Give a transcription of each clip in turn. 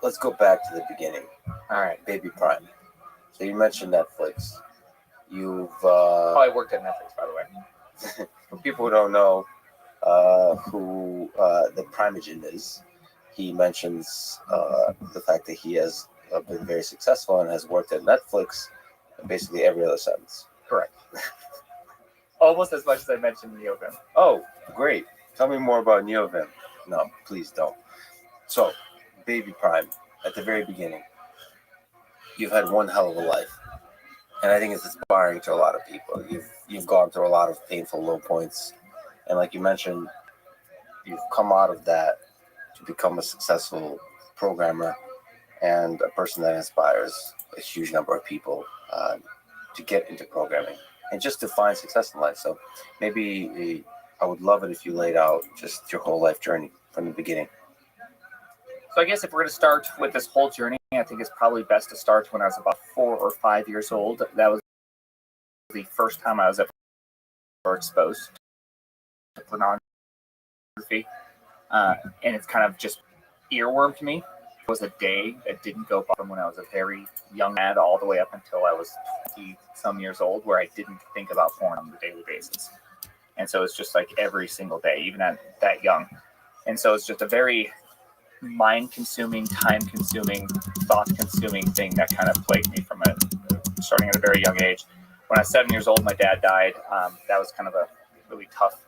Let's go back to the beginning. All right. Baby Prime. So you mentioned Netflix. You've I worked at Netflix, by the way. for people who don't know who the Primogen is, he mentions the fact that he has been very successful and has worked at Netflix basically every other sentence. Correct. Almost as much as I mentioned Neovim. Oh, great. Tell me more about Neovim. No, please don't. So, Baby Prime, at the very beginning, you've had one hell of a life. And I think it's inspiring to a lot of people. You've gone through a lot of painful low points. And like you mentioned, you've come out of that to become a successful programmer and a person that inspires a huge number of people to get into programming and just to find success in life. So maybe I would love it if you laid out just your whole life journey from the beginning. So I guess if we're going to start with this whole journey, I think it's probably best to start when I was about 4 or 5 years old. That was the first time I was ever exposed to pornography. And it's kind of just earwormed me. It was a day that didn't go by from when I was a very young lad all the way up until I was 20-some years old, where I didn't think about porn on a daily basis. And so it's just like every single day, even at that young. And so it's just a very mind-consuming, time-consuming, thought-consuming thing that kind of plagued me from starting at a very young age. When I was 7 years old, my dad died. That was kind of a really tough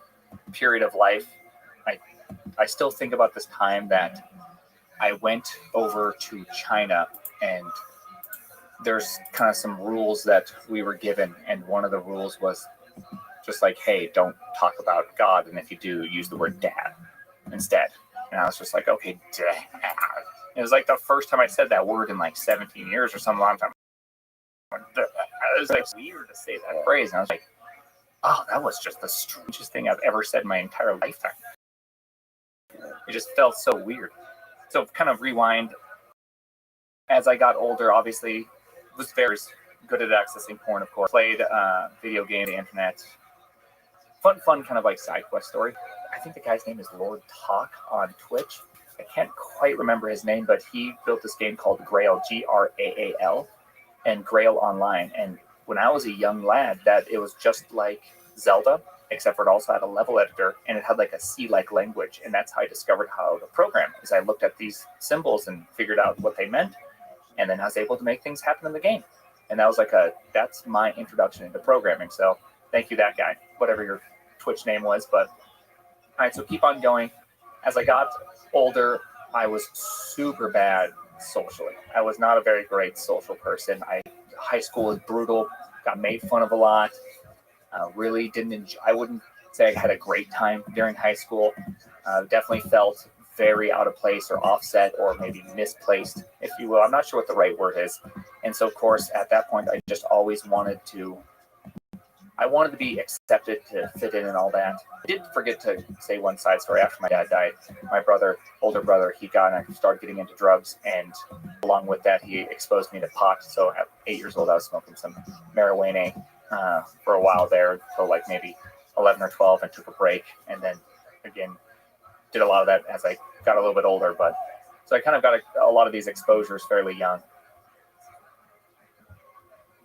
period of life. I still think about this time that I went over to China, and there's kind of some rules that we were given, and one of the rules was just like, hey, don't talk about God, and if you do, use the word dad instead. And I was just like, okay, dad. It was like the first time I said that word in like 17 years or some long time. It was like weird to say that phrase, and I was like, oh, that was just the strangest thing I've ever said in my entire lifetime. It just felt so weird. So kind of rewind. As I got older, obviously, was very good at accessing porn, of course. Played video game, the internet. Fun kind of like side quest story. I think the guy's name is Lord Talk on Twitch. I can't quite remember his name, but he built this game called Grail, Graal, and Grail Online. And when I was a young lad, that it was just like Zelda, except for it also had a level editor, and it had like a C-like language. And that's how I discovered how to program, is I looked at these symbols and figured out what they meant, and then I was able to make things happen in the game. And that was like that's my introduction into programming. So thank you, that guy, whatever your Twitch name was. But all right, so keep on going. As I got older, I was super bad socially. I was not a very great social person. High school was brutal, got made fun of a lot. Really didn't enjoy, I wouldn't say I had a great time during high school. Definitely felt very out of place or offset or maybe misplaced, if you will. I'm not sure what the right word is. And so, of course, at that point, I just always wanted to be accepted, to fit in and all that. I did forget to say one side story. After my dad died, my older brother, he got and I started getting into drugs, and along with that, he exposed me to pot. So at 8 years old, I was smoking some marijuana for a while there, until like maybe 11 or 12, and took a break, and then again did a lot of that as I got a little bit older. But so I kind of got a lot of these exposures fairly young,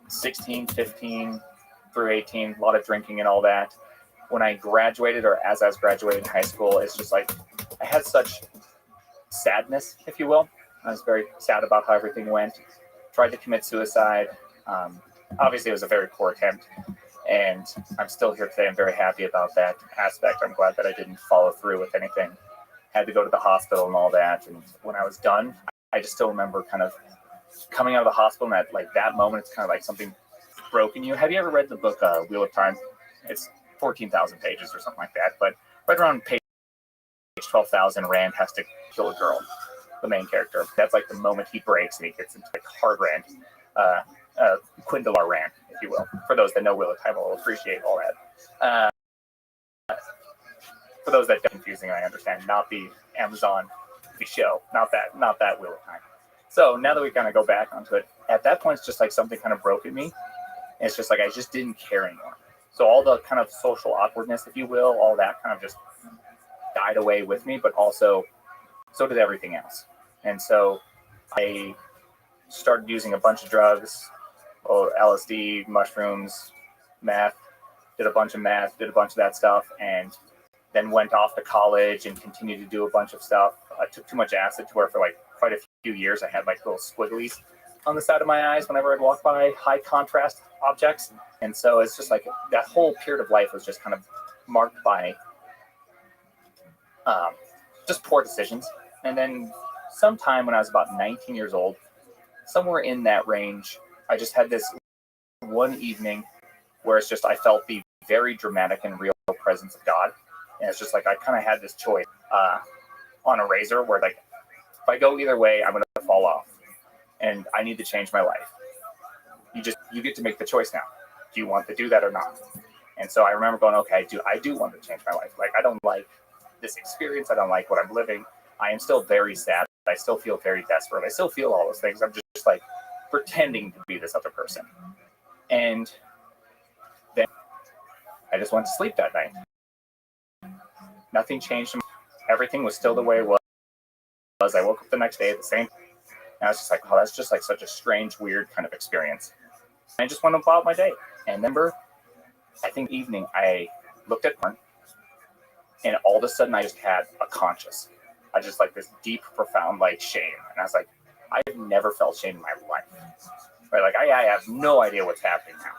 16, 15 through 18, a lot of drinking and all that. When I graduated, or as I was graduating high school, it's just like I had such sadness, if you will. I was very sad about how everything went. Tried to commit suicide. Obviously, it was a very poor attempt, and I'm still here today. I'm very happy about that aspect. I'm glad that I didn't follow through with anything. Had to go to the hospital and all that. And when I was done, I just still remember kind of coming out of the hospital, and that moment, it's kind of like something broke in you. Have you ever read the book Wheel of Time? It's 14,000 pages or something like that. But right around page 12,000, Rand has to kill a girl, the main character. That's like the moment he breaks and he gets into like hard Rand. Quindalar Rand, if you will. For those that know Wheel of Time, will appreciate all that. For those that are confusing, I understand. Not the Amazon show, not that Wheel of Time. So now that we kind of go back onto it, at that point, it's just like something kind of broke in me. And it's just like I just didn't care anymore. So all the kind of social awkwardness, if you will, all that kind of just died away with me. But also, so did everything else. And so I started using a bunch of drugs, LSD, mushrooms, meth, did a bunch of that stuff, and then went off to college and continued to do a bunch of stuff. I took too much acid to where for like quite a few years I had like little squigglies on the side of my eyes whenever I'd walk by high contrast objects. And so it's just like that whole period of life was just kind of marked by just poor decisions. And then sometime when I was about 19 years old, somewhere in that range, I just had this one evening where it's just I felt the very dramatic and real presence of God. And it's just like I kind of had this choice on a razor where like if I go either way, I'm going to fall off. And I need to change my life. You get to make the choice now. Do you want to do that or not? And so I remember going, okay, I do want to change my life. Like I don't like this experience. I don't like what I'm living. I am still very sad. I still feel very desperate. I still feel all those things. I'm just like pretending to be this other person. And then I just went to sleep that night. Nothing changed. Everything was still the way it was. I woke up the next day at the same. And I was just like, oh, that's just like such a strange, weird kind of experience. And I just went about my day. And remember, I think evening I looked at porn, and all of a sudden I just had a conscious. I just like this deep, profound like shame. And I was like, I've never felt shame in my life. Right? Like I have no idea what's happening now.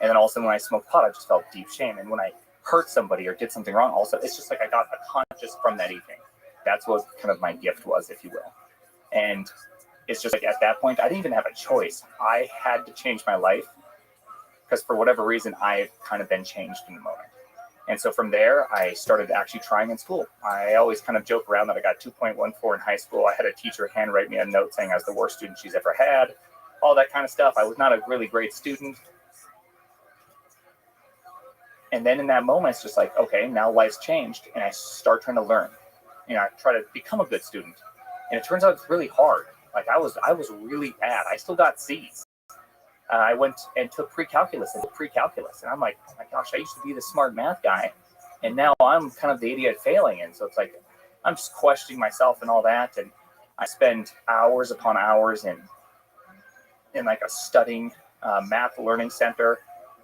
And then all of a sudden when I smoked pot, I just felt deep shame. And when I hurt somebody or did something wrong, also it's just like I got a conscious from that evening. That's what kind of my gift was, if you will. And it's just like at that point, I didn't even have a choice. I had to change my life because for whatever reason, I've kind of been changed in the moment. And so from there, I started actually trying in school. I always kind of joke around that I got 2.14 in high school. I had a teacher handwrite me a note saying I was the worst student she's ever had, all that kind of stuff. I was not a really great student. And then in that moment, it's just like, okay, now life's changed. And I start trying to learn. I try to become a good student. And it turns out it's really hard. Like I was really bad. I still got C's. I went and took pre-calculus. And I'm like, oh my gosh, I used to be the smart math guy. And now I'm kind of the idiot failing. And so it's like, I'm just questioning myself and all that. And I spend hours upon hours in like a studying math learning center.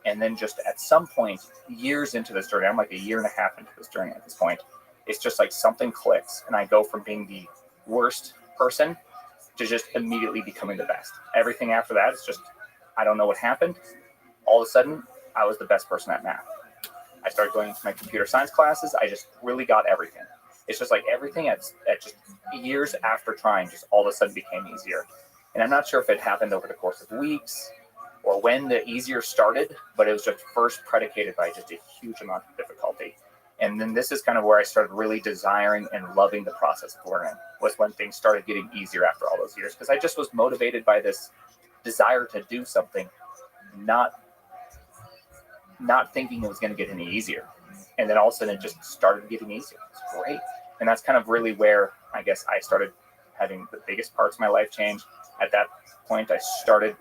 And then just at some point, years into this journey, I'm like a year and a half into this journey at this point, it's just like something clicks. And I go from being the worst person to just immediately becoming the best. Everything after that is just, I don't know what happened. All of a sudden, I was the best person at math. I started going to my computer science classes. I just really got everything. It's just like everything at just years after trying just all of a sudden became easier. And I'm not sure if it happened over the course of weeks or when the easier started, but it was just first predicated by just a huge amount of difficulty. And then this is kind of where I started really desiring and loving the process of learning, was when things started getting easier after all those years. Because I just was motivated by this desire to do something, not thinking it was going to get any easier. And then all of a sudden it just started getting easier. It's great. And that's kind of really where I guess I started having the biggest parts of my life change. At that point, I started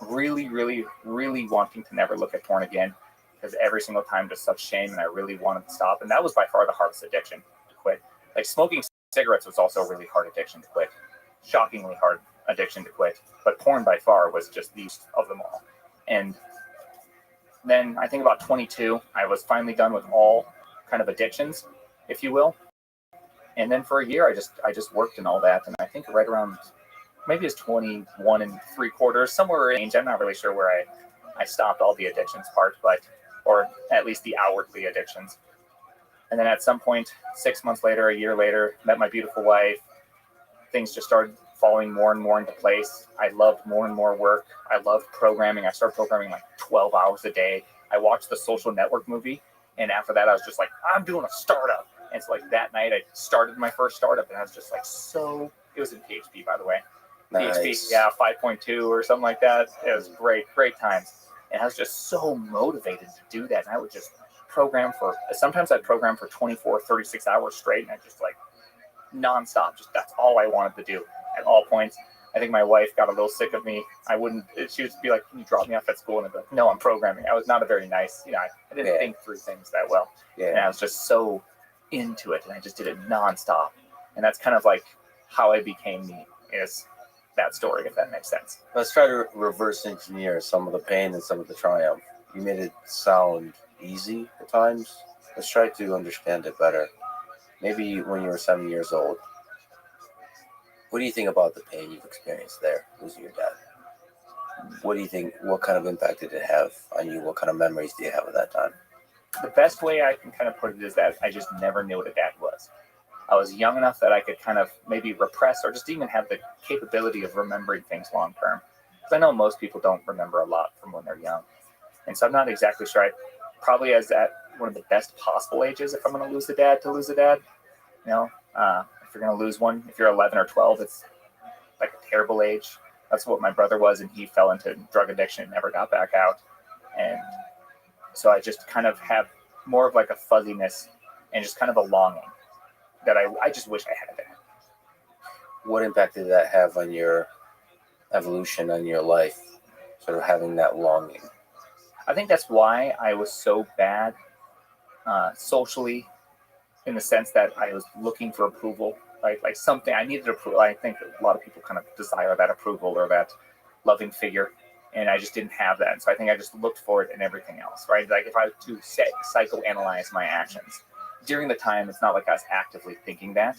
really, really, really wanting to never look at porn again, because every single time just such shame, and I really wanted to stop. And that was by far the hardest addiction to quit. Like smoking cigarettes was also a really hard addiction to quit. Shockingly hard addiction to quit. But porn by far was just the least of them all. And then I think about 22, I was finally done with all kind of addictions, if you will. And then for a year, I just worked and all that. And I think right around, maybe it's 21 3/4, somewhere in range. I'm not really sure where I stopped all the addictions part, or at least the outwardly addictions. And then at some point, 6 months later, a year later, met my beautiful wife. Things just started falling more and more into place. I loved more and more work. I loved programming. I started programming like 12 hours a day. I watched the Social Network movie. And after that, I was just like, I'm doing a startup. And so like that night, I started my first startup. And I was just like, it was in PHP, by the way. Nice. PHP, yeah, 5.2 or something like that. It was great times. And I was just so motivated to do that. And I would just sometimes I'd program for 24, 36 hours straight. And I just like nonstop, that's all I wanted to do at all points. I think my wife got a little sick of me. She would be like, can you drop me off at school? And I'd be like, no, I'm programming. I was not a very nice, I didn't think through things that well. Yeah. And I was just so into it. And I just did it nonstop. And that's kind of like how I became me is that story, if that makes sense. Let's try to reverse engineer some of the pain and some of the triumph. You made it sound easy at times. Let's try to understand it better. Maybe when you were 7 years old, what do you think about the pain you've experienced there, losing your dad? What do you think, what kind of impact did it have on you? What kind of memories do you have of that time? The best way I can kind of put it is that I just never knew what a dad was. I was young enough that I could kind of maybe repress or just even have the capability of remembering things long term. Because I know most people don't remember a lot from when they're young. And so I'm not exactly sure. I probably as at one of the best possible ages, if I'm going to lose a dad, You know, if you're going to lose one, if you're 11 or 12, it's like a terrible age. That's what my brother was, and he fell into drug addiction and never got back out. And so I just kind of have more of like a fuzziness and just kind of a longing that I just wish I had a dad. What impact did that have on your evolution, on your life, sort of having that longing? I think that's why I was so bad socially, in the sense that I was looking for approval, right? Like something I needed approval. I think a lot of people kind of desire that approval or that loving figure, and I just didn't have that. And so I think I just looked for it in everything else, right? Like if I were to psychoanalyze my actions during the time, it's not like I was actively thinking that.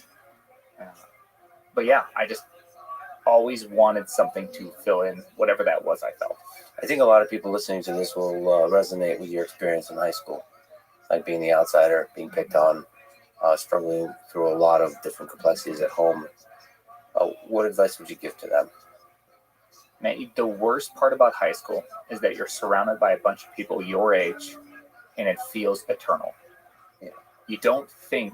But yeah, I just always wanted something to fill in whatever that was I felt. I think a lot of people listening to this will resonate with your experience in high school, like being the outsider, being picked on, struggling through a lot of different complexities at home. What advice would you give to them? Man, the worst part about high school is that you're surrounded by a bunch of people your age, and it feels eternal. Yeah. You don't think,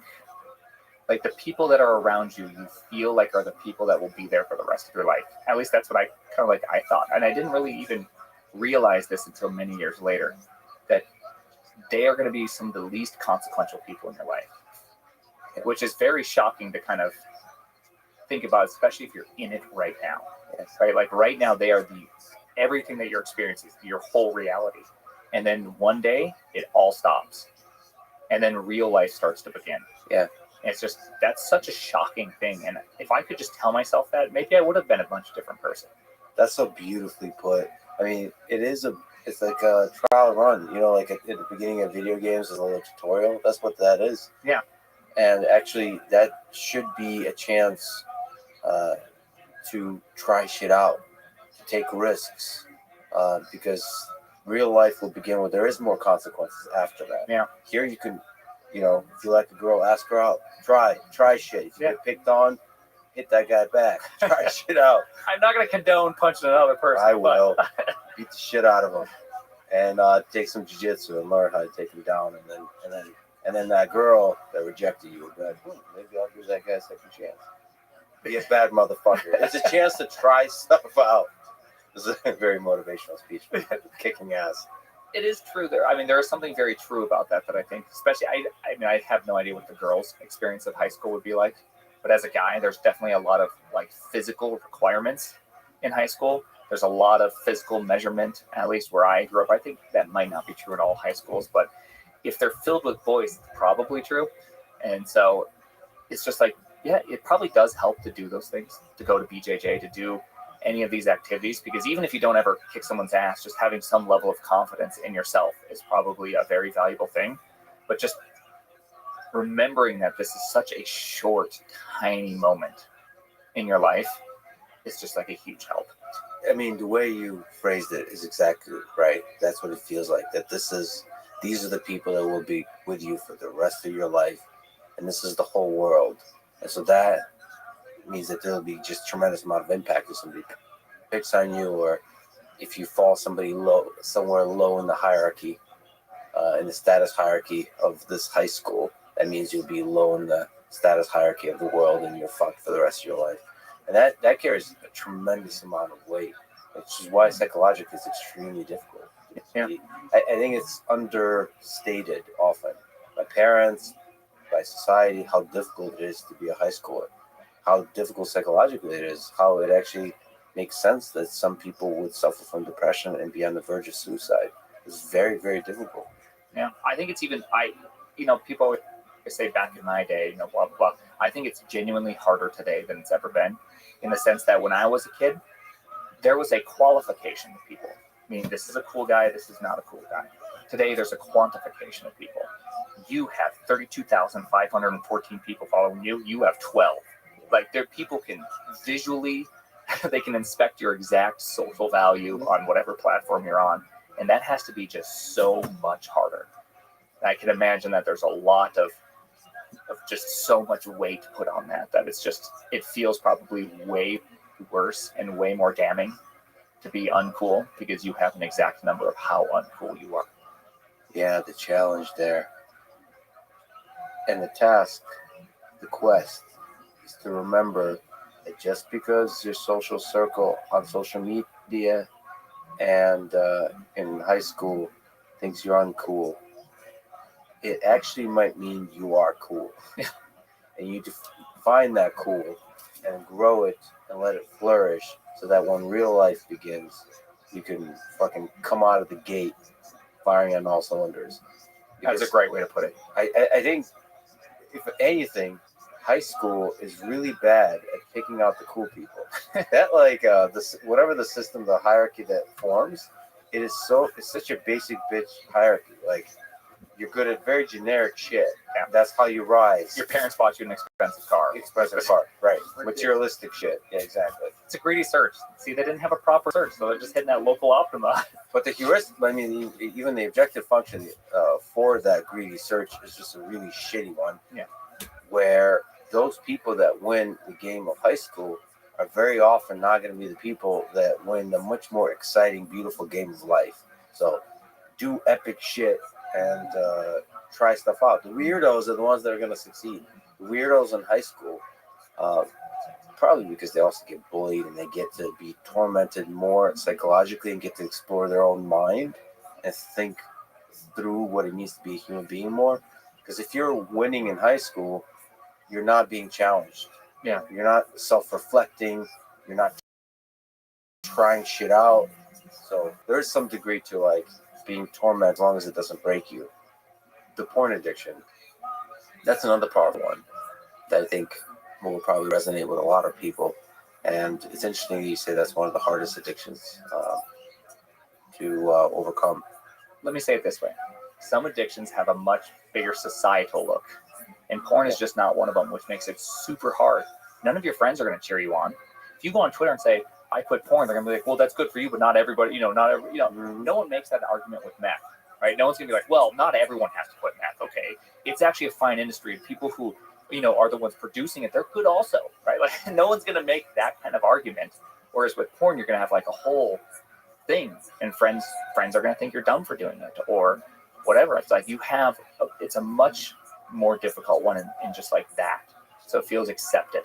like the people that are around you, you feel like are the people that will be there for the rest of your life. At least that's what I thought. And I didn't really even realize this until many years later, that they are going to be some of the least consequential people in your life, which is very shocking to kind of think about, especially if you're in it right now. Right? Like right now, they are everything that you're experiencing, your whole reality. And then one day, it all stops. And then real life starts to begin. Yeah. And it's just, that's such a shocking thing. And if I could just tell myself that, maybe I would have been a much different person. That's so beautifully put. I mean, it's like a trial run, like at the beginning of video games is a little tutorial. That's what that is. Yeah. And actually, that should be a chance to try shit out, to take risks, because real life will begin where there is more consequences after that. Yeah. Here you can, if you like a girl, ask her out. Try shit. If you get picked on, hit that guy back. Try shit out. I'm not going to condone punching another person. I will. Beat the shit out of him. And take some jiu-jitsu and learn how to take him down. And then that girl that rejected you would be like, maybe I'll give that guy a second chance. Be a bad motherfucker. It's a chance to try stuff out. This is a very motivational speech. Kicking ass. It is true there. I mean, there is something very true about that I think, especially, I have no idea what the girls' experience of high school would be like. But as a guy, there's definitely a lot of like physical requirements in high school. There's a lot of physical measurement, at least where I grew up. I think that might not be true in all high schools, but if they're filled with boys, it's probably true. And so it's just like, yeah, it probably does help to do those things, to go to BJJ, to do any of these activities, because even if you don't ever kick someone's ass, just having some level of confidence in yourself is probably a very valuable thing. But just remembering that this is such a short, tiny moment in your life is just like a huge help. I mean, the way you phrased it is exactly right. That's what it feels like, that these are the people that will be with you for the rest of your life, and this is the whole world. And so that means that there'll be just tremendous amount of impact if somebody picks on you, or if you fall somewhere low in the hierarchy, in the status hierarchy of this high school. That means you'll be low in the status hierarchy of the world, and you're fucked for the rest of your life. And that carries a tremendous amount of weight, which is why psychologically it's extremely difficult. Yeah. I think it's understated often by parents, by society, how difficult it is to be a high schooler, how difficult psychologically it is, how it actually makes sense that some people would suffer from depression and be on the verge of suicide. It's very, very difficult. Yeah, I think it's even, people I say back in my day, blah, blah, blah. I think it's genuinely harder today than it's ever been, in the sense that when I was a kid, there was a qualification of people. Meaning, this is a cool guy, this is not a cool guy. Today, there's a quantification of people. You have 32,514 people following you. You have 12. Like, people can visually, they can inspect your exact social value on whatever platform you're on. And that has to be just so much harder. I can imagine that there's a lot of just so much weight put on that it feels probably way worse and way more damning to be uncool because you have an exact number of how uncool you are. Yeah, the challenge there. And the task, the quest, is to remember that just because your social circle on social media and in high school thinks you're uncool, it actually might mean you are cool. And you find that cool and grow it and let it flourish so that when real life begins, you can fucking come out of the gate firing on all cylinders. That's a great way to put it. I think, if anything, high school is really bad at picking out the cool people. That whatever the system, the hierarchy that forms, it's such a basic bitch hierarchy. Like, you're good at very generic shit. Yeah. That's how you rise. Your parents bought you an expensive car. Right. Materialistic shit. Yeah, exactly. It's a greedy search. See, they didn't have a proper search, so they're just hitting that local Optima. But the heuristic, even the objective function for that greedy search is just a really shitty one. Yeah. Where those people that win the game of high school are very often not going to be the people that win the much more exciting, beautiful game of life. So do epic shit and try stuff out. The weirdos are the ones that are going to succeed. The weirdos in high school, probably because they also get bullied and they get to be tormented more psychologically and get to explore their own mind and think through what it means to be a human being more. Because if you're winning in high school, you're not being challenged. Yeah. You're not self-reflecting. You're not trying shit out. So there's some degree to like being tormented as long as it doesn't break you. The porn addiction, that's another powerful one that I think will probably resonate with a lot of people. And it's interesting that you say that's one of the hardest addictions to overcome. Let me say it this way. Some addictions have a much bigger societal look. And porn is just not one of them, which makes it super hard. None of your friends are going to cheer you on. If you go on Twitter and say, I quit porn, they're going to be like, well, that's good for you, but not everybody, no one makes that argument with meth, right? No one's going to be like, well, not everyone has to quit meth, okay? It's actually a fine industry. People who, are the ones producing it, they're good also, right? Like, no one's going to make that kind of argument. Whereas with porn, you're going to have like a whole thing, and friends are going to think you're dumb for doing it or whatever. It's like it's a much more difficult one in just like that. So it feels accepted.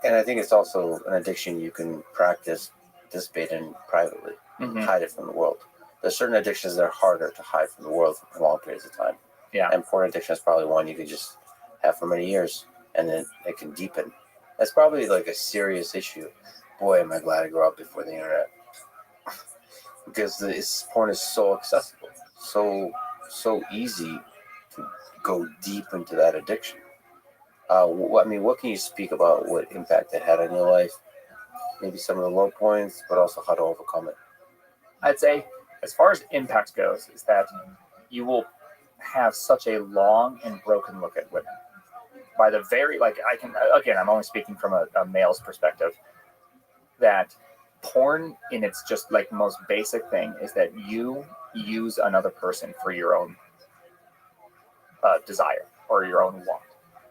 And I think it's also an addiction you can practice, dissipate in privately, hide it from the world. There's certain addictions that are harder to hide from the world for long periods of time. Yeah. And porn addiction is probably one you can just have for many years, and then it can deepen. That's probably like a serious issue. Boy, am I glad I grew up before the internet. Because porn is so accessible, so easy to go deep into that addiction. What can you speak about what impact it had on your life? Maybe some of the low points, but also how to overcome it. I'd say, as far as impact goes, is that you will have such a long and broken look at women. By the very, I'm only speaking from a male's perspective, that porn in its just like most basic thing is that you use another person for your own desire or your own want.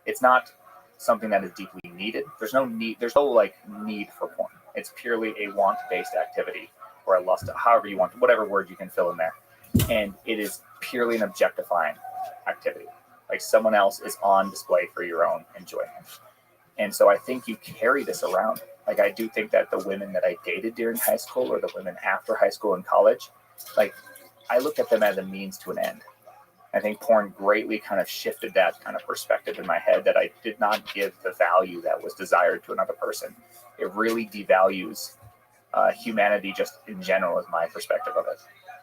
It's not something that is deeply needed. There's no need for porn. It's purely a want-based activity or a lust, however you want, whatever word you can fill in there. And it is purely an objectifying activity. Like someone else is on display for your own enjoyment. And so I think you carry this around. Like I do think that the women that I dated during high school or the women after high school and college, like I look at them as a means to an end. I think porn greatly kind of shifted that kind of perspective in my head that I did not give the value that was desired to another person. It really devalues humanity just in general is my perspective of it.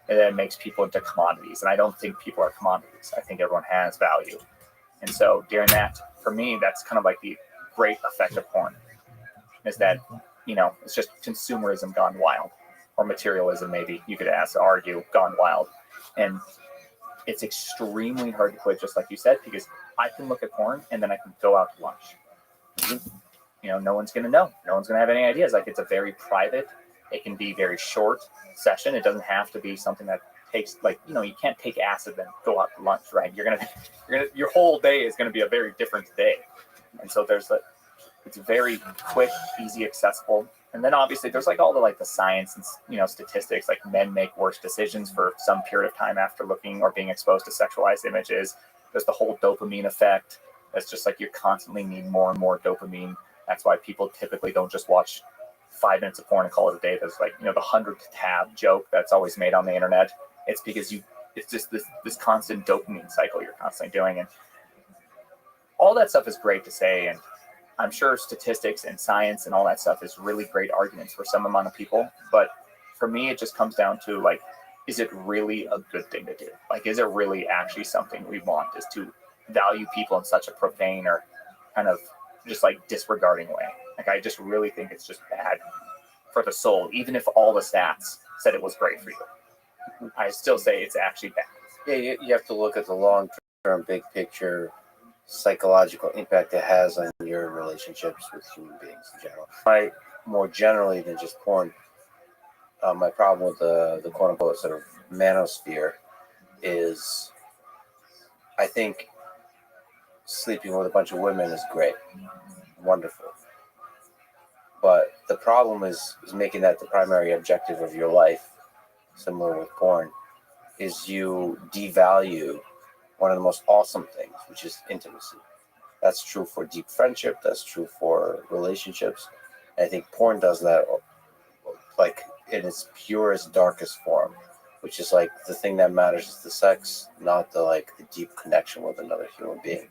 And then it makes people into commodities. And I don't think people are commodities. I think everyone has value. And so during that, for me, that's kind of like the great effect of porn, is that, it's just consumerism gone wild, or materialism, maybe you could argue, gone wild. And it's extremely hard to quit, just like you said, because I can look at porn and then I can go out to lunch. No one's going to know. No one's going to have any ideas. Like, it's a very private, it can be very short session. It doesn't have to be something that takes, you can't take acid and go out to lunch, right? Your whole day is going to be a very different day. And so it's very quick, easy, accessible. And then obviously there's all the science and, statistics, like men make worse decisions for some period of time after looking or being exposed to sexualized images. There's the whole dopamine effect. That's just you constantly need more and more dopamine. That's why people typically don't just watch 5 minutes of porn and call it a day. There's the 100th tab joke that's always made on the internet. It's because it's just this constant dopamine cycle you're constantly doing. And all that stuff is great to say. And I'm sure statistics and science and all that stuff is really great arguments for some amount of people. But for me, it just comes down to is it really a good thing to do? Is it really actually something we want, is to value people in such a profane or kind of just disregarding way? I just really think it's just bad for the soul. Even if all the stats said it was great for you, I still say it's actually bad. Yeah, you have to look at the long-term, big picture psychological impact it has on your relationships with human beings in general. More generally than just porn, my problem with the quote-unquote sort of manosphere is, I think sleeping with a bunch of women is great, wonderful. But the problem is making that the primary objective of your life, similar with porn, is you devalue one of the most awesome things, which is intimacy. That's true for deep friendship. That's true for relationships. And I think porn does that in its purest, darkest form, which is the thing that matters is the sex, not the deep connection with another human being.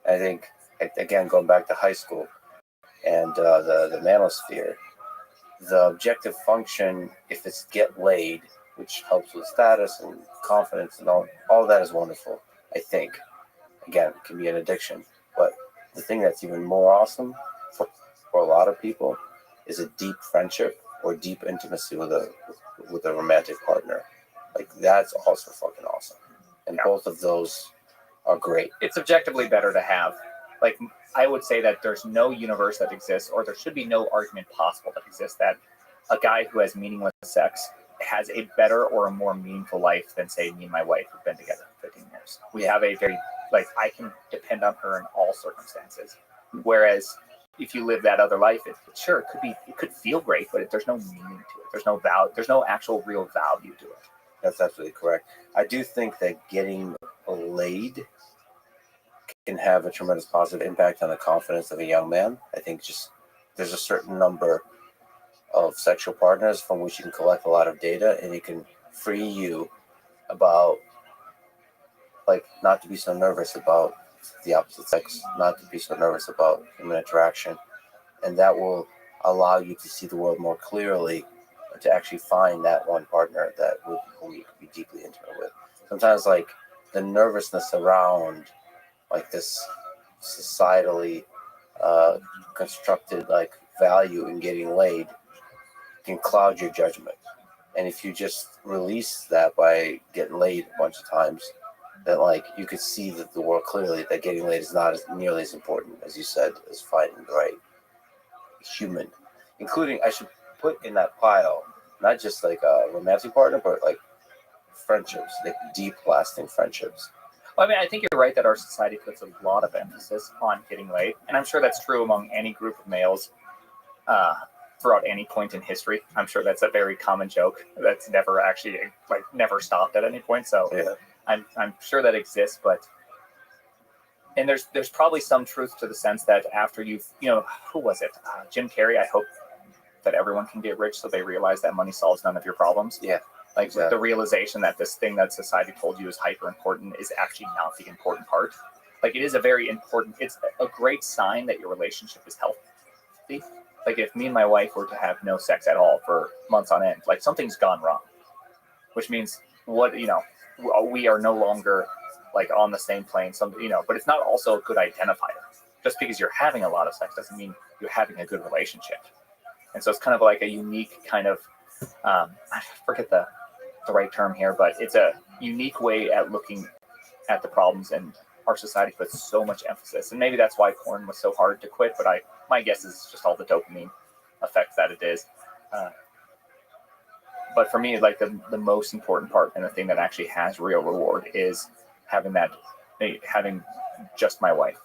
And I think, again, going back to high school and the manosphere, the objective function, if it's get laid, which helps with status and confidence and all that is wonderful. I think, again, it can be an addiction, but the thing that's even more awesome for a lot of people is a deep friendship or deep intimacy with a romantic partner. That's also fucking awesome, and both of those are great. It's objectively better to have. I would say that there's no universe that exists, or there should be no argument possible that exists, that a guy who has meaningless sex has a better or a more meaningful life than, say, me and my wife who've been together for 15 years. We have a very, I can depend on her in all circumstances. Whereas if you live that other life, it could feel great, but there's no meaning to it. There's no value. There's no actual real value to it. That's absolutely correct. I do think that getting laid can have a tremendous positive impact on the confidence of a young man. I think just there's a certain number of sexual partners from which you can collect a lot of data, and it can free you about not to be so nervous about the opposite sex, not to be so nervous about human interaction, and that will allow you to see the world more clearly, to actually find that one partner whom you can be deeply intimate with. Sometimes the nervousness around this societally constructed value in getting laid can cloud your judgment. And if you just release that by getting laid a bunch of times, then you could see the world clearly, that getting laid is not nearly as important, as you said, as finding the right human. Including, I should put in that pile not just a romantic partner, but friendships, deep lasting friendships. Well, I think you're right that our society puts a lot of emphasis on getting laid, and I'm sure that's true among any group of males throughout any point in history. I'm sure that's a very common joke that's never actually never stopped at any point. So yeah. I'm sure that exists, and there's probably some truth to the sense that after you've, who was it? Jim Carrey. I hope that everyone can get rich so they realize that money solves none of your problems. Yeah. Exactly. The realization that this thing that society told you is hyper important is actually not the important part. It is a very important, it's a great sign that your relationship is healthy. If me and my wife were to have no sex at all for months on end, something's gone wrong, which means we are no longer like on the same plane, but it's not also a good identifier. Just because you're having a lot of sex doesn't mean you're having a good relationship. And so it's kind of like a unique kind of, I forget the right term here, but it's a unique way at looking at the problems, and our society puts so much emphasis. And maybe that's why porn was so hard to quit, but my guess is just all the dopamine effects that it is. But for me, like the most important part and the thing that actually has real reward is having just my wife.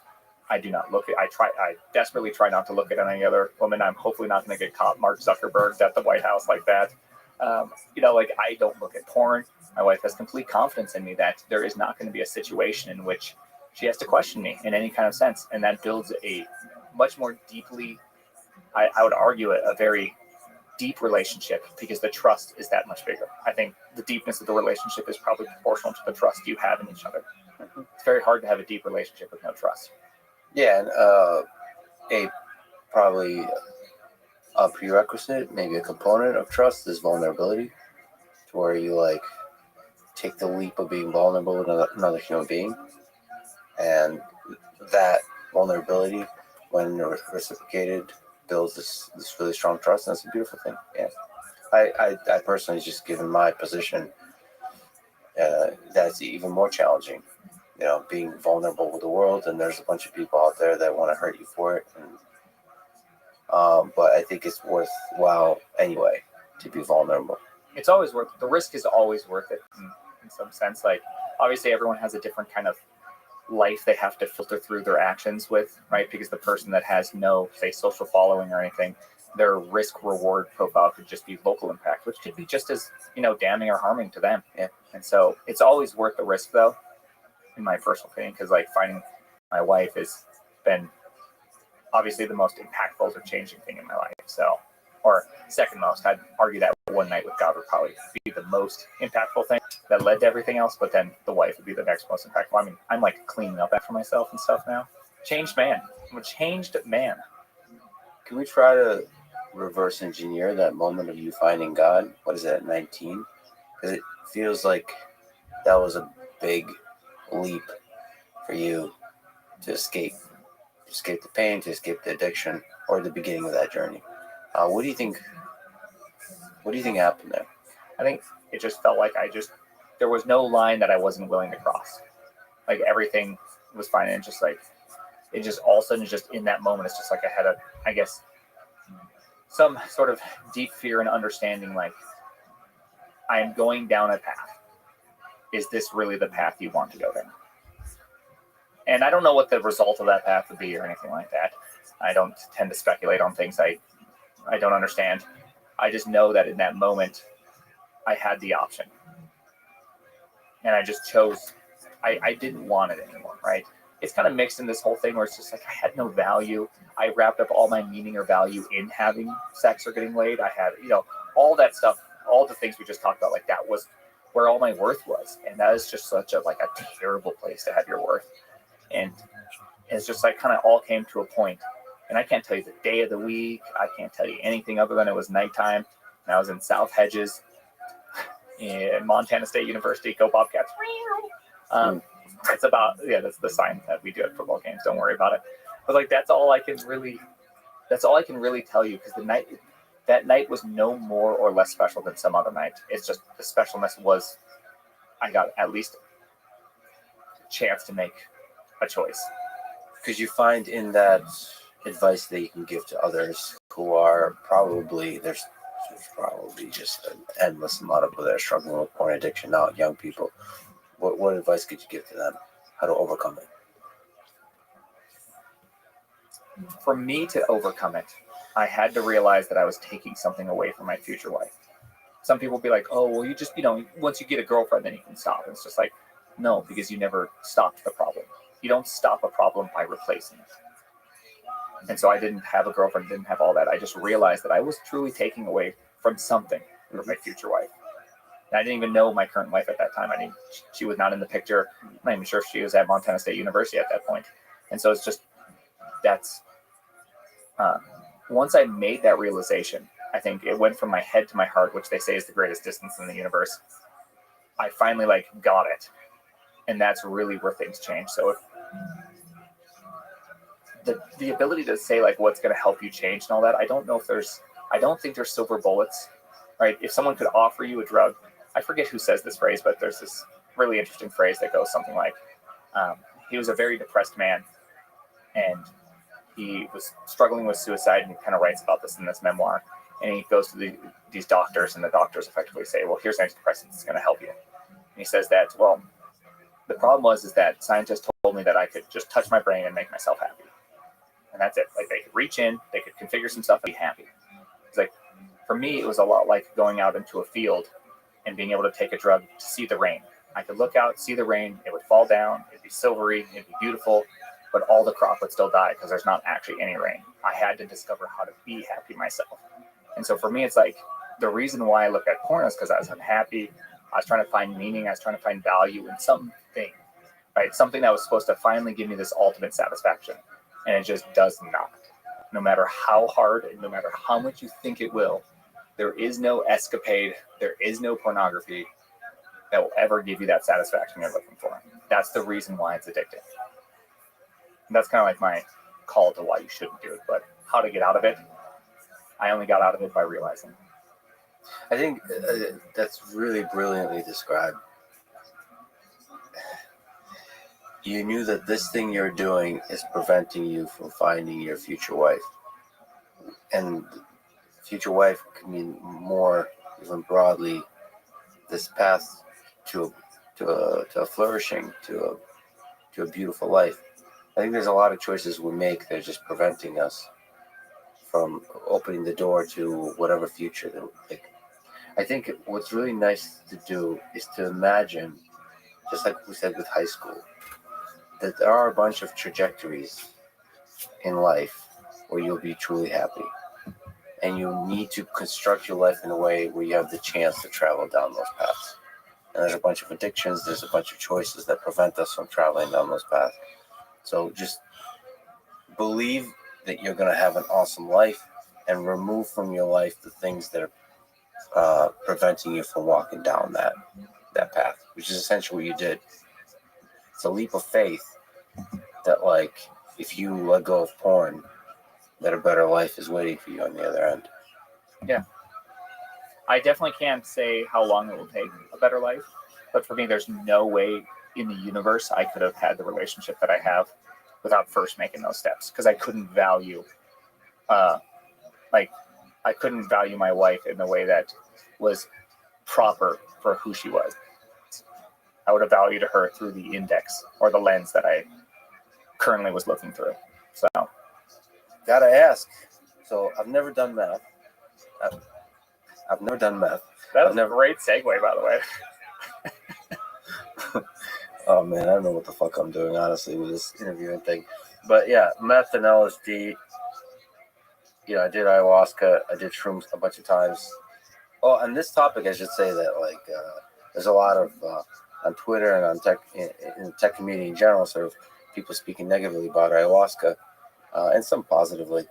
I do not look at, I desperately try not to look at any other woman. I'm hopefully not going to get caught Mark Zuckerberg at the White House like that. Like I don't look at porn. My wife has complete confidence in me that there is not going to be a situation in which she has to question me in any kind of sense. And that builds a much more deeply, I would argue, a very deep relationship, because the trust is that much bigger. I think the deepness of the relationship is probably proportional to the trust you have in each other. It's very hard to have a deep relationship with no trust. Yeah, and probably a prerequisite, maybe a component of trust is vulnerability, to where you like take the leap of being vulnerable with another human being, and that vulnerability, when reciprocated, builds this really strong trust, and that's a beautiful thing. Yeah, I personally, just given my position, that's even more challenging. Being vulnerable with the world, and there's a bunch of people out there that want to hurt you for it. And, but I think it's worthwhile anyway to be vulnerable. It's always the risk is always worth it in some sense. Like, obviously everyone has a different kind of life they have to filter through their actions with, right? Because the person that has no, say, social following or anything, their risk reward profile could just be local impact, which could be just as, damning or harming to them. Yeah. And so it's always worth the risk, though, in my personal opinion, because like finding my wife has been obviously the most impactful or changing thing in my life. So, or second most, I'd argue that one night with God would probably be the most impactful thing that led to everything else, but then the wife would be the next most impactful. I mean, I'm like cleaning up after myself and stuff now. Changed man. I'm a changed man. Can we try to reverse engineer that moment of you finding God? What is it, at 19? Because it feels like that was a big leap for you to escape the pain, to escape the addiction, or the beginning of that journey. What do you think happened there? I think it just felt like there was no line that I wasn't willing to cross. Like everything was fine, and it just all of a sudden, just in that moment, it's just like I had I guess, some sort of deep fear and understanding, like, I am going down a path. Is this really the path you want to go down? And I don't know what the result of that path would be or anything like that. I don't tend to speculate on things I don't understand. I just know that in that moment, I had the option. And I just chose, I didn't want it anymore, right? It's kind of mixed in this whole thing where it's just like I had no value. I wrapped up all my meaning or value in having sex or getting laid. I had, all that stuff, all the things we just talked about, like that was where all my worth was. And that is just such a terrible place to have your worth. And it's just like kind of all came to a point. And I can't tell you the day of the week. I can't tell you anything other than it was nighttime. And I was in South Hedges in Montana State University. Go Bobcats. It's about, that's the sign that we do at football games. Don't worry about it. But like, that's all I can really tell you, because that night was no more or less special than some other night. It's just the specialness was I got at least a chance to make a choice. Because you find in that advice that you can give to others who are there's probably just an endless amount of people that are struggling with porn addiction now, young people. What advice could you give to them? How to overcome it? For me to overcome it, I had to realize that I was taking something away from my future wife. Some people be like, oh, well, you just, once you get a girlfriend, then you can stop. And it's just like, no, because you never stopped the problem. You don't stop a problem by replacing it. And so I didn't have a girlfriend, didn't have all that. I just realized that I was truly taking away from something from my future wife. And I didn't even know my current wife at that time. She was not in the picture. I'm not even sure if she was at Montana State University at that point. And so it's just, once I made that realization, I think it went from my head to my heart, which they say is the greatest distance in the universe. I finally got it. And that's really where things change. So if the ability to say like what's going to help you change and all that, I don't think there's silver bullets, right? If someone could offer you a drug, I forget who says this phrase, but there's this really interesting phrase that goes something like, he was a very depressed man, and he was struggling with suicide, and he kind of writes about this in this memoir. And he goes to these doctors, and the doctors effectively say, well, here's antidepressants, it's going to help you. And he says that, well, the problem is that scientists told me that I could just touch my brain and make myself happy. And that's it. Like, they could reach in, they could configure some stuff and be happy. It's like, for me, it was a lot like going out into a field and being able to take a drug to see the rain. I could look out, see the rain, it would fall down, it'd be silvery, it'd be beautiful, but all the crop would still die because there's not actually any rain. I had to discover how to be happy myself. And so for me, it's like, the reason why I look at porn is because I was unhappy. I was trying to find meaning. I was trying to find value in something, right? Something that was supposed to finally give me this ultimate satisfaction. And it just does not. No matter how hard and no matter how much you think it will, there is no escapade, there is no pornography that will ever give you that satisfaction you're looking for. That's the reason why it's addictive. And that's kind of like my call to why you shouldn't do it. But how to get out of it, I only got out of it by realizing. I think that's really brilliantly described. You knew that this thing you're doing is preventing you from finding your future wife. And future wife can mean more, even broadly, this path to a flourishing, to a beautiful life. I think there's a lot of choices we make that are just preventing us from opening the door to whatever future that we pick. I think what's really nice to do is to imagine, just like we said with high school, that there are a bunch of trajectories in life where you'll be truly happy. And you need to construct your life in a way where you have the chance to travel down those paths. And there's a bunch of addictions, there's a bunch of choices that prevent us from traveling down those paths. So just believe that you're going to have an awesome life and remove from your life the things that are preventing you from walking down that path, which is essentially what you did. It's a leap of faith that, like, if you let go of porn, that a better life is waiting for you on the other end. Yeah. I definitely can't say how long it will take a better life, but for me, there's no way in the universe I could have had the relationship that I have without first making those steps, because I couldn't value, I couldn't value my wife in the way that was proper for who she was. I would have valued her through the index or the lens that I currently was looking through. So, gotta ask. So I've never done math. I've never done meth. That was a great segue, by the way. Oh man, I don't know what the fuck I'm doing, honestly, with this interviewing thing. But yeah, meth and LSD. You know, I did ayahuasca. I did shrooms a bunch of times. Oh, on this topic, I should say that there's a lot of on Twitter and on tech in the tech community in general, sort of people speaking negatively about ayahuasca, and some positively.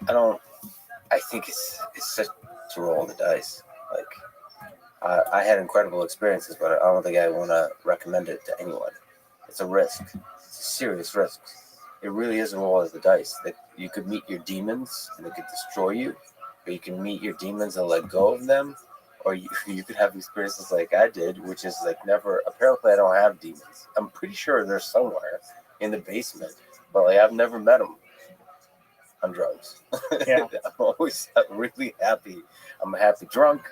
I think it's such a roll of the dice. I had incredible experiences, but I don't think I want to recommend it to anyone. It's a risk. It's a serious risk. It really is a roll of the dice. That you could meet your demons and it could destroy you, or you can meet your demons and let go of them, or you could have experiences like I did, which is like never. Apparently, I don't have demons. I'm pretty sure they're somewhere in the basement, but I've never met them on drugs. Yeah. I'm always really happy. I'm a happy drunk.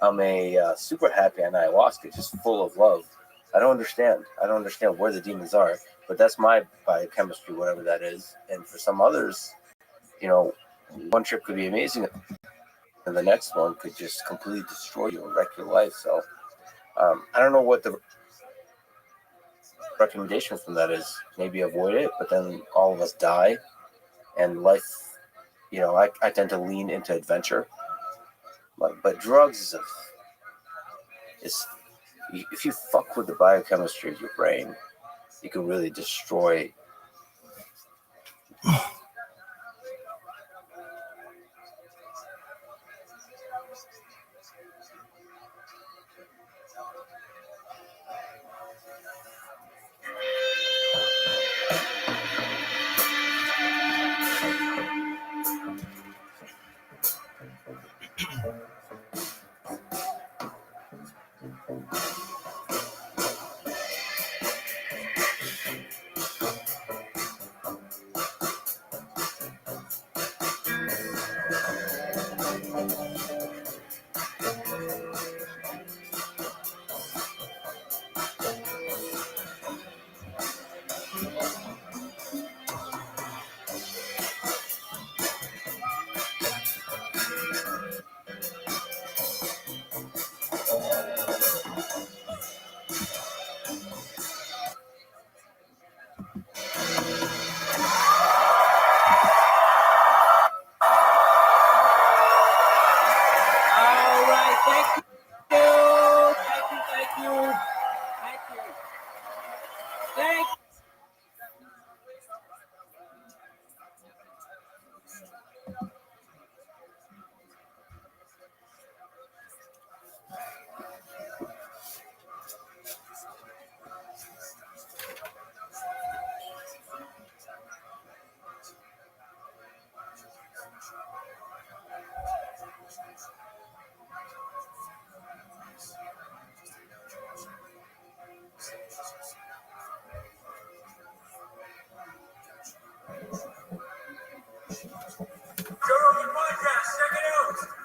I'm a super happy on ayahuasca, just full of love. I don't understand where the demons are, but that's my biochemistry, whatever that is. And for some others, one trip could be amazing, and the next one could just completely destroy you and wreck your life. So I don't know what the recommendation from that is. Maybe avoid it, but then all of us die, and life, I tend to lean into adventure. But drugs is if you fuck with the biochemistry of your brain, you can really destroy.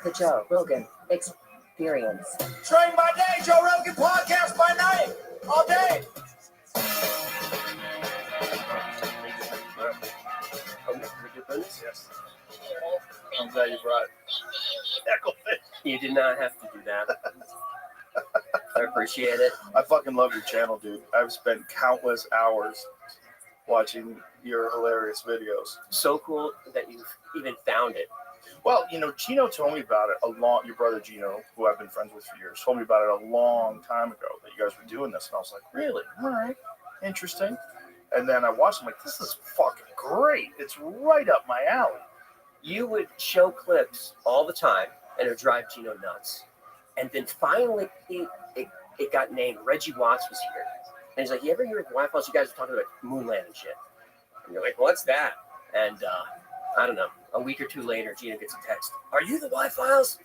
The Joe Rogan Experience. Train by day, Joe Rogan podcast by night, all day. Yes. I'm glad you brought it. You did not have to do that. I appreciate it. I fucking love your channel, dude. I've spent countless hours watching your hilarious videos. So cool that you've even found it. Well, you know, Gino told me about it your brother Gino, who I've been friends with for years, told me about it a long time ago that you guys were doing this. And I was like, really? All right. Interesting. And then I watched it, I'm like, this is fucking great. It's right up my alley. You would show clips all the time and it would drive Gino nuts. And then finally it got named. Reggie Watts was here. And he's like, you ever hear of the Y-Files? You guys are talking about moon landing shit. And you're like, what's that? And I don't know. A week or two later, Gino gets a text. Are you the Y-Files?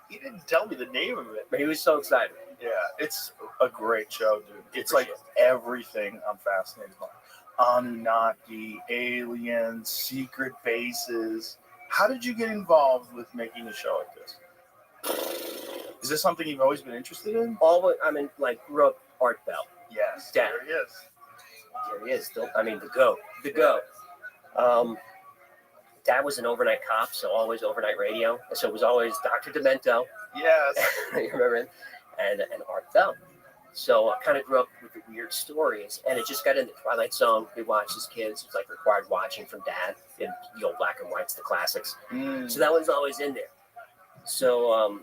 He didn't tell me the name of it. But he was so excited. Yeah, it's a great show, dude. It's like everything I'm fascinated by. Anunnaki, aliens, secret bases. How did you get involved with making a show like this? Is this something you've always been interested in? Grew up Art Bell. Yes. Dad. There he is. There he is. The GOAT. Dad was an overnight cop, so always overnight radio. And so it was always Dr. Demento. Yes. You remember him? And Art Bell. So I kind of grew up with the weird stories, and it just got in the Twilight Zone. We watched as kids. It was like required watching from Dad in the old black and whites, the classics. So that was always in there. So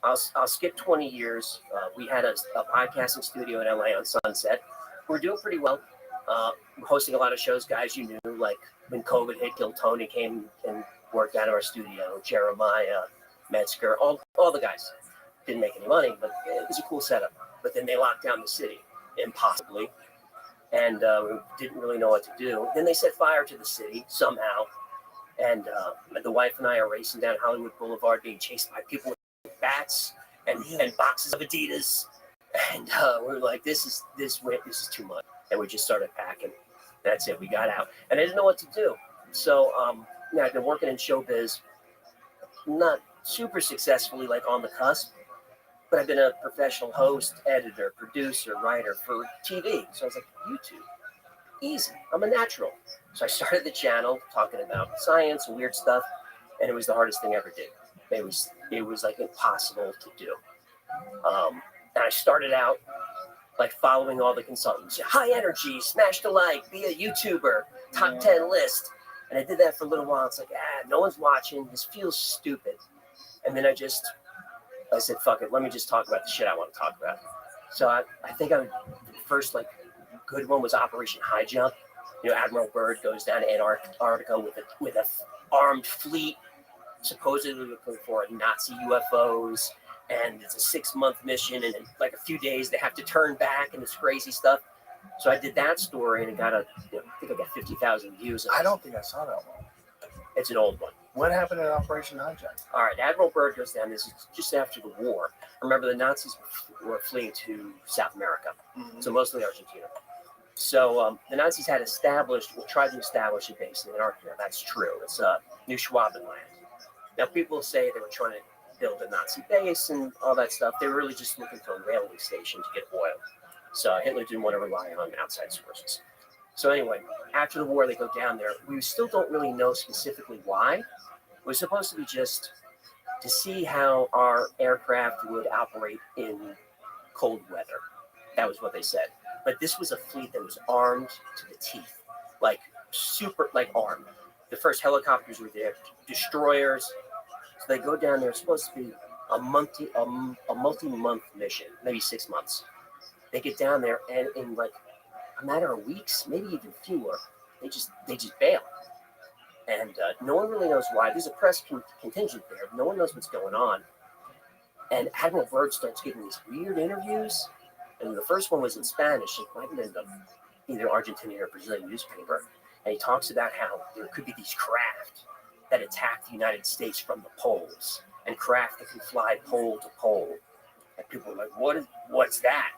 I'll skip 20 years. We had a podcasting studio in LA on Sunset. We're doing pretty well. We're hosting a lot of shows, guys you knew, like when COVID hit, Gil Tony came and worked out of our studio, Jeremiah, Metzger, all the guys. Didn't make any money, but it was a cool setup. But then they locked down the city, impossibly, and we didn't really know what to do. Then they set fire to the city somehow, and the wife and I are racing down Hollywood Boulevard, being chased by people with bats and boxes of Adidas, and we were like, this is too much, and we just started packing. That's it. We got out, and I didn't know what to do. So I've been working in showbiz, not super successfully, like on the cusp. But I've been a professional host, editor, producer, writer for TV. So I was like, YouTube, easy. I'm a natural. So I started the channel talking about science and weird stuff, and it was the hardest thing I ever did. It was like impossible to do. And I started out like following all the consultants. High energy, smash the like, be a YouTuber, top 10 list. And I did that for a little while. It's like, no one's watching. This feels stupid. And then I said, fuck it, let me just talk about the shit I want to talk about. So I think the first like good one was Operation High Jump. You know, Admiral Byrd goes down to Antarctica with a armed fleet, supposedly looking for Nazi UFOs, and it's a 6-month mission, and in like a few days they have to turn back, and it's crazy stuff. So I did that story, and it got I think I got 50,000 views. I don't think I saw that one. It's an old one. What happened at Operation Hijack? All right, Admiral Byrd goes down. This is just after the war. Remember, the Nazis were fleeing to South America, so mostly Argentina. So the Nazis tried to establish a base in Antarctica. That's true. It's New Schwabenland. Now, people say they were trying to build a Nazi base and all that stuff. They were really just looking for a railway station to get oil. So Hitler didn't want to rely on outside sources. So anyway, after the war, they go down there. We still don't really know specifically why. It was supposed to be just to see how our aircraft would operate in cold weather. That was what they said. But this was a fleet that was armed to the teeth, like super, like armed. The first helicopters were there, destroyers. So they go down there. It's supposed to be a multi-month mission, maybe 6 months. They get down there, and in like a matter of weeks, maybe even fewer, they just bail. And no one really knows why. There's a press contingent there. No one knows what's going on. And Admiral Byrd starts getting these weird interviews. And the first one was in Spanish. It might have been either Argentinian or Brazilian newspaper. And he talks about how there could be these craft that attack the United States from the poles, and craft that can fly pole to pole. And people are like, what's that?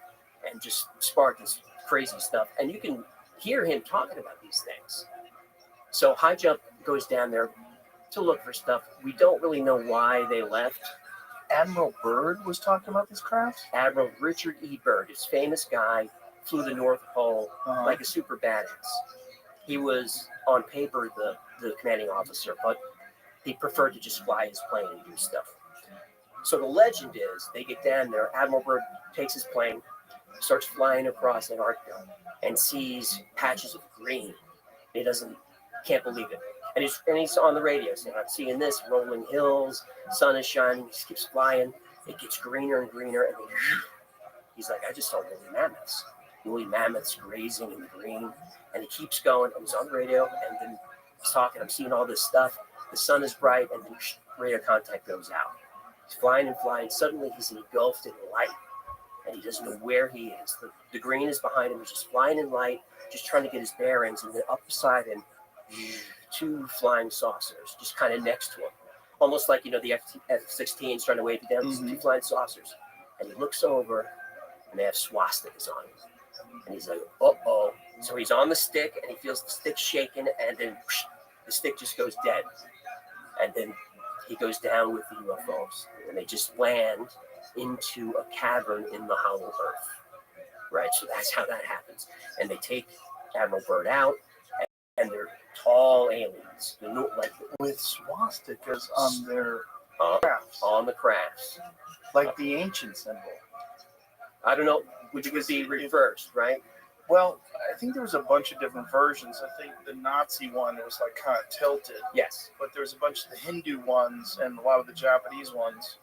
And just spark this crazy stuff. And you can hear him talking about these things. So High Jump goes down there to look for stuff. We don't really know why they left. Admiral Byrd was talking about these crafts? Admiral Richard E. Byrd, this famous guy, flew the North Pole like a super badass. He was, on paper, the commanding officer, but he preferred to just fly his plane and do stuff. So the legend is, they get down there, Admiral Byrd takes his plane, starts flying across Antarctica, and sees patches of green. He can't believe it. And he's on the radio saying, I'm seeing this, rolling hills, sun is shining, he keeps flying, it gets greener and greener, and then he's like, I just saw woolly mammoths grazing in the green, and he keeps going, and he's on the radio, and then he's talking, I'm seeing all this stuff, the sun is bright, and then radio contact goes out. He's flying and flying, suddenly he's engulfed in light, and he doesn't know where he is. The green is behind him, he's just flying in light, just trying to get his bearings, and then up beside him, 2 flying saucers just kind of next to him, almost like the F-16s trying to wave it down. 2 flying saucers, and he looks over, and they have swastikas on him, and he's like, uh-oh. So he's on the stick, and he feels the stick shaking, and then the stick just goes dead, and then he goes down with the UFOs, and they just land into a cavern in the hollow earth. Right, so that's how that happens, and they take Admiral Byrd out. And they're tall aliens, like with swastikas on their crafts. On the crafts, like the ancient symbol. I don't know, which would be reversed, right? Well, I think there was a bunch of different versions. I think the Nazi one was like kind of tilted. Yes, but there was a bunch of the Hindu ones and a lot of the Japanese ones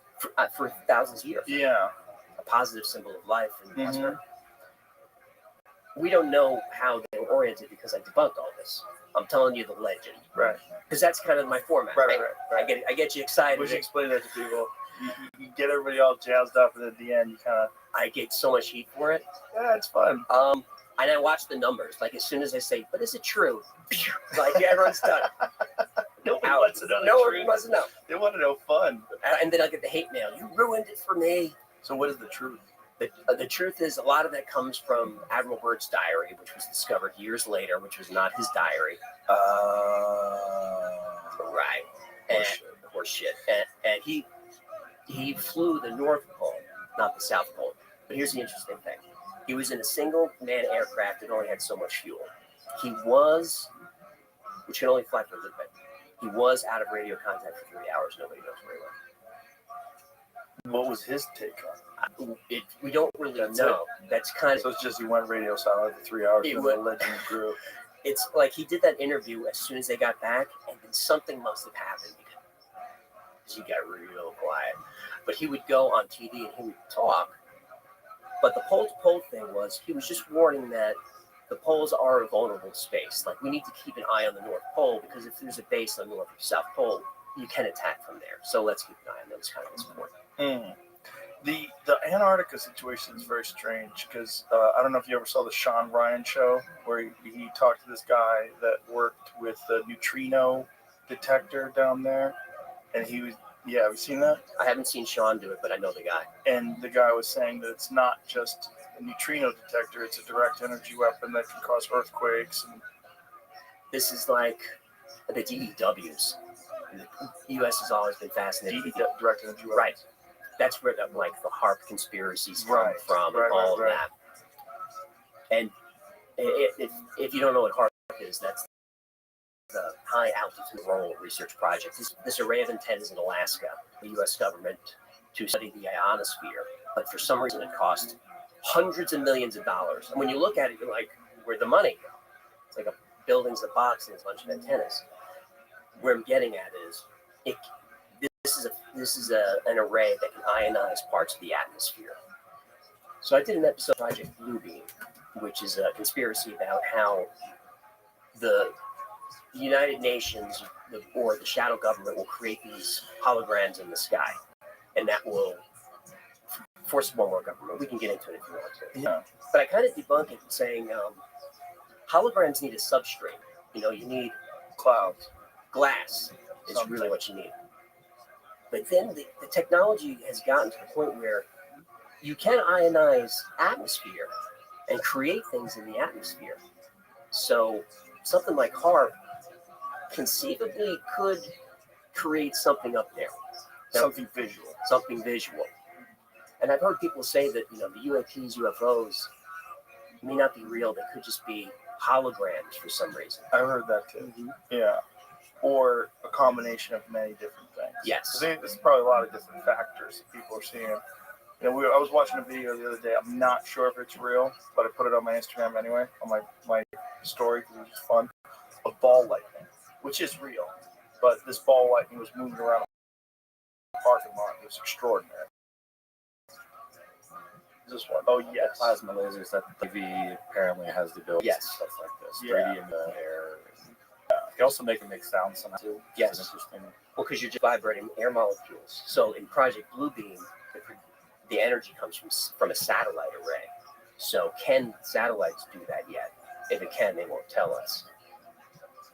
for thousands of years. Yeah, a positive symbol of life and prosperity. We don't know how they were oriented because I debunked all this. I'm telling you the legend, right? Because that's kind of my format. Right. I get you excited. We should explain that to people. You get everybody all jazzed up, and at the end, you kind of. I get so much heat for it. Yeah, it's fun. And I watch the numbers. Like as soon as I say, "But is it true?" Like everyone's done. Nobody wants to know. No one wants to know. They want to know fun. And then I'll get the hate mail. You ruined it for me. So what is the truth? The truth is, a lot of that comes from Admiral Byrd's diary, which was discovered years later, which was not his diary. Right. Horseshit. And he flew the North Pole, not the South Pole. But here's the interesting thing. He was in a single-man aircraft that only had so much fuel. He was, which can only fly for a little bit, he was out of radio contact for 3 hours. Nobody knows where he went. What was his take on it? We don't really know. That's kind of. So it's just he went radio silent for 3 hours and the legend grew. It's like he did that interview as soon as they got back, and then something must have happened because he got real quiet. But he would go on TV and he would talk. But the pole-to-pole thing was he was just warning that the poles are a vulnerable space. Like we need to keep an eye on the North Pole because if there's a base on the North or South Pole, you can attack from there. So let's keep an eye on those kind of support. The Antarctica situation is very strange because I don't know if you ever saw the Sean Ryan show where he talked to this guy that worked with the neutrino detector down there, and he was have you seen that? I haven't seen Sean do it, but I know the guy. And the guy was saying that it's not just a neutrino detector; it's a direct energy weapon that can cause earthquakes. And this is like the DEWs. The U.S. has always been fascinated with the direct energy weapons. right. That's where the HARP conspiracies come from, and all of that. And if you don't know what HARP is, that's the High Altitude Roll Research Project. This array of antennas in Alaska, the U.S. government, to study the ionosphere. But for some reason, it cost hundreds of millions of dollars. And when you look at it, you're like, where'd the money go? It's like a building's a box and a bunch of antennas. Where I'm getting at is, this is an array that can ionize parts of the atmosphere. So I did an episode of Project Bluebeam, which is a conspiracy about how the United Nations or the shadow government will create these holograms in the sky, and that will force one more government. We can get into it if you want to. Yeah. But I kind of debunk it saying holograms need a substrate. You need Clouds. glass is really what you need. But then the technology has gotten to the point where you can ionize atmosphere and create things in the atmosphere. So something like HARP conceivably could create something up there. Something visual. Something visual. And I've heard people say that, the UAPs, UFOs may not be real. They could just be holograms for some reason. I heard that too. Mm-hmm. Yeah. Or a combination of many different things. Yes. I think there's probably a lot of different factors that people are seeing. I was watching a video the other day. I'm not sure if it's real, but I put it on my Instagram anyway, on my story, because it was just fun. A ball lightning, which is real. But this ball lightning was moving around the parking lot. It was extraordinary. This one. Oh, yes. Plasma lasers that the TV apparently has the ability Yes. to stuff like this. Yeah. 3D in the air. You can also make it make sound somehow too. Yes. It's interesting. Well, because you're just vibrating air molecules. So in Project Bluebeam, the energy comes from a satellite array. So can satellites do that yet? If it can, they won't tell us.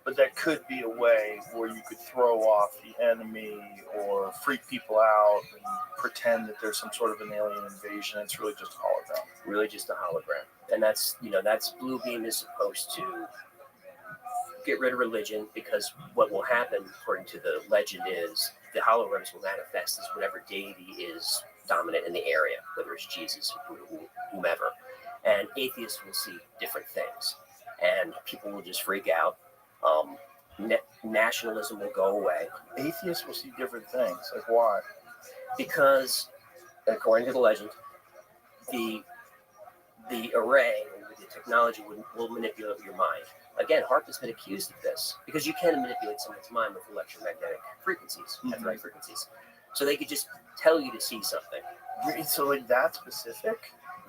But that could be a way where you could throw off the enemy or freak people out and pretend that there's some sort of an alien invasion. It's really just a hologram. Really just a hologram. And that's Bluebeam is supposed to get rid of religion, because what will happen, according to the legend, is the holograms will manifest as whatever deity is dominant in the area, whether it's Jesus, whomever. And atheists will see different things. And people will just freak out. Nationalism will go away. Atheists will see different things. Like why? Because, according to the legend, the array, the technology will manipulate your mind. Again, HARP has been accused of this, because you can manipulate someone's mind with electromagnetic frequencies, at frequencies. So they could just tell you to see something. So like that specific?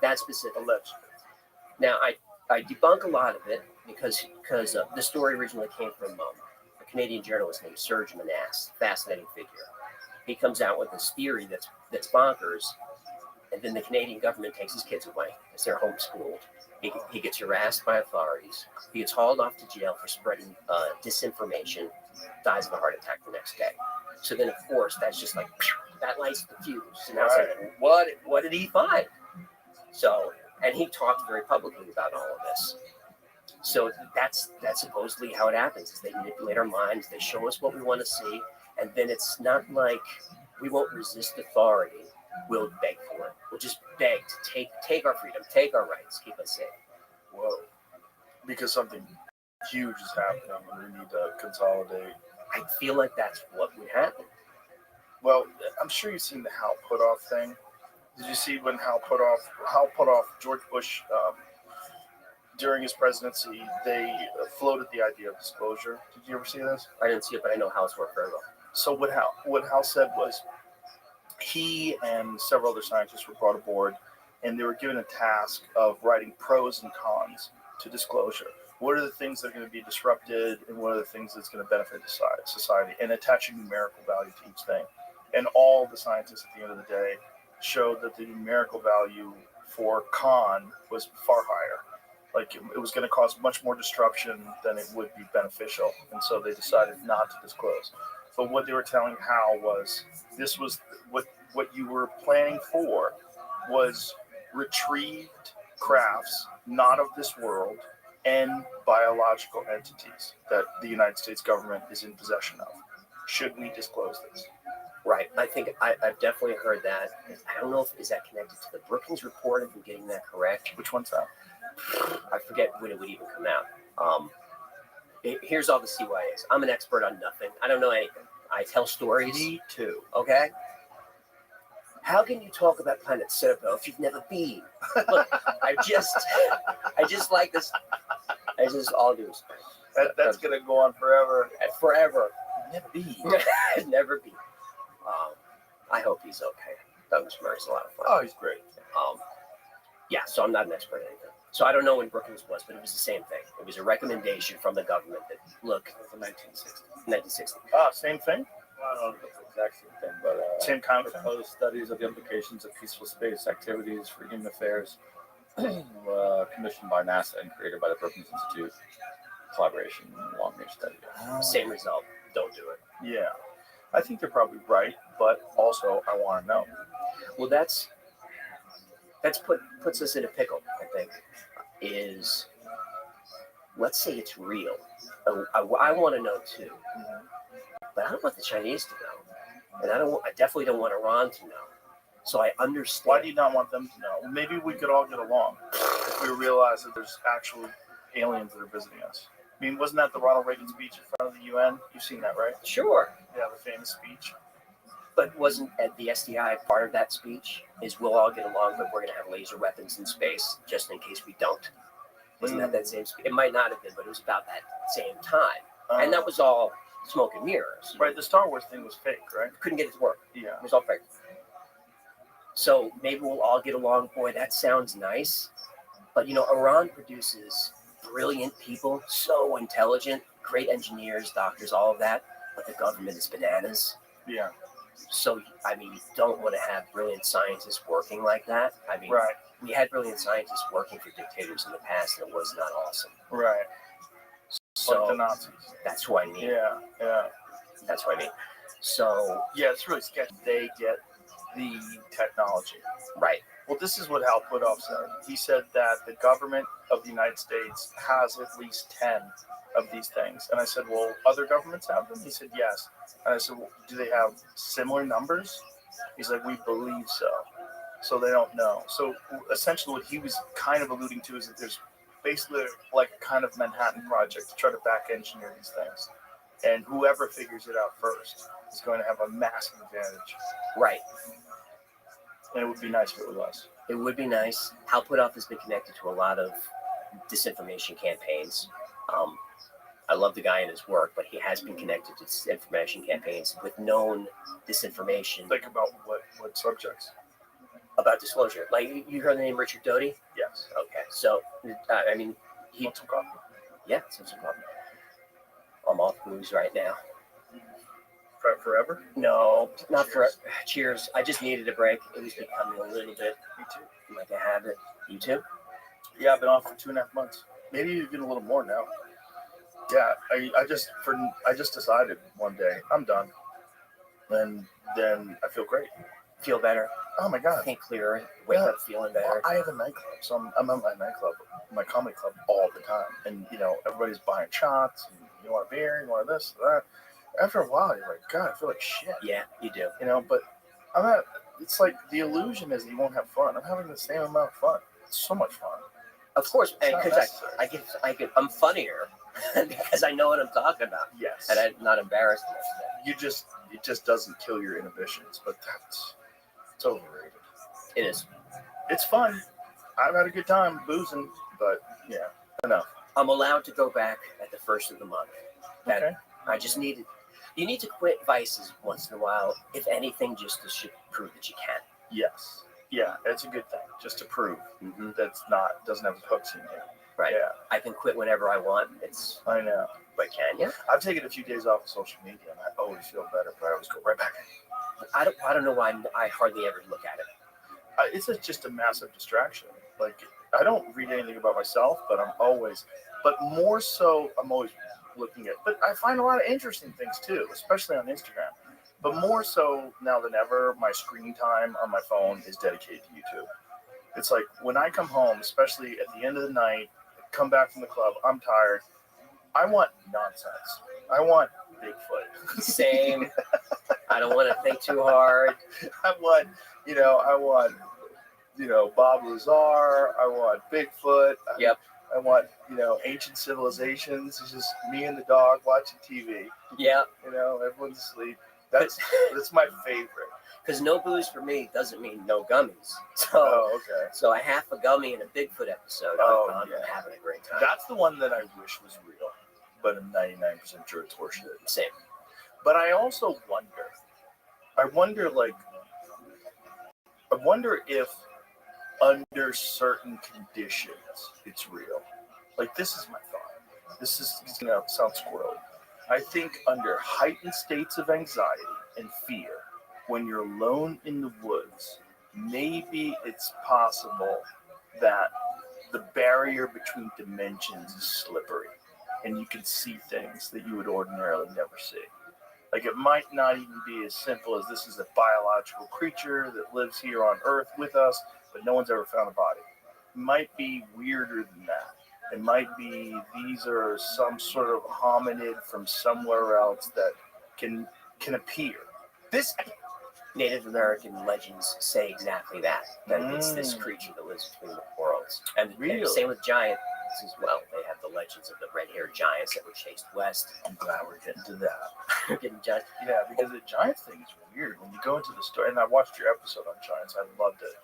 That's specific. Allegedly. Now, I debunk a lot of it because the story originally came from a Canadian journalist named Serge Manasse, fascinating figure. He comes out with this theory that's bonkers, and then the Canadian government takes his kids away because they're homeschooled. He gets harassed by authorities. He gets hauled off to jail for spreading disinformation, dies of a heart attack the next day. So then, of course, that's just like, that lights the fuse. And I was like, what did he find? So, and he talked very publicly about all of this. So that's supposedly how it happens, is they manipulate our minds, they show us what we want to see, and then it's not like we won't resist authority. We'll beg for it. We'll just beg to take our freedom, take our rights, keep us safe. Whoa. Because something huge is happening and we need to consolidate. I feel like that's what would happen. Well, I'm sure you've seen the Hal Puthoff thing. Did you see when Hal Puthoff, George Bush, during his presidency, they floated the idea of disclosure. Did you ever see this? I didn't see it, but I know Hal's work very well. So what Hal said was, he and several other scientists were brought aboard, and they were given a task of writing pros and cons to disclosure. What are the things that are going to be disrupted, and what are the things that's going to benefit society, and attaching numerical value to each thing. And all the scientists at the end of the day showed that the numerical value for con was far higher. Like it was going to cause much more disruption than it would be beneficial. And so they decided not to disclose. But what they were telling Hal was, this was what you were planning for was retrieved crafts, not of this world, and biological entities that the United States government is in possession of. Should we disclose this? Right. I think I've definitely heard that. I don't know if is that connected to the Brookings report, if I'm getting that correct. Which one's that? I forget when it would even come out. Here's all the CYAs. I'm an expert on nothing. I don't know anything. I tell stories. Me too. Okay? How can you talk about Planet Serpo if you've never been? Look, I just like this. I just all do respect. That's gonna go on forever. Forever. Never be. Never be. I hope he's okay. Douglas Murray's a lot of fun. Oh, he's great. Yeah, so I'm not an expert at anything. So I don't know when Brookings was, but it was the same thing. It was a recommendation from the government that, look, It was in 1960. 1960. Same thing. Well, I don't know if it's the exact same thing, but Same kind of thing. proposed studies of the implications of peaceful space activities for human affairs, commissioned by NASA and created by the Brookings Institute. Collaboration, long range study. Same result. Don't do it. Yeah, I think they're probably right, but also I want to know. Well, that's puts us in a pickle. I think is let's say it's real. I want to know too, but I don't want the Chinese to know, and I definitely don't want Iran to know. So I understand. Why do you not want them to know? Maybe we could all get along if we realize that there's actual aliens that are visiting us. I mean, wasn't that the Ronald Reagan speech in front of the UN? You've seen that, right? Sure, Yeah, the famous speech. but wasn't at the SDI part of that speech? Is we'll all get along, but we're going to have laser weapons in space just in case we don't. Wasn't that same speech? It might not have been, but it was about that same time, and that was all smoke and mirrors. Right. The Star Wars thing was fake, right? Couldn't get it to work. Yeah. It was all fake. So maybe we'll all get along. Boy, that sounds nice. But Iran produces brilliant people, so intelligent, great engineers, doctors, all of that. But the government is bananas. Yeah. So, I mean, you don't want to have brilliant scientists working like that. I mean, Right. we had brilliant scientists working for dictators in the past, and it was not awesome. Right. Like the So Nazis. that's who I mean. Yeah. Yeah. That's what I mean. So, Yeah. It's really sketchy. They get the technology. right. Well, this is what Hal Puthoff said. He said that the government of the United States has at least 10 of these things. And I said, well, other governments have them? He said, yes. And I said, well, do they have similar numbers? He's like, we believe so. So they don't know. So essentially what he was kind of alluding to is that there's basically like a kind of Manhattan Project to try to back engineer these things. And whoever figures it out first is going to have a massive advantage. Right. And it would be nice if it was us. It would be nice. Hal Puthoff has been connected to a lot of disinformation campaigns. I love the guy and his work, but he has been connected to disinformation campaigns with known disinformation Think about what subjects. about disclosure. Like, you heard the name Richard Doty? Yes. Okay, so, I mean, he, Want some coffee? yeah, some coffee. I'm off booze right now. Forever? No, not for Cheers. cheers. I just needed a break. It was becoming a little bit Me too. like a habit. You too? Yeah, I've been off for 2.5 months. Maybe even a little more now. Yeah, I just decided one day I'm done, and then I feel great. Feel better? Oh my god! Think clearer? Wake Yeah. up feeling better? I have a nightclub, so I'm at my nightclub, my comedy club, all the time, and everybody's buying shots. And you want a beer? You want this? That. After a while, you're like, God, I feel like shit. Yeah, you do. But I'm not. It's like the illusion is that you won't have fun. I'm having the same amount of fun. It's so much fun. Of course, It's not because necessary. I'm funnier because I know what I'm talking about, Yes. and I'm not embarrassed enough of that. It just doesn't kill your inhibitions, but it's overrated. It is. It's fun. I've had a good time boozing, but yeah, enough. I'm allowed to go back at the first of the month. That Okay. I just needed. You need to quit vices once in a while, if anything, just to prove that you can. Yes. Yeah, it's a good thing, just to prove doesn't have hooks in you. Right. Yeah, I can quit whenever I want. I know. But can you? I've taken a few days off of social media, and I always feel better, but I always go right back. I don't know why I hardly ever look at it. It's just a massive distraction. Like, I don't read anything about myself, but I'm always looking at. But I find a lot of interesting things too, especially on Instagram. But more so now than ever, my screen time on my phone is dedicated to YouTube. It's like when I come home, especially at the end of the night, come back from the club, I'm tired. I want nonsense. I want Bigfoot. Same. I don't want to think too hard. I want Bob Lazar. I want Bigfoot. Yep. I want, ancient civilizations. It's just me and the dog watching TV. Yeah. Everyone's asleep. That's my favorite. Because no booze for me doesn't mean no gummies. Oh, okay. So a half a gummy in a Bigfoot episode, I'm having a great time. That's the one that I wish was real, but I'm 99% sure it's horseshit. Same. But I also wonder if under certain conditions it's real. Like, this is my thought. This is going to sound squirrely. I think under heightened states of anxiety and fear, when you're alone in the woods, maybe it's possible that the barrier between dimensions is slippery and you can see things that you would ordinarily never see. Like, it might not even be as simple as this is a biological creature that lives here on Earth with us, but no one's ever found a body. It might be weirder than that. It might be these are some sort of hominid from somewhere else that can appear. This Native American legends say exactly that. That it's this creature that lives between the worlds. And same with giants as well. They have the legends of the red-haired giants that were chased west. I'm glad we're getting to that. Yeah, because the giant thing is weird. When you go into the story, and I watched your episode on giants, I loved it.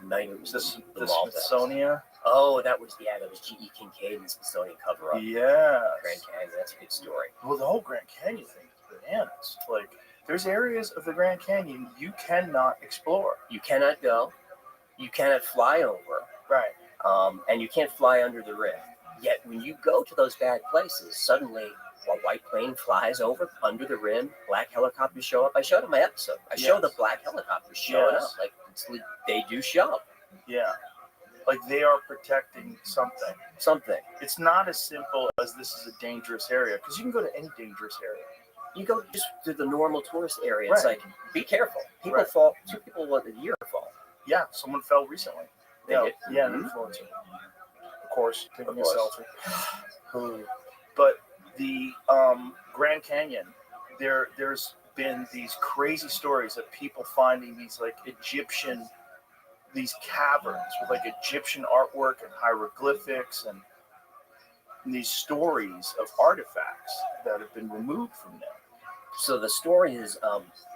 It was the Smithsonian. Oh, that was G.E. Kincaid and the Smithsonian cover-up. Yeah. Grand Canyon, that's a good story. Well, the whole Grand Canyon thing is bananas. Like, there's areas of the Grand Canyon you cannot explore. You cannot go. You cannot fly over. Right. And you can't fly under the rim. Yet when you go to those bad places, suddenly a white plane flies over under the rim, black helicopters show up. I showed it in my episode. I show the black helicopters showing up. Like, they do show up. Yeah. Like, they are protecting something. Something. It's not as simple as this is a dangerous area, because you can go to any dangerous area. You go just to the normal tourist area. Right. It's like, be careful. People fall. 2 people a year fall. Yeah, someone fell recently. They did? Yeah, an influencer. Of course, taking a selfie. But the Grand Canyon, there's been these crazy stories of people finding these these caverns with Egyptian artwork and hieroglyphics and these stories of artifacts that have been removed from them. So the story is,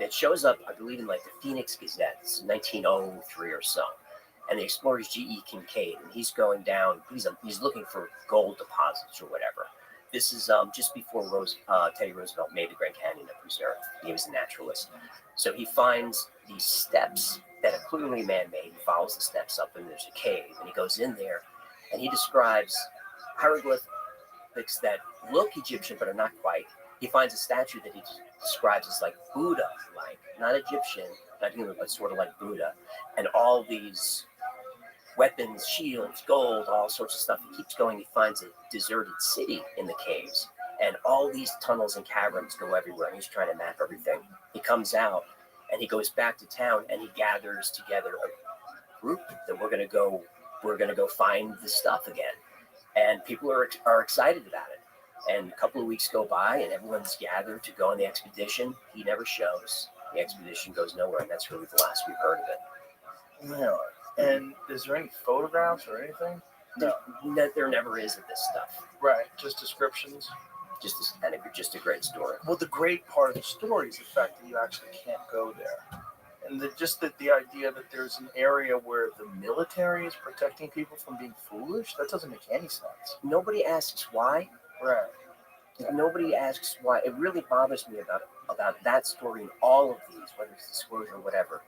it shows up, I believe, in the Phoenix Gazette. It's 1903 or so. And the explorer is G.E. Kincaid, and he's going down. He's looking for gold deposits or whatever. This is just before Teddy Roosevelt made the Grand Canyon a preserve. He was a naturalist. So he finds these steps that are clearly man-made. He follows the steps up, and there's a cave. And he goes in there, and he describes hieroglyphics that look Egyptian but are not quite. He finds a statue that he describes as Buddha-like, not Egyptian, not human, but sort of like Buddha. And all these weapons, shields, gold, all sorts of stuff. He keeps going. He finds a deserted city in the caves. And all these tunnels and caverns go everywhere. And he's trying to map everything. He comes out and he goes back to town and he gathers together a group that we're going to go find the stuff again. And people are excited about it. And a couple of weeks go by and everyone's gathered to go on the expedition. He never shows. The expedition goes nowhere. And that's really the last we've heard of it. Yeah. And is there any photographs or anything? No. There never is of this stuff. Right. Just descriptions. Just a great story. Well, the great part of the story is the fact that you actually can't go there. And the idea that there's an area where the military is protecting people from being foolish, that doesn't make any sense. Nobody asks why. Right. Nobody asks why. It really bothers me about that story and all of these, whether it's disclosure or whatever.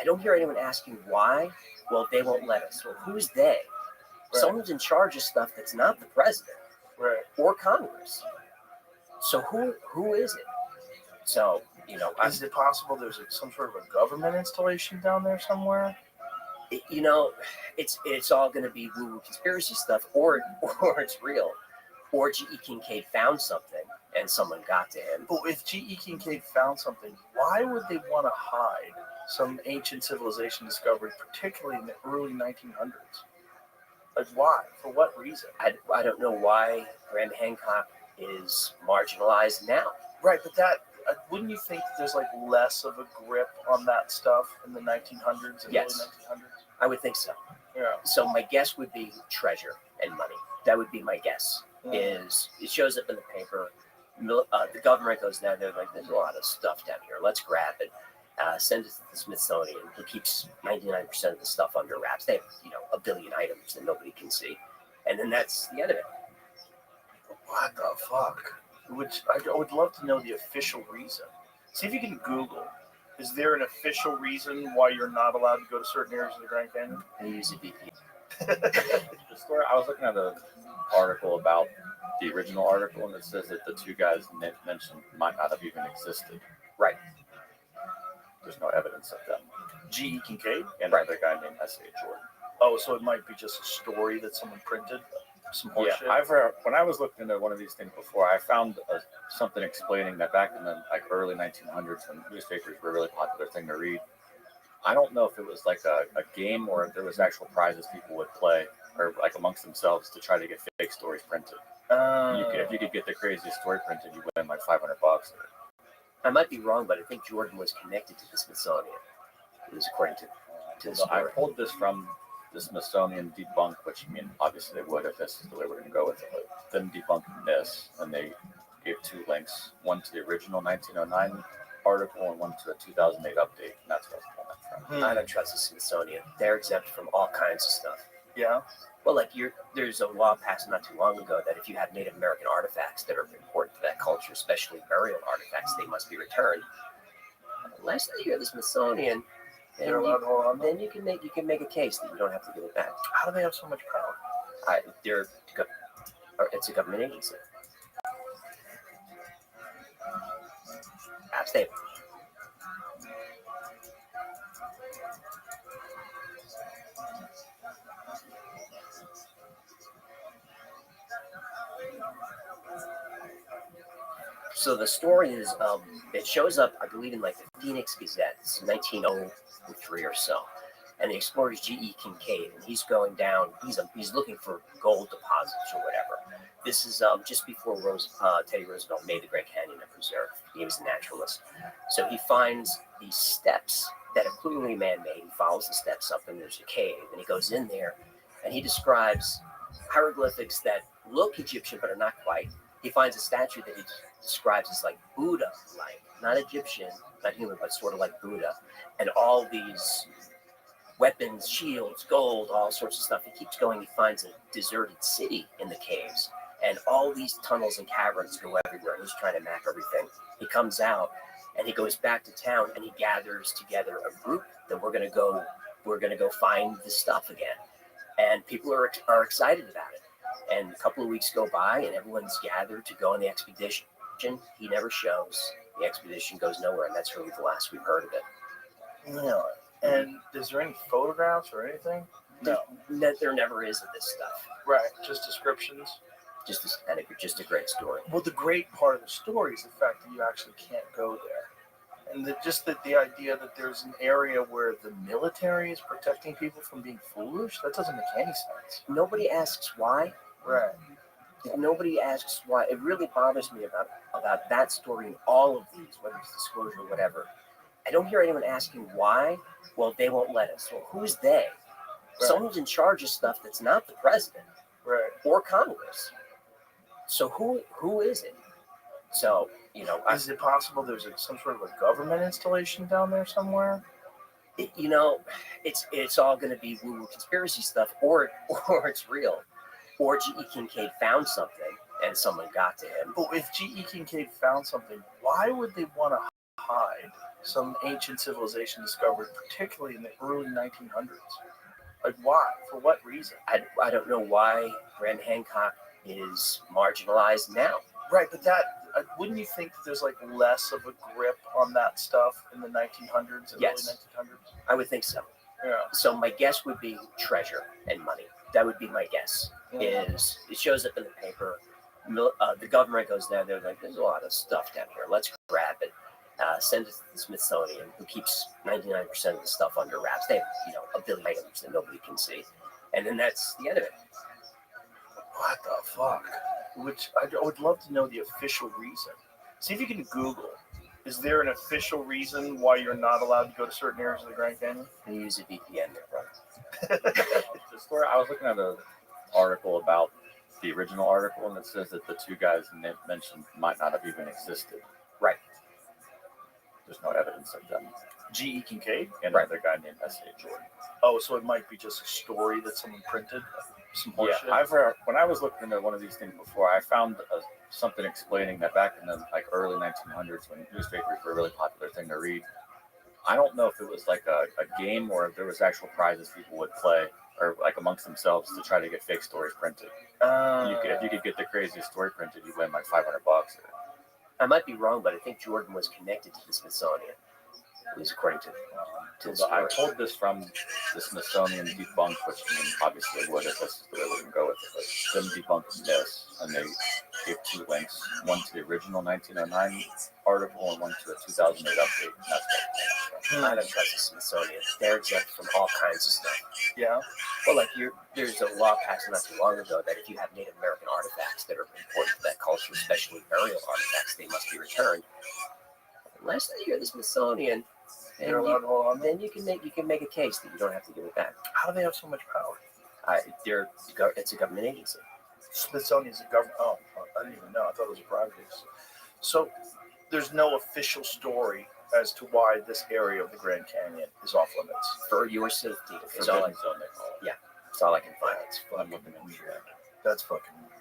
I don't hear anyone asking why. Well, they won't let us. Well, who's they? Right. Someone's in charge of stuff that's not the president, right, or Congress. So who is it? So, is it possible there's some sort of a government installation down there somewhere? It's all going to be woo-woo conspiracy stuff, or it's real, or G.E. Kincaid found something and someone got to him. But if G.E. Kincaid found something, why would they want to hide some ancient civilization discovered, particularly in the early 1900s? Like, why? For what reason? I don't know why Graham Hancock is marginalized now. Right, but that wouldn't you think that there's like less of a grip on that stuff in the 1900s and Yes. early 1900s? I would think so. Yeah. So my guess would be treasure and money. That would be my guess. Yeah. Is it shows up in the paper. The government goes down there like, there's a lot of stuff down here. Let's grab it. Send it to the Smithsonian, who keeps 99% of the stuff under wraps. They have, a billion items that nobody can see, and then that's the end of it. What the fuck? Which I would love to know the official reason. See if you can Google. Is there an official reason why you're not allowed to go to certain areas of the Grand Canyon? They use a VPN. The story, I was looking at an article about the original article, and it says that the two guys mentioned might not have even existed. Right. There's no evidence of them. G.E. Kincaid? And another guy named S.A. Jordan. Oh, so it might be just a story that someone printed? Some horseshit? Yeah, I've heard, when I was looking into one of these things before, I found something explaining that back in the early 1900s, when newspapers were a really popular thing to read, I don't know if it was like a game or if there was actual prizes people would play or like amongst themselves to try to get fake stories printed. If you could get the craziest story printed, you win like $500. I might be wrong, but I think Jordan was connected to the Smithsonian. It was according to the So I story. pulled this from the Smithsonian Debunk, which, I mean, obviously they would if this is the way we're going to go with it. But them debunking this, and they gave two links, one to the original 1909 article and one to a 2008 update, and that's what I was pulling that from. I don't trust the Smithsonian. They're exempt from all kinds of stuff. Yeah. Well, like there's a law passed not too long ago that if you have Native American artifacts that are important to that culture, especially burial artifacts, they must be returned. Unless you're the Smithsonian, then You're allowed to hold on. then you can make a case that you don't have to give it back. How do they have so much power? It's a government agency. Abstain. So the story is, it shows up, I believe, in like the Phoenix Gazette. It's 1903 or so, and the explorer is G.E. Kincaid, and he's going down. He's looking for gold deposits or whatever. This is just before Teddy Roosevelt made the Grand Canyon a preserve. He was a naturalist, so he finds these steps that are clearly man-made. He follows the steps up, and there's a cave, and he goes in there, and he describes hieroglyphics that look Egyptian but are not quite. He finds a statue that he describes as like Buddha-like, not Egyptian, not human, but sort of like Buddha. And all these weapons, shields, gold, all sorts of stuff. He keeps going. He finds a deserted city in the caves. And all these tunnels and caverns go everywhere. He's trying to map everything. He comes out and he goes back to town and he gathers together a group that we're gonna go find this stuff again. And people are excited about it. And a couple of weeks go by and everyone's gathered to go on the expedition. He never shows. The expedition goes nowhere, and that's really the last we've heard of it. Yeah. And is there any photographs or anything? No. There never is of this stuff. Right. Just descriptions. Just a great story. Well, the great part of the story is the fact that you actually can't go there. And the idea that there's an area where the military is protecting people from being foolish, that doesn't make any sense. Nobody asks why. Right. Nobody asks why. It really bothers me about that story and all of these, whether it's disclosure or whatever. I don't hear anyone asking why. Well, they won't let us. Well, who's they? Right. Someone's in charge of stuff that's not the president Right. or Congress. So who is it? So, Is it possible there's some sort of a government installation down there somewhere? It's all going to be woo-woo conspiracy stuff, or it's real. Or G.E. Kincaid found something and someone got to him. But if G.E. Kincaid found something, why would they want to hide some ancient civilization discovered, particularly in the early 1900s? Like, why? For what reason? I don't know why Graham Hancock is marginalized now. Right, but wouldn't you think that there's like less of a grip on that stuff in the 1900s and Yes. early 1900s? I would think so. Yeah. So my guess would be treasure and money. That would be my guess. Is it shows up in the paper. The government goes down there like, there's a lot of stuff down here. Let's grab it. Send it to the Smithsonian, who keeps 99% of the stuff under wraps. They have, a billion items that nobody can see. And then that's the end of it. What the fuck? Which I would love to know the official reason. See if you can Google. Is there an official reason why you're not allowed to go to certain areas of the Grand Canyon? They use a VPN there, bro. The story, I was looking at an article about the original article, and it says that the two guys mentioned might not have even existed. Right. There's no evidence of them. G.E. Kincaid? And another guy named S.A. Jordan. Oh, so it might be just a story that someone printed? Some Yeah, horseshit? when I was looking at one of these things before, I found something explaining that back in the early 1900s, when newspapers were a really popular thing to read, I don't know if it was like a game or if there was actual prizes people would play or like amongst themselves to try to get fake stories printed. If you could get the craziest story printed, you win like $500. I might be wrong, but I think Jordan was connected to the Smithsonian, at least according to the story. I pulled this from the Smithsonian debunked, which I mean, obviously would if this is the way we're going to go with it, but them debunking this, and they gave two links, one to the original 1909 article and one to a 2008 update. And that's what I don't trust the Smithsonian. They're exempt from all kinds of stuff. Yeah. Well, like there's a law passed not too long ago that if you have Native American artifacts that are important to that culture, especially burial artifacts, they must be returned. Unless you're the Smithsonian, and You're allowed to hold on. then you can make a case that you don't have to give it back. How do they have so much power? It's a government agency. Smithsonian's a government. Oh, I didn't even know. I thought it was a private agency. So there's no official story as to why this area of the Grand Canyon is off limits. For your safety, is Forbidden all zone, they call it. that's all I can find. That's I'm fucking looking at weird. That's fucking weird.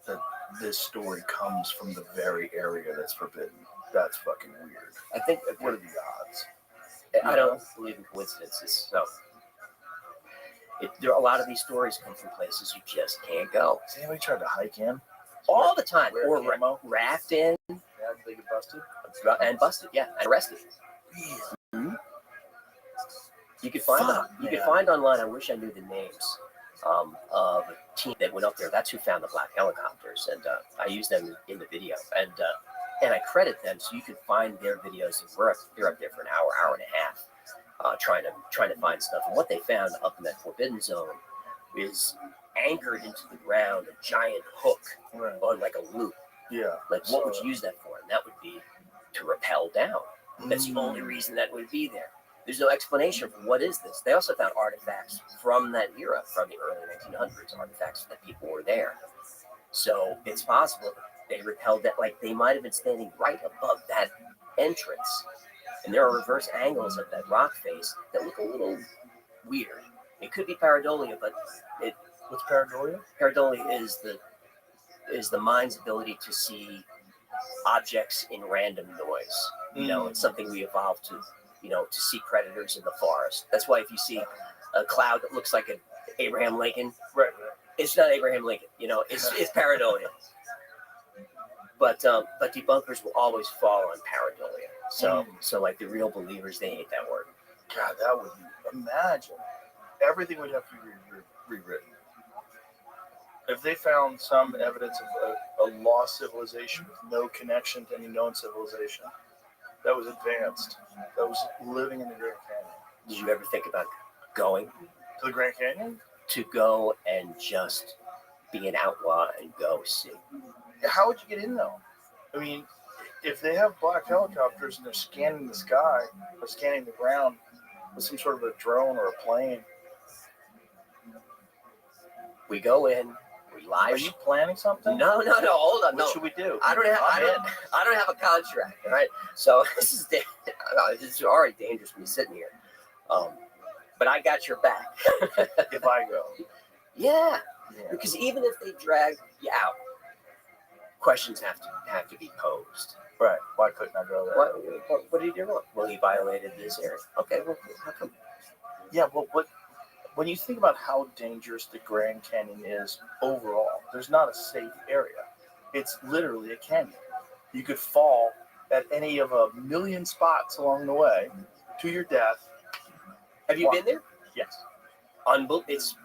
That this story comes from the very area that's forbidden. That's fucking weird. I think What are the odds? I don't believe in coincidences. So a lot of these stories come from places you just can't go Has anybody tried to hike in? all the time, Wear or camo? raft in Yeah, they get busted. and busted, and arrested. You could find Fuck, you could man. find online. I wish I knew the names of a team that went up there. That's who found the black helicopters, and I used them in the video, and I credit them. So you can find their videos. And they're up there for an hour and a half, trying to find stuff. And what they found up in that forbidden zone is anchored into the ground a giant hook Right. on like a loop. Yeah. Like what would you use that for? And that would be to rappel down. That's the only reason that would be there. There's no explanation for what is this. They also found artifacts from that era, from the early 1900s, artifacts that people were there. So it's possible they repelled that, like they might have been standing right above that entrance. And there are reverse angles of that rock face that look a little weird. It could be pareidolia, but What's pareidolia? pareidolia is the mind's ability to see objects in random noise. You know, it's something we evolved to, to see predators in the forest. That's why if you see a cloud that looks like an Abraham Lincoln, Right. it's not Abraham Lincoln. It's pareidolia. But debunkers will always fall on pareidolia. So like the real believers, they hate that word. God, that would be, imagine. Everything would have to be rewritten. If they found some evidence of a lost civilization with no connection to any known civilization, that was advanced, that was living in the Grand Canyon. Did you ever think about going To the Grand Canyon? to go and just be an outlaw and go see? How would you get in though? I mean, if they have black helicopters and they're scanning the sky or scanning the ground with some sort of a drone or a plane, We go in, we live. are you planning something? No, hold on, What no. should we do? I don't have a contract, all right? So this is already dangerous when you're sitting here. But I got your back. If I go. Yeah, Yeah. because even if they drag you out, questions have to be posed. Right. Why couldn't I go there? What did you do wrong? Well, he violated this area. Okay, well, how come? Yeah, well, when you think about how dangerous the Grand Canyon is overall, there's not a safe area. It's literally a canyon. You could fall at any of a million spots along the way to your death. Have you been there? Yes. It's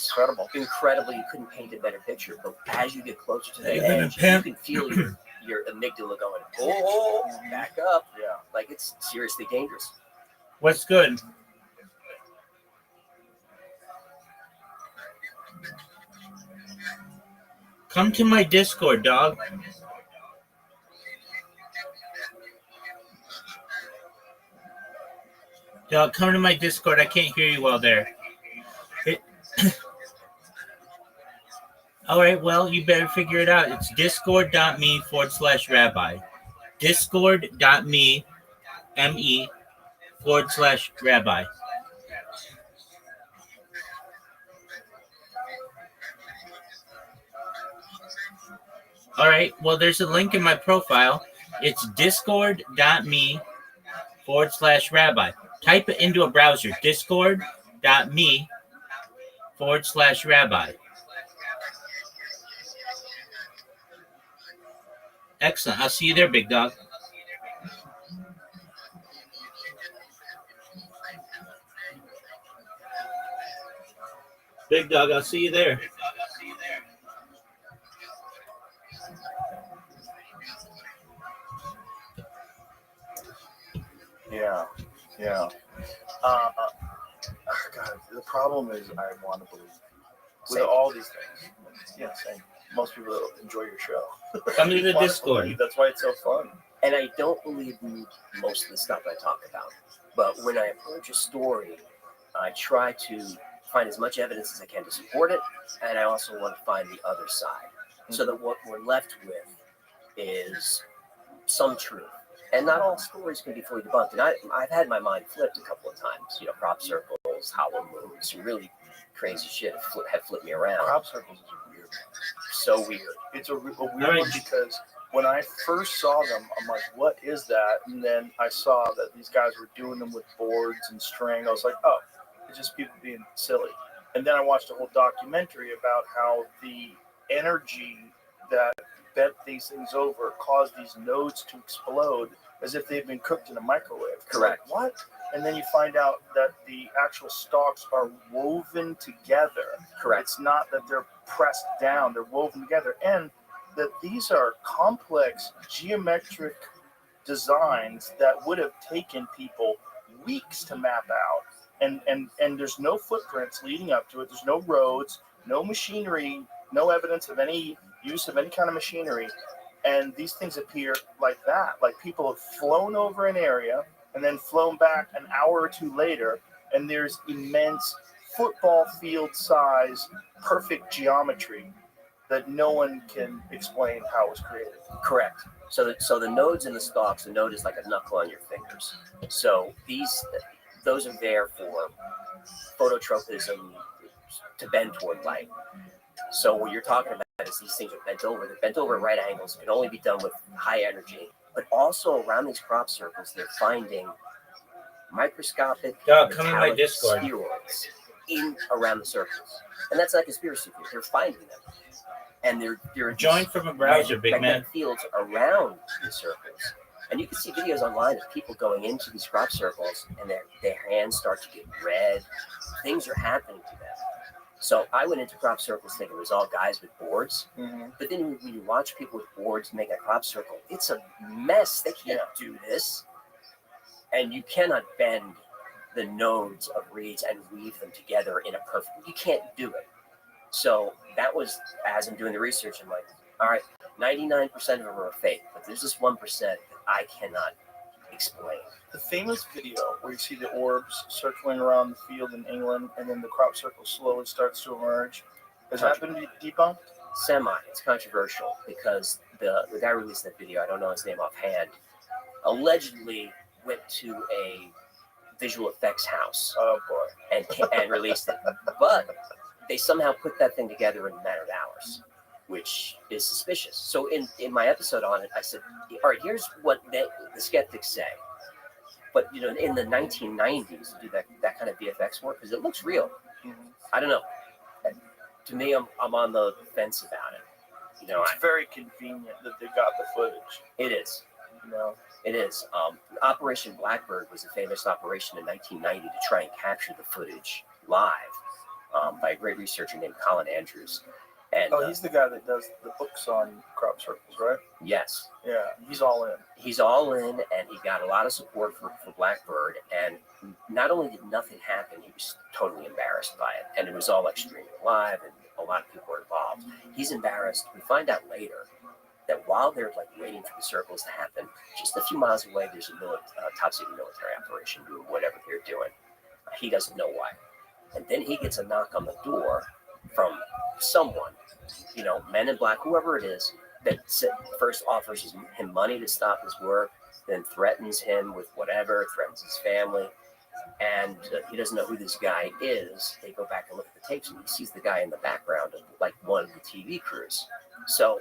Incredible. incredible. You couldn't paint a better picture. But as you get closer to the You've been a edge, you pimp. can feel your amygdala going, oh, back up. Yeah. Like it's seriously dangerous. What's good? Come to my Discord, dog. Dog, come to my Discord. I can't hear you well there. All right, well, you better figure it out. It's discord.me/rabbi. Discord.me/rabbi. All right, well, there's a link in my profile. It's discord.me/rabbi. Type it into a browser. Discord.me/rabbi. Excellent. I'll see you there, big dog. Big dog, I'll see you there. Yeah. God, the problem is I want to believe with Same. all these things. Yeah, same. Most people enjoy your show. Come to the Want Discord. believe. That's why it's so fun. And I don't believe most of the stuff I talk about. But when I approach a story, I try to find as much evidence as I can to support it, and I also want to find the other side, so that what we're left with is some truth. And not all stories can be fully debunked. And I've had my mind flipped a couple of times. You know, crop circles, hollow moons, some really crazy shit have flipped me around. Crop circles is weird. So weird. It's a weird one because when I first saw them, I'm like, what is that? And then I saw that these guys were doing them with boards and string. I was like, oh, it's just people being silly. And then I watched a whole documentary about how the energy that bent these things over caused these nodes to explode as if they'd been cooked in a microwave. Correct. Like, what? And then you find out that the actual stalks are woven together. Correct. It's not that they're pressed down, they're woven together. And that these are complex geometric designs that would have taken people weeks to map out. And there's no footprints leading up to it. There's no roads, no machinery, no evidence of any use of any kind of machinery. And these things appear like that. Like people have flown over an area and then flown back an hour or two later, and there's immense football field size, perfect geometry that no one can explain how it was created. Correct. So the nodes in the stalks, the node is like a knuckle on your fingers. So those are there for phototropism, to bend toward light. So what you're talking about is these things are bent over. They're bent over at right angles. It can only be done with high energy. But also around these crop circles, they're finding microscopic Dog, come in my metallic Discord. spheroids in around the circles. And that's not conspiracy theory. They're finding them. And they're Join from a browser, big man. magnetic fields around the circles. And you can see videos online of people going into these crop circles and their hands start to get red. Things are happening to them. So I went into crop circles thinking it was all guys with boards. Mm-hmm. But then when you watch people with boards make a crop circle, it's a mess. They can't do this. And you cannot bend the nodes of reeds and weave them together in a perfect, you can't do it. So that was, as I'm doing the research, I'm like, all right, 99% of them are fake, but there's this 1% that I cannot explain. The famous video where you see the orbs circling around the field in England and then the crop circle slowly starts to emerge, has that been debunked? Semi. It's controversial because the guy who released that video, I don't know his name offhand, allegedly went to a visual effects house Oh boy. and released it. But they somehow put that thing together in a matter of hours, which is suspicious. So in my episode on it, I said, all right, here's what the skeptics say. But, you know, in the 1990s, to do that kind of VFX work, because it looks real. Mm-hmm. I don't know. To me, I'm on the fence about it. You know, It's very convenient that they got the footage. it is. You know, It is. Operation Blackbird was a famous operation in 1990 to try and capture the footage live by a great researcher named Colin Andrews. And he's the guy that does the books on crop circles, right? yes, Yeah, he's all in. he's all in, and he got a lot of support for Blackbird. And not only did nothing happen, he was totally embarrassed by it. And it was all like streaming live, and a lot of people were involved. He's embarrassed. We find out later that while they're like waiting for the circles to happen, just a few miles away, there's a top secret military operation doing whatever they're doing. He doesn't know why. And then he gets a knock on the door from someone, Men in Black, whoever it is, that first offers him money to stop his work, then threatens him with whatever, threatens his family. And he doesn't know who this guy is. They go back and look at the tapes, and he sees the guy in the background of like one of the TV crews. So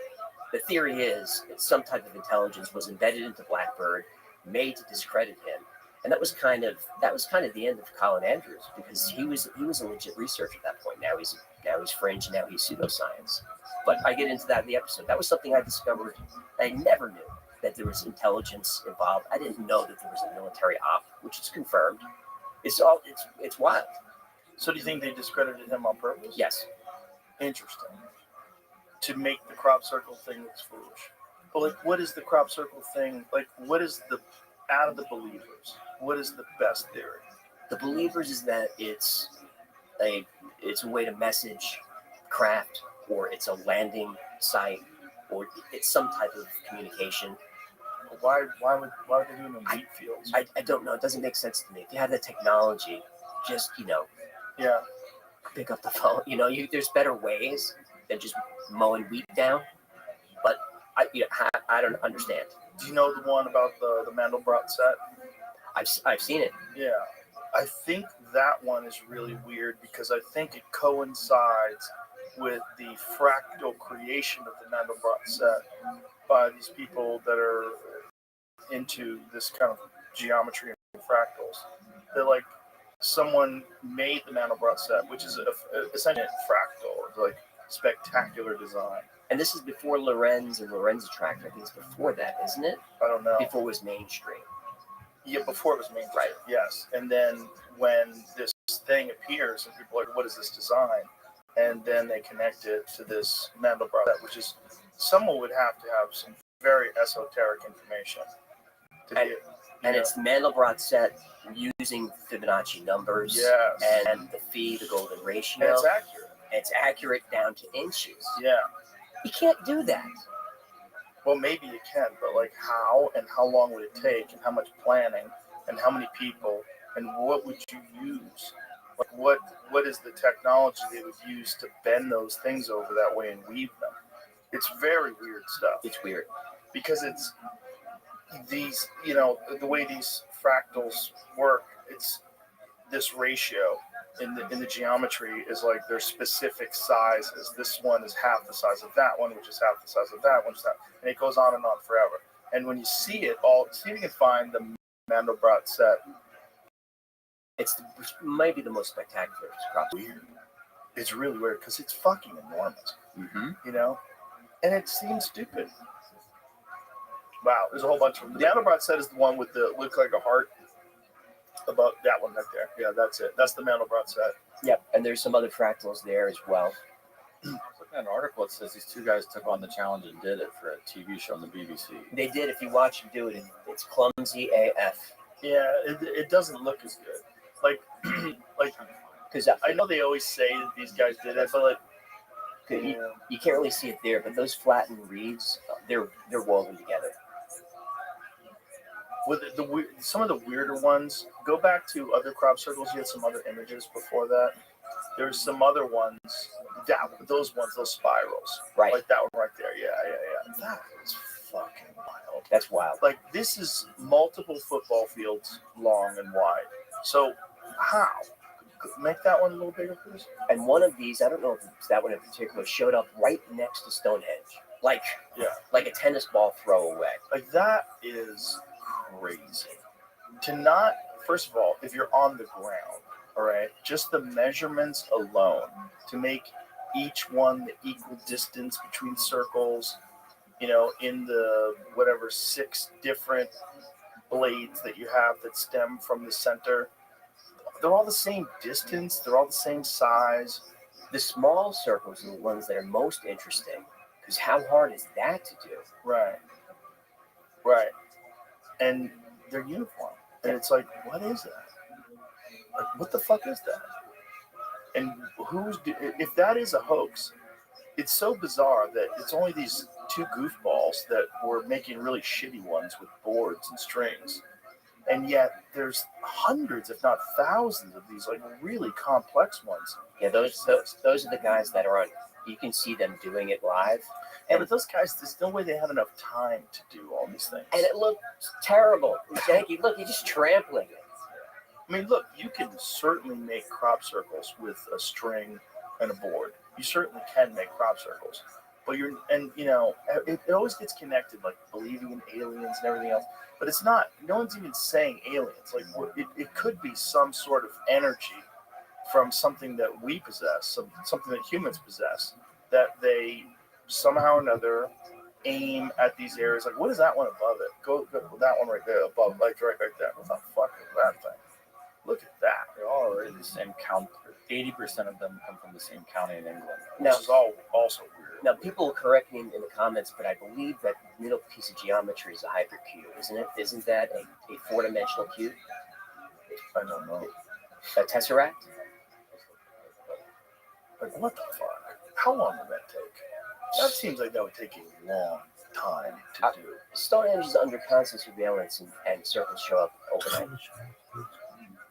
the theory is that some type of intelligence was embedded into Blackbird, made to discredit him, and that was kind of the end of Colin Andrews, because he was a legit researcher at that point. Now he's fringe, and now he's pseudoscience. But I get into that in the episode. That was something I discovered. I never knew that there was intelligence involved. I didn't know that there was a military op, which is confirmed. It's wild. So do you think they discredited him on purpose? Yes. Interesting. To make the crop circle thing look foolish. But like, what is the crop circle thing? Like, what is out of the believers? What is the best theory? The believers is that it's a way to message craft, or it's a landing site, or it's some type of communication. Why would they do it in wheat fields? I don't know. It doesn't make sense to me. If you have the technology, just Yeah. pick up the phone. There's better ways than just mowing wheat down. But I don't understand. Do you know the one about the Mandelbrot set? I've seen it. Yeah. I think that one is really weird because I think it coincides with the fractal creation of the Mandelbrot set by these people that are into this kind of geometry and fractals. They're like, someone made the Mandelbrot set, which is essentially a fractal, like spectacular design. And this is before Lorenz and Lorenz Attractor. I think it's before that, isn't it? I don't know. Before it was mainstream. Yeah, before it was mainstream. Right. Yes. And then when this thing appears, and people are like, what is this design? And then they connect it to this Mandelbrot set, which is, someone would have to have some very esoteric information. And it's Mandelbrot set using Fibonacci numbers. Yes. And the phi, the golden ratio. And it's accurate. It's accurate down to inches. Yeah. You can't do that. Well, maybe you can, but like how, and how long would it take, and how much planning, and how many people, and what would you use? Like what is the technology they would use to bend those things over that way and weave them? It's very weird stuff. It's weird. Because it's these, the way these fractals work, it's this ratio in the geometry is like there's specific sizes. This one is half the size of that one, which is half the size of that one, and it goes on and on forever. And when you see it all, see if you can find the Mandelbrot set. It might be the most spectacular crop. Weird. It's really weird because it's fucking enormous. Mm-hmm. And it seems stupid. Wow, there's a whole bunch of them. The Mandelbrot set is the one with the look like a heart. About that one right there. Yeah, that's it. That's the Mandelbrot set. Yep, and there's some other fractals there as well. I was looking at an article that says these two guys took on the challenge and did it for a TV show on the BBC. They did. If you watch them do it, it's clumsy AF. Yeah, it doesn't look as good. Like, because I know they always say that these guys did it, but like, you can't really see it there. But those flattened reeds, they're woven together. With some of the weirder ones, go back to other crop circles. You had some other images before that. There's some other ones. Those spirals. Right. Like that one right there. Yeah. That is fucking wild. That's wild. Like, this is multiple football fields long and wide. So, how? Make that one a little bigger, please. And one of these, I don't know if it's that one in particular, showed up right next to Stonehenge. Like a tennis ball throw away. Like, that is crazy. To not, first of all, if you're on the ground, all right, just the measurements alone to make each one the equal distance between circles, in the 6 different blades that you have that stem from the center, they're all the same distance, they're all the same size. The small circles are the ones that are most interesting, because how hard is that to do? Right. And they're uniform. And it's like, what is that? Like, what the fuck is that? And if that is a hoax, it's so bizarre that it's only these two goofballs that were making really shitty ones with boards and strings. And yet there's hundreds, if not thousands, of these like really complex ones. Yeah, those are the guys that are on. You can see them doing it live. Yeah, but those guys, there's no way they have enough time to do all these things. And it looks terrible. Janky, look, you're just trampling it. I mean, look, you can certainly make crop circles with a string and a board. You certainly can make crop circles. But it always gets connected, like believing in aliens and everything else. But it's not, no one's even saying aliens. Like, it could be some sort of energy from something that we possess, something that humans possess, that they somehow or another aim at these areas. Like, what is that one above it? Go that one right there above, like right there. What the fuck is that thing? Look at that. They're all in the same county. 80% of them come from the same county in England. Which is all also weird. Now, people will correct me in the comments, but I believe that middle piece of geometry is a hypercube, isn't it? Isn't that a four-dimensional cube? I don't know. A tesseract? Like, what the fuck? How long would that take? That seems like that would take a long time to do. Stonehenge is under constant surveillance, and circles show up overnight.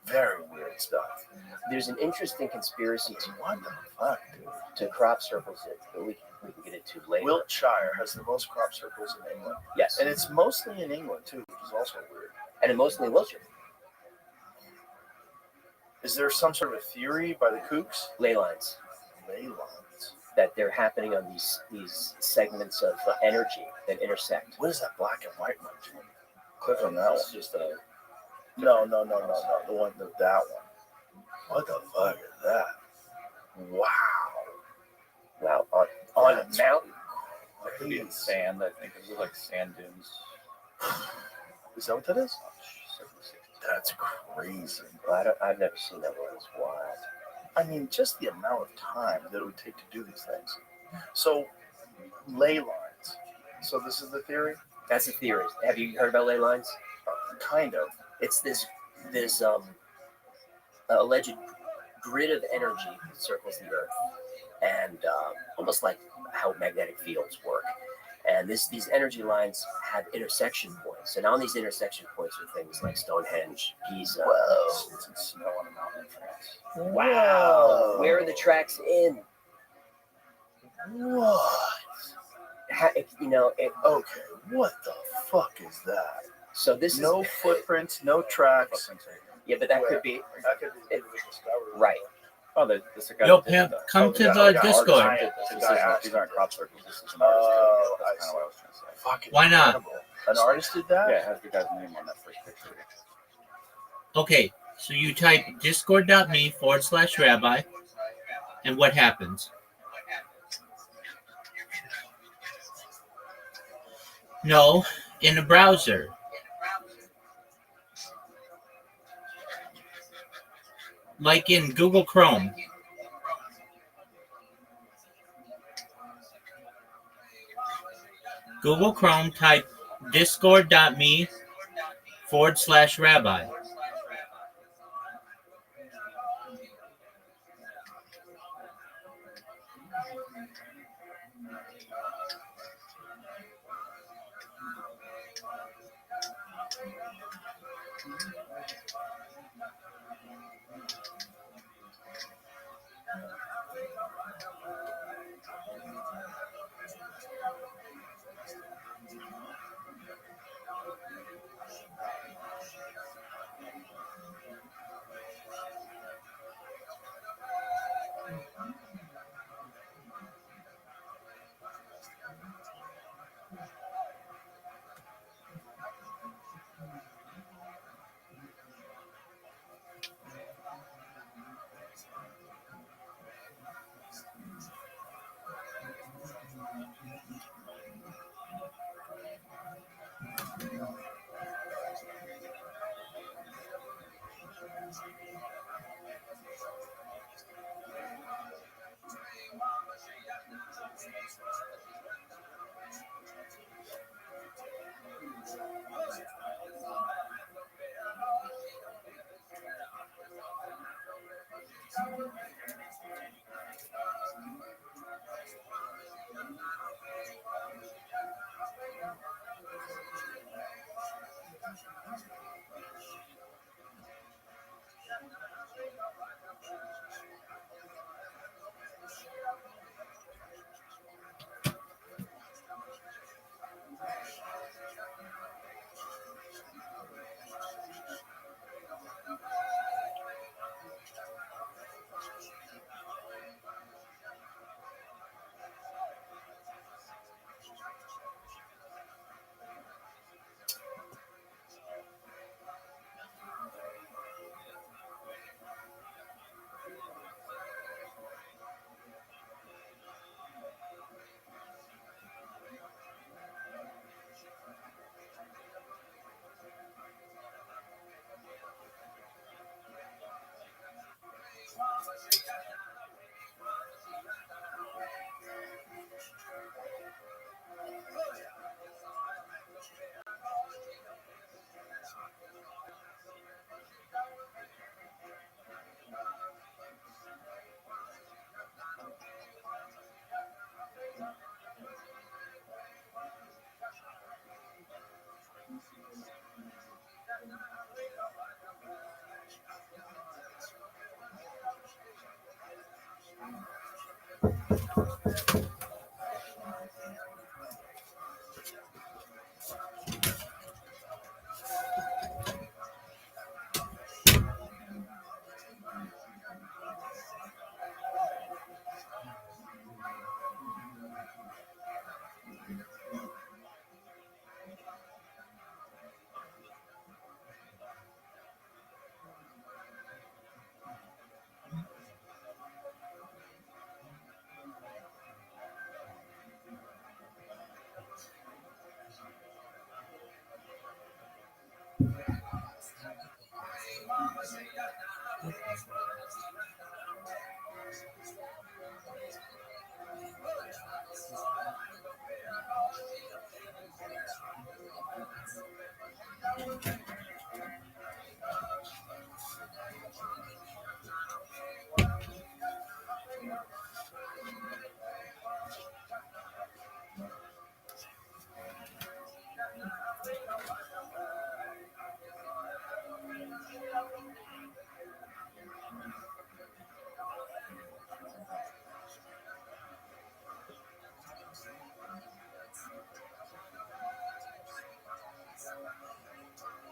Very weird stuff. There's an interesting conspiracy What the fuck, dude? to crop circles that we can get into later. Wiltshire has the most crop circles in England. Yes, And it's mostly in England, too, which is also weird. and mostly in Wiltshire. Is there some sort of a theory by the kooks? Ley lines Ley lines. that they're happening on these segments of energy that intersect. What is that black and white one, Jimmy? Click on that one. It's just a No. The one, that one. What the fuck is that? Wow. Wow, on a mountain. It could be in sand, I think. It was like sand dunes. Is that what that is? That's crazy. Well, I've never seen that one. It's wild. I mean, just the amount of time that it would take to do these things. So, ley lines. So this is the theory? That's a theory. Have you heard about ley lines? Kind of. It's this alleged grid of energy that circles the Earth, and almost like how magnetic fields work. And these energy lines have intersection points, and on these intersection points are things like Stonehenge, Giza. Whoa. It's in snow on a mountain in France. Wow. Where are the tracks in? What? Okay, what the fuck is that? so this is No footprints, no tracks. yeah, but that could be That could be right. Oh, this guy. Yo, that did pimp, that. come Oh, to yeah, the yeah, Discord. artist. These aren't crop circles. This is an artist. Oh, That's I kind of what I was trying to say. Fucking Why not? incredible. An artist did that? Yeah, it has the guy's name on that first picture. Okay, so you type discord.me/rabbi, and what happens? No, in the browser. Like in Google Chrome. Google Chrome, type discord.me/rabbi.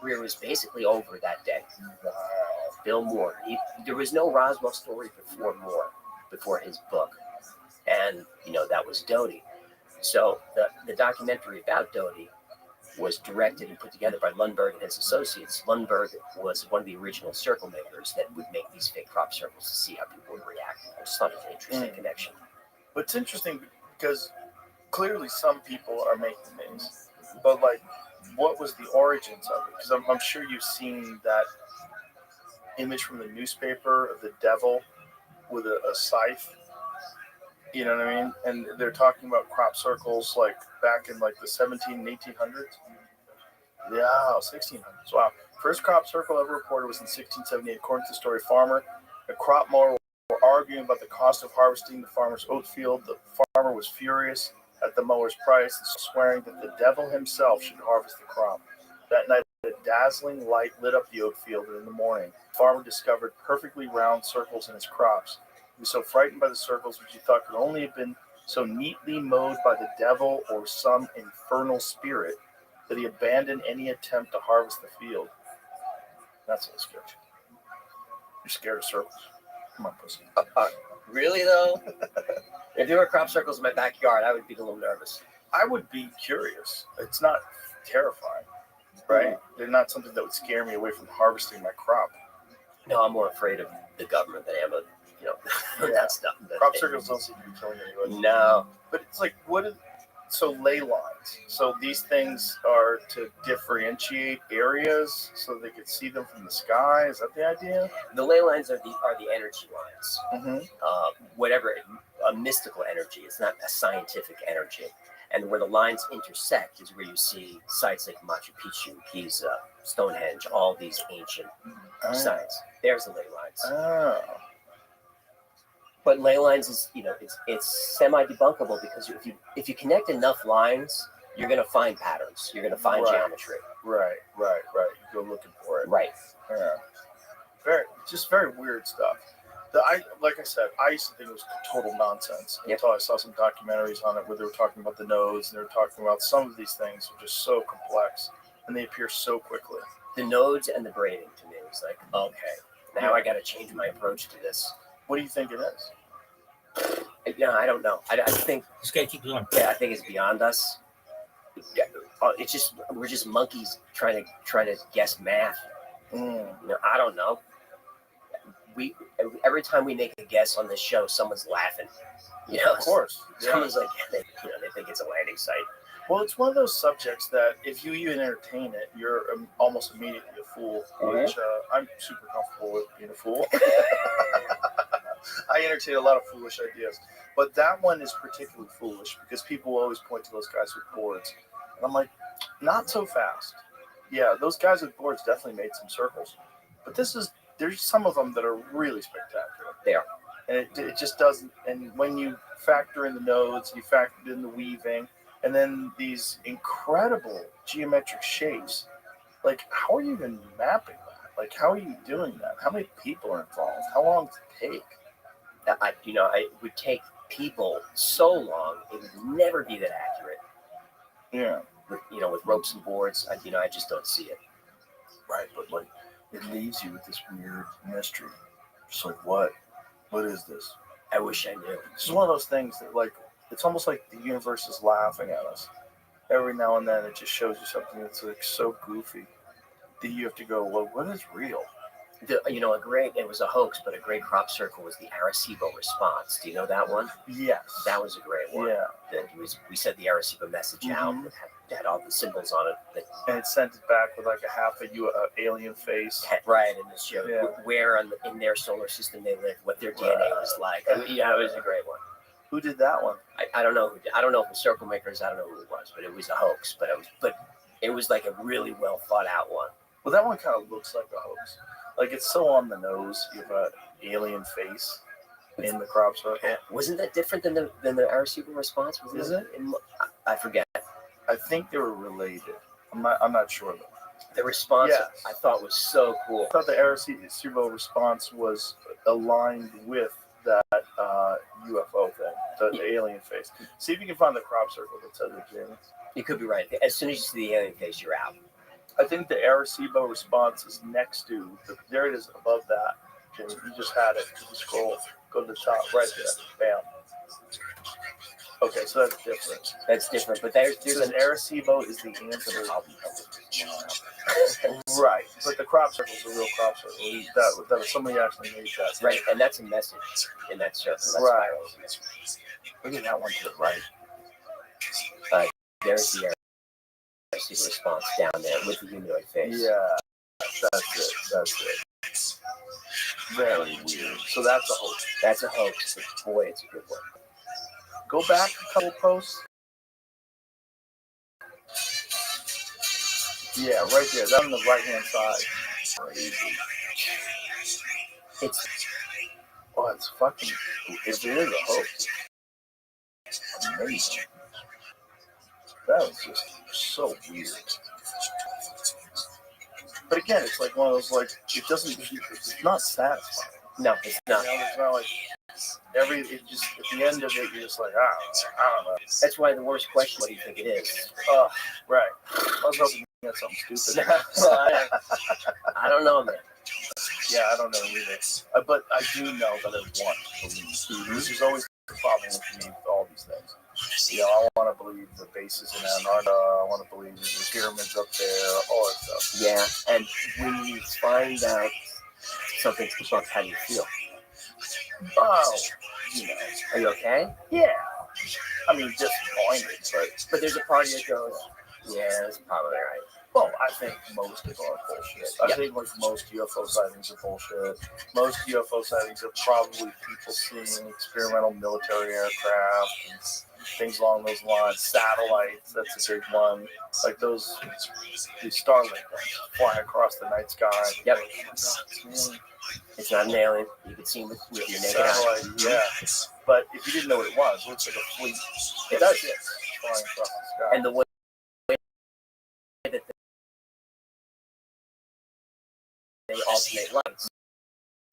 Career was basically over that day. Bill Moore. There was no Roswell story before his book, and that was Doty. So the documentary about Doty was directed and put together by Lundberg and his associates. Lundberg was one of the original circle makers that would make these fake crop circles to see how people would react. I just thought it was an interesting connection. But it's interesting because clearly some people are making these, but like, what was the origins of it? Because I'm sure you've seen that image from the newspaper of the devil with a scythe. You know what I mean? And they're talking about crop circles like back in like the 1800s. Yeah, 1600s. Wow. First crop circle ever reported was in 1678. According to the story, farmer and crop mower were arguing about the cost of harvesting the farmer's oat field. The farmer was furious at the mower's price, swearing that the devil himself should harvest the crop. That night, a dazzling light lit up the oat field, and in the morning, the farmer discovered perfectly round circles in his crops. He was so frightened by the circles, which he thought could only have been so neatly mowed by the devil or some infernal spirit, that he abandoned any attempt to harvest the field. That's what scared you. You're scared of circles. Come on, pussy. Really, though? If there were crop circles in my backyard, I would be a little nervous. I would be curious. It's not terrifying, right? They're not something that would scare me away from harvesting my crop. No, I'm more afraid of the government than I am of, that stuff. Crop circles don't seem to be killing anybody. No. But it's like, so ley lines. So these things are to differentiate areas so they could see them from the sky. Is that the idea? The ley lines are the energy lines. Mm-hmm. Whatever, a mystical energy. It's not a scientific energy. And where the lines intersect is where you see sites like Machu Picchu, Pisa, Stonehenge, all these ancient sites. There's the ley lines. Oh. But ley lines is, it's semi-debunkable because if you connect enough lines, you're going to find patterns. You're going to find geometry. Right. You go looking for it. Right. Yeah. Very weird stuff. Like I said, I used to think it was total nonsense until I saw some documentaries on it where they were talking about the nodes and they were talking about some of these things are just so complex and they appear so quickly. The nodes and the braiding to me was like, okay, now I got to change my approach to this. What do you think it is? I don't know. I think Just gotta keep going. I think it's beyond us. It's just we're just monkeys trying to guess math. I don't know. Every time we make a guess on this show, someone's laughing. Of course. Someone's like, they think it's a landing site. Well, it's one of those subjects that if you even entertain it, you're almost immediately a fool, which I'm super comfortable with being a fool. I entertain a lot of foolish ideas. But that one is particularly foolish because people always point to those guys with boards. And I'm like, not so fast. Yeah, those guys with boards definitely made some circles. But there's some of them that are really spectacular. They are. And it just doesn't, and when you factor in the nodes, you factor in the weaving, and then these incredible geometric shapes, like how are you even mapping that? Like how are you doing that? How many people are involved? How long does it take? It would take people so long, it would never be that accurate. Yeah. With ropes and boards, I just don't see it. Right, but like it leaves you with this weird mystery. Just like what is this? I wish I knew. This is one of those things that like it's almost like the universe is laughing at us. Every now and then it just shows you something that's like so goofy that you have to go, well, what is real? It was a hoax, but a great crop circle was the Arecibo response. Do you know that one? Yes. That was a great one. Yeah. We sent the Arecibo message out that had all the symbols on it. And it sent it back with like a half a alien face. Right, and it showed where in their solar system they lived, what their DNA was like. It was a great one. Who did that one? I don't know. I don't know if it was Circle Makers. I don't know who it was, but it was a hoax. But it was like a really well thought out one. Well, that one kind of looks like a hoax. Like it's so on the nose. You have an alien face in the crop circle. Wasn't that different than the Arecibo response? Is it? I forget. I think they were related. I'm not sure though. The response I thought was so cool. I thought the Arecibo response was aligned with that UFO thing, the alien face. See if you can find the crop circle that says it's alien. You could be right. As soon as you see the alien face, you're out. I think the Arecibo response is next to there it is above that. Jimmy, you just had it. You scroll, go to the top, right there. Bam. Okay, so that's different. That's different, but there's an Arecibo is the answer. Right, but the crop circle is a real crop circle. That somebody actually made that. Right, and that's a message in that circle. That's right. Look at that one to the right. There's the Arecibo response down there with the humanoid face. Yeah, that's it. Very weird. So that's a hoax. That's a hoax, but boy, it's a good one. Go back a couple posts. Yeah, right there. That's on the right-hand side. Crazy. It's fucking. It is a hoax. Amazing. That was just so weird. But again, it's like one of those like it's not satisfying. No, it's not. It's not like it just at the end of it, you're just like, I don't know. That's why the worst question, what do you think it is? Right. I was hoping you had something stupid. I don't know, man. Yeah, I don't know either. But I do know that I want to believe. This is always the problem with me with all these things. I want to believe the bases in Antarctica. I want to believe the pyramids up there, all that stuff. Yeah, and when you find out something's wrong, how do you feel? Oh, Are you okay? Yeah. I mean, disappointed, but there's a part of you that goes, yeah, that's probably right. Well, I think most of them are bullshit. I think like most UFO sightings are bullshit. Most UFO sightings are probably people seeing experimental military aircraft and things along those lines. Satellites, that's a big one. Like these Starlink ones flying across the night sky. Yep. It's not an alien. You can see them with your naked eye. Yeah. But if you didn't know what it was, it looks like a fleet. It does. Flying across the sky. And the way that they alternate lights,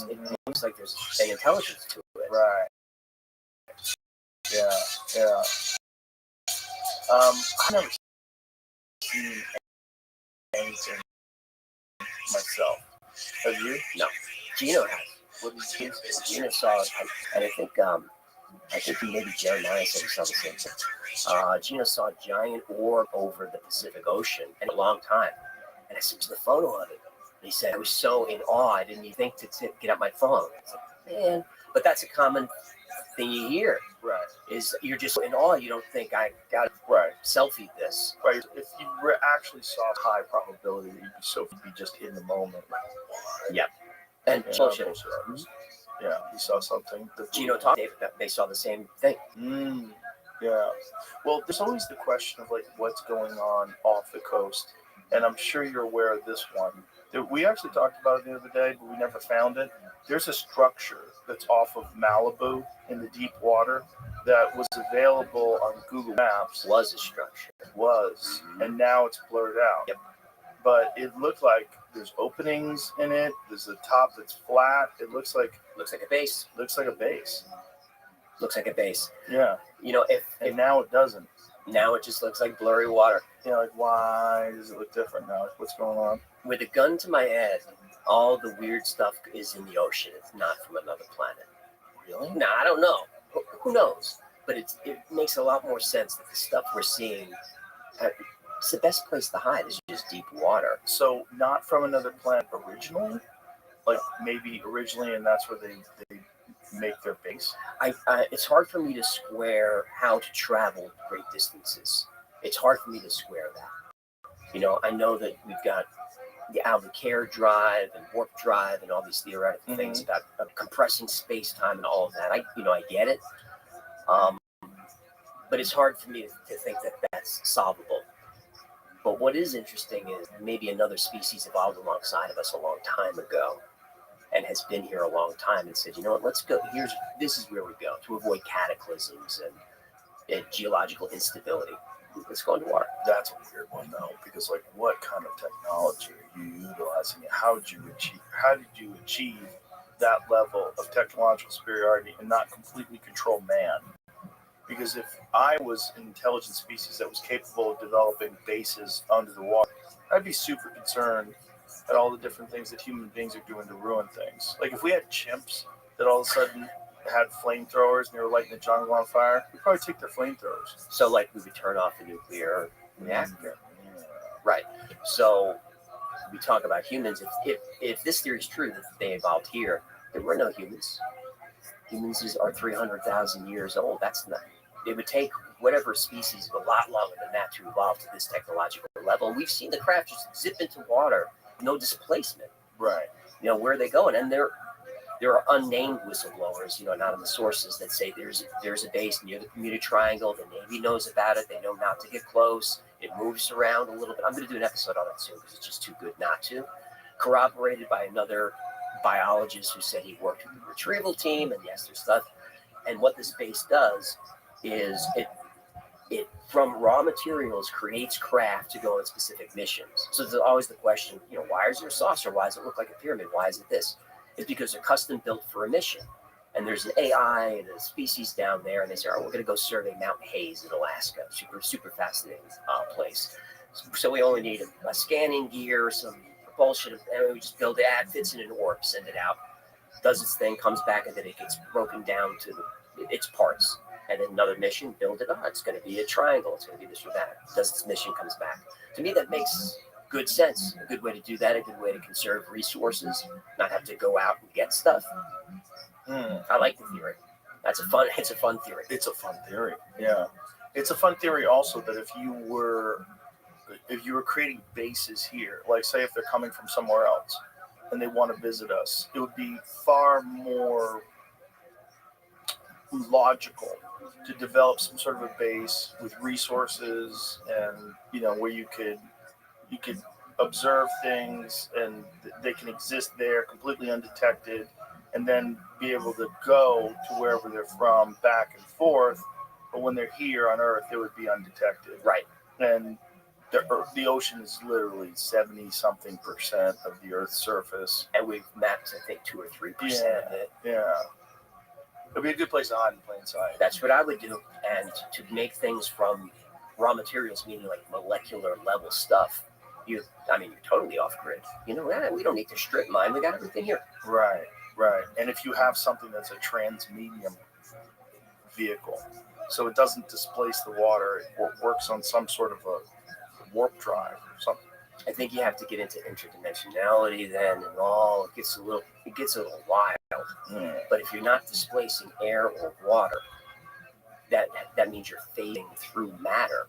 it looks like there's an intelligence to it. Right. Yeah. I've never seen anything myself. Have you? No. Gino has. What did you say? Gino saw it, and I think maybe Jeremiah said he saw the same thing. Gino saw a giant orb over the Pacific Ocean in a long time, and I sent him the photo of it. He said, I was so in awe, I didn't even think to get out my phone. I said, man, but that's a common thing you hear. Right. Is you're just in awe, you don't think I got selfie this. Right. If you actually saw high probability that you'd be just in the moment. Yep. And bullshit. Yeah, he saw something. Gino talked to David, they saw the same thing. Yeah. Well, there's always the question of like what's going on off the coast. And I'm sure you're aware of this one. We actually talked about it the other day, but we never found it. There's a structure that's off of Malibu in the deep water that was available on Google Maps. Was a structure. Was. And now it's blurred out. Yep. But it looked like there's openings in it. There's a top that's flat. It looks like a base. Looks like a base. Looks like a base. Yeah. You know, if And now it doesn't. now it just looks like blurry water. Yeah, like why does it look different now? What's going on? With a gun to my head, all the weird stuff is in the ocean. It's not from another planet. Really? Now, I don't know. Who knows? But it makes a lot more sense that the stuff we're seeing, it's the best place to hide is just deep water. So not from another planet originally? Like maybe originally and that's where they make their base? It's hard for me to square how to travel great distances. It's hard for me to square that. You know, I know that we've got the Albuquerque drive and warp drive and all these theoretical things about compressing space-time and all of that. I get it. But it's hard for me to think that that's solvable. But what is interesting is maybe another species evolved alongside of us a long time ago and has been here a long time and said, you know what, let's go. This is where we go to avoid cataclysms and geological instability. Let's go into water. That's a weird one though, because like what kind of technology are you utilizing? How did you achieve that level of technological superiority and not completely control man? Because if I was an intelligent species that was capable of developing bases under the water, I'd be super concerned at all the different things that human beings are doing to ruin things. Like if we had chimps that all of a sudden had flamethrowers and they were lighting the jungle on fire, we'd probably take their flamethrowers. So like we would turn off the nuclear reactor. Right. So we talk about humans. If this theory is true that they evolved here, there were no humans. Humans are 300,000 years old. That's not. It would take whatever species a lot longer than that to evolve to this technological level. And we've seen the craft just zip into water, no displacement. Right. You know, where are they going? And there are unnamed whistleblowers, you know, not in the sources that say there's a base near the Bermuda Triangle. The Navy knows about it. They know not to get close. It moves around a little bit. I'm going to do an episode on that soon because it's just too good not to. Corroborated by another biologist who said he worked with the retrieval team, and yes, there's stuff. And what this base does is it from raw materials creates craft to go on specific missions. So there's always the question, you know, why is there a saucer? Why does it look like a pyramid? Why is it this? It's because they're custom built for a mission. And there's an AI and a species down there, and they say, all right, we're going to go survey Mount Hayes in Alaska. Super fascinating place. So we only need a scanning gear, some propulsion, and we just build it, fits in an orb, send it out, does its thing, comes back, and then it gets broken down to its parts. And then another mission, build it on. It's going to be a triangle. It's going to be this or that. Does its mission, comes back. To me, that makes good sense. A good way to do that, a good way to conserve resources, not have to go out and get stuff. I like the theory. It's a fun theory. It's a fun theory. Yeah. It's a fun theory also that if you were creating bases here, like say if they're coming from somewhere else and they want to visit us, it would be far more logical to develop some sort of a base with resources and, you know, where you could observe things and they can exist there completely undetected and then be able to go to wherever they're from back and forth. But when they're here on Earth, they would be undetected. Right. And the ocean is literally 70-something% of the Earth's surface. And we've mapped, I think, 2 or 3% of it. Yeah. It'd be a good place to hide in plain sight. That's what I would do. And to make things from raw materials, meaning like molecular level stuff, you're totally off grid. You know, we don't need to strip mine. We got everything here. Right. And if you have something that's a transmedium vehicle, so it doesn't displace the water, it works on some sort of a warp drive or something. I think you have to get into interdimensionality then, and all it gets a little wild. But if you're not displacing air or water, that means you're fading through matter,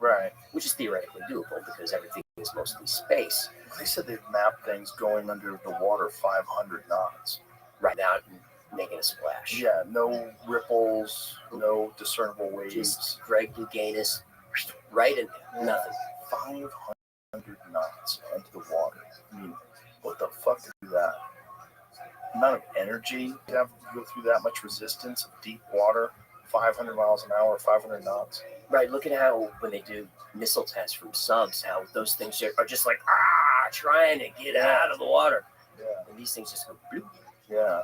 right? Which is theoretically doable because everything is mostly space. They said they've mapped things going under the water 500 knots, right, without making a splash. Yeah, no ripples, no discernible waves. Just Greg Louganis, right in there, nothing. 500 knots into the water. I mean, what the fuck is that? The amount of energy to have to go through that much resistance of deep water, 500 miles an hour, 500 knots. Right, look at how when they do missile tests from subs, how those things are just like, trying to get out of the water. Yeah. And these things just go bloop. Yeah.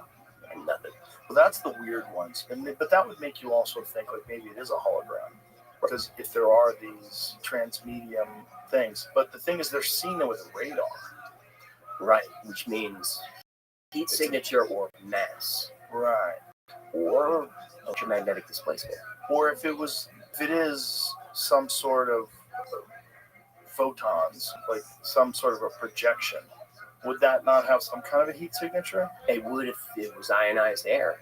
And nothing. Well, that's the weird ones. But that would make you also think like maybe it is a hologram, because if there are these transmedium things, but the thing is they're seeing them with a radar. Right, which means heat signature or mass Right. or electromagnetic displacement. Or if it is some sort of photons, like some sort of a projection, would that not have some kind of a heat signature? It would if it was ionized air.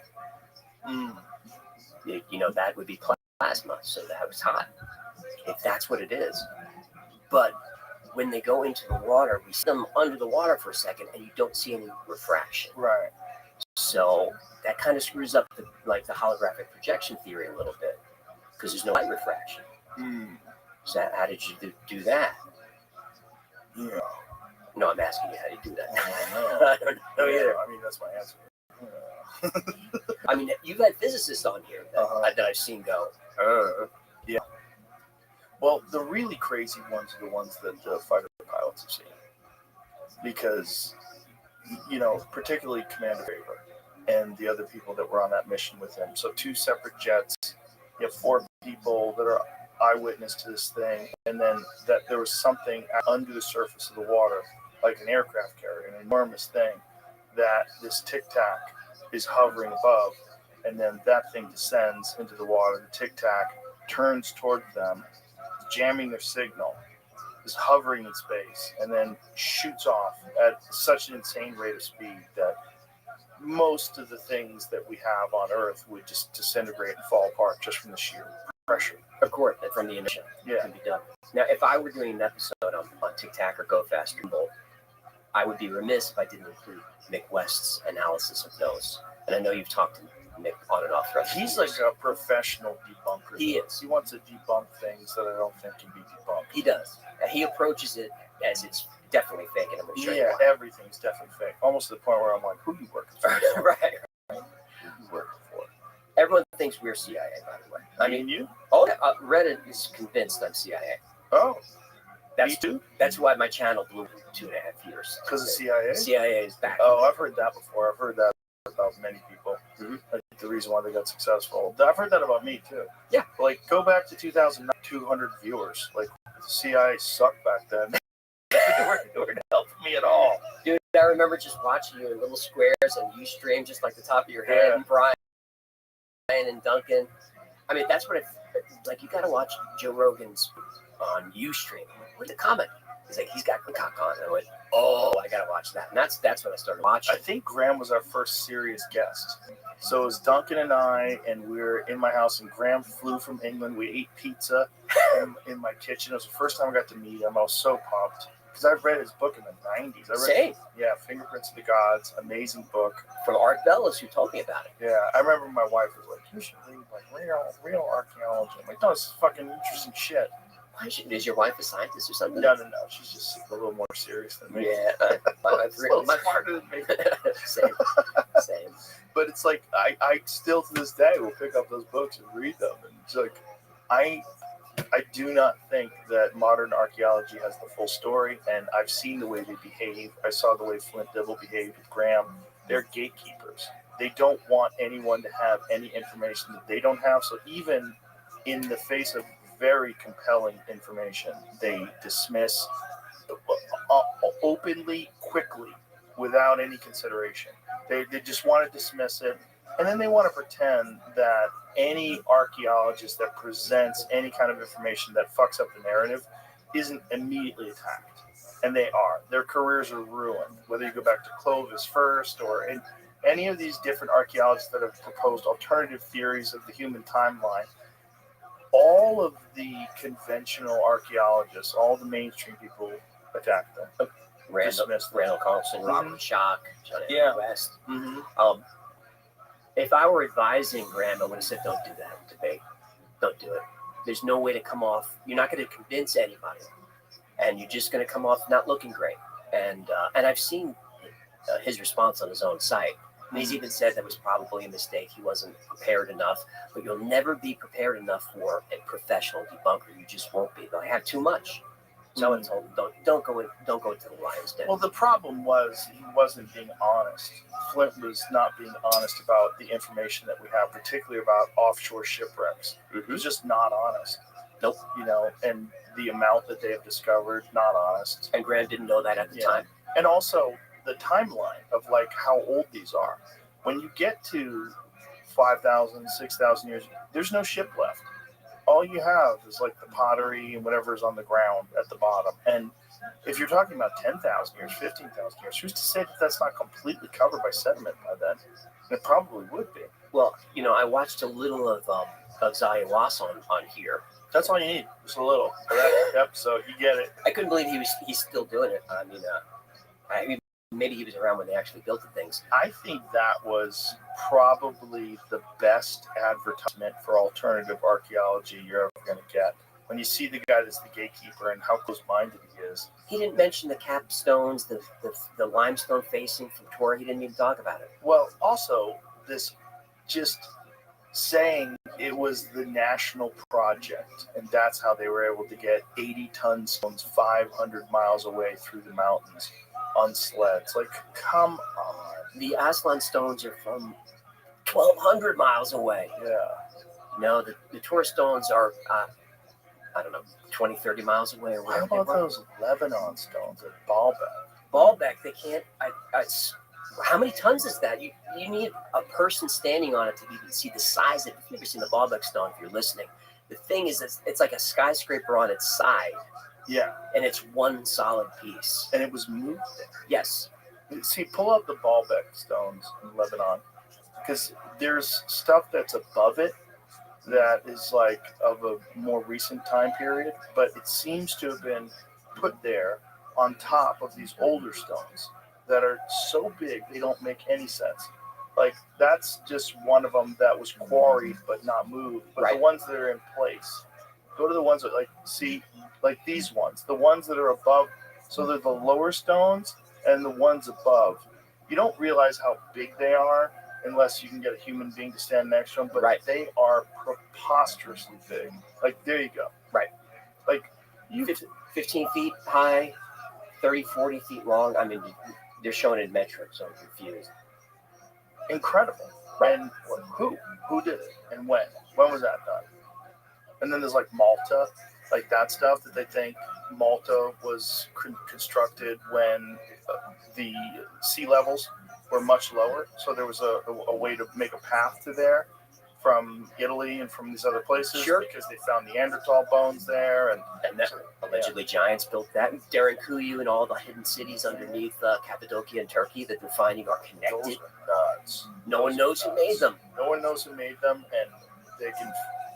That would be plasma, so that was hot, if that's what it is. But when they go into the water, we see them under the water for a second, and you don't see any refraction. Right. So that kind of screws up the holographic projection theory a little bit, because there's no light refraction. So how did you do that? Yeah. No, I'm asking you how you do that. I don't know either. I mean, that's my answer. I mean, you've had physicists on here that I've seen go. Yeah. Well, the really crazy ones are the ones that the fighter pilots have seen, because particularly Commander Faber and the other people that were on that mission with him. So 2 separate jets. You have 4 people that are eyewitness to this thing, and then that there was something under the surface of the water, like an aircraft carrier, an enormous thing, that this Tic Tac is hovering above, and then that thing descends into the water. The Tic Tac turns toward them, jamming their signal, is hovering in space, and then shoots off at such an insane rate of speed that most of the things that we have on Earth would just disintegrate and fall apart just from the sheer pressure. Of course, from the inertia can be done. Now, if I were doing an episode on Tic Tac or Go Fast or Bolt, I would be remiss if I didn't include Mick West's analysis of those. And I know you've talked to Mick on and off throughout. He's like a professional debunker. He is. He wants to debunk things that I don't think can be debunked. He does. And he approaches it as it's definitely fake, and I'm going to show you why. Everything's definitely fake. Almost to the point where I'm like, who are you working for? Right. Who are you working for? Everyone thinks we're CIA, by the way. I mean, you? Oh, Reddit is convinced I'm CIA. Oh, me too? That's why my channel blew 2.5 years. Because of CIA? CIA is back. Oh, I've heard that before. I've heard that about many people. Mm-hmm. I think the reason why they got successful. I've heard that about me, too. Yeah. Like, go back to 2009, 200 viewers. Like, the CIA sucked back then. They weren't helping me at all. Dude, I remember just watching you in little squares and Ustream, just like the top of your head, Yeah. and Brian and Duncan. I mean, that's what you got to watch Joe Rogan's on Ustream with the comment. He's like, he's got cock on. And I went, oh, I got to watch that. And that's when I started watching. I think Graham was our first serious guest. So it was Duncan and I, and we were in my house, and Graham flew from England. We ate pizza in my kitchen. It was the first time I got to meet him. I was so pumped, because I've read his book in the 90s. Same. Yeah, Fingerprints of the Gods, amazing book. From Art Bellows, who told me about it. Yeah, I remember my wife was like, you should read like real archaeology. I'm like, no, this is fucking interesting shit. Is your wife a scientist or something? No. She's just a little more serious than me. Yeah, a little smarter than me. Same. But it's like, I still to this day will pick up those books and read them. And it's like, I do not think that modern archaeology has the full story, and I've seen the way they behave. I saw the way Flint Dibble behaved with Graham. They're gatekeepers. They don't want anyone to have any information that they don't have. So even in the face of very compelling information, they dismiss openly, quickly, without any consideration. They just want to dismiss it. And then they want to pretend that any archaeologist that presents any kind of information that fucks up the narrative isn't immediately attacked. And they are. Their careers are ruined. Whether you go back to Clovis first or in any of these different archaeologists that have proposed alternative theories of the human timeline, all of the conventional archaeologists, all the mainstream people attack them. Randall Carlson, Robert Schock, Johnny West. Mm-hmm. If I were advising Graham, I would have said, don't do that debate. Don't do it. There's no way to come off. You're not going to convince anybody. And you're just going to come off not looking great. And I've seen his response on his own site. And he's even said that was probably a mistake. He wasn't prepared enough. But you'll never be prepared enough for a professional debunker. You just won't be. They'll have too much. So I told him, don't go to the lion's den. Well, the problem was he wasn't being honest. Flint was not being honest about the information that we have, particularly about offshore shipwrecks. He was just not honest. Nope. And the amount that they have discovered, not honest. And Graham didn't know that at the time. And also the timeline of like how old these are. When you get to 5,000, 6,000 years, there's no ship left. All you have is like the pottery and whatever is on the ground at the bottom. And if you're talking about 10,000 years, 15,000 years, who's to say that that's not completely covered by sediment by then? And it probably would be. Well, I watched a little of Zayawas on here. That's all you need, just a little. Yep. So you get it. I couldn't believe he's still doing it. I mean, maybe he was around when they actually built the things. I think that was probably the best advertisement for alternative archaeology you're ever going to get. When you see the guy that's the gatekeeper and how close-minded he is. He didn't mention the capstones, the limestone facing from Torah. He didn't even talk about it. Well, also, this just saying it was the national project, and that's how they were able to get 80-ton stones 500 miles away through the mountains on sleds. Like, come on. The Aslan stones are from 1,200 miles away. Yeah. No, the Torah stones are, 20, 30 miles away. Or How about those Lebanon stones at Baalbek? Baalbek, they can't. How many tons is that? You need a person standing on it to even see the size of it. If you've never seen the Baalbek stone, if you're listening, the thing is, it's like a skyscraper on its side. Yeah. And it's one solid piece. And it was moved there. Yes. See, pull up the Baalbek stones in Lebanon, because there's stuff that's above it that is like of a more recent time period, but it seems to have been put there on top of these older stones that are so big they don't make any sense. Like, that's just one of them that was quarried but not moved. But right. The ones that are in place, go to the ones that, like these ones, the ones that are above. So they're the lower stones and the ones above. You don't realize how big they are unless you can get a human being to stand next to them, but right. They are preposterously big. Like, there you go. Right. Like, 15 feet high, 30, 40 feet long. I mean, they're showing it in metric, so I'm confused. Incredible. Right. And who did it and when? When was that done? And then there's like Malta, like that stuff that they think Malta was constructed when the sea levels were much lower. So there was a way to make a path to there from Italy and from these other places. Sure. Because they found Neanderthal bones there. And that, allegedly giants built that. Derinkuyu and all the hidden cities underneath Cappadocia and Turkey that they're finding are connected. Those are nuts. No one knows who made them. No one knows who made them, and they can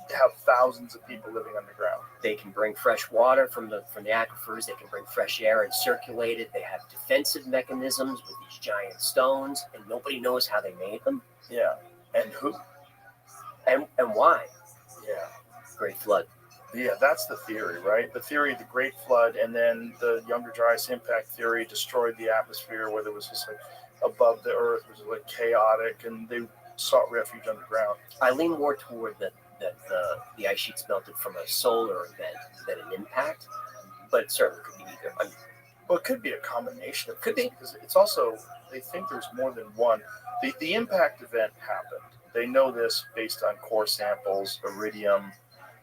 have thousands of people living underground. They can bring fresh water from the aquifers. They can bring fresh air and circulate it. They have defensive mechanisms with these giant stones, and nobody knows how they made them. Yeah, and who, and why? Yeah, Great Flood. Yeah, that's the theory, right? The theory of the Great Flood, and then the Younger Dryas impact theory destroyed the atmosphere, where there was just like above the Earth was like chaotic, and they sought refuge underground. I lean more toward that the ice sheets melted from a solar event than an impact, but it certainly could be either. Well, it could be a combination of could be, because it's also, they think there's more than one. The impact event happened. They know this based on core samples, iridium,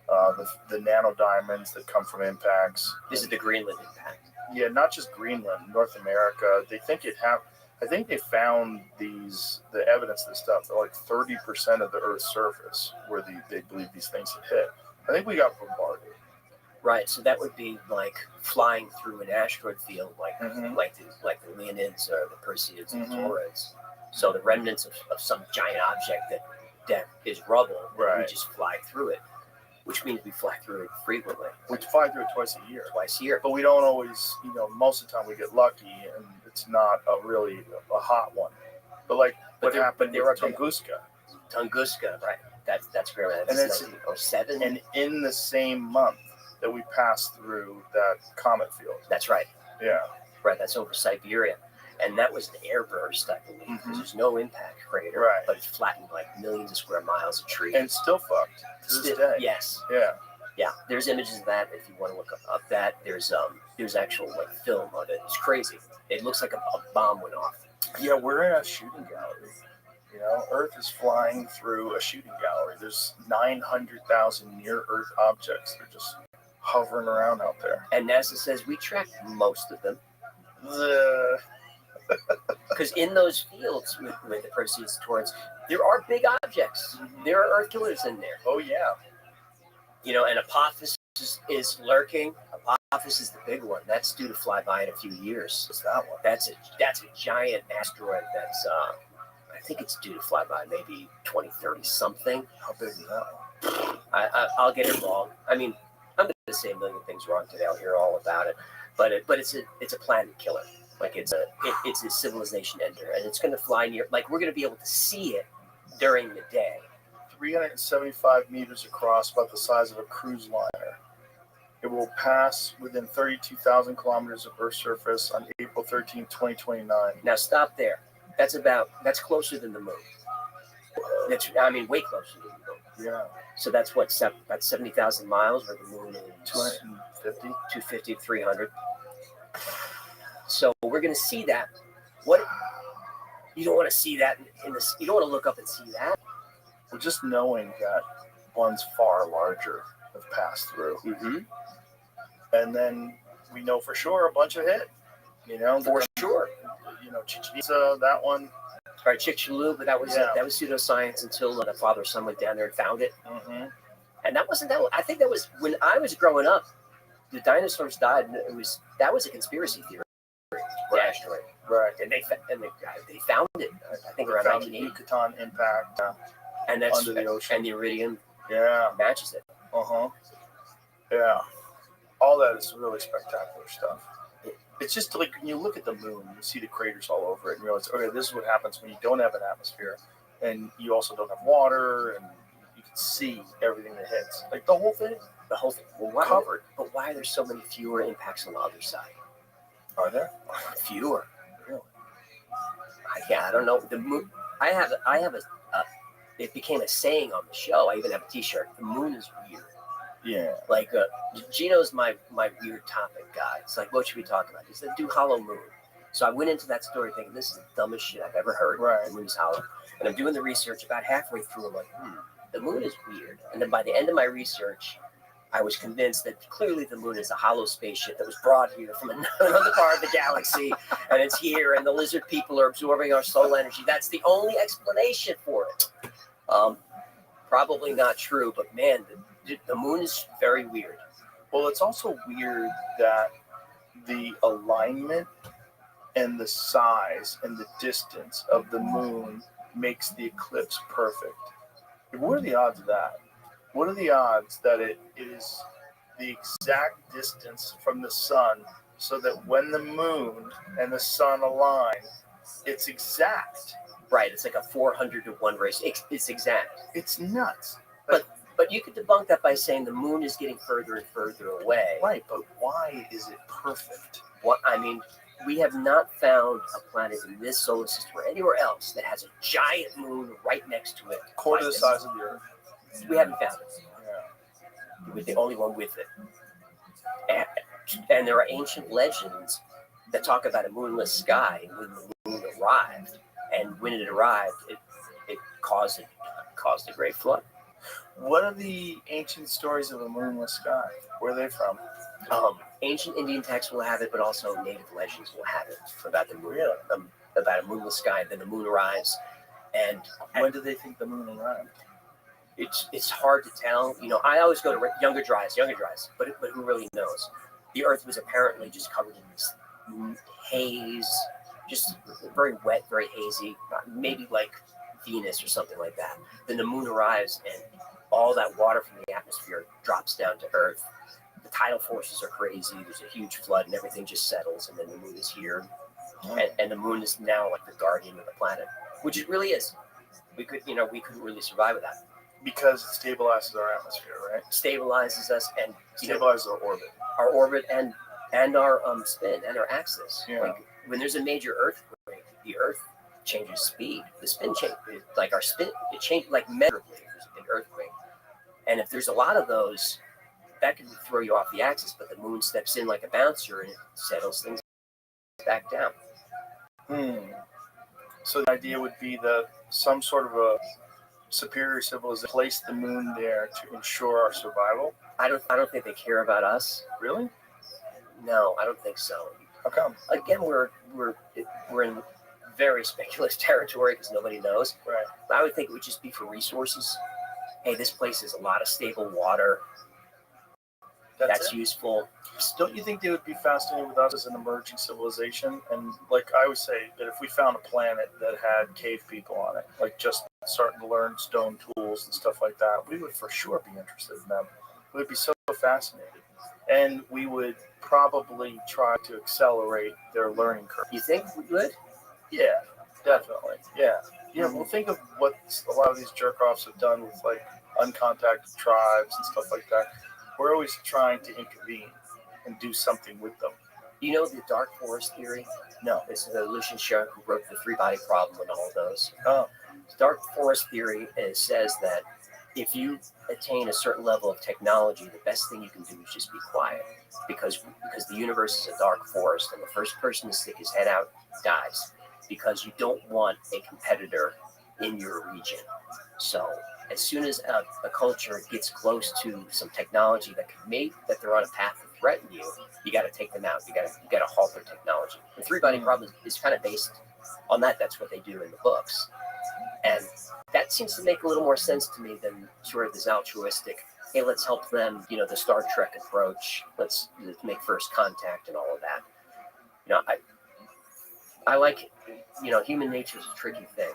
the nanodiamonds that come from impacts. This is the Greenland impact. Yeah, not just Greenland, North America. They think it happened. I think they found the evidence of this stuff at like 30% of the Earth's surface where they believe these things had hit. I think we got bombarded. Right, so that would be like flying through an asteroid field, like the Leonids or the Perseids and the Taurids. So the remnants of some giant object that is rubble, right. We just fly through it, which means we fly through it frequently. We fly through it twice a year. Twice a year. But we don't always, most of the time we get lucky, and it's not really a hot one. But like what happened with Tunguska. Tunguska, right. That's great. And it's 1907. And in the same month that we passed through that comet field. That's right. Yeah. Right, that's over Siberia. And that was an airburst, I believe, because there's no impact crater. Right. But it flattened like millions of square miles of trees. And still fucked to this day. Yes. Yeah. Yeah, there's images of that if you want to look up that. There's there's actual like film of it. It's crazy. It looks like a bomb went off. Yeah, we're in a shooting gallery. You know, Earth is flying through a shooting gallery. There's 900,000 near-Earth objects. They're just hovering around out there. And NASA says we tracked most of them. Because in those fields with the proceeds towards, there are big objects. There are Earth killers in there. Oh, yeah. You know, and Apophis is lurking. Apophis is the big one. That's due to fly by in a few years. What's that one? That's a giant asteroid that's, I think it's due to fly by maybe 2030 something. How big is that one? I'll get it wrong. I mean, I'm going to say a million things wrong today. I'll hear all about it. But it's a planet killer. Like it's a civilization ender, and it's going to fly near. Like we're going to be able to see it during the day. 375 meters across, about the size of a cruise liner. It will pass within 32,000 kilometers of Earth's surface on April 13, 2029. Now stop there. That's closer than the moon. Way closer than the moon. Yeah. So that's what, about 70,000 miles, where the moon is 250, 300. So we're going to see that. What you don't want to see that in this. You don't want to look up and see that. Well, just knowing that ones far larger have passed through, and then we know for sure a bunch have hit. You know, For sure. You know, Chichen Itza, that one. Right, Chicxulub, but that was pseudoscience until the father son went down there and found it. And that wasn't that. I think that was when I was growing up. The dinosaurs died, and that was a conspiracy theory. The asteroid, Right. and they found it. I think around 1980. Yucatan impact, And that's under the ocean. and the iridium Yeah. matches it. Yeah. All that is really spectacular stuff. It's just like when you look at the moon, you see the craters all over it and realize, okay, this is what happens when you don't have an atmosphere and you also don't have water and you can see everything that hits. Like the whole thing. The whole thing. Well, Covered. But why are there so many fewer impacts on the other side? Are there? Fewer. Really? I don't know. The moon. I have a. It became a saying on the show. I even have a T-shirt. The moon is weird. Yeah. Like Gino's my weird topic guy. It's like, what should we talk about? He said, do hollow moon. So I went into that story thinking, this is the dumbest shit I've ever heard. Right. The moon is hollow. And I'm doing the research. About halfway through, I'm like, the moon is weird. And then by the end of my research, I was convinced that clearly the moon is a hollow spaceship that was brought here from another part of the galaxy, and it's here, and the lizard people are absorbing our soul energy. That's the only explanation for it. Probably not true, but man, the moon is very weird. Well, it's also weird that the alignment and the size and the distance of the moon makes the eclipse perfect. What are the odds of that? What are the odds that it is the exact distance from the sun so that when the moon and the sun align, it's exact? Right, it's like a 400 to 1 race. It's exact. It's nuts. But you could debunk that by saying the moon is getting further and further away. Right, but why is it perfect? We have not found a planet in this solar system or anywhere else that has a giant moon right next to it. Quarter the size of the Earth. We haven't found it. Yeah. We're the only one with it. And there are ancient legends that talk about a moonless sky when the moon arrived. And when it arrived, it caused a great flood. What are the ancient stories of a moonless sky? Where are they from? Ancient Indian texts will have it, but also native legends will have it about the moon, about a moonless sky. Then the moon arrives, and When do they think the moon arrived? it's hard to tell. You know, I always go to younger dries, but who really knows? The Earth was apparently just covered in this haze, just very wet, very hazy, maybe like Venus or something like that. Then the moon arrives, and all that water from the atmosphere drops down to Earth. The tidal forces are crazy. There's a huge flood, and everything just settles, and then the moon is here. And the moon is now like the guardian of the planet, which it really is. We couldn't really survive without it. Because it stabilizes our atmosphere, right? Stabilizes us and Stabilizes our orbit. and our spin and our axis. Yeah. Like when there's a major earthquake, the Earth changes speed. The spin change, like our spin, it changes like measurably if there's a big earthquake. And if there's a lot of those, that can throw you off the axis, but the moon steps in like a bouncer and it settles things back down. So the idea would be that some sort of a superior civilization placed the moon there to ensure our survival. I don't think they care about us. Really? No, I don't think so. How come? Again, we're in very speculative territory because nobody knows. Right. But I would think it would just be for resources. Hey, this place has a lot of stable water. That's useful. Don't you think they would be fascinated with us as an emerging civilization? And like I always say, that if we found a planet that had cave people on it, like just starting to learn stone tools and stuff like that, we would for sure be interested in them. We would be so fascinated. And we would probably try to accelerate their learning curve. You think we would? Yeah, definitely. Yeah. Yeah, well, think of what a lot of these jerk-offs have done with, like, uncontacted tribes and stuff like that. We're always trying to intervene and do something with them. You know the dark forest theory? No. This is Lucian Sharp who wrote the three-body problem and all of those. Oh. Dark forest theory says that if you attain a certain level of technology, the best thing you can do is just be quiet, because the universe is a dark forest, and the first person to stick his head out dies, because you don't want a competitor in your region. So as soon as a culture gets close to some technology that could make that they're on a path to threaten you, you got to take them out. You got to halt their technology. The three-body problem is kind of based on that. That's what they do in the books. And that seems to make a little more sense to me than sort of this altruistic, hey, let's help them, the Star Trek approach. Let's make first contact and all of that. I like, human nature is a tricky thing.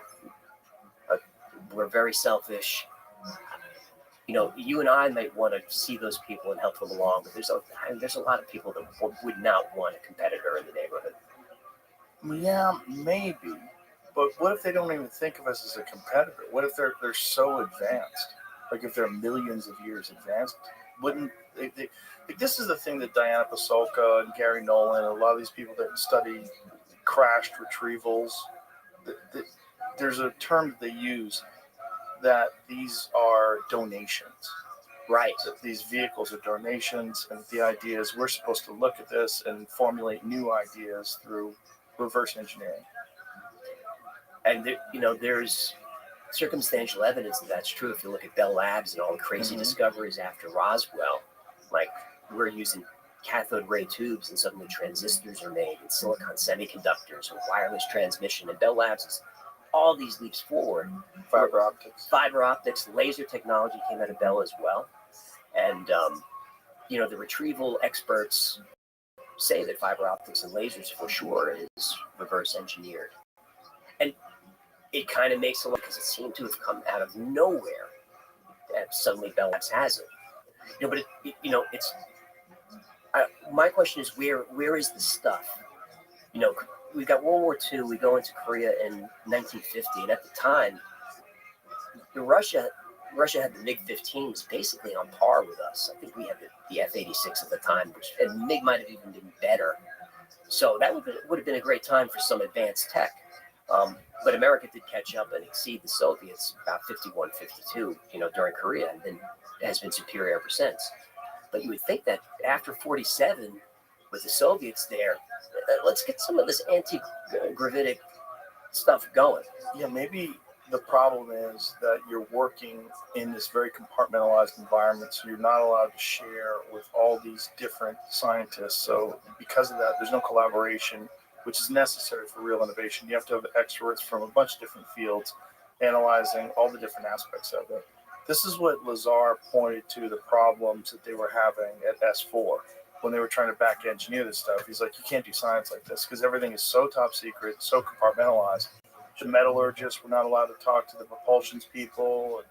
We're very selfish. You and I might want to see those people and help them along, but there's a lot of people that would not want a competitor in the neighborhood. Yeah, maybe. But what if they don't even think of us as a competitor? What if they're so advanced? Like if they're millions of years advanced, wouldn't they? Like this is the thing that Diana Pasulka and Gary Nolan and a lot of these people that study crashed retrievals, there's a term that they use that these are donations. Right. That these vehicles are donations, and the idea is we're supposed to look at this and formulate new ideas through reverse engineering. And there's circumstantial evidence that that's true. If you look at Bell Labs and all the crazy discoveries after Roswell, like we're using cathode ray tubes and suddenly transistors are made and silicon semiconductors and wireless transmission, and Bell Labs is all these leaps forward. Fiber optics, laser technology came out of Bell as well. And the retrieval experts say that fiber optics and lasers for sure is reverse engineered. And it kind of makes a lot, because it seemed to have come out of nowhere that suddenly Bell Labs has it. But my question is, where is the stuff? We've got World War II. We go into Korea in 1950, and at the time, Russia had the MiG-15s basically on par with us. I think we had the F-86 at the time, and MiG might have even been better. So that would have been a great time for some advanced tech. But America did catch up and exceed the Soviets about 51, 52, during Korea, and then has been superior ever since. But you would think that after 47, with the Soviets there, let's get some of this anti-gravitic stuff going. Yeah, maybe the problem is that you're working in this very compartmentalized environment, so you're not allowed to share with all these different scientists. So because of that, there's no collaboration, which is necessary for real innovation. You have to have experts from a bunch of different fields analyzing all the different aspects of it. This is what Lazar pointed to the problems that they were having at S4 when they were trying to back engineer this stuff. He's like, you can't do science like this because everything is so top secret, so compartmentalized. The metallurgists were not allowed to talk to the propulsions people, and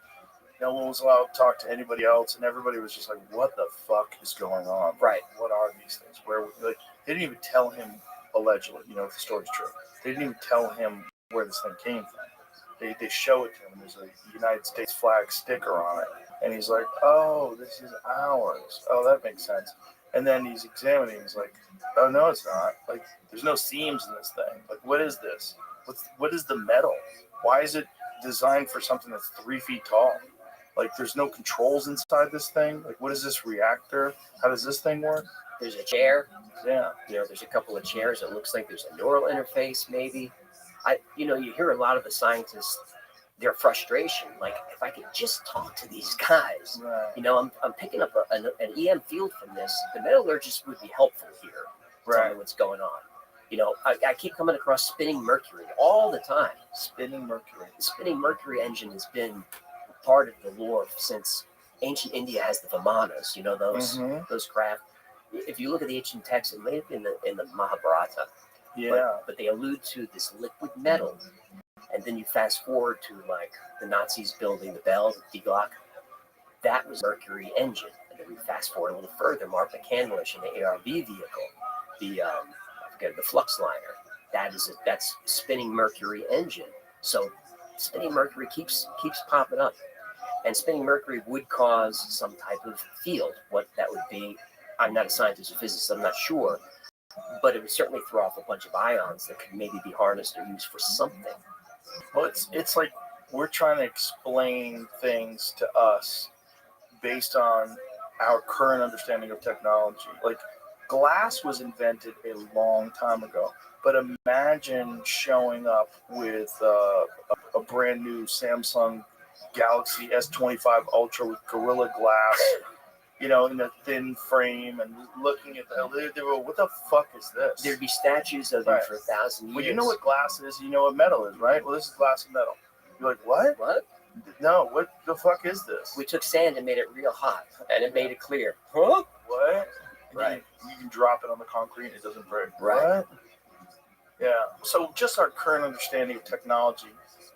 no one was allowed to talk to anybody else, and everybody was just like, what the fuck is going on? Right. What are these things? They didn't even tell him, allegedly, if the story's true. They didn't even tell him where this thing came from. They show it to him, and there's a United States flag sticker on it. And he's like, oh, this is ours. Oh, that makes sense. And then he's examining, he's like, oh, no, it's not. Like, there's no seams in this thing. Like, what is this? What is the metal? Why is it designed for something that's 3 feet tall? Like, there's no controls inside this thing. Like, what is this reactor? How does this thing work? There's a chair. Yeah. There's a couple of chairs. It looks like there's a neural interface, maybe. You hear a lot of the scientists, their frustration. Like, if I could just talk to these guys, Right. I'm picking up an EM field from this. The metallurgist would be helpful here. Tell me Right. what's going on. I keep coming across spinning mercury all the time. Spinning mercury. The spinning mercury engine has been part of the lore since ancient India has the Vimanas. Mhm. Those craft. If you look at the ancient texts, it may have been in the Mahabharata. Yeah. But they allude to this liquid metal, and then you fast forward to like the Nazis building the Bell, the Glocke. That was Mercury engine, and then we fast forward a little further. Mark McCandlish in the ARV vehicle, the flux liner. That's spinning Mercury engine. So spinning Mercury keeps popping up, and spinning Mercury would cause some type of field. What that would be, I'm not a scientist or physicist. I'm not sure. But it would certainly throw off a bunch of ions that could maybe be harnessed or used for something. Well, it's like we're trying to explain things to us based on our current understanding of technology. Like, glass was invented a long time ago, but imagine showing up with a brand new Samsung Galaxy S25 Ultra with Gorilla Glass, in a thin frame, and looking at what the fuck is this? There'd be statues of them for 1,000 years. Well, you know what glass is, you know what metal is, right? Well, this is glass and metal. You're like, what? What? No, what the fuck is this? We took sand and made it real hot, and it made it clear. Huh? What? Right. You can drop it on the concrete, it doesn't break. Right. What? Yeah. So just our current understanding of technology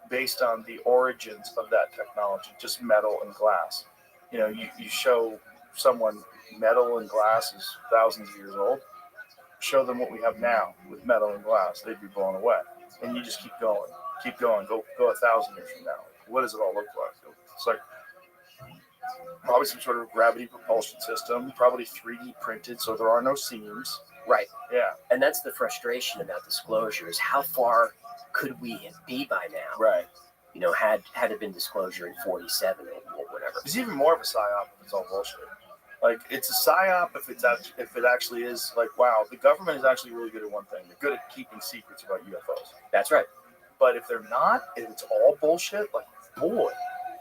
based on the origins of that technology, just metal and glass. You show someone metal and glass is thousands of years old. Show them what we have now with metal and glass, they'd be blown away. And you just keep going. Go 1,000 years from now. What does it all look like? It's like probably some sort of gravity propulsion system, probably 3D printed, so there are no seams. Right. Yeah. And that's the frustration about disclosure, is how far could we be by now? Right. Had it been disclosure in 47 or whatever. It's even more of a psyop if it's all bullshit. Like, it's a psyop if it actually is like, wow, the government is actually really good at one thing. They're good at keeping secrets about UFOs. That's right. But if they're not, if it's all bullshit, like, boy,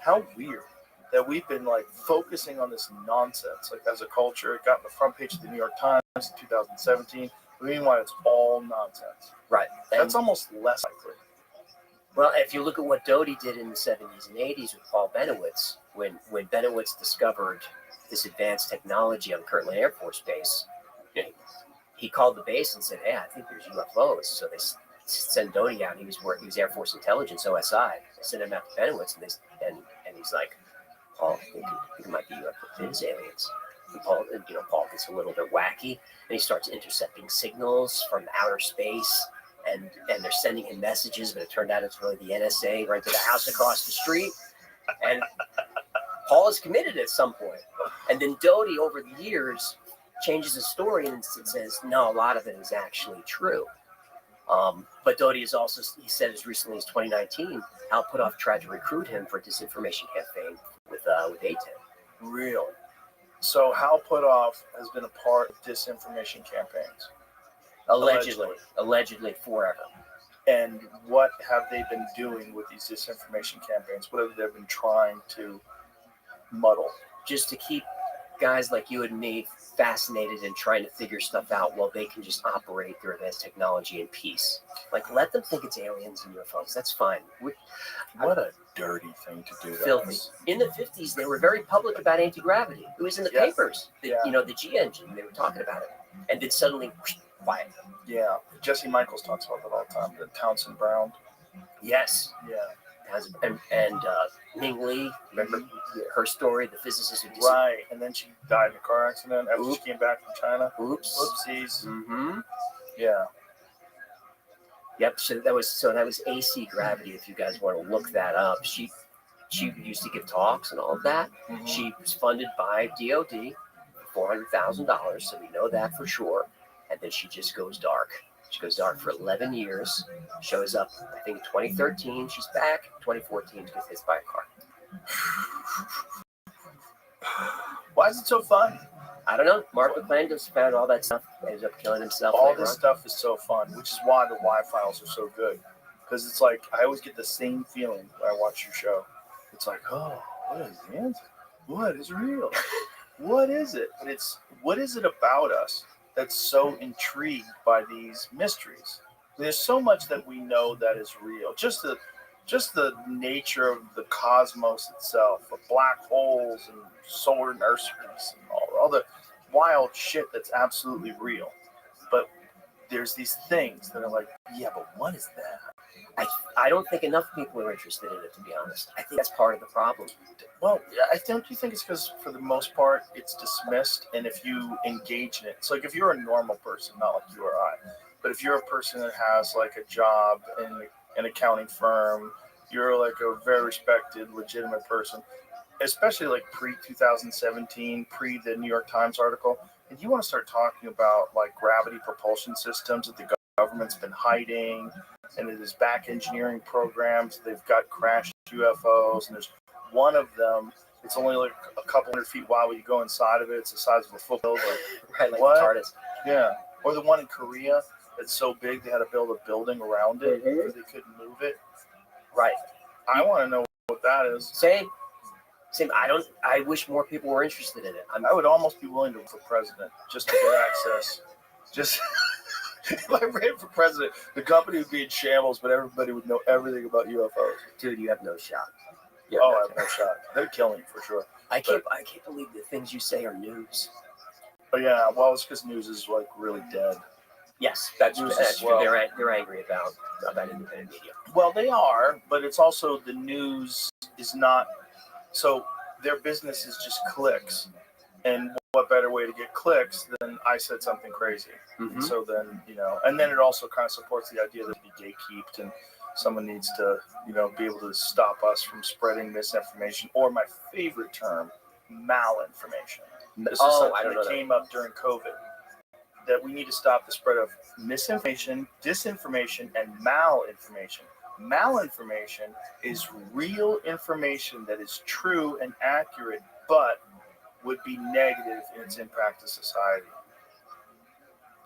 how weird that we've been like focusing on this nonsense. Like, as a culture, it got on the front page of the New York Times in 2017. Meanwhile, it's all nonsense. Right. That's almost less likely. Well, if you look at what Doty did in the 70s and 80s with Paul Benowitz, when Benowitz discovered this advanced technology on Kirtland Air Force Base, he called the base and said, "Hey, I think there's UFOs." So they sent Doty out. He was Air Force Intelligence, OSI. They sent him out to Benowitz, and he's like, "Paul, I think it might be UFOs, aliens." And Paul gets a little bit wacky, and he starts intercepting signals from outer space. And they're sending him messages, but it turned out it's really the NSA right to the house across the street. And Paul is committed at some point. And then Doty, over the years, changes his story and says, no, a lot of it is actually true. But Doty is also, he said as recently as 2019, Al Puthoff tried to recruit him for a disinformation campaign with ATEN. Really? So Hal Puthoff has been a part of disinformation campaigns. Allegedly forever. And what have they been doing with these disinformation campaigns? What have they been trying to muddle? Just to keep guys like you and me fascinated and trying to figure stuff out while they can just operate their advanced technology in peace. Like, let them think it's aliens and UFOs. That's fine. What a dirty thing to do. Filthy. In the 50s, they were very public about anti-gravity. It was in the papers. The G engine. They were talking about it. And then suddenly, quiet. Yeah. Jesse Michaels talks about that all the time. The Townsend Brown. Yes. Yeah. And Ming Lee, remember her story, the physicist who right, and then she died in a car accident after she came back from China. Oops. Oopsies. Mm-hmm. Yeah. Yep. So that was AC gravity. If you guys want to look that up, she used to give talks and all of that. Mm-hmm. She was funded by DOD, $400,000. So we know that for sure. And then she just goes dark. She goes dark for 11 years, shows up, I think, in 2013. She's back. 2014, she gets hit by a car. Why is it so fun? I don't know. Mark McClain just found all that stuff. Ended up killing himself. All later this on. stuff is so fun, which is why the Y files are so good. Because it's like I always get the same feeling when I watch your show. It's like, oh, what is the answer? What is real? What is it? And it's what is it about us that's so intrigued by these mysteries? There's so much that we know that is real. Just the nature of the cosmos itself, of black holes and solar nurseries and all the wild shit that's absolutely real. But there's these things that are like, yeah, but what is that? I don't think enough people are interested in it, to be honest. I think that's part of the problem. Well, don't you think it's because for the most part it's dismissed, and if you engage in it, it's like if you're a normal person, not like you or I, but if you're a person that has like a job in an accounting firm, you're like a very respected, legitimate person, especially like pre-2017, pre the New York Times article, and you want to start talking about like gravity propulsion systems that the government's been hiding, and it is back engineering programs. They've got crashed UFOs, and there's one of them. It's only like a couple hundred feet wide. When you go inside of it, it's the size of a football. Right, like what? the TARDIS. Yeah, or the one in Korea that's so big they had to build a building around it because they couldn't move it. Right. I want to know what that is. Same. I wish more people were interested in it. I would almost be willing to run for president just to get access. Just if I ran for president, the company would be in shambles, but everybody would know everything about UFOs. Dude, you have no shot. I have no shot. They'd kill me for sure. I can't believe the things you say are news. But yeah, well, it's because news is like really dead. Yes, that's true. Well, They're angry about independent media. Well, they are, but it's also the news is not. So their business is just clicks, and what better way to get clicks than I said something crazy? Mm-hmm. So then and then it also kind of supports the idea that it be gatekeeped, and someone needs to be able to stop us from spreading misinformation, or my favorite term, malinformation. This is something that came up during COVID. That we need to stop the spread of misinformation, disinformation, and malinformation. Malinformation is real information that is true and accurate, but would be negative in its impact to society.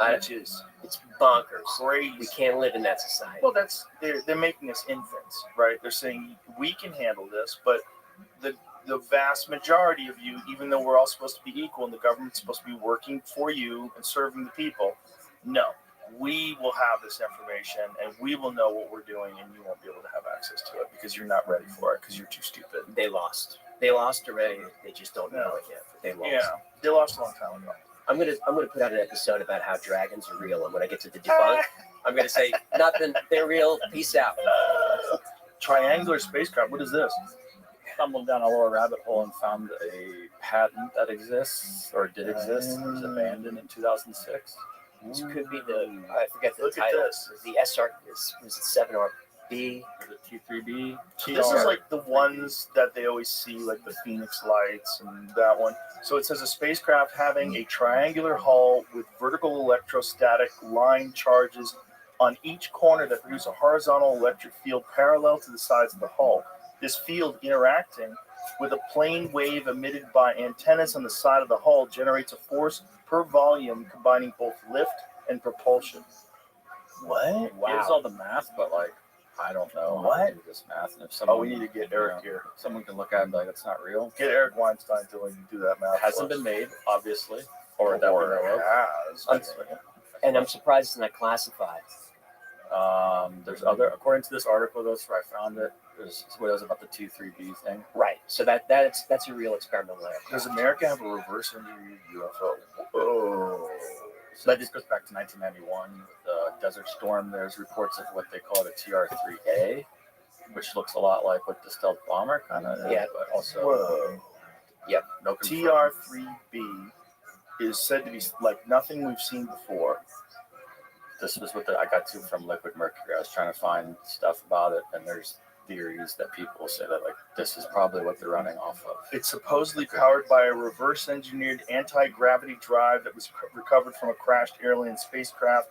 It's bonkers. Crazy. We can't live in that society. Well, they're making us infants, right? They're saying we can handle this, but the vast majority of you, even though we're all supposed to be equal and the government's supposed to be working for you and serving the people, no. We will have this information and we will know what we're doing, and you won't be able to have access to it because you're not ready for it because you're too stupid. They lost already. They just don't know it yet. But they lost. Yeah, they lost a long time ago. I'm gonna put out an episode about how dragons are real, and when I get to the debunk, I'm gonna say nothing. They're real. Peace out. Triangular spacecraft. What is this? Stumbled down a little rabbit hole and found a patent that exists or did exist. It was abandoned in 2006. This could be I forget the Look title. at this. The SR was it 7RB? The T3B. This is like the ones that they always see, like the Phoenix lights and that one. So it says a spacecraft having a triangular hull with vertical electrostatic line charges on each corner that produce a horizontal electric field parallel to the sides of the hull. This field interacting with a plane wave emitted by antennas on the side of the hull generates a force per volume combining both lift and propulsion. What? Wow. Here's all the math, but I don't know how to do this math. And if someone, we need to get Eric here. Someone can look at it and be like, it's not real. Get Eric Weinstein to do that math. It hasn't been made, obviously, or that we know of. And I'm surprised it's not classified. There's other, according to this article, that's where I found it. There's what it was about the 2-3B thing. Right. So that's a real experimental aircraft. Does America have a reverse engineered UFO? Oh. So this goes back to 1991 with the Desert Storm. There's reports of what they call the TR-3A, which looks a lot like what the stealth bomber kind of is. Yeah. But also, no confirmed. TR-3B is said to be like nothing we've seen before. This was what I got to from Liquid Mercury. I was trying to find stuff about it, and there's theories that people say that this is probably what they're running off of. It's supposedly powered by a reverse-engineered anti-gravity drive that was recovered from a crashed alien spacecraft.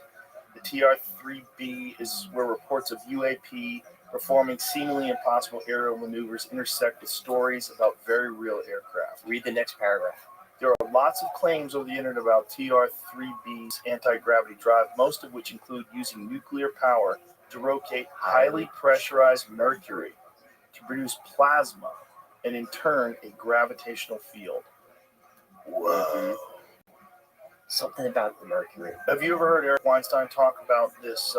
The TR-3B is where reports of UAP performing seemingly impossible aerial maneuvers intersect with stories about very real aircraft. Read the next paragraph. There are lots of claims over the internet about TR-3B's anti-gravity drive, most of which include using nuclear power to rotate highly pressurized mercury to produce plasma and in turn a gravitational field. Whoa. Something about the mercury. Have you ever heard Eric Weinstein talk about this?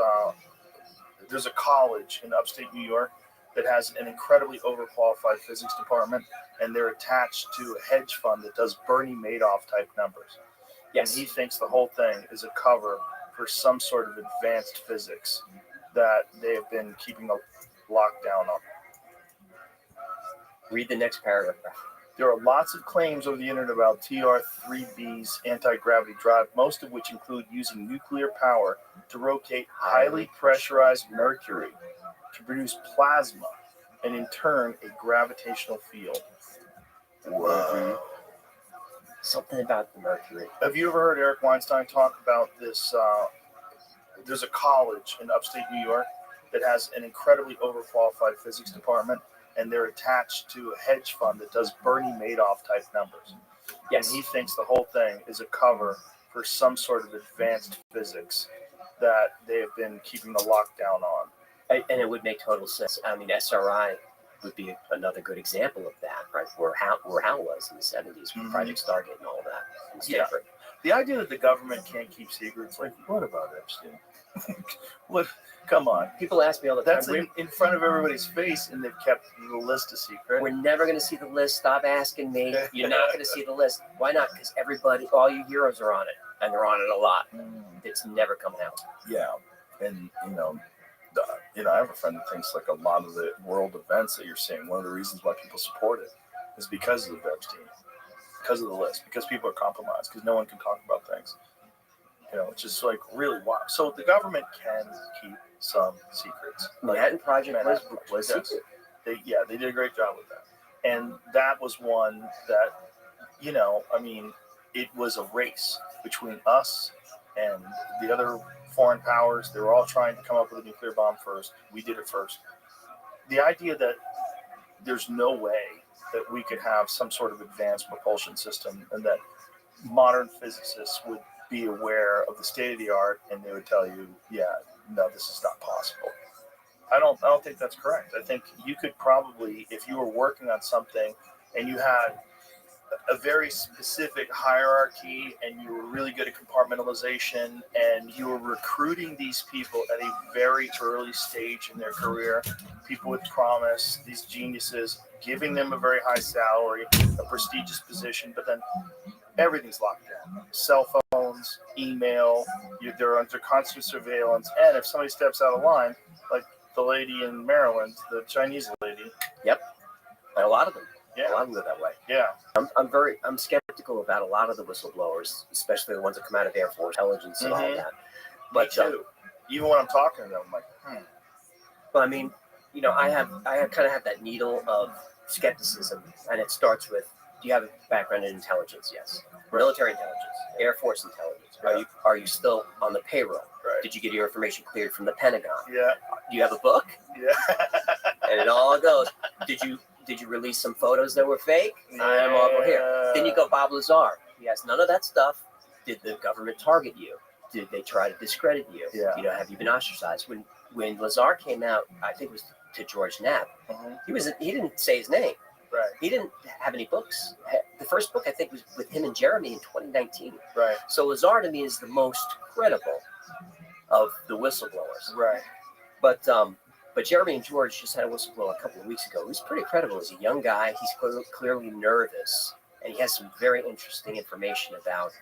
There's a college in upstate New York that has an incredibly overqualified physics department, and they're attached to a hedge fund that does Bernie Madoff type numbers. Yes. And he thinks the whole thing is a cover for some sort of advanced physics that they have been keeping a lockdown on. Read the next paragraph. There are lots of claims over the internet about TR-3B's anti-gravity drive, most of which include using nuclear power to rotate highly pressurized mercury to produce plasma and in turn a gravitational field. Whoa. Something about the mercury. Have you ever heard Eric Weinstein talk about this? There's a college in upstate New York that has an incredibly overqualified physics department, and they're attached to a hedge fund that does Bernie Madoff type numbers. Yes. And he thinks the whole thing is a cover for some sort of advanced physics that they have been keeping the lockdown on. And it would make total sense. I mean, SRI would be another good example of that, right? Where Hal was in the 70s with Project Stargate and all that. And Stanford. The idea that the government can't keep secrets, like, what about Epstein? What? Come on. People ask me all the time. That's in front of everybody's face, and they've kept the list a secret. We're never going to see the list. Stop asking me. You're not going to see the list. Why not? Because everybody, all you heroes are on it, and they're on it a lot. It's never coming out. Yeah, and I have a friend that thinks like a lot of the world events that you're seeing, one of the reasons why people support it is because of Epstein, because of the list, because people are compromised, because no one can talk about things. It's just like really wild. So the government can keep some secrets. Manhattan Project was yes. secret. They did a great job with that. And that was one that, it was a race between us and the other foreign powers. They were all trying to come up with a nuclear bomb first. We did it first. The idea that there's no way that we could have some sort of advanced propulsion system and that modern physicists would be aware of the state of the art and they would tell you, no, this is not possible. I don't think that's correct. I think you could probably, if you were working on something and you had a very specific hierarchy and you were really good at compartmentalization and you were recruiting these people at a very early stage in their career, people with promise, these geniuses, giving them a very high salary, a prestigious position, but then everything's locked down. Cell phones, email, they're under constant surveillance. And if somebody steps out of line, like the lady in Maryland, the Chinese lady. Yep. And a lot of them. Yeah. A lot of them are that way. Yeah. I'm skeptical about a lot of the whistleblowers, especially the ones that come out of Air Force intelligence and all that. But even when I'm talking to them, I'm like, But I mean, I kind of have that needle of skepticism, and it starts with, do you have a background in intelligence? Yes. Military intelligence, Air Force intelligence. Yeah. Are you still on the payroll? Right. Did you get your information cleared from the Pentagon? Yeah. Do you have a book? Yeah. And it all goes. Did you release some photos that were fake? I'm all here. Then you go Bob Lazar. He has none of that stuff. Did the government target you? Did they try to discredit you? Yeah. Have you been ostracized? When Lazar came out, I think it was to George Knapp. He didn't say his name. Right. He didn't have any books. The first book I think was with him and Jeremy in 2019. Right. So Lazar to me is the most credible of the whistleblowers. Right. But Jeremy and George just had a whistleblower a couple of weeks ago. He was pretty credible. He's a young guy. He's clearly nervous, and he has some very interesting information about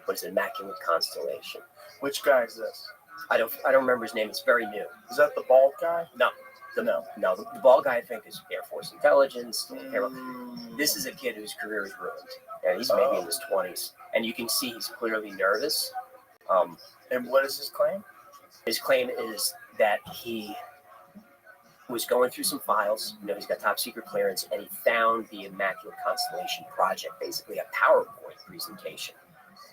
what is it, Immaculate Constellation. Which guy is this? I don't remember his name. It's very new. Is that the bald guy? No. The bald guy I think is Air Force intelligence. This is a kid whose career is ruined. And he's maybe in his 20s, and you can see he's clearly nervous. And what is his claim? His claim is that he was going through some files. He's got top secret clearance, and he found the Immaculate Constellation project, basically a PowerPoint presentation.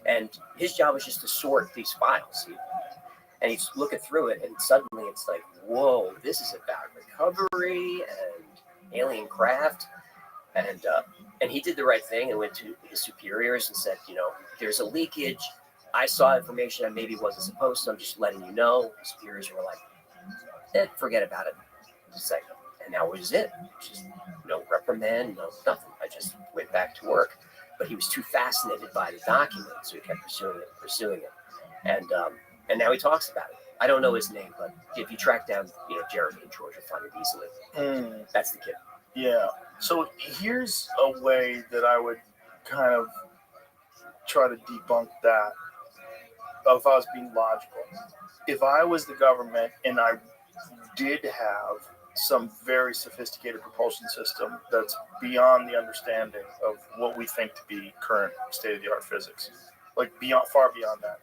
And his job was just to sort these files. And he's looking through it, and suddenly it's like, whoa, this is about recovery and alien craft. And he did the right thing and went to his superiors and said, there's a leakage. I saw information that maybe wasn't supposed to. I'm just letting you know. The superiors were like, forget about it. Just like, and that was it. Just no reprimand, no nothing. I just went back to work. But he was too fascinated by the document, so he kept pursuing it. And now he talks about it. I don't know his name, but if you track down, Jeremy and George, you'll find it easily. That's the kid. Yeah. So here's a way that I would kind of try to debunk that. If I was being logical, if I was the government and I did have some very sophisticated propulsion system that's beyond the understanding of what we think to be current state-of-the-art physics, like far beyond that,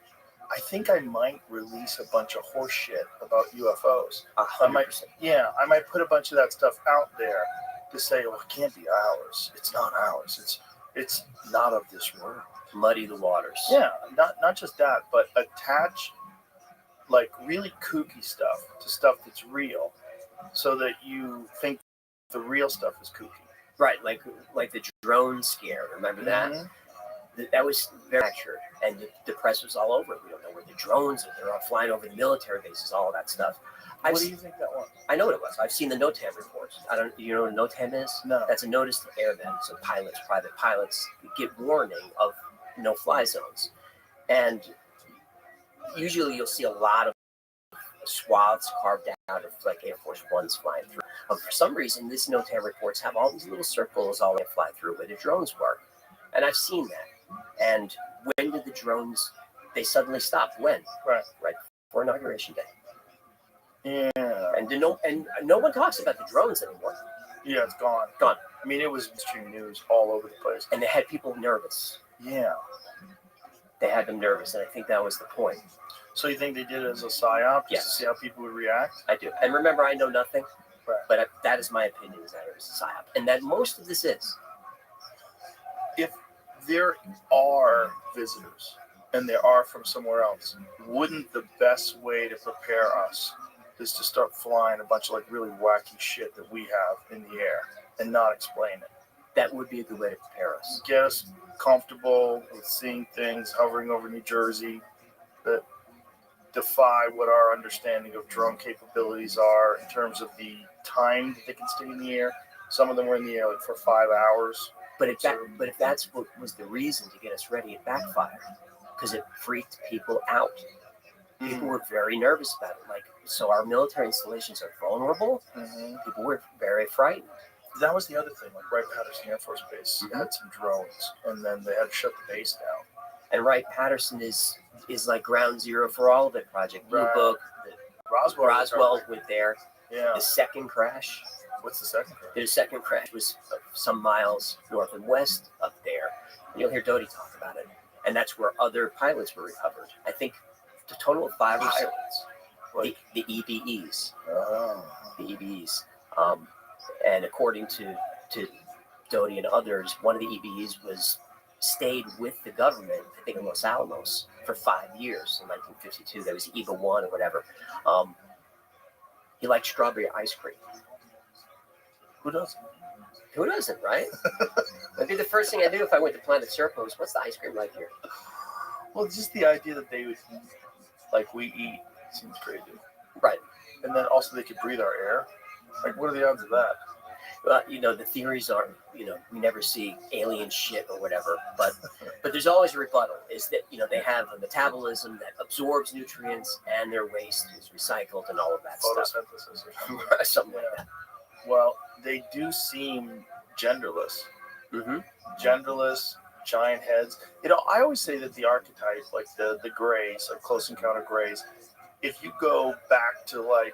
I think I might release a bunch of horse shit about UFOs. 100%. I might put a bunch of that stuff out there to say, well, it can't be ours. It's not ours. It's not of this world. Muddy the waters. Yeah, not just that, but attach like really kooky stuff to stuff that's real, so that you think the real stuff is kooky. Right, like the drone scare. Remember that? Mm-hmm. That was very accurate, and the press was all over it. We don't know where the drones are. They're all flying over the military bases, all of that stuff. What do you think that was? I know what it was. I've seen the NOTAM reports. You know what a NOTAM is? No. That's a notice to airmen. So private pilots get warning of no-fly zones. And usually you'll see a lot of swaths carved out of like Air Force Ones flying through. But for some reason, this NOTAM reports have all these little circles all the way fly through where the drones were. And I've seen that. And when did the drones, they suddenly stopped? When? Right before Inauguration Day. Yeah. And no one talks about the drones anymore. Yeah, it's gone. Gone. I mean, it was mainstream news all over the place. And they had people nervous. Yeah. They had them nervous, and I think that was the point. So you think they did it as a psyop just Yes. to see how people would react? I do. And remember, I know nothing, Right. but that is my opinion, is that it was a psyop. And that most of this is. If there are visitors, and there are from somewhere else, wouldn't the best way to prepare us is to start flying a bunch of like really wacky shit that we have in the air and not explain it? That would be a good way to prepare us. Get us comfortable with seeing things hovering over New Jersey that defy what our understanding of drone capabilities are in terms of the time that they can stay in the air. Some of them were in the air like for 5 hours. But if that's what was the reason to get us ready, it backfired because it freaked people out. People were very nervous about it. So our military installations are vulnerable. Mm-hmm. People were very frightened. That was the other thing. Like Wright-Patterson Air Force Base had some drones, and then they had to shut the base down. And Wright-Patterson is like ground zero for all of it. Project Blue Right. Book. Roswell went there. Yeah. The second crash. What's the second crash? The second crash was some miles north and west up there. And you'll hear Doty talk about it. And that's where other pilots were recovered. I think the total of 5 or 6. The EBEs. Oh. The EBEs. And according to Doty and others, one of the EBEs stayed with the government, I think in Los Alamos, for 5 years in 1952. That was EVA 1 or whatever. He liked strawberry ice cream. Who doesn't? Who doesn't, right? That'd be the first thing I do if I went to Planet Serpos. What's the ice cream like here? Well, just the idea that they would eat like we eat seems crazy. Right. And then also they could breathe our air. Like, what are the odds of that? Well, the theories are, we never see alien shit or whatever, but there's always a rebuttal, is that, they have a metabolism that absorbs nutrients and their waste is recycled and all of that Photosynthesis or something. stuff. Something like that. Well, they do seem genderless. Mm-hmm. Genderless, giant heads. I always say that the archetype, like the greys, like Close Encounter greys, if you go back to like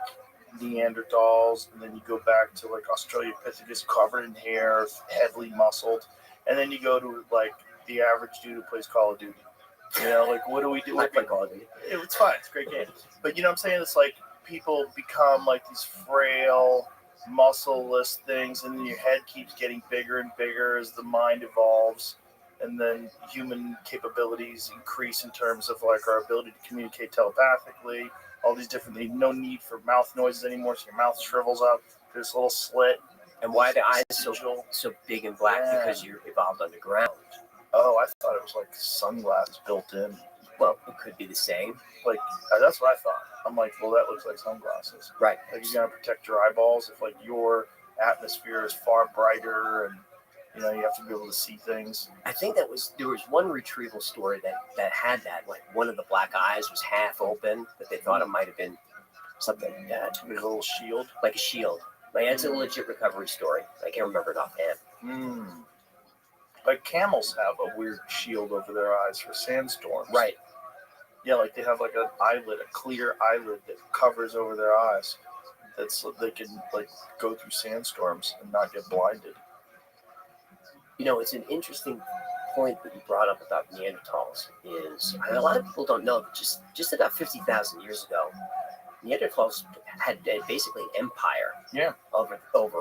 Neanderthals, and then you go back to like Australopithecus covered in hair, heavily muscled, and then you go to like the average dude who plays Call of Duty. Like what do we do? I play Call of Duty. It's fine. It's a great game. But you know what I'm saying? It's like people become like these frail, muscleless things, and then your head keeps getting bigger and bigger as the mind evolves, and then human capabilities increase in terms of like our ability to communicate telepathically, all these different things. No need for mouth noises anymore, so your mouth shrivels up. There's a little slit. And why the eyes so big and black? Yeah. Because you evolved underground. Oh, I thought it was like sunglasses built in. Well, it could be the same. Like that's what I thought. I'm like, well, that looks like sunglasses. Right. Like you're gonna protect your eyeballs if like your atmosphere is far brighter and you have to be able to see things. I think there was one retrieval story that had that. Like one of the black eyes was half open, but they thought it might have been something Like a little shield. like a shield. Like it's a legit recovery story. I can't remember it offhand. Like camels have a weird shield over their eyes for sandstorms. Right. Yeah, like they have like an eyelid, a clear eyelid that covers over their eyes. That's so they can like go through sandstorms and not get blinded. It's an interesting point that you brought up about Neanderthals. A lot of people don't know that just about 50,000 years ago, Neanderthals had basically an empire. Yeah. Over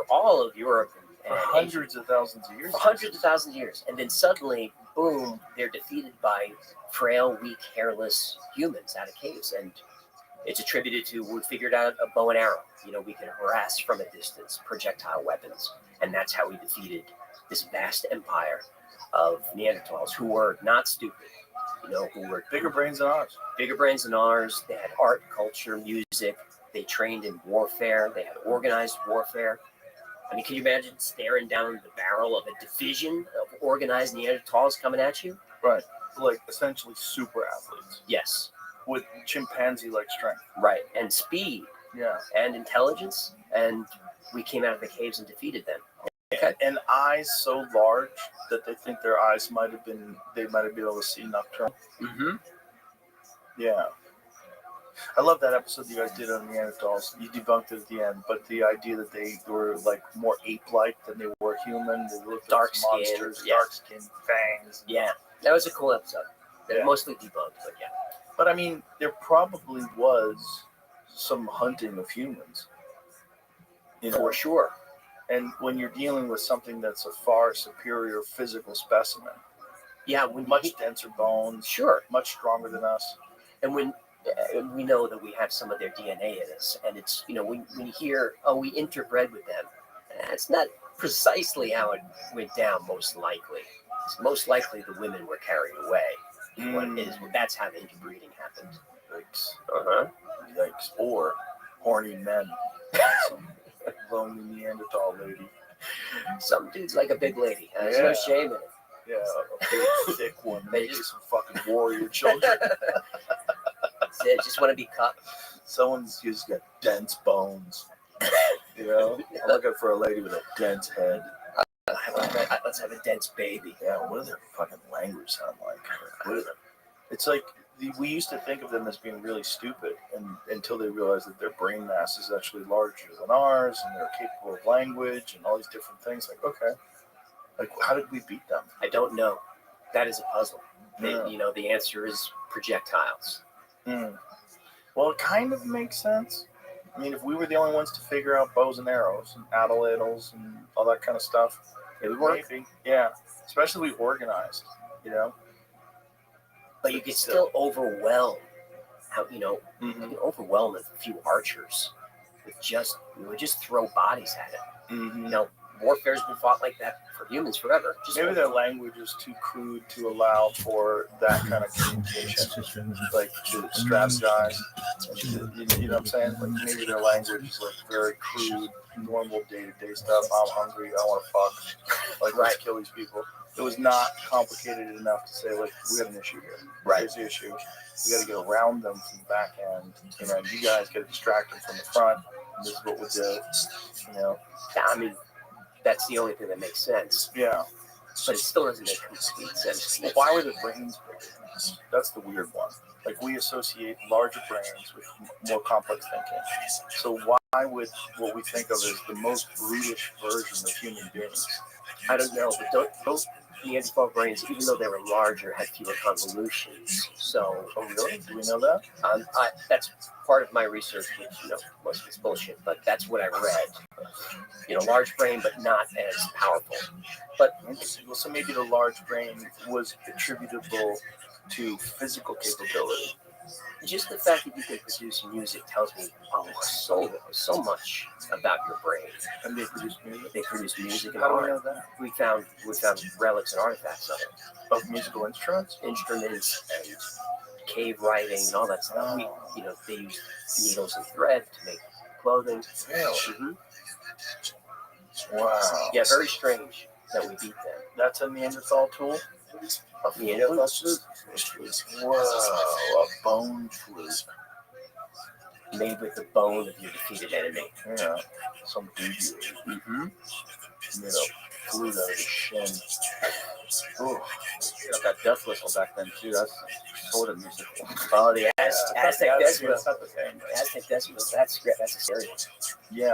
all of Europe and hundreds of thousands of years. For hundreds of thousands of years, and then suddenly, boom! They're defeated by frail, weak, hairless humans out of caves, and it's attributed to we figured out a bow and arrow. We can harass from a distance, projectile weapons, and that's how we defeated this vast empire of Neanderthals who were not stupid. Who were Bigger brains than ours. Bigger brains than ours. They had art, culture, music. They trained in warfare. They had organized warfare. I mean, can you imagine staring down the barrel of a division of organized Neanderthals coming at you? Right. Like essentially super athletes Yes. with chimpanzee-like strength. Right. And speed Yeah. and intelligence. And we came out of the caves and defeated them. Okay. And eyes so large that they think their eyes might have been able to see nocturnal. Mm-hmm. Yeah. I love that episode you guys did on Neanderthals. You debunked it at the end, but the idea that they were like more ape-like than they were human. They looked Dark like skin, monsters, yeah. dark skin, fangs. Yeah. That was a cool episode. They're Yeah. mostly debunked, but yeah. But I mean, there probably was some hunting of humans. For sure. And when you're dealing with something that's a far superior physical specimen, Yeah. When much denser bones, Sure. much stronger than us. And when we know that we have some of their DNA in us, and it's when you hear, oh, we interbred with them, that's not precisely how it went down. Most likely, most likely the women were carried away. That's how the interbreeding happened. Yikes. Uh-huh. Yikes. Or horny men. Some lonely Neanderthal lady. Some dudes like a big lady. There's no shame in it. Yeah, a big, thick one. They Maybe some fucking warrior children. That's it. Just want to be cut. Someone's just got dense bones. I'm looking for a lady with a dense head. Let's have a dense baby. Yeah, what do their fucking language sound like? It's like we used to think of them as being really stupid, and until they realized that their brain mass is actually larger than ours, and they're capable of language and all these different things. Like, okay, like how did we beat them? I don't know. That is a puzzle. Yeah. The answer is projectiles. Well, it kind of makes sense. I mean, if we were the only ones to figure out bows and arrows and atlatls and all that kind of stuff, It would work. maybe. Yeah, especially we organized. But you could still overwhelm you Mm-hmm. can overwhelm a few archers with we would just throw bodies at it. Mm-hmm. Warfare's been fought like that for humans forever. Maybe their language is too crude to allow for that kind of communication, like to strategize. You know what I'm saying? Like maybe their language is like very crude, normal day-to-day stuff. I'm hungry. I want to fuck. Like, let's kill these people. It was not complicated enough to say, like, we have an issue here. Right. Here's the issue. We got to get around them from the back end. You guys got to distract them from the front. And this is what we'll do. I mean, that's the only thing that makes sense. Yeah. But it still doesn't make complete sense. Well, why were the brains bigger? That's the weird one. Like, we associate larger brains with more complex thinking. So why would what we think of as the most brutish version of human beings? I don't know, but those Neanderthal brains, even though they were larger, had fewer convolutions. So, Oh, really? Do we know that? that's part of my research, which, most of it's bullshit, but that's what I read. Large brain, but not as powerful. But Interesting. Well, so maybe the large brain was attributable to physical capability, just the fact that you can produce music tells me so much about your brain. And they produce music. They produce music and How do we art. know that? We found relics and artifacts of it, Of musical instruments? instruments and cave writing and all that stuff. They use needles and thread to make clothing. Really? Mhm. Wow. Yeah, very strange that we beat them. That's a Neanderthal tool? A Neanderthal flute? Whoa, a bone flute. Made with the bone of your defeated enemy. Yeah, some dude Mm-hmm. made a flute out of his shin. Ooh, that death whistle back then too. That's sort of musical. Oh, the Aztec death whistle. It's not the same. Aztec death whistle. That's a scary one. Yeah,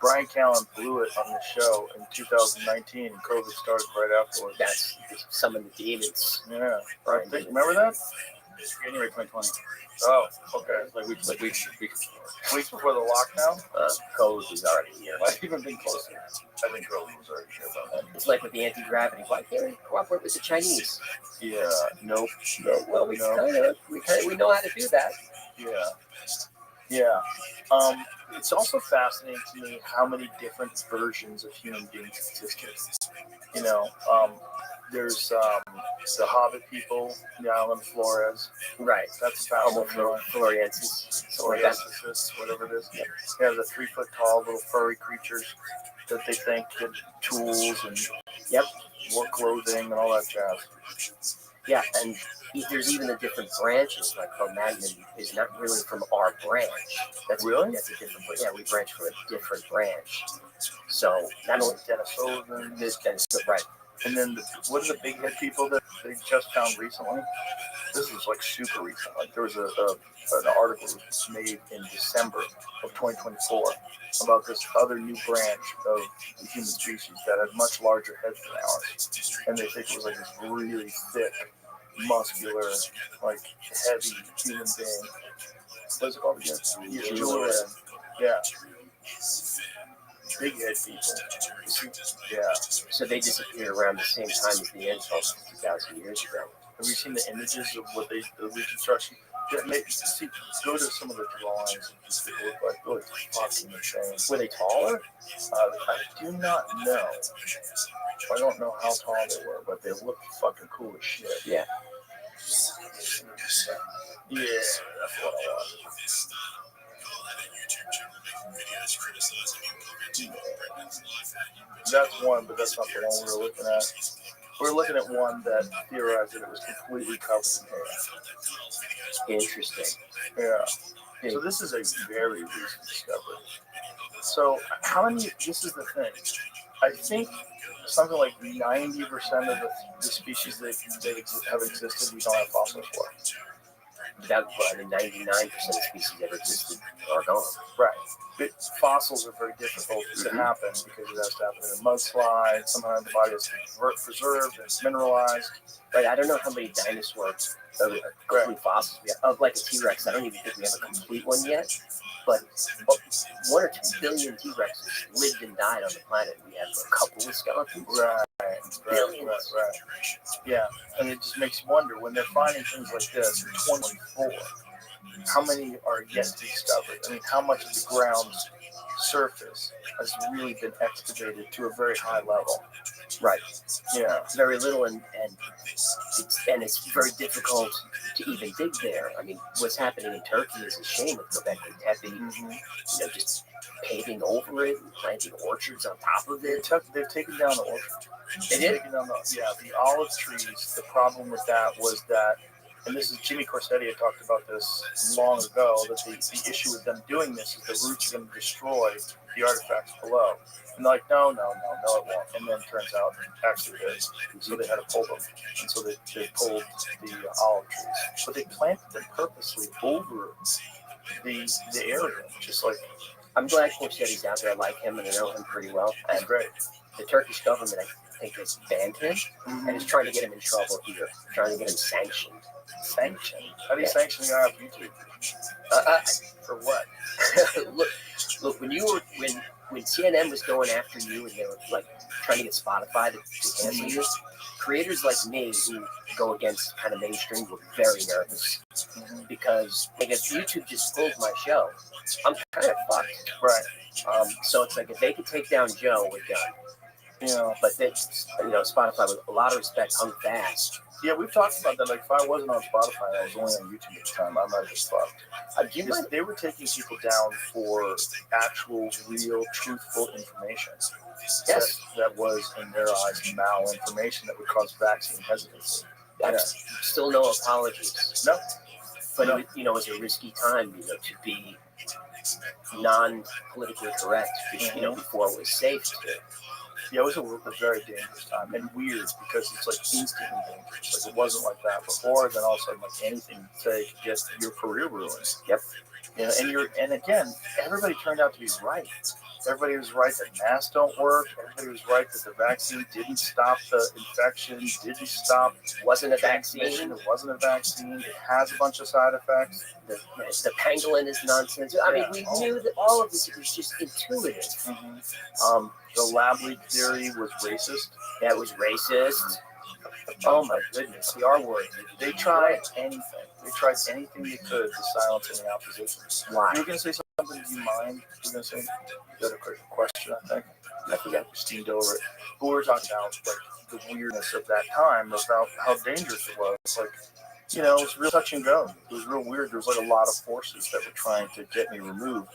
Brian Callen blew it on the show in 2019, and COVID started right afterwards. That's summon the demons. Yeah, Brian remember that? January 2020. Oh, okay. Like weeks. Weeks before the lockdown? COVID was already here. Might even been closer. I think COVID was already here about that. It's like with the anti-gravity. Why can't we cooperate with the Chinese? Yeah, nope. Well, we No. we know how to do that. Yeah. It's also fascinating to me how many different versions of human beings exist. There's the Hobbit people, the island of Flores. Right. That's Homo fascinating. floresiensis. Floresiensis, whatever it is. Yeah, the 3 foot tall little furry creatures that they think get tools and work clothing and all that jazz. Yeah, and there's even the different branches. Like Cro-Magnon is not really from our branch. That's a different. Yeah, we branch from a different branch. So not only Denisovan, right. and then what are the big head people that they just found recently? This was like super recent. Like there was an article made in December of 2024 about this other new branch of the human species that had much larger heads than ours, and they think it was like this really thick, muscular, like heavy human being. What's it called again? Julian. Yeah. Big head people. Yeah. So they disappeared around the same time as the Neanderthals 2,000 years ago. Have you seen the images of what the reconstruction? Go to some of the drawings and just take a look like, oh, it's fucking insane. Were they taller? I do not know. I don't know how tall they were, but they look fucking cool as shit. Yeah. Yeah, that's what I want. That's one, but that's not the one we were looking at. We're looking at one that theorized that it was completely covered in hair. Interesting. Yeah. So this is a very recent discovery. So how many? This is the thing. I think something like 90% of the species that have existed, we don't have fossils for. That, well, 99% of species ever existed are gone. Right. But fossils are very difficult to happen because it has to happen in a mudslide. Sometimes the body is preserved and it's mineralized. Right. I don't know how many dinosaurs, complete fossils we have. Of like a T-Rex, I don't even think we have a complete one yet. But 1 or 2 billion T-Rexes lived and died on the planet. We have a couple of skeletons. Right. Billions. Yeah. And it just makes you wonder when they're finding things like this in 2024, how many are yet to be discovered? I mean, how much of the ground's surface has really been excavated to a very high level? Right. Yeah. Very little, and it's very difficult to even dig there. I mean, what's happening in Turkey is a shame with Göbekli Tepe. Just paving over it and planting orchards on top of it. They've taken down the orchard. They did? The olive trees. The problem with that was that, and this is Jimmy Corsetti had talked about this long ago, that the issue with them doing this is the roots are going to destroy the artifacts below. And they're like, no, it won't. And then it turns out actually it is. So they had to pull them. And so they pulled the olive trees. But they planted them purposely over the area, just like. I'm glad Corsetti's out there. I like him and I know him pretty well. That's great. The Turkish government, I think, has banned him and is trying to get him in trouble here, trying to get him sanctioned. Sanctioned? How do you sanction a guy off YouTube? For what? look. When CNN was going after you and they were like trying to get Spotify to cancel you, creators like me who go against kind of mainstream were very nervous. because like if YouTube just pulls my show, I'm kind of fucked. Right. So it's like if they could take down Joe, we're done. But they, Spotify with a lot of respect hung fast. Yeah, we've talked about that. Like, if I wasn't on Spotify, I was only on YouTube at the time, I might have just fucked. They were taking people down for actual, real, truthful information. Yes. That was, in their eyes, malinformation that would cause vaccine hesitancy. Still no apologies. No. But it was a risky time, to be non-politically correct, before it was safe to. Yeah, it was a very dangerous time and weird because it's like instantly dangerous. Like it wasn't like that before. Then all of a sudden, like anything you say could get your career ruined. Yep. And again, everybody turned out to be right. Everybody was right that masks don't work. Everybody was right that the vaccine didn't stop the infection, didn't stop. Wasn't a vaccine. It wasn't a vaccine. It has a bunch of side effects. The pangolin is nonsense. I mean, we knew that all of this was just intuitive. The lab leak theory was racist. That was racist. Oh my goodness, the R word. They tried anything. They tried anything they could to silence any opposition. Why? You were going to say something, do you mind? You were going to say, you had a quick question, I think. I forgot, we steamed over it. But we were talking about like the weirdness of that time, about how dangerous it was. Like, it was real touch and go. It was real weird. There was like a lot of forces that were trying to get me removed.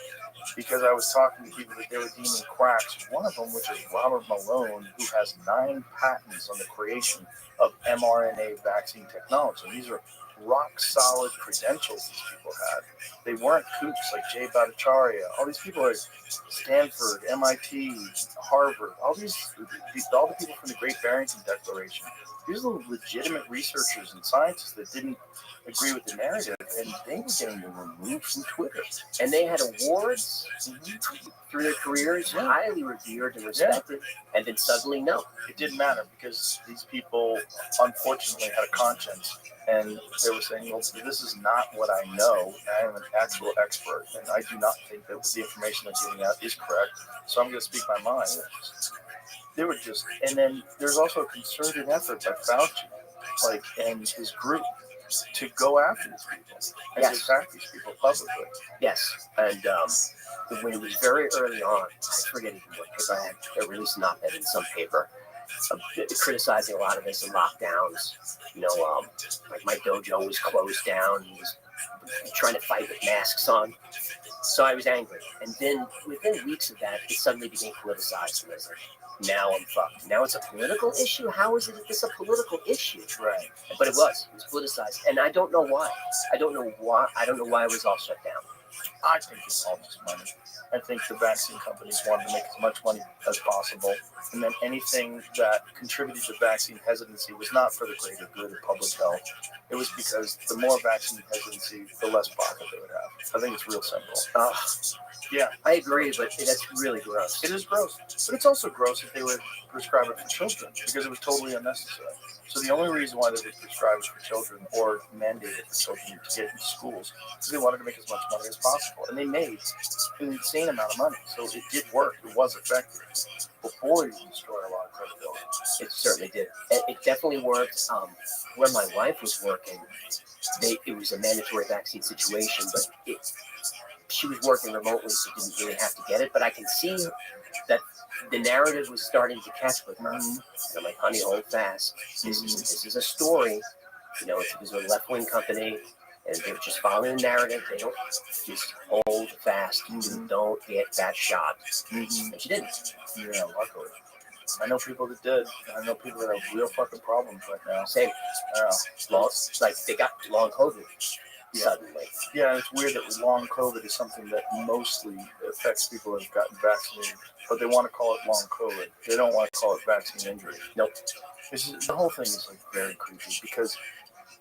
Because I was talking to people that they were deeming cracks. One of them, which is Robert Malone, who has 9 patents on the creation of mRNA vaccine technology. These are rock solid credentials these people had. They weren't kooks like Jay Bhattacharya. All these people are Stanford, MIT, Harvard. All the people from the Great Barrington Declaration. These are legitimate researchers and scientists that didn't agree with the narrative, and they were getting removed from Twitter. And they had awards through their careers, highly revered and respected, and then suddenly no. It didn't matter because these people, unfortunately, had a conscience, and they were saying, well, this is not what I know. I am an actual expert, and I do not think that the information I'm giving out is correct, so I'm going to speak my mind. They were just, and then there's also a concerted effort by Fauci, and his group, to go after these people and to attack these people publicly. Yes, and when it was very early on, I forget even what paper I had released an op-ed in some paper criticizing a lot of this and lockdowns. Like my dojo was closed down. He was trying to fight with masks on. So I was angry. And then within weeks of that, it suddenly became politicized. And I was like, now I'm fucked. Now it's a political issue? How is it that this a political issue? Right. But it was politicized. And I don't know why. I don't know why it was all shut down. I think it's all just money. I think the vaccine companies wanted to make as much money as possible. And then anything that contributed to vaccine hesitancy was not for the greater good of public health. It was because the more vaccine hesitancy, the less profit they would have. I think it's real simple. Yeah. I agree, but that's really gross. It is gross. But it's also gross if they would prescribe it for children because it was totally unnecessary. So the only reason why they would prescribe it for children or mandate it for children to get into schools is they wanted to make as much money as possible. And they made an insane amount of money. So it did work. It was effective before you destroy a lot of credibility. It certainly did. It definitely worked. Where my wife was working, it was a mandatory vaccine situation, but she was working remotely, so didn't really have to get it. But I can see that the narrative was starting to catch with her. And I'm like, honey, hold fast. This is a story. It was a left-wing company, and they're just following the narrative. They don't just hold fast. Don't get that shot. And she didn't. Yeah, luckily. I know people that did. I know people that have real fucking problems right now. Same. Like they got long COVID suddenly. Yeah, it's weird that long COVID is something that mostly affects people that have gotten vaccinated, but they want to call it long COVID. They don't want to call it vaccine injury. Nope. The whole thing is very creepy because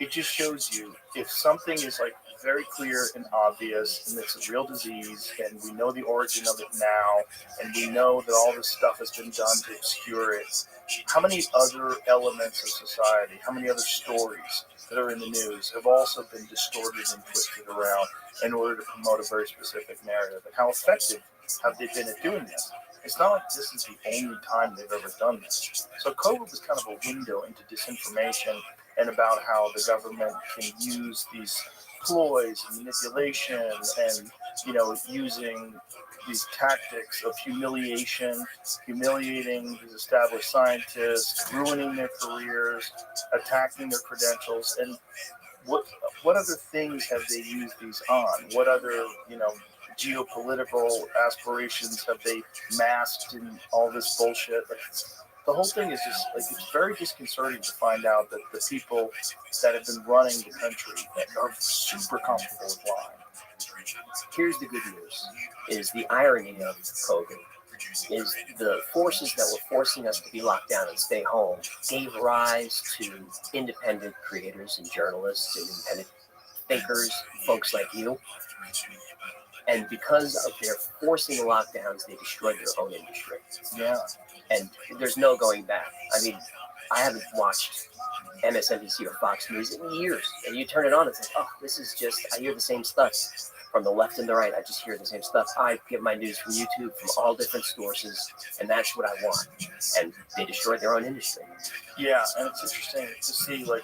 it just shows you if something is very clear and obvious and it's a real disease and we know the origin of it now and we know that all this stuff has been done to obscure it, how many other elements of society, how many other stories that are in the news have also been distorted and twisted around in order to promote a very specific narrative? And how effective have they been at doing this? It's not like this is the only time they've ever done this. So COVID was kind of a window into disinformation and about how the government can use these ploys and manipulation and, using these tactics of humiliation, humiliating these established scientists, ruining their careers, attacking their credentials, and what other things have they used these on? What other, geopolitical aspirations have they masked in all this bullshit? Like, the whole thing is just like, it's very disconcerting to find out that the people that have been running the country are super comfortable with lying. Here's the good news: is the irony of COVID is the forces that were forcing us to be locked down and stay home gave rise to independent creators and journalists and independent thinkers, folks like you. And because of their forcing the lockdowns, they destroyed their own industry. Yeah. And there's no going back. I mean, I haven't watched MSNBC or Fox News in years. And you turn it on, it's like, oh, this is just, I hear the same stuff. From the left and the right, I just hear the same stuff. I get my news from YouTube, from all different sources, and that's what I want. And they destroyed their own industry. Yeah, and it's interesting to see, like,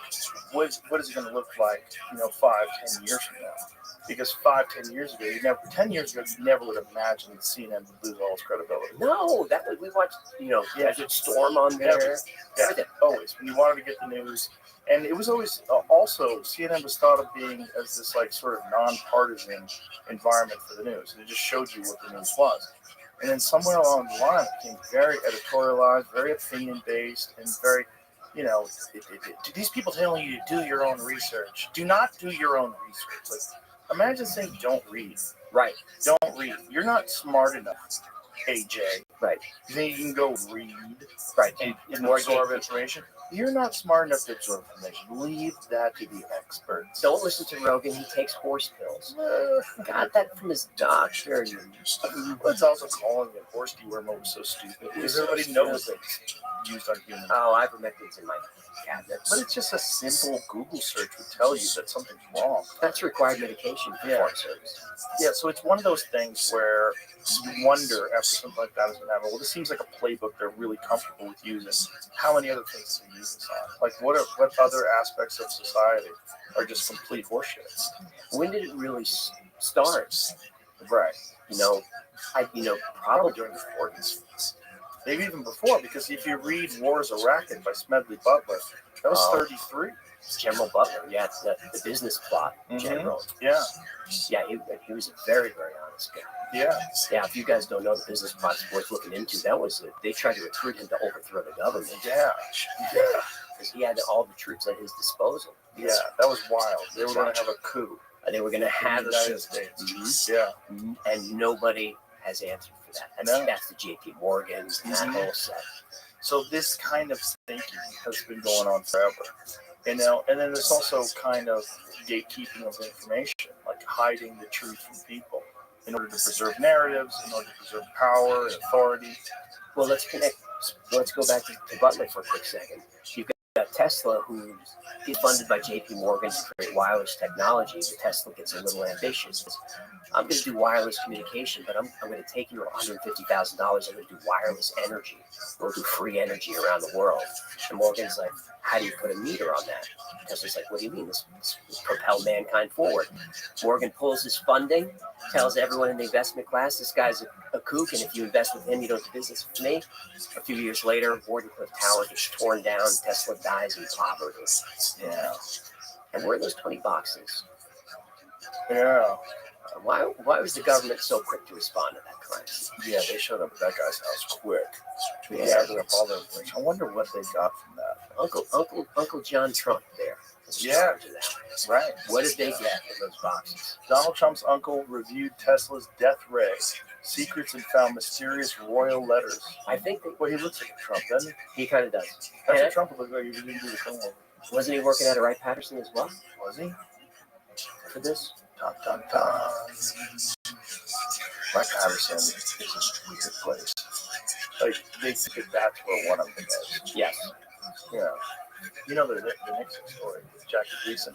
what is it going to look like, 5-10 years from now? Because 5-10 years ago, 10 years ago, you never would have imagined that CNN would lose all its credibility. No, that was, we watched, Desert Storm on there. Yeah, always. When you wanted to get the news. And it was always, also, CNN was thought of being as this, like, sort of nonpartisan environment for the news. And it just showed you what the news was. And then somewhere along the line, it became very editorialized, very opinion-based, and very, these people telling you to do your own research. Do not do your own research. Like, imagine saying, don't read. Right. Don't read. You're not smart enough, AJ. Right. You think you can go read, right, and absorb information? You're not smart enough to absorb information. Leave that to the experts. Don't listen to Rogan. He takes horse pills. Got that from his doctor. Let's also call him a horse dewormer was so stupid. Because everybody knows it's used on humans. Oh, ivermectin's in my cabinet. But it's just a simple Google search would tell you that something's wrong. That's required medication for Forest Service. Yeah, so it's one of those things where you wonder after something like that has been happening. Well, this seems like a playbook they're really comfortable with using. How many other things do you use this on? Like, what other aspects of society are just complete horseshit? When did it really start? Right. Probably During the 40s. Maybe even before, because if you read War is a Racket by Smedley Butler, that was 33. General Butler, yeah, it's the business plot general. Yeah. Yeah, he was a very, very honest guy. Yeah. Yeah, if you guys don't know the business plot, it's worth looking into. That was they tried to recruit him to overthrow the government. Yeah. Because he had all the troops at his disposal. Yeah, that was wild. They were going to have a coup. They were going to have the United States. Yeah. And nobody has answered for that. That's the J.P. Morgans and that whole set. So this kind of thinking has been going on forever. And then there's also kind of gatekeeping of information, like hiding the truth from people in order to preserve narratives, in order to preserve power and authority. Well, let's go back to Butler for a quick second. You've got Tesla, who is funded by J.P. Morgan to create wireless technology. But Tesla gets a little ambitious. I'm going to do wireless communication, but I'm going to take your $150,000. I'm going to do wireless energy. We'll do free energy around the world. And Morgan's like, how do you put a meter on that? Tesla's like, what do you mean? This propel mankind forward. Morgan pulls his funding, tells everyone in the investment class, this guy's a kook, and if you invest with him, you don't do business with me. A few years later, Wardenclyffe Tower gets torn down, Tesla dies in poverty. Yeah. And where are those 20 boxes? Yeah. Why was the government so quick to respond to that crisis? Yeah, they showed up at that guy's house quick. They Yeah. gathered up all the information. I wonder what they got from that. Uncle John Trump there. Yeah. Right. What did they get in those boxes? Donald Trump's uncle reviewed Tesla's death ray secrets and found mysterious royal letters. I think Well, he looks like a Trump, doesn't he? he kind of does. That's And what Trump would look like if he didn't do the film over. wasn't he working at a Wright Patterson as well Was he? for this? Dun, dun, dun. Mike Patterson is a weird place. Like, they think that's where one of them is. Yes. Yeah. You know the Nixon story with Jackie Gleason.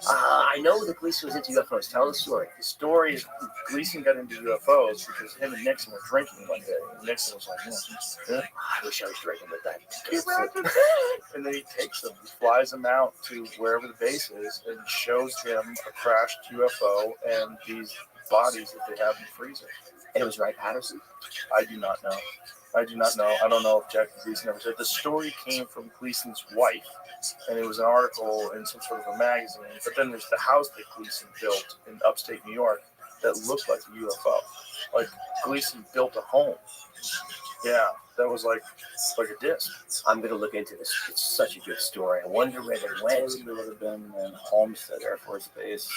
I know that Gleason was into UFOs. Tell the story. The story is Gleason got into UFOs because him and Nixon were drinking one day. Nixon was like, yeah. I wish I was drinking with that. And then he takes them, he flies them out to wherever the base is, and shows him a crashed UFO and these bodies that they have in the freezer. And it was Wright Patterson. I do not know. I don't know if Jackie Gleason ever said. The story came from Gleason's wife, and it was an article in some sort of a magazine. But then there's the house that Gleason built in upstate New York that looked like a UFO. Like Gleason built a home. Yeah, that was like a disc. I'm going to look into this. It's such a good story. I wonder where they went. It would have been in Homestead Air Force Base.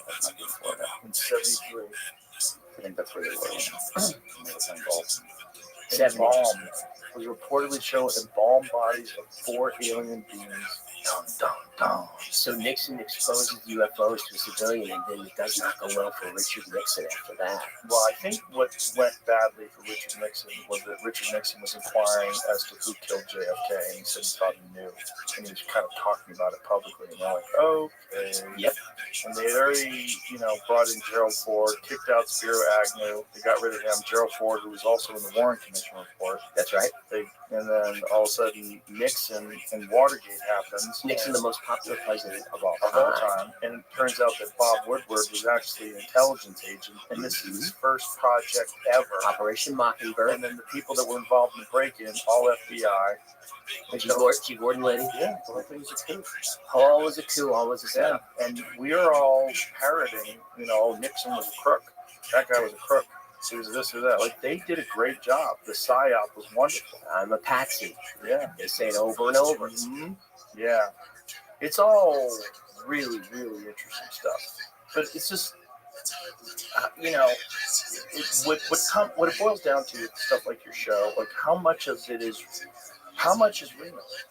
That might be Florida. In 73. I think that's where they were. Embalmed. Was reportedly shown embalmed bodies of 4 alien beings. Dun, dun, dun. So Nixon exposes UFOs to a civilian, and then it does not go well for Richard Nixon after that. Well, I think what went badly for Richard Nixon was that Richard Nixon was inquiring as to who killed JFK, and he said he thought he knew. And he was kind of talking about it publicly, and they're like, okay. Yep. And they had already, brought in Gerald Ford, kicked out Spiro Agnew. They got rid of him. Gerald Ford, who was also in the Warren Commission report. That's right. And then all of a sudden, Nixon and Watergate happens. Nixon, the most popular president of all time. And it turns out that Bob Woodward was actually an intelligence agent, and this is his first project ever. Operation Mockingbird. And then the people that were involved in the break-in, all FBI. G. Gordon Liddy. Yeah, the whole thing was a coup. All was a coup, all was a Yeah, setup. and we are all parroting, Nixon was a crook. That guy was a crook. He was this or that. Like, they did a great job. The PSYOP was wonderful. I'm a patsy. Yeah. They say it over and over. Mm-hmm. Yeah. It's all really, really interesting stuff. But it's just, what it boils down to is stuff like your show, like how much is real,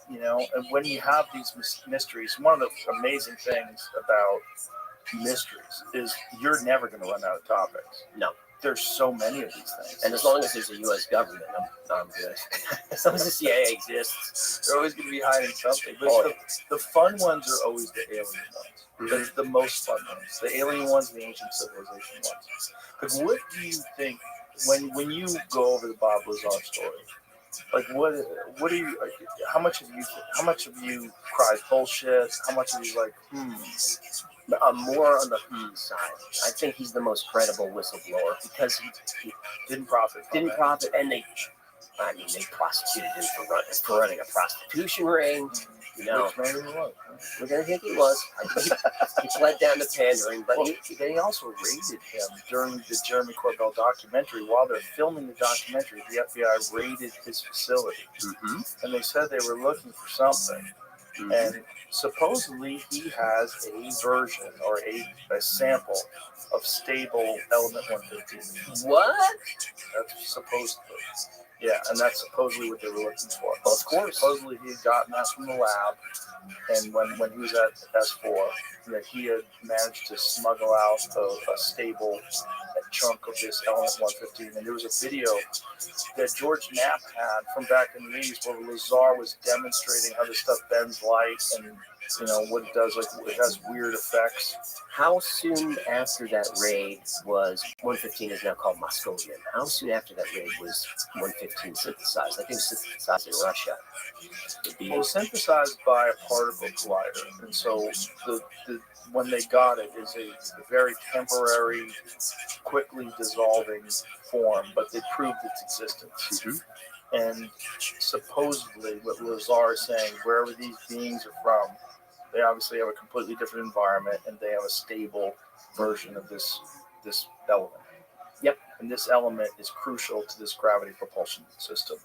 and when you have these mysteries, one of the amazing things about mysteries is you're never going to run out of topics. No. There's so many of these things. And as long as there's a U.S. government, I'm good. As long as the CIA exists. They're always going to be hiding something. But the fun ones are always the alien ones. That's the most fun ones. The alien ones, the ancient civilization ones. But what do you think when you go over the Bob Lazar story? Like what are you? Like, how much have you cried bullshit? How much of you like I'm more on the side. I think he's the most credible whistleblower because he didn't profit. And they prosecuted him for running a prostitution ring. Which maybe he was. Which I think he was. He fled down to pandering, but they also raided him during the Jeremy Corbell documentary. While they're filming the documentary, the FBI raided his facility, and they said they were looking for something. And supposedly he has a version or a sample of stable element 115. What? That's supposedly. Yeah, and that's supposedly what they were looking for. Well, of course. Supposedly he had gotten that from the lab, and when he was at S4, that he had managed to smuggle out a stable chunk of this element 115. And there was a video that George Knapp had from back in the 80s where Lazar was demonstrating how this stuff bends light and what it does, like it has weird effects. How soon after that raid was 115 is now called Moscovian? How soon after that raid was 115 synthesized? I think it was synthesized in Russia. It was synthesized by a particle collider, and so when they got it is a very temporary, quickly dissolving form, but they proved its existence. And supposedly, what Lazar is saying, wherever these beings are from, they obviously have a completely different environment, and they have a stable version of this element. Yep. And this element is crucial to this gravity propulsion system.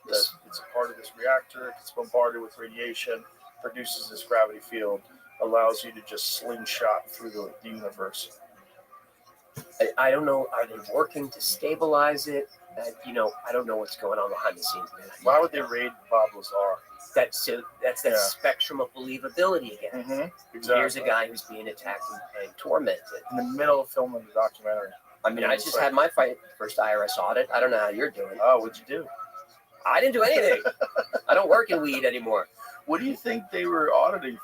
It's a part of this reactor. It gets bombarded with radiation, produces this gravity field, allows you to just slingshot through the universe. I don't know. Are they working to stabilize it? I don't know what's going on behind the scenes, man. Why would they raid Bob Lazar? That's that spectrum of believability again. Exactly. Here's a guy who's being attacked and tormented. In the middle of filming the documentary. I mean, I just had my first IRS audit. I don't know how you're doing. Oh, what'd you do? I didn't do anything. I don't work in weed anymore. What do you think they were auditing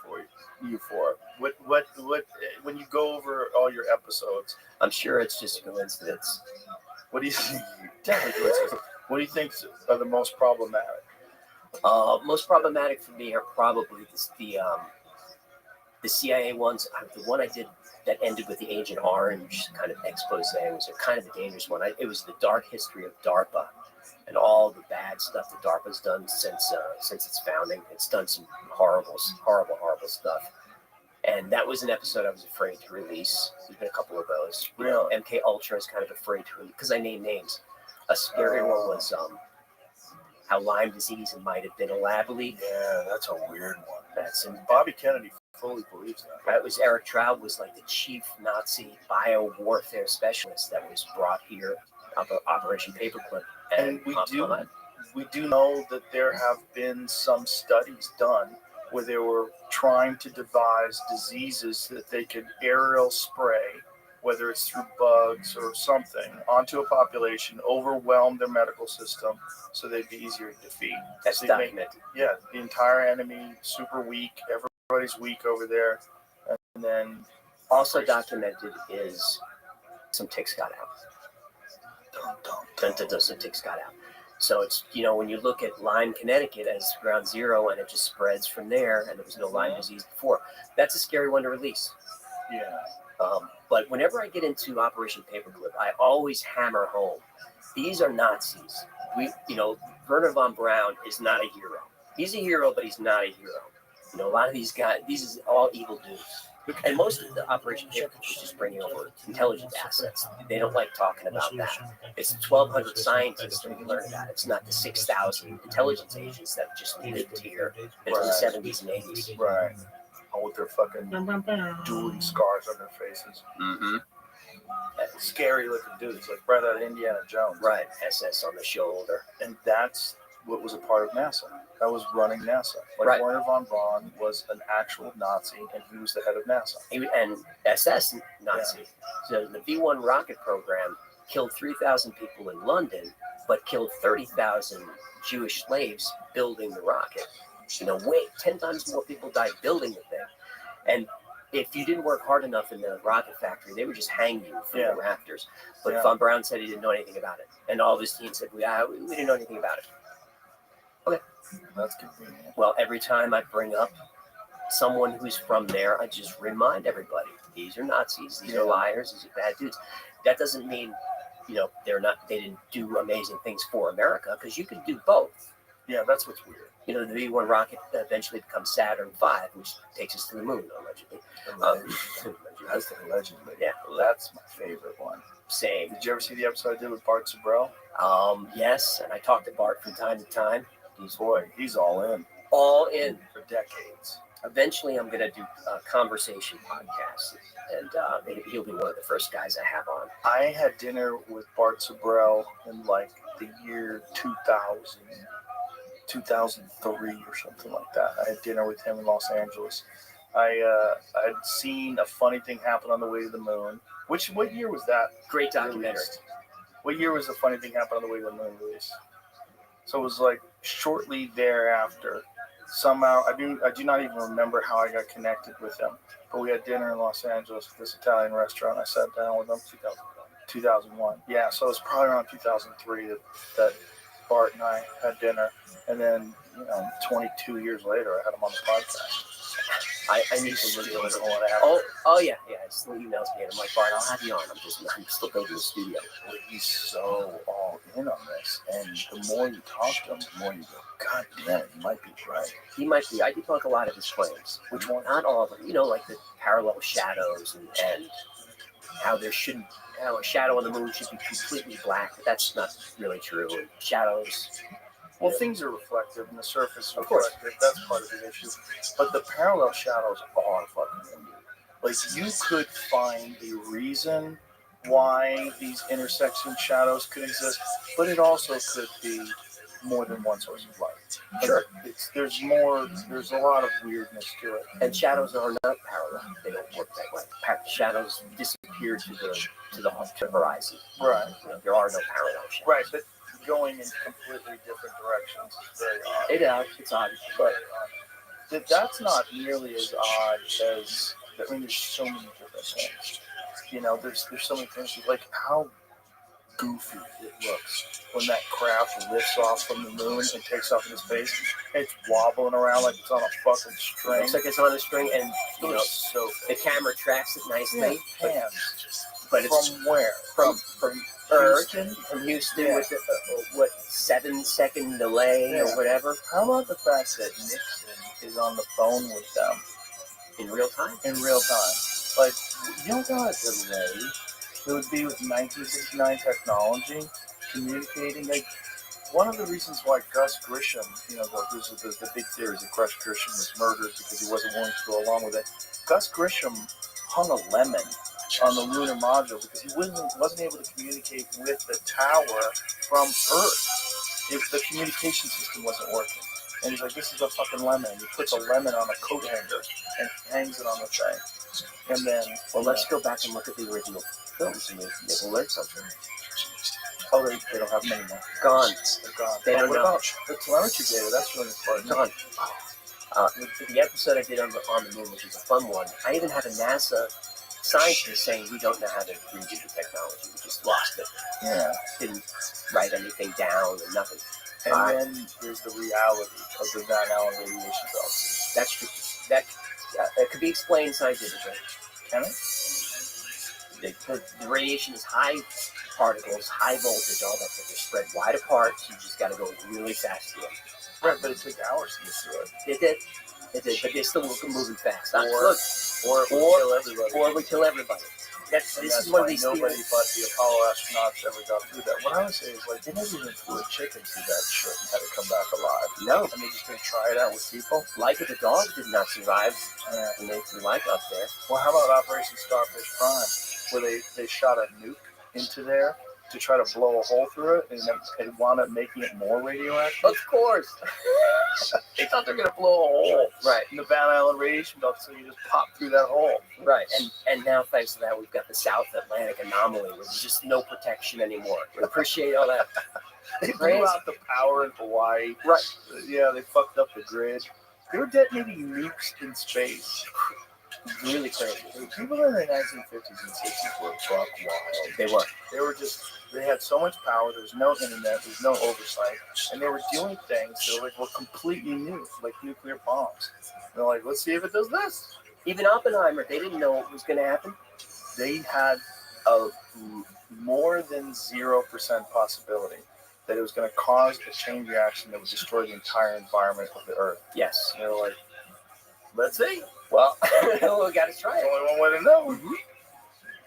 you for? What when you go over all your episodes? I'm sure it's just a coincidence. What do you think? Definitely coincidence. What do you think are the most problematic? Most problematic for me are probably the CIA ones. The one I did that ended with the Agent Orange kind of expose was kind of a dangerous one. It was the dark history of DARPA and all the bad stuff that DARPA's done since its founding. It's done some horrible stuff. And that was an episode I was afraid to release. There's been a couple of those. You know, MK Ultra is kind of afraid to release because I name names. A scary one was how Lyme disease might have been a lab leak. Yeah, that's a weird one. And Bobby Kennedy fully believes that. That was Eric Traub was like the chief Nazi biowarfare specialist that was brought here, Operation Paperclip. And we do know that there have been some studies done where they were trying to devise diseases that they could aerial spray, whether it's through bugs or something, onto a population, overwhelm their medical system so they'd be easier to defeat. That's So documented. the entire enemy super weak, everybody's weak over there, and then Also documented is some ticks got out. Some ticks got out. So it's, when you look at Lyme, Connecticut as ground zero and it just spreads from there and there was no Lyme disease before, that's a scary one to release. Yeah. But whenever I get into Operation Paperclip, I always hammer home. These are Nazis. Werner von Braun is not a hero. He's a hero, but he's not a hero. A lot of these guys, these are all evil dudes. And most of the Operation Paperclip is just bringing over intelligence assets. They don't like talking about that. It's the 1,200 scientists that we learn about. It's not the 6,000 intelligence agents that just lived here until the 70s and 80s. Right. All with their fucking dueling scars on their faces. Mm-hmm. Scary looking dudes, like right out of Indiana Jones. Right. SS on the shoulder. And that's what was a part of NASA. That was running NASA. Like Right. Werner von Braun was an actual Nazi, and he was the head of NASA. And SS Nazi. Yeah. So the V1 rocket program killed 3,000 people in London, but killed 30,000 Jewish slaves building the rocket. 10 times more people died building the thing. And if you didn't work hard enough in the rocket factory, they would just hang you from the rafters. But von Braun said he didn't know anything about it. And all of his team said, we didn't know anything about it. Okay. That's convenient. Well, every time I bring up someone who's from there, I just remind everybody, these are Nazis, these are liars, these are bad dudes. That doesn't mean, they didn't do amazing things for America, because you can do both. Yeah, that's what's weird. The V1 rocket eventually becomes Saturn V, which takes us to the moon, allegedly. That's allegedly. Yeah. That's my favorite one. Same. Did you ever see the episode I did with Bart Sabrell? Yes, and I talk to Bart from time to time. He's all in. All in. For decades. Eventually, I'm going to do a conversation podcast, and maybe he'll be one of the first guys I have on. I had dinner with Bart Sabrell in like the year 2003 or something like that. I had dinner with him in Los Angeles. I'd seen a funny thing happen on the way to the moon. What year was that? Great documentary. Released? What year was the funny thing happen on the way to the moon released? So it was like shortly thereafter. Somehow, I do not even remember how I got connected with him. But we had dinner in Los Angeles at this Italian restaurant. I sat down with him. 2001. Yeah, so it was probably around 2003 that Bart and I had dinner. And then, 22 years later, I had him on the podcast. I need to look at it. Oh yeah. He emails me and I'm like, Bart, I'll have you on. I'm still building the studio. He's so all in on this, and the more you talk to him, the more you go, God damn, he might be right. He might be. I do talk a lot of his claims. Which one? Not all of them. Like the parallel shadows and how a shadow on the moon should be completely black. But that's not really true. And shadows. Well, things are reflective, and the surface is reflective. That's part of the issue. But the parallel shadows are fucking weird. Like, you could find a reason why these intersection shadows could exist, but it also could be more than one source of light. Sure. There's a lot of weirdness to it. And shadows are not parallel. They don't work that way. Shadows disappear to the horizon. Right. There are no parallel shadows. Right, but going in completely different directions is very odd. It's odd, but that's not nearly as odd as, there's so many different things. There's so many things, like how goofy it looks when that craft lifts off from the moon and takes off into space. It's wobbling around like it's on a fucking It string. looks like it's on a string, and you know so the camera tracks it nicely. But it's from where? from Earth, Houston? from Houston Yeah. with the 7-second delay Yeah. or whatever How about the fact that Nixon is on the phone with them in real time. in real time? Like, you know what a delay it would be with 1969 technology communicating? Like, one of the reasons why Gus Grisham, you know, the big theory is that Gus Grisham was murdered because he wasn't willing to go along with it. Gus Grisham hung a lemon on the lunar module because he wasn't able to communicate with the tower from Earth. The communication system wasn't working. And he's like, this is a fucking lemon. And he puts a lemon on a coat hanger and hangs it on the thing. And then, Well, let's go back and look at the original films and we'll learn something. oh, they don't have them anymore. Gone. They're gone. They don't what know. about the telemetry data? That's really important. Gone. The episode I did on the moon, which is a fun one, I even had a NASA scientist saying we don't know how to redo the technology. We just lost it. Yeah. Didn't write anything down and nothing. And then there's the reality of the Van Allen radiation belt. That's true. That could be explained scientifically. Can it? The radiation is high particles, high voltage, all that, but they're spread wide apart, so you just got to go really fast through them. Right, but it took hours to get through it. It did, but they're still moving fast. Or kill everybody. Or we kill everybody. This That's is one of why these nobody theories. but the Apollo astronauts ever got through that. What I would say is, like, they never even flew a chicken through that shit and had it come back alive. No, And they're just going to try it out with people? Laika the dog did not survive, and they threw Laika up there. Well, how about Operation Starfish Prime, where they shot a nuke into there to try to blow a hole through it, and it wound up making it more radioactive? Of course. They thought they were going to blow a hole Right. in the Van Allen radiation belt, so you just pop through that hole. Right, and now thanks to that, we've got the South Atlantic anomaly where there's just no protection anymore. We appreciate all that. They Crazy. blew out the power in Hawaii. Right. Yeah, they fucked up the grid. They were detonating nukes in space. Really crazy. People in the 1950s and 60s were buck wild. They were. They had so much power. There was no internet. There was no oversight, and they were doing things that were completely new, like nuclear bombs. They're like, let's see if it does this. Even Oppenheimer, they didn't know what was going to happen. They had a more than 0% possibility that it was going to cause a chain reaction that would destroy the entire environment of the Earth. Yes. And they were like, let's see. Well, we got to try There's it. only one way to know.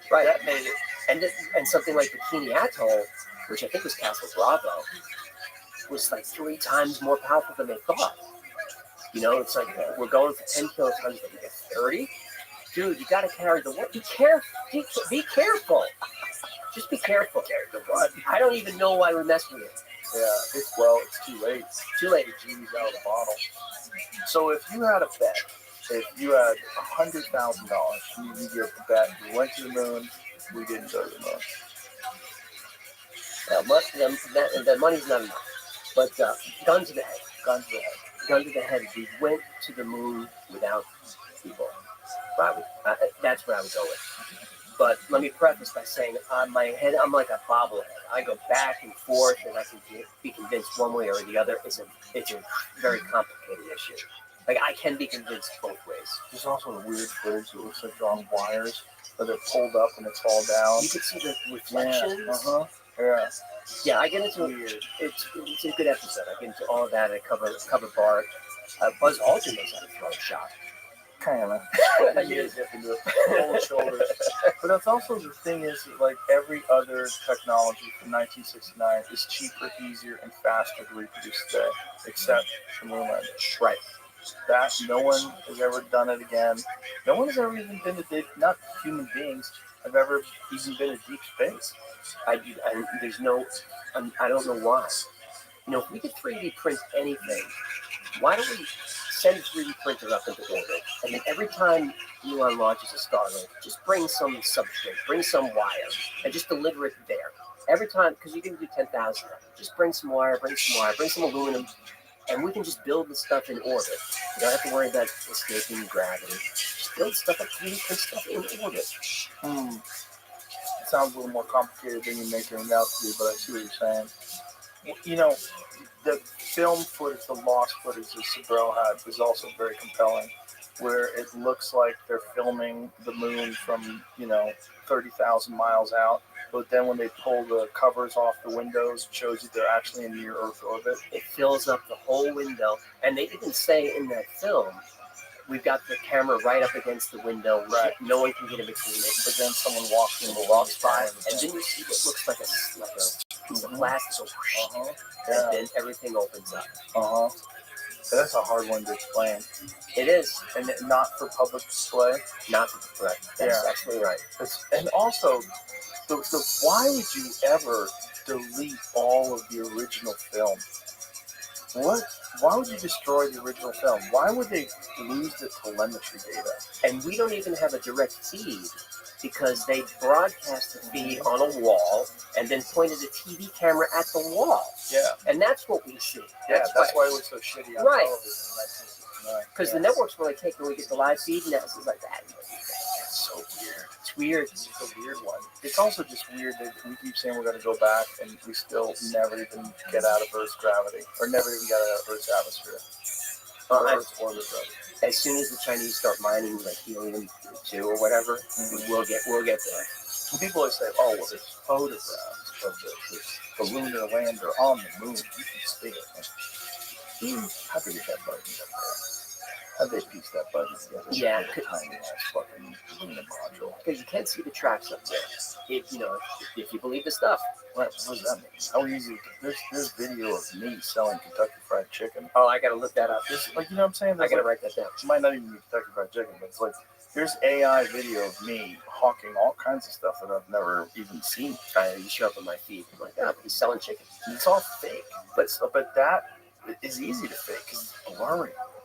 Right. That made it. And something like Bikini Atoll, which I think was Castle Bravo, was like 3 times more powerful than they thought. You know, it's like we're going for 10 kilotons, but we get 30. Dude, you got to carry the what? Be careful. Be careful. Just be careful. I don't even know why we messed with it. Yeah, it's too late. Too late. The genie's out of the bottle. So if you had a bet, if you had $100,000, you get the bet, we went to the moon, we didn't go to the moon. The money's not enough. But gun to the head. Gun to the head. Gun to the head. We went to the moon without people. That's what I would go with. But let me preface by saying, on my head, I'm like a bobblehead. I go back and forth, and I can be convinced one way or the other. It's a very complicated issue. Like, I can be convinced both ways. There's also the weird footage that looks like they're on wires, but they're pulled up and it's all down. You can see the reflections. Yeah. Yeah, I get into it. It's a good episode. I get into all of that. I cover Bart. Buzz Aldrin knows how to throw a shot. Kind of. He is in the cold shoulders. But that's also the thing is that, like, every other technology from 1969 is cheaper, easier, and faster to reproduce today, except the moon landing. Right. That no one has ever done it again. No one has ever even been to not human beings have ever even been to deep space. I don't know why. You know, if we could 3D print anything, why don't we send a 3D printer up into orbit, and then every time Elon launches a Starlink, just bring some substrate, bring some wire, and just deliver it there. Every time, because you can do 10,000. Just bring some wire, bring some aluminum, and we can just build the stuff in orbit. You don't have to worry about escaping gravity. Just build stuff up, 3D print stuff in orbit. sounds a little more complicated than you make it out to be, but I see what you're saying. You know, the film footage, the lost footage that Sabrell had was also very compelling, where it looks like they're filming the moon from, 30,000 miles out. But then when they pull the covers off the windows, it shows you they're actually in near Earth orbit. It fills up the whole window. And they even say in that film, we've got the camera right up against the window. Right. No one can get in between it. But then someone walks in, Walks by, and then you see what looks like a piece of glass that goes, and then everything opens up. That's a hard one to explain. It is. And not for public display. Not right. That's absolutely right. And also, why would you ever delete all of the original film? Why would you destroy the original film? Why would they lose the telemetry data? And we don't even have a direct feed because they broadcast the feed on a wall and then pointed a TV camera at the wall. Yeah. And that's what we see. That's why it was so shitty on Right. television. Because the networks were like, hey, can we get the live feed? And that's like that. It's so weird. It's weird. It's a weird one. It's also just weird that we keep saying we're going to go back and we still never even get out of Earth's gravity or never even get out of Earth's atmosphere. Earth's orbit, rather. As soon as the Chinese start mining like helium-2 or whatever, we'll get there. When people always say, "Oh, well, there's photographs of the lunar lander on the moon. You can see it." How did that button up there? How did they piece that button together? Yeah, tiny ass fucking lunar module. Because you can't see the tracks up there. If you believe the stuff. What does that mean? How easy? There's video of me selling Kentucky Fried Chicken. Oh, I gotta look that up. Like, you know what I'm saying? I gotta write that down. It might not even be Kentucky Fried Chicken, but it's like there's AI video of me hawking all kinds of stuff that I've never even seen. You show up on my feed. I'm like, oh, he's selling chicken. It's all fake, but that is easy to fake because it's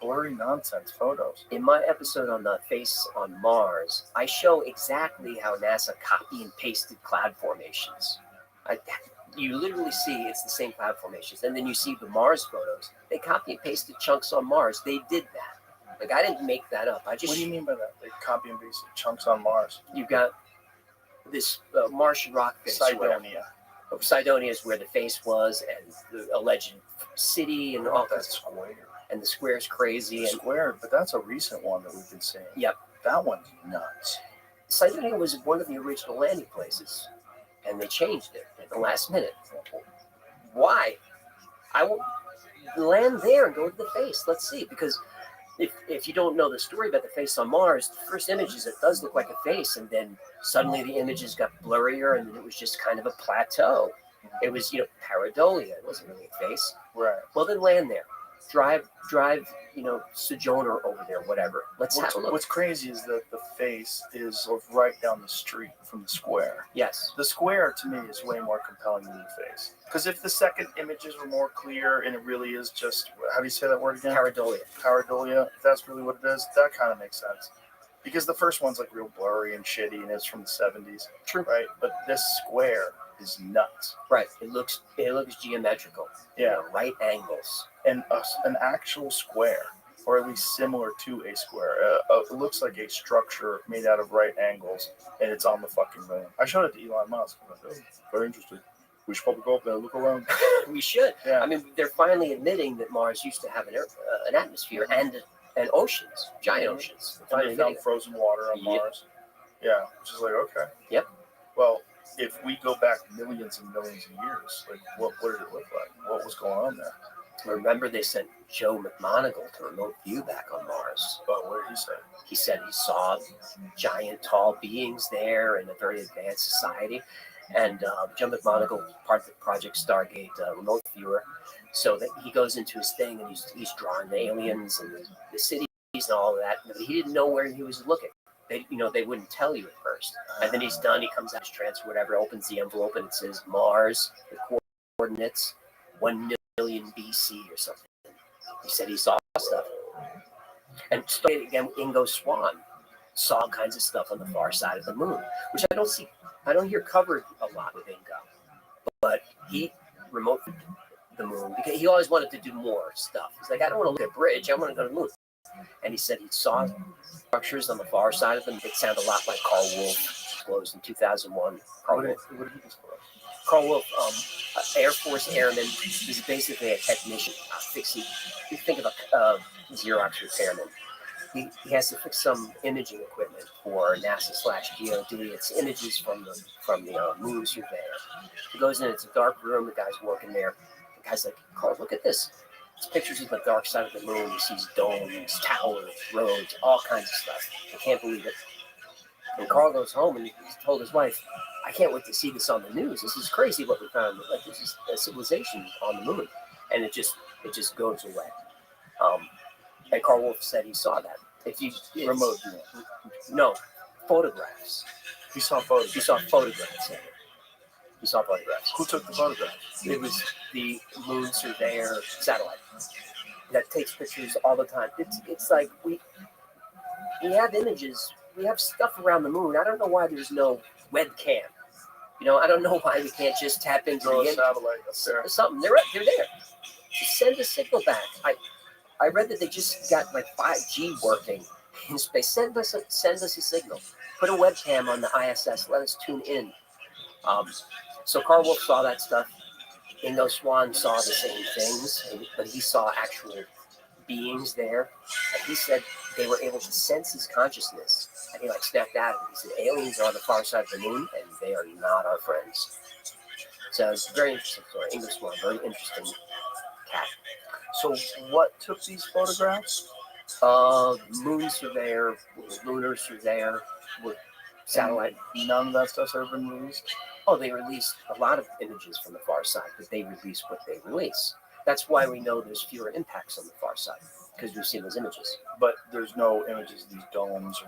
blurry nonsense photos. In my episode on the face on Mars, I show exactly how NASA copy and pasted cloud formations. You literally see it's the same cloud formations. And then you see the Mars photos. They copy and pasted chunks on Mars. They did that. Like, I didn't make that up. What do you mean by that? They copy and pasted chunks on Mars? You got this Martian rock face. Cydonia. Cydonia is where the face was, and the alleged city, and all that. Square. And the square's crazy. Square, but that's a recent one that we've been seeing. Yep. That one's nuts. Cydonia was one of the original landing places, and they changed it at the last minute. Why? I will land there and go to the face. Let's see, because if you don't know the story about the face on Mars, the first images, it does look like a face, and then suddenly the images got blurrier, and then it was just kind of a plateau. It was, pareidolia. It wasn't really a face. Right. Well, then land there. Drive, Sojourner over there, whatever. Let's have a look. What's crazy is that the face is right down the street from the square. Yes. The square, to me, is way more compelling than the face. Because if the second images were more clear and it really is just, how do you say that word again? Pareidolia. If that's really what it is, that kind of makes sense. Because the first one's like real blurry and shitty and it's from the 70s. True. Right? But this square is nuts. Right. It looks geometrical. Yeah. Right angles. And an actual square, or at least similar to a square. It looks like a structure made out of right angles, and it's on the fucking moon. I showed it to Elon Musk. I was like, oh, very interesting. We should probably go up there and look around. We should. Yeah. I mean, they're finally admitting that Mars used to have an atmosphere and oceans, giant oceans. And they found frozen water on Mars. Yeah, which is like, okay. Yep. Well, if we go back millions and millions of years, like, what did it look like? What was going on there? Remember, they sent Joe McMoneagle to remote view back on Mars. But what did he say? He said he saw giant, tall beings there in a very advanced society. And Joe McMoneagle, part of the Project Stargate remote viewer, so that he goes into his thing and he's drawing the aliens and the cities and all of that. But he didn't know where he was looking. They wouldn't tell you at first. And then he's done. He comes out his transfer, whatever, opens the envelope, and it says Mars, the coordinates, 1 million BC or something. He said he saw stuff. And again, Ingo Swann saw all kinds of stuff on the far side of the moon, which I don't hear covered a lot with Ingo. But he remote the moon because he always wanted to do more stuff. He's like, I don't want to look at a bridge. I want to go to the moon. And he said he saw structures on the far side of them. It sounded a lot like Carl Wolf disclosed in 2001. What did he disclose? Carl Wolf, Air Force airman. He's basically a technician fixing. You think of a Xerox repairman. He has to fix some imaging equipment for NASA/DoD. It's images from the moon surveyor. He goes in. It's a dark room. The guy's working there. The guy's like, "Carl, look at this. It's pictures of the dark side of the moon. He sees domes, towers, roads, all kinds of stuff. I can't believe it." And Carl goes home and he's told his wife, "I can't wait to see this on the news. This is crazy what we found. Like, this is a civilization on the moon," and it just goes away. And Carl Wolf said he saw that. Remote view. No, photographs. He saw photos. He saw photographs. He saw photographs. Who took the photographs? It was the moon surveyor satellite that takes pictures all the time. It's like we have images. We have stuff around the moon. I don't know why there's no webcam. I don't know why we can't just tap into Throw the a satellite up there. something. They're there. Send a signal back. I read that they just got like 5G working in space. Send us a signal. Put a webcam on the ISS. Let us tune in. So Carl Wolf saw that stuff. Ingo Swann saw the same things, but he saw actual beings there. And he said they were able to sense his consciousness. And he snapped out of it. He said, aliens are on the far side of the moon, and they are not our friends. So it's a very interesting story. Ingo Swann, very interesting cat. So what took these photographs? Moon surveyor, lunar surveyor, with satellite. None of that stuff's ever been released? Oh, they released a lot of images from the far side, but they release what they release. That's why we know there's fewer impacts on the far side, because we've seen those images. But there's no images of these domes?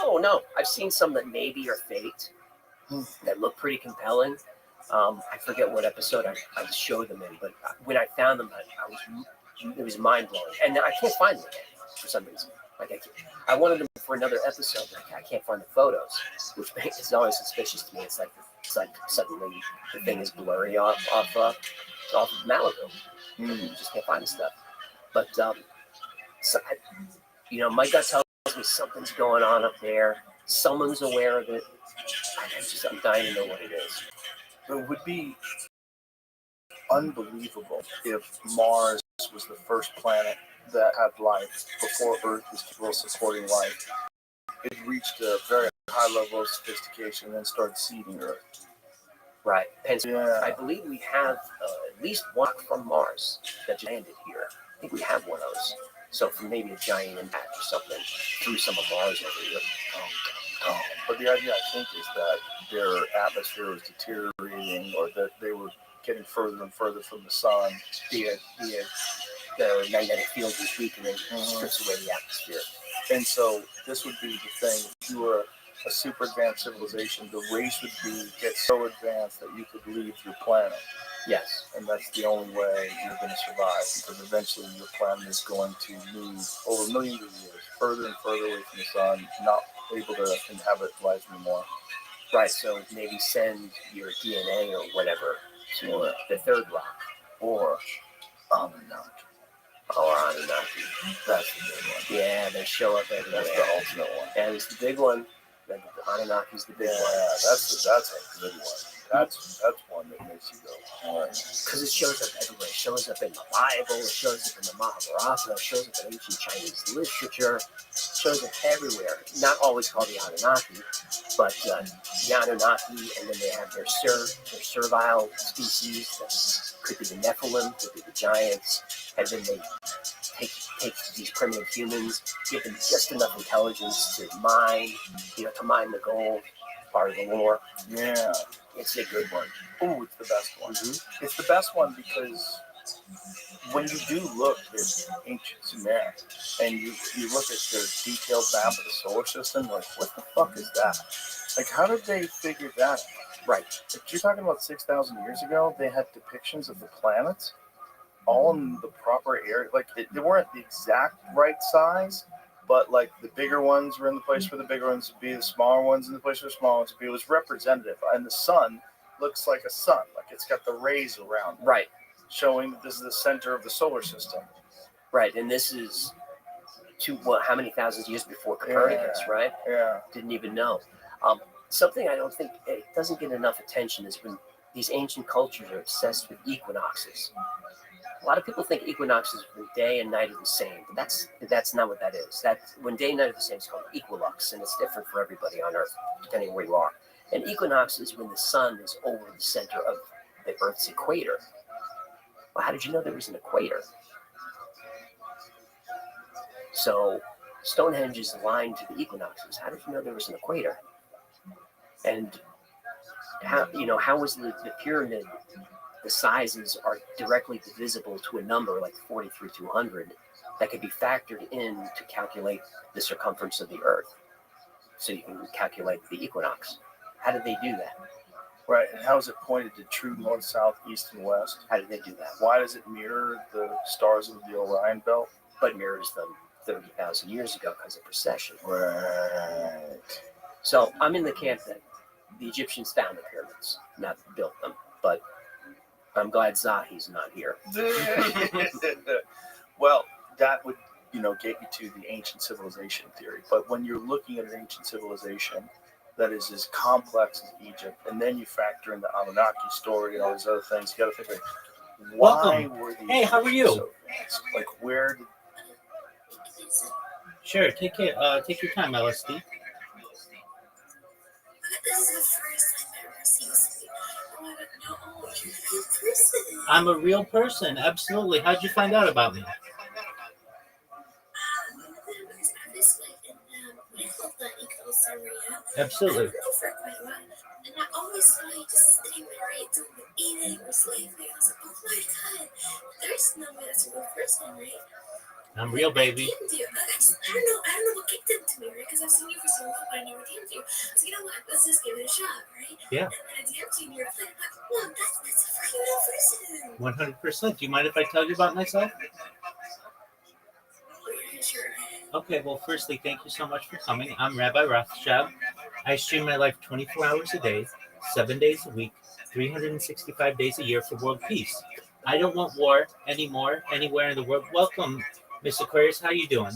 Or no. I've seen some that maybe are faked, that look pretty compelling. I forget what episode I showed them in, but when I found them, it was mind-blowing. And I can't find them again for some reason. I wanted them for another episode, but I can't find the photos, which is always suspicious to me. It's like suddenly the thing is blurry off of Malibu. You just can't find the stuff. But my gut tells me something's going on up there. Someone's aware of it. I'm dying to know what it is. It would be unbelievable if Mars was the first planet that had life before Earth was capable of supporting life. It reached a very high level of sophistication and then started seeding Earth. Right. Yeah. I believe we have at least one from Mars that just landed here. I think we have one of those. So from maybe a giant impact or something through some of Mars over here. But the idea, I think, is that their atmosphere was deteriorating, or that they were getting further and further from the sun. The magnetic field was weak and then strips away the atmosphere. And so this would be the thing. If you were a super advanced civilization, the race would get so advanced that you could leave your planet. Yes. And that's the only way you're going to survive, because eventually your planet is going to move over millions of years, further and further away from the sun, not able to inhabit life anymore. Right, so maybe send your DNA or whatever to the third rock. Or Anunnaki. That's the big one. Yeah, they show up everywhere. That's the ultimate one. And it's the big one. The Anunnaki's the big one. That's a good one. That's one that makes you go, because it shows up everywhere. It shows up in the Bible. It shows up in the Mahabharata. It shows up in ancient Chinese literature. It shows up everywhere. Not always called the Anunnaki, but the Anunnaki, and then they have their servile species. That could be the Nephilim, could be the giants, and then they take these primitive humans, give them just enough intelligence to mine the gold, part of the lore. Yeah. It's a good one. Ooh, it's the best one. Mm-hmm. It's the best one because when you do look at ancient Sumer and you look at their detailed map of the solar system, like, what the fuck is that? Like, how did they figure that out? Right. Like, you're talking about 6,000 years ago, they had depictions of the planets all in the proper area. Like, they weren't the exact right size, but like the bigger ones were in the place where the bigger ones would be, the smaller ones in the place where the smaller ones would be. It was representative. And the sun looks like a sun. Like, it's got the rays around it. Right. Showing that this is the center of the solar system. Right. And this is how many thousands of years before Copernicus, right? Yeah. Didn't even know. something I don't think it doesn't get enough attention is when these ancient cultures are obsessed with equinoxes. A lot of people think equinoxes when day and night are the same, but that's not what that is. That when day and night are the same, it's called equilux, and it's different for everybody on Earth, depending on where you are. An equinox is when the sun is over the center of the Earth's equator. Well, how did you know there was an equator? So Stonehenge is aligned to the equinoxes. How did you know there was an equator? And how was the pyramid? The sizes are directly divisible to a number like 43 to 100 that could be factored in to calculate the circumference of the Earth. So you can calculate the equinox. How did they do that? Right, and how is it pointed to true north, south, east, and west? How did they do that? Why does it mirror the stars of the Orion Belt? But mirrors them 30,000 years ago because of precession. Right. So I'm in the camp that the Egyptians found the pyramids, not built them. But I'm glad Zahi's not here. Well, that would, get you to the ancient civilization theory. But when you're looking at an ancient civilization that is as complex as Egypt, and then you factor in the Anunnaki story and all these other things, you got to think, why were these? Hey, how are you? So advanced? Like, where did? Sure, take your time, LSD. I'm a real person, absolutely. How'd you find out about me? Absolutely. And I always saw you just sitting there, right, doing eating or sleeping. I was like, oh my god, there's no way that's a real person, right? I'm real, baby. I don't know what kicked into me, right? Because I've seen you for so long, but I never DM'd you. So you know what? Let's just give it a shot, right? Yeah. And then I DM'd you, and you're like, "Whoa, that's a freaking real person." 100%. Do you mind if I tell you about myself? Yeah, sure. Okay. Well, firstly, thank you so much for coming. I'm Rabbi Rothschild. I stream my life 24 hours a day, 7 days a week, 365 days a year for world peace. I don't want war anymore, anywhere in the world. Welcome, Miss Aquarius. How you doing?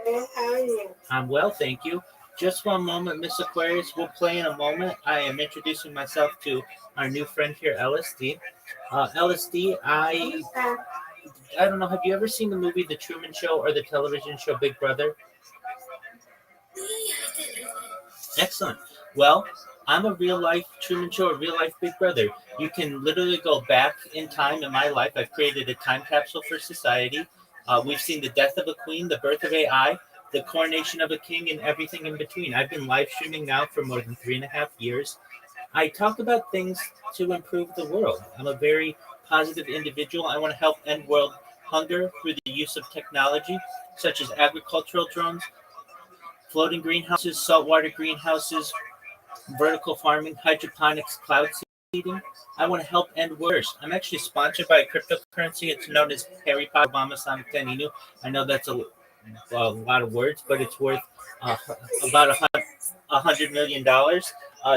How are you? I'm well, thank you. Just one moment, Miss Aquarius. We'll play in a moment. I am introducing myself to our new friend here, LSD. LSD, I don't know. Have you ever seen the movie The Truman Show or the television show Big Brother? Excellent. Well, I'm a real life Truman Show, a real life Big Brother. You can literally go back in time in my life. I've created a time capsule for society. We've seen the death of a queen, the birth of AI, the coronation of a king, and everything in between. I've been live streaming now for more than 3.5 years. I talk about things to improve the world. I'm a very positive individual. I want to help end world hunger through the use of technology, such as agricultural drones, floating greenhouses, saltwater greenhouses, vertical farming, hydroponics, cloud seeding. I want to help end wars. I'm actually sponsored by a cryptocurrency. It's known as Harry Potter Obama Sonic Teninu. I know that's a lot of words, but it's worth about $100 million.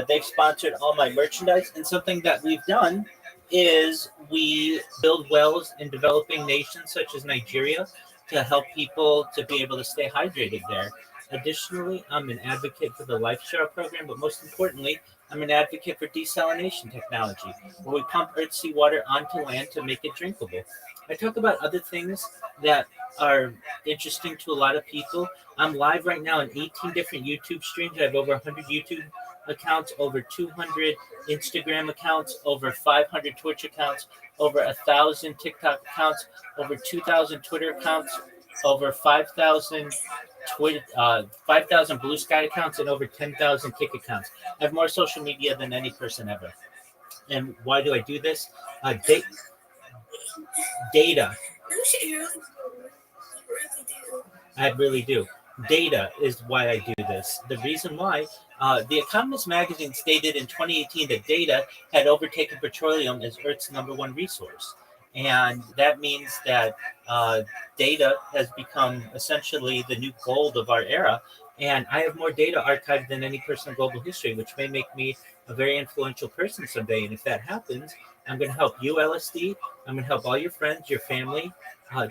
They've sponsored all my merchandise, and something that we've done is we build wells in developing nations such as Nigeria to help people to be able to stay hydrated there. Additionally, I'm an advocate for the Life Share program, but most importantly, I'm an advocate for desalination technology, where we pump earth seawater onto land to make it drinkable. I talk about other things that are interesting to a lot of people. I'm live right now in 18 different YouTube streams. I have over 100 YouTube accounts, over 200 Instagram accounts, over 500 Twitch accounts, over 1,000 TikTok accounts, over 2,000 Twitter accounts, over 5,000 Blue Sky accounts, and over 10,000 Kick accounts. I have more social media than any person ever. And why do I do this? Data. I really do. Data is why I do this. The reason why, The Economist magazine stated in 2018 that data had overtaken petroleum as Earth's #1 resource. And that means that data has become essentially the new gold of our era. And I have more data archived than any person in global history, which may make me a very influential person someday. And if that happens, I'm going to help you, LSD. I'm going to help all your friends, your family.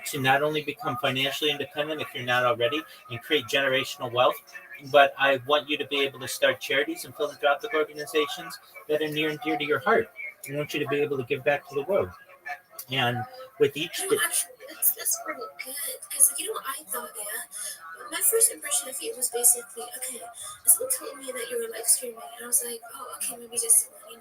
to not only become financially independent if you're not already and create generational wealth, but I want you to be able to start charities and philanthropic organizations that are near and dear to your heart. I want you to be able to give back to the world. And with each, Actually, that's really good because you know what I thought, yeah. My first impression of you was basically okay. Someone told me that you were live streaming, and I was like, oh, okay, maybe just someone,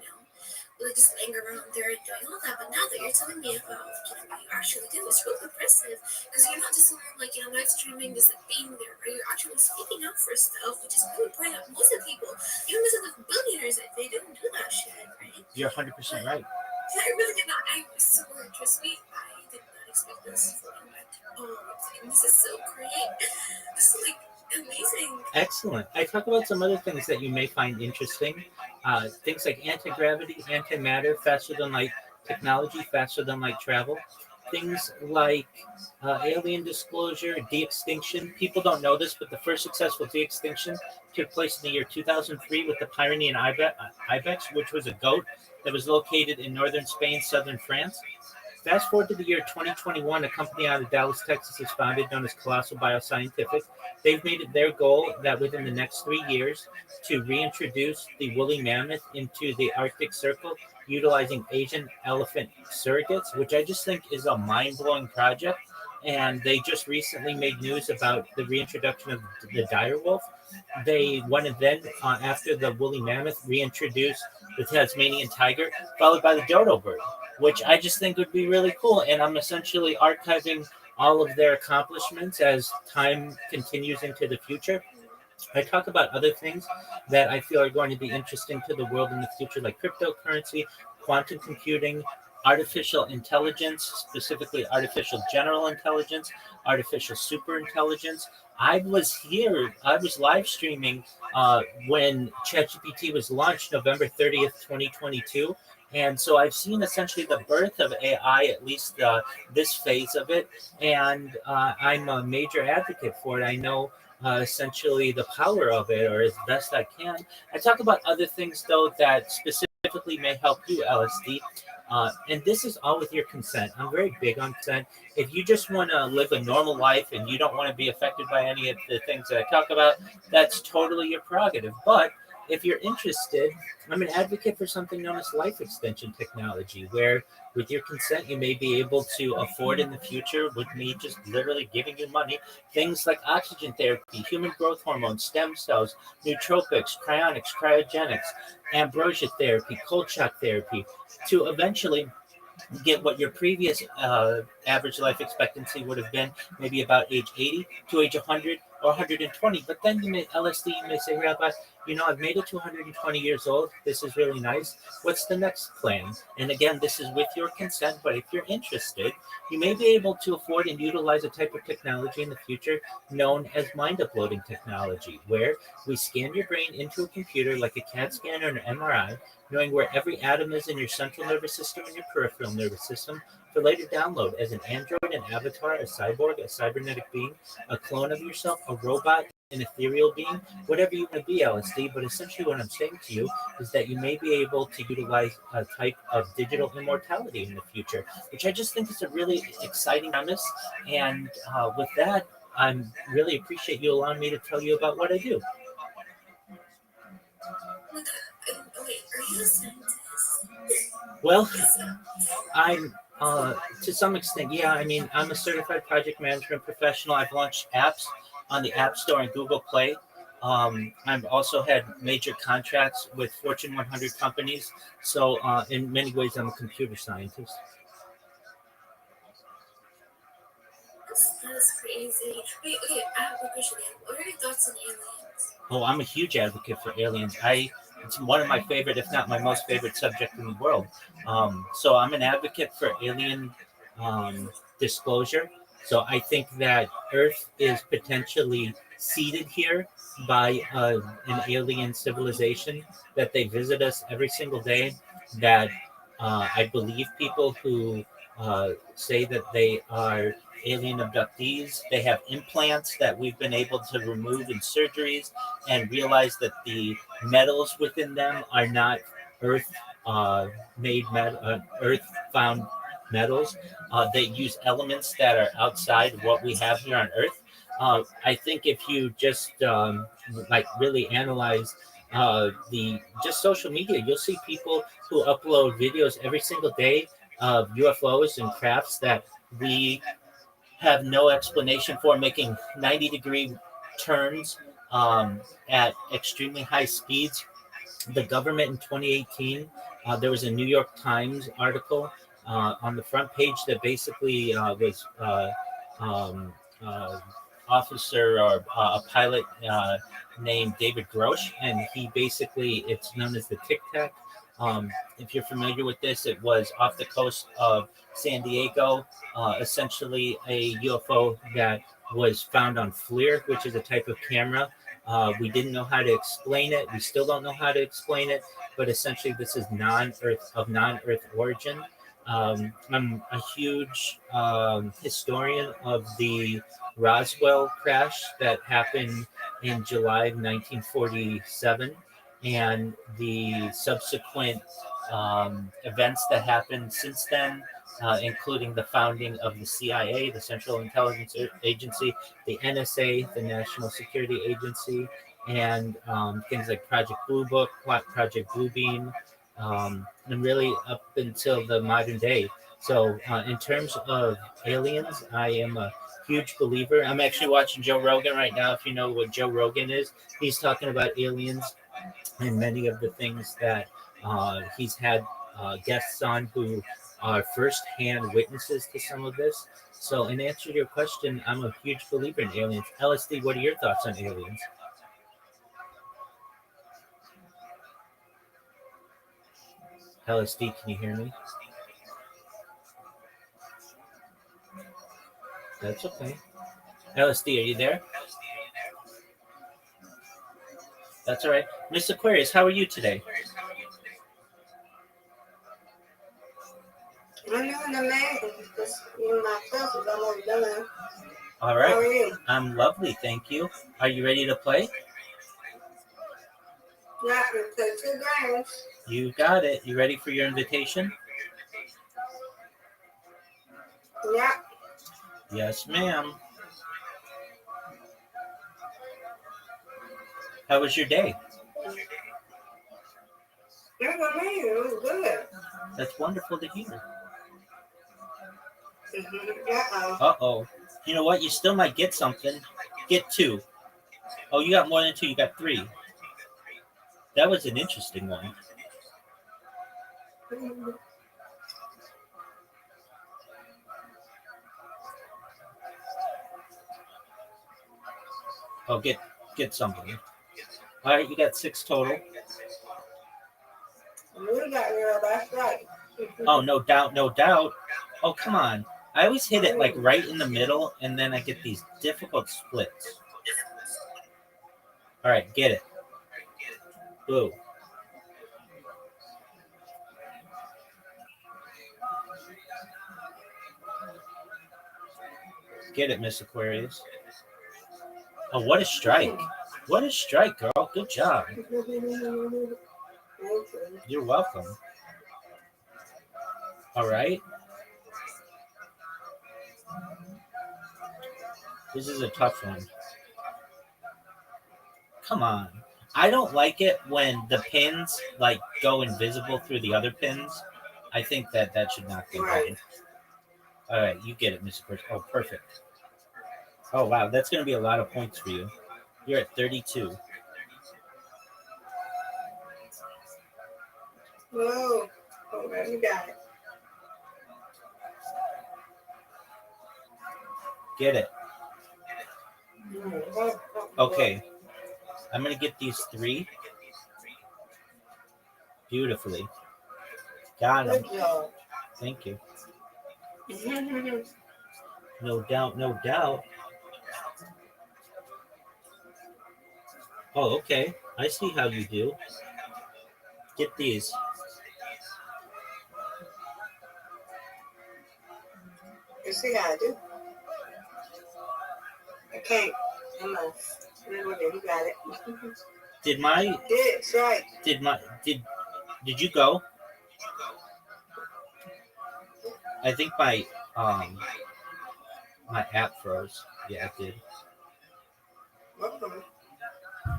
like just laying around there and doing all that. But now that you're telling me about what you actually do, it's really impressive because you're not just someone like live streaming, just like being there, right? You're actually speaking up for stuff, which is really important. Most of the people, even most of the billionaires, they don't do that shit, right? you're 100% right. Yeah, I really did not. I was so trust me. I did not expect this from you at all. And this is so great. This is like amazing. Excellent. I talk about some other things that you may find interesting. Things like anti-gravity, antimatter, faster than light technology, faster than light travel. Things like alien disclosure, de-extinction. People don't know this, but the first successful de-extinction took place in the year 2003 with the Pyrenean ibex, which was a goat that was located in northern Spain, southern France. Fast forward to the year 2021, a company out of Dallas, Texas is founded known as Colossal Bioscientific. They've made it their goal that within the next 3 years to reintroduce the woolly mammoth into the Arctic Circle utilizing Asian elephant surrogates, which I just think is a mind-blowing project. And they just recently made news about the reintroduction of the dire wolf. They wanted then, after the woolly mammoth, reintroduce the Tasmanian tiger, followed by the dodo bird, which I just think would be really cool. And I'm essentially archiving all of their accomplishments as time continues into the future. I talk about other things that I feel are going to be interesting to the world in the future, like cryptocurrency, quantum computing, artificial intelligence, specifically artificial general intelligence, artificial super intelligence. I was live streaming when ChatGPT was launched November 30th, 2022. And so I've seen essentially the birth of AI, at least this phase of it. And I'm a major advocate for it. I know essentially the power of it, or as best I can. I talk about other things, though, that specifically may help you, LSD. And this is all with your consent. I'm very big on consent. If you just want to live a normal life and you don't want to be affected by any of the things that I talk about, that's totally your prerogative. But if you're interested, I'm an advocate for something known as life extension technology, where with your consent, you may be able to afford in the future, with me just literally giving you money, things like oxygen therapy, human growth hormone, stem cells, nootropics, cryonics, cryogenics, ambrosia therapy, cold shock therapy, to eventually get what your previous average life expectancy would have been, maybe about age 80 to age 100 or 120. But then LSD, you may say, Rabbi, I've made it to 120 years old. This is really nice. What's the next plan? And again, this is with your consent, but if you're interested, you may be able to afford and utilize a type of technology in the future known as mind uploading technology, where we scan your brain into a computer like a CAT scan or an MRI, knowing where every atom is in your central nervous system and your peripheral nervous system, for later download as an android, an avatar, a cyborg, a cybernetic being, a clone of yourself, a robot, an ethereal being, whatever you want to be, LSD. But essentially what I'm saying to you is that you may be able to utilize a type of digital immortality in the future, which I just think is a really exciting premise. And with that, I really appreciate you allowing me to tell you about what I do. Wait, are you a scientist? Well, I'm to some extent, yeah. I mean, I'm a certified project management professional. I've launched apps on the App Store and Google Play. I've also had major contracts with Fortune 100 companies. So, in many ways, I'm a computer scientist. That's crazy. Wait, okay, I have a question. What are your thoughts on aliens? Oh, I'm a huge advocate for aliens. It's one of my favorite, if not my most favorite subject in the world. So I'm an advocate for alien disclosure. So I think that Earth is potentially seeded here by an alien civilization, that they visit us every single day, that I believe people who say that they are alien abductees. They have implants that we've been able to remove in surgeries, and realize that the metals within them are not Earth made Earth found metals that use elements that are outside what we have here on Earth. I think if you just like really analyze the just social media, you'll see people who upload videos every single day of UFOs and crafts that we have no explanation for, making 90-degree turns at extremely high speeds. The government in 2018, there was a New York Times article on the front page that basically was um, uh, officer or a pilot named David Grosh, and he basically, it's known as the Tic Tac. If you're familiar with this, it was off the coast of San Diego, essentially a UFO that was found on FLIR, which is a type of camera. We didn't know how to explain it. We still don't know how to explain it, but essentially this is non-Earth origin. I'm a huge historian of the Roswell crash that happened in July of 1947 and the subsequent events that happened since then, including the founding of the CIA, the Central Intelligence Agency, the NSA, the National Security Agency, and things like Project Blue Book, Project Bluebeam, and really up until the modern day. So, in terms of aliens, I am a huge believer. I'm actually watching Joe Rogan right now. If you know what Joe Rogan is, he's talking about aliens and many of the things that he's had guests on who are first-hand witnesses to some of this. So, in answer to your question, I'm a huge believer in aliens. LSD, what are your thoughts on aliens? LSD, can you hear me? That's okay. LSD, are you there? That's all right. Miss Aquarius, how are you today? All right. I'm lovely, thank you. Are you ready to play? Yeah, play 2 games. You got it. You ready for your invitation? Yeah. Yes, ma'am. How was your day? Yeah, it was good. That's wonderful to hear. Uh-oh. Uh-oh. You know what? You still might get something. Get 2. Oh, you got more than 2. You got 3. That was an interesting one. Oh, get something. All right, you got 6 total. You got your that's right. Oh, no doubt, no doubt. Oh, come on. I always hit it like right in the middle, and then I get these difficult splits. All right, get it. Blue. Get it, Miss Aquarius. Oh, what a strike. What a strike, girl. Good job. You're welcome. All right. This is a tough one. Come on. I don't like it when the pins like go invisible through the other pins. I think that should not be right. All right, you get it, Mr. Person. Oh, perfect. Oh, wow. That's going to be a lot of points for you. You're at 32. Whoa. Oh, you got it. Get it. Okay. I'm going to get these 3. Beautifully. Got them. Thank you. No doubt, no doubt. Oh, okay. I see how you do. Get these. You see how I do? I can't. I'm not. You got it. Did my It's right. did you go? I think my my app froze. Yeah, it did.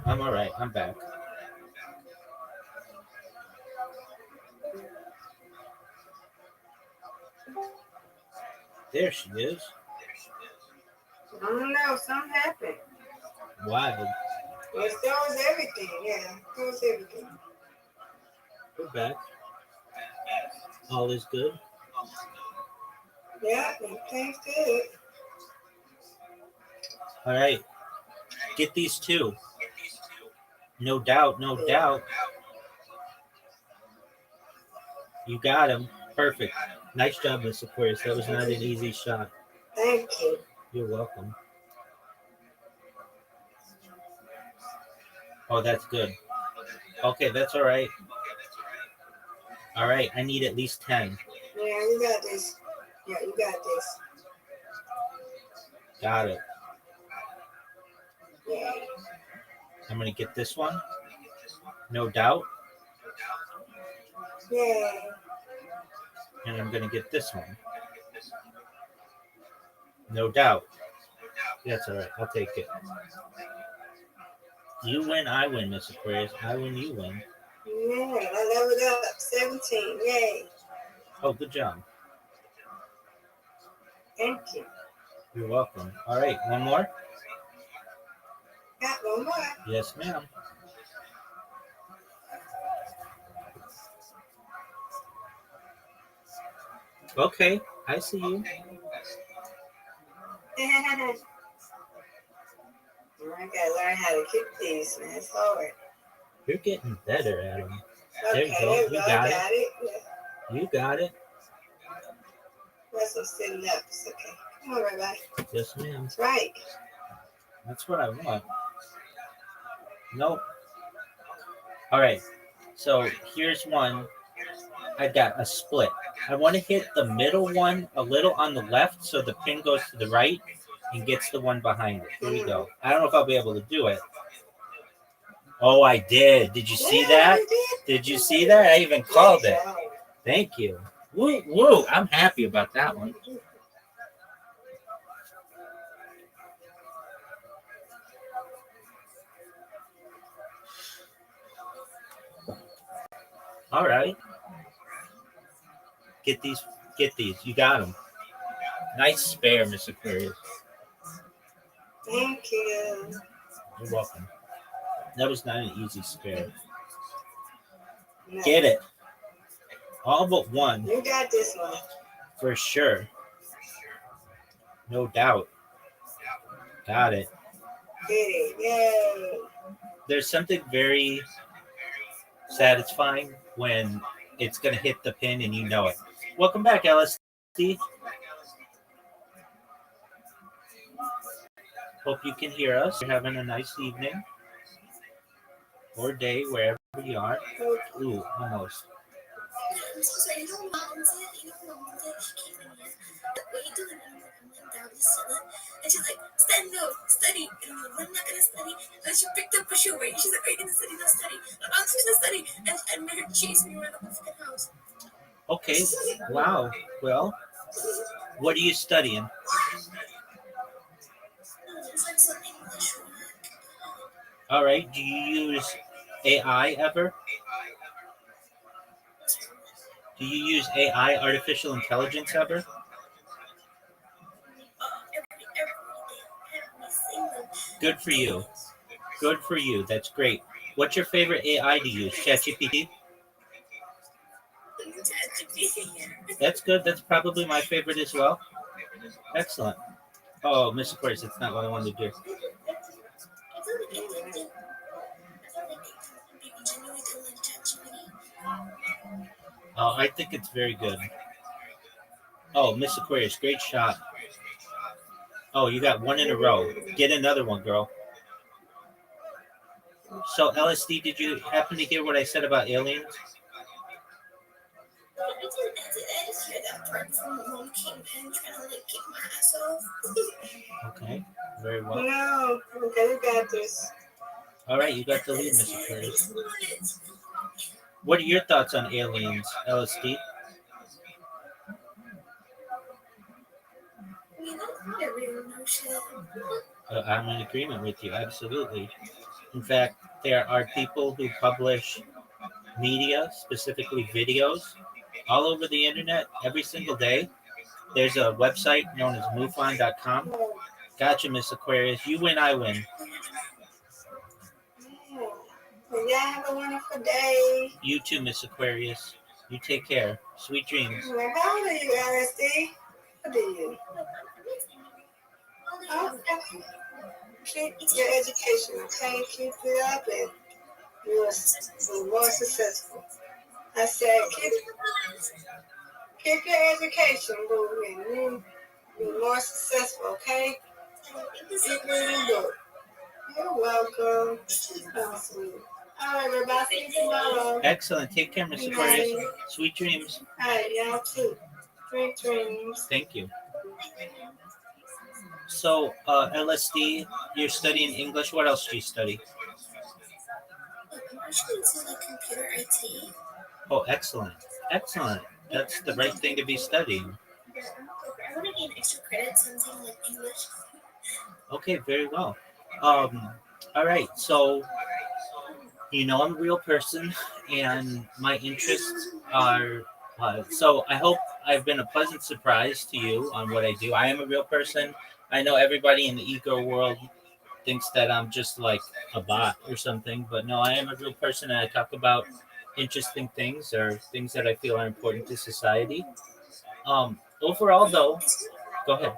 I'm all right. I'm back. There she is. I don't know. Something happened. Wild. It was everything. Yeah, it was everything. We're back. All is good. Yeah, everything's good. All right. Get these two. No doubt. No doubt. You got him. Perfect. Nice job, Miss Aquarius. That was not an easy shot. Thank you. You're welcome. Oh, that's good. Okay, that's all right. All right, I need at least 10. Yeah, you got this. Yeah, you got this. Got it. Yeah. I'm going to get this one. No doubt. Yeah. And I'm going to get this one. No doubt. That's all right. I'll take it. You win, I win, Miss Aquarius. I win, you win. Yeah, I leveled up. 17. Yay. Oh, good job. Thank you. You're welcome. All right, one more? Got one more. Yes, ma'am. Okay, I see you. I gotta learn how to kick these, man. It's hard. You're getting better at them. Okay, There you go. You got it. Yeah. You got it. That's some sitting up. It's okay. Come on, Rabbi. Yes, ma'am. That's right. That's what I want. Nope. All right. So here's one. I got a split. I want to hit the middle one a little on the left so the pin goes to the right and gets the one behind it. Here we go. I don't know if I'll be able to do it. Oh, I did. Did you see that? Did you see that? I even called it. Thank you. Woo, woo. I'm happy about that one. All right. Get these. Get these. You got them. Nice spare, Miss Aquarius. Thank you. You're welcome. That was not an easy spare. No. Get it. All but one. You got this one. For sure. No doubt. Got it. Get it. Yay. There's something very satisfying when it's going to hit the pin and you know it. Welcome back, LSD. Hope you can hear us. You're having a nice evening or day, wherever you are. Ooh, almost. I'm so sorry. You know what mom said? She came in here. What you doing? I'm down to sit. And she's like, study. And I'm like, I'm not gonna study. And she picked up a shoe weight. She's like, are you gonna study? No study. I'm just gonna study. And made her chase me around the whole fucking house. Okay. Wow. Well, what are you studying? It's like some English work. All right. Do you use AI ever? Do you use AI, artificial intelligence, ever? Good for you. Good for you. That's great. What's your favorite AI to use? ChatGPT? That's good. That's probably my favorite as well. Excellent. Oh, Miss Aquarius, that's not what I wanted to do. Oh, I think it's very good. Oh, Miss Aquarius, great shot. Oh, you got one in a row. Get another one, girl. So, LSD, did you happen to hear what I said about aliens? I just hear that part from Mom Kingpin trying to like kick my ass off. Okay, very well. No. Okay, you got this. All right, you got the lead, Miss Aquarius. What are your thoughts on aliens, LSD? You know, I really know shit. I'm in agreement with you, absolutely. In fact, there are people who publish media, specifically videos, all over the internet every single day. There's a website known as MUFON.com. Gotcha, Miss Aquarius. You win, I win. Well, y'all have a wonderful day. You too, Miss Aquarius. You take care. Sweet dreams. Well, how old are you, LSD? What are you? Oh, okay. Keep your education, okay? Keep it up and you'll be more successful. I said, keep your education moving. You'll be more successful, okay? Keep reading books. You're welcome. Oh, sweet. All right, everybody. See you tomorrow. Excellent. Take care, Miss Aquarius. Sweet dreams. All right, y'all too. Sweet dreams. Thank you. So, LSD, you're studying English. What else do you study? I'm actually into like computer IT. Oh, excellent. Excellent. That's the right thing to be studying. I want to gain extra credits in something like English. Okay, very well. All right. So, I'm a real person, and my interests are. So, I hope I've been a pleasant surprise to you on what I do. I am a real person. I know everybody in the ego world thinks that I'm just like a bot or something, but no, I am a real person, and I talk about interesting things or things that I feel are important to society. Overall, though, go ahead.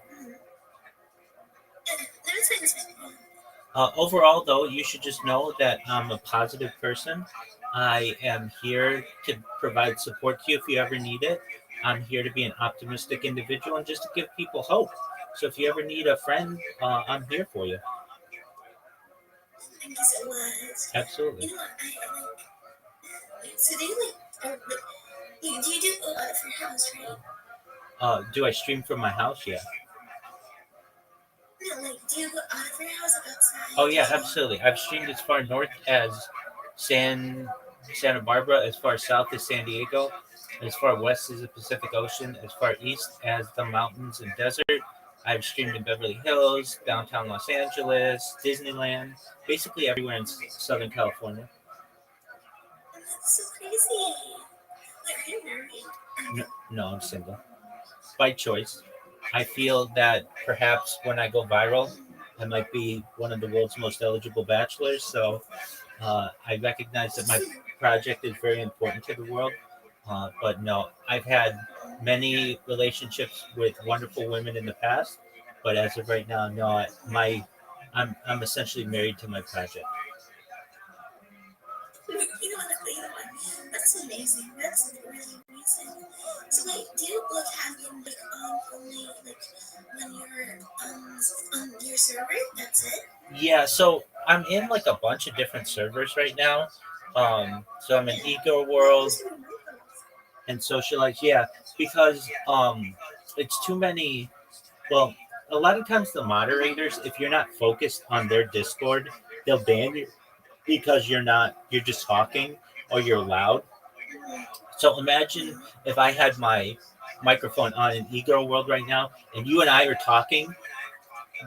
Overall, though, you should just know that I'm a positive person. I am here to provide support to you if you ever need it. I'm here to be an optimistic individual and just to give people hope. So if you ever need a friend, I'm here for you. Thank you so much. Absolutely. You know what? So do you do you do go out of your house, right? Do I stream from my house? Yeah. No, do you go out of your house or outside? Oh yeah, absolutely. I've streamed as far north as Santa Barbara, as far south as San Diego, as far west as the Pacific Ocean, as far east as the mountains and desert. I've streamed in Beverly Hills, downtown Los Angeles, Disneyland, basically everywhere in Southern California. That's so crazy. Are you married? No, I'm single. By choice. I feel that perhaps when I go viral, I might be one of the world's most eligible bachelors. So I recognize that my project is very important to the world. But no, I've had many relationships with wonderful women in the past. But as of right now, no, I'm essentially married to my project. You know what? That's amazing. That's really amazing. So do you have them only when you're on your server? That's it. Yeah, so I'm in like a bunch of different servers right now. So I'm in Ego World and Socialize. Yeah, because it's too many. Well, a lot of times the moderators, if you're not focused on their Discord, they'll ban you because you're just talking or you're loud. So imagine if I had my microphone on in Ego World right now and you and I are talking,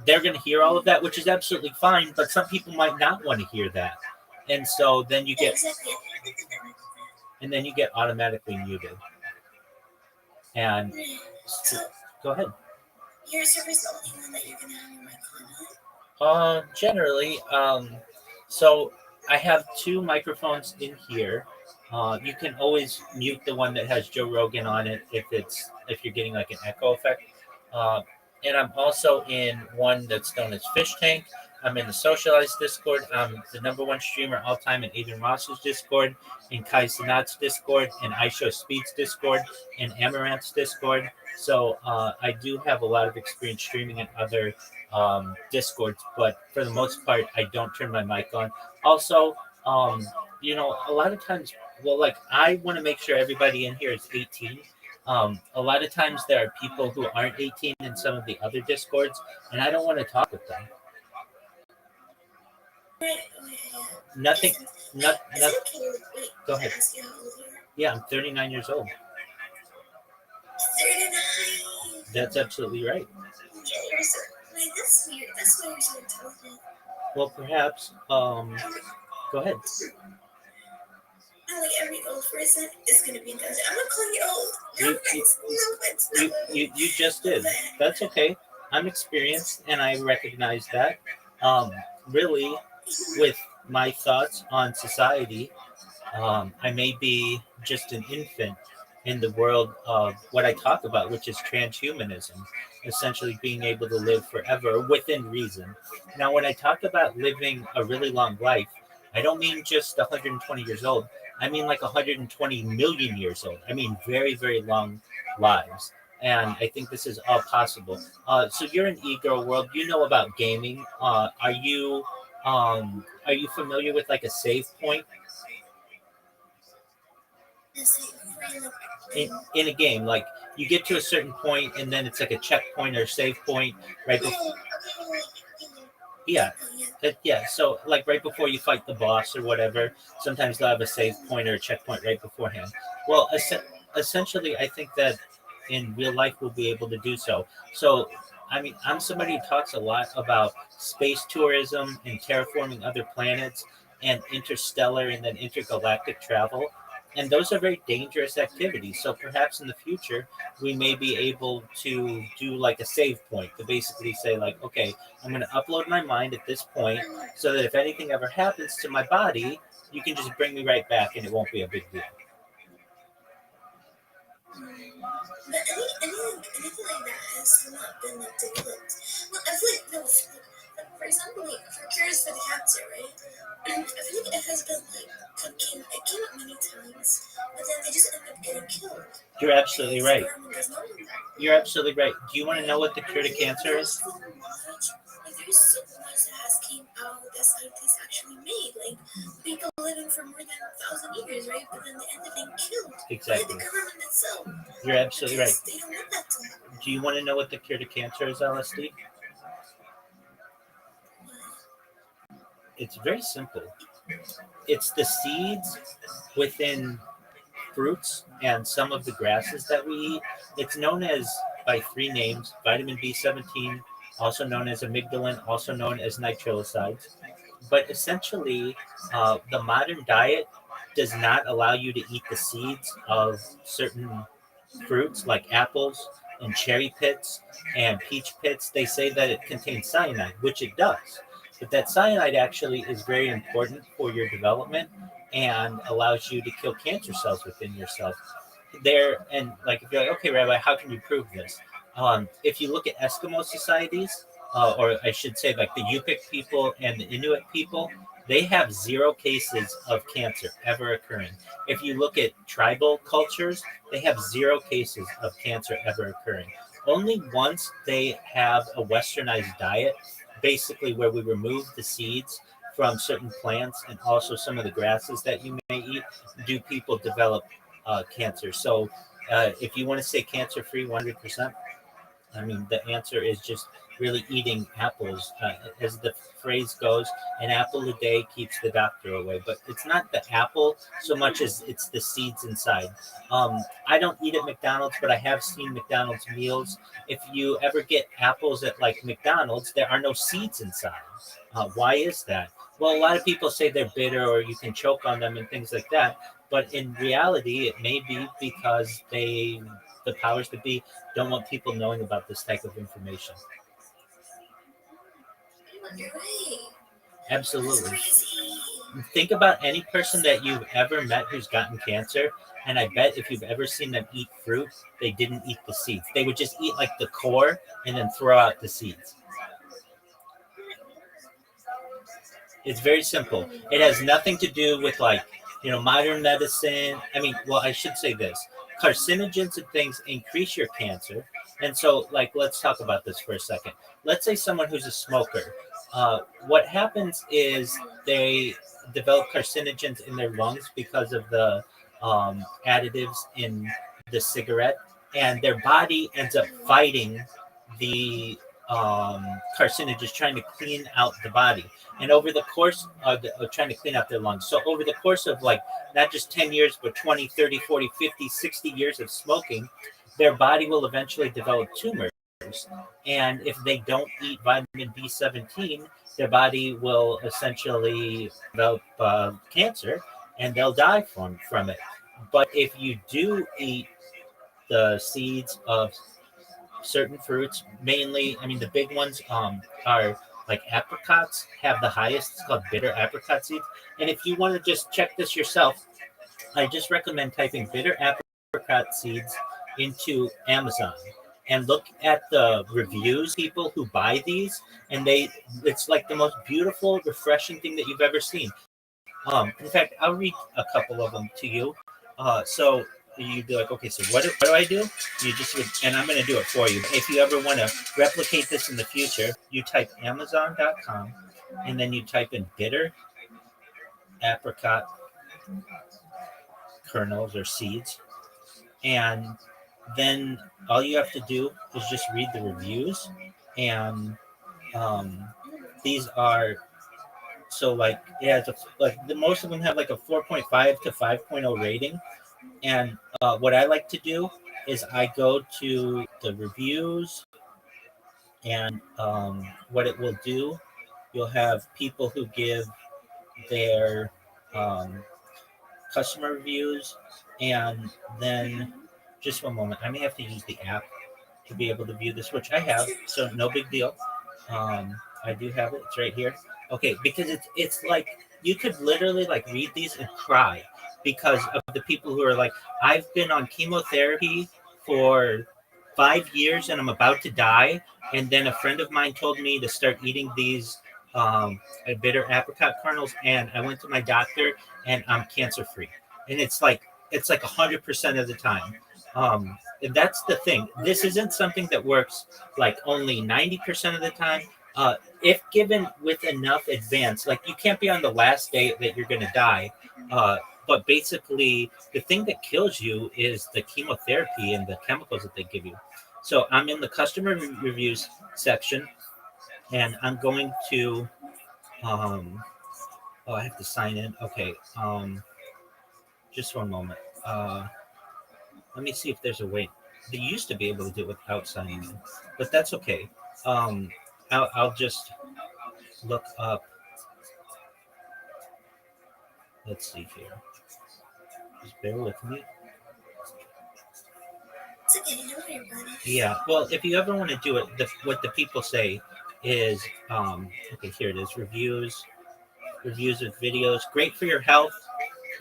they're going to hear all of that, which is absolutely fine, but some people might not want to hear that. And so then you get automatically muted. And go ahead. Your server's the only one that you're going to have your mic on? Generally, so I have two microphones in here. You can always mute the one that has Joe Rogan on it if you're getting like an echo effect. And I'm also in one that's known as Fish Tank. I'm in the Socialized Discord. I'm the number one streamer all time in Adrian Ross's Discord, in Kai Sanat's Discord, in iShow Speed's Discord, in Amaranth's Discord. So I do have a lot of experience streaming in other Discords, but for the most part, I don't turn my mic on. Also, a lot of times, I want to make sure everybody in here is 18. A lot of times there are people who aren't 18 in some of the other Discords, and I don't want to talk with them. Nothing. Go ahead. Yeah, I'm 39 years old. 39. That's absolutely right. Yeah, That's weird. That's why you're so intelligent. Well, perhaps. Go ahead. Not like every old person is gonna be intelligent. I'm not calling you old. No You, offense. No offense. you just did. That's okay. I'm experienced, and I recognize that. Really, with my thoughts on society, I may be just an infant in the world of what I talk about, which is transhumanism, essentially being able to live forever within reason. Now, when I talk about living a really long life, I don't mean just 120 years old. I mean like 120 million years old. I mean very, very long lives. And I think this is all possible. So you're in e-girl world. You know about gaming. Are you familiar with like a save point in a game? Like you get to a certain point, and then it's like a checkpoint or save point right before. Yeah, yeah. So like right before you fight the boss or whatever, sometimes they'll have a save point or a checkpoint right beforehand. Well, essentially, I think that in real life we'll be able to do so. So, I mean, I'm somebody who talks a lot about space tourism and terraforming other planets and interstellar and then intergalactic travel. And those are very dangerous activities. So perhaps in the future, we may be able to do like a save point to basically say, like, okay, I'm going to upload my mind at this point so that if anything ever happens to my body, you can just bring me right back and it won't be a big deal. But anything like that has not been like developed. Well, I feel like no. Like, for example, like for cures for the cancer, right? I feel like it has been like it came up many times, but then they just end up getting killed. You're absolutely right. Does not know that. You're absolutely right. Do you want to know what the cure to cancer is? Like there's so much that has came out that scientists actually made, like people living for more than 1,000 years, right? But then they end up being killed Exactly. by the government itself. You're absolutely right. They don't want that to happen. Do you want to know what the cure to cancer is, LSD? It's very simple. It's the seeds within fruits and some of the grasses that we eat. It's known as by three names: vitamin B17, also known as amygdalin, also known as nitrosides. But essentially, the modern diet does not allow you to eat the seeds of certain fruits like apples and cherry pits and peach pits. They say that it contains cyanide, which it does. But that cyanide actually is very important for your development and allows you to kill cancer cells within yourself. There and like if you're like, okay, Rabbi, how can you prove this? If you look at Eskimo societies, or I should say like the Yupik people and the Inuit people, they have 0 cases of cancer ever occurring. If you look at tribal cultures, they have 0 cases of cancer ever occurring. Only once they have a westernized diet, basically where we remove the seeds from certain plants and also some of the grasses that you may eat, do people develop cancer. So if you want to say cancer free 100%, I mean, the answer is just really eating apples. As the phrase goes, an apple a day keeps the doctor away. But it's not the apple so much as it's the seeds inside. I don't eat at McDonald's, but I have seen McDonald's meals. If you ever get apples at like McDonald's, there are no seeds inside. Why is that? Well, a lot of people say they're bitter or you can choke on them and things like that. But in reality, it may be because the powers that be don't want people knowing about this type of information. You're right. Absolutely. Think about any person that you've ever met who's gotten cancer, and I bet if you've ever seen them eat fruit, they didn't eat the seeds. They would just eat like the core and then throw out the seeds. It's very simple. It has nothing to do with like, modern medicine. I mean, well, I should say this. Carcinogens and things increase your cancer. And so, like, let's talk about this for a second. Let's say someone who's a smoker. What happens is they develop carcinogens in their lungs because of the additives in the cigarette, and their body ends up fighting the carcinogens, trying to clean out the body. And over the course of trying to clean out their lungs. So over the course of like not just 10 years, but 20, 30, 40, 50, 60 years of smoking, their body will eventually develop tumors. cancers. And if they don't eat vitamin B17, their body will essentially develop cancer and they'll die from it. But if you do eat the seeds of certain fruits, mainly, I mean, the big ones are like apricots, have the highest. It's called bitter apricot seeds. And if you want to just check this yourself, I just recommend typing bitter apricot seeds into Amazon and look at the reviews, people who buy these, and it's like the most beautiful, refreshing thing that you've ever seen. In fact, I'll read a couple of them to you. So you'd be like, okay, so what do I do? You just would, and I'm going to do it for you. If you ever want to replicate this in the future, you type Amazon.com and then you type in bitter apricot kernels or seeds, and then all you have to do is just read the reviews. And these are so like like the most of them have like a 4.5 to 5.0 rating. And what I like to do is I go to the reviews, and what it will do, you'll have people who give their customer reviews, and then just one moment, I may have to use the app to be able to view this, which I have, so no big deal. I do have it. It's right here. Okay, because it's like you could literally like read these and cry because of the people who are like, I've been on chemotherapy for 5 years and I'm about to die, and then a friend of mine told me to start eating these bitter apricot kernels, and I went to my doctor and I'm cancer free. And it's like 100% of the time. And that's the thing. This isn't something that works like only 90% of the time. If given with enough advance, like you can't be on the last day that you're going to die. But basically, the thing that kills you is the chemotherapy and the chemicals that they give you. So I'm in the customer reviews section, and I'm going to, I have to sign in. Okay. Just one moment. Let me see if there's a way. They used to be able to do it without signing in, but that's okay. I'll just look up. Let's see here. Just bear with me. Yeah. Well, if you ever want to do it, what the people say is, okay, here it is. Reviews with videos. Great for your health.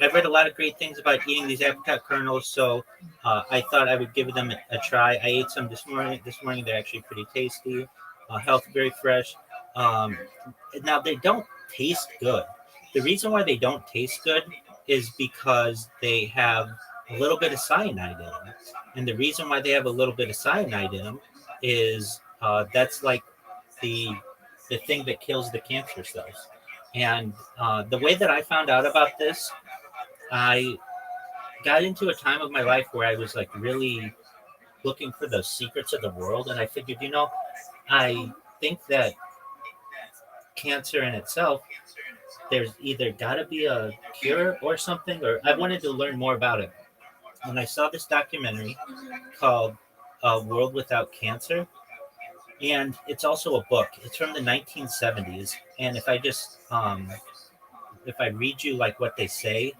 I've read a lot of great things about eating these apricot kernels, so I thought I would give them a try. I ate some this morning. They're actually pretty tasty. Health, very fresh. Now, they don't taste good. The reason why they don't taste good is because they have a little bit of cyanide in them. And the reason why they have a little bit of cyanide in them is that's like the thing that kills the cancer cells. And the way that I found out about this, I got into a time of my life where I was like really looking for the secrets of the world. And I figured, I think that cancer in itself, there's either got to be a cure or something, or I wanted to learn more about it. And I saw this documentary called World Without Cancer. And it's also a book. It's from the 1970s. And if I just, if I read you like what they say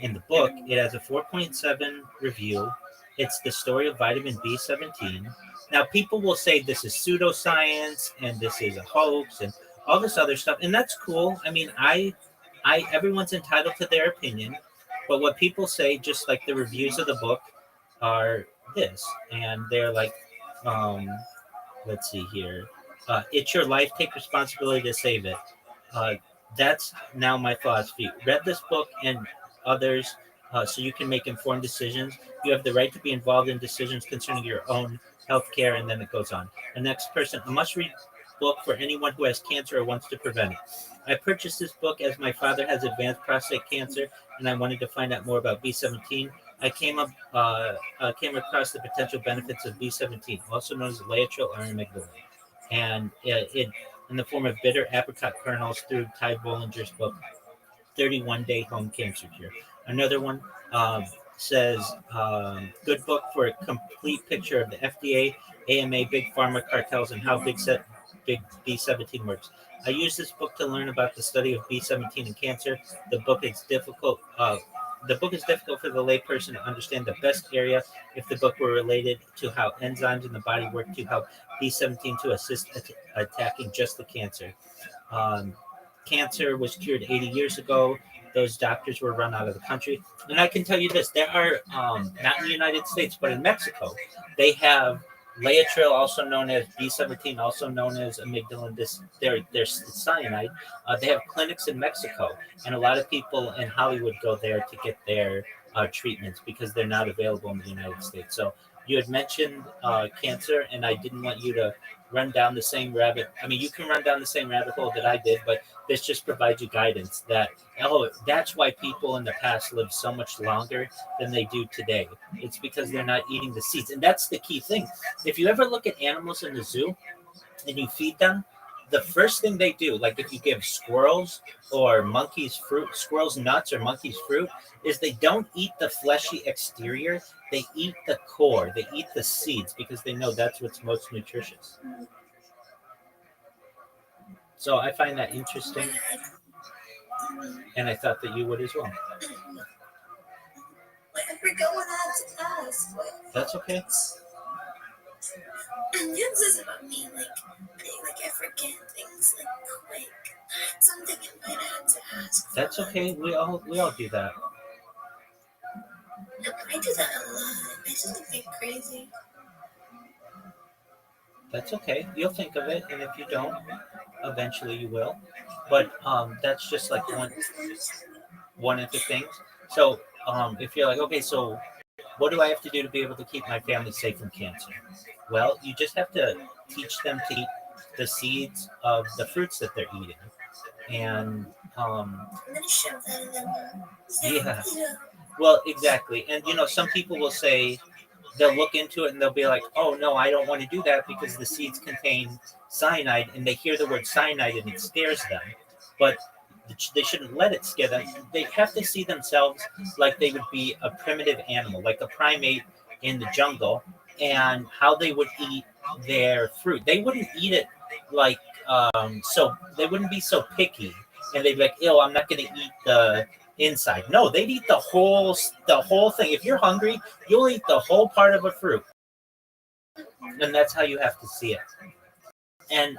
in the book, it has a 4.7 review. It's the story of vitamin B17. Now, people will say this is pseudoscience and this is a hoax and all this other stuff, and that's cool. I mean, everyone's entitled to their opinion, but what people say, just like the reviews of the book, are this, and they're like, let's see here. It's your life. Take responsibility to save it. That's now my philosophy. Read this book and others so you can make informed decisions. You have the right to be involved in decisions concerning your own health care, and then it goes on. The next person, a must-read book for anyone who has cancer or wants to prevent it. I purchased this book as my father has advanced prostate cancer, and I wanted to find out more about B17. I came across the potential benefits of B17, also known as Laetrile or amygdalin, and it in the form of bitter apricot kernels through Ty Bollinger's book, 31-Day Home Cancer Cure. Another one, says, good book for a complete picture of the FDA, AMA, big pharma cartels, and how big B17 works. I use this book to learn about the study of B17 and cancer. The book is difficult. The book is difficult for the layperson to understand the best area if the book were related to how enzymes in the body work to help B17 to assist attacking just the cancer. Um, Cancer was cured 80 years ago. Those doctors were run out of the country. And I can tell you this, there are, not in the United States, but in Mexico, they have Laetrile, also known as B17, also known as amygdalin, they're cyanide. They have clinics in Mexico, and a lot of people in Hollywood go there to get their treatments because they're not available in the United States. So you had mentioned cancer, and I didn't want you to run down the same rabbit. I mean, you can run down the same rabbit hole that I did, but this just provides you guidance that, oh, that's why people in the past lived so much longer than they do today. It's because they're not eating the seeds. And that's the key thing. If you ever look at animals in the zoo and you feed them, the first thing they do, like if you give squirrels or monkeys fruit, squirrels nuts or monkeys fruit, is they don't eat the fleshy exterior. They eat the core. They eat the seeds because they know that's what's most nutritious. So I find that interesting, and I thought that you would as well. I forgot what I had to ask. That's okay. This is about me, I forget things quick. Something I might have to ask. That's okay. We all do that. I do that a lot. I just think crazy. That's okay. You'll think of it, and if you don't, eventually you will. But that's just like one of the things. So if you're like, okay, so what do I have to do to be able to keep my family safe from cancer? Well, you just have to teach them to eat the seeds of the fruits that they're eating. And I'm gonna shove that in their mouth. yeah, well, exactly. And some people will say, they'll look into it and they'll be like, oh no, I don't want to do that because the seeds contain cyanide, and they hear the word cyanide and it scares them. But they shouldn't let it scare them. They have to see themselves like they would be a primitive animal, like a primate in the jungle, and how they would eat their fruit. They wouldn't eat it like so they wouldn't be so picky, and they'd be like, ew, I'm not going to eat the inside. No, they'd eat the whole thing. If you're hungry, you'll eat the whole part of a fruit, and that's how you have to see it. And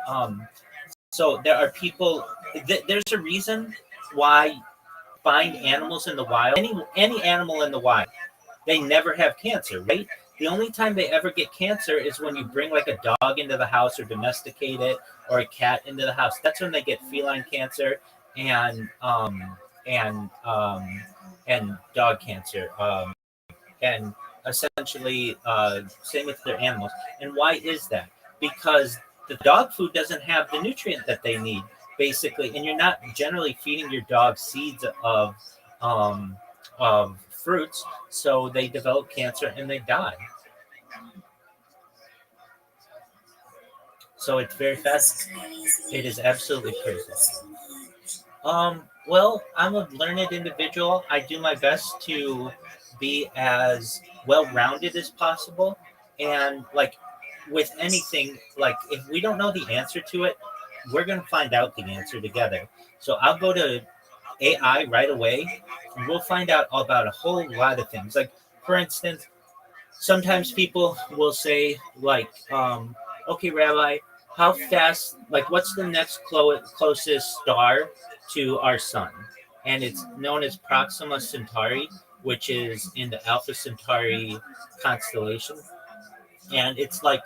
so there are people. There's a reason why find animals in the wild. Any animal in the wild, they never have cancer, right? The only time they ever get cancer is when you bring like a dog into the house or domesticate it, or a cat into the house. That's when they get feline cancer and dog cancer, and essentially same with their animals. And why is that? Because the dog food doesn't have the nutrient that they need, basically, and you're not generally feeding your dog seeds of fruits, so they develop cancer and they die. So it's very fast. It is absolutely crazy. Well, I'm a learned individual. I do my best to be as well-rounded as possible. And like with anything, like if we don't know the answer to it, we're going to find out the answer together. So I'll go to AI right away, and we'll find out about a whole lot of things. Like, for instance, sometimes people will say, like, okay, Rabbi, how fast, like, what's the next closest star to our sun? And it's known as Proxima Centauri, which is in the Alpha Centauri constellation. And it's like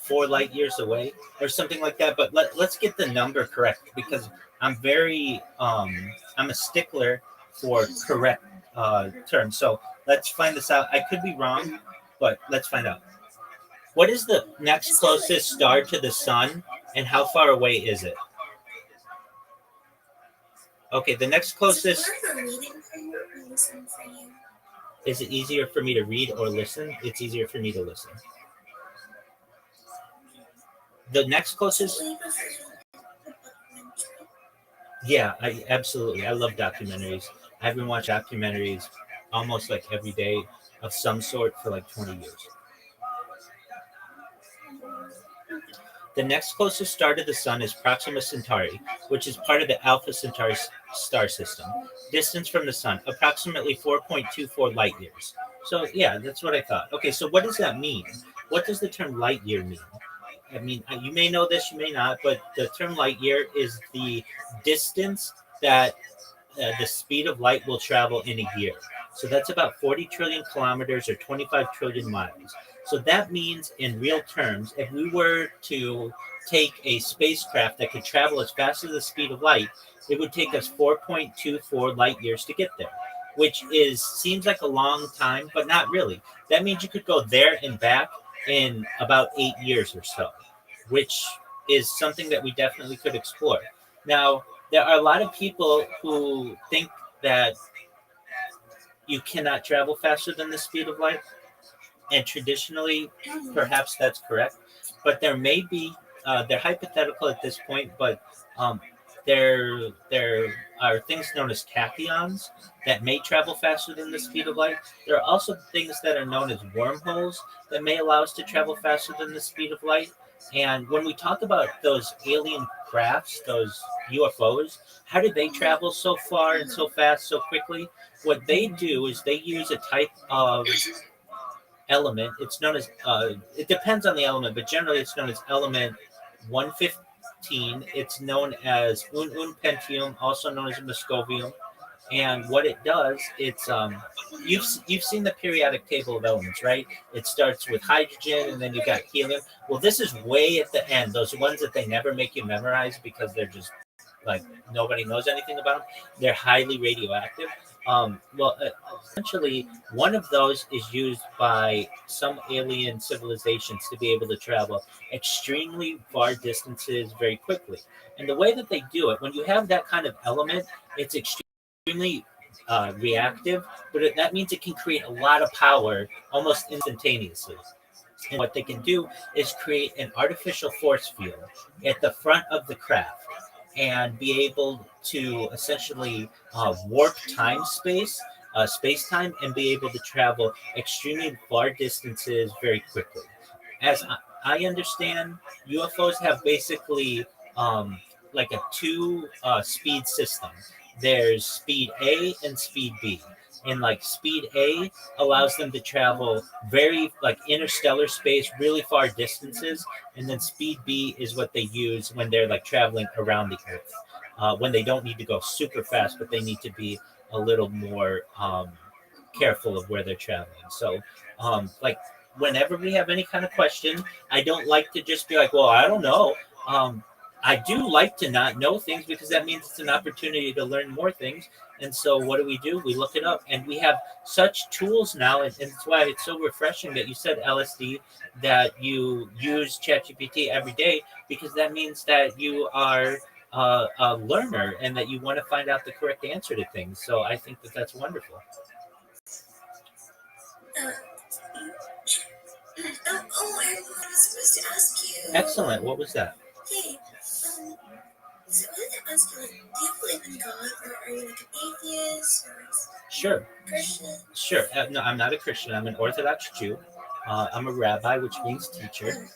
4 light years away or something like that. But let's get the number correct, because I'm a stickler for correct terms. So let's find this out. I could be wrong, but let's find out. What is the next closest star to the sun, and how far away is it? Okay, the next closest. Is it easier for me to read or listen? It's easier for me to listen. The next closest. Yeah, I love documentaries. I've been watching documentaries almost like every day of some sort for like 20 years. The next closest star to the sun is Proxima Centauri, which is part of the Alpha Centauri star system. Distance from the sun, approximately 4.24 light years. So, yeah, that's what I thought. Okay, so what does that mean? What does the term light year mean? I mean, you may know this, you may not, but the term light year is the distance that the speed of light will travel in a year. So that's about 40 trillion kilometers or 25 trillion miles. So that means, in real terms, if we were to take a spacecraft that could travel as fast as the speed of light, it would take us 4.24 light years to get there, which seems like a long time, but not really. That means you could go there and back in about 8 years or so, which is something that we definitely could explore. Now, there are a lot of people who think that you cannot travel faster than the speed of light, and traditionally, perhaps that's correct. But there may be, they're hypothetical at this point, but um, there are things known as tachyons that may travel faster than the speed of light. There are also things that are known as wormholes that may allow us to travel faster than the speed of light. And when we talk about those alien crafts, those UFOs, how do they travel so far and so fast, so quickly? What they do is they use a type of element. It's known as, it depends on the element, but generally it's known as element 115. It's known as un pentium, also known as muscovium. And what it does, it's you've seen the periodic table of elements, right? It starts with hydrogen, and then you got helium. Well, this is way at the end. Those ones that they never make you memorize because they're just like nobody knows anything about them. They're highly radioactive. Essentially, one of those is used by some alien civilizations to be able to travel extremely far distances very quickly. And the way that they do it, when you have that kind of element, it's extremely reactive, but that means it can create a lot of power almost instantaneously. And what they can do is create an artificial force field at the front of the craft and be able to essentially warp space time, and be able to travel extremely far distances very quickly. As I understand, UFOs have basically like a two speed system. There's speed A and speed B. And like speed A allows them to travel very like interstellar space, really far distances. And then speed B is what they use when they're like traveling around the Earth, when they don't need to go super fast, but they need to be a little more careful of where they're traveling. So, like whenever we have any kind of question, I don't like to just be like, well, I don't know. I do like to not know things because that means it's an opportunity to learn more things. And so what do? We look it up, and we have such tools now, and that's why it's so refreshing that you said LSD, that you use ChatGPT every day, because that means that you are a learner and that you want to find out the correct answer to things. So I think that that's wonderful. I was supposed to ask you. Excellent. What was that? Hey, so I wanted to ask you, like, do you believe in God, or are you like an atheist, or Sure. Christian? Sure. No, I'm not a Christian. I'm an Orthodox Jew. I'm a rabbi, which means teacher.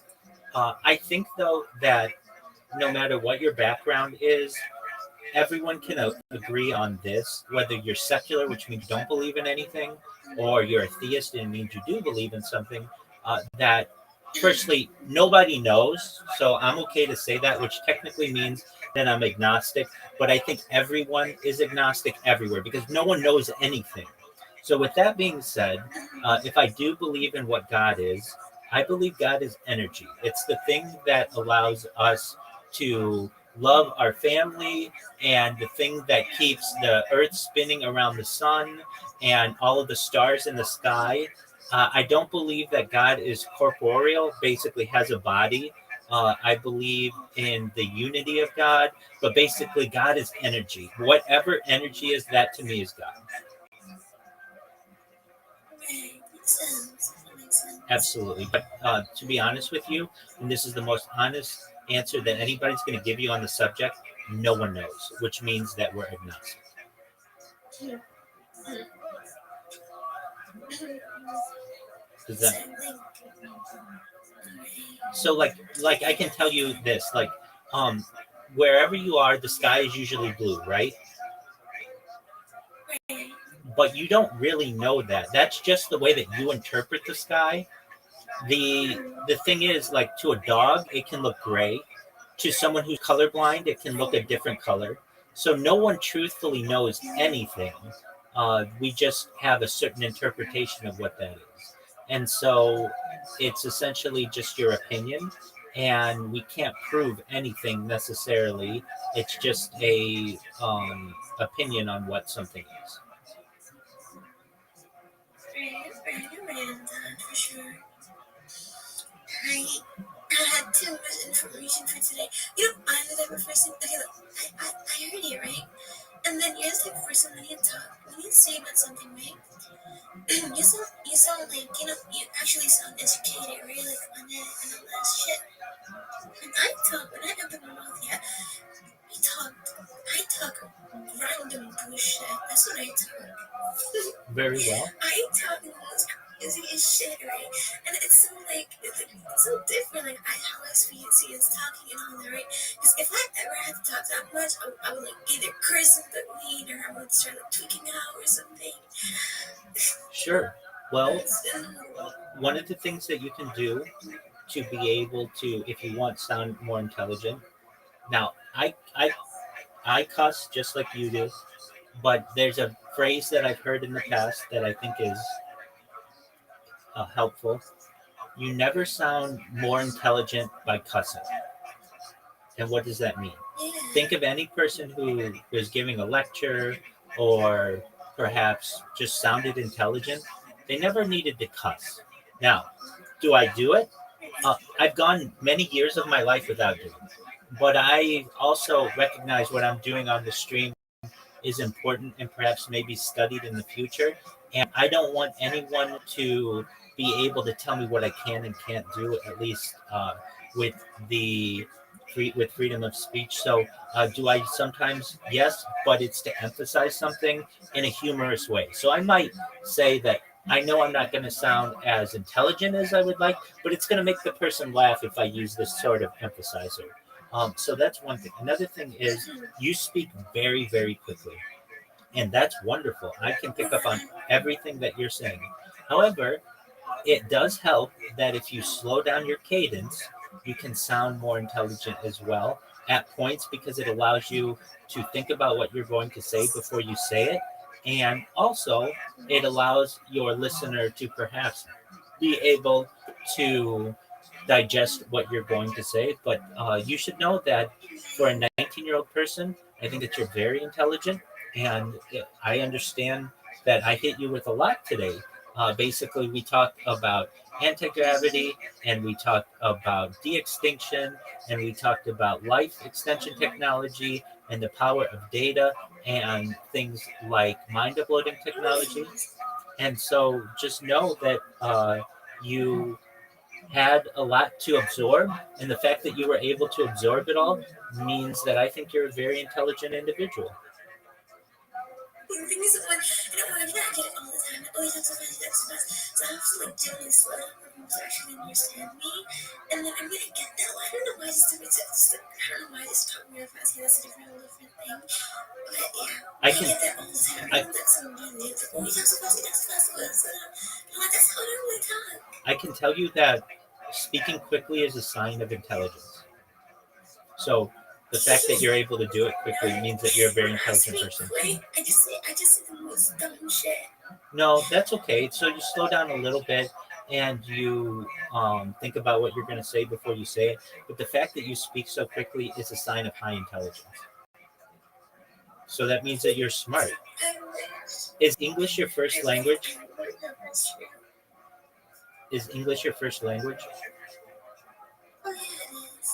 I think, though, that no matter what your background is, everyone can agree on this, whether you're secular, which means you don't believe in anything, or you're a theist and it means you do believe in something, that firstly, nobody knows. So I'm okay to say that, which technically means that I'm agnostic, but I think everyone is agnostic everywhere because no one knows anything. So with that being said, if I do believe in what God is, I believe God is energy. It's the thing that allows us to love our family, and the thing that keeps the earth spinning around the sun and all of the stars in the sky. I don't believe that God is corporeal, basically has a body. I believe in the unity of God, but basically God is energy. Whatever energy is, that to me is God. Absolutely. But to be honest with you, and this is the most honest answer that anybody's going to give you on the subject, no one knows, which means that we're agnostic. Does that? So like I can tell you this, like wherever you are, the sky is usually blue, right? But you don't really know that. That's just the way that you interpret the sky. The thing is, like, to a dog, it can look gray. To someone who's colorblind, it can look a different color. So no one truthfully knows anything. We just have a certain interpretation of what that is. And so it's essentially just your opinion, and we can't prove anything necessarily. It's just a opinion on what something is. Right, for sure. I had too much information for today. You know, I'm the type of person. Okay, look, I heard you, right? And then you're the type of person when you talk, when you say about something, right? you sound like, you know, you actually sound educated, really, like, on it and all that shit. When I open my mouth, yeah, I talk random bullshit. That's what I talk. Very well. I talk the most crazy shit, right? And it's so like it's so different, like how I see is talking and all that, right? Because if I ever had to talk that much, I would like either curse in the weed or I would start like tweaking out or something. Sure. Well, one of the things that you can do to be able to, if you want, sound more intelligent. Now, I cuss just like you do, but there's a phrase that I've heard in the past that I think is helpful. You never sound more intelligent by cussing. And what does that mean? Think of any person who was giving a lecture or perhaps just sounded intelligent. They never needed to cuss. Now, do I do it? I've gone many years of my life without doing it. But I also recognize what I'm doing on the stream is important and perhaps maybe studied in the future. And I don't want anyone to be able to tell me what I can and can't do, at least with with freedom of speech. So do I sometimes? Yes, but it's to emphasize something in a humorous way. So I might say that I know I'm not going to sound as intelligent as I would like, but it's going to make the person laugh if I use this sort of emphasizer. So that's one thing. Another thing is you speak very, very quickly. And that's wonderful. I can pick up on everything that you're saying. However, it does help that if you slow down your cadence, you can sound more intelligent as well at points because it allows you to think about what you're going to say before you say it. And also, it allows your listener to perhaps be able to digest what you're going to say. But you should know that for a 19-year-old person, I think that you're very intelligent. And I understand that I hit you with a lot today. Basically, we talked about anti-gravity, and we talked about de-extinction, and we talked about life extension technology and the power of data and things like mind uploading technology. And so just know that you had a lot to absorb, and the fact that you were able to absorb it all means that I think you're a very intelligent individual. The thing is, when I get it all the time, oh, you talk so fast, you talk so fast. So I have to like gently slow down for people to actually understand me. And then I'm gonna get that. I don't know why I just talk real fast. Yeah, that's a whole different thing. But yeah, I get that all the time. I know that someone needs it. Oh, you talk so fast, you talk so fast, slow down. That's how I normally talk. I can tell you that speaking quickly is a sign of intelligence. So the fact that you're able to do it quickly means that you're a very intelligent person. I just say the most dumb shit. No, that's okay. So you slow down a little bit and you think about what you're going to say before you say it. But the fact that you speak so quickly is a sign of high intelligence. So that means that you're smart. Is English your first language? Is English your first language?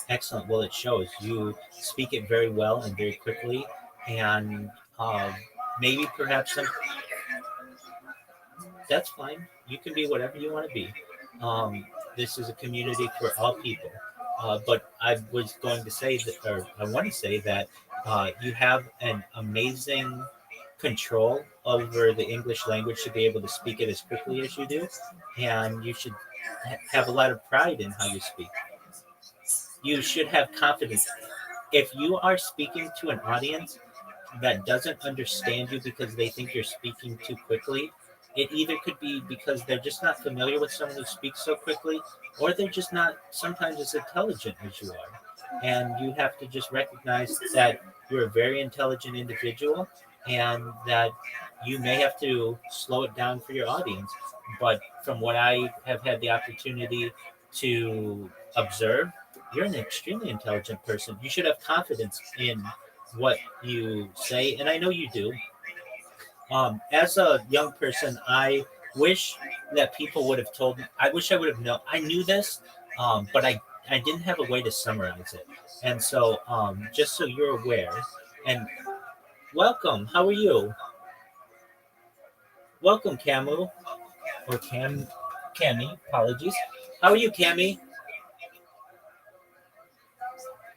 Excellent. Well, it shows. You speak it very well and very quickly, and maybe perhaps some. That's fine. You can be whatever you want to be. This is a community for all people. But I was going to say that, or I want to say that you have an amazing control over the English language to be able to speak it as quickly as you do, and you should have a lot of pride in how you speak. You should have confidence. If you are speaking to an audience that doesn't understand you because they think you're speaking too quickly, it either could be because they're just not familiar with someone who speaks so quickly, or they're just not sometimes as intelligent as you are. And you have to just recognize that you're a very intelligent individual and that you may have to slow it down for your audience. But from what I have had the opportunity to observe, you're an extremely intelligent person. You should have confidence in what you say, and I know you do. As a young person, I wish that people would have told me. I wish I would have known. I knew this, but I didn't have a way to summarize it. And so, just so you're aware, and welcome. How are you? Welcome, Camu or Cammy. Apologies. How are you, Cammy?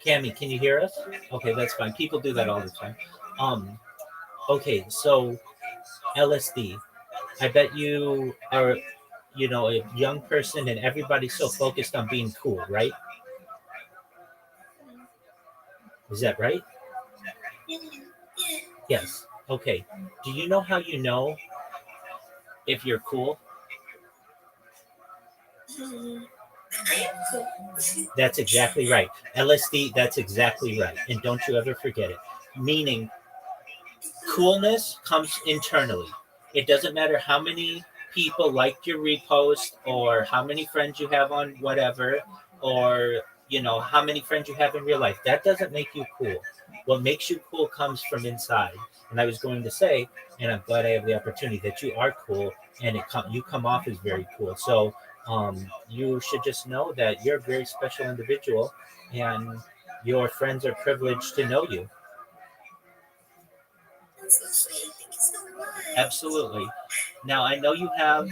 Cammy, can you hear us? Okay, that's fine. People do that all the time. Um, okay, so LSD. I bet you are, a young person and everybody's so focused on being cool, right? Is that right? Yes. Okay. Do you know how you know if you're cool? That's exactly right. LSD, that's exactly right. And don't you ever forget it. Meaning, coolness comes internally. It doesn't matter how many people liked your repost or how many friends you have on whatever or how many friends you have in real life. That doesn't make you cool. What makes you cool comes from inside. And I was going to say, and I'm glad I have the opportunity that you are cool and you come off as very cool. So you should just know that you're a very special individual and your friends are privileged to know you. Absolutely. Now, I know you have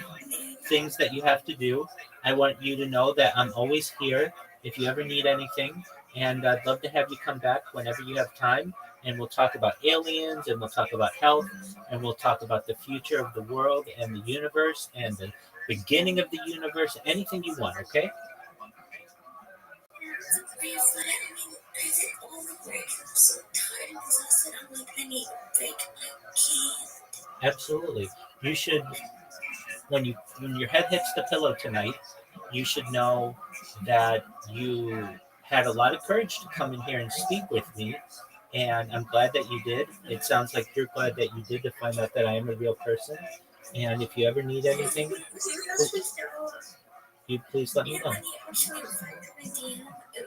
things that you have to do. I want you to know that I'm always here if you ever need anything. And I'd love to have you come back whenever you have time. And we'll talk about aliens and we'll talk about health and we'll talk about the future of the world and the universe and the beginning of the universe, anything you want, okay? Absolutely. You should when your head hits the pillow tonight, you should know that you had a lot of courage to come in here and speak with me. And I'm glad that you did. It sounds like you're glad that you did to find out that I am a real person. And if you ever need anything, you please let me know. It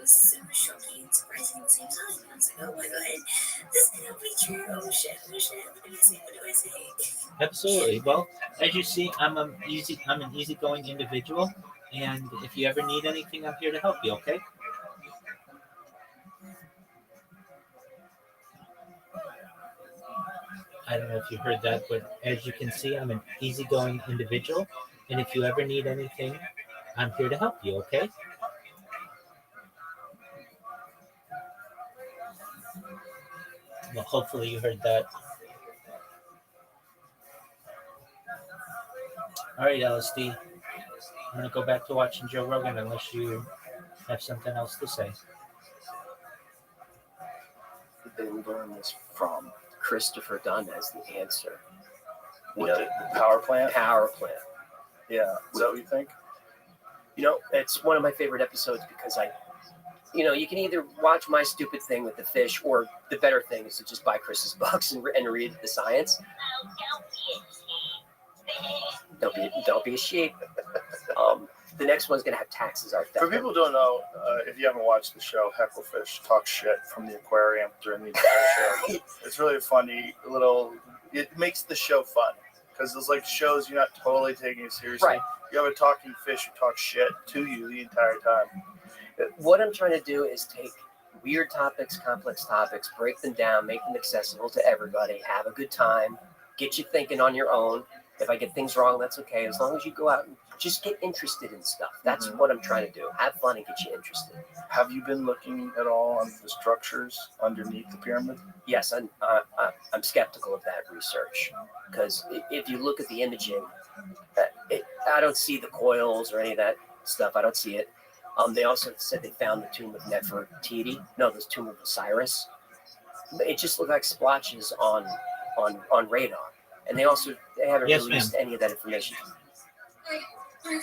was so shocking and surprising at the same time. I was like, oh my god, this cannot be true. Oh shit, what do I say? Absolutely. Well, as you see, I'm an easygoing individual, and if you ever need anything, I'm here to help you. Okay. I don't know if you heard that, but as you can see, I'm an easygoing individual, and if you ever need anything, I'm here to help you. Okay. Well, hopefully you heard that. All right, LSD. I'm going to go back to watching Joe Rogan unless you have something else to say. They learned this from Christopher Dunn as the answer. With the power plant? Power plant. Yeah. Is that what you think? It's one of my favorite episodes because you can either watch my stupid thing with the fish, or the better thing is to just buy Chris's books and read the science. Don't be a sheep. The next one's gonna have taxes art. For people who don't know, if you haven't watched the show, Hecklefish talks shit from the aquarium during the entire show. It's really funny. It makes the show fun because it's like shows you're not totally taking it seriously. Right. You have a talking fish who talks shit to you the entire time. What I'm trying to do is take weird topics, complex topics, break them down, make them accessible to everybody, have a good time, get you thinking on your own, If I get things wrong, that's okay. As long as you go out and just get interested in stuff. That's what I'm trying to do. Have fun and get you interested. Have you been looking at all on the structures underneath the pyramid? Yes, I'm skeptical of that research because if you look at the imaging, I don't see the coils or any of that stuff. I don't see it. They also said they found the tomb of Nefertiti. No, the tomb of Osiris. It just looked like splotches on radar, and they haven't Yes, released any of that information. You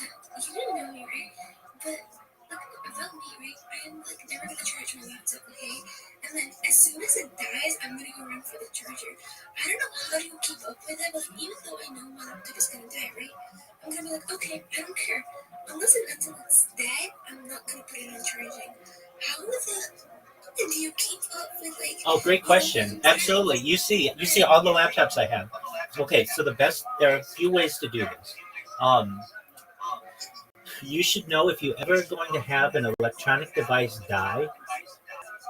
didn't know me, right? But about me, right? I'm never gonna charge my laptop, okay? And then as soon as it dies, I'm gonna go run for the charger. I don't know how you keep up with that, but even though I know my laptop is gonna die, right? I'm gonna be like, okay, I don't care. Unless and until it's dead, I'm not gonna put it on charging. How do you keep up with Oh, great question. Absolutely. You see all the laptops I have. Okay, so there are a few ways to do this. You should know if you ever are going to have an electronic device die,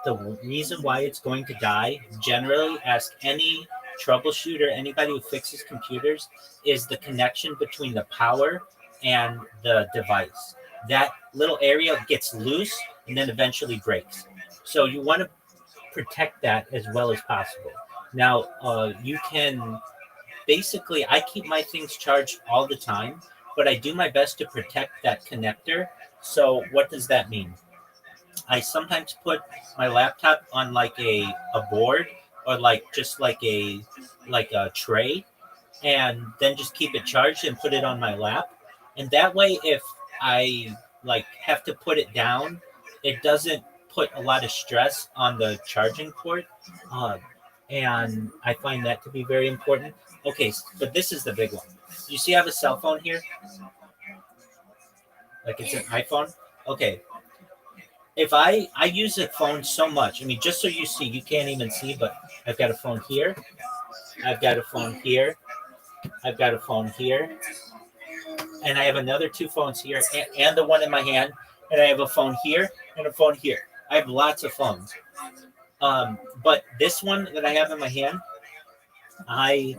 the reason why it's going to die, generally ask any troubleshooter, anybody who fixes computers, is the connection between the power and the device. That little area gets loose and then eventually breaks. So you want to protect that as well as possible. Now, you can basically, I keep my things charged all the time, but I do my best to protect that connector. So what does that mean? I sometimes put my laptop on like a board or just like a tray, and then just keep it charged and put it on my lap. And that way, if I have to put it down, it doesn't put a lot of stress on the charging port. And I find that to be very important. Okay, but this is the big one. You see, I have a cell phone here. Like it's an iPhone. Okay. If I use a phone so much, I mean, just so you see, you can't even see, but I've got a phone here. I've got a phone here. I've got a phone here. And I have another two phones here and the one in my hand. And I have a phone here and a phone here. I have lots of phones. But this one that I have in my hand, I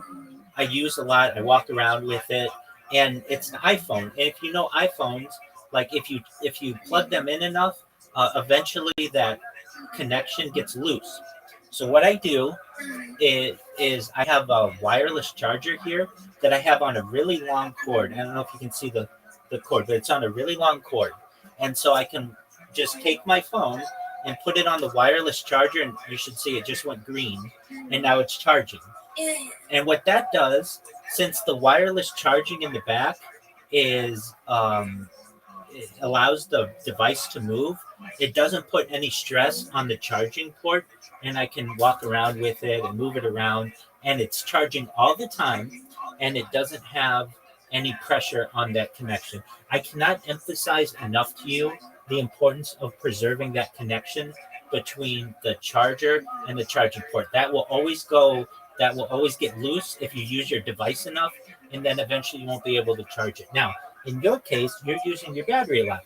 use a lot. I walk around with it, and it's an iPhone. And if you know iPhones, like if you plug them in enough, eventually that connection gets loose. So what I do is I have a wireless charger here that I have on a really long cord. I don't know if you can see the cord, but it's on a really long cord. And so I can just take my phone and put it on the wireless charger, and you should see it just went green, and now it's charging. And what that does, since the wireless charging in the back is it allows the device to move, it doesn't put any stress on the charging port, and I can walk around with it and move it around, and it's charging all the time, and it doesn't have any pressure on that connection. I cannot emphasize enough to you the importance of preserving that connection between the charger and the charging port. That will always get loose if you use your device enough, and then eventually you won't be able to charge it. Now, in your case, you're using your battery life.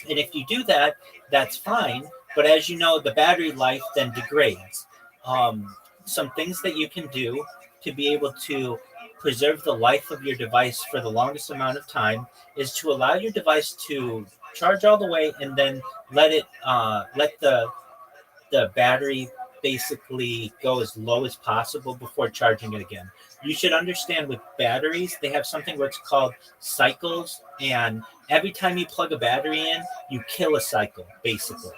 And if you do that, that's fine. But as you know, the battery life then degrades. Some things that you can do to be able to preserve the life of your device for the longest amount of time is to allow your device to charge all the way and then let the battery basically go as low as possible before charging it again. You should understand with batteries, they have something where it's called cycles, and every time you plug a battery in, you kill a cycle, basically.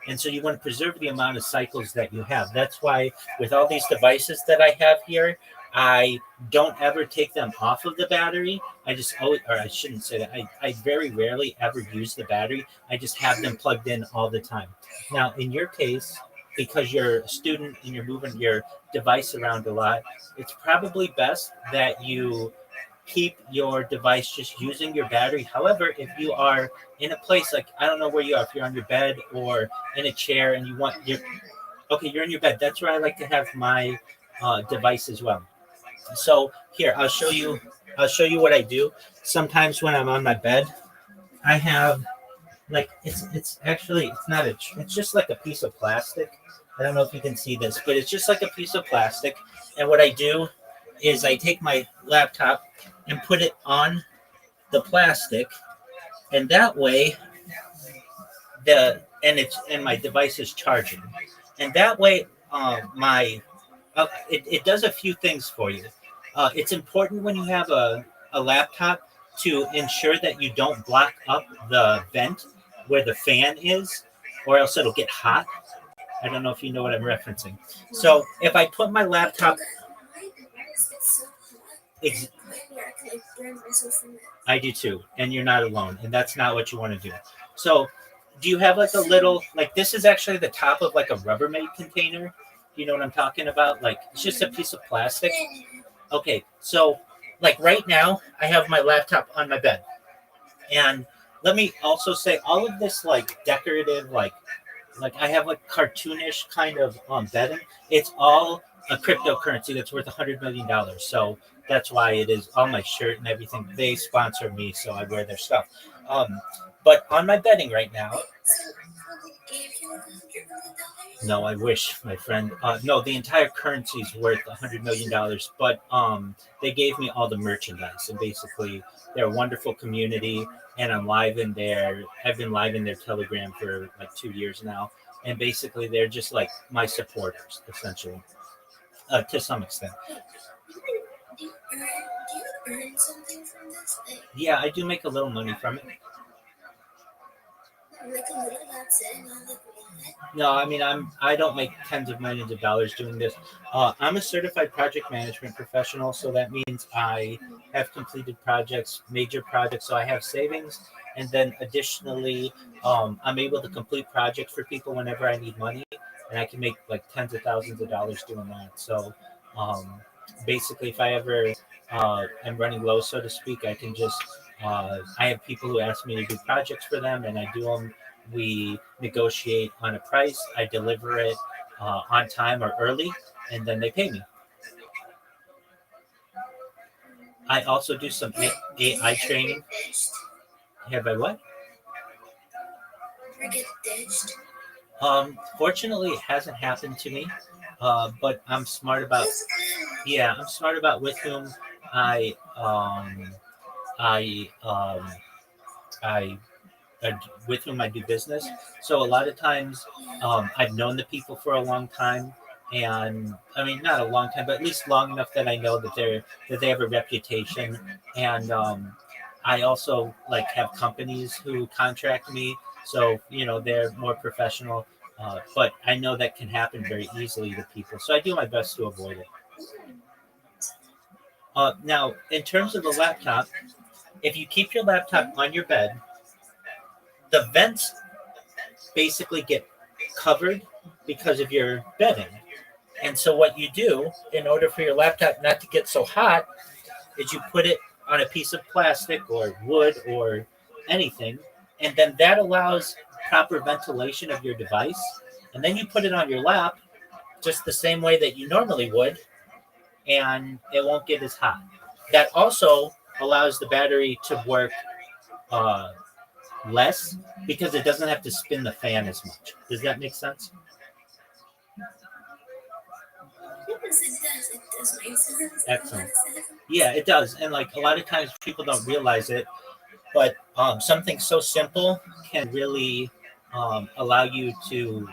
And so you want to preserve the amount of cycles that you have. That's why with all these devices that I have here, I don't ever take them off of the battery. I shouldn't say that. I very rarely ever use the battery. I just have them plugged in all the time. Now, in your case, because you're a student and you're moving your device around a lot, it's probably best that you keep your device just using your battery. However, if you are in a place like, I don't know where you are, if you're on your bed or in a chair and you're in your bed. That's where I like to have my device as well. So here, I'll show you what I do. Sometimes when I'm on my bed, I have it's just like a piece of plastic. I don't know if you can see this, but it's just like a piece of plastic. And what I do is I take my laptop and put it on the plastic, and that way my device is charging, and that way it does a few things for you. It's important when you have a laptop to ensure that you don't block up the vent where the fan is, or else it'll get hot. I don't know if you know what I'm referencing. So if I put my laptop, I do too, and you're not alone, and that's not what you want to do. So do you have like a little, like this is actually the top of like a Rubbermaid container? You know what I'm talking about? Like it's just a piece of plastic. Okay, so like right now I have my laptop on my bed, and let me also say all of this like decorative like I have like cartoonish kind of bedding. It's all a cryptocurrency that's worth $100 million. So that's why it is on my shirt and everything. They sponsor me, so I wear their stuff. But on my bedding right now, no, I wish, my friend. No, the entire currency is worth $100 million, but they gave me all the merchandise, and basically they're a wonderful community, and I'm live in their. I've been live in their Telegram for like 2 years now, and basically they're just like my supporters, essentially, to some extent. Do you earn something from this? Yeah, I do make a little money from it. Like a little, that's it, not like a lot. No, I mean I don't make tens of millions of dollars doing this. I'm a certified project management professional, so that means I have completed projects, major projects. So I have savings, and then additionally, I'm able to complete projects for people whenever I need money, and I can make like tens of thousands of dollars doing that. So basically, if I ever am running low, so to speak, I can just I have people who ask me to do projects for them, and I do them. We negotiate on a price. I deliver it on time or early, and then they pay me. I also do some AI training. Have I what? Ever get ditched? Fortunately, it hasn't happened to me, but I'm smart about. Yeah, I'm smart about with whom I I I with whom I do business. So a lot of times, I've known the people for a long time, and I mean not a long time, but at least long enough that I know that they have a reputation, and I also like have companies who contract me, so they're more professional. But I know that can happen very easily to people, so I do my best to avoid it. Now, in terms of the laptop, if you keep your laptop on your bed, the vents basically get covered because of your bedding. And so what you do in order for your laptop not to get so hot is you put it on a piece of plastic or wood or anything, and then that allows proper ventilation of your device. And then you put it on your lap just the same way that you normally would, and it won't get as hot. That also allows the battery to work less because it doesn't have to spin the fan as much. Does that make sense? Yes, it does. It does make sense. Excellent. Yeah, it does. And like a lot of times people don't realize it, but something so simple can really allow you to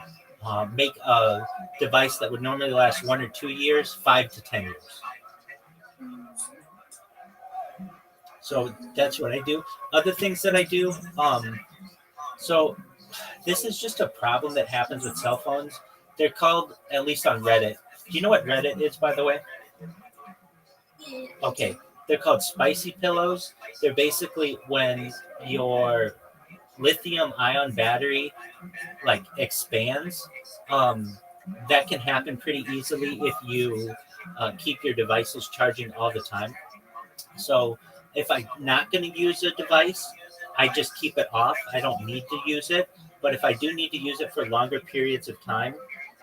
make a device that would normally last 1 or 2 years, 5 to 10 years. So that's what I do. Other things that I do. So this is just a problem that happens with cell phones. They're called, at least on Reddit. Do you know what Reddit is, by the way? Okay. They're called spicy pillows. They're basically when your lithium ion battery like expands. That can happen pretty easily if you keep your devices charging all the time. So if I'm not going to use a device, I just keep it off. I don't need to use it. But if I do need to use it for longer periods of time,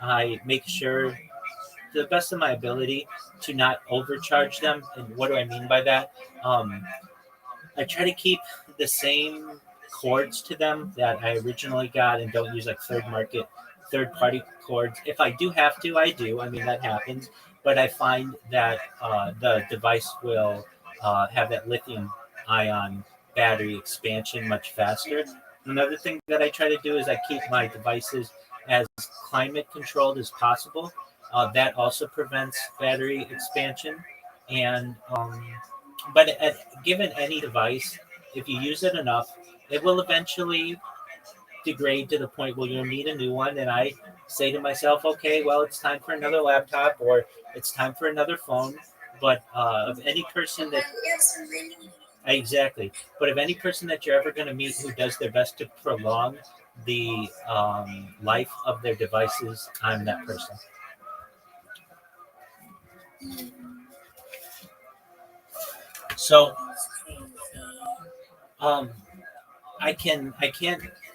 I make sure, to the best of my ability, to not overcharge them. And what do I mean by that? I try to keep the same cords to them that I originally got and don't use like third party cords. If I do have to, I do. I mean, that happens. But I find that the device will have that lithium ion battery expansion much faster. Another thing that I try to do is I keep my devices as climate controlled as possible. That also prevents battery expansion. And but given any device, if you use it enough, it will eventually degrade to the point where you'll need a new one. And I say to myself, okay, well, it's time for another laptop or it's time for another phone. But of any person that exactly, but of any person that you're ever going to meet who does their best to prolong the life of their devices, I'm that person. So I can't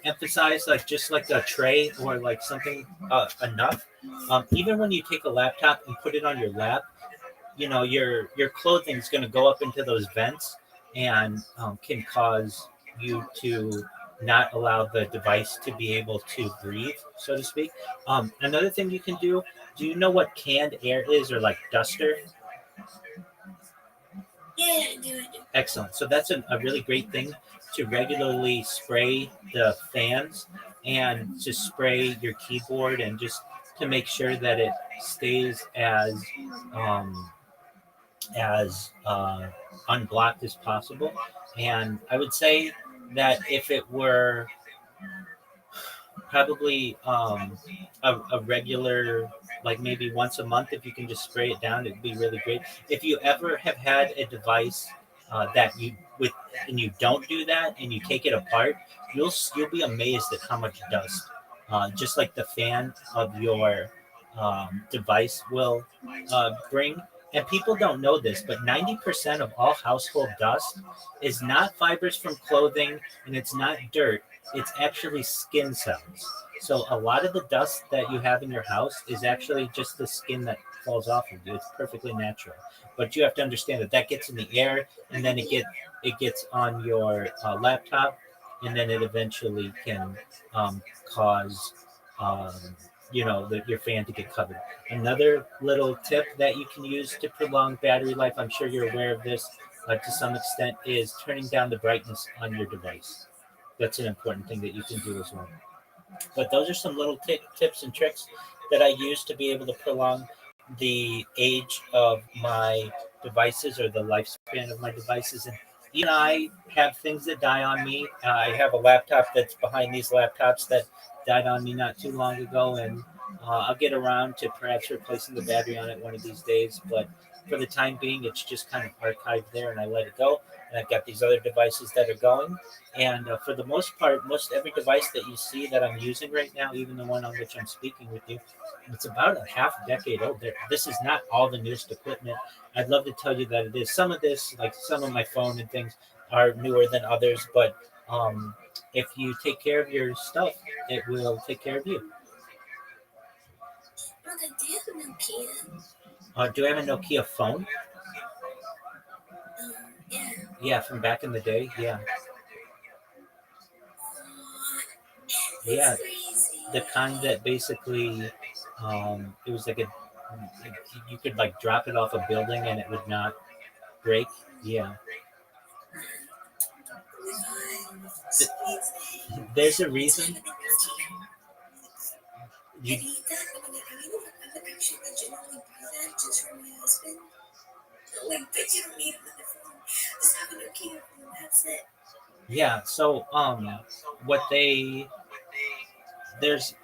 emphasize like just like a tray or like something enough. Even when you take a laptop and put it on your lap, you know your clothing is going to go up into those vents and can cause you to not allow the device to be able to breathe, so to speak. Another thing you can do you know what canned air is, or like duster? Yeah, I do. Excellent. So that's a really great thing to regularly spray the fans and to spray your keyboard and just to make sure that it stays um, as unblocked as possible. And I would say that if it were probably a regular, like maybe once a month, if you can just spray it down, it'd be really great. If you ever have had a device that you with and you don't do that and you take it apart, you'll be amazed at how much dust just like the fan of your device will bring. And people don't know this, but 90% of all household dust is not fibers from clothing and it's not dirt, it's actually skin cells. So a lot of the dust that you have in your house is actually just the skin that falls off of you. It's perfectly natural. But you have to understand that that gets in the air and then it gets on your laptop, and then it eventually can cause um, your fan to get covered. Another little tip that you can use to prolong battery life, I'm sure you're aware of this to some extent, is turning down the brightness on your device. That's an important thing that you can do as well. But those are some little tips and tricks that I use to be able to prolong the age of my devices or the lifespan of my devices. And even I have things that die on me. I have a laptop that's behind these laptops that died on me not too long ago, and I'll get around to perhaps replacing the battery on it one of these days. But for the time being, it's just kind of archived there, and I let it go. And I've got these other devices that are going. And for the most part, most every device that you see that I'm using right now, even the one on which I'm speaking with you, it's about a half decade old. This is not all the newest equipment. I'd love to tell you that it is. Some of this, like some of my phone and things, are newer than others. But if you take care of your stuff, it will take care of you. Okay, do you have a Nokia? Do I have a Nokia phone? Yeah. Yeah, from back in the day. Yeah. Yeah, the kind that basically it was like you could like drop it off a building and it would not break. Yeah. Th- there's a reason you yeah, so what they there's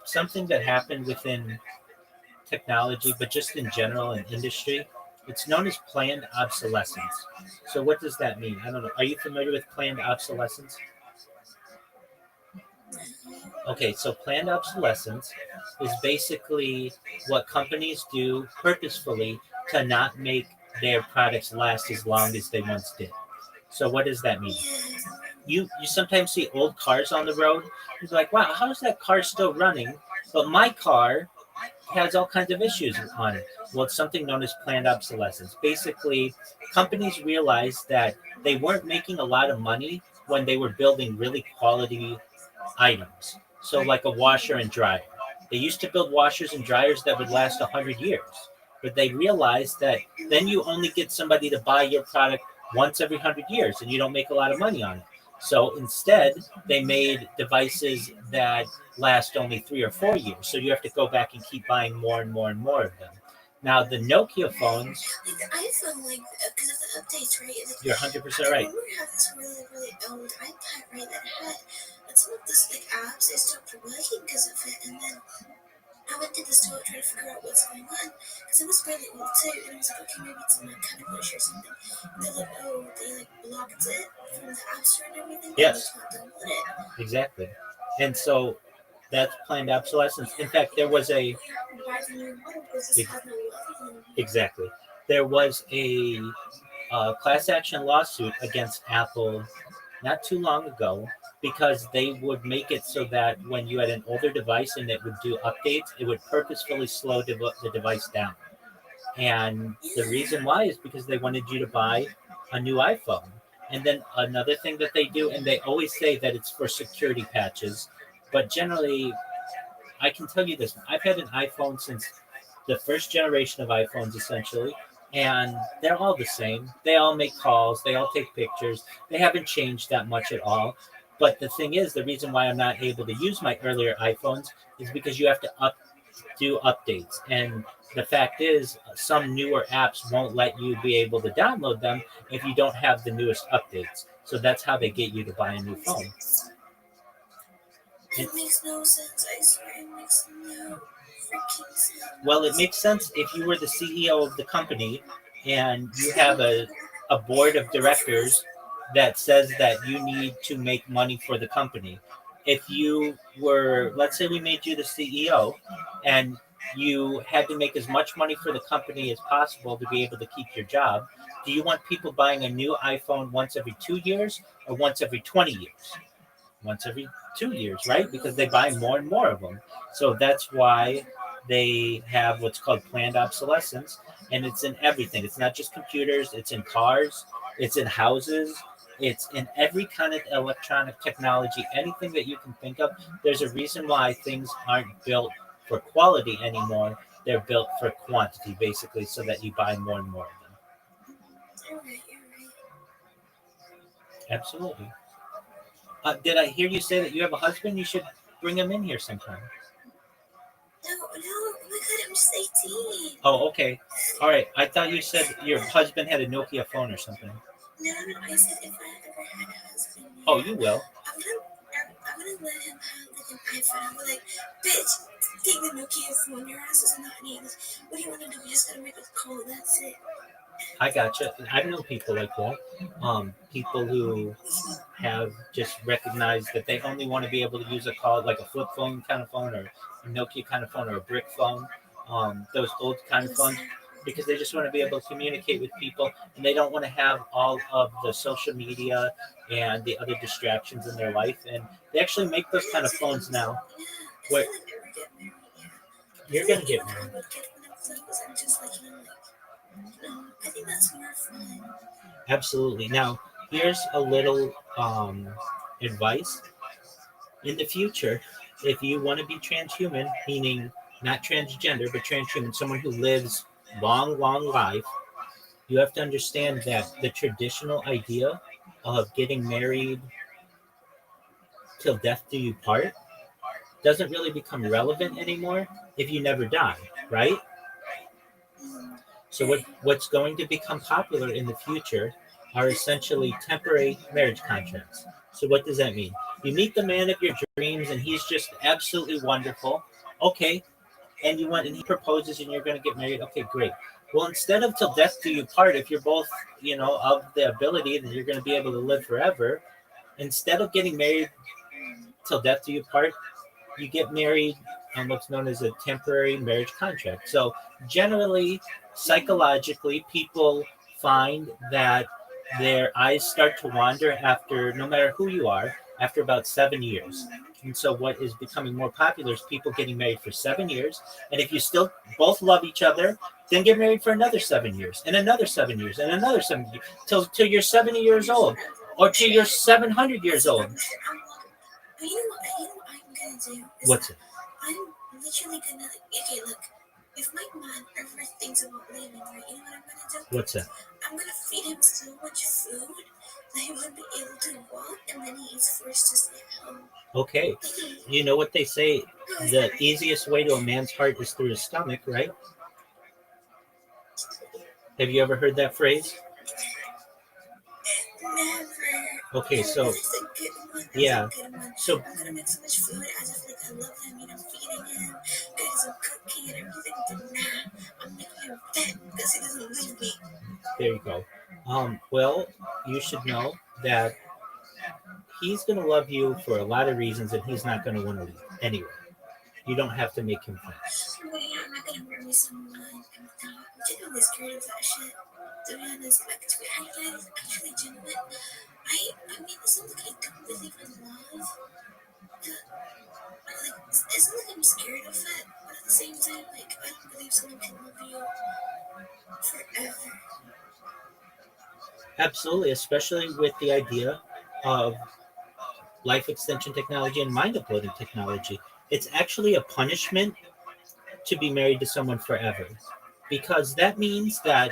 something that happened within technology, but just in general in industry. It's known as planned obsolescence. So what does that mean? I don't know. Are you familiar with planned obsolescence? Okay, so planned obsolescence is basically what companies do purposefully to not make their products last as long as they once did. So what does that mean? You sometimes see old cars on the road. You're like, wow, how is that car still running? But my car has all kinds of issues on it. Well, it's something known as planned obsolescence. Basically, companies realized that they weren't making a lot of money when they were building really quality items. So, like a washer and dryer. They used to build washers and dryers that would last 100 years. But they realized that then you only get somebody to buy your product once every 100 years and you don't make a lot of money on it. So instead, they made devices that last only 3 or 4 years. So you have to go back and keep buying more and more and more of them. Now, the Nokia phones. Like the iPhone, like, because of the updates, right? Like, you're 100% right. I remember having this really, really old iPad, right, that had, but some of those, like, apps, they stopped working because of it, and then I went to the store trying to figure out what's going on, because it was really old too, and I was like, okay, maybe it's in my cabinet or something. And they're like, oh, they like blocked it from the app store and everything. Yes. And you can't download it. Exactly. And so that's planned obsolescence. In fact, there was a exactly. There was a class action lawsuit against Apple not too long ago because they would make it so that when you had an older device and it would do updates, it would purposefully slow the device down. And the reason why is because they wanted you to buy a new iPhone. And then another thing that they do, and they always say that it's for security patches, but generally, I can tell you this: I've had an iPhone since the first generation of iPhones, essentially, and they're all the same. They all make calls, they all take pictures. They haven't changed that much at all. But the thing is, the reason why I'm not able to use my earlier iPhones is because you have to do updates. And the fact is, some newer apps won't let you be able to download them if you don't have the newest updates. So that's how they get you to buy a new phone. It makes no sense. I swear it makes no freaking sense. Well, it makes sense if you were the CEO of the company and you have a board of directors that says that you need to make money for the company. If you were, let's say we made you the CEO and you had to make as much money for the company as possible to be able to keep your job, do you want people buying a new iPhone once every 2 years or once every 20 years? Once every 2 years, right? Because they buy more and more of them. So that's why they have what's called planned obsolescence, and it's in everything. It's not just computers, it's in cars, it's in houses, it's in every kind of electronic technology, anything that you can think of. There's a reason why things aren't built for quality anymore. They're built for quantity, basically, so that you buy more and more of them. You're right. Absolutely. Did I hear you say that you have a husband? You should bring him in here sometime. No, oh my god, I'm just 18. Oh, okay. All right. I thought you said your husband had a Nokia phone or something. No, I said if I ever had a husband. Oh, you will. I'm gonna let him have like an iPhone. I'm like, bitch, take the Nokia phone. Your ass is not needed. What do you want to do? We just gotta make a call. That's it. I gotcha. I've known people like that. People who have just recognized that they only want to be able to use a call, like a flip phone kind of phone, or a Nokia kind of phone, or a brick phone. Those old kind of phones, because they just want to be able to communicate with people, and they don't want to have all of the social media and the other distractions in their life. And they actually make those kind of phones now. Where you're gonna get married. I think that's more fun. Absolutely. Now, here's a little advice. In the future, if you want to be transhuman, meaning not transgender, but transhuman, someone who lives long life, you have to understand that the traditional idea of getting married till death do you part doesn't really become relevant anymore if you never die, right? So what's going to become popular in the future are essentially temporary marriage contracts. So what does that mean? You meet the man of your dreams and he's just absolutely wonderful. Okay. And he proposes and you're going to get married. Okay, great. Well, instead of till death do you part, if you're both, of the ability that you're going to be able to live forever, instead of getting married till death do you part, you get married on what's known as a temporary marriage contract. So generally, psychologically, people find that their eyes start to wander after, no matter who you are, after about 7 years. And so what is becoming more popular is people getting married for 7 years. And if you still both love each other, then get married for another 7 years, and another 7 years, and another 7 years, till you're 70 years old, or till you're 700 years old. But you know what I'm gonna do? What's it? I'm literally gonna, okay, look, if my man ever thinks about leaving, right, you know what I'm gonna do? What's that? I'm gonna feed him so much food that he wouldn't be able to walk, and then he is forced to stay home. Okay. You know what they say? The easiest way to a man's heart is through his stomach, right? Have you ever heard that phrase? Never. Okay, so That's a good one. That's yeah. a good one. So I'm gonna make so much food as if like I love him, you know, feeding him, getting some cooking and everything. But nah, I'm making him fat because he doesn't leave me. there you go. Well, you should know that he's going to love you for a lot of reasons, and he's not going to want to leave anyway. You don't have to make him fat. Wait, I'm not gonna marry someone. I'm genuinely scared of that shit. To be honest, like to be honest, actually genuine. I mean, it's not like I don't believe in love. But like, it's not like I'm scared of it. But at the same time, like I don't believe someone can love you forever. Absolutely, especially with the idea of life extension technology and mind uploading technology. It's actually a punishment to be married to someone forever, because that means that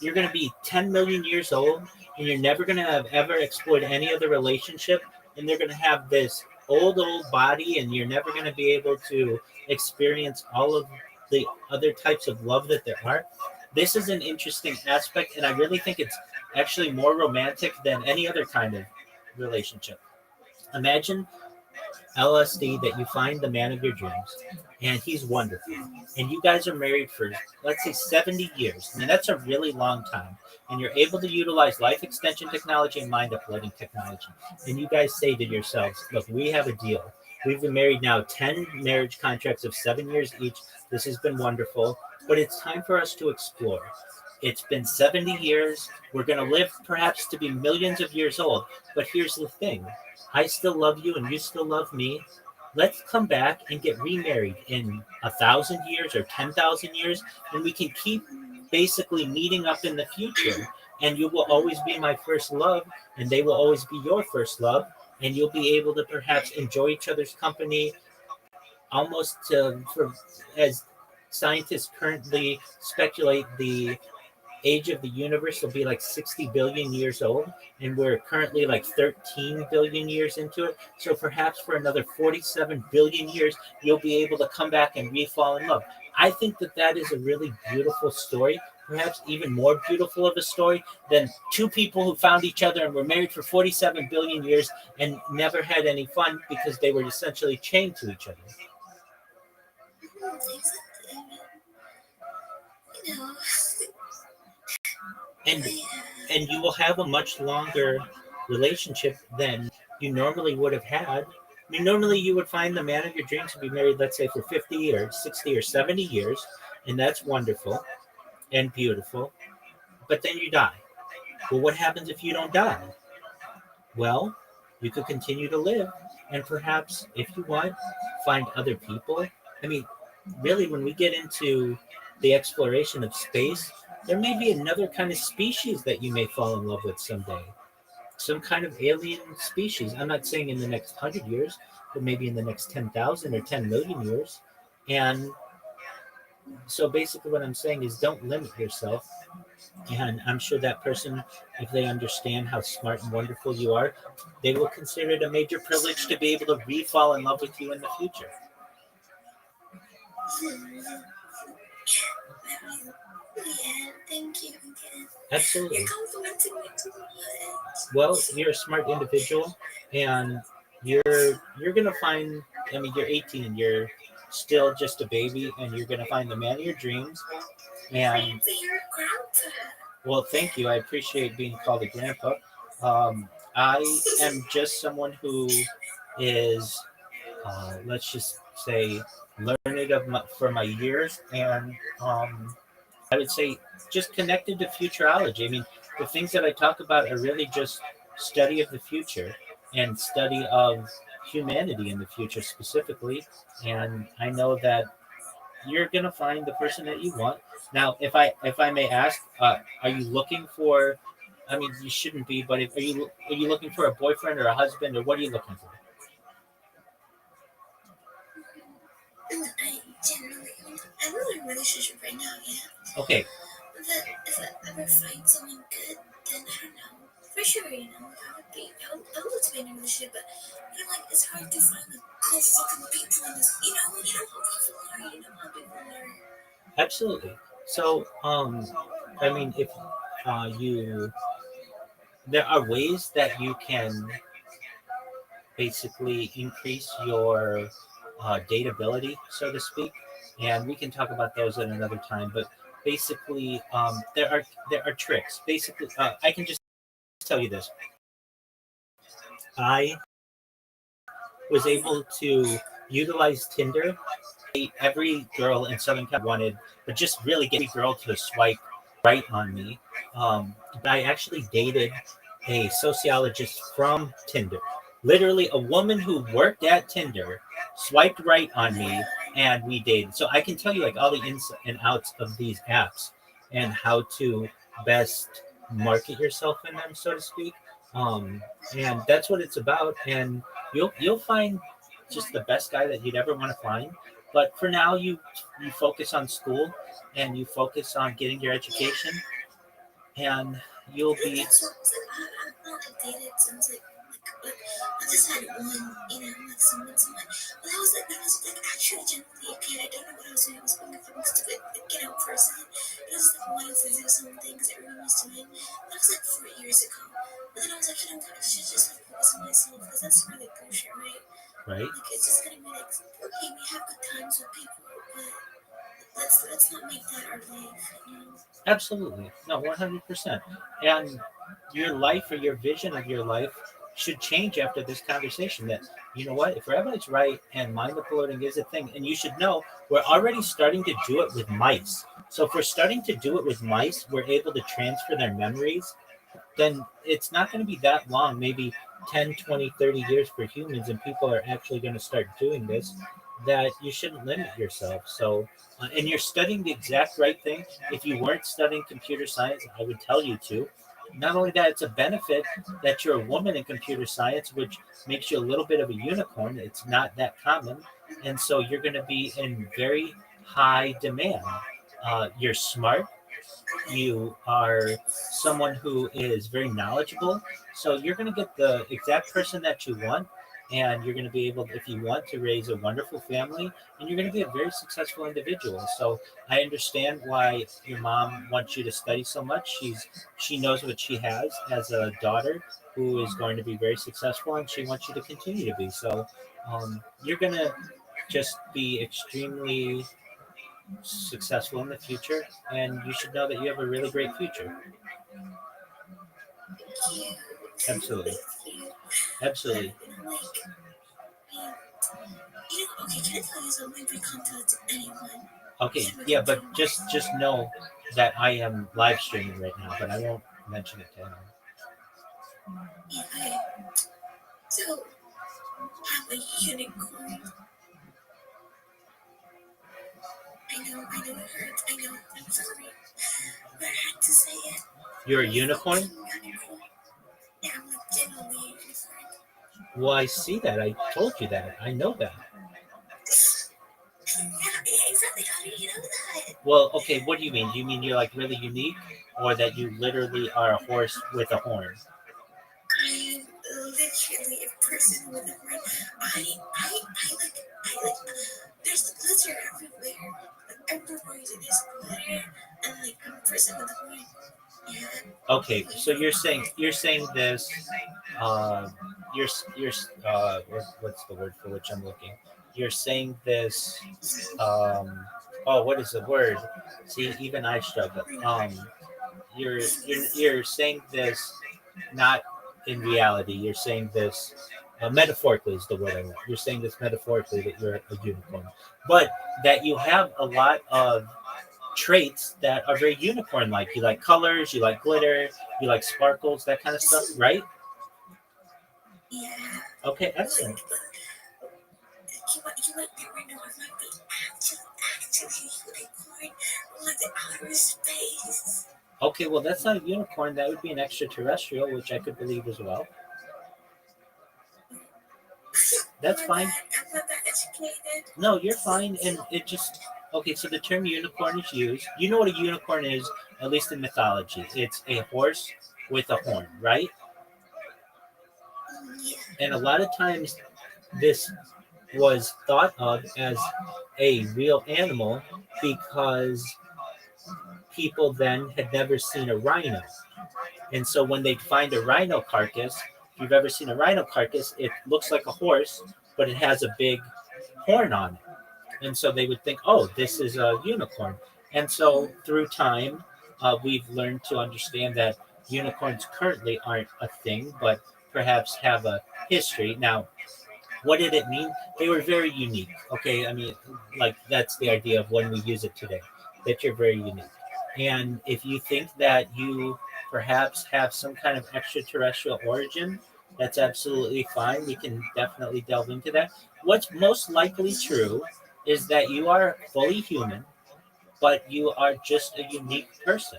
you're going to be 10 million years old and you're never going to have ever explored any other relationship, and they're going to have this old body, and you're never going to be able to experience all of the other types of love that there are. This is an interesting aspect, and I really think it's actually more romantic than any other kind of relationship. Imagine LSD that you find the man of your dreams, and he's wonderful, and you guys are married for, let's say, 70 years. I mean, that's a really long time, and you're able to utilize life extension technology and mind uploading technology, and you guys say to yourselves, look, we have a deal. We've been married now 10 marriage contracts of 7 years each. This has been wonderful, but it's time for us to explore. It's been 70 years. We're going to live perhaps to be millions of years old, but here's the thing. I still love you and you still love me. Let's come back and get remarried in 1,000 years or 10,000 years, and we can keep basically meeting up in the future. And you will always be my first love, and they will always be your first love, and you'll be able to perhaps enjoy each other's company almost for, as scientists currently speculate, the age of the universe will be like 60 billion years old, and we're currently like 13 billion years into it. So perhaps for another 47 billion years, you'll be able to come back and re-fall in love. I think that that is a really beautiful story, perhaps even more beautiful of a story than two people who found each other and were married for 47 billion years and never had any fun because they were essentially chained to each other. Exactly. You know, and and you will have a much longer relationship than you normally would have had. I mean, normally you would find the man of your dreams to be married, let's say, for 50 or 60 or 70 years, and that's wonderful and beautiful. But then you die. Well, what happens if you don't die? Well, you could continue to live, and perhaps, if you want, find other people. I mean, really, when we get into the exploration of space, there may be another kind of species that you may fall in love with someday. Some kind of alien species. I'm not saying in the next 100 years, but maybe in the next 10,000 or 10 million years. And so basically, what I'm saying is don't limit yourself. And I'm sure that person, if they understand how smart and wonderful you are, they will consider it a major privilege to be able to re-fall in love with you in the future. yeah, thank you again. Absolutely. You're complimenting me too much. Well, you're a smart individual, and you're gonna find. I mean, you're 18. You're still just a baby, and you're gonna find the man of your dreams. And You're a grandpa. well, thank you. I appreciate being called a grandpa. I am just someone who is, let's just say, learned for my years, and I would say just connected to futurology. I mean, the things that I talk about are really just study of the future and study of humanity in the future specifically. And I know that you're gonna find the person that you want. Now, if I may ask, are you looking for? I mean, you shouldn't be, but are you looking for a boyfriend or a husband, or what are you looking for? I genuinely, I'm in a relationship right now, yeah. Okay. But if I ever find someone good, then I don't know. For sure, I would love to be in a relationship, but it's hard to find cool fucking people in this. How people are. Absolutely. So, I mean, if there are ways that you can basically increase your dateability, so to speak, and we can talk about those at another time. But basically, there are tricks. Basically, I can just tell you this: I was able to utilize Tinder. Every girl in Southern California wanted, but just really get every girl to swipe right on me. But I actually dated a sociologist from Tinder. Literally, a woman who worked at Tinder swiped right on me, and we dated. So I can tell you like all the ins and outs of these apps and how to best market yourself in them, so to speak. And that's what it's about. And you'll find just the best guy that you'd ever want to find. But for now, you focus on school and you focus on getting your education, and you'll be. That's what I'm not dated since I just had one, someone. But that was actually genuinely a kid. I don't know what I was doing. I was being a fucking stupid get out person. It was wanting to do something because everyone was doing. That was 4 years ago. But then I was I should just focus on myself because that's really bullshit, right? Right. It's just gonna be okay, we have good times with people, but let's not make that our life. Absolutely. No, 100%. And your life or your vision of your life should change after this conversation. That, you know what, if Rabbi's right and mindful loading is a thing, and you should know, we're already starting to do it with mice. So if we're starting to do it with mice, we're able to transfer their memories, then it's not going to be that long, maybe 10, 20, 30 years for humans, and people are actually going to start doing this, that you shouldn't limit yourself. So, and you're studying the exact right thing. If you weren't studying computer science, I would tell you to. Not only that, it's a benefit that you're a woman in computer science, which makes you a little bit of a unicorn. It's not that common. And so you're going to be in very high demand. You're smart. You are someone who is very knowledgeable. So you're going to get the exact person that you want. And you're going to be able, if you want, to raise a wonderful family. And you're going to be a very successful individual. So I understand why your mom wants you to study so much. She knows what she has as a daughter who is going to be very successful, and she wants you to continue to be. So you're going to just be extremely successful in the future, and you should know that you have a really great future. Absolutely. Absolutely. Okay, can I tell you something? We contact anyone. Okay, yeah, but just know that I am live streaming right now, but I won't mention it to anyone. Yeah, okay. So, I'm a unicorn. I know it hurts. I know, I'm sorry. But I had to say it. You're a unicorn? Yeah, I'm genuinely a unicorn. Well, I see that. I told you that. I know that. Yeah, exactly. How do you know that? Well, okay, what do you mean? Do you mean you're really unique, or that you literally are a horse with a horn? I'm literally a person with a horn. I there's glitter everywhere. Everywhere there's glitter, and I'm a person with a horn. Yeah. Okay, so you're saying this. You're what's the word for which I'm looking? You're saying this. What is the word? See, even I struggle. You're saying this not in reality. You're saying this metaphorically is the word I want. You're saying this metaphorically that you're a unicorn, but that you have a lot of traits that are very unicorn-like. You like colors, you like glitter, you like sparkles, that kind of stuff, right? Yeah. Okay, excellent. You might never know. I might be actually unicorn from the outer space. Okay, well, that's not a unicorn. That would be an extraterrestrial, which I could believe as well. That's fine. educated. No, you're fine. And it just, okay, so the term unicorn is used. You know what a unicorn is, at least in mythology. It's a horse with a horn, right? Yeah. And a lot of times this was thought of as a real animal because people then had never seen a rhino. And so when they find a rhino carcass, if you've ever seen a rhino carcass, it looks like a horse, but it has a big horn on it. And so they would think, oh, this is a unicorn. And so through time, we've learned to understand that unicorns currently aren't a thing, but perhaps have a history. Now, what did it mean? They were very unique. Okay, I mean, like that's the idea of when we use it today, that you're very unique. And if you think that you perhaps have some kind of extraterrestrial origin, that's absolutely fine. We can definitely delve into that. What's most likely true is that you are fully human, but you are just a unique person.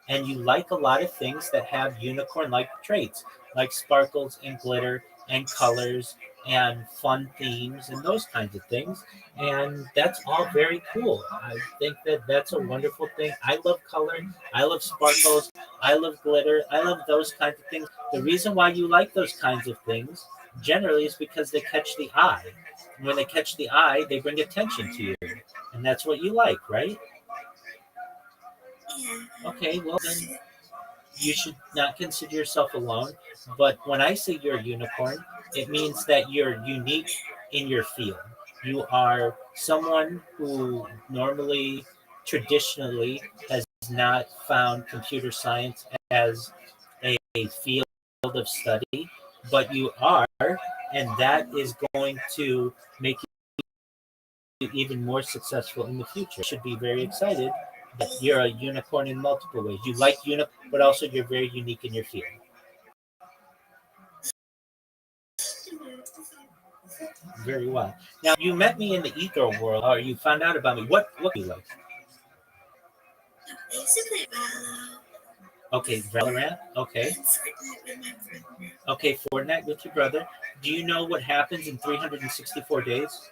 And you like a lot of things that have unicorn like traits, like sparkles and glitter and colors and fun themes and those kinds of things. And that's all very cool. I think that that's a wonderful thing. I love color. I love sparkles. I love glitter. I love those kinds of things. The reason why you like those kinds of things generally is because they catch the eye. And when they catch the eye, they bring attention to you. And that's what you like, right? Yeah. Okay, well then you should not consider yourself alone. But when I say you're a unicorn, it means that you're unique in your field. You are someone who normally, traditionally, has not found computer science as a field of study, but you are, and that is going to make you even more successful in the future. You should be very excited that you're a unicorn in multiple ways. You like unicorn, but also you're very unique in your field. Very well. Now you met me in the ether world, or you found out about me. What do you like? Basically, Valorant. Okay, Valorant. Okay. And Fortnite with my friend. Okay, Fortnite with your brother. Do you know what happens in 364 days?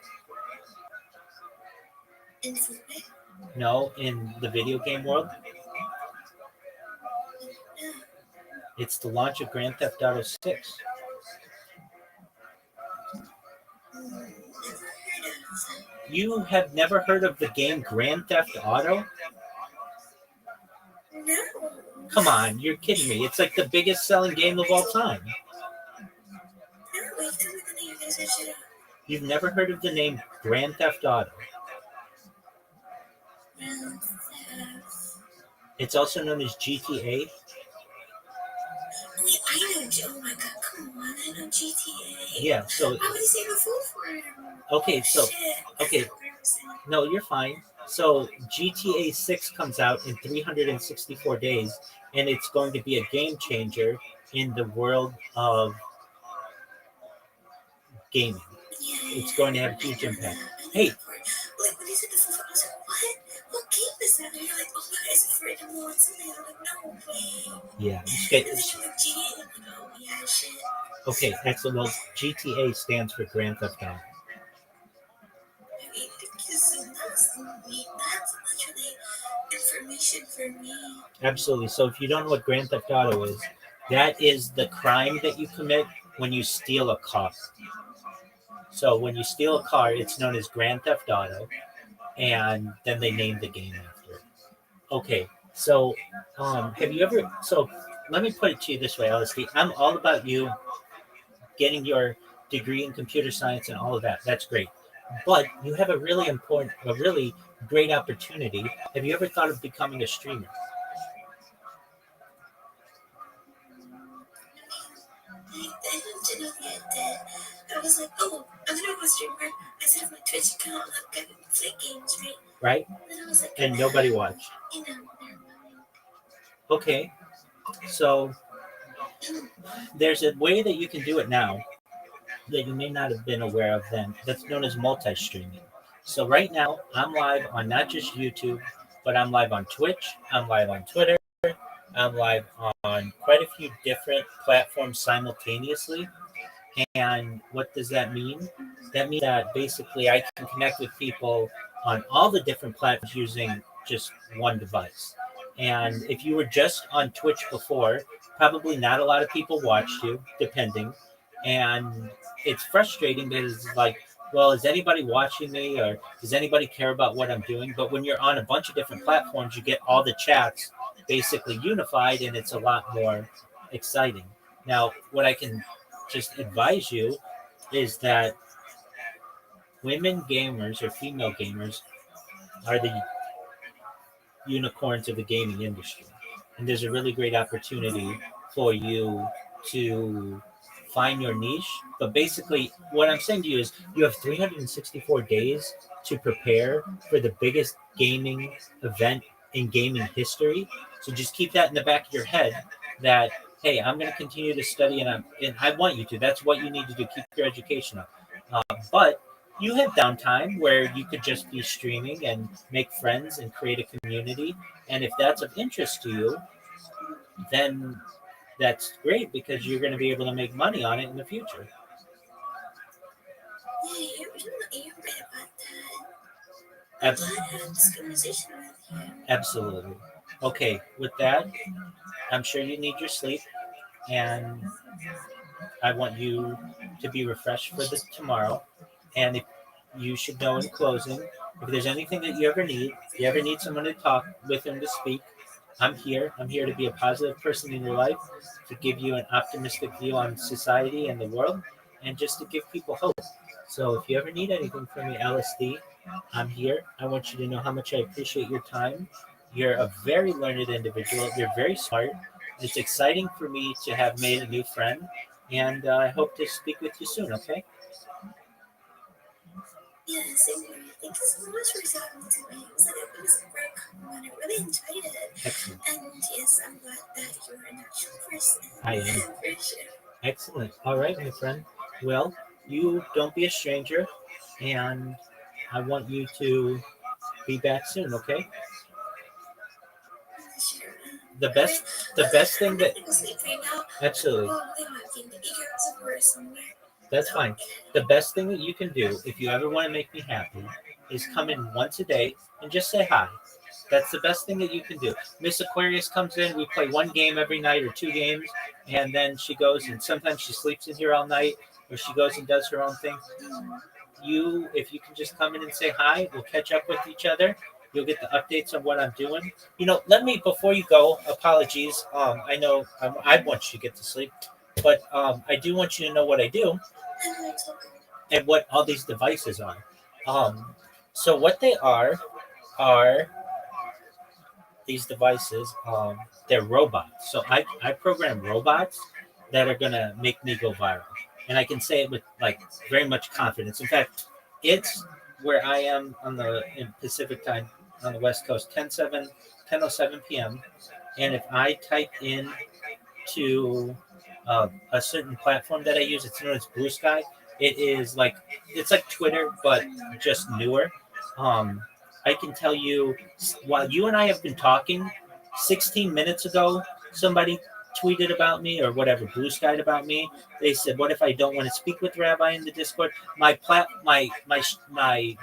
In Fortnite? No, in the video game world. No. It's the launch of Grand Theft Auto 6. Never heard of them. You have never heard of the game Grand Theft Auto? No. Come on, you're kidding me. It's like the biggest selling game of all time. No, wait, tell me the name. You guys search it up. You've never heard of the name Grand Theft Auto. Grand Theft. It's also known as GTA. Wait, I know. Oh my god, come on. I know GTA. Yeah, so Why would he say the full form? okay, so Shit. okay. That's not what I was saying. No, you're fine. So GTA 6 comes out in 364 days, and it's going to be a game changer in the world of gaming. Yeah, It's going to have a huge I know impact. that. I know Hey, that part. Like, when he said the full form, I was like, what? What game is that? And you're like, oh my god, is it for anyone? Something. I'm like, no way. yeah. And then you're like, GTA. I'm like, oh yeah, shit. Okay, excellent. Well, GTA stands for Grand Theft Auto. I mean, because that's literally information for me. Absolutely. So if you don't know what Grand Theft Auto is, that is the crime that you commit when you steal a car. So when you steal a car, it's known as Grand Theft Auto, and then they name the game after it. Okay, so have you ever? So let me put it to you this way, LSD. I'm all about you getting your degree in computer science and all of that. That's great, but you have a really great opportunity. Have you ever thought of becoming a streamer? I didn't know yet that I was like, oh, I'm gonna go streamer. I set up my Twitch account, I'm gonna play games, right? Right? And then I was like, And nobody watched. You know, never mind. Okay, so there's a way that you can do it now that you may not have been aware of then. That's known as multi-streaming. So right now, I'm live on not just YouTube, but I'm live on Twitch, I'm live on Twitter, I'm live on quite a few different platforms simultaneously. And what does that mean? That means that basically I can connect with people on all the different platforms using just one device. And if you were just on Twitch before, probably not a lot of people watched you, depending. And it's frustrating because it's like, well, is anybody watching me, or does anybody care about what I'm doing? But when you're on a bunch of different platforms, you get all the chats basically unified, and it's a lot more exciting. Now, what I can just advise you is that women gamers or female gamers are the unicorns of the gaming industry. And there's a really great opportunity for you to find your niche. But basically, what I'm saying to you is you have 364 days to prepare for the biggest gaming event in gaming history. So just keep that in the back of your head that, hey, I'm going to continue to study, and I want you to. That's what you need to do. Keep your education up. But you have downtime where you could just be streaming and make friends and create a community. And if that's of interest to you, then that's great because you're going to be able to make money on it in the future. Yeah, you're right about that. Abs- I'm glad I had this conversation with you. Absolutely. Okay, with that, I'm sure you need your sleep, and I want you to be refreshed for this tomorrow. And if you should know in closing, if there's anything that you ever need someone to talk with and to speak, I'm here. I'm here to be a positive person in your life, to give you an optimistic view on society and the world, and just to give people hope. So if you ever need anything from me, LSD, I'm here. I want you to know how much I appreciate your time. You're a very learned individual. You're very smart. It's exciting for me to have made a new friend, and I hope to speak with you soon, okay? Yeah, same here. Thank you so much for talking to me. It was a great compliment. I really enjoyed it. Excellent. And yes, I'm glad that you're an actual person. I am. For sure. Excellent. All right, my friend. Well, you don't be a stranger, and I want you to be back soon, okay? Sure. The best thing I'm that not gonna sleep right now. absolutely, Well, we don't have to get somewhere somewhere. that's fine. The best thing that you can do if you ever want to make me happy is come in once a day and just say hi. That's the best thing that you can do. Miss Aquarius comes in, we play one game every night or two games, and then she goes, and sometimes she sleeps in here all night, or she goes and does her own thing. If you can just come in and say hi, we'll catch up with each other. You'll get the updates on what I'm doing. Let me, before you go, apologies. I know I want you to get to sleep, but I do want you to know what I do and what all these devices are. So what they are these devices. They're robots. So I program robots that are gonna make me go viral, and I can say it with like very much confidence. In fact, it's where I am in Pacific time on the West Coast, 10:07 p.m. And if I type in to a certain platform that I use, it's known as Blue Sky. It's like Twitter, but just newer. I can tell you, while you and I have been talking, 16 minutes ago, somebody tweeted about me or whatever, blue skied about me. They said, "What if I don't want to speak with Rabbi in the Discord?" My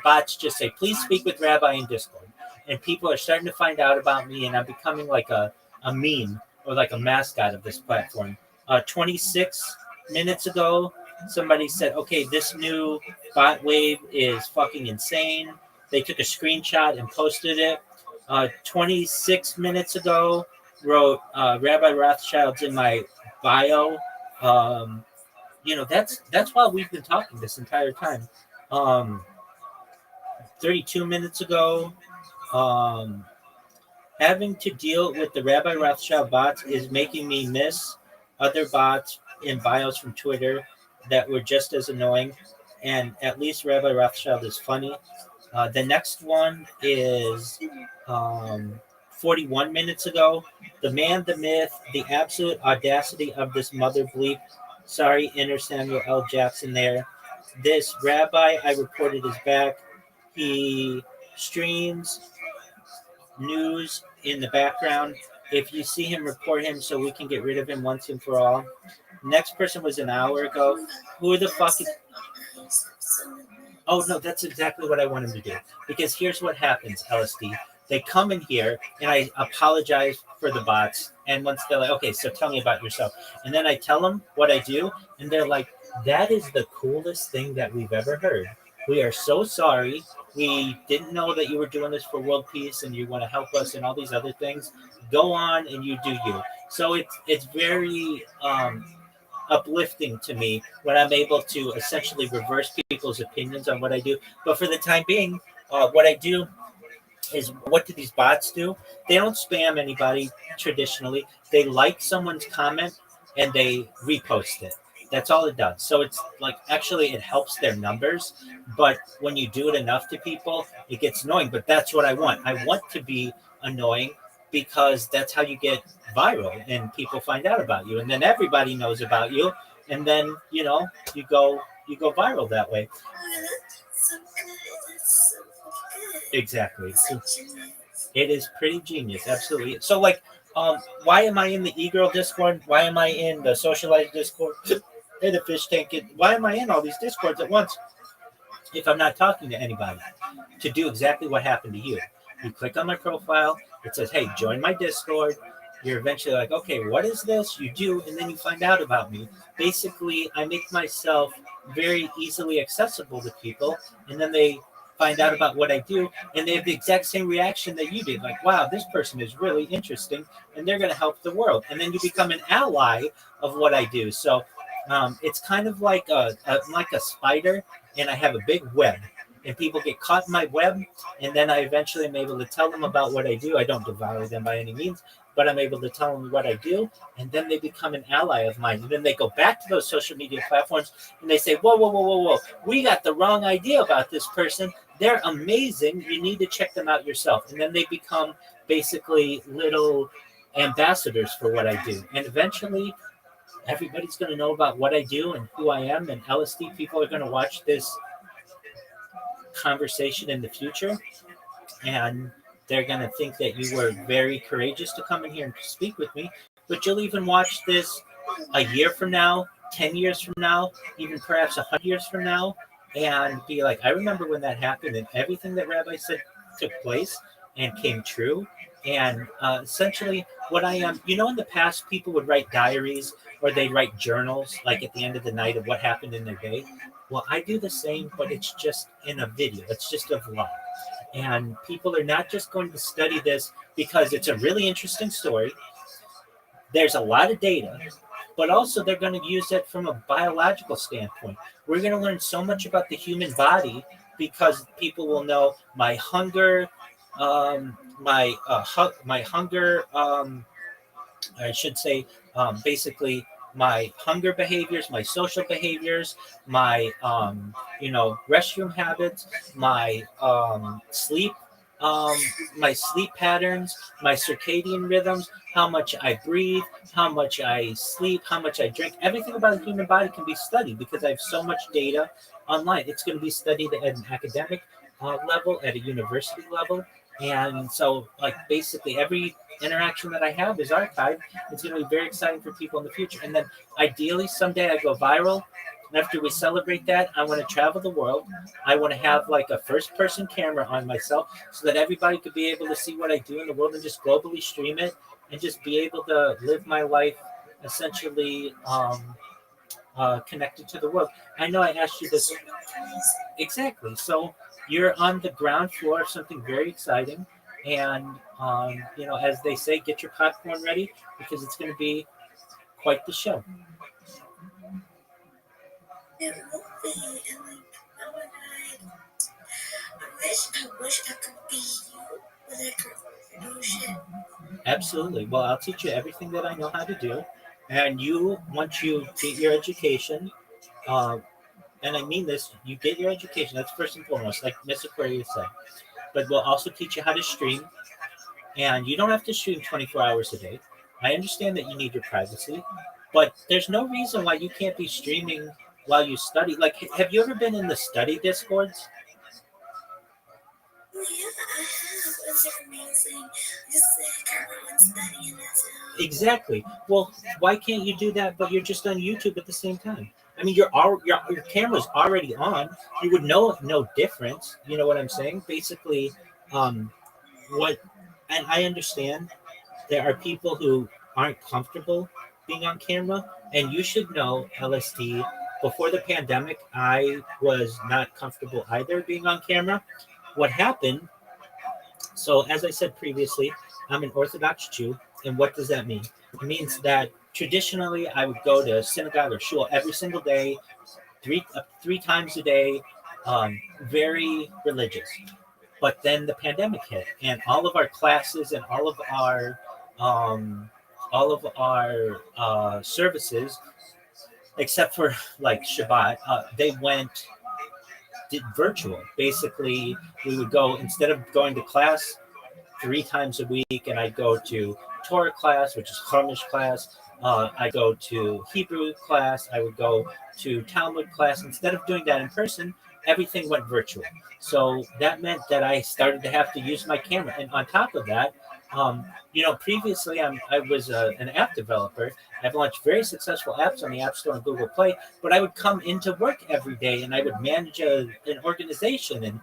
bots just say, "Please speak with Rabbi in Discord," and people are starting to find out about me, and I'm becoming like a meme or like a mascot of this platform. 26 minutes ago, somebody said, "Okay, this new bot wave is fucking insane." They took a screenshot and posted it. 26 minutes ago, wrote Rabbi Rothschild's in my bio. That's why we've been talking this entire time. 32 minutes ago, having to deal with the Rabbi Rothschild bots is making me miss other bots in bios from Twitter that were just as annoying. And at least Rabbi Rothschild is funny. The next one is 41 minutes ago. The man, the myth, the absolute audacity of this mother bleep. Sorry, inner Samuel L. Jackson there. This rabbi I reported is back. He streams news in the background. If you see him, report him so we can get rid of him once and for all. Next person was an hour ago. Who the fuck is? Oh no, that's exactly what I want him to do. Because here's what happens, LSD. They come in here and I apologize for the bots. And once they're like, okay, so tell me about yourself. And then I tell them what I do. And they're like, that is the coolest thing that we've ever heard. We are so sorry. We didn't know that you were doing this for world peace and you want to help us and all these other things. Go on and you do you. So it's very uplifting to me when I'm able to essentially reverse people's opinions on what I do. But for the time being, what I do is, what do these bots do? They don't spam anybody traditionally. They like someone's comment and they repost it. That's all it does. So it's like, actually it helps their numbers, but when you do it enough to people, it gets annoying. But that's what I want. I want to be annoying because that's how you get viral and people find out about you, and then everybody knows about you, and then you go viral that way. Exactly. So it is pretty genius, absolutely. So like, why am I in the e-girl Discord? Why am I in the socialized Discord? In the fish tank? Why am I in all these Discords at once if I'm not talking to anybody? To do exactly what happened to you. You click on my profile, it says, hey, join my Discord. You're eventually like, okay, what is this? You do, and then you find out about me. Basically, I make myself very easily accessible to people, and then they find out about what I do, and they have the exact same reaction that you did. Like, wow, this person is really interesting, and they're going to help the world. And then you become an ally of what I do. So it's kind of like a spider, and I have a big web. And people get caught in my web, and then I eventually am able to tell them about what I do. I don't devour them by any means, but I'm able to tell them what I do, and then they become an ally of mine. And then they go back to those social media platforms, and they say, whoa, whoa, whoa, whoa, whoa. We got the wrong idea about this person. They're amazing. You need to check them out yourself. And then they become basically little ambassadors for what I do. And eventually, everybody's going to know about what I do and who I am, and LSD people are going to watch this conversation in the future, and they're going to think that you were very courageous to come in here and speak with me. But you'll even watch this a year from now, 10 years from now, even perhaps 100 years from now, and be like, I remember when that happened, and everything that Rabbi said took place and came true. And essentially what I am, in the past, people would write diaries or they'd write journals, like at the end of the night, of what happened in their day. Well, I do the same, but it's just in a video. It's just a vlog. And people are not just going to study this because it's a really interesting story. There's a lot of data, but also they're going to use it from a biological standpoint. We're going to learn so much about the human body because people will know my hunger, I should say, basically my hunger behaviors, my social behaviors, my restroom habits, my sleep patterns, my circadian rhythms, how much I breathe, how much I sleep, how much I drink. Everything about the human body can be studied because I have so much data online. It's going to be studied at an academic level, at a university level. And so, like, basically every interaction that I have is archived. It's going to be very exciting for people in the future. And then ideally someday I go viral. And after we celebrate that, I want to travel the world. I want to have like a first person camera on myself so that everybody could be able to see what I do in the world and just globally stream it and just be able to live my life essentially connected to the world. I know I asked you this. Exactly. So you're on the ground floor of something very exciting. And, as they say, get your popcorn ready because it's going to be quite the show. I wish I could be you, but I can't do shit. Absolutely. Well, I'll teach you everything that I know how to do. And once you get your education, and I mean this, you get your education, that's first and foremost, like Miss Aquarius said. But we'll also teach you how to stream. And you don't have to stream 24 hours a day. I understand that you need your privacy, but there's no reason why you can't be streaming while you study. Like, have you ever been in the study Discords? Yeah, I have. Those are amazing. Just camera on study and that's how. Exactly. Well, why can't you do that? But you're just on YouTube at the same time. I mean, your camera's already on. You would know no difference. You know what I'm saying? Basically, um, what, and I understand there are people who aren't comfortable being on camera, and you should know, LSD. Before the pandemic, I was not comfortable either being on camera. What happened? So, as I said previously, I'm an Orthodox Jew, and what does that mean? It means that traditionally I would go to synagogue or shul every single day, three times a day, very religious. But then the pandemic hit, and all of our classes and um, all of our services, except for like Shabbat, they went did virtual. Basically, we would go instead of going to class three times a week, and I go to Torah class, which is Chumash class. I go to Hebrew class. I would go to Talmud class. Instead of doing that in person, everything went virtual. So that meant that I started to have to use my camera. And on top of that, previously I was an app developer. I've launched very successful apps on the App Store and Google Play. But I would come into work every day, and I would manage an organization and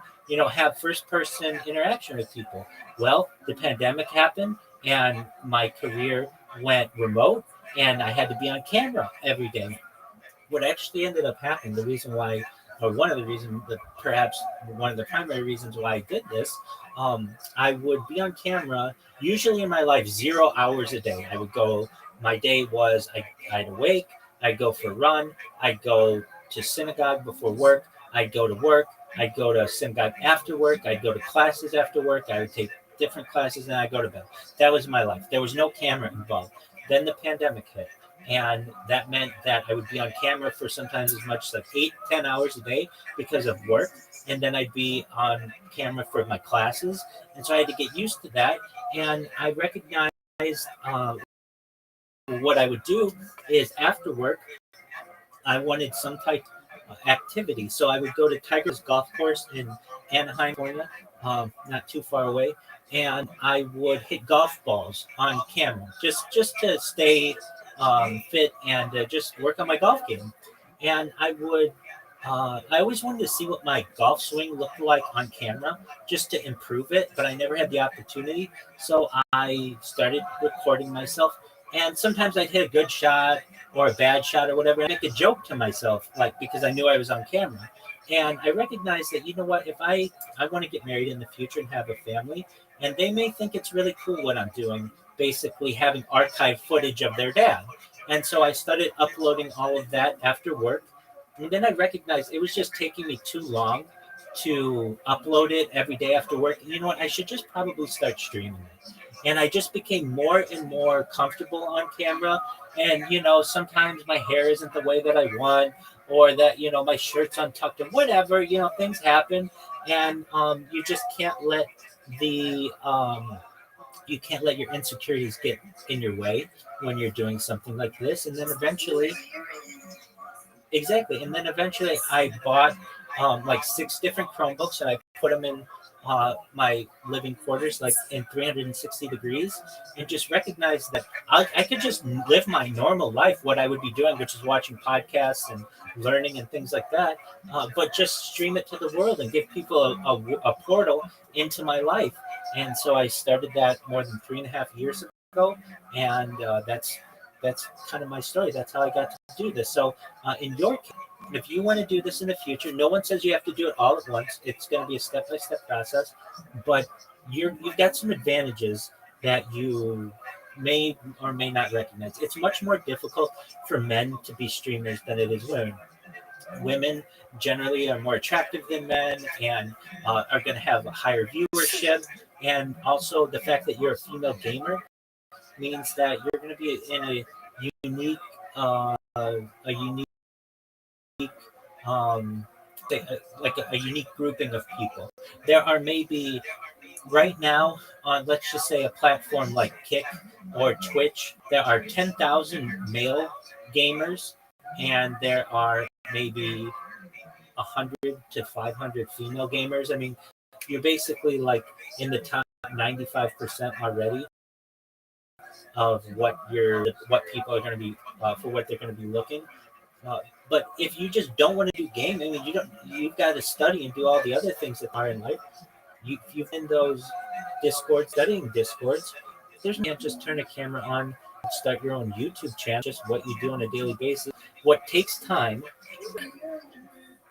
have first person interaction with people. Well, the pandemic happened and my career went remote, and I had to be on camera every day. What actually ended up happening, the reason why, or one of the reasons, that perhaps one of the primary reasons why I did this, I would be on camera usually in my life 0 hours a day. I would go, my day was, I'd awake, I'd go for a run, I'd go to synagogue before work, I'd go to work, I'd go to synagogue after work, I'd go to classes after work, I would take different classes, and I'd go to bed. That was my life. There was no camera involved. Then the pandemic hit, and that meant that I would be on camera for sometimes as much as like 8-10 hours a day because of work, and then I'd be on camera for my classes, and so I had to get used to that. And I recognized what I would do is after work, I wanted some type of activity, so I would go to Tiger's Golf Course in Anaheim, California, not too far away, and I would hit golf balls on camera just to stay fit and just work on my golf game. And I always wanted to see what my golf swing looked like on camera just to improve it, but I never had the opportunity. So I started recording myself, and sometimes I'd hit a good shot or a bad shot or whatever. I make a joke to myself, like, because I knew I was on camera. And I recognized that, you know what, if I want to get married in the future and have a family, and they may think it's really cool what I'm doing, basically having archive footage of their dad. And so I started uploading all of that after work. And then I recognized it was just taking me too long to upload it every day after work. You know what? I should just probably start streaming it. And I just became more and more comfortable on camera. And, sometimes my hair isn't the way that I want, or that, my shirt's untucked and whatever, things happen. And you just can't let you can't let your insecurities get in your way when you're doing something like this. And then eventually, exactly. And then eventually I bought like 6 different Chromebooks, and I put them in my living quarters, like in 360 degrees, and just recognized that I could just live my normal life, what I would be doing, which is watching podcasts and learning and things like that, but just stream it to the world and give people a portal into my life. And so I started that more than 3.5 years ago, and that's kind of my story. That's how I got to do this. So in your case, if you want to do this in the future, no one says you have to do it all at once. It's going to be a step-by-step process, but you've got some advantages that you may or may not recognize. It's much more difficult for men to be streamers than it is women. Women generally are more attractive than men, and are going to have a higher viewership. And also the fact that you're a female gamer means that you're going to be in a unique um, like a unique grouping of people. There are maybe right now on, let's just say, a platform like Kick or Twitch, there are 10,000 male gamers, and there are maybe 100 to 500 female gamers. I mean, you're basically like in the top 95% already of what people are going to be for what they're going to be looking. But if you just don't want to do gaming, and you've got to study and do all the other things that are in life. You've in those studying discords. You can't just turn a camera on and start your own YouTube channel. Just what you do on a daily basis. What takes time,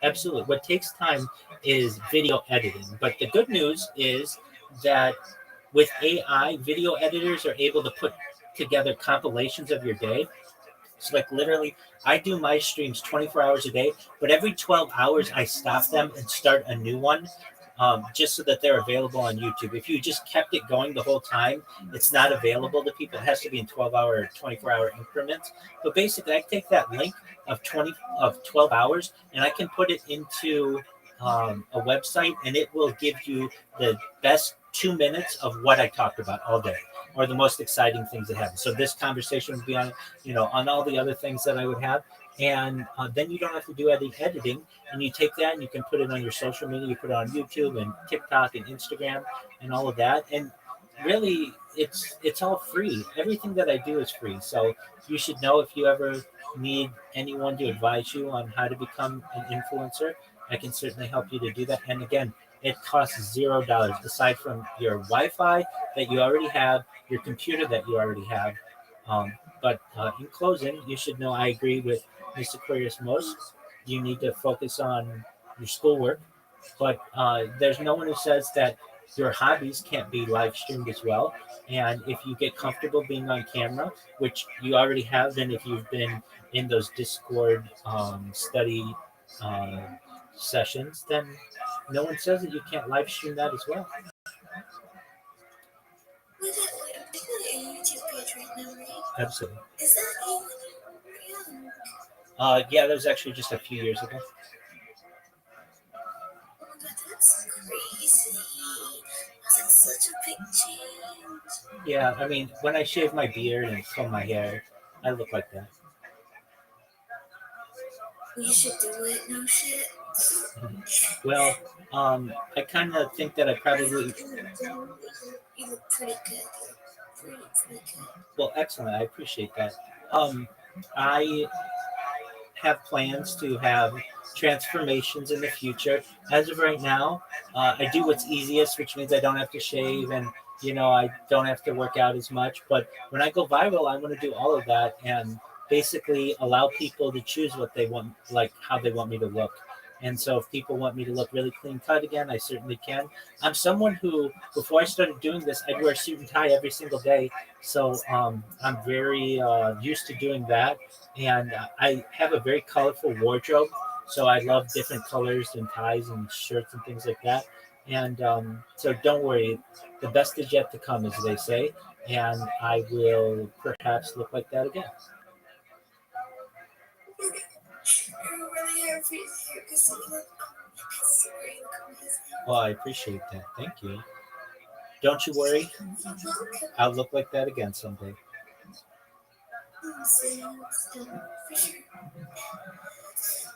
absolutely. What takes time is video editing. But the good news is that with AI, video editors are able to put together compilations of your day. So like literally, I do my streams 24 hours a day, but every 12 hours I stop them and start a new one, just so that they're available on YouTube. If you just kept it going the whole time, it's not available to people. It has to be in 12-hour or 24-hour increments. But basically, I take that link of 12 hours and I can put it into a website, and it will give you the best 2 minutes of what I talked about all day, or the most exciting things that happen. So this conversation would be on, on all the other things that I would have. And then you don't have to do any editing, and you take that and you can put it on your social media. You put it on YouTube and TikTok and Instagram and all of that. And really, it's all free. Everything that I do is free. So you should know, if you ever need anyone to advise you on how to become an influencer, I can certainly help you to do that. And again, it costs $0 aside from your Wi-Fi that you already have, your computer that you already have. But in closing, you should know I agree with Mr. Aquarius most. You need to focus on your schoolwork, but there's no one who says that your hobbies can't be live streamed as well. And if you get comfortable being on camera, which you already have, then if you've been in those Discord study sessions, then no one says that you can't live stream that as well. With that, I'm doing a YouTube page right now, right? Absolutely. Is that you when you were young? Yeah, that was actually just a few years ago. Oh my god, that's crazy. That's such a big change. Yeah, I mean, when I shave my beard and comb my hair, I look like that. You should do it, no shit. Well, I kind of think that I probably. You look pretty good. Pretty good. Well, excellent. I appreciate that. I have plans to have transformations in the future. As of right now, I do what's easiest, which means I don't have to shave, and I don't have to work out as much. But when I go viral, I want to do all of that and basically allow people to choose what they want, like how they want me to look. And so if people want me to look really clean cut again, I certainly can. I'm someone who, before I started doing this, I'd wear a suit and tie every single day. So I'm very used to doing that. And I have a very colorful wardrobe. So I love different colors and ties and shirts and things like that. And so don't worry, the best is yet to come, as they say. And I will perhaps look like that again. I'm really happy because you look amazing. Oh, I appreciate that. Thank you. Don't you worry. I'll look like that again someday.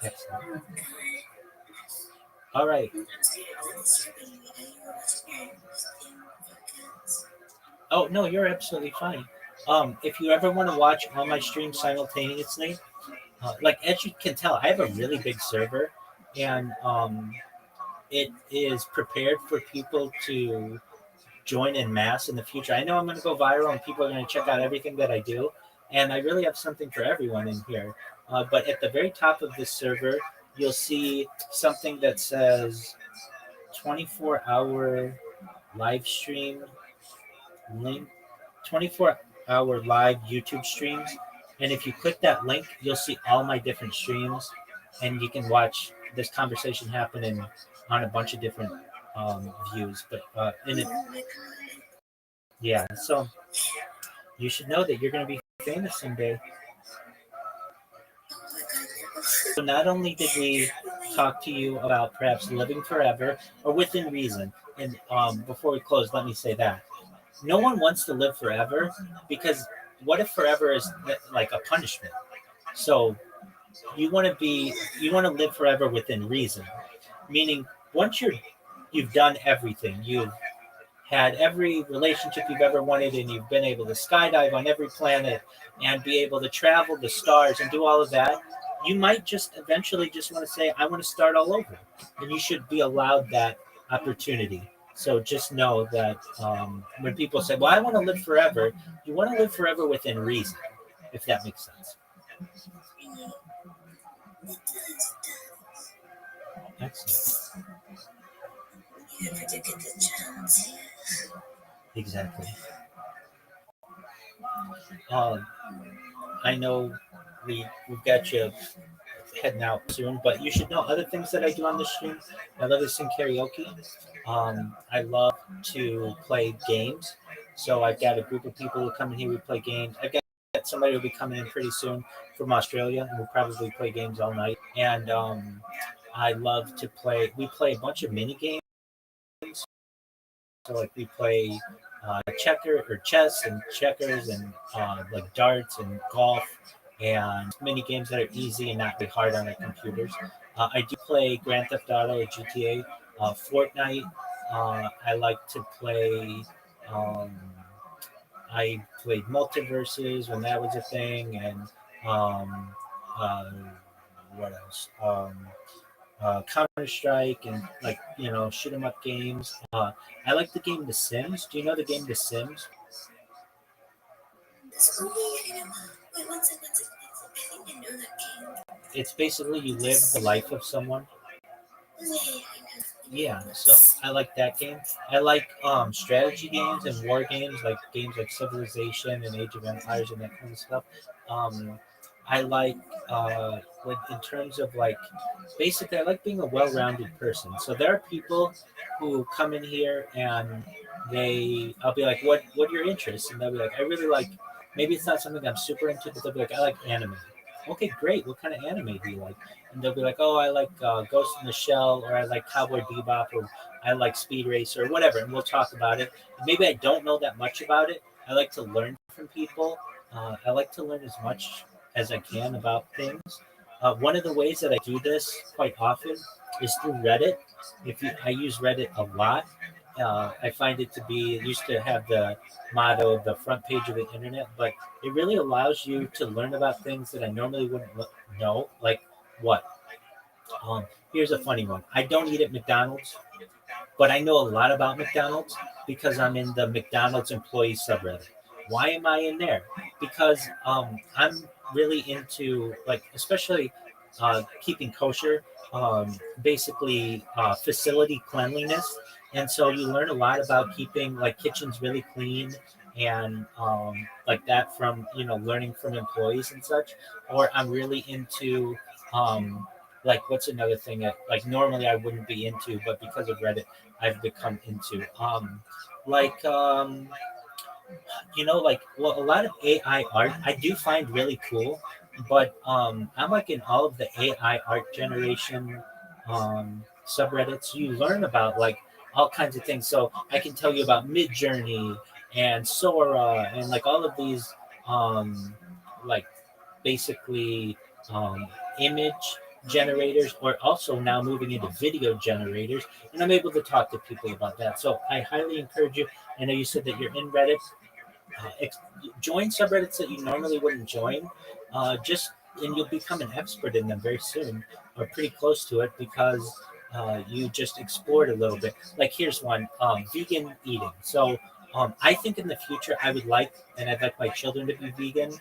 Excellent. All right. Oh, no, you're absolutely fine. If you ever want to watch all my streams simultaneously, like as you can tell, I have a really big server, and it is prepared for people to join en masse in the future. I know I'm going to go viral, and people are going to check out everything that I do, and I really have something for everyone in here. But at the very top of this server, you'll see something that says 24-hour live stream link, 24-hour live YouTube streams. And if you click that link, you'll see all my different streams, and you can watch this conversation happening on a bunch of different views. But yeah, so you should know that you're going to be famous someday. So not only did we talk to you about perhaps living forever or within reason, and before we close, let me say that no one wants to live forever, because what if forever is like a punishment? So you want to live forever within reason, meaning once you've done everything, you've had every relationship you've ever wanted and you've been able to skydive on every planet and be able to travel the stars and do all of that, you might just eventually just want to say, I want to start all over. And you should be allowed that opportunity. So just know that when people say, well, I want to live forever, you want to live forever within reason, if that makes sense. Excellent. You never do get the chance. Exactly. I know we've got you heading out soon, but you should know other things that I do on the stream. I love to sing karaoke. I love to play games. So I've got a group of people who come in here. We play games. I've got somebody who'll be coming in pretty soon from Australia, and we'll probably play games all night. And I love to play. We play a bunch of mini games. So like we play checker or chess and checkers and like darts and golf and mini games that are easy and not really hard on our computers. I do play Grand Theft Auto, GTA, Fortnite. I like to play. Um, I played Multiverses when that was a thing, and um, uh, what else? Counter Strike and like shoot 'em up games. I like the game The Sims. Do you know the game The Sims? Wait, one second. I think I know that game. It's basically you live the life of someone. Yeah, so I like that game. I like strategy games and war games, like games like Civilization and Age of Empires and that kind of stuff. I like in terms of like basically I like being a well-rounded person. So there are people who come in here and I'll be like, what are your interests? And they'll be like, I really like, maybe it's not something I'm super into, but they'll be like, I like anime. Okay, great. What kind of anime do you like? And they'll be like, oh, I like Ghost in the Shell, or I like Cowboy Bebop, or I like Speed Racer, or whatever. And we'll talk about it. Maybe I don't know that much about it. I like to learn from people. I like to learn as much as I can about things. One of the ways that I do this quite often is through Reddit. I use Reddit a lot. I find it to be, it used to have the motto, the front page of the internet, but it really allows you to learn about things that I normally wouldn't know. Like what? Here's a funny one. I don't eat at McDonald's, but I know a lot about McDonald's because I'm in the McDonald's employee subreddit. Why am I in there? Because I'm really into like, especially keeping kosher, basically facility cleanliness, and so you learn a lot about keeping like kitchens really clean and like that from learning from employees and such. Or I'm really into like what's another thing that like normally I wouldn't be into, but because of Reddit I've become into like like well, a lot of AI art I do find really cool, but I'm like in all of the AI art generation subreddits. You learn about like all kinds of things. So I can tell you about Midjourney and Sora and like all of these like basically image generators, or also now moving into video generators, and I'm able to talk to people about that. So I highly encourage you. I know you said that you're in Reddit. Join subreddits that you normally wouldn't join. Just and you'll become an expert in them very soon, or pretty close to it, because you just explored a little bit. Like here's one: vegan eating. So I think in the future I would like, and I'd like my children to be vegan,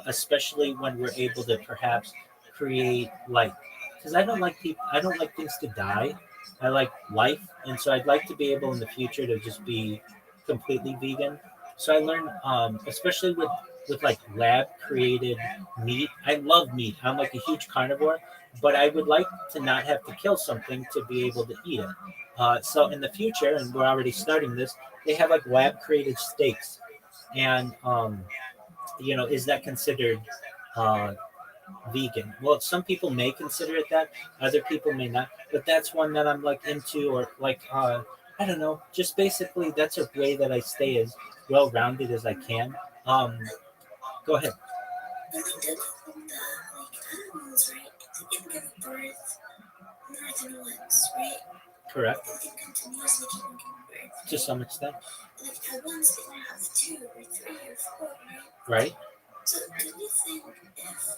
especially when we're able to perhaps create like, because I don't like things to die. I like life, and so I'd like to be able in the future to just be completely vegan. So I learned, especially with like lab created meat. I love meat. I'm like a huge carnivore, but I would like to not have to kill something to be able to eat it. So in the future, and we're already starting this, they have like lab created steaks, and is that considered uh, vegan? Well, some people may consider it that, other people may not, but that's one that I'm like into, or like I don't know, just basically that's a way that I stay as well rounded as I can. Go ahead. But they did call them the like animals, right? They can give birth more than once, right? Correct. They can continuously keep on giving birth. To some extent. Like at once they will have 2 or 3 or 4, right? Right. So do you think if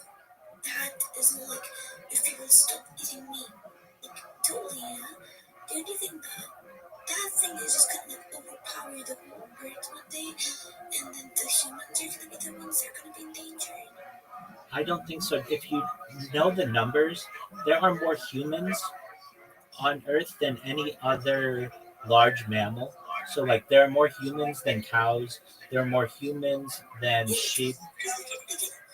that is more like if people stop eating meat, like totally, do you think that thing is just gonna like overpower the whole birds one day, and then the humans are gonna be the ones that are gonna be endangered? I don't think so. If you know the numbers, there are more humans on Earth than any other large mammal. So, like, there are more humans than cows. There are more humans than sheep. Because they get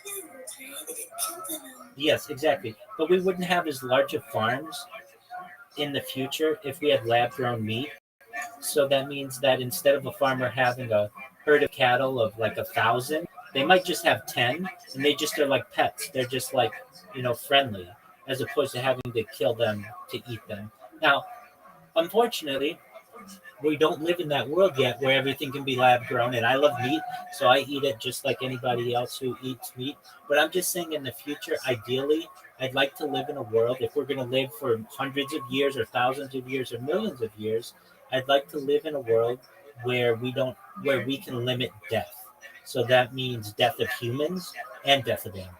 killed, right? They get killed in Yes, exactly. But we wouldn't have as large of farms in the future if we had lab-grown meat. So that means that instead of a farmer having a herd of cattle of like 1,000, they might just have 10, and they just are like pets. They're just like, friendly, as opposed to having to kill them to eat them. Now, unfortunately, we don't live in that world yet where everything can be lab grown, and I love meat, so I eat it just like anybody else who eats meat. But I'm just saying, in the future, ideally, I'd like to live in a world, if we're going to live for hundreds of years or thousands of years or millions of years, I'd like to live in a world where we can limit death. So that means death of humans and death of animals.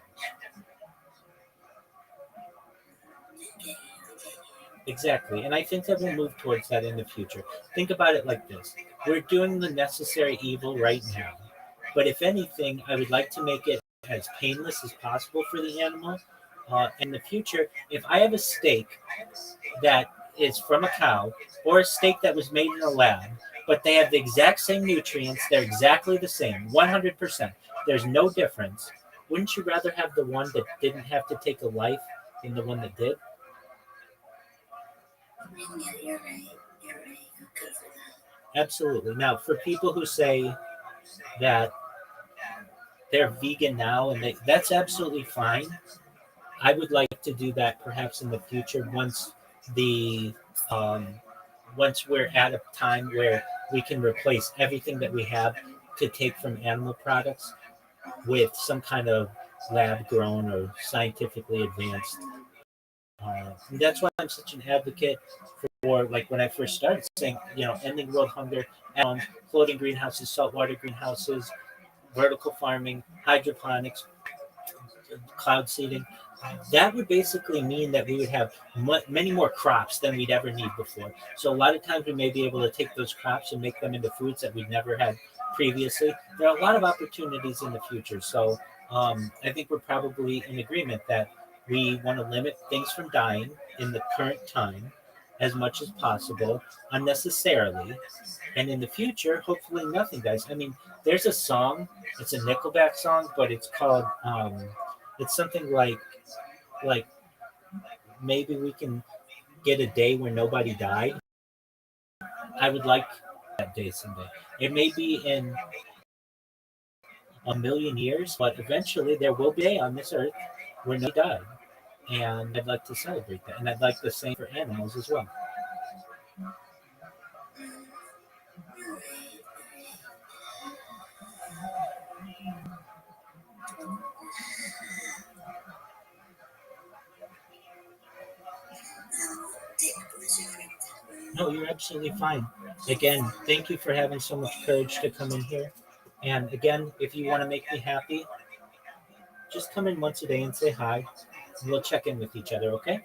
Exactly. And I think that we'll move towards that in the future. Think about it like this. We're doing the necessary evil right now. But if anything, I would like to make it as painless as possible for the animal. In the future, if I have a steak that is from a cow or a steak that was made in a lab, but they have the exact same nutrients, they're exactly the same, 100%. There's no difference. Wouldn't you rather have the one that didn't have to take a life than the one that did? Yeah, you're right. You're right. I'm good for that. Absolutely. Now, for people who say that they're vegan now, and that's absolutely fine. I would like to do that perhaps in the future the um, once we're at a time where we can replace everything that we have to take from animal products with some kind of lab grown or scientifically advanced. And that's why I'm such an advocate for, like, when I first started saying, ending world hunger, floating greenhouses, saltwater greenhouses, vertical farming, hydroponics, cloud seeding. That would basically mean that we would have many more crops than we'd ever need before. So a lot of times we may be able to take those crops and make them into foods that we've never had previously. There are a lot of opportunities in the future. So I think we're probably in agreement that we want to limit things from dying in the current time as much as possible unnecessarily. And in the future, hopefully nothing dies. I mean, there's a song, it's a Nickelback song, but it's called, it's something like maybe we can get a day where nobody died. I would like that day someday. It may be in a million years, but eventually there will be a day on this earth where nobody died. And I'd like to celebrate that. And I'd like the same for animals as well. No, you're absolutely fine. Again, thank you for having so much courage to come in here. And again, if you want to make me happy, just come in once a day and say hi. And we'll check in with each other, okay?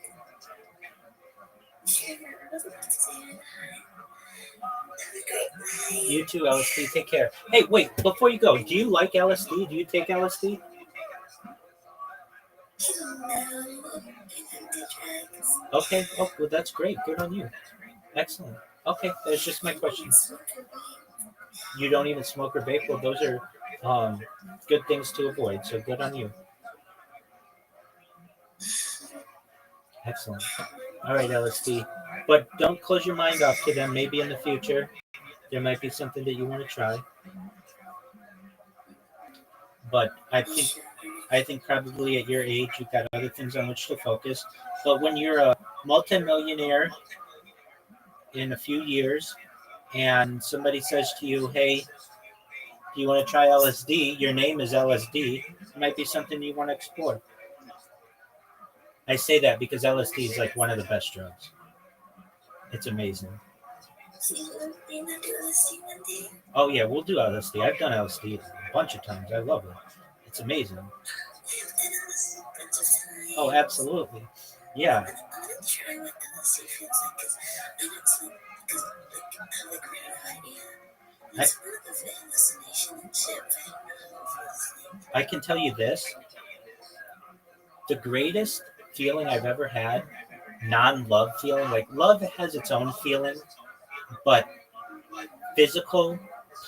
You too, LSD. Take care. Hey, wait, before you go, do you like LSD? Do you take LSD? Okay. Oh, well, that's great. Good on you. Excellent. Okay, that's just my question. You don't even smoke or vape? Well, those are good things to avoid, so good on you. Excellent. All right, LSD. But don't close your mind off to them. Maybe in the future, there might be something that you want to try. But I think probably at your age, you've got other things on which to focus. But when you're a multimillionaire in a few years and somebody says to you, hey, do you want to try LSD? Your name is LSD. It might be something you want to explore. I say that because LSD is like one of the best drugs. It's amazing. So you're gonna do LSD one day? Oh yeah, we'll do LSD. I've done LSD a bunch of times. I love it. It's amazing. I've done LSD a bunch of times. Oh, absolutely. Yeah. I'm gonna try what LSD feels like because I don't sleep because I have a great idea. It's one of the hallucination and shit, but I don't know how it feels like. I can tell you this. The greatest feeling I've ever had, non-love feeling, like love has its own feeling, but physical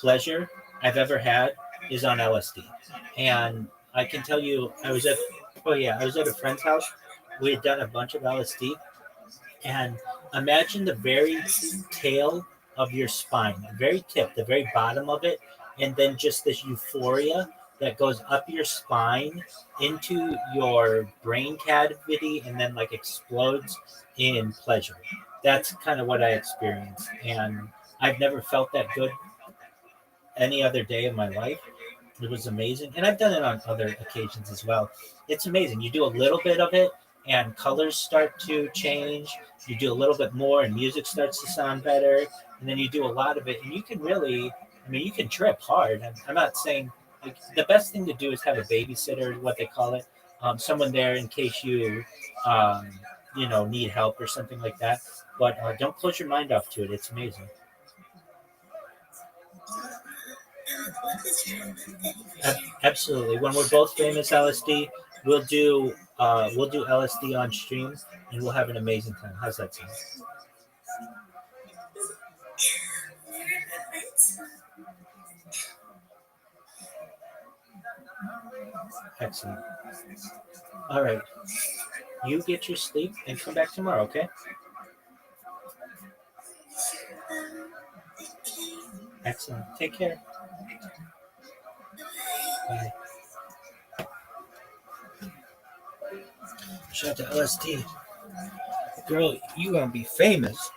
pleasure I've ever had is on LSD. And I can tell you, I was at a friend's house. We had done a bunch of LSD, and imagine the very tail of your spine, the very tip, the very bottom of it, and then just this euphoria that goes up your spine into your brain cavity and then like explodes in pleasure. That's kind of what I experienced, and I've never felt that good any other day of my life. It was amazing, and I've done it on other occasions as well. It's amazing. You do a little bit of it, and colors start to change. You do a little bit more, and music starts to sound better. And then you do a lot of it, and you can really, I mean, you can trip hard. I'm not saying like the best thing to do is have a babysitter, what they call it, someone there in case um, need help or something like that. But don't close your mind off to it. It's amazing. Absolutely. When we're both famous LSD, we'll do LSD on stream, and we'll have an amazing time. How's that sound? Excellent. All right. You get your sleep and come back tomorrow, okay? Excellent. Take care. Bye. Shout out to LSD. Girl, you gonna be famous.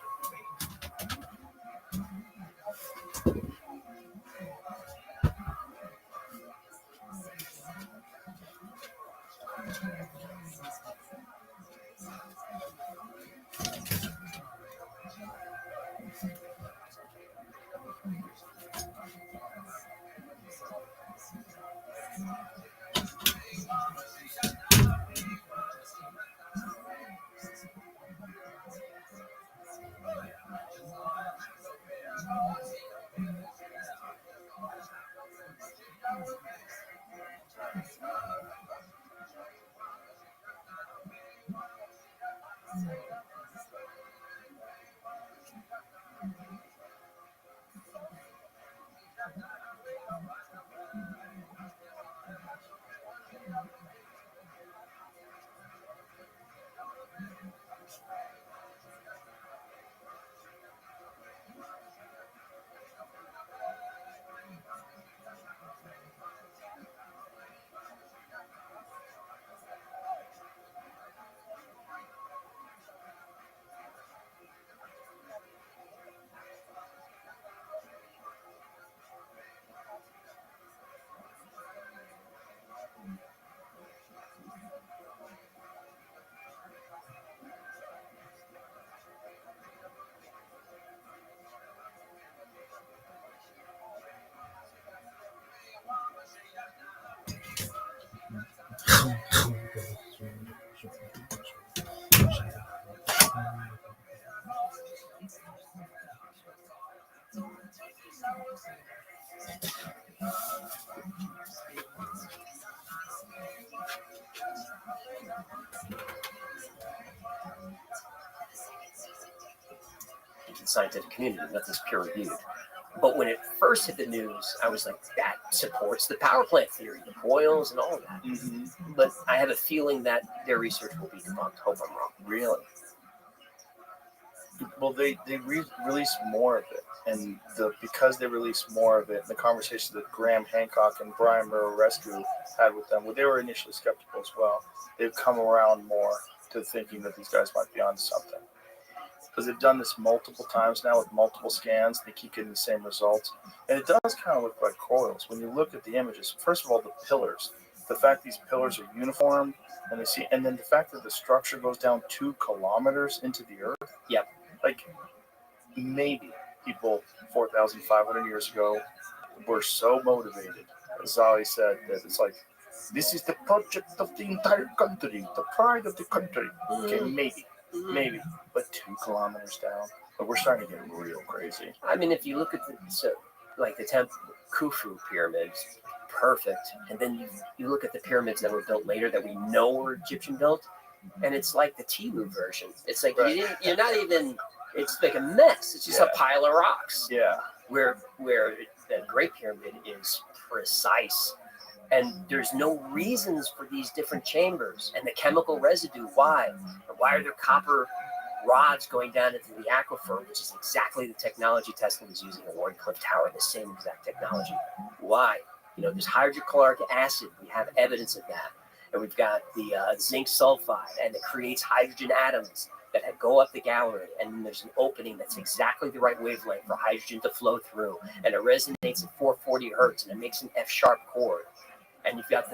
Scientific community, nothing's peer reviewed. But when it first hit the news, I was like, that supports the power plant theory, the coils and all of that. Mm-hmm. But I have a feeling that their research will be debunked. Hope I'm wrong. Really? Well, they released more of it, and because they released more of it, the conversations that Graham Hancock and Brian Rescue had with them, well, they were initially skeptical as well. They've come around more to thinking that these guys might be on something. Because they've done this multiple times now with multiple scans. They keep getting the same results. And it does kind of look like coils. When you look at the images, first of all, the pillars, the fact these pillars are uniform, and then the fact that the structure goes down 2 kilometers into the earth. Yep. Like maybe people 4,500 years ago were so motivated, as Ali said, that it's like, this is the project of the entire country, the pride of the country. Okay, maybe, but 2 kilometers down, but we're starting to get real crazy. I mean, if you look at the temple, Khufu pyramids, perfect, and then you look at the pyramids that were built later that we know were Egyptian built, and it's like the Timu version. It's like you're not even. It's like a mess. It's just a pile of rocks. Yeah. Where the Great Pyramid is precise, and there's no reasons for these different chambers and the chemical residue. Why? Why are there copper rods going down into the aquifer, which is exactly the technology Tesla was using at Wardcliffe Tower, the same exact technology. Why? There's hydrochloric acid. We have evidence of that. And we've got the zinc sulfide, and it creates hydrogen atoms that go up the gallery, and then there's an opening that's exactly the right wavelength for hydrogen to flow through, and it resonates at 440 hertz, and it makes an F-sharp chord. And you've got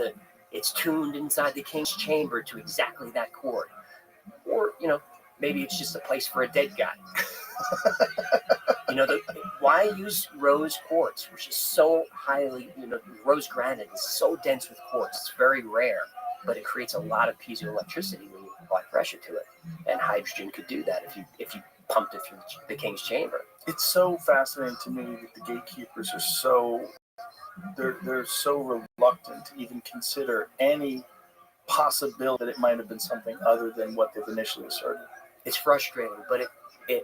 it's tuned inside the king's chamber to exactly that chord. Or, maybe it's just a place for a dead guy. Why use rose quartz, which is so highly, rose granite is so dense with quartz. It's very rare, but it creates a lot of piezoelectricity when you apply pressure to it. And hydrogen could do that if you pumped it through the king's chamber. It's so fascinating to me that the gatekeepers are so reluctant to even consider any possibility that it might have been something other than what they've initially asserted. It's frustrating, but it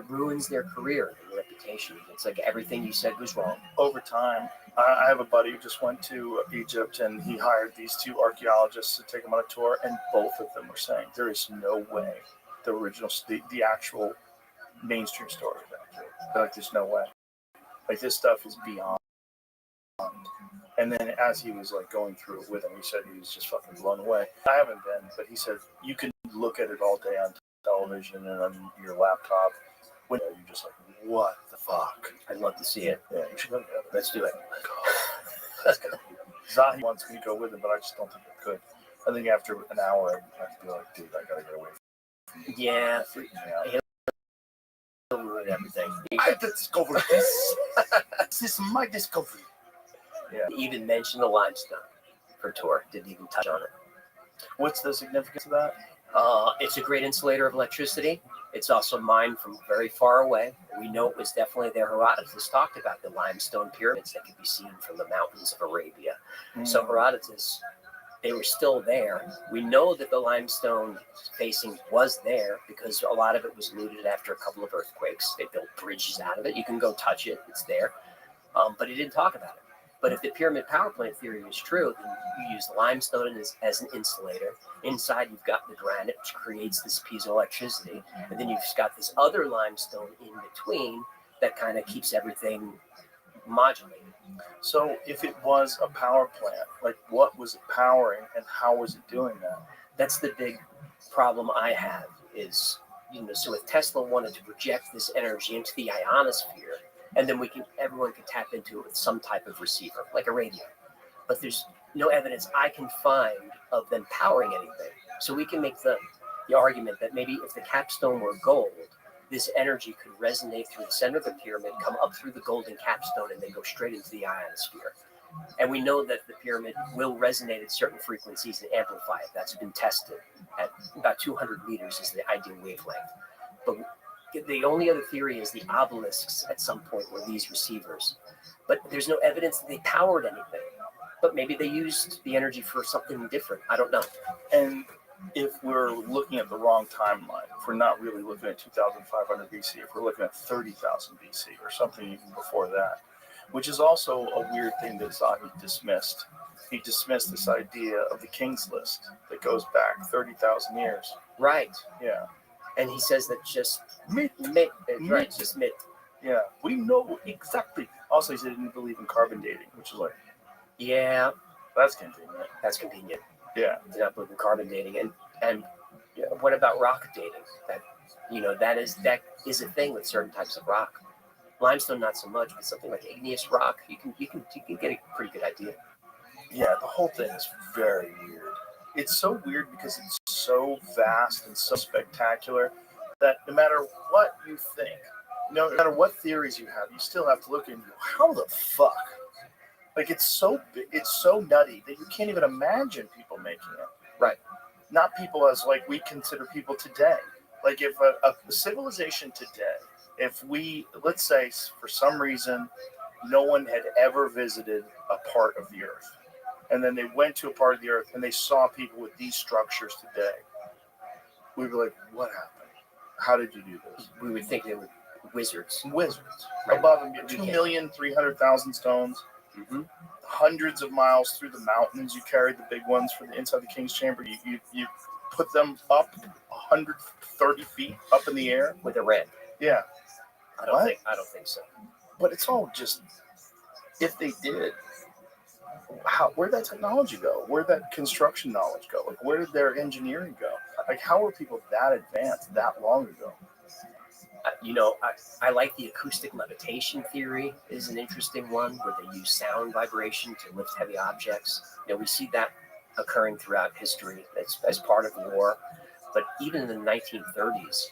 ruins their career and reputation. It's like everything you said was wrong. Over time, I have a buddy who just went to Egypt, and he hired these 2 archaeologists to take him on a tour, and both of them were saying there is no way the original, the actual mainstream story is accurate. They're like, there's no way. Like, this stuff is beyond. And then as he was like going through it with him, he said he was just fucking blown away. I haven't been, but he said you can look at it all day on television and on your laptop. When you're just like, what the fuck? I'd love to see it. Yeah, you should go together. Let's do it. Let's go. Zahi wants me to go with him, but I just don't think I could. I think after an hour, I'd be like, dude, I gotta get away from you. Yeah. He'll ruin everything. I discovered this. This is my discovery. Yeah. Even mention the limestone for tour. Didn't even touch on it. What's the significance of that? It's a great insulator of electricity. It's also mined from very far away. We know it was definitely there. Herodotus talked about the limestone pyramids that could be seen from the mountains of Arabia. So Herodotus, they were still there. We know that the limestone facing was there because a lot of it was looted after a couple of earthquakes. They built bridges out of it. You can go touch it. It's there. But he didn't talk about it. But if the pyramid power plant theory is true, then you use limestone as an insulator. Inside, you've got the granite, which creates this piezoelectricity. And then you've got this other limestone in between that kind of keeps everything modulated. So if it was a power plant, like what was it powering and how was it doing that? That's the big problem I have is, so if Tesla wanted to project this energy into the ionosphere, and then everyone can tap into it with some type of receiver, like a radio. But there's no evidence I can find of them powering anything. So we can make the argument that maybe if the capstone were gold, this energy could resonate through the center of the pyramid, come up through the golden capstone, and then go straight into the ionosphere. And we know that the pyramid will resonate at certain frequencies and amplify it. That's been tested at about 200 meters is the ideal wavelength. But the only other theory is the obelisks at some point were these receivers. But there's no evidence that they powered anything. But maybe they used the energy for something different. I don't know. And if we're looking at the wrong timeline, if we're not really looking at 2,500 BC, if we're looking at 30,000 BC or something even before that, which is also a weird thing that Zahi dismissed. He dismissed this idea of the King's List that goes back 30,000 years. Right. Yeah. And he says that just myth. Right, just myth. Yeah, we know exactly. Also, he said he didn't believe in carbon dating, which is like, yeah, that's convenient. That's convenient. Yeah, to not believe in carbon dating, and what about rock dating? That is a thing with certain types of rock. Limestone, not so much, but something like igneous rock, you can get a pretty good idea. Yeah, the whole thing is very weird. It's so weird because it's so vast and so spectacular that no matter what you think, no matter what theories you have, you still have to look and go, how the fuck? Like it's so nutty that you can't even imagine people making it. Right. Not people as like we consider people today. Like if a civilization today, if we, let's say for some reason, no one had ever visited a part of the earth, and then they went to a part of the earth and they saw people with these structures today, we were like, what happened? How did you do this? We would think they were wizards. Wizards. Right. Above them, 2,300,000 stones. Mm-hmm. Hundreds of miles through the mountains. You carried the big ones for the inside the king's chamber. You put them up 130 feet up in the air with a ramp. Yeah. I don't think so. But it's all just, if they did, where'd that technology go? Where'd that construction knowledge go? Like, where did their engineering go? Like, how were people that advanced that long ago? I like the acoustic levitation theory is an interesting one where they use sound vibration to lift heavy objects. We see that occurring throughout history as part of war. But even in the 1930s,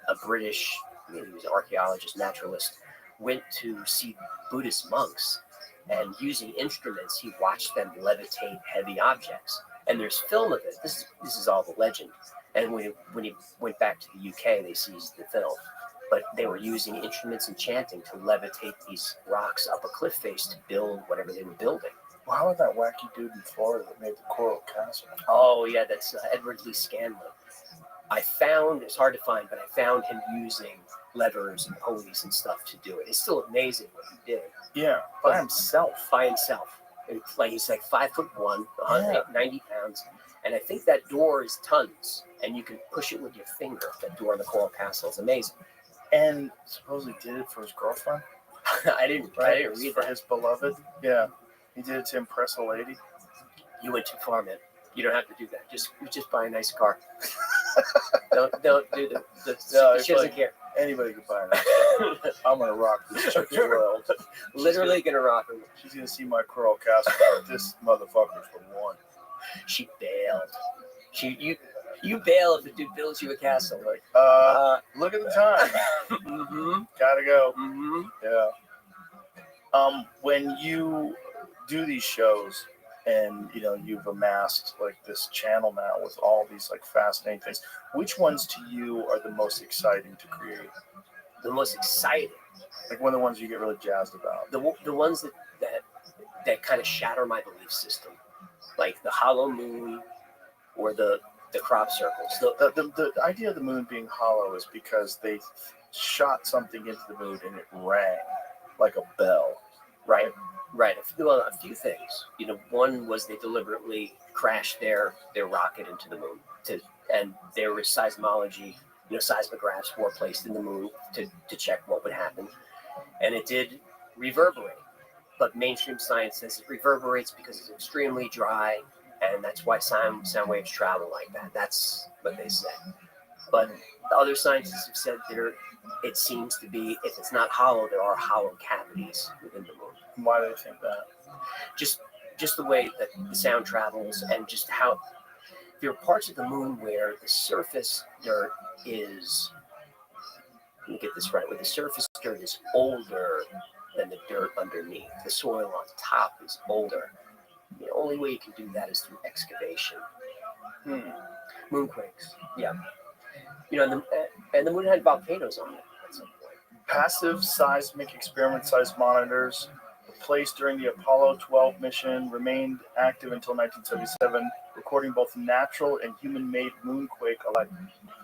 a British, he was an archaeologist, naturalist, went to see Buddhist monks, and using instruments, he watched them levitate heavy objects. And there's film of it. This is all the legend. And when he went back to the UK, they seized the film. But they were using instruments and chanting to levitate these rocks up a cliff face to build whatever they were building. Well, how about that wacky dude in Florida that made the Coral Castle? Oh, yeah, that's Edward Lee Scanlon. It's hard to find, but I found him using levers and pulleys and stuff to do it. It's still amazing what he did. Yeah, by himself. It's like he's like 5'1", 190 pounds. And I think that door is tons, and you can push it with your finger. That door in the Coral Castle is amazing. And supposedly did it for his girlfriend. I didn't read for that. his beloved. Yeah, he did it to impress a lady. You went too far, man. You don't have to do that. Just buy a nice car. don't do she doesn't care. Anybody can buy that. I'm gonna rock this chick's world. Literally gonna rock her. She's gonna see my Coral Castle. This motherfucker's the one. She bailed. You bail if a dude builds you a castle. Like, look at the time. Mm-hmm. Gotta go. Mm-hmm. Yeah. When you do these shows and you've amassed like this channel now with all these like fascinating things, which ones to you are the most exciting to create? The most exciting? Like one of the ones you get really jazzed about? The ones that kind of shatter my belief system. Like the hollow moon or the crop circles. The idea of the moon being hollow is because they shot something into the moon and it rang like a bell. Right. A few things. One was they deliberately crashed their rocket into the moon and there was seismology, seismographs were placed in the moon to check what would happen. And it did reverberate. But mainstream science says it reverberates because it's extremely dry, and that's why sound waves travel like that. That's what they say. But the other scientists have said it seems to be, if it's not hollow, there are hollow cavities within the moon. Why do they think that? Just the way that the sound travels, and just how there are parts of the moon where the surface dirt is, let me get this right, where the surface dirt is older than the dirt underneath. The soil on top is older. The only way you can do that is through excavation. Moonquakes. Yeah. And the moon had volcanoes on it at some point. Passive seismic experiment seismometers placed during the Apollo 12 mission remained active until 1977, recording both natural and human-made moonquake alike.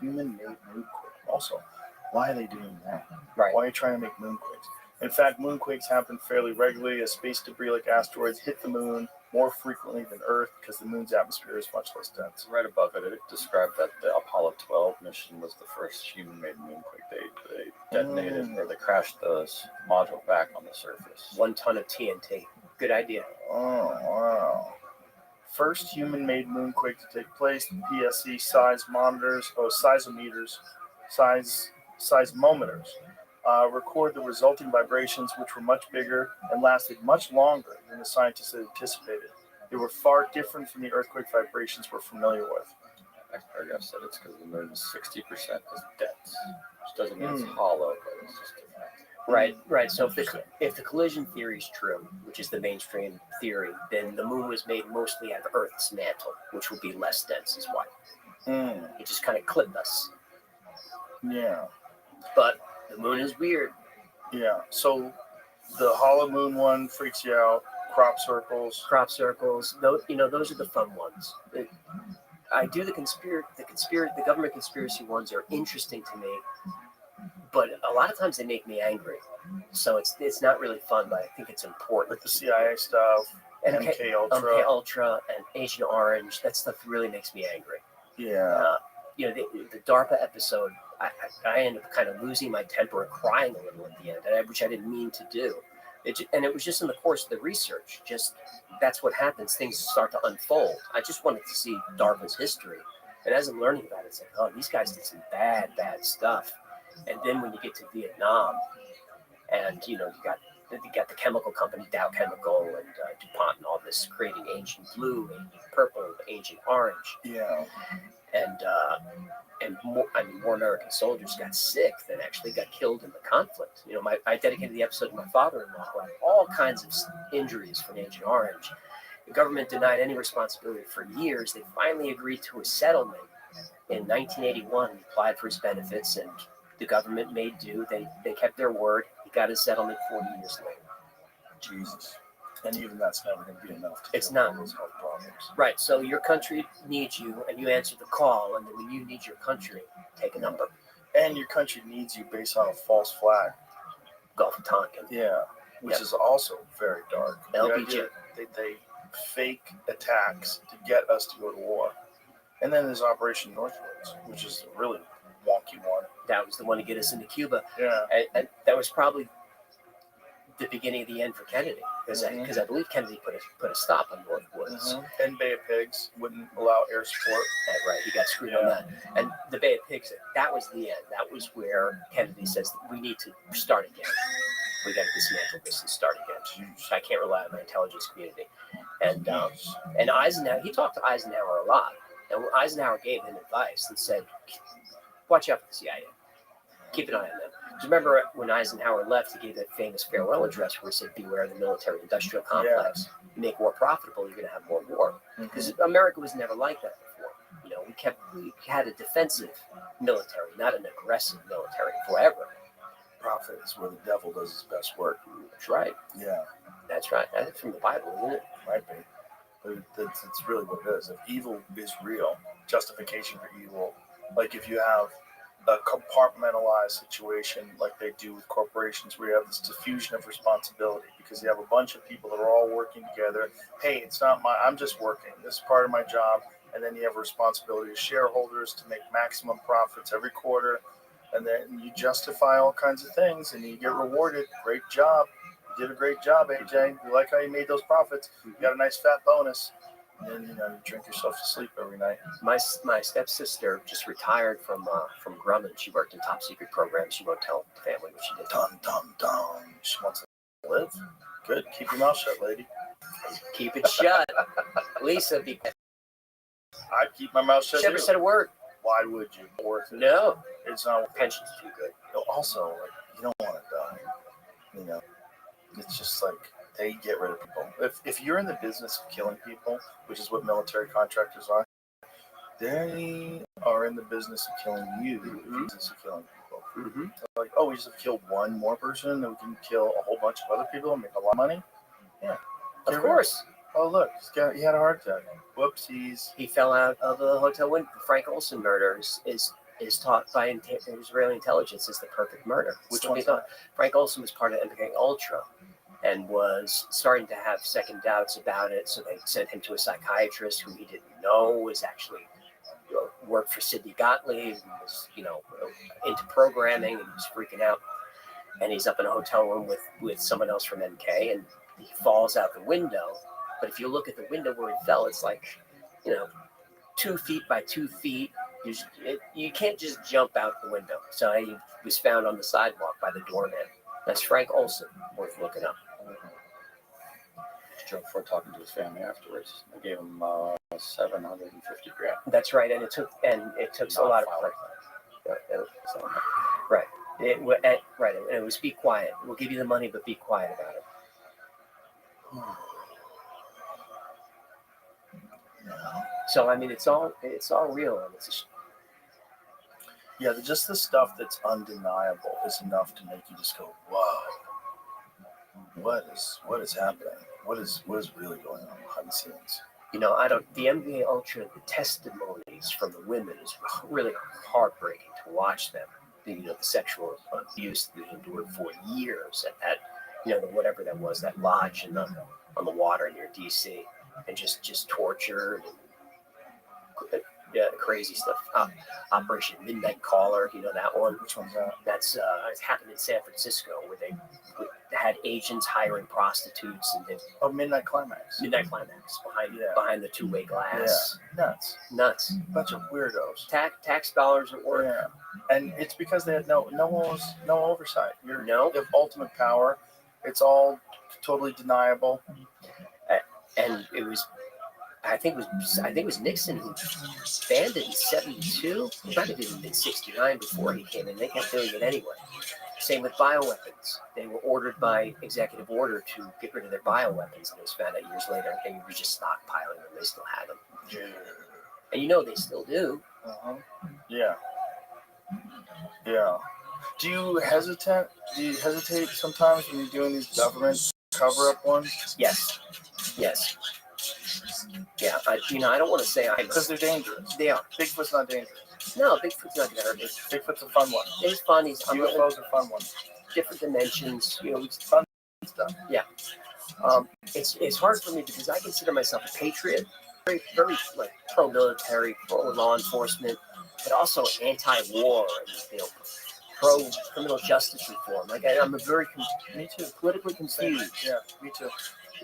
Human-made moonquake. Also, why are they doing that? Right. Why are you trying to make moonquakes? In fact, moonquakes happen fairly regularly as space debris like asteroids hit the moon more frequently than Earth because the moon's atmosphere is much less dense. Right above it, it described that the Apollo 12 mission was the first human-made moonquake. They detonated or they crashed the module back on the surface. 1 ton of TNT. Good idea. Oh, wow. First human-made moonquake to take place, the PSC seismometers record the resulting vibrations, which were much bigger and lasted much longer than the scientists had anticipated. They were far different from the earthquake vibrations we're familiar with. next paragraph said it's because the moon is 60% is dense, which doesn't mean it's hollow, but it's just different. Right. So if the collision theory is true, which is the mainstream theory, then the moon was made mostly out of Earth's mantle, which would be less dense as well. It just kind of clipped us. Yeah. But the moon is weird. Yeah. So the hollow moon one freaks you out. Crop circles. Those are the fun ones. I do the government conspiracy ones are interesting to me, but a lot of times they make me angry. So it's not really fun, but I think it's important. Like the CIA stuff, MK Ultra, and Agent Orange. That stuff really makes me angry. Yeah. The DARPA episode, I ended up kind of losing my temper and crying a little at the end, which I didn't mean to do. And it was just in the course of the research. Just that's what happens. Things start to unfold. I just wanted to see DARPA's history, and as I'm learning about it, it's like, oh, these guys did some bad stuff. And then when you get to Vietnam, and you got the chemical company Dow Chemical and DuPont and all this creating Agent Blue, Agent Purple, Agent Orange. Yeah. And more American soldiers got sick than actually got killed in the conflict. I dedicated the episode to my father-in-law who had all kinds of injuries from Agent Orange. The government denied any responsibility for years. They finally agreed to a settlement in 1981. He applied for his benefits, and the government made do. They kept their word. He got his settlement 40 years later. Jesus. And even that's never going to be enough to It's not. those health problems. Right. So your country needs you, and you answer the call. And then when you need your country, take a number. And your country needs you based on a false flag. Gulf of Tonkin. Yeah. Which is also very dark. LBJ. They fake attacks to get us to go to war. And then there's Operation Northwoods, which is a really wonky one. That was the one to get us into Cuba. Yeah. And that was probably the beginning of the end for Kennedy, because I believe Kennedy put a stop on Northwoods. And Bay of Pigs wouldn't allow air support. Right, he got screwed on that. And the Bay of Pigs, that was the end. That was where Kennedy says that we need to start again. We got to dismantle this and start again. I can't rely on my intelligence community. And Eisenhower, he talked to Eisenhower a lot. And Eisenhower gave him advice and said, watch out for the CIA. Keep an eye on them. Do you remember when Eisenhower left, he gave that famous farewell address where he said, beware of the military-industrial complex. You make war profitable, you're going to have more war. Because America was never like that before. We had a defensive military, not an aggressive military forever. Profit is where the devil does his best work. That's right. Yeah. That's right. That's from the Bible, isn't it? Might be. But it's really what it is. If evil is real, justification for evil, like if you have a compartmentalized situation like they do with corporations where you have this diffusion of responsibility because you have a bunch of people that are all working together. Hey, it's not I'm just working. This is part of my job. And then you have a responsibility to shareholders to make maximum profits every quarter. And then you justify all kinds of things and you get rewarded. Great job. You did a great job, AJ. We like how you made those profits. You got a nice fat bonus. And then, you drink yourself to sleep every night. My stepsister just retired from Grumman. She worked in top secret programs. She won't tell the family what she did. Dum. She wants to live. Good. Keep your mouth shut, lady. Keep it shut. Lisa, I'd keep my mouth shut. She never said a word. Why would you? Worth it. No. It's not. Pension's too good. Also, you don't want to die. It's just like they get rid of people. If you're in the business of killing people, which is what military contractors are, they are in the business of killing you. The business of killing people. Like, oh, we just have killed one more person, and we can kill a whole bunch of other people and make a lot of money. Yeah, of course. Oh, look, he had a heart attack. Whoopsies. He fell out of a hotel window. The Frank Olson murder is taught by Israeli intelligence as the perfect murder. Which one's that? Frank Olson was part of MK Ultra and was starting to have second doubts about it, so they sent him to a psychiatrist who he didn't know was actually worked for Sidney Gottlieb and was into programming, and he was freaking out. And he's up in a hotel room with someone else from MK, and he falls out the window. But if you look at the window where he fell, it's like 2 feet by 2 feet. You can't just jump out the window. So he was found on the sidewalk by the doorman. That's Frank Olson, worth looking up. Joe, before talking to his family afterwards, I gave him was 750 grand. That's right, and it took a lot of work. Right. Right, and it was be quiet. We'll give you the money, but be quiet about it. So I mean, it's all real, and it's just the stuff that's undeniable is enough to make you just go, "Whoa, what is happening? What is really going on behind the scenes?" The NBA Ultra, the testimonies from the women is really heartbreaking to watch them. The sexual abuse they endured for years at whatever that was, that lodge on the water near DC, and just tortured and crazy stuff. Operation Midnight Caller, that one. Which one's that? That's it happened in San Francisco, where they had agents hiring prostitutes, and Midnight Climax. Midnight Climax behind the two-way glass. Yeah. Nuts. Bunch of weirdos. Tax dollars at work. Yeah. And it's because they had no oversight. You have ultimate power. It's all totally deniable. And it was, I think it was Nixon who banned it in '72. He might have been in '69 before he came in. They kept doing it anyway. Same with bioweapons. They were ordered by executive order to get rid of their bioweapons, and it was found out years later they were just stockpiling them. They still had them. Yeah. And they still do. Uh-huh. Yeah. Yeah. Do you hesitate sometimes when you're doing these government cover-up ones? Yes. Yeah. I don't want to say I. Because they're dangerous. They are. Bigfoot's not dangerous. No, Bigfoot's not gonna hurt me. Bigfoot's a fun one. It's fun. UFOs are fun ones. Different dimensions. It's fun stuff. Yeah. It's hard for me because I consider myself a patriot, very, very like pro-military, pro-law enforcement, but also anti-war and pro-criminal justice reform. Like I'm a very politically confused. Yeah, me too.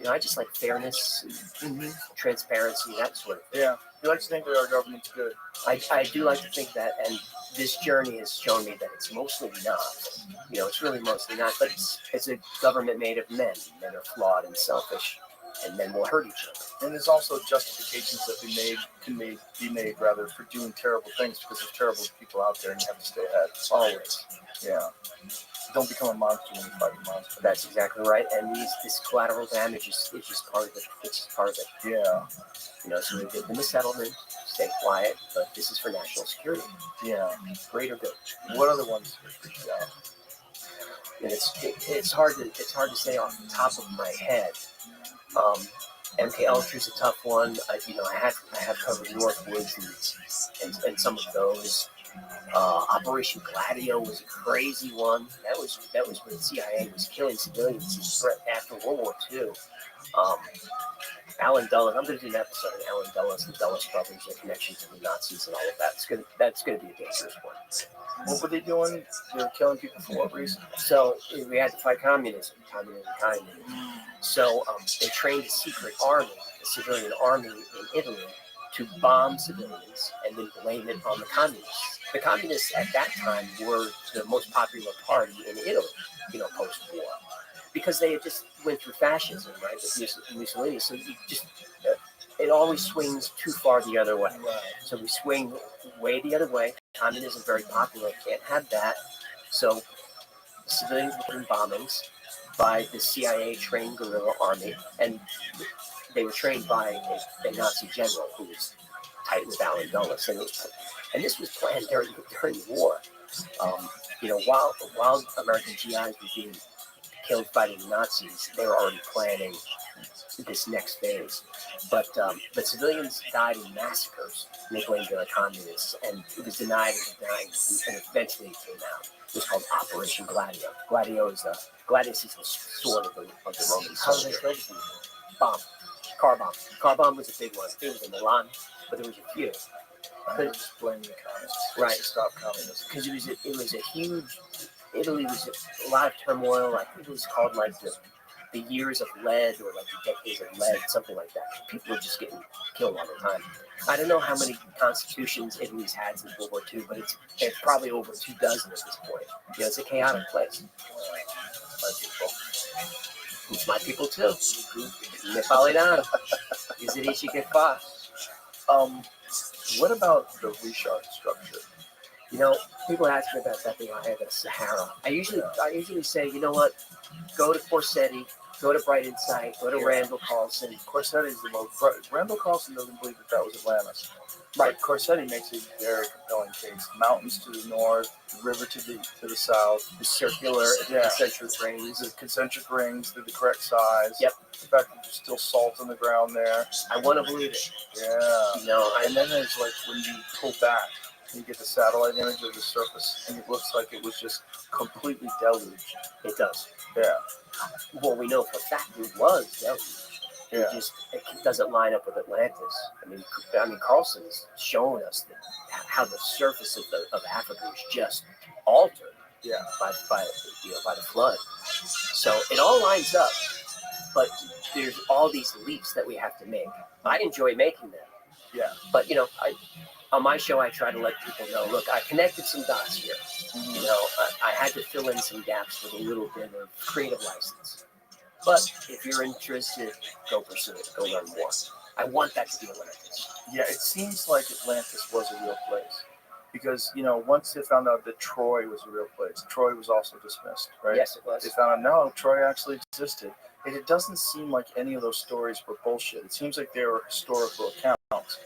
I just like fairness, transparency, that sort of thing. Yeah, you like to think that our government's good. I do like to think that, and this journey has shown me that it's mostly not. It's really mostly not, but it's a government made of men. Men are flawed and selfish, and men will hurt each other. And there's also justifications that can be made for doing terrible things, because there's terrible people out there and you have to stay ahead. Always. Yeah. Don't become a monster when you fight a monster. That's exactly right. And this collateral damage is just part of it. It's just part of it. Yeah. So we give them a settlement, stay quiet, but this is for national security. Yeah. Greater good. What other ones? Yeah. And it's hard to say off the top of my head. MK Ultra is a tough one. I have covered Northwoods and some of those. Operation Gladio was a crazy one. That was when the CIA was killing civilians after World War II. Alan Dulles. I'm going to do an episode on Alan Dulles and the Dulles brothers, their connection to the Nazis and all of that. That's going to be a dangerous one. What were they doing? They were killing people for what reason? So we had to fight communism. So they trained a secret army, a civilian army in Italy, to bomb civilians and then blame it on the communists. The communists at that time were the most popular party in Italy, post-war, because they had just went through fascism, right, with Mussolini. So it always swings too far the other way. So we swing way the other way. Communism is very popular. Can't have that. So civilians were doing bombings by the CIA-trained guerrilla army, and they were trained by a Nazi general who was tight with Alan Dulles, and this was planned during the war. While American GIs were being killed fighting the Nazis, they were already planning this next phase. But civilians died in massacres, and they blamed the communists, and it was denied, and eventually it came out. It was called Operation Gladio. Gladius is the sword of the Roman soldier. Bomb. Car bomb. Car bomb was a big one. It was in Milan, but there was a few. Just blame the communists. Right. Stop communism. Because it was a huge. Italy was a lot of turmoil. I think it was called like the years of lead, or like the decades of lead, something like that. People were just getting killed all the time. I don't know how many constitutions Italy's had since World War II, but it's probably over 24 at this point. It's a chaotic place. My people. It's my people too. Napolitano. Is it easy to get far? What about the Rothschild structure? You know, people ask me about that thing I had at Sahara. I usually say, you know what? Go to Corsetti, go to Bright Insight, go to Randall Carlson. Corsetti's the most. Randall Carlson doesn't believe that was Atlantis. Right. But Corsetti makes a very compelling case. Mountains to the north, the river to the south, The circular, concentric rings. the concentric rings, they're the correct size. Yep. The fact that there's still salt on the ground there. I want to believe it. Yeah. You know, And then there's like when you pull back, you get the satellite image of the surface, and it looks like it was just completely deluged. It does. Yeah. Well, we know for a fact it was deluged. Yeah. It doesn't line up with Atlantis. I mean, Carlson's showing us that how the surface of Africa was just altered. Yeah. By the flood. So it all lines up, but there's all these leaps that we have to make. I enjoy making them. Yeah. But on my show, I try to let people know. Look, I connected some dots here. Mm-hmm. You know, I had to fill in some gaps with a little bit of creative license. But if you're interested, go pursue it. Go learn more. I want that to be Atlantis. Yeah, it seems like Atlantis was a real place. Because, once they found out that Troy was a real place, Troy was also dismissed, right? Yes, it was. They found out, no, Troy actually existed. And it doesn't seem like any of those stories were bullshit. It seems like they were historical accounts.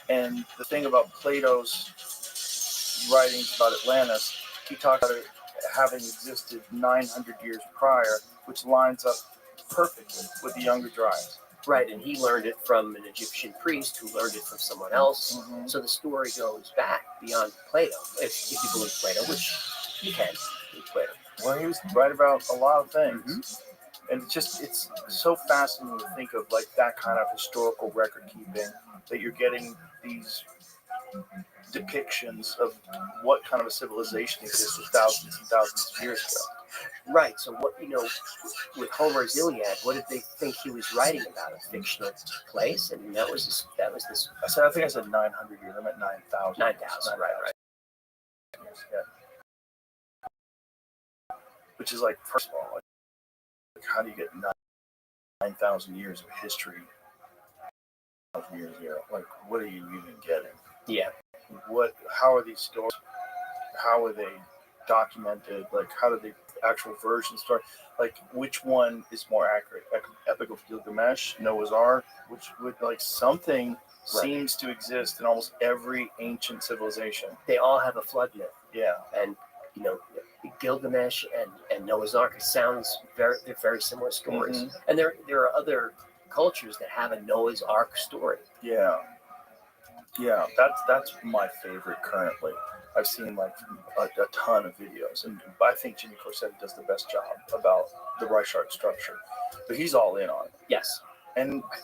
And the thing about Plato's writings about Atlantis, he talks about it having existed 900 years prior, which lines up perfectly with the Younger Dryas. Right, and he learned it from an Egyptian priest who learned it from someone else. Mm-hmm. So the story goes back beyond Plato, if you believe Plato, which you can believe Plato. Well, he was right about a lot of things. Mm-hmm. And it's so fascinating to think of like that kind of historical record keeping, that you're getting these depictions of what kind of a civilization existed thousands and thousands of years ago. Right, so with Homer's Iliad, what did they think he was writing about? A fictional place? And that was this. I think I said 900 years. I meant 9,000. 9,000, right. Yeah. Which is like, first of all, like how do you get 9,000 years of history? 1,000 years ago, like what are you even getting? Yeah. How are these stories? How are they documented? Like how do the actual versions start? Like which one is more accurate? Epic of Gilgamesh, Noah's Ark, which would like something seems to exist in almost every ancient civilization. They all have a flood myth. Yeah. And Gilgamesh and Noah's Ark sounds they're very similar stories. Mm-hmm. And there are other cultures that have a Noah's Ark story. Yeah. Yeah, that's my favorite currently. I've seen like a ton of videos, and I think Jimmy Corsetti does the best job about the Rothschild structure. But he's all in on it. Yes. And I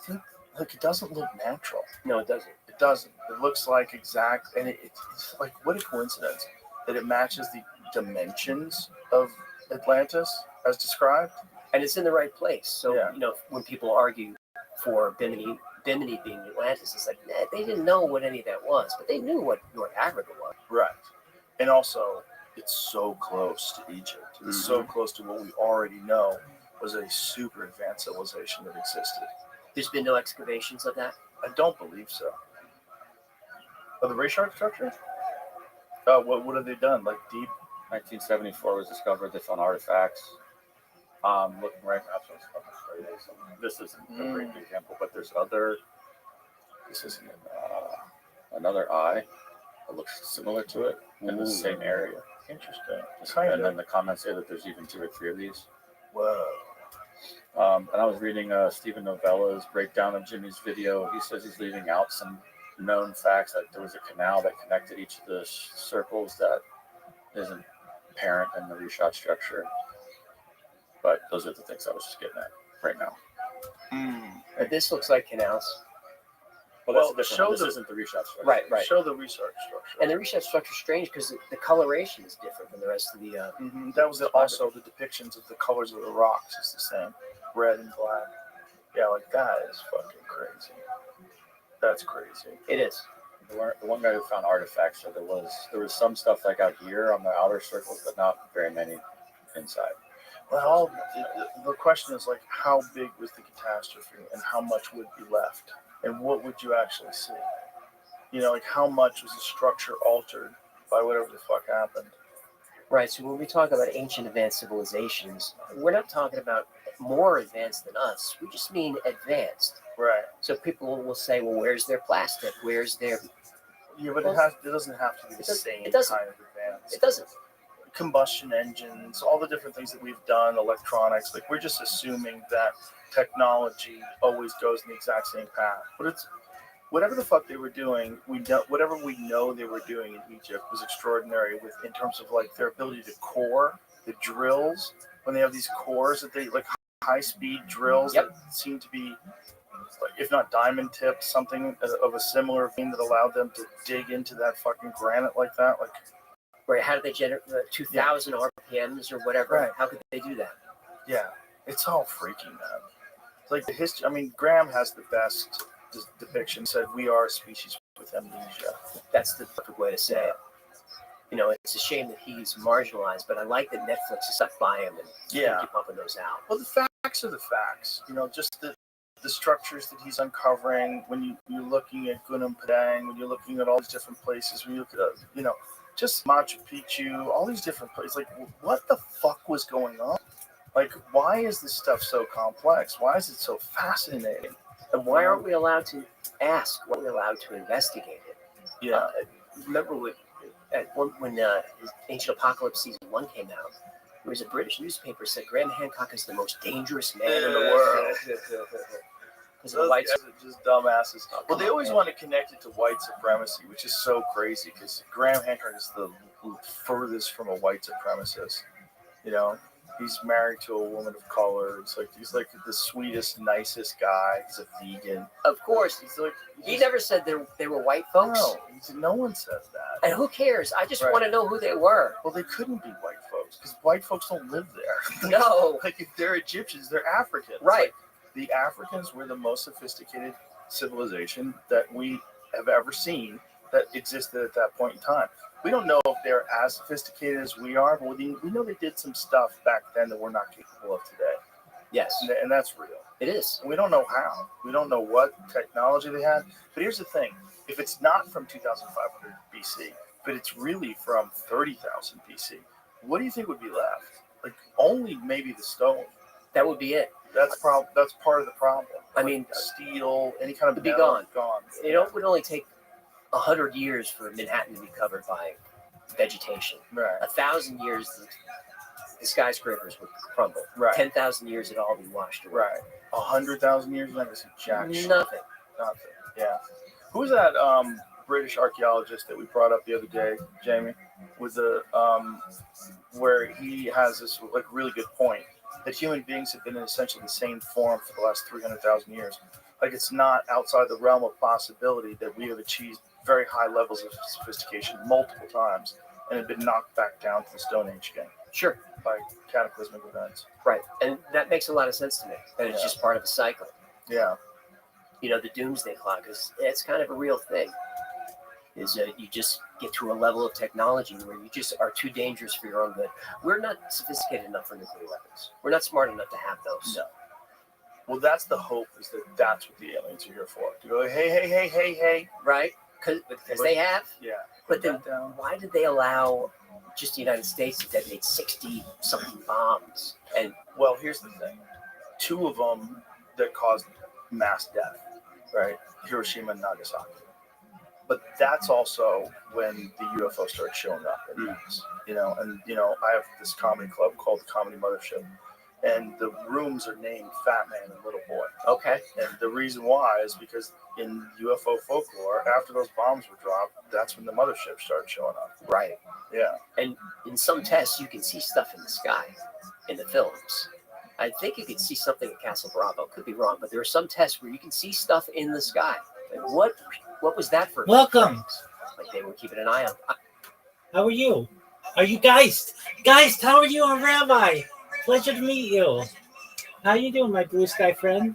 think it doesn't look natural. No, it doesn't. It doesn't. It looks like exact, and it's like what a coincidence that it matches the dimensions of Atlantis as described. And it's in the right place. So when people argue for Bimini being Atlantis, it's like they didn't know what any of that was, but they knew what North Africa was. Right. And also, it's so close to Egypt. It's so close to what we already know was a super advanced civilization that existed. There's been no excavations of that? I don't believe so. Of the Rothschild structure? What have they done? Like deep? 1974 was discovered. They found artifacts. Looking right now, this isn't a great example, but there's this is another eye that looks similar to it in the same area. Interesting. And then the comments say that there's even 2 or 3 of these. Whoa. And I was reading Stephen Novella's breakdown of Jimmy's video. He says he's leaving out some known facts, that there was a canal that connected each of the circles that isn't apparent in the Rothschild structure. But those are the things I was just getting at right now. But this looks like canals. Well, this isn't the Rothschild structure. Right. Show the research structure. And the Rothschild structure is strange because the coloration is different than the rest of the. That was also the depictions of the colors of the rocks is the same, red and black. Yeah, like that is fucking crazy. That's crazy. It is. The one guy who found artifacts said there was some stuff like out here on the outer circles, but not very many inside. Well, the question is like, how big was the catastrophe, and how much would be left, and what would you actually see? You know, like how much was the structure altered by whatever the fuck happened? Right. So when we talk about ancient advanced civilizations, we're not talking about more advanced than us. We just mean advanced. Right. So people will say, well, where's their plastic? Where's their... Yeah, but Well, it doesn't have to be the same it doesn't. kind of advance. It doesn't. Combustion engines, all the different things that we've done, electronics, like we're just assuming that technology always goes in the exact same path. But it's whatever the fuck they were doing, whatever we know they were doing in Egypt was extraordinary with in terms of like their ability to core the drills when they have these cores that they like high speed drills that seem to be like, if not diamond tipped, something of a similar vein that allowed them to dig into that fucking granite like that. Like, right? How did they generate 2,000 RPMs or whatever? Right. How could they do that? Yeah, it's all freaking, man. Like the history. I mean, Graham has the best depiction. Said we are a species with amnesia. That's the perfect way to say it. You know, it's a shame that he's marginalized, but I like that Netflix is stuck by him and keep pumping those out. Well, the facts are the facts. You know, just the structures that he's uncovering when you're looking at Gunung Padang, when you're looking at all these different places, when you look at, you know, just Machu Picchu, all these different places. Like, what the fuck was going on? Like, why is this stuff so complex? Why is it so fascinating? And why aren't we allowed to ask? Why aren't we allowed to investigate it? Yeah. Remember when Ancient Apocalypse Season 1 came out, there was a British newspaper said Graham Hancock is the most dangerous man in the world. Because of the whites. Just dumbasses. Well, they always want to connect it to white supremacy, which is so crazy because Graham Hancock is the furthest from a white supremacist. You know, he's married to a woman of color. He's like the sweetest, nicest guy. He's a vegan. Of course, he never said they were white folks. No one says that. And who cares? I just want to know who they were. Well, they couldn't be white folks because white folks don't live there. No, like if they're Egyptians, they're Africans. Right. Like, the Africans were the most sophisticated civilization that we have ever seen that existed at that point in time. We don't know if they're as sophisticated as we are, but we know they did some stuff back then that we're not capable of today. Yes. And that's real. It is. We don't know how. We don't know what technology they had. But here's the thing. If it's not from 2,500 BC, but it's really from 30,000 BC, what do you think would be left? Like, only maybe the stone. That would be it. That's part of the problem. I mean, steel, any kind of to be gone. It would only take 100 years for Manhattan to be covered by vegetation. Right. 1,000 years, the skyscrapers would crumble. Right. 10,000 years, it'd all be washed away. Right. 100,000 years, never see jack shit. Nothing. Yeah. Who's that British archaeologist that we brought up the other day, Jamie? With the where he has this like really good point that human beings have been in essentially the same form for the last 300,000 years. Like it's not outside the realm of possibility that we have achieved very high levels of sophistication multiple times and have been knocked back down to the Stone Age again. Sure. By cataclysmic events. Right. And that makes a lot of sense to me. And it's just part of a cycle. Yeah. You know, the doomsday clock it's kind of a real thing. You just get to a level of technology where you just are too dangerous for your own good. We're not sophisticated enough for nuclear weapons. We're not smart enough to have those. No. Well, that's the hope, is that that's what the aliens are here for. To go, hey. Right? Because they have. Yeah. But then why did they allow just the United States to detonate 60-something bombs? And well, here's the thing. 2 of them that caused mass death, right? Hiroshima and Nagasaki. But that's also when the UFO started showing up in mass, you know. And I have this comedy club called the Comedy Mothership, and the rooms are named Fat Man and Little Boy. Okay. And the reason why is because in UFO folklore, after those bombs were dropped, that's when the mothership started showing up. Right. Yeah. And in some tests, you can see stuff in the sky in the films. I think you can see something at Castle Bravo. Could be wrong, but there are some tests where you can see stuff in the sky. Like what was that for? Welcome. Like they were keeping an eye on. How are you? Are you guys? Guys, how are you? I'm Rabbi. Pleasure to meet you. How you doing, my blue sky friend?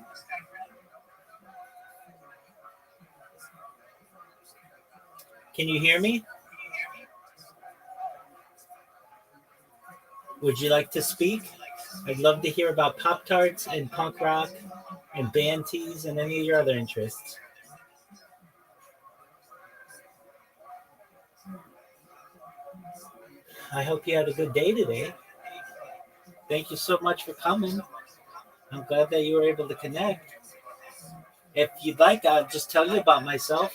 Can you hear me? Would you like to speak? I'd love to hear about Pop-Tarts and punk rock and band tees and any of your other interests. I hope you had a good day today. Thank you so much for coming. I'm glad that you were able to connect. If you'd like, I'll just tell you about myself.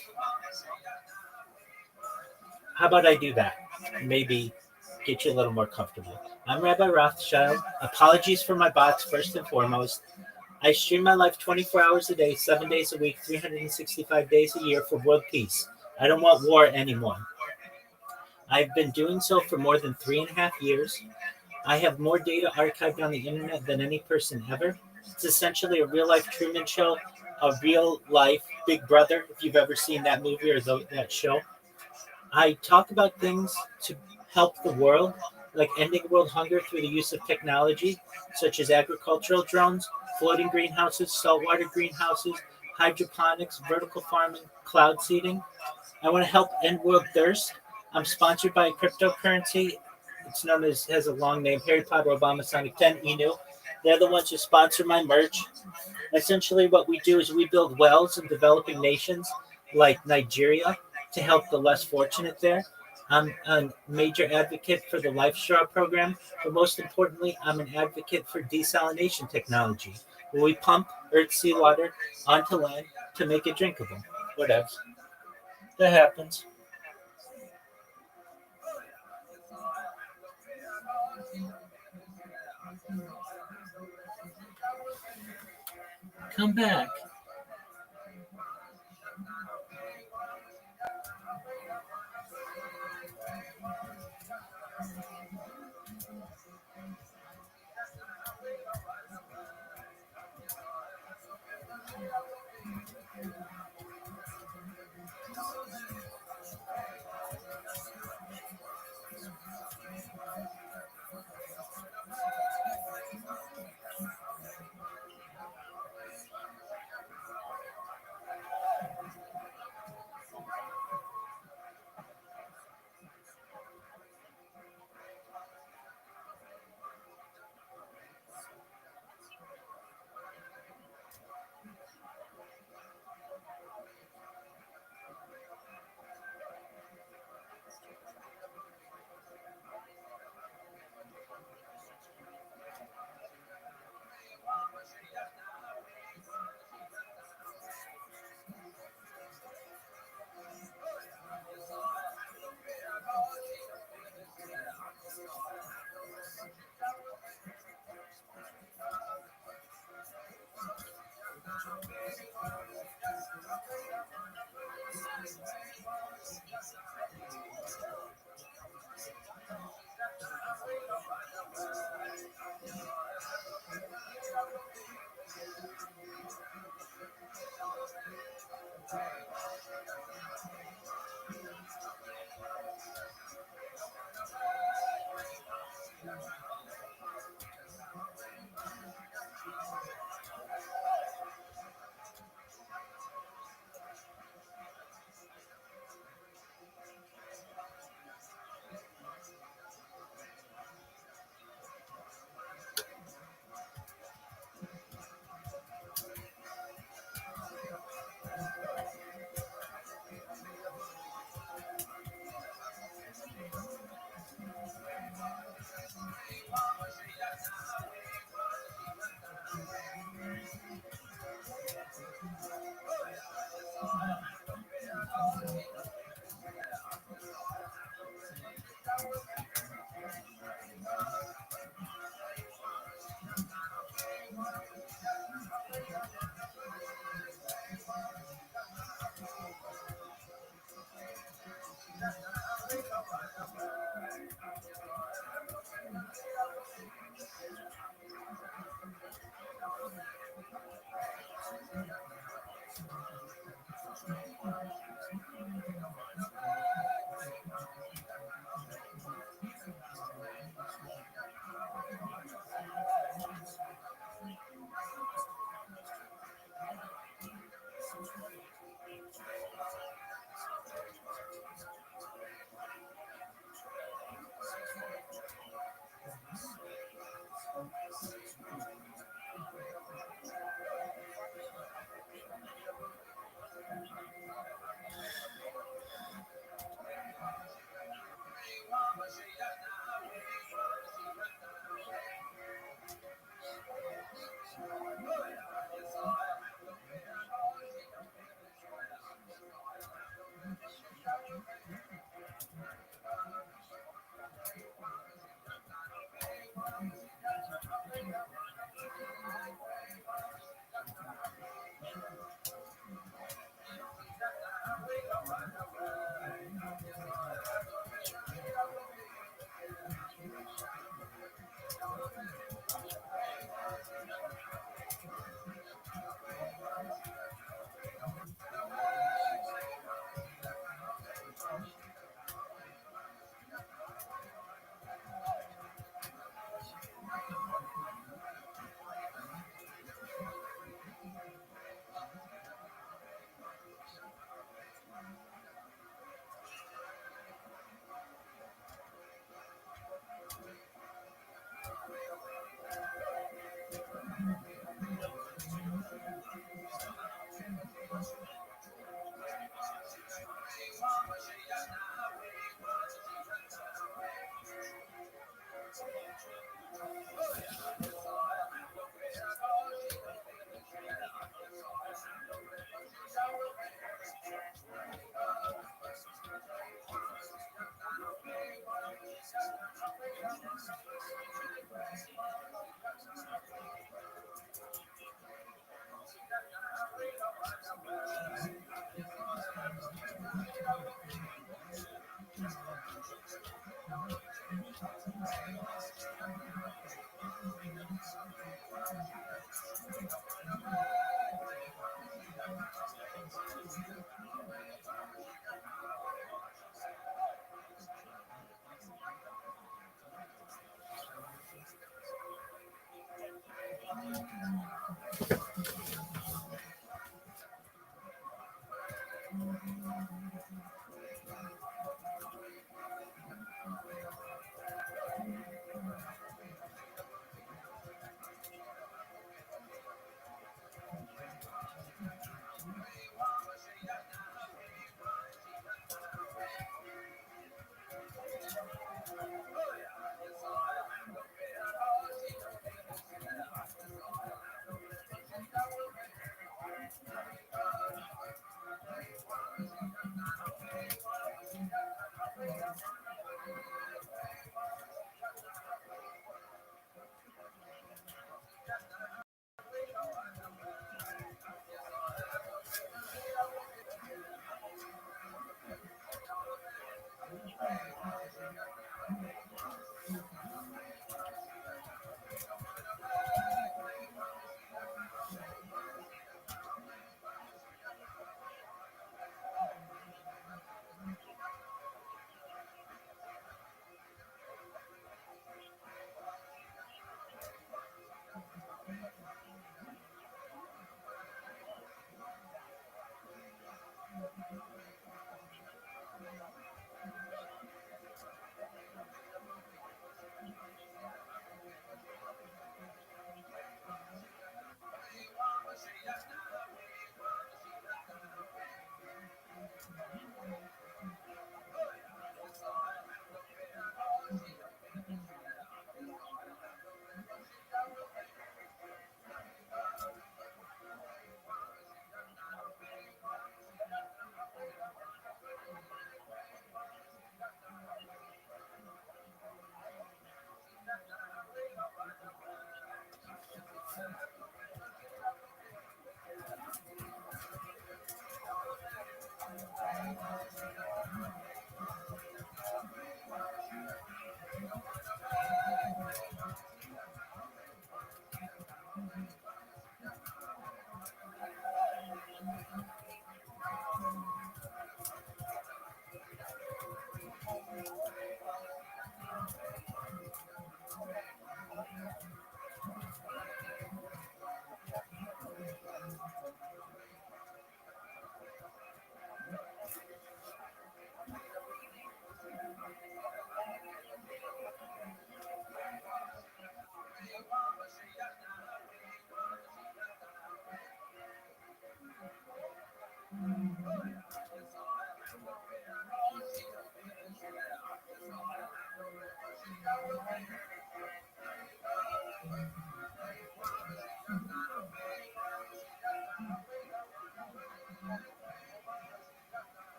How about I do that? Maybe get you a little more comfortable. I'm Rabbi Rothschild. Apologies for my bots, first and foremost. I stream my life 24 hours a day, 7 days a week, 365 days a year for world peace. I don't want war anymore. I've been doing so for more than 3.5 years. I have more data archived on the internet than any person ever. It's essentially a real life Truman Show, a real life Big Brother, if you've ever seen that movie or that show. I talk about things to help the world, like ending world hunger through the use of technology, such as agricultural drones, floating greenhouses, saltwater greenhouses, hydroponics, vertical farming, cloud seeding. I want to help end world thirst. I'm sponsored by a cryptocurrency. It's known as, has a long name, Harry Potter, Obama, Sonic 10, Inu. They're the ones who sponsor my merch. Essentially, what we do is we build wells in developing nations like Nigeria to help the less fortunate there. I'm a major advocate for the Life Straw program, but most importantly, I'm an advocate for desalination technology, where we pump earth seawater onto land to make it drinkable. Whatever. That happens. Come back.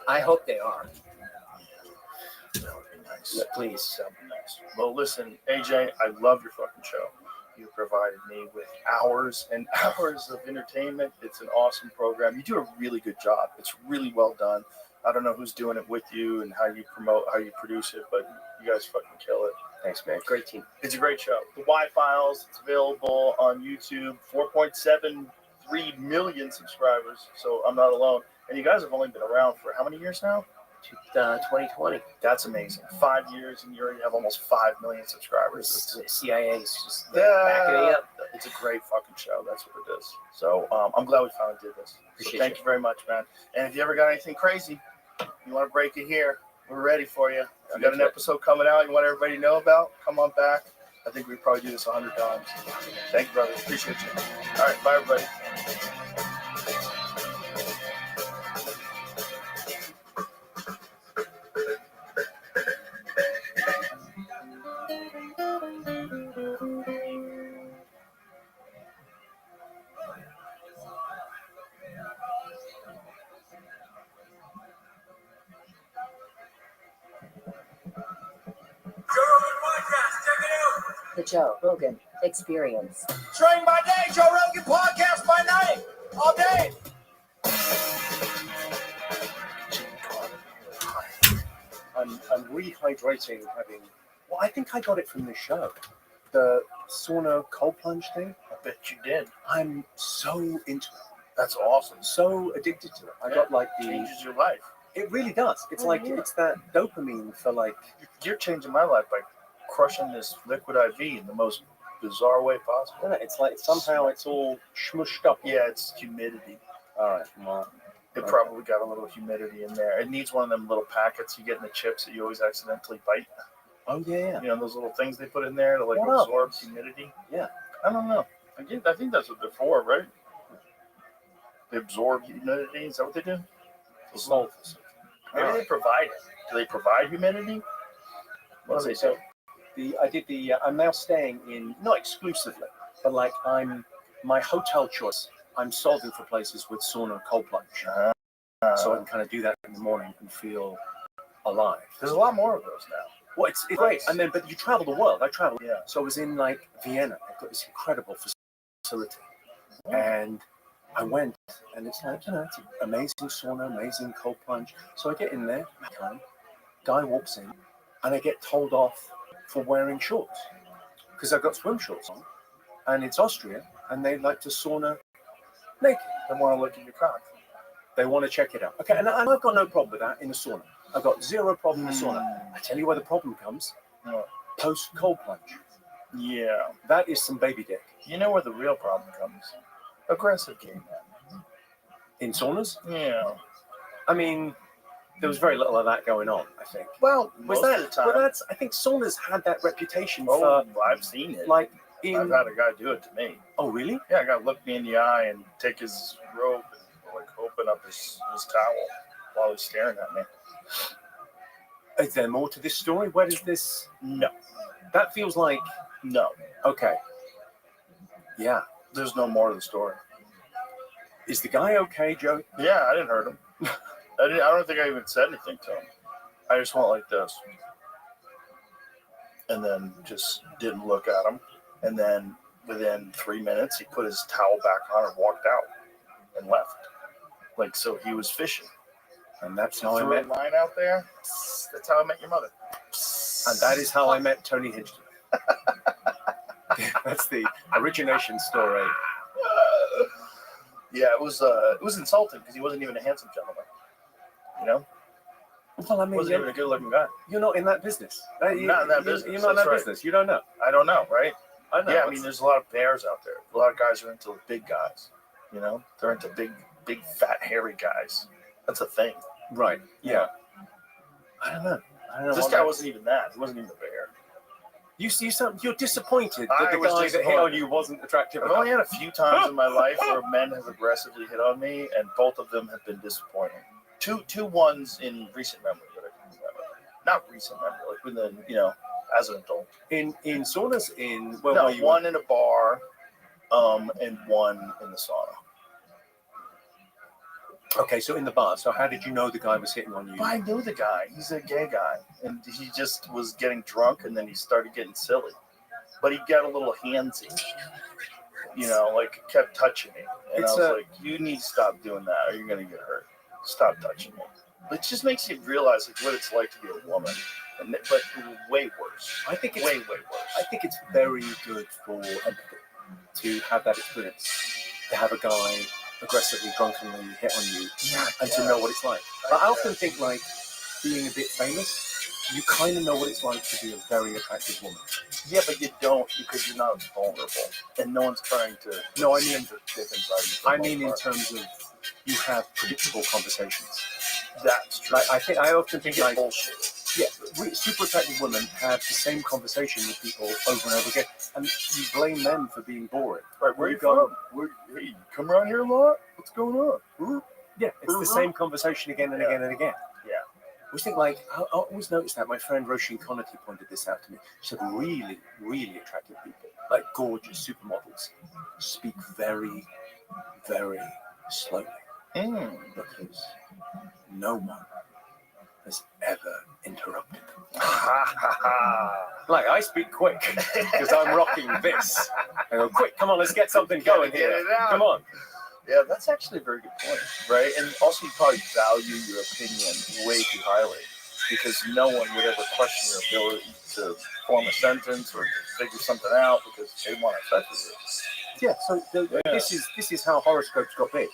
I hope they are. That would be nice. Yeah, please. That would be nice. Well, listen, AJ, I love your fucking show. You provided me with hours and hours of entertainment. It's an awesome program. You do a really good job. It's really well done. I don't know who's doing it with you and how you promote, how you produce it, but you guys fucking kill it. Thanks, man. Great team. It's a great show. The Y-Files, it's available on YouTube. 4.73 million subscribers, so I'm not alone. And you guys have only been around for how many years now? 2020. That's amazing. 5 years, and you already have almost 5 million subscribers. The CIA is just backing me up. It's a great fucking show. That's what it is. So I'm glad we finally did this. So thank you very much, man. And if you ever got anything crazy, you want to break it here, we're ready for you. If you got an episode coming out you want everybody to know about, come on back. I think we probably do this 100 times. Thank you, brother. Appreciate you. All right, bye, everybody. The Joe Rogan Experience. Train by day, Joe Rogan podcast by night. All day. I'm rehydrating, having. Well, I think I got it from the show. The sauna cold plunge thing. I bet you did. I'm so into it. That's awesome. So addicted to it. I got like the. Changes your life. It really does. It's like it's that dopamine for like. You're changing my life by crushing this liquid IV in the most bizarre way possible. Yeah, it's like somehow it's all smushed up. Yeah, it's humidity. All right. Well, It probably got a little humidity in there. It needs one of them little packets you get in the chips that you always accidentally bite. oh yeah. You know, those little things they put in there to like What up? absorb humidity. Yeah. I don't know. I think that's what they're for, right? They absorb humidity. Is that what they do? Salt. Maybe they provide it. Do they provide humidity? What do they do? I'm now staying in, not exclusively, but like my hotel choice. I'm solving for places with sauna and cold plunge. So I can kind of do that in the morning and feel alive. There's a lot more of those now. Well, it's great. And then, but you travel the world. I travel. Yeah. So I was in like Vienna. I've got this incredible facility. And I went, and it's like, it's an amazing sauna, amazing cold plunge. So I get in there, guy walks in, and I get told off for wearing shorts because I've got swim shorts on, and it's Austria, and they like to sauna naked. They want to look at your cock. They want to check it out. Okay, and I've got no problem with that in a sauna. I've got zero problem in a sauna. I tell you where the problem comes. Post cold plunge. Yeah. That is some baby dick. You know where the real problem comes? Aggressive gay men. In saunas? Yeah. I mean, there was very little of that going on, I think. Well, Was most that? of the time. Well, that's. I think saunas had that reputation Oh, for I've seen it. like in. I've had a guy do it to me. Oh, really? Yeah, a guy looked me in the eye and take his robe and like open up his towel while he's staring at me. Is there more to this story? Where does this? No. That feels like. No. Okay. Yeah. There's no more to the story. Is the guy okay, Joe? Yeah, I didn't hurt him. I don't think I even said anything to him. I just went like this. And then just didn't look at him. And then within 3 minutes, he put his towel back on and walked out and left. Like, so he was fishing. And that's how I Threw met. a line out there. That's how I met your mother. And that is how I met Tony Hinchton. That's the origination story. Yeah, it was insulting because he wasn't even a handsome gentleman. You know? Well, I He mean, wasn't even a good-looking guy. you're not in that business. Not in that business. You're not in that That's right. business. You don't know. I don't know, right? I know. Yeah, I mean, there's a lot of bears out there. A lot of guys are into big guys. You know? They're into big, fat, hairy guys. That's a thing. Right. Yeah. I don't know. This guy wasn't even that. He wasn't even a bear. You're disappointed that I the was guy that hit disappointed. on you wasn't attractive I've enough. only had a few times in my life where men have aggressively hit on me, and both of them have been disappointing. Two ones in recent memory that I can remember. Not recent memory, like within, as an adult. In saunas, One in a bar, and one in the sauna. Okay, so in the bar. So how did you know the guy was hitting on you? But I knew the guy. He's a gay guy, and he just was getting drunk, and then he started getting silly. But he got a little handsy, like kept touching me, and I was like, "You need to stop doing that, or you're gonna get hurt. Stop touching me." It just makes you realize what it's like to be a woman, but way worse. I think it's way worse. I think it's very good for empathy to have that experience, to have a guy aggressively, drunkenly hit on you, and to know what it's like. But I often think, like, being a bit famous, you kind of know what it's like to be a very attractive woman. Yeah, but you don't, because you're not vulnerable, and no one's trying to. No, I mean, dip inside you. I mean in terms of you have predictable conversations. That's true. Like, I often think, like, bullshit. Yeah, super attractive women have the same conversation with people over and over again, and you blame them for being boring. Right, where you from? Hey, you come around here a lot? What's going on? Yeah, it's the same conversation again and again and again. Yeah. We think, like, I always noticed that. My friend Rothschild pointed this out to me. She said, really, really attractive people, like gorgeous supermodels, speak very, very slowly. Because no one has ever interrupted them. Like, I speak quick because I'm rocking this. I go, quick, come on, let's get something going here. Get it out. Come on. Yeah, that's actually a very good point, right? And also, you probably value your opinion way too highly, because no one would ever question your ability to form a sentence or to figure something out because they want to affect you. Yeah, so this is how horoscopes got big.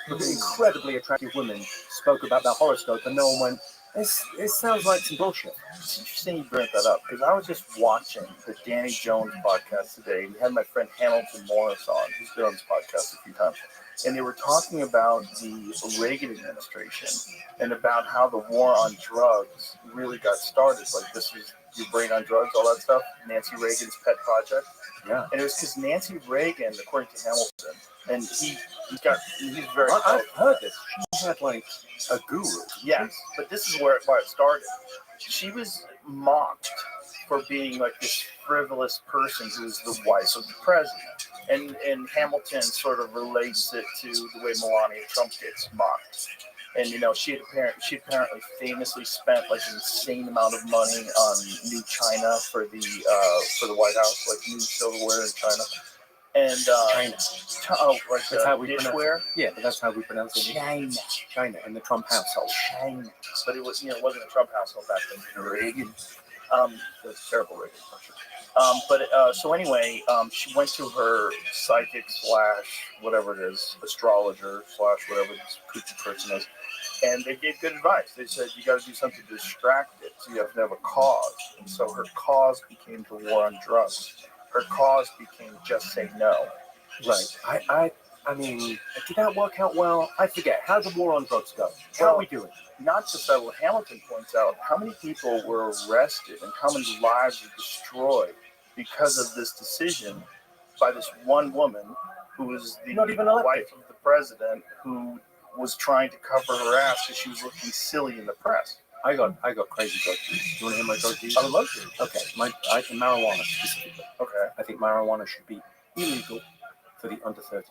Because incredibly attractive women spoke about that horoscope, and no one went, it sounds like some bullshit. It's interesting you brought that up, because I was just watching the Danny Jones podcast today, and we had my friend Hamilton Morris on, who's been on this podcast a few times, and they were talking about the Reagan administration and about how the war on drugs really got started. Like, this was your brain on drugs, all that stuff, Nancy Reagan's pet project. Yeah. And it was because Nancy Reagan, according to Hamilton, and he's very. I've heard this. She had, like, a guru. Yes, but this is where it started. She was mocked for being like this frivolous person who was the wife of the president, and Hamilton sort of relates it to the way Melania Trump gets mocked. And she apparently famously spent like an insane amount of money on new china for the White House, like new silverware in China. And China. Like that's how we dishware. Yeah, but that's how we pronounce it. China in the Trump household. China. But it was, it wasn't a Trump household back then. Reagan. That's terrible Reagan. So anyway, she went to her psychic / whatever it is, astrologer / whatever this creepy person is, and they gave good advice. They said, you got to do something to distract it, so you have to have a cause. And so her cause became the war on drugs. Her cause became just say no. Right. I mean, did that work out well? I forget. How did the war on drugs go? How are we doing? Not just that, what Hamilton points out, how many people were arrested and how many lives were destroyed because of this decision by this one woman who was the wife of the president, who was trying to cover her ass because she was looking silly in the press. I got crazy drug use. Do you want to hear my drug use? I would love to. Okay, I think marijuana specifically. Okay. I think marijuana should be illegal for the under 30s.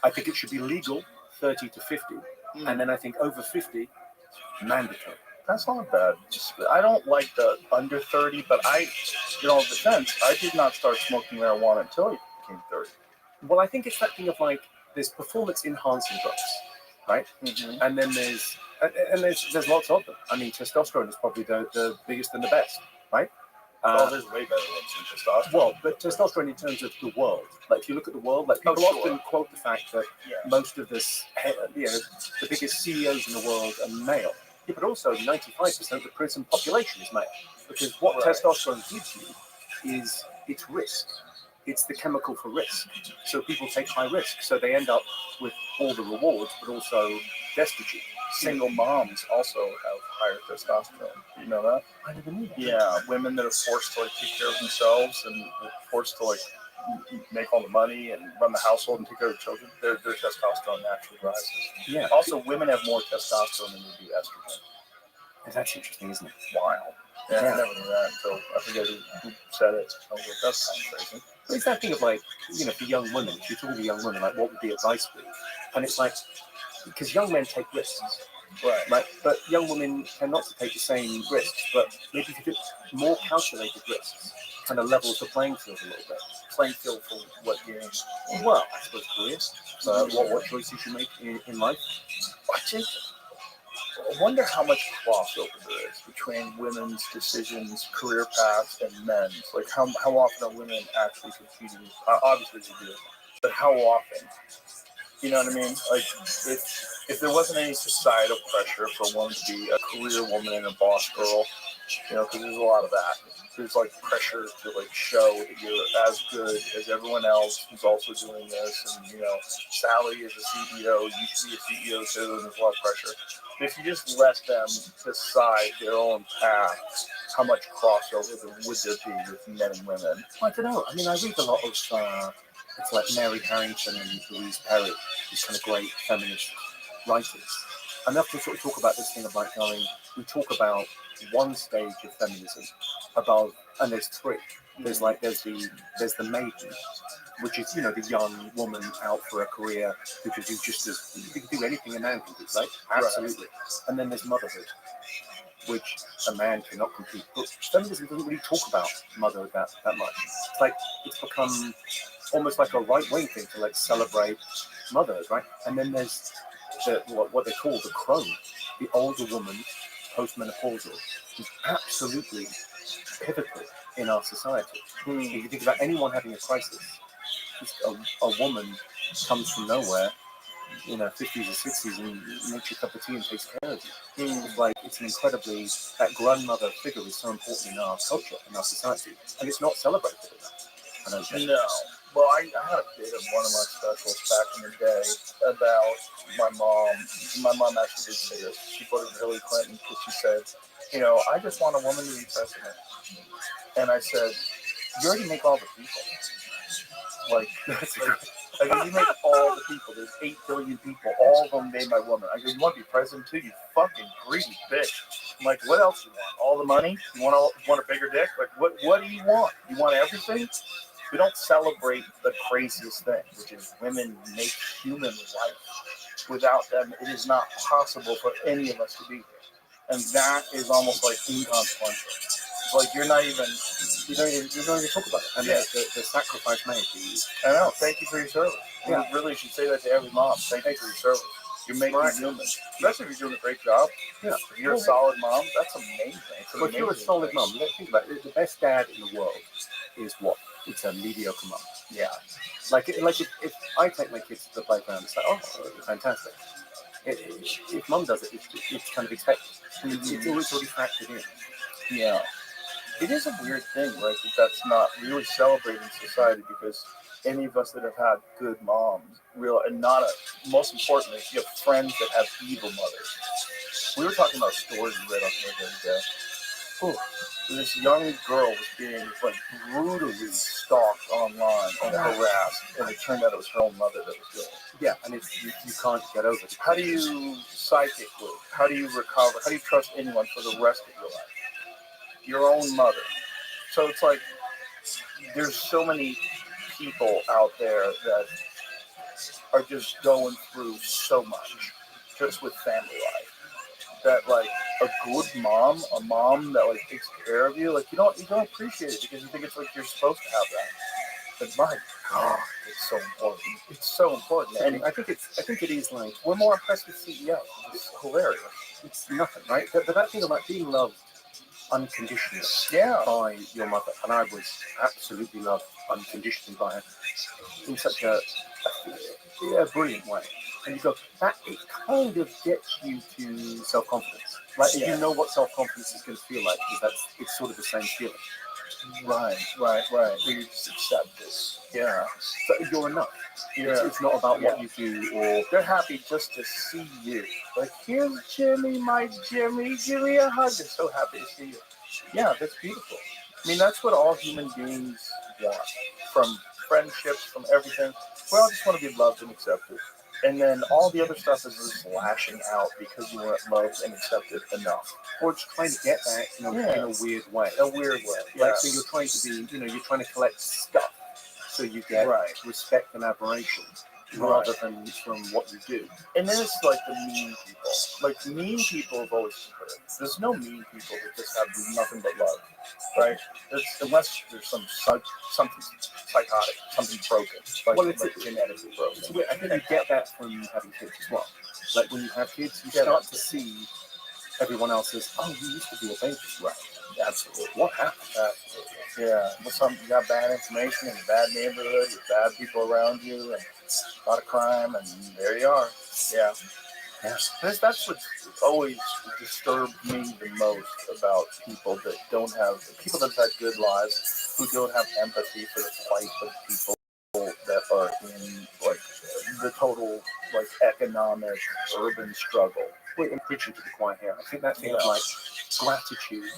I think it should be legal, 30 to 50. And then I think over 50, mandatory. That's not bad. I don't like the under 30, but defense, I did not start smoking marijuana until I became 30. Well, I think it's that thing of like, there's performance enhancing drugs, right? Mm-hmm. And then there's lots of them. I mean, testosterone is probably the biggest and the best, right? There's way better ones than testosterone. Well, but testosterone in terms of the world, like if you look at the world, like people often quote the fact that most of this, the biggest CEOs in the world are male. Yeah, but also 95% of the prison population is male, because what testosterone gives you is its risk. It's the chemical for risk. So people take high risk, so they end up with all the rewards, but also destitute. Single moms also have higher testosterone. Do you know that? I never knew that. Yeah, women that are forced to take care of themselves and forced to make all the money and run the household and take care of children, their testosterone naturally rises. Yeah. Also, women have more testosterone than they do estrogen. And that's interesting, isn't it? Wild. Yeah, I never knew that until I forget who said it. I was like, that's kind of crazy. But it's that thing of like, for young women, if you're talking to young women, like what would the advice be? And it's like, because young men take risks, right? But young women tend not to take the same risks, but maybe if you do more calculated risks, kind of levels the playing field a little bit. Playing field for what game? Well, I suppose careers. What choices you make in life. I wonder how much crossover there is between women's decisions, career paths, and men's. Like, how often are women actually competing? Obviously they do, but how often? You know what I mean? Like, if there wasn't any societal pressure for a woman to be a career woman and a boss girl, because there's a lot of that. There's pressure to show that you're as good as everyone else who's also doing this, and Sally is a CEO, you should be a CEO too, and there's a lot of pressure. But if you just let them decide their own path, how much crossover would there be with men and women? I don't know. I mean, I read a lot of it's like Mary Harrington and Louise Perry, these kind of great feminist writers. And they often sort of talk about this thing of we talk about one stage of feminism above, and there's three. There's the maiden, which is the young woman out for a career who can do you can do anything a man can do, right? Absolutely. And then there's motherhood, which a man cannot compete. But feminism doesn't really talk about motherhood that much. It's become almost like a right-wing thing to celebrate motherhood, right? And then there's what they call the crone, the older woman, postmenopausal, is absolutely pivotal in our society. If you think about anyone having a crisis, a woman comes from nowhere, 50s or 60s, and makes you a cup of tea and takes care of you. It's an incredibly, that grandmother figure is so important in our culture, in our society, and it's not celebrated enough. I don't think. No. Well, I had a bit of one of my specials back in the day about my mom. My mom actually did say this. She voted for Hillary Clinton because she said, I just want a woman to be president. And I said, you already make all the people. You make all the people. There's 8 billion people. All of them made by women. I go, you want to be president too? You fucking greedy bitch. I'm like, what else do you want? All the money? You want a bigger dick? What do you want? You want everything? We don't celebrate the craziest thing, which is women make human life. Without them, it is not possible for any of us to be here. And that is almost inconsequential. You don't even talk about it. And the sacrifice made for you. I know. Thank you for your service. Yeah. We really should say that to every mom. Thank you for your service. You're making human. Especially if you're doing a great job. Yeah. If you're a solid mom, that's amazing. But if you're a solid mom, let's think about it. The best dad in the world is what? It's a mediocre mom. Yeah. If I take my kids to the playground, it's oh, fantastic. If mom does it, it's kind of expected. It's always already factored in. Yeah. It is a weird thing, right? That's not really celebrated in society, because any of us that have had good moms, most importantly, you have friends that have evil mothers. We were talking about stories we read on the other day. This young girl was being brutally stalked online and harassed, and it turned out it was her own mother that was doing it. Yeah, and you can't get over it. How do you psychically? How do you recover? How do you trust anyone for the rest of your life? Your own mother. So it's there's so many people out there that are just going through so much just with family life. That like a good mom, a mom that like takes care of you, like you don't appreciate it because you think it's like you're supposed to have that. But my God, it's so important. It's so important, and I think it is like we're more impressed with CEO. It's hilarious. It's nothing, right? But that thing about being loved unconditionally by your mother, and I was absolutely loved unconditionally by her in such a brilliant way. And you go, that it kind of gets you to self-confidence. Like you know what self-confidence is going to feel like, because it's sort of the same feeling. Right. Where you just accept this. Yeah. So you're enough. It's not about what you do, or they're happy just to see you. Like, here's Jimmy, my Jimmy, give me a hug. They're so happy to see you. Yeah, that's beautiful. I mean, that's what all human beings want. From friendships, from everything. We all just want to be loved and accepted. And then all the other stuff is just lashing out because you weren't loved and accepted enough. Or just trying to get that in a weird way. A weird way. Like, so you're trying to be, you're trying to collect stuff so you get respect and admiration rather than from what you do. And then it's like the mean people. Like, mean people have always hurt. There's no mean people that just have nothing but love, right? Unless there's something psychotic, something broken, like genetically broken. So I think you get that from having kids as well. Like when you have kids, you start to see everyone else as, oh, you used to be a baby. Right. Absolutely. What happened? Absolutely. Yeah. You got bad information and a bad neighborhood with bad people around you and a lot of crime, and there you are. Yeah. That's what's always disturbed me the most about people that have had good lives, who don't have empathy for the plight of people that are in like the total like economic urban struggle. Wait, I'm preaching to the choir here. I think that thing of like gratitude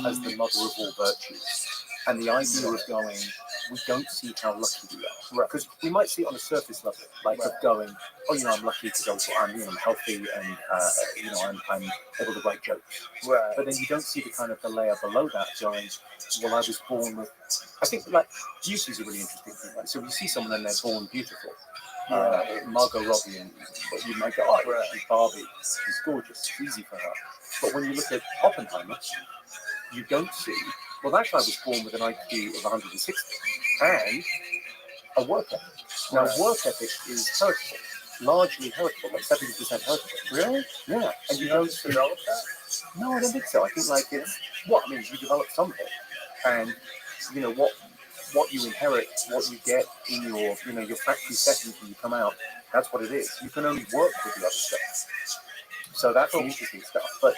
as the mother of all virtues, and the idea of going, we don't see how lucky we are, because we might see it on a surface level, like of going, oh, I'm lucky to go, I'm healthy, and I'm able to write jokes. Right. But then you don't see the layer below that going, well, I was born with. I think like beauty is a really interesting thing. Like, so you see someone and they're born beautiful. Margot Robbie, and you might go, oh, she's Barbie, she's gorgeous, it's easy for her. But when you look at Oppenheimer, you don't see, well, that guy was born with an IQ of 160 and a work ethic. Now, work ethic is heritable, largely heritable, like 70% heritable. Really? Yeah. And you don't develop that? No, I don't think so. I think you develop some of it, and what you inherit, what you get in your factory settings when you come out, that's what it is. You can only work with the other stuff. So that's the interesting stuff. But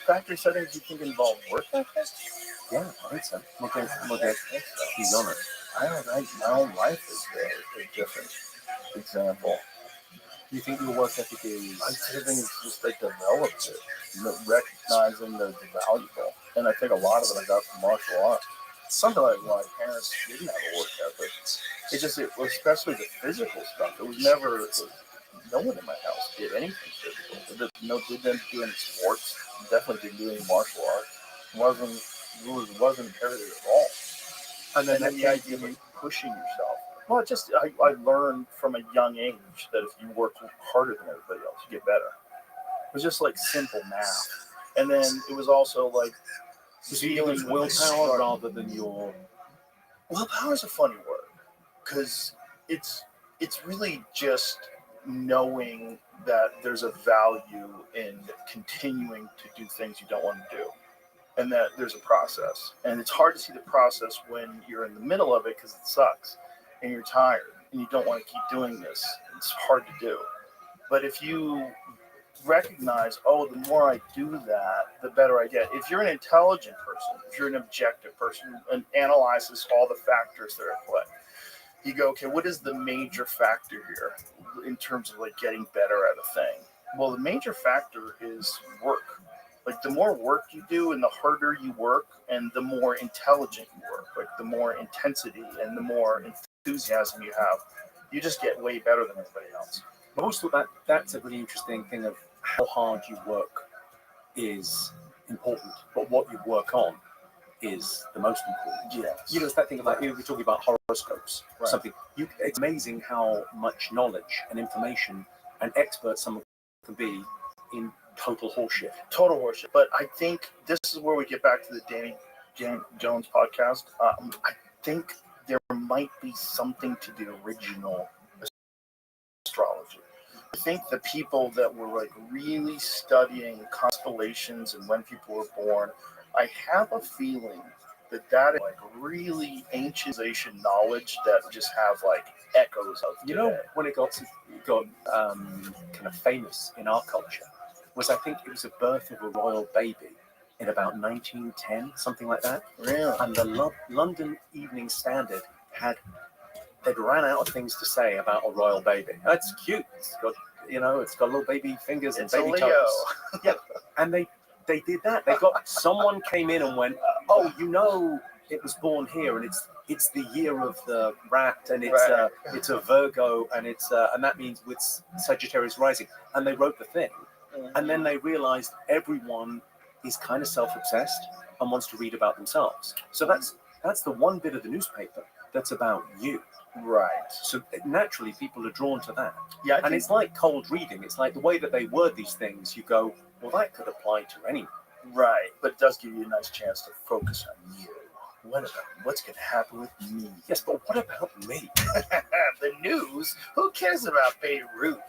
factory settings, you think involve work ethic? Yeah, I think so. He's on it. I don't think my own life is a different example. You think your work ethic is? I think it's just I developed it, recognizing the valuable, and I think a lot of it I got from martial arts. Something like my parents didn't have a work ethic. It was especially the physical stuff. It was never. No one in my house did anything physical. Didn't do any sports. Definitely didn't do any martial arts. Wasn't imperative at all. And then the idea of pushing yourself. Well, I learned from a young age that if you work harder than everybody else, you get better. It was just like simple math. And then it was also like dealing willpower rather than your. Willpower is a funny word because it's really just knowing that there's a value in continuing to do things you don't want to do, and that there's a process. And it's hard to see the process when you're in the middle of it because it sucks and you're tired and you don't want to keep doing this. It's hard to do. But if you recognize, the more I do that, the better I get. If you're an intelligent person, if you're an objective person and analyzes all the factors that are at play, you go, okay, what is the major factor here in terms of like getting better at a thing? Well, the major factor is work. Like the more work you do and the harder you work and the more intelligent you work, like the more intensity and the more enthusiasm you have, you just get way better than everybody else. I always thought that's a really interesting thing of how hard you work is important, but what you work on is the most important. Yes. You know, it's that thing about, you were talking about horoscopes, Right. something. It's amazing how much knowledge and information and expert someone can be in total horseshit. Total horseshit. But I think this is where we get back to the Danny Jones podcast. I think there might be something to the original astrology. I think the people that were like really studying constellations and when people were born, I have a feeling that is like really ancient knowledge that just have like echoes of today. You know, when it got kind of famous in our culture, was I think it was a birth of a royal baby in about 1910, something like that. Really? And the London Evening Standard they'd ran out of things to say about a royal baby. That's cute. It's got, it's got little baby fingers and baby toes. Yeah, and they did that. Someone came in and went, oh, it was born here, and it's the year of the rat, and it's a Virgo, and and that means with Sagittarius rising. And they wrote the thing, and then they realized everyone is kind of self-obsessed and wants to read about themselves. So that's the one bit of the newspaper that's about you. Right. So naturally, people are drawn to that. Yeah. And it's like cold reading. It's like the way that they word these things. You go, well, that could apply to anyone. Right. But it does give you a nice chance to focus on you. What's going to happen with me? Yes, but what about me? The news? Who cares about Beirut?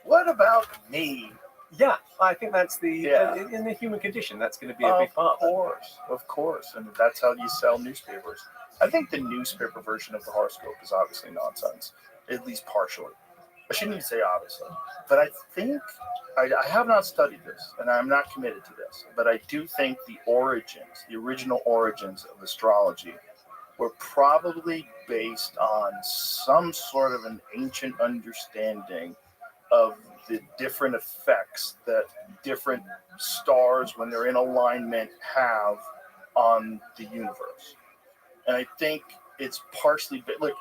What about me? Yeah, I think that's in the human condition. That's going to be a big part. Of course. And that's how you sell newspapers. I think the newspaper version of the horoscope is obviously nonsense, at least partially. I shouldn't even say obviously, but I think I have not studied this, and I'm not committed to this, but I do think the original origins of astrology were probably based on some sort of an ancient understanding of the different effects that different stars, when they're in alignment, have on the universe. And I think it's partially, like,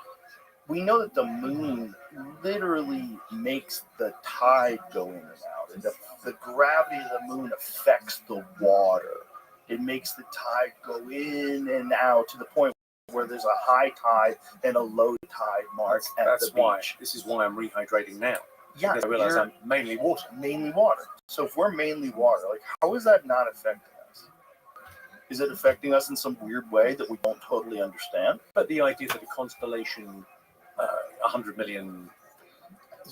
we know that the moon literally makes the tide go in and out. And the gravity of the moon affects the water. It makes the tide go in and out to the point where there's a high tide and a low tide mark at the beach. This is why I'm rehydrating now. Yeah, because I realize I'm mainly water. Mainly water. So if we're mainly water, like, how is that not affecting us? Is it affecting us in some weird way that we don't totally understand? But the idea that a constellation 100 million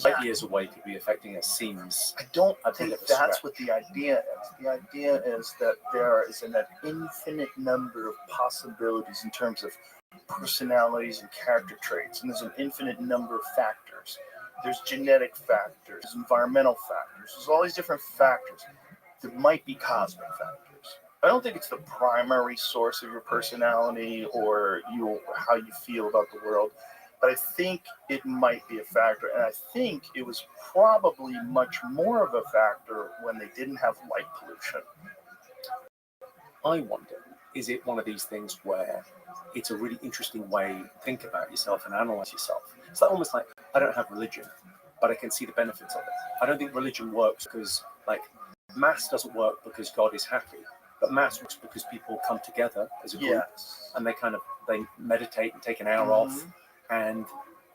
light years away could be affecting us seems... I don't think that's what the idea is. The idea is that there is an infinite number of possibilities in terms of personalities and character traits, and there's an infinite number of factors. There's genetic factors, environmental factors. There's all these different factors. There might be cosmic factors. I don't think it's the primary source of your personality or how you feel about the world, but I think it might be a factor. And I think it was probably much more of a factor when they didn't have light pollution. I wonder, is it one of these things where it's a really interesting way to think about yourself and analyze yourself? It's like almost like, I don't have religion, but I can see the benefits of it. I don't think religion works because, like, mass doesn't work because God is happy, but mass works because people come together as a group and they meditate and take an hour off. And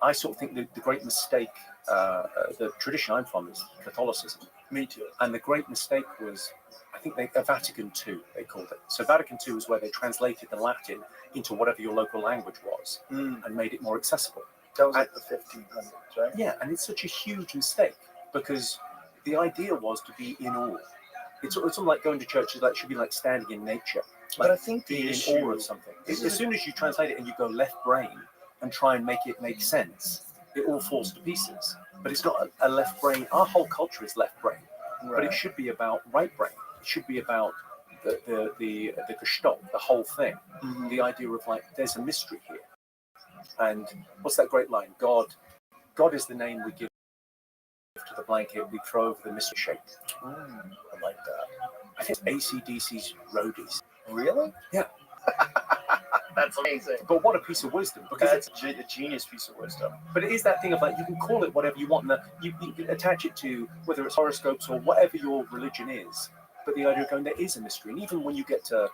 I sort of think the great mistake, the tradition I'm from is Catholicism. Me too. And the great mistake was, I think Vatican II, they called it. So Vatican II was where they translated the Latin into whatever your local language was and made it more accessible. That was like the 1500s, right? Yeah, and it's such a huge mistake because the idea was to be in awe. It's almost like going to church. It should be like standing in nature. Like, but I think being in awe of something. As soon as you translate it and you go left brain and try and make it make sense, it all falls to pieces. But it's not a left brain. Our whole culture is left brain, but it should be about right brain. It should be about the gestalt, the whole thing. The idea of, like, there's a mystery here. And what's that great line? God is the name we give to the blanket we throw over the mystery shape. I like that. I think it's AC/DC's Roadies. Really? Yeah. That's amazing. But what a piece of wisdom. Because that's a genius piece of wisdom. But it is that thing of, like, you can call it whatever you want. And you can attach it to whether it's horoscopes or whatever your religion is. But the idea of going, there is a mystery. And even when you get to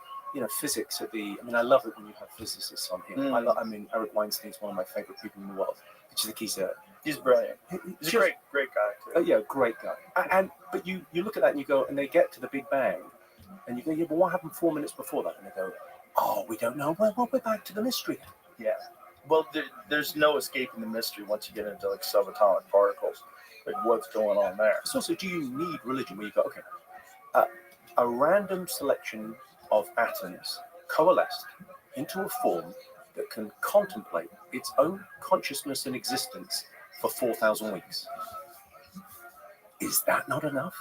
physics at the. I mean, I love it when you have physicists on here. Mm. I mean, Eric Weinstein's one of my favorite people in the world. I just think He's brilliant. He's a great guy too. yeah, great guy. But you look at that and you go, and they get to the Big Bang, and you go, yeah, but what happened 4 minutes before that? And they go, oh, we don't know. Well, we're back to the mystery. Yeah. Well, there's no escaping the mystery once you get into like subatomic particles. Like what's going on there? So also, do you need religion where you go, okay, a random selection of atoms coalesced into a form that can contemplate its own consciousness and existence for 4,000 weeks? Is that not enough?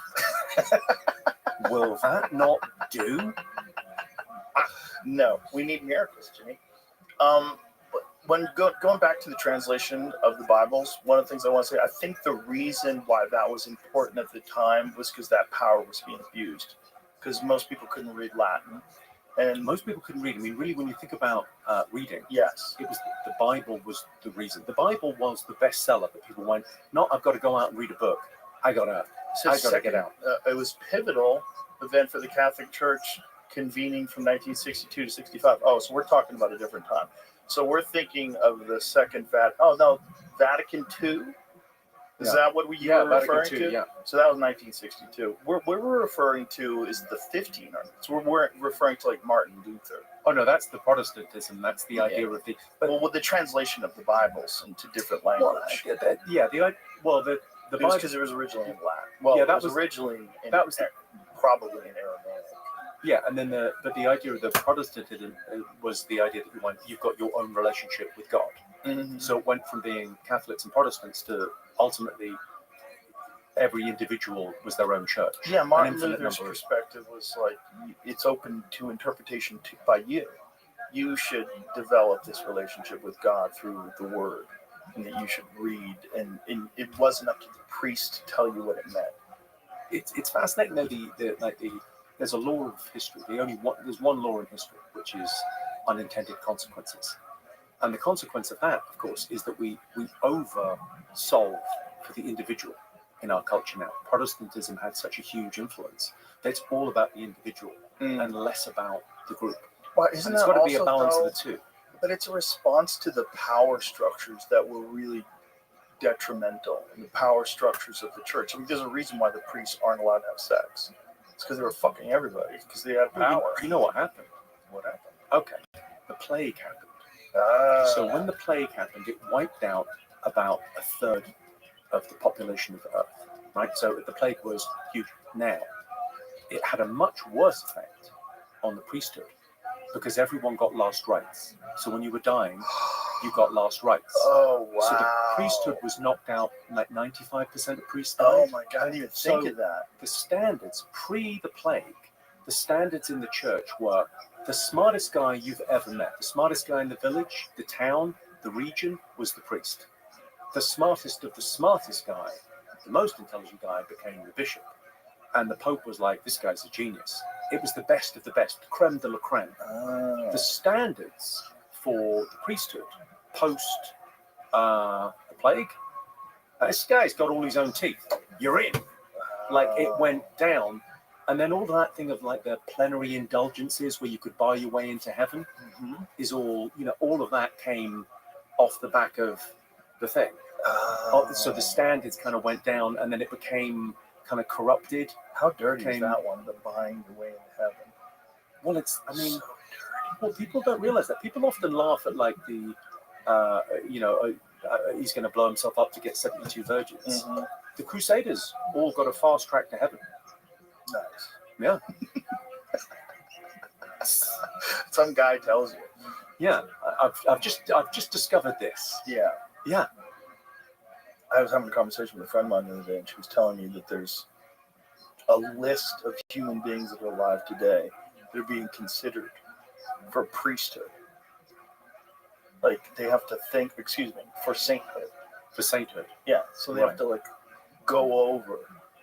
Will that not do? No, we need miracles, Jimmy. When going back to the translation of the Bibles, one of the things I want to say, I think the reason why that was important at the time was because that power was being abused. Because most people couldn't read Latin. And most people couldn't read. I mean, really, when you think about reading, yes, it was the Bible was the reason. The Bible was the bestseller that people went, not I've got to go out and read a book. I got to get out. It was pivotal event for the Catholic Church convening from 1962 to 65. Oh, so we're talking about a different time. So we're thinking of the second Vatican II. Is that what you were referring to? Yeah. So that was 1962. What we're referring to is the 1500s. We're referring to like Martin Luther. Oh no, that's the Protestantism. That's the idea of the. Well, with the translation of the Bibles into different language. The Bible, because it was originally in Latin. Well, yeah, that was originally probably in Aramaic. Yeah, and then the idea of the Protestantism was the idea that you've got your own relationship with God. Mm-hmm. So it went from being Catholics and Protestants to ultimately every individual was their own church. Yeah, Martin Luther's perspective was like, it's open to interpretation by you. You should develop this relationship with God through the Word, and that you should read, and it wasn't up to the priest to tell you what it meant. It's fascinating though. There's a law of history. There's one law in history, which is unintended consequences. And the consequence of that, of course, is that we over-solve for the individual in our culture now. Protestantism had such a huge influence that it's all about the individual and less about the group. Well, it's got to be a balance of the two. But it's a response to the power structures that were really detrimental in the power structures of the church. I mean, there's a reason why the priests aren't allowed to have sex. It's because they were fucking everybody, because they had power. You know what happened? What happened? Okay. The plague happened. So when the plague happened, it wiped out about a third of the population of the earth, right? So the plague was huge. Now, it had a much worse effect on the priesthood because everyone got last rites. So when you were dying, you got last rites. Oh, wow. So the priesthood was knocked out, like 95% of priests died. Oh, my God, I didn't even think of that. The standards, pre the plague, the standards in the church were the smartest guy you've ever met. The smartest guy in the village, the town, the region was the priest. The smartest of the smartest guy, the most intelligent guy, became the bishop. And the Pope was like, this guy's a genius. It was the best of the best, creme de la creme. The standards for the priesthood post the plague, this guy's got all his own teeth. You're in. Like it went down. And then all that thing of like the plenary indulgences where you could buy your way into heaven is all, all of that came off the back of the thing. So the standards kind of went down and then it became kind of corrupted. How dirty is that one, the buying your way into heaven? Well, people don't realize that. People often laugh at like the, he's going to blow himself up to get 72 virgins. Mm-hmm. The Crusaders all got a fast track to heaven. Nice. Yeah. Some guy tells you. Yeah, I've just discovered this. Yeah. I was having a conversation with a friend of mine the other day, and she was telling me that there's a list of human beings that are alive today that are being considered for priesthood. Like they have to think, for sainthood. For sainthood. Yeah. So they have to like go over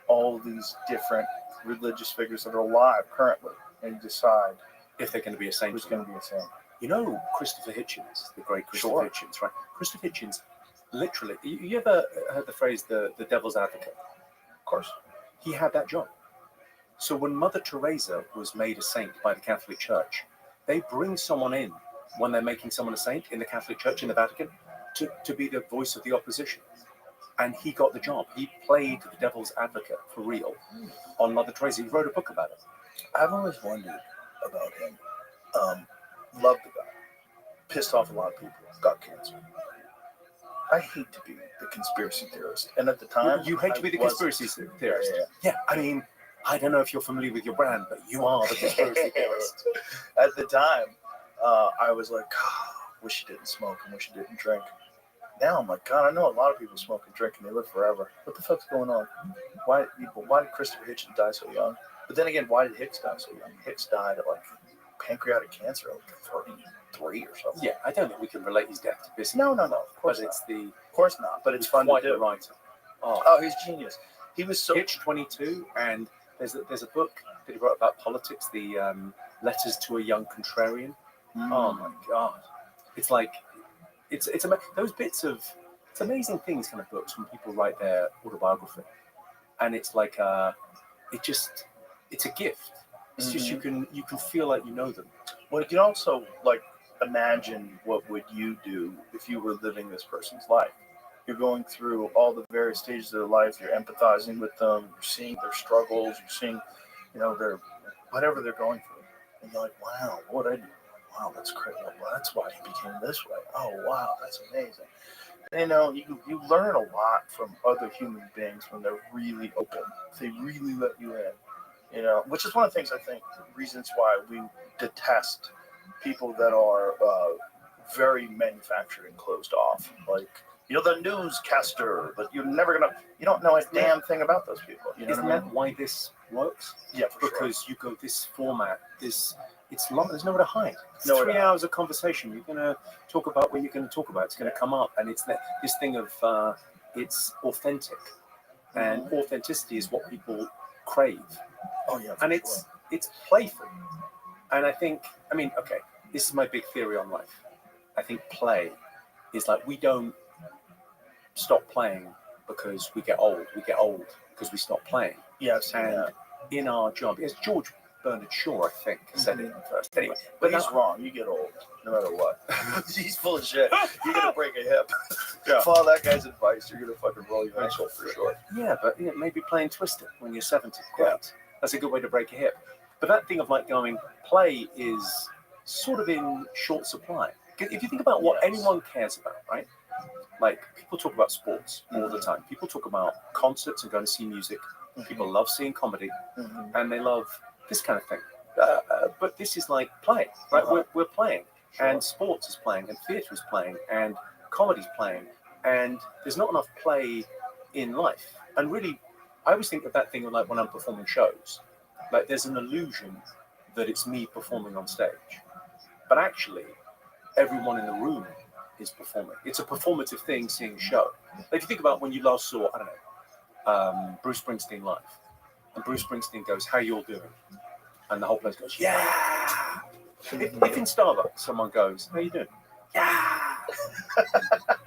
all these different religious figures that are alive currently and decide if they're going to be a saint. Who's going to be a saint? You know Christopher Hitchens, the great Christopher Hitchens, right? Christopher Hitchens, literally, you ever heard the phrase the devil's advocate? Of course. He had that job. So when Mother Teresa was made a saint by the Catholic Church, they bring someone in when they're making someone a saint in the Catholic Church in the Vatican to be the voice of the opposition. And he got the job. He played the devil's advocate for real on Mother Teresa. He wrote a book about it. I've always wondered about him. Loved the guy. Pissed off a lot of people. Got cancer. I hate to be the conspiracy theorist. And at the time, You hate to be the conspiracy theorist. Yeah, I mean, I don't know if you're familiar with your brand, but you are the conspiracy theorist. At the time, I was like, wish he didn't smoke and wish he didn't drink. Now I'm like, God, I know a lot of people smoke and drink and they live forever. What the fuck's going on? Why did Christopher Hitchens die so young? But then again, why did Hicks die so young? Hicks died of like pancreatic cancer at 33 or something. Yeah, I don't think we can relate his death to business. No. Of course not. But it's fun to do. The writer. Oh, he's genius. He was so Hitch 22, and there's a book that he wrote about politics, the Letters to a Young Contrarian. Oh my God, it's like it's those bits of it's amazing things kind of books when people write their autobiography, and it's like it's a gift. It's just you can feel like you know them. Well, you can also like imagine what would you do if you were living this person's life. You're going through all the various stages of their life. You're empathizing with them. You're seeing their struggles. You're seeing, their whatever they're going through, and you're like, wow, what I do? Wow, that's crazy. Well, that's why he became this way. Oh, wow, that's amazing. And, you learn a lot from other human beings when they're really open. They really let you in. Which is one of the things I think reasons why we detest people that are very manufactured and closed off. Like, the newscaster, but you don't know a damn thing about those people. Isn't that why this works? Yeah, because you go this format, it's long. There's nowhere to hide. It's Nowhere 3 to hours of conversation. You're going to talk about what you're going to talk about. It's going to come up, and it's this thing of it's authentic, and authenticity is what people crave. Oh yeah, and it's playful, and okay, this is my big theory on life. I think play is like we don't stop playing because we get old. We get old because we stop playing. Yes, and in our job, it's George Bernard Shaw, I think, said it first. Anyway, but he's wrong. You get old no matter what. He's full of shit. You're gonna break a hip. Follow that guy's advice. You're gonna fucking roll your ankle for sure. Yeah, but maybe playing Twister when you're 70. Great. That's a good way to break a hip. But that thing of like going, play is sort of in short supply. If you think about what anyone cares about, right? Like people talk about sports all the time. People talk about concerts and going to see music. People love seeing comedy, and they love this kind of thing. But this is like play, right? We're playing, and sports is playing, and theatre is playing, and comedy's playing, and there's not enough play in life. And really, I always think of that thing like when I'm performing shows, like there's an illusion that it's me performing on stage, but actually, everyone in the room is performing. It's a performative thing, seeing a show. Like if you think about when you last saw, I don't know, Bruce Springsteen live, and Bruce Springsteen goes, "How you all doing?" And the whole place goes, "Yeah." If in Starbucks someone goes, "How you doing?" "Yeah."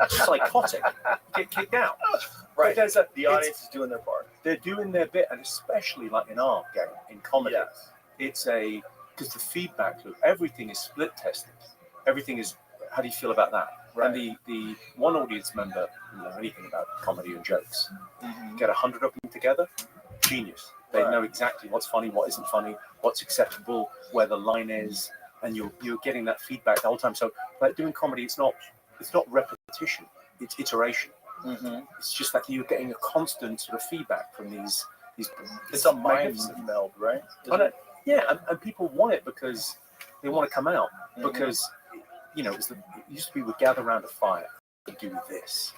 Psychotic. Get kicked out. Right. The audience is doing their part. They're doing their bit, and especially like in our game, in comedy, it's because the feedback loop, everything is split tested. Everything is, how do you feel about that? Right. And the one audience member who knows anything about comedy and jokes, get 100 of them together, genius. They know exactly what's funny, what isn't funny, what's acceptable, where the line is, and you're getting that feedback the whole time. So like doing comedy, it's not repetition, it's iteration. It's just like you're getting a constant sort of feedback from these. It's a mind meld, right? And people want it because they want to come out because it used to be we'd gather around a fire and do this,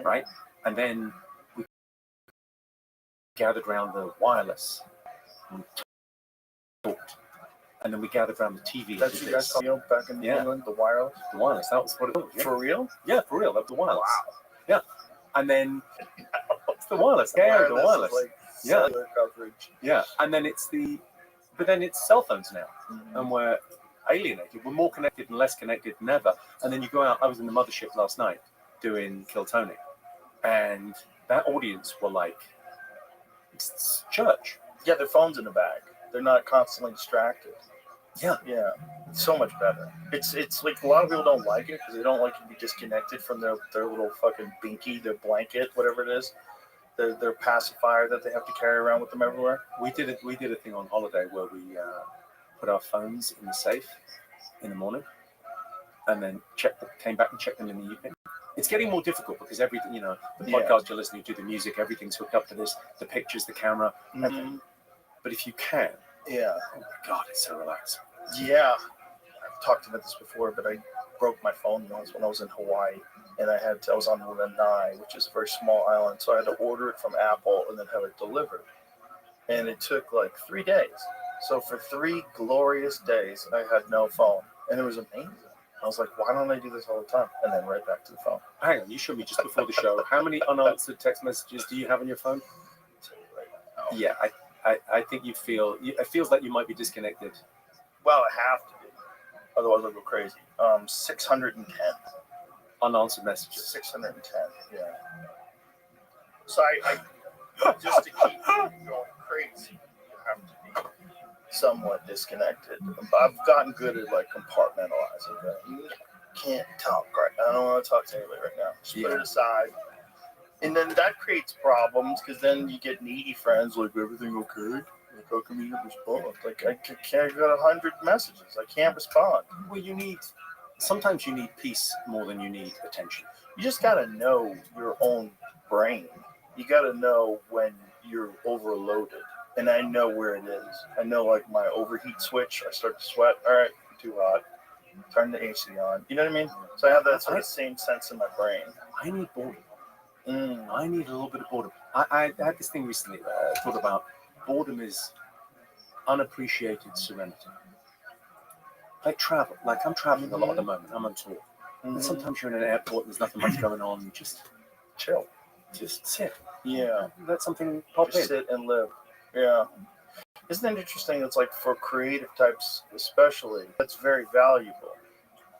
right? And then we gathered around the wireless and talked. And then we gathered around the TV. That's you guys back in England, the wireless? The wireless, that was what it was. Yeah. For real? Yeah, for real, that was the wireless. Wow. Yeah. And then it's the wireless. The wireless. Like cellular coverage. Yeah. And then it's cell phones now. And we're alienated. We're more connected and less connected than ever. And then you go out. I was in the mothership last night doing Kill Tony, and that audience were like, it's church. Yeah, their phone's in the bag. They're not constantly distracted. Yeah. It's so much better. It's like a lot of people don't like it because they don't like to be disconnected from their little fucking binky, their blanket, whatever it is, their pacifier that they have to carry around with them everywhere. We did a thing on holiday where we put our phones in the safe in the morning, and then came back and checked them in the evening. It's getting more difficult because everything, the podcast you're listening to, the music, everything's hooked up to this, the pictures, the camera, everything. But if you can, oh my God, it's so relaxing. Yeah, I've talked about this before, but I broke my phone once when I was in Hawaii, and I was on Lanai, which is a very small island, so I had to order it from Apple and then have it delivered, and it took like 3 days. So for 3 glorious days, I had no phone, and it was amazing. I was like, why don't I do this all the time? And then right back to the phone. Hang on, you showed me just before the show. How many unanswered text messages do you have on your phone? Yeah, I think it feels like you might be disconnected. Well, I have to be. Otherwise I'll go crazy. 610. Unanswered messages. 610, yeah. So I just to keep you going crazy, you have to be somewhat disconnected. I've gotten good at like compartmentalizing. Okay? You can't talk right now. I don't want to talk to anybody right now. Just put it aside. And then that creates problems because then you get needy friends like, everything okay? Like, how come you didn't respond? Like, I got 100 messages. I can't respond. Well, sometimes you need peace more than you need attention. You just got to know your own brain. You got to know when you're overloaded. And I know where it is. I know, like, my overheat switch. I start to sweat. All right, too hot. Turn the AC on. You know what I mean? So I have that sort of same sense in my brain. I need boredom. I need a little bit of boredom. I had this thing recently that I thought about. Boredom is unappreciated serenity. Like travel. Like I'm traveling a lot at the moment. I'm on tour. And sometimes you're in an airport, there's nothing much going on. You just chill. Just sit. Yeah. Let something pop in. Sit and live. Yeah. Isn't it interesting? It's like for creative types especially, that's very valuable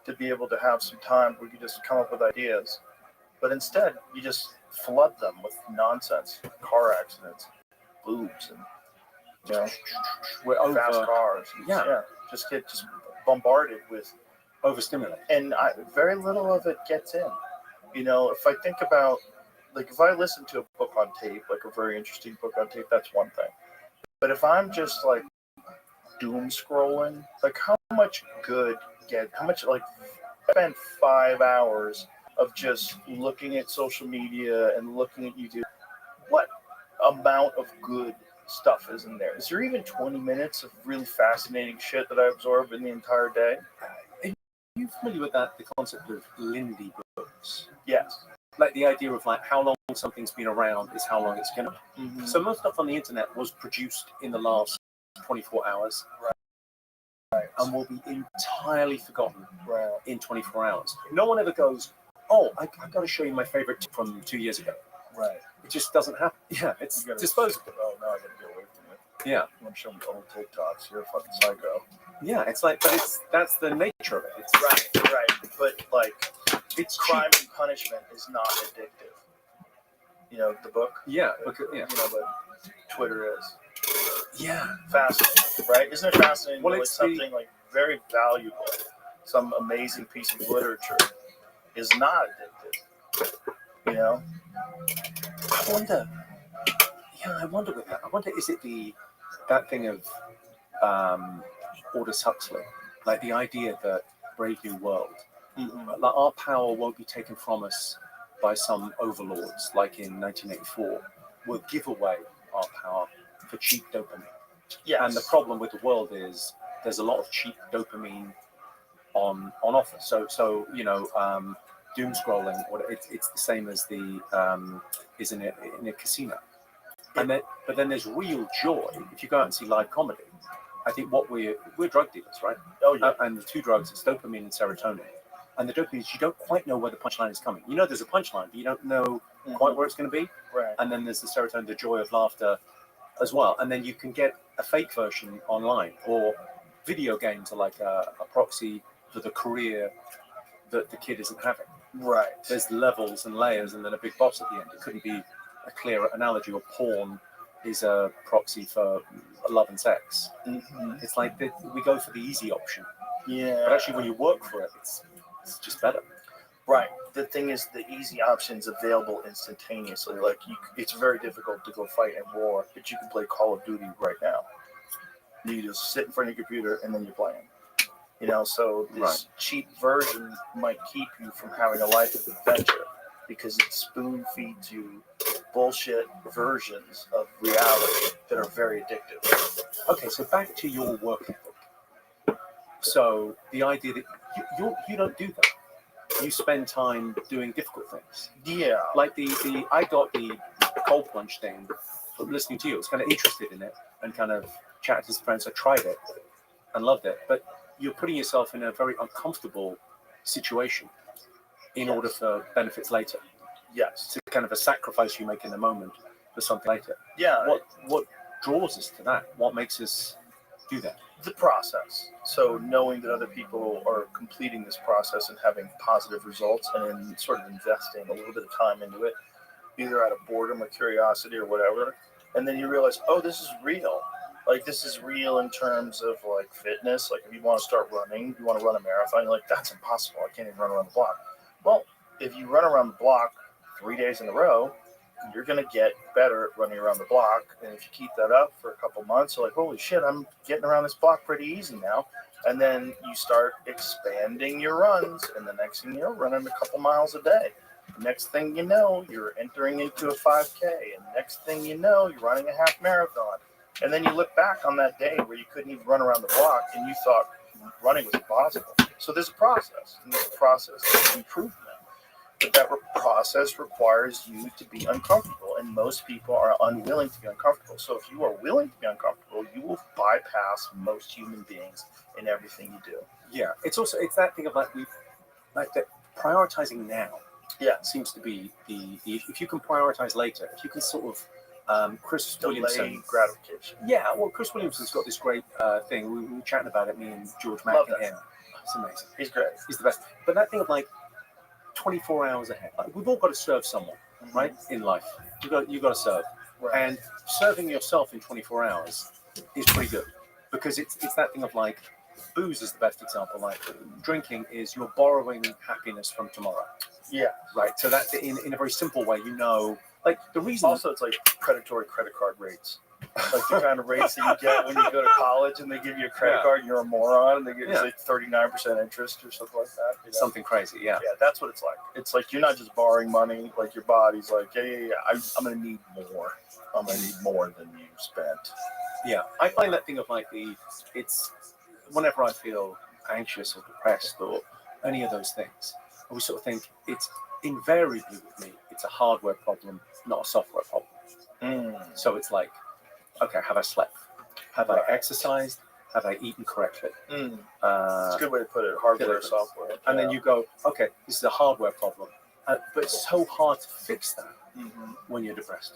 to be able to have some time where you just come up with ideas. But instead, you just flood them with nonsense, car accidents, boobs, and fast cars. Just get bombarded with overstimulate. And very little of it gets in. If I think about, like, if I listen to a book on tape, like a very interesting book on tape, that's one thing. But if I'm just like doom scrolling, like how much spend 5 hours of just looking at social media and looking at YouTube. What amount of good stuff is in there? Is there even 20 minutes of really fascinating shit that I absorb in the entire day? Are you familiar with the concept of Lindy books? Yes. Like the idea of like how long something's been around is how long it's going to be. So most stuff on the internet was produced in the last 24 hours. Right. And will be entirely forgotten in 24 hours. No one ever goes, I've got to show you my favorite from 2 years ago. Right. It just doesn't happen. Yeah, it's disposable. Oh, no, I got to get away from it. Yeah. You want to show me old TikToks? You're a fucking psycho. Yeah, it's like, but that's the nature of it. It's right. But like, it's crime and punishment is not addictive. The book. Yeah. But Twitter is. Yeah. Fascinating, right? Isn't it fascinating? Well, like something like very valuable, some amazing piece of literature is not addictive. I wonder. Yeah, I wonder with that. I wonder, is it that thing of Aldous Huxley, like the idea that Brave New World, like our power won't be taken from us by some overlords, like in 1984, will give away our power for cheap dopamine. Yes. And the problem with the world is there's a lot of cheap dopamine on offer. So doom scrolling, it's the same as is in a casino. But then there's real joy if you go out and see live comedy. I think we're drug dealers, right? Oh yeah. And the two drugs, it's dopamine and serotonin. And the dopamine is you don't quite know where the punchline is coming. There's a punchline, but you don't know quite where it's going to be. Right. And then there's the serotonin, the joy of laughter as well. And then you can get a fake version online, or video games are like a proxy for the career that the kid isn't having. Right. There's levels and layers and then a big boss at the end. It couldn't be a clearer analogy. Or porn is a proxy for love and sex. Mm-hmm. It's like we go for the easy option, Yeah. but actually when you work for it, it's just better. Right. The thing is, the easy option's available instantaneously. Like, it's very difficult to go fight in war, but you can play Call of Duty right now. You just sit in front of your computer and then you're playing. You know, so this cheap version might keep you from having a life of adventure because it spoon feeds you bullshit versions of reality that are very addictive. Okay, so back to your work ethic. So the idea that you don't do that. You spend time doing difficult things. Yeah. Like I got the cold plunge thing from listening to you. I was kind of interested in it and kind of chatted to some friends. I tried it and loved it. But you're putting yourself in a very uncomfortable situation in order for benefits later. Yes. It's kind of a sacrifice you make in the moment for something later. Yeah. What draws us to that? What makes us do that? The process. So knowing that other people are completing this process and having positive results, and then sort of investing a little bit of time into it, either out of boredom or curiosity or whatever, and then you realize, oh, this is real. Like, this is real in terms of like fitness. Like, if you want to start running, you want to run a marathon, you're like, that's impossible. I can't even run around the block. Well, if you run around the block 3 days in a row, you're going to get better at running around the block. And if you keep that up for a couple months, you're like, holy shit, I'm getting around this block pretty easy now. And then you start expanding your runs. And the next thing you know, running a couple miles a day. The next thing you know, you're entering into a 5K. And next thing you know, you're running a half marathon. And then you look back on that day where you couldn't even run around the block and you thought running was impossible. So there's a process. And there's a process of improvement. But that process requires you to be uncomfortable, and most people are unwilling to be uncomfortable. So if you are willing to be uncomfortable, you will bypass most human beings in everything you do. Yeah, it's that thing of like that prioritizing now. Yeah, seems to be the if you can prioritize later, if you can sort of Chris Williamson gratification. Yeah, well, Chris Williamson's got this great thing. We were chatting about it, me and George Mack and him. It's amazing. He's great. He's the best. But that thing of like 24 hours ahead. Like, we've all got to serve someone, right? In life, you got to serve, and serving yourself in 24 hours is pretty good because it's that thing of like booze is the best example. Like drinking is you're borrowing happiness from tomorrow. Yeah. Right. So that in a very simple way, like the reason. Also, it's like predatory credit card rates. Like the kind of rates that you get when you go to college and they give you a credit card and you're a moron and they give you like 39% interest or something like that. You know? Something crazy, yeah. Yeah, that's what it's like. It's like you're not just borrowing money, like your body's like, I'm going to need more. I'm going to need more than you spent. Yeah, I find that thing of like it's whenever I feel anxious or depressed or any of those things, I always sort of think it's invariably with me, it's a hardware problem, not a software problem. So it's like, okay, have I slept? Have I exercised? Have I eaten correctly? It's a good way to put it, hardware, software. And then you go, okay, this is a hardware problem. But it's so hard to fix that when you're depressed.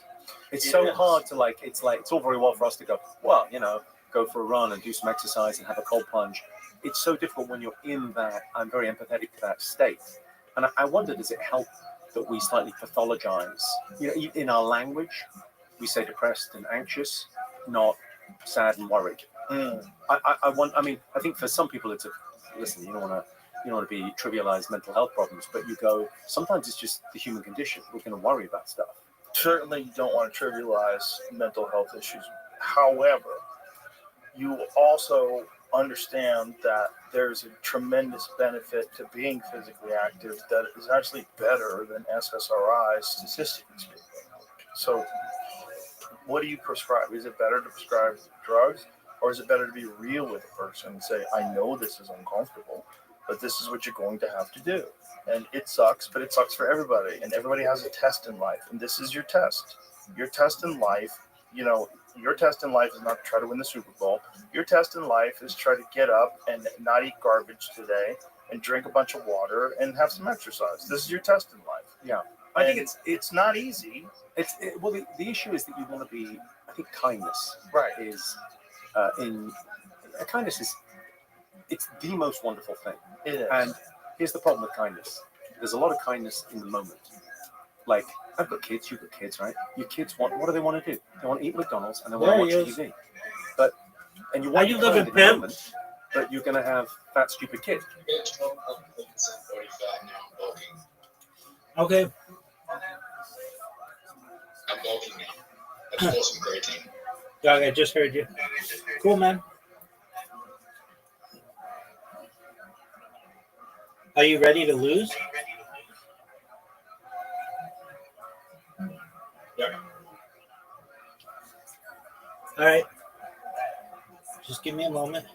It's so hard to it's all very well for us to go, well, go for a run and do some exercise and have a cold plunge. It's so difficult when you're in that, I'm very empathetic to that state. And I wonder, does it help that we slightly pathologize? In our language, we say depressed and anxious, not sad and worried. I think for some people it's listen, you don't want to be trivialize mental health problems, but you go, sometimes it's just the human condition. We're going to worry about stuff. Certainly you don't want to trivialize mental health issues. However, you also understand that there's a tremendous benefit to being physically active that is actually better than SSRIs, statistically speaking. So what do you prescribe? Is it better to prescribe drugs, or is it better to be real with a person and say, I know this is uncomfortable, but this is what you're going to have to do. And it sucks, but it sucks for everybody. And everybody has a test in life, and this is your test. Your test in life, your test in life is not to try to win the Super Bowl. Your test in life is try to get up and not eat garbage today and drink a bunch of water and have some exercise. This is your test in life. Yeah. I think it's not easy. The issue is that you want to be, I think kindness is kindness is, it's the most wonderful thing. It is. And here's the problem with kindness. There's a lot of kindness in the moment. like, I've got kids, you've got kids, right? Your kids what do they want to do? They want to eat McDonald's and they want to watch TV. And you want you to live in the Pimp? moment, but you're going to have fat, stupid kids. Okay. I'm bulking now. That's awesome, great team. Dog, I just heard you. Cool, man. Are you ready to lose? Yep. All right. Just give me a moment.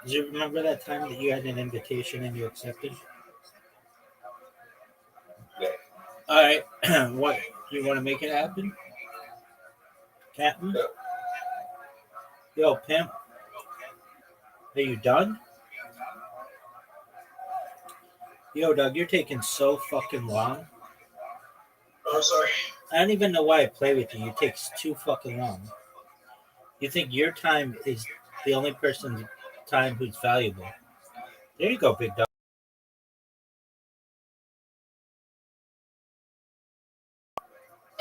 Do you remember that time that you had an invitation and you accepted? Yeah. All right. What? You want to make it happen? Captain? Yeah. Yo, Pimp. Are you done? Yo, Doug, you're taking so fucking long. Oh, sorry. I don't even know why I play with you. It takes too fucking long. You think your time is the only person's time who's valuable. There you go, big dog.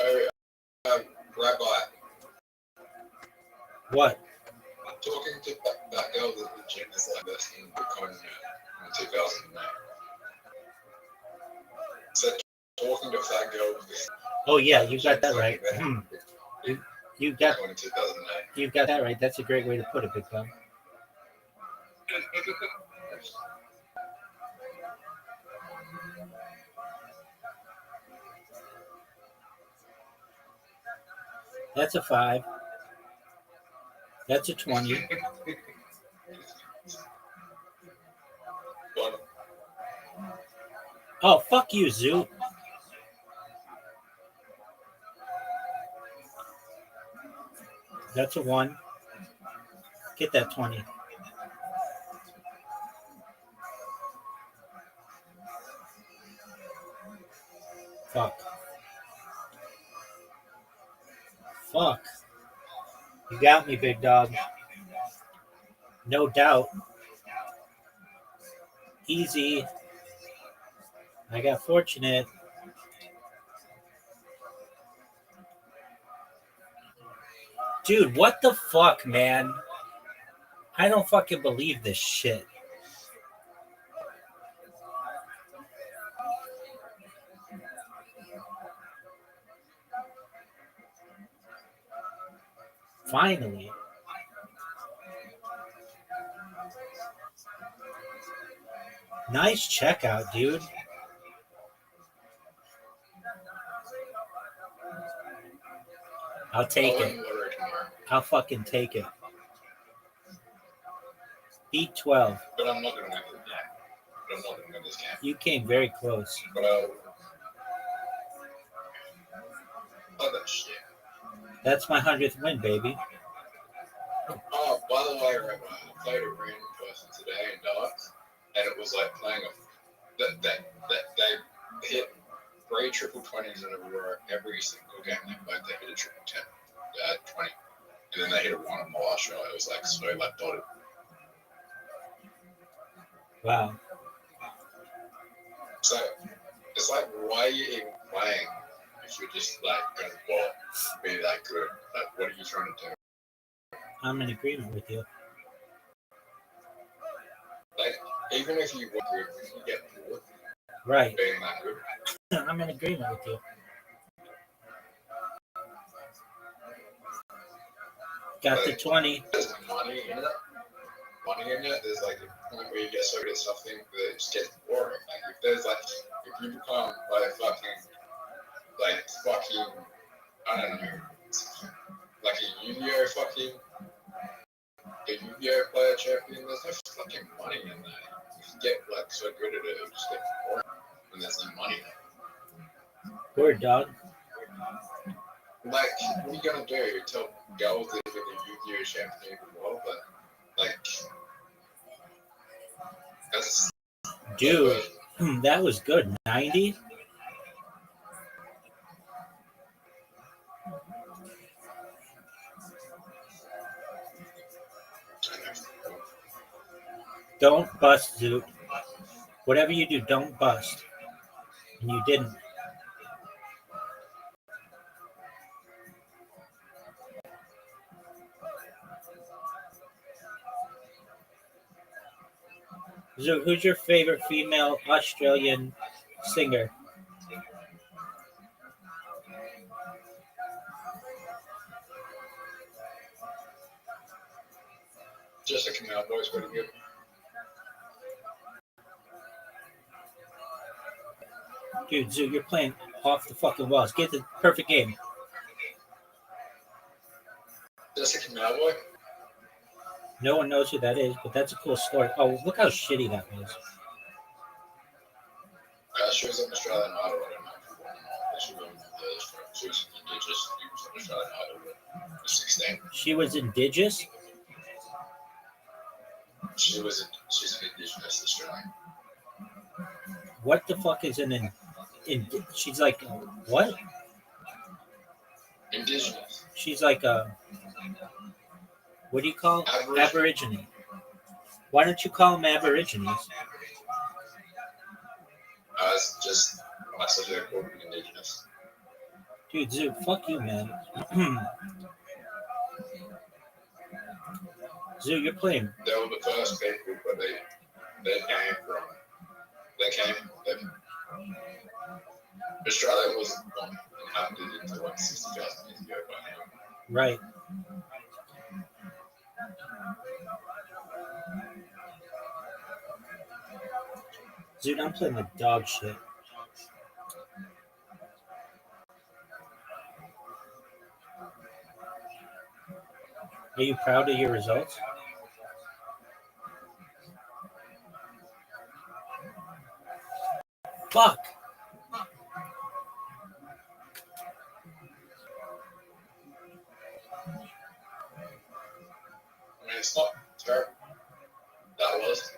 Hey, Rabbi, What? I'm talking to that girl that the gym is like this in Bitcoin in 2009. Said talking to that girl with this. Oh yeah, you got that right. You got Bitcoin in 2009. you got that right. That's a great way to put it, big dog. That's a 5. That's a 20. Oh, fuck you, Zoo. That's a 1. Get that 20. Fuck. Fuck. You got me, big dog. No doubt. Easy. I got fortunate. Dude, what the fuck, man? I don't fucking believe this shit. Finally. Nice checkout, dude. I'll take it. I'll fucking take it. Beat 12. But I'm not going to win this game. But I'm not going to win this game. You came very close. But oh, that shit. That's my 100th win, baby. Oh, by the way, Rabbi, I played a random person today in darts, and it was like playing that they hit 3 triple 20s in a row every single game they played. They hit a triple 10, 20, and then they hit a 1 on the last shot. It was like so like dotted. Wow. So it's like, why are you even playing if you're just like going to be that good? Like, what are you trying to do? I'm in agreement with you. Like, even if you were good, you get bored Right. being that good. I'm in agreement with you. Got the 20. There's money in it. money in it, there's like a point where you get so good at something that it just gets boring. Like if you become I don't know, like a Yu-Gi-Oh player champion, there's no fucking money in that. You get like so good at it, it just gets boring when there's no money. Word, dog. Like, what are you gonna do? Tell girls that you're the Yu-Gi-Oh champion of the world, but like, that's Dude, that was good. 90? Don't bust, Zoot. Whatever you do, don't bust. And you didn't. Zoot, who's your favorite female Australian singer? Jessica Malboy's pretty good. Dude, Zoot, you're playing off the fucking walls. Get the perfect game. Jessica Malboy? No one knows who that is, but that's a cool story. Oh, look how shitty that was. She was on Australian Idol. I don't know if you want to know. She was Indigenous. She was on Australian Idol at 16. She was indigenous? She's an Indigenous Australian. What the fuck is she's like, what? Indigenous. She's like what do you call Aborigine? Why don't you call them Aborigines? It's just I said they're called Indigenous. Dude, Zoot, fuck you, man. Zoot, you're playing. They were the first people, but they came from Australia wasn't inhabited until like 60,000 years ago by now. Right. Dude, I'm playing like dog shit. Are you proud of your results? Fuck! I mean, it's not terrible. That was.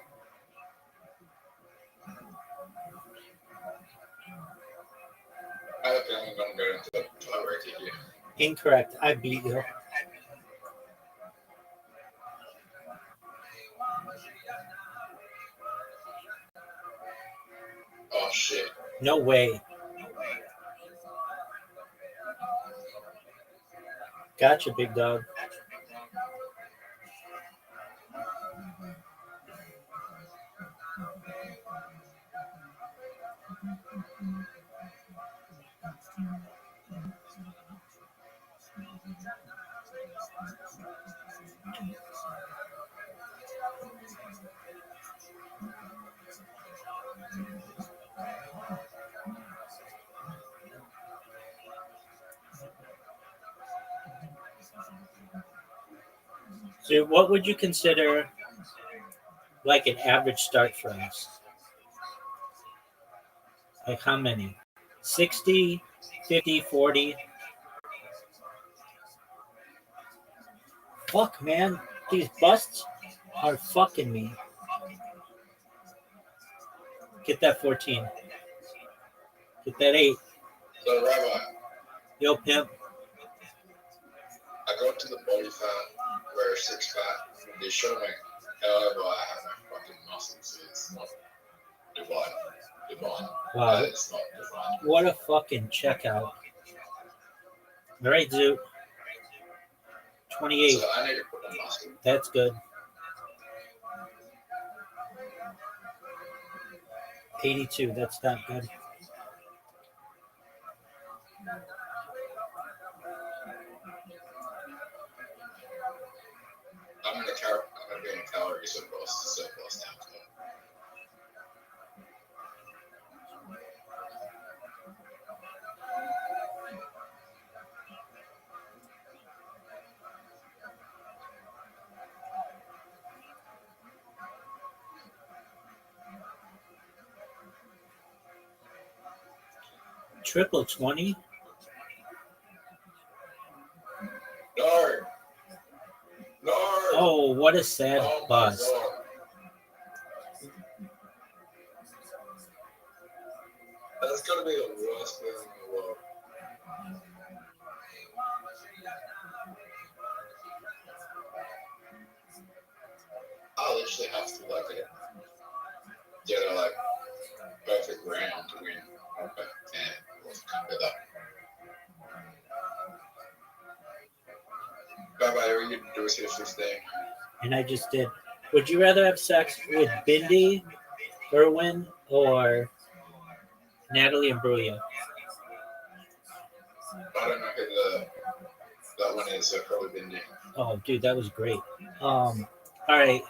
I have a feeling I'm going to go into the tiebreaker here. Incorrect. I beat you. Oh, shit. No way. Gotcha, big dog. So what would you consider like an average start for us? Like how many? 60, 50, 40? Fuck, man. These busts are fucking me. Get that 14. Get that 8. So, Rabbi, Yo, pimp. I go to the body fat, wear 6 pack, they show me, however, I have no fucking muscles, so it's not divine. Wow. It's not divine. What a fucking checkout. All right, Zoot. 28. So I need to put on muscle. That's good. 82. That's not good. I'm gonna I'd be in a calorie surplus now. Triple 20. No. Oh, what a sad Oh my bust. God. That's gotta be the worst feeling in the world. I literally have to get a perfect round to win. Okay, and we'll come with that. Bye-bye, we need to do a 16. And I just did. Would you rather have sex with Bindi, Irwin, or Natalie Imbruglia? I don't know who that one is, so probably Bindi. Oh, dude, that was great. All right.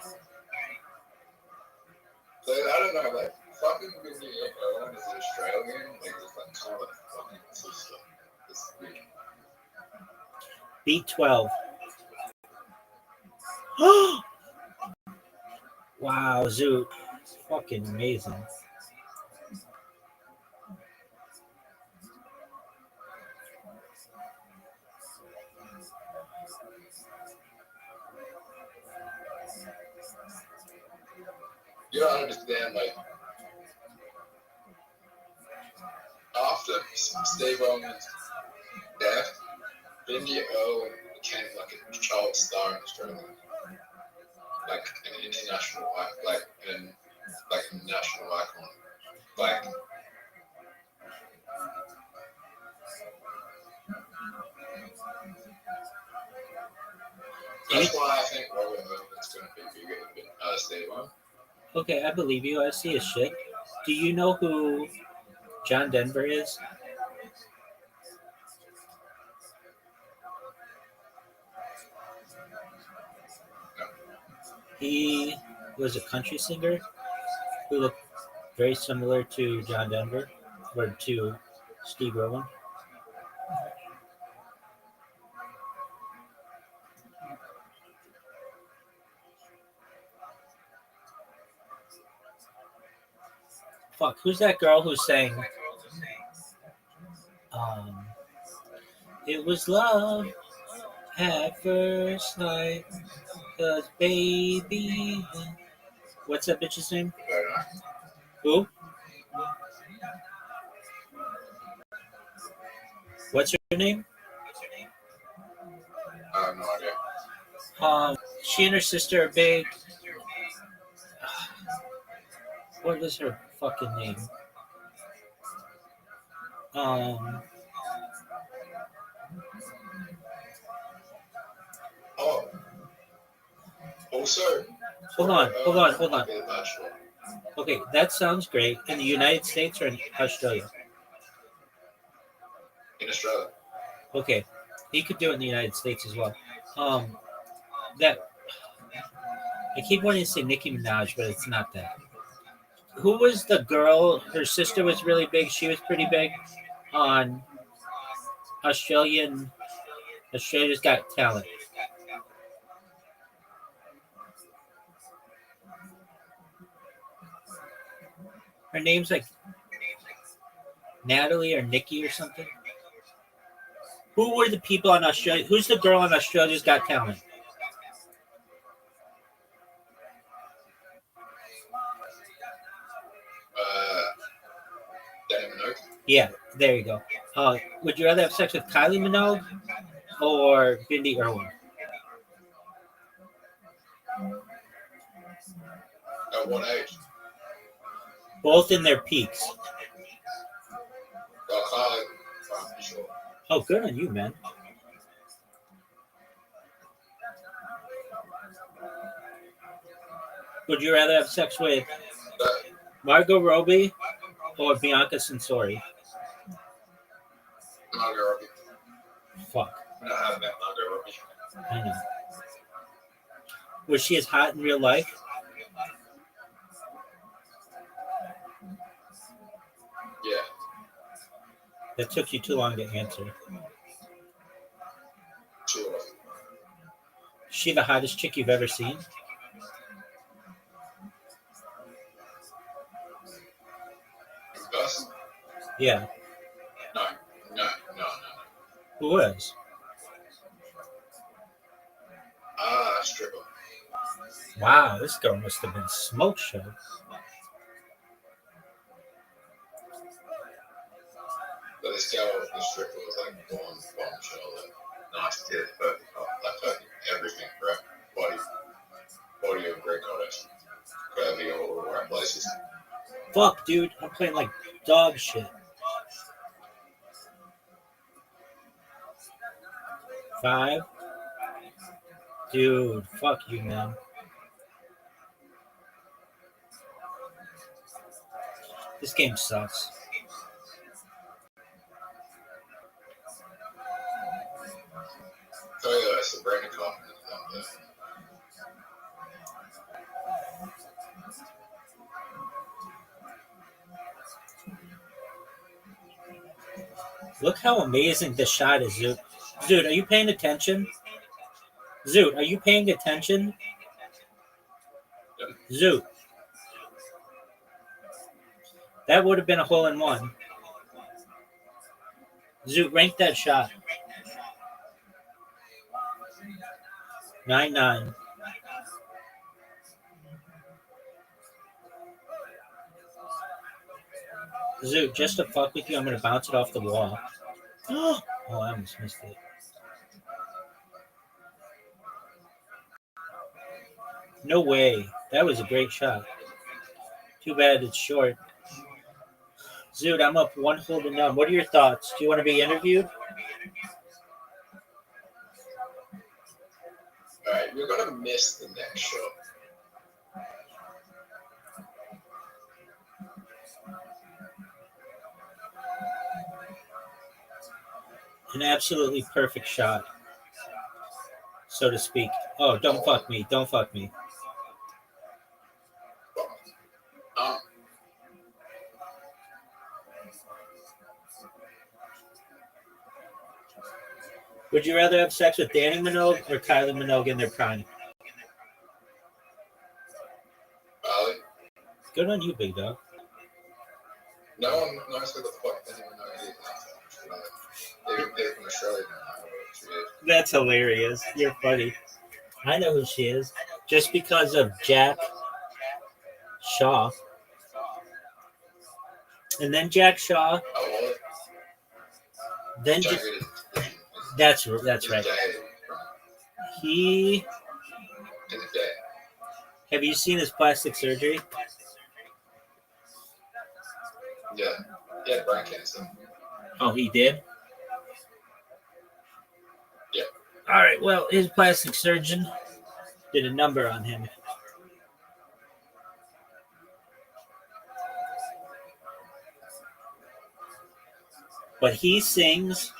So, I don't know, fucking Bindi Owen is Australian, it's kind of fucking sister. It's weird. Beat 12. Wow, Zoot. Fucking amazing. You don't understand, after Steve Owen's death, Bindi Owen became a child star in Australia. An international, a national icon. That's why I think Robert Owen's going to be bigger than Steve Owen. Okay, I believe you. I see his shit. Do you know who John Denver is? He was a country singer who looked very similar to John Denver or to Steve Irwin. Fuck, who's that girl who sang? It was love at first sight, 'cause baby. What's that bitch's name? Who? What's her name? I have no idea. She and her sister are big. What was her fucking name? Also, hold on. Okay, that sounds great. In the United States or in Australia? In Australia. Okay, he could do it in the United States as well. That I keep wanting to say Nicki Minaj, but it's not that. Who was the girl? Her sister was really big. She was pretty big on Australia's Got Talent. Her name's Natalie or Nikki or something. Who were the people on Australia? Who's the girl on Australia's Got Talent? Yeah, there you go. Would you rather have sex with Kylie Minogue or Bindi Irwin? At what age? Both in their peaks. Kylie, for sure. Oh, good on you, man. Would you rather have sex with Margot Robbie or Bianca Censori? Margot Robbie. Fuck. I have met Margot Robbie. I know. Was she as hot in real life? Yeah. That took you too long to answer. She was. She the hottest chick you've ever seen? In person? Yeah. No. Who was? Stripper. Wow, this girl must have been smoke show. But this girl, the stripper, was like bombshell, like nice tits, perfect, like perfect everything, right? Body of a great goddess, curvy all the right places. Fuck, dude, I'm playing like dog shit. 5. Dude, fuck you, man. This game sucks. Tell you that Sabrina Carpenter is out there. Look how amazing this shot is, Zoot. Zoot, are you paying attention? Zoot, are you paying attention? Zoot. That would have been a hole in one. Zoot, rank that shot. 9-9. Zoot, just to fuck with you, I'm going to bounce it off the wall. Oh, I almost missed it. No way. That was a great shot. Too bad it's short. Zoot, I'm up 1 hole to none. What are your thoughts? Do you want to be interviewed? Alright, we're gonna miss the next show. An absolutely perfect shot, so to speak. Oh, don't fuck me. Don't fuck me. Would you rather have sex with Danny Minogue or Kylie Minogue in their prime? Good on you, big dog. No one knows who the fuck anyone knows they're from Australia now. That's hilarious. You're funny. I know who she is. Just because of Jack Shaw. And then Jack Shaw. Then that's right. He. Have you seen his plastic surgery? Yeah, he had brain cancer. Oh, he did? Yeah. All right, well, his plastic surgeon did a number on him. But he sings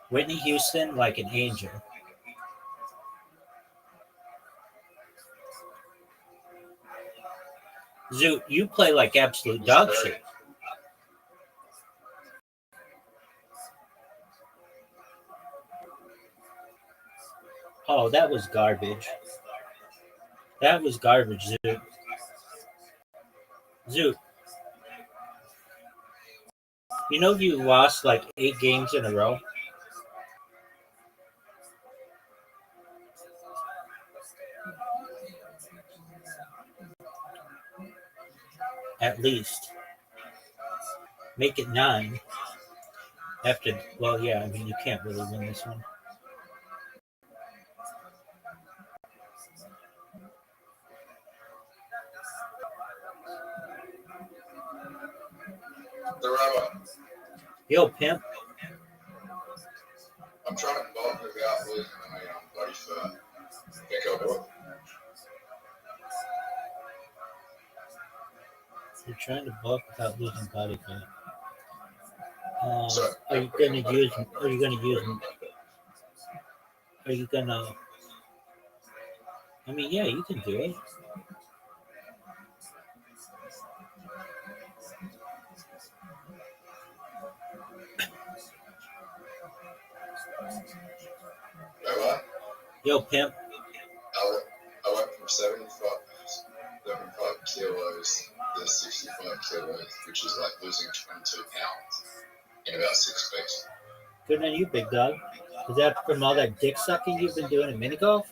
Whitney Houston like an angel. Zoot, you play like absolute dog shit. Oh, that was garbage. That was garbage, Zoot. Zoot. You know you lost like 8 games in a row? At least. Make it 9. After, well, yeah, I mean, you can't really win this one. The Rabbi. Yo, pimp. I'm trying to bulk without losing my body fat. Think I'll do it? You're trying to bulk without losing body fat. Are you gonna use? I mean, yeah, you can do it. Rabbi, Yo, pimp. I went from 75 kilos to 65 kilos, which is like losing 22 pounds in about 6 weeks. Good on you, big dog. Is that from all that dick sucking you've been doing in mini golf?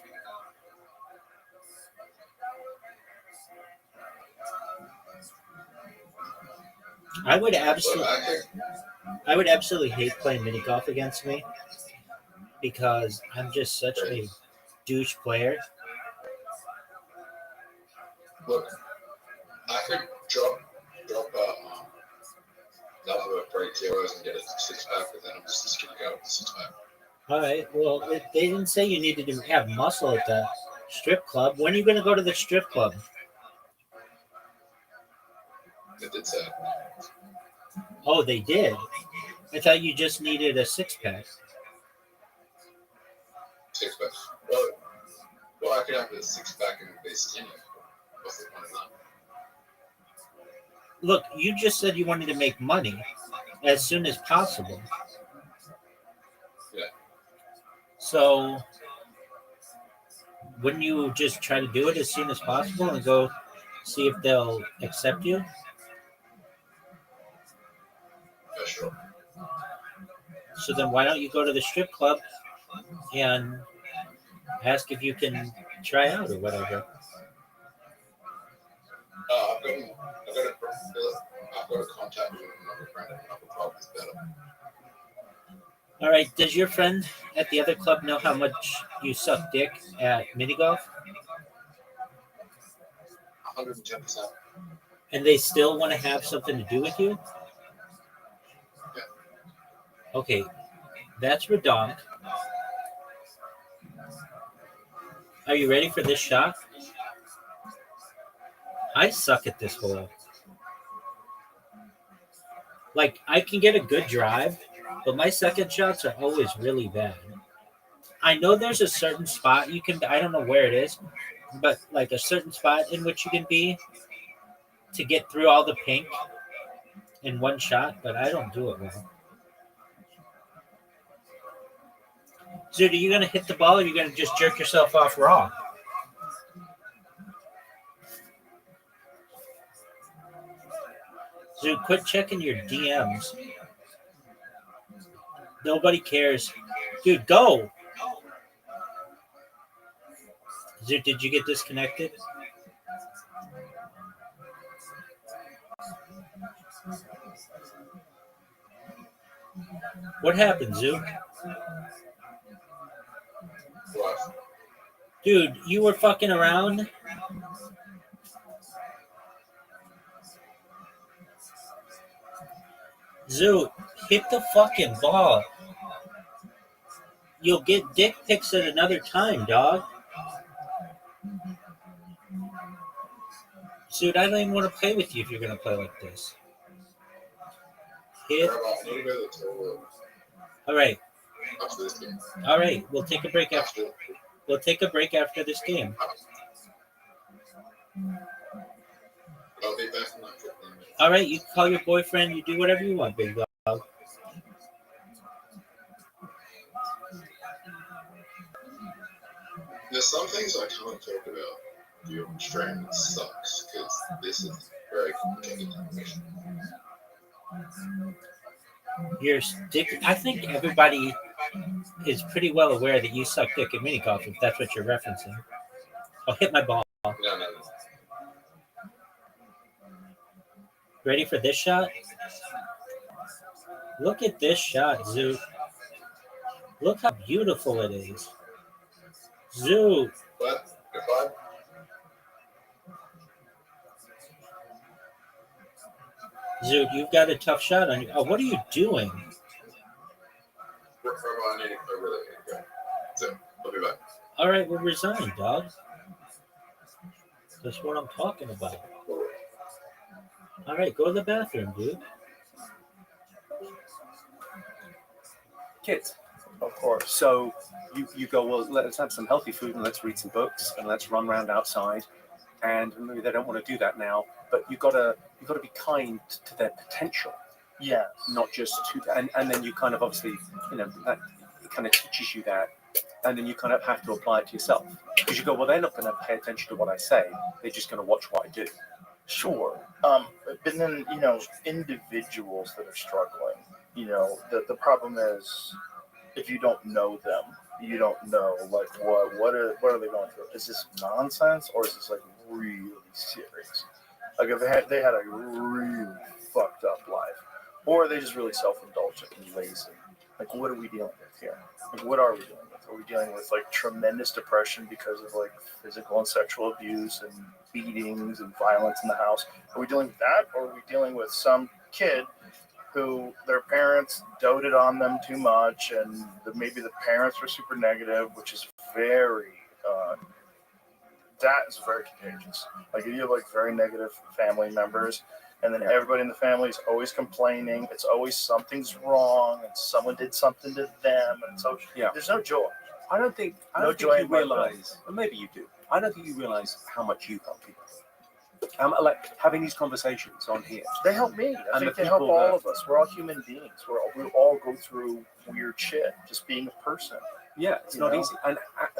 I would absolutely hate playing mini golf against me because I'm just such a douche player. Look, I could drop another 3 kilos and get a 6-pack, but then I'm just a skinny guy with a 6-pack. All right. Well, they didn't say you needed to have muscle at the strip club. When are you going to go to the strip club? They did say. Oh, they did. I thought you just needed a 6-pack. 6-pack. Well, I could have a 6-pack and be skinny. What's the point of that? Look, you just said you wanted to make money as soon as possible. Yeah. So, wouldn't you just try to do it as soon as possible and go see if they'll accept you? Yeah, sure. So then why don't you go to the strip club and ask if you can try out or whatever? I've got a contact with another friend at another club that's better. All right. Does your friend at the other club know how much you suck dick at mini golf? 110%. And they still want to have something to do with you? Yeah. Okay. That's redonk. Are you ready for this shot? I suck at this hole. Like, I can get a good drive, but my second shots are always really bad. I know there's a certain spot you can, I don't know where it is, but like a certain spot in which you can be to get through all the pink in one shot, but I don't do it well. Dude, are you going to hit the ball or are you going to just jerk yourself off raw? Dude, quit checking your DMs. Nobody cares. Dude, go. Dude, did you get disconnected? What happened, Zook? What? Dude, you were fucking around? Zook, hit the fucking ball. You'll get dick pics at another time, dog. Dude, I don't even want to play with you if you're going to play like this. Hit. All right. After this game. All right. We'll take a break after. We'll take a break after this game. I'll be back in like 15 minutes. All right. You call your boyfriend. You do whatever you want, big dog. There's some things I can't talk about. Your stream sucks because this is very complicated information. Your dick. I think everybody is pretty well aware that you suck dick at mini golf, if that's what you're referencing. I'll hit my ball. No. Ready for this shot? Look at this shot, Zook. Look how beautiful it is. Zook. But if I Zook, you've got a tough shot on you. Oh, what are you doing? work from I really need to go. So I'll be back. All right, we'll resign, dog. That's what I'm talking about. All right, go to the bathroom, dude. Kids. Oh, of course. So you go, well, let's have some healthy food and let's read some books and let's run around outside. And maybe they don't want to do that now, but you gotta be kind to their potential. Yes. Not just to, and then you kind of obviously, that it kind of teaches you that, and then you kind of have to apply it to yourself because you go, well, they're not going to pay attention to what I say; they're just going to watch what I do. Sure. But then individuals that are struggling, the problem is if you don't know them, you don't know like what are they going through? Is this nonsense or is this like really serious? Like if they had a really fucked up life, or are they just really self-indulgent and lazy? Like what are we dealing with here? Like what are we dealing with? Are we dealing with like tremendous depression because of like physical and sexual abuse and beatings and violence in the house? Are we dealing with that, or are we dealing with some kid who their parents doted on them too much, and maybe the parents were super negative, which is very that is very contagious. Like if you have like very negative family members, and then everybody in the family is always complaining. It's always something's wrong, and someone did something to them, and so there's no joy. I don't think you realize, or maybe you do. I don't think you realize how much you help people. Like having these conversations on here. They help me. I think they help all of us. We're all human beings. We all go through weird shit. Just being a person. Yeah, it's not easy. And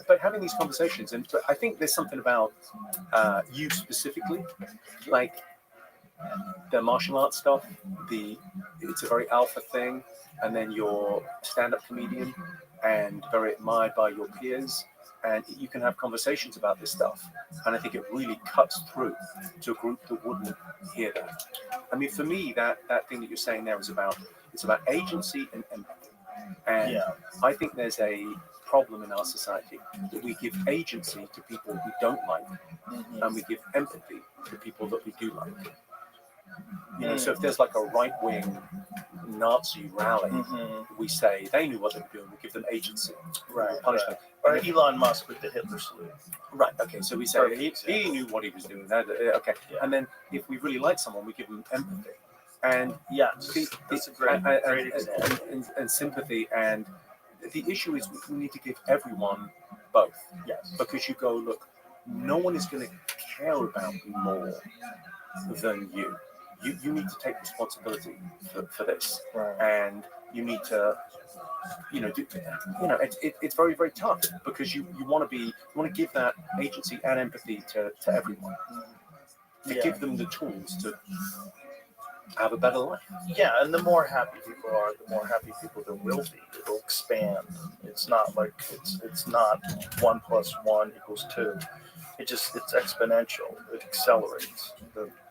but having these conversations, and I think there's something about you specifically, like the martial arts stuff. It's a very alpha thing, and then you're a stand-up comedian and very admired by your peers. And you can have conversations about this stuff. And I think it really cuts through to a group that wouldn't hear that. I mean, for me, that thing that you're saying there is about agency and empathy. And I think there's a problem in our society that we give agency to people we don't like, and we give empathy to people that we do like. So if there's like a right-wing Nazi rally, we say they knew what they were doing. We give them agency. Right. Punish them. Or Elon Musk with the Hitler salute. Right. Okay. So we say he knew what he was doing. Okay. Yeah. And then if we really like someone, we give them empathy. And that's a great example. And sympathy. And the issue is we need to give everyone both. Yes. Because you go, look, no one is going to care about you more than you. You need to take responsibility for this, right. And you need to, it's very, very tough because you want to give that agency and empathy to everyone, to give them the tools to have a better life. Yeah, and the more happy people are, the more happy people there will be. It'll expand. It's not like it's not 1 + 1 = 2. It's exponential. It accelerates.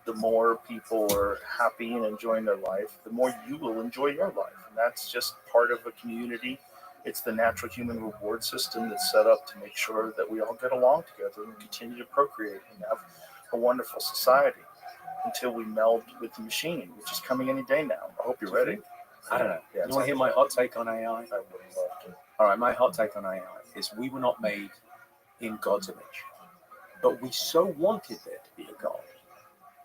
The more people are happy and enjoying their life, the more you will enjoy your life. And that's just part of a community. It's the natural human reward system that's set up to make sure that we all get along together and continue to procreate and have a wonderful society until we meld with the machine, which is coming any day now. I hope you're ready. I don't know. Yeah, you want to hear my hot take on AI? I would love to. All right, my hot take on AI is we were not made in God's image, but we so wanted there to be a God.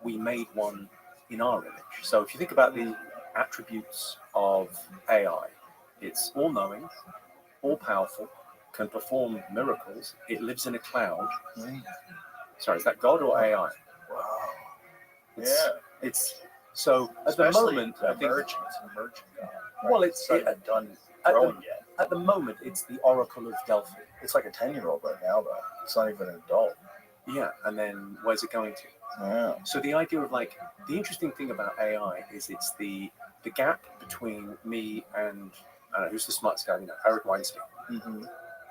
We made one in our image. So if you think about the attributes of AI, it's all-knowing, all-powerful, can perform miracles. It lives in a cloud. Sorry, is that God or AI? Wow. It's so at the moment. I think it's emerging. Well, it's not done growing yet. At the moment, it's the Oracle of Delphi. It's like a 10-year-old right now, though. It's not even an adult. Yeah, and then where's it going to? Yeah. So the idea of the interesting thing about AI is it's the gap between me and who's the smartest guy? Eric Weinstein.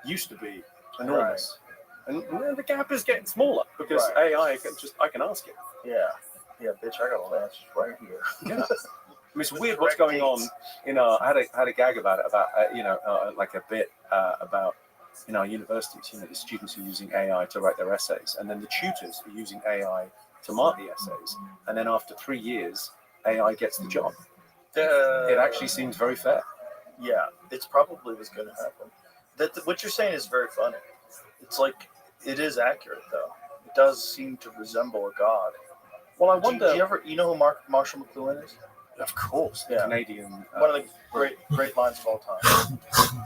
Used to be enormous, and the gap is getting smaller because AI I can ask it. Yeah, bitch, I got all the answers right here. Yeah. I mean, it's weird what's going on. I had a gag about it like a bit about. In our universities, the students are using AI to write their essays, and then the tutors are using AI to mark the essays, and then after 3 years, AI gets the job. It actually seems very fair. Yeah, it's probably what's going to happen. What you're saying is very funny. It's like, it is accurate, though. It does seem to resemble a god. Well, I wonder... Do you know who Marshall McLuhan is? Of course, Yeah. Canadian. One of the great lines of all time.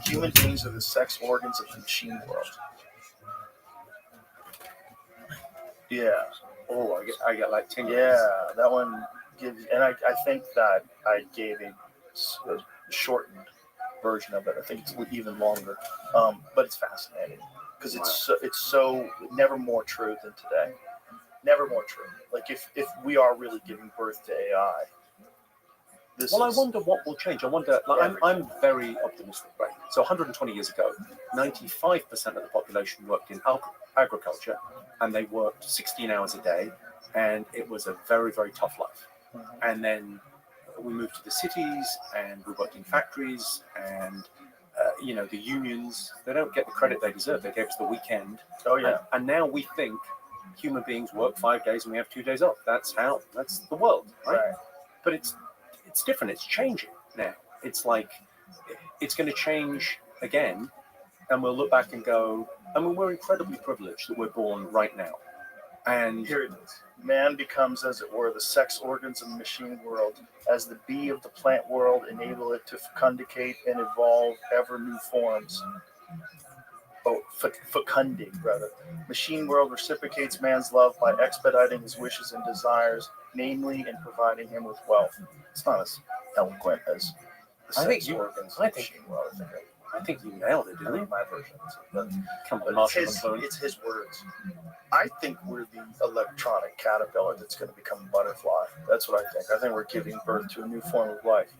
Human beings are the sex organs of the machine world. Yeah. Oh, I get like tingles. Yeah, that one gives, and I think that I gave a shortened version of it. I think it's even longer, but it's fascinating because it's so never more true than today. Never more true. Like if we are really giving birth to AI, I wonder what will change. I wonder. Like, I'm very optimistic. Right. So 120 years ago, 95% of the population worked in agriculture, and they worked 16 hours a day, and it was a very, very tough life. And then we moved to the cities, and we worked in factories, and the unions. They don't get the credit they deserve. They gave us the weekend. Oh yeah. And now we think human beings work 5 days and we have 2 days off. That's the world, right? But it's different. It's changing now. It's like it's going to change again, and we'll look back and go, I mean, we're incredibly privileged that we're born right now. And here it is. Man becomes, as it were, the sex organs of the machine world, as the bee of the plant world enable it to fecundicate and evolve ever new forms. Fecunding, rather. Machine world reciprocates man's love by expediting his wishes and desires, namely in providing him with wealth. It's not as eloquent as the sex organs of the machine world. I think you nailed it, didn't you? My version. Come on, it's his words. I think we're the electronic caterpillar that's going to become a butterfly. That's what I think. I think we're giving birth to a new form of life.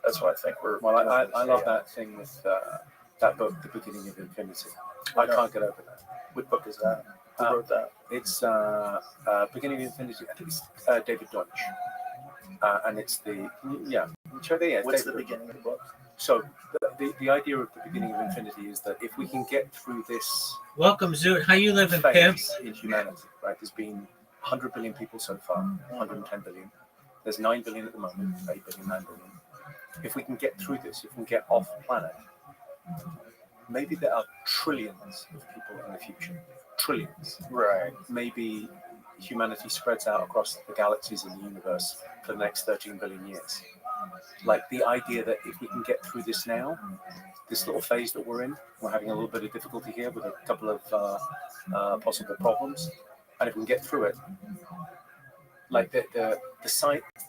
That's what I think we're. Well, I love that thing with that book, The Beginning of Infinity. I can't get over that. What book is that? Who wrote that? It's Beginning of Infinity. I think it's David Deutsch. And it's What's the beginning of the book? So the idea of the beginning of infinity is that if we can get through this Welcome, Zoot. How you living, pimp? phase in humanity, right? There's been 100 billion people so far, 110 billion. There's 9 billion at the moment, 8 billion, 9 billion. If we can get through this, if we can get off the planet, maybe there are trillions of people in the future. Trillions. Right. Maybe humanity spreads out across the galaxies in the universe for the next 13 billion years. Like the idea that if we can get through this now, this little phase that we're in, we're having a little bit of difficulty here with a couple of possible problems, and if we can get through it, like the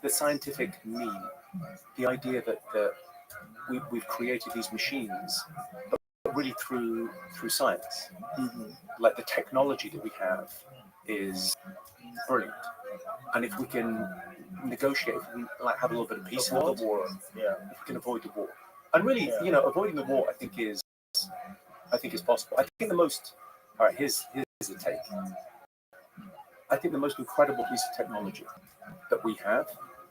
scientific mean, the idea that we've created these machines, but really through science, like the technology that we have is brilliant, and if we can negotiate, if we can have a little bit of peace in the war, if we can avoid the war, and really, avoiding the war, I think is possible. I think the most, all right, here's a take. I think the most incredible piece of technology that we have.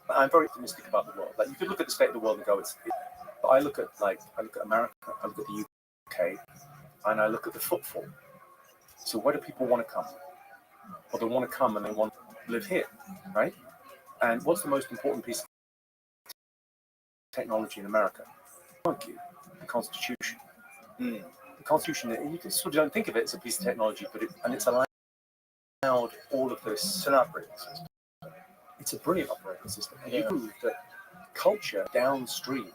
I'm very optimistic about the world. Like you could look at the state of the world and go, but I look at America, I look at the UK, and I look at the footfall. So where do people want to come? Well, they want to come and they want to live here, right? And what's the most important piece of technology in America? Thank you. The Constitution. The Constitution, you just sort of don't think of it as a piece of technology, but it's allowed all of this. It's an operating system. It's a brilliant operating system. And you prove that culture downstream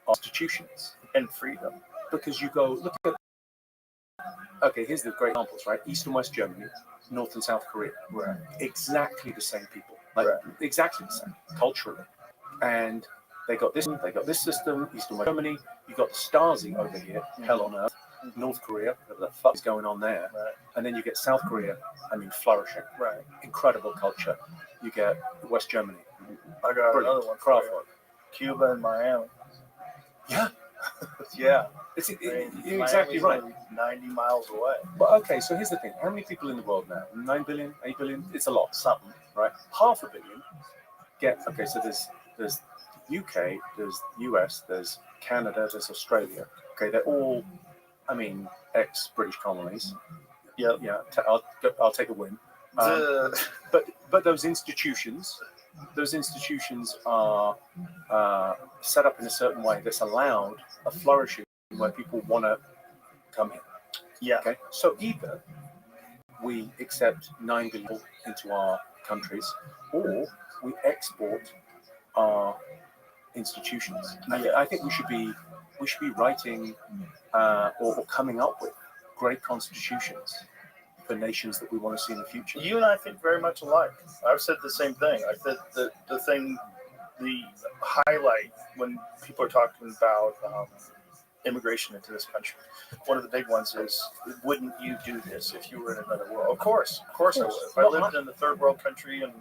of institutions and freedom. Because you go, look at, okay, here's the great examples, right? East and West Germany, North and South Korea. Right. Exactly the same people. Exactly the same, culturally. And they got this system, East and West Germany. You got the Stasi over here, hell on earth. North Korea, whatever the fuck is going on there. Right. And then you get South Korea, flourishing. Right. Incredible culture. You get West Germany. I got another one. Kraftwerk. Cuba and Miami. Yeah. Yeah. You're exactly right. 90 miles away. But okay, so here's the thing. How many people in the world now? 9 billion, 8 billion? It's a lot, something, right? 500 million okay, so there's UK, there's US, there's Canada, there's Australia. Okay, they're all, ex-British colonies. Yeah. I'll take a win. But those institutions are set up in a certain way that's allowed a flourishing where people want to come in. Yeah. Okay. So either we accept 9 billion into our countries, or we export our institutions. I think we should be writing or coming up with great constitutions for nations that we want to see in the future. You and I think very much alike. I've said the same thing. I think the highlight when people are talking about immigration into this country, one of the big ones is, wouldn't you do this if you were in another world? Of course I would. If I lived in the third world country and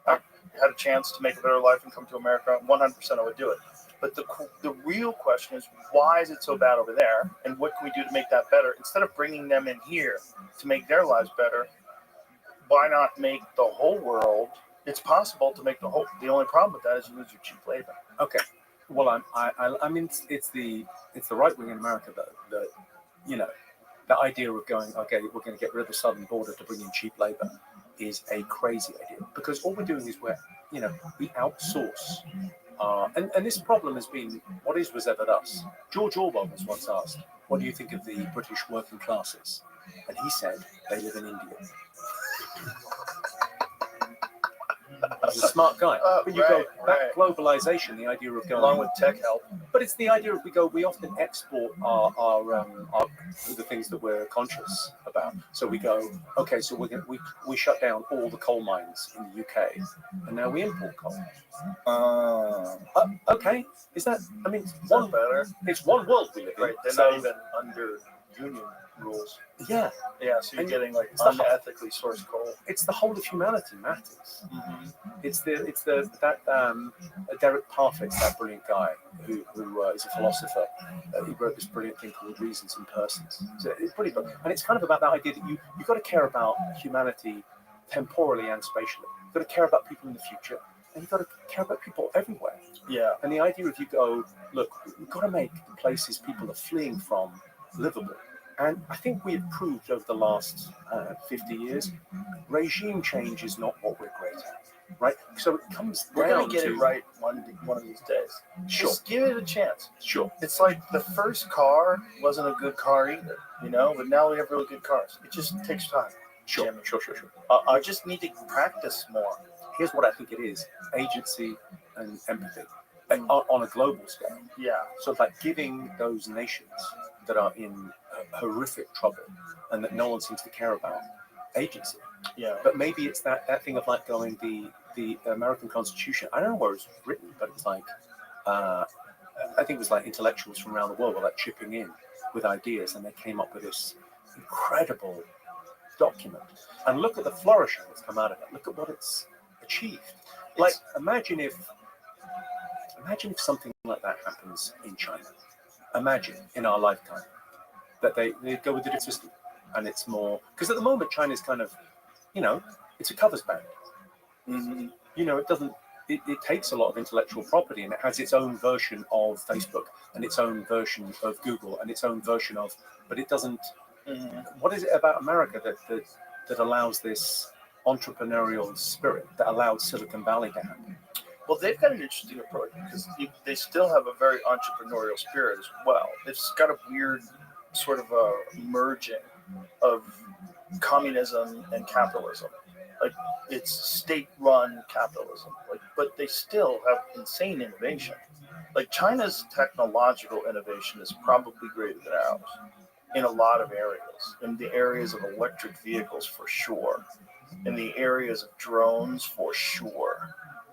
I had a chance to make a better life and come to America, 100% I would do it. But the real question is, why is it so bad over there? And what can we do to make that better? Instead of bringing them in here to make their lives better, why not make the whole world? It's possible to make the whole. The only problem with that is you lose your cheap labor. Okay. Well, I mean, it's the right wing in America that the idea of going, okay, we're going to get rid of the southern border to bring in cheap labor is a crazy idea, because all we're doing is we outsource. And this problem has been, what is reserved us? George Orwell was once asked, what do you think of the British working classes? And he said, they live in India. He's a smart guy. But you go, that globalization, the idea of going... Along with tech help. But it's the idea of we often export our the things that we're conscious about. So we go, okay, so we shut down all the coal mines in the UK, and now we import coal. Okay, is that? I mean, one better. It's one world we live in. Right, they're not even under union rules. Yeah. So you're getting like unethically sourced coal. It's the whole of humanity matters. Mm-hmm. It's Derek Parfit's that brilliant guy who is a philosopher. He wrote this brilliant thing called Reasons and Persons. So it's pretty good, and it's kind of about that idea that you've got to care about humanity temporally and spatially. You've got to care about people in the future, and you've got to care about people everywhere. Yeah. And the idea of you go, look, we've got to make the places people are fleeing from livable. And I think we have proved over the last 50 years, regime change is not what we're great at, right? So it comes We're down going to get it right one of these days. Sure. Just give it a chance. Sure. It's like the first car wasn't a good car either, but now we have really good cars. It just takes time. Sure. I just need to practice more. Here's what I think it is: agency and empathy on a global scale. Yeah. So it's like giving those nations that are in horrific trouble and that no one seems to care about agency. Yeah. But maybe it's that thing of like going the American Constitution. I don't know where it's written, but it's like I think it was like intellectuals from around the world were like chipping in with ideas, and they came up with this incredible document. And look at the flourishing that's come out of it. Look at what it's achieved. Like imagine if something like that happens in China. Imagine in our lifetime that they go with the different system, and it's more because at the moment China's kind of, it's a covers band. Mm-hmm. It doesn't. It takes a lot of intellectual property, and it has its own version of Facebook and its own version of Google and its own version of. But it doesn't. Mm-hmm. What is it about America that allows this entrepreneurial spirit that allowed Silicon Valley to happen? Well, they've got an interesting approach because they still have a very entrepreneurial spirit as well. It's got a weird sort of a merging of communism and capitalism. Like it's state-run capitalism, but they still have insane innovation. Like China's technological innovation is probably greater than ours in a lot of areas. In the areas of electric vehicles, for sure. In the areas of drones, for sure.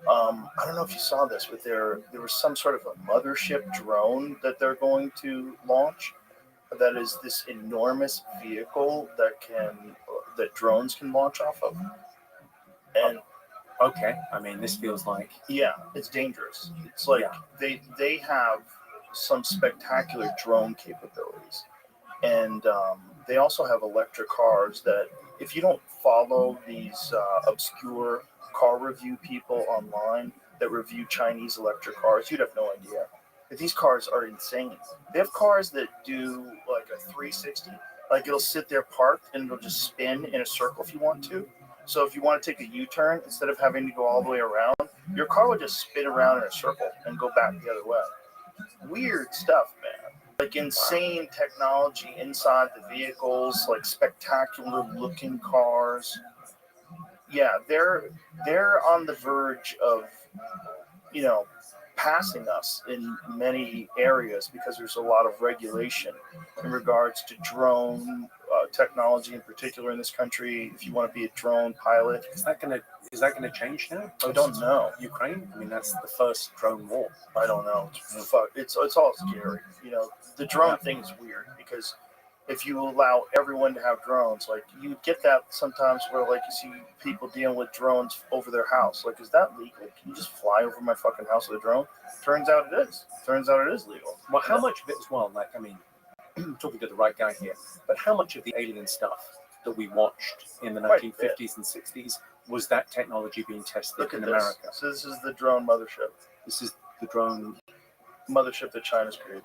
I don't know if you saw this, but there was some sort of a mothership drone that they're going to launch. That is this enormous vehicle that drones can launch off of. And okay, I mean, this feels like it's dangerous. It's like they have some spectacular drone capabilities, and they also have electric cars that, if you don't follow these obscure car review people online that review Chinese electric cars, you'd have no idea. These cars are insane. They have cars that do like a 360. Like it'll sit there parked and it'll just spin in a circle if you want to. So if you want to take a U-turn, instead of having to go all the way around, your car will just spin around in a circle and go back the other way. Weird stuff, man. Like insane technology inside the vehicles, like spectacular looking cars. Yeah, they're on the verge of, passing us in many areas because there's a lot of regulation in regards to drone technology, in particular in this country. If you want to be a drone pilot, Is that gonna change now? I don't know. Ukraine? I mean, that's the first drone war. I don't know. Fuck, it's all scary. You know, the drone thing is weird because if you allow everyone to have drones, like you get that sometimes where like you see people dealing with drones over their house. Like, is that legal? Can you just fly over my fucking house with a drone? Turns out it is. Turns out it is legal. Well, how much of it as well? Like, I mean, talking to the right guy here, but how much of the alien stuff that we watched in the 1950s and 60s was that technology being tested Look in at America? this. So this is the drone mothership. This is the drone mothership that China's created.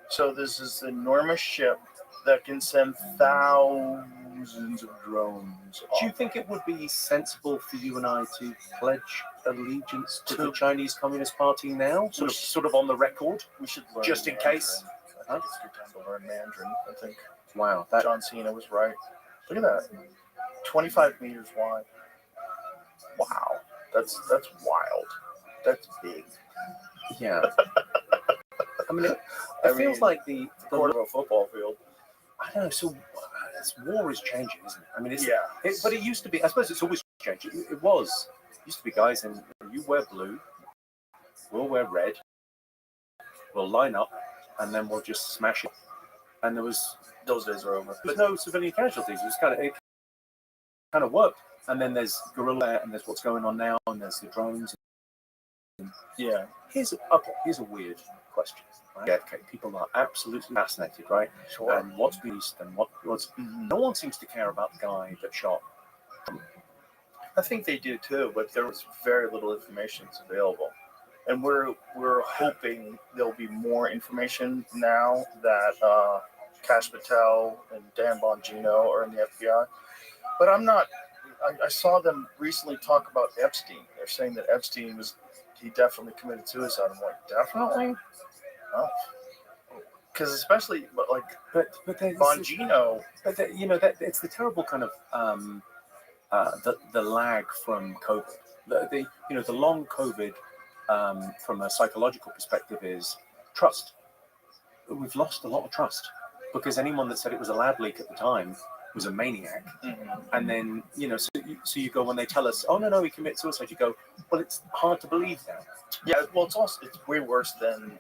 So this is an enormous ship that can send thousands of drones. Do you think it would be sensible for you and I to pledge allegiance to the Chinese Communist Party now, sort of on the record? We should learn just in Mandarin. case. I think it's a good time to learn Mandarin. I think Wow, John Cena was right. Look at that, 25 meters wide. Wow, that's wild. That's big. Yeah. I mean, it feels like the quarter of a football field. I don't know. So this war is changing, isn't it? I mean, it's but it used to be. I suppose it's always changing. It was. It used to be guys, and you wear blue, we'll wear red, we'll line up, and then we'll just smash it. And those days are over. But no civilian casualties. It kind of worked. And then there's guerrilla, and there's what's going on now, and there's the drones. Yeah. Here's a weird question. Right? Okay, people are absolutely fascinated, right? Sure. And what's beast and what's no one seems to care about the guy that shot. I think they do too, but there was very little information available, and we're hoping there'll be more information now that Kash Patel and Dan Bongino are in the FBI. But I'm not. I saw them recently talk about Epstein. They're saying that Epstein he definitely committed suicide. I'm like, definitely? Oh. Because especially, but Bongino. But that it's the terrible kind of the lag from COVID. The long COVID from a psychological perspective is trust. We've lost a lot of trust because anyone that said it was a lab leak at the time was a maniac. Mm-hmm. And then so you go when they tell us, oh no, he committed suicide. You go, well, it's hard to believe now. Yeah, well, it's way worse than.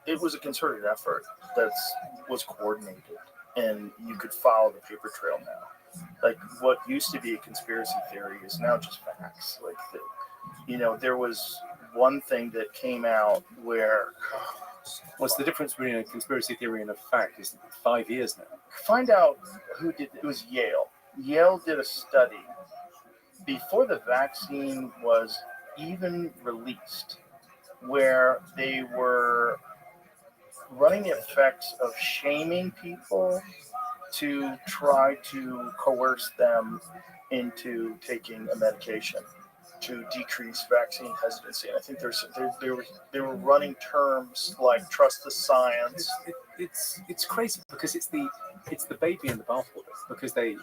It was a concerted effort that was coordinated, and you could follow the paper trail now. Like what used to be a conspiracy theory is now just facts. Like there was one thing that came out where. What's the difference between a conspiracy theory and a fact? Is 5 years now. Find out who did it. Was Yale. Yale did a study before the vaccine was even released, where they were running the effects of shaming people to try to coerce them into taking a medication to decrease vaccine hesitancy. And I think they were running terms like trust the science. It's crazy because it's the baby in the bathwater because they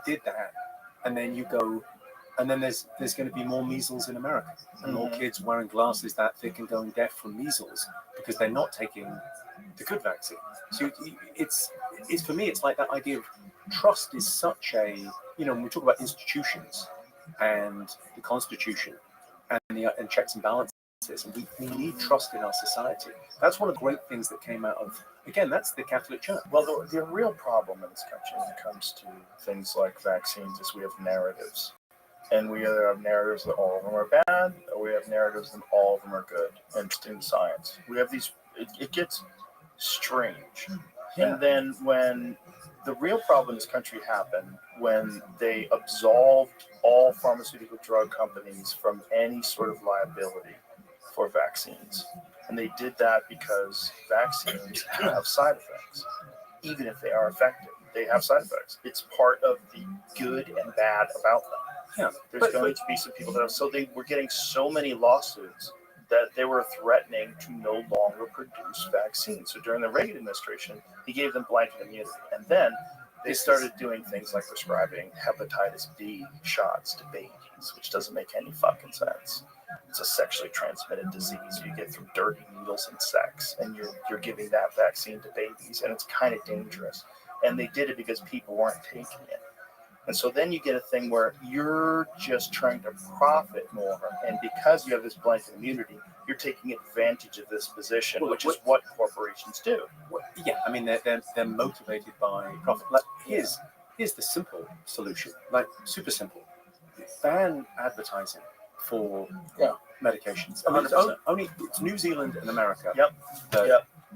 did that, and then you go. And then there's going to be more measles in America, and more kids wearing glasses that thick and going deaf from measles because they're not taking the good vaccine. So it's for me, it's like that idea of trust is such a when we talk about institutions and the Constitution and checks and balances, and we need trust in our society. That's one of the great things that came out of. Again, that's the Catholic Church. Well, the real problem in this country when it comes to things like vaccines is we have narratives. And we either have narratives that all of them are bad, or we have narratives that all of them are good. And in science, we have these. It gets strange. Yeah. And then when the real problem in this country happened, when they absolved all pharmaceutical drug companies from any sort of liability for vaccines, and they did that because vaccines have side effects, even if they are effective. They have side effects. It's part of the good and bad about them. Yeah, there's going to be some people that have, so they were getting so many lawsuits that they were threatening to no longer produce vaccines. So during the Reagan administration, he gave them blanket immunity. And then They started doing things like prescribing hepatitis B shots to babies, which doesn't make any fucking sense. It's a sexually transmitted disease you get through dirty needles and sex, and you're giving that vaccine to babies, and it's kind of dangerous. And they did it because people weren't taking it. And so then you get a thing where you're just trying to profit more, and because you have this blanket immunity, you're taking advantage of this position, which is what corporations do. Yeah, I mean they're motivated by profit. Like here's the simple solution, like super simple. Ban advertising for medications. I mean, it's New Zealand and America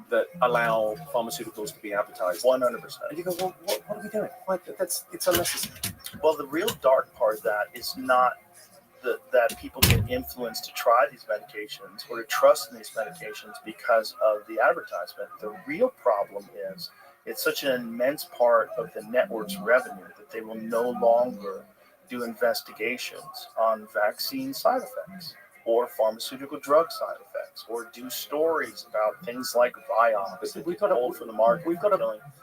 that allow pharmaceuticals to be advertised. 100%. And you go, well, what are we doing? Like, it's unnecessary. Well, the real dark part of that is not that people get influenced to try these medications or to trust in these medications because of the advertisement. The real problem is it's such an immense part of the network's revenue that they will no longer do investigations on vaccine side effects or pharmaceutical drug side effects, or do stories about things like Vioxx that we've got to pull from the market. We've got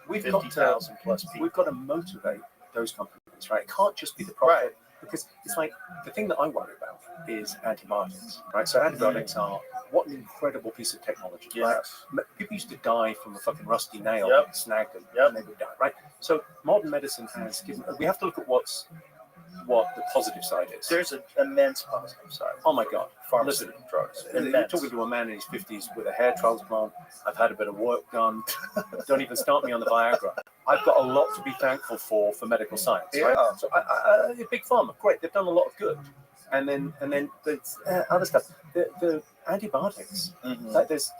50,000 plus people. We've got to motivate those companies, right? It can't just be the profit. Right. Because it's like the thing that I worry about is antibiotics, right? So antibiotics are what an incredible piece of technology. Yes. Right? People used to die from a fucking rusty nail Yep. and snagged them, and they would die, right? So modern medicine has given. We have to look at what the positive side is. There's an immense positive side. Oh my God, Pharmaceutical drugs. You're talking to a man in his 50s with a hair transplant. I've had a bit of work done. Don't even start me on the Viagra. I've got a lot to be thankful for medical science. Right? Yeah. So big pharma, great. They've done a lot of good. And then there's other stuff. The antibiotics. Mm-hmm. Like there's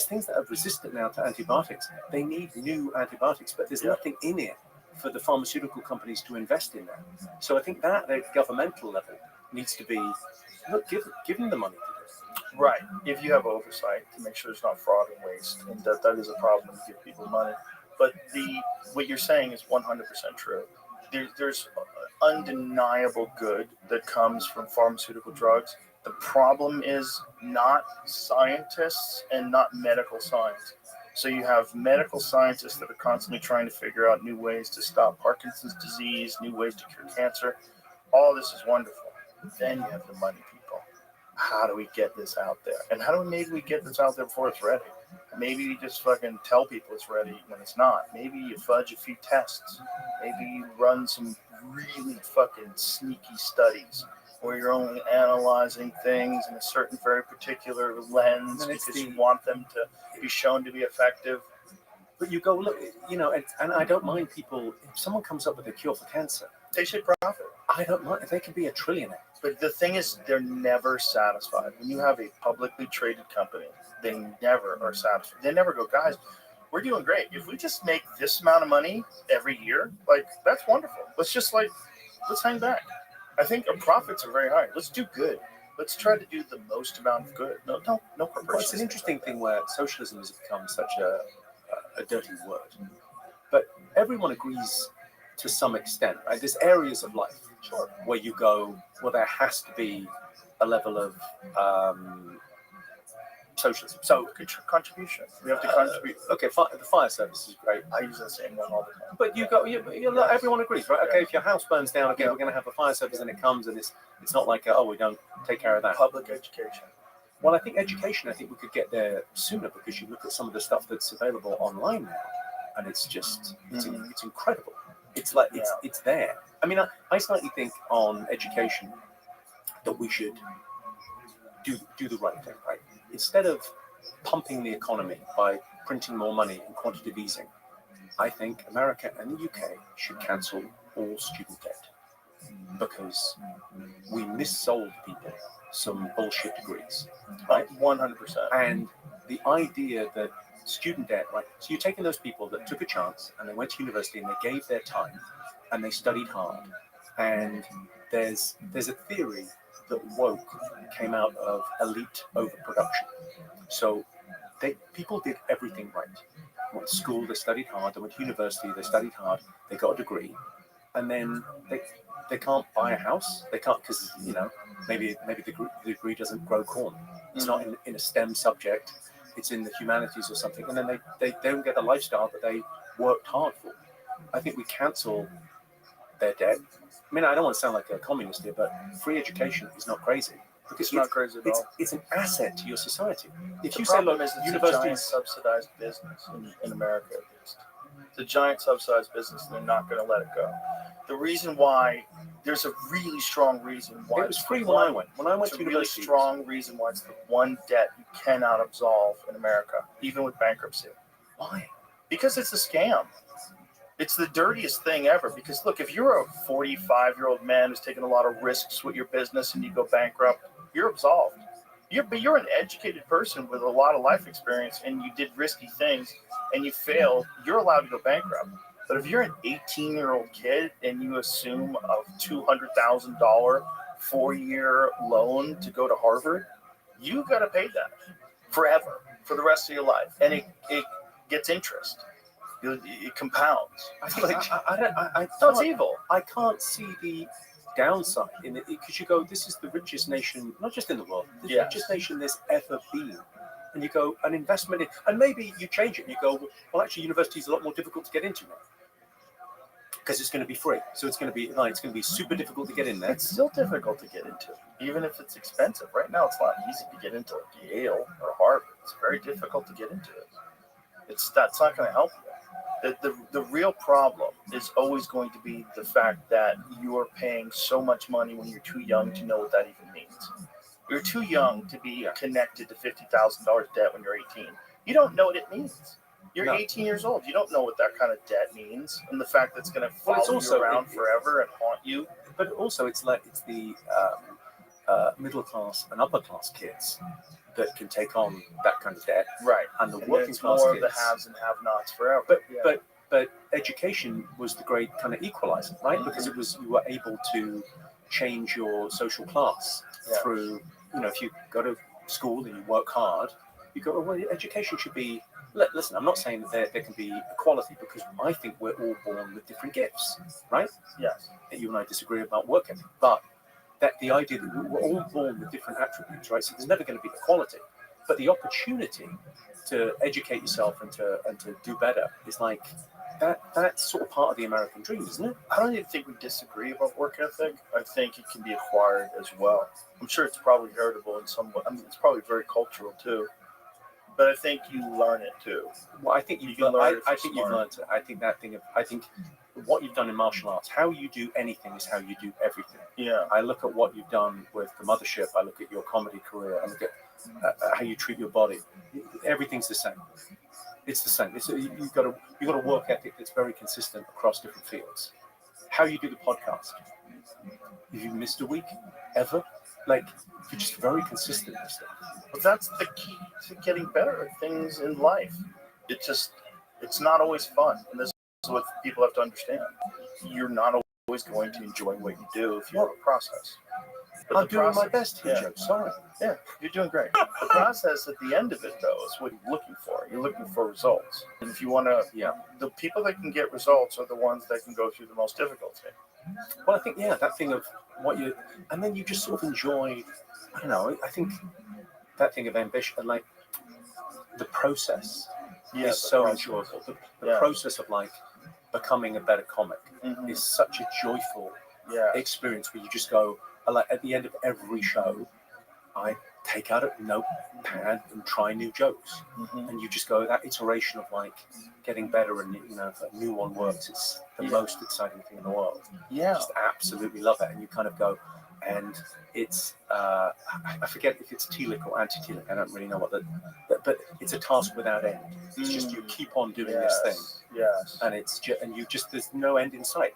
things that are resistant now to antibiotics. They need new antibiotics, but there's nothing in it for the pharmaceutical companies to invest in that. So I think that at governmental level needs to be, look, give them the money to do it. Right. If you have oversight to make sure there's not fraud and waste, and that is a problem when you give people money. But what you're saying is 100% true. There's undeniable good that comes from pharmaceutical drugs. The problem is not scientists and not medical science. So you have medical scientists that are constantly trying to figure out new ways to stop Parkinson's disease, new ways to cure cancer. All this is wonderful. Then you have the money people. How do we get this out there? And how do we get this out there before it's ready? Maybe you just fucking tell people it's ready when it's not. Maybe you fudge a few tests. Maybe you run some really fucking sneaky studies where you're only analyzing things in a certain very particular lens because you want them to be shown to be effective. But you go, look, and I don't mind people, if someone comes up with a cure for cancer, they should profit. I don't mind. They can be a trillionaire. But the thing is, they're never satisfied. When you have a publicly traded company, they never are satisfied. They never go, guys, we're doing great. If we just make this amount of money every year, that's wonderful. Let's hang back. I think our profits are very high. Let's do good. Let's try to do the most amount of good. No corporations. Well, it's an interesting thing where socialism has become such a dirty word. But everyone agrees to some extent, right? There's areas of life where you go, well, there has to be a level of socialism. So contribution. We have to contribute. Okay, the fire service is great. I use the same one all the time. But everyone agrees, right? Okay, if your house burns down, okay, we're going to have a fire service and it comes, and it's not like, we don't take care of that. Public education. Well, I think education, we could get there sooner because you look at some of the stuff that's available online now, and it's just, it's incredible. It's like, it's there. I mean, I slightly think on education that we should do the right thing, right? Instead of pumping the economy by printing more money and quantitative easing, I think America and the UK should cancel all student debt because we missold people some bullshit degrees, right? 100%. And the idea that student debt, right? So you're taking those people that took a chance and they went to university and they gave their time and they studied hard. And there's a theory that woke came out of elite overproduction. So people did everything right. They went to school, they studied hard. They went to university, they studied hard. They got a degree, and then they can't buy a house. They can't because maybe the degree doesn't grow corn. It's not in a STEM subject. It's in the humanities or something, and then they don't get the lifestyle that they worked hard for. I think we cancel their debt. I mean, I don't want to sound like a communist here, but free education is not crazy. Because It's not crazy at all. It's an asset to your society. If The you say, problem look, is it's a giant universities, subsidized business in America, at least. It's a giant subsidized business, and they're not going to let it go. The reason why, there's a really strong reason why it was free when I went. When I went It's to a really university, strong reason why it's the one debt you cannot absolve in America, even with bankruptcy. why? Because it's a scam. It's the dirtiest thing ever. Because look, if you're a 45-year-old man who's taking a lot of risks with your business and you go bankrupt, you're absolved. But you're an educated person with a lot of life experience and you did risky things and you failed, you're allowed to go bankrupt. But if you're an 18-year-old kid and you assume a $200,000 4-year loan to go to Harvard, you got to pay that forever, for the rest of your life. And it gets interest. It compounds. It's evil. I can't see the downside in it because you go, this is the richest nation, not just in the world, the richest nation there's ever been. And you go, an investment in, and maybe you change it and you go, well, actually, university is a lot more difficult to get into now because it's going to be free. So it's going to be super difficult to get in there. It's still difficult to get into, even if it's expensive. Right now, it's not easy to get into Yale or Harvard. It's very difficult to get into it. That's not going to help you. The real problem is always going to be the fact that you are paying so much money when you're too young to know what that even means. You're too young to be connected to $50,000 debt when you're 18. You don't know what it means. You're 18 years old. You don't know what that kind of debt means, and the fact that it's going to follow you around forever and haunt you. But also, it's the middle class and upper class kids that can take on that kind of debt, right? And the working class more kids, of the haves and have-nots forever. But education was the great kind of equalizer, right? Because you were able to change your social class through, if you go to school and you work hard, you go, well, education should be. Listen, I'm not saying that there can be equality because I think we're all born with different gifts, right? Yes. And you and I disagree about work ethic, but that the idea that we're all born with different attributes, right? So there's never going to be equality, but the opportunity to educate yourself and to do better is like that's sort of part of the American dream, isn't it? I don't even think we disagree about work ethic. I think it can be acquired as well. I'm sure it's probably heritable in some way. I mean, it's probably very cultural too. But I think you learn it too. Well, I think you've learned it. I think you've learned it. I think what you've done in martial arts, how you do anything is how you do everything. Yeah. I look at what you've done with the Mothership. I look at your comedy career. I look at how you treat your body. Everything's the same. It's the same. You've got a work ethic that's very consistent across different fields. How you do the podcast. Have you missed a week ever? Like, you're just very consistent with stuff. But that's the key to getting better at things in life. It's not always fun. And this is what people have to understand. You're not always going to enjoy what you do if you have a process. But I'm doing my best here, Joe. Sorry. Yeah, you're doing great. The process at the end of it, though, is what you're looking for. You're looking for results. And if you want to, the people that can get results are the ones that can go through the most difficulty. Well, I think, that thing of what you, and then you just sort of enjoy, I don't know, I think that thing of ambition, like the process is so enjoyable. The process of like becoming a better comic is such a joyful experience where you just go, like at the end of every show, I take out a notepad and try new jokes. And you just go, that iteration of like getting better and, if a new one works, it's the most exciting thing in the world. Yeah. Just absolutely love it. And you kind of go, and it's, I forget if it's telic or anti-telic. I don't really know but it's a task without end. It's just you keep on doing this thing. Yes. And it's just, there's no end in sight.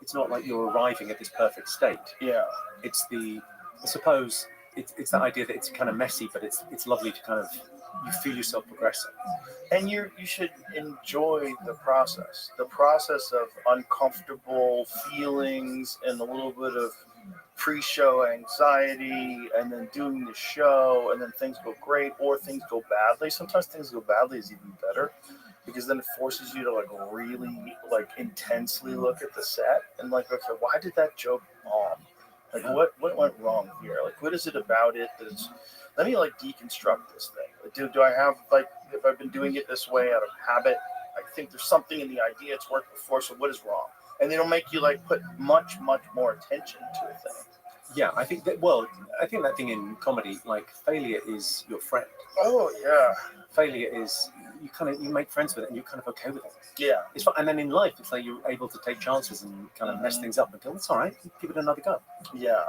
It's not like you're arriving at this perfect state. Yeah. I suppose it's that idea that it's kind of messy, but it's lovely to kind of, you feel yourself progressing. And you should enjoy the process of uncomfortable feelings and a little bit of pre-show anxiety, and then doing the show, and then things go great or things go badly. Sometimes things go badly is even better, because then it forces you to like really like intensely look at the set and like, okay, why did that joke bomb? Like what went wrong here? Like, what is it about it that's, let me like deconstruct this thing. Like, do I have like, if I've been doing it this way out of habit, I think there's something in the idea it's worked before, so what is wrong? And they don't make you like put much more attention to a thing. Yeah, I think that thing in comedy, like failure is your friend. Oh yeah. Failure is you make friends with it and you're kind of okay with it. Yeah. It's fun. And then in life, it's like you're able to take chances and kind of mess things up and go, it's all right, give it another go. Yeah.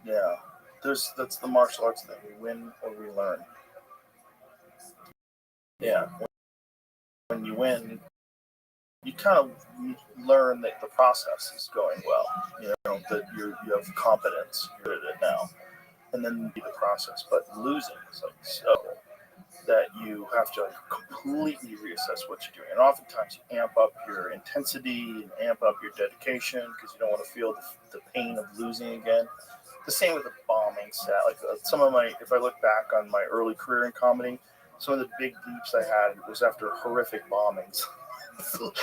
Yeah. That's the martial arts thing. We win or we learn. Yeah. When you win, you kind of learn that the process is going well. You know, that you have competence. You're good at it now. And then be the process. But losing is like so that you have to like completely reassess what you're doing. And oftentimes you amp up your intensity and amp up your dedication because you don't want to feel the pain of losing again. The same with the bombing set. Like if I look back on my early career in comedy, some of the big leaps I had was after horrific bombings.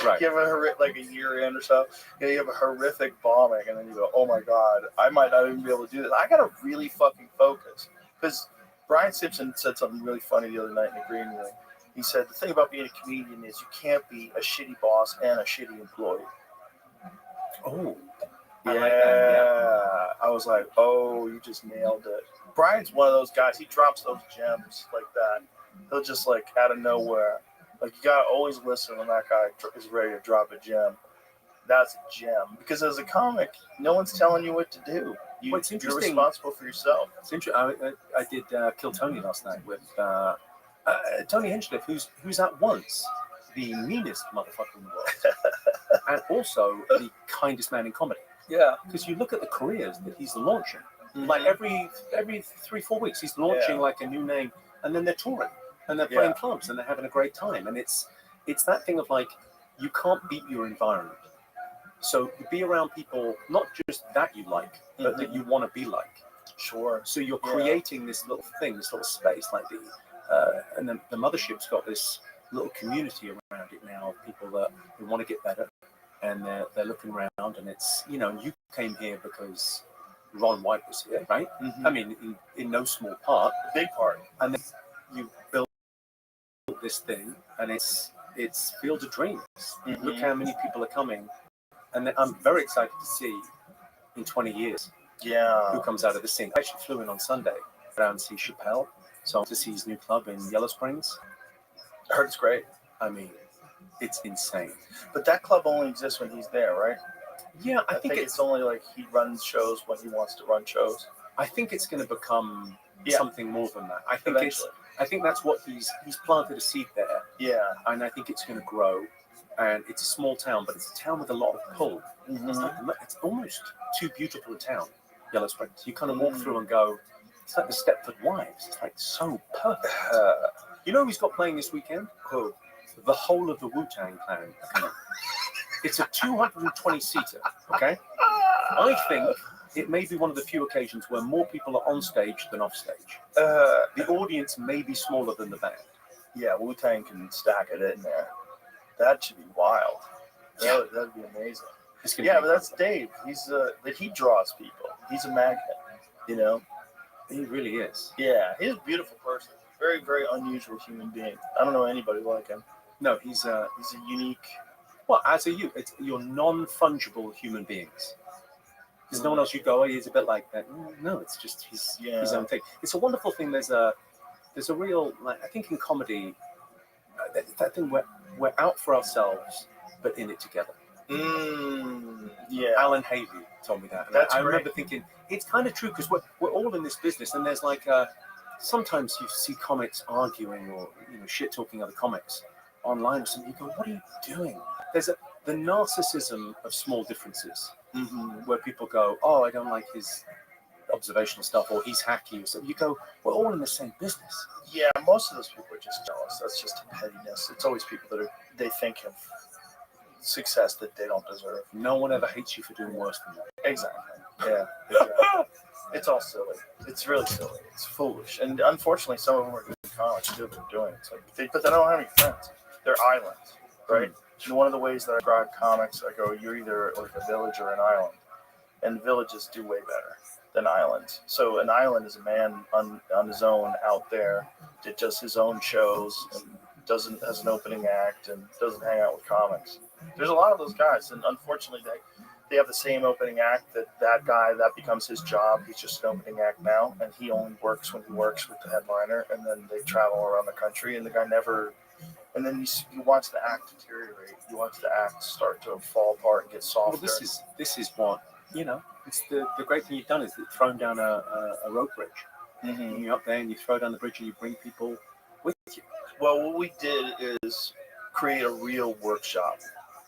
Right. You have a year in or so, you have a horrific bombing, and then you go, oh my God, I might not even be able to do this. I got to really fucking focus. Because Brian Simpson said something really funny the other night in the green room. He said, the thing about being a comedian is you can't be a shitty boss and a shitty employee. Oh. Yeah. Like that, yeah. I was like, oh, you just nailed it. Brian's one of those guys. He drops those gems like that. He'll just like out of nowhere. Like you gotta always listen when that guy is ready to drop a gem. That's a gem. Because as a comic, no one's telling you what to do. You're responsible for yourself. It's interesting. I did Kill Tony last night with Tony Hinchcliffe, who's at once the meanest motherfucker in the world and also the kindest man in comedy. Yeah. Because you look at the careers that he's launching. Like every 3-4 weeks, he's launching like a new name, and then they're touring and they're playing clubs and they're having a great time. And it's that thing of like you can't beat your environment. So be around people not just that you like, but that you want to be like. Sure. So you're creating this little thing, this little space, like and then the mothership's got this little community around it now of people that want to get better, and they're looking around, and it's you came here because Ron White was here, right? I mean, in no small part, a big part, and then you built this thing, and it's Field of Dreams. Look how many people are coming, and I'm very excited to see in 20 years. Yeah. Who comes out of the scene? I actually flew in on Sunday down to see Chappelle. So to see his new club in Yellow Springs. I heard it's great. I mean, it's insane. But that club only exists when he's there, right? Yeah, I think it's only like he runs shows when he wants to run shows. I think it's going to become something more than that. I think that's what he's planted a seed there. Yeah. And I think it's going to grow. And it's a small town, but it's a town with a lot of pull. It's almost too beautiful a town, Yellow Springs. You kind of walk through and go, it's like the Stepford Wives. It's like so perfect. You know who's got playing this weekend? Who? The whole of the Wu-Tang Clan. It's a 220-seater, okay? I think it may be one of the few occasions where more people are on stage than off stage. The audience may be smaller than the band. Yeah, Wu-Tang can stack it in there. That should be wild. That'd be amazing. But that's Dave. He draws people. He's a magnet, He really is. Yeah, he's a beautiful person. Very, very unusual human being. I don't know anybody like him. No, he's a unique. Well, you're non-fungible human beings. There's no one else you go, he's a bit like that. No, it's just his own thing. It's a wonderful thing. There's a real, I think in comedy, that thing we're out for ourselves, but in it together. Yeah. Alan Havey told me that. And I remember thinking, it's kind of true because we're all in this business, and there's like sometimes you see comics arguing or shit talking other comics online or something. You go, what are you doing? There's the narcissism of small differences, where people go, oh, I don't like his observational stuff, or he's hacky or something. You go, we're all in the same business. Yeah, most of those people are just jealous. That's just pettiness. It's always people that they think have success that they don't deserve. No one ever hates you for doing worse than that. Exactly. Yeah. Exactly. It's all silly. It's really silly. It's foolish. And unfortunately, some of them are good comics too. They're doing it. It's like but they don't have any friends. They're islands, right? And one of the ways that I describe comics, I go, you're either like a village or an island, and villages do way better than islands. So an island is a man on his own out there that does his own shows and has an opening act and doesn't hang out with comics. There's a lot of those guys, and unfortunately, they have the same opening act that guy that becomes his job. He's just an opening act now, and he only works when he works with the headliner, and then they travel around the country, and the guy never. And then you watch the act deteriorate. You watch the act start to fall apart and get softer. Well, this is what it's the great thing you've done is you've thrown down a rope bridge. Mm-hmm. And you're up there and you throw down the bridge and you bring people with you. Well, what we did is create a real workshop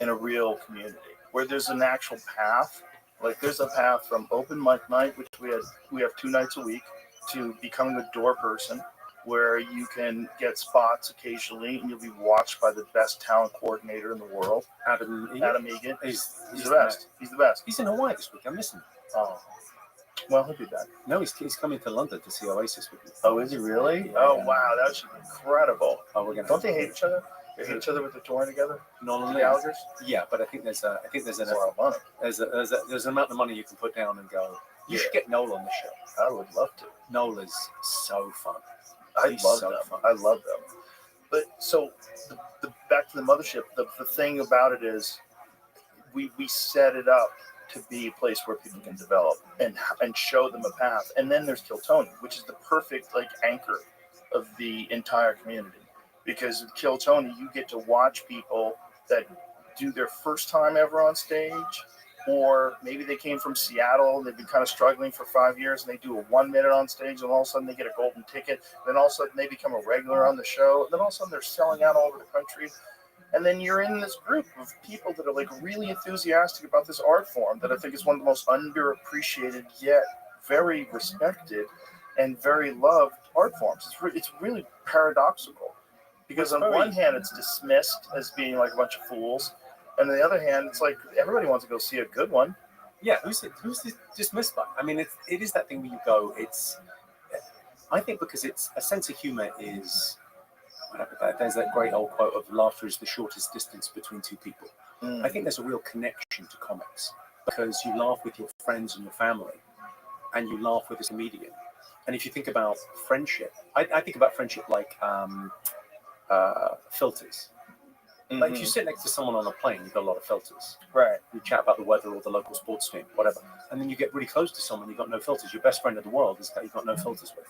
in a real community where there's an actual path. Like there's a path from open mic night, which we have 2 nights a week, to becoming a door person, where you can get spots occasionally and you'll be watched by the best talent coordinator in the world, Adam Egan. He's the best. He's the best. He's in Hawaii this week. I'm missing him. Oh. Well, he'll be back. No, he's coming to London to see Oasis with me. Oh, is he really? Oh, wow, that should be incredible. Oh, we're gonna. Don't they hate each other? They hate each other with the touring together. Nolan the Gallagher's. Yeah, but I think there's a lot of money. There's an amount of money you can put down and go. You should get Noel on the show. I would love to. Noel is so fun. I love them. But so the back to the mothership. The thing about it is, we set it up to be a place where people can develop and show them a path. And then there's Kiltony, which is the perfect anchor of the entire community. Because with Kiltony, you get to watch people that do their first time ever on stage, or maybe they came from Seattle and they've been kind of struggling for 5 years and they do a 1 minute on stage and all of a sudden they get a golden ticket. Then all of a sudden they become a regular on the show. And then all of a sudden they're selling out all over the country. And then you're in this group of people that are really enthusiastic about this art form that I think is one of the most underappreciated yet very respected and very loved art forms. It's really paradoxical because on one hand it's dismissed as being like a bunch of fools, and on the other hand it's like everybody wants to go see a good one. Yeah, who's dismissed by? I mean, it is that thing where you go. I think because it's a sense of humor is. There's that great old quote of laughter is the shortest distance between two people. I think there's a real connection to comics because you laugh with your friends and your family and you laugh with a comedian. And if you think about friendship, I think about friendship like filters. Like if you sit next to someone on a plane, you've got a lot of filters. Right. You chat about the weather or the local sports team, whatever. And then you get really close to someone, you've got no filters. Your best friend in the world is that you've got no filters with.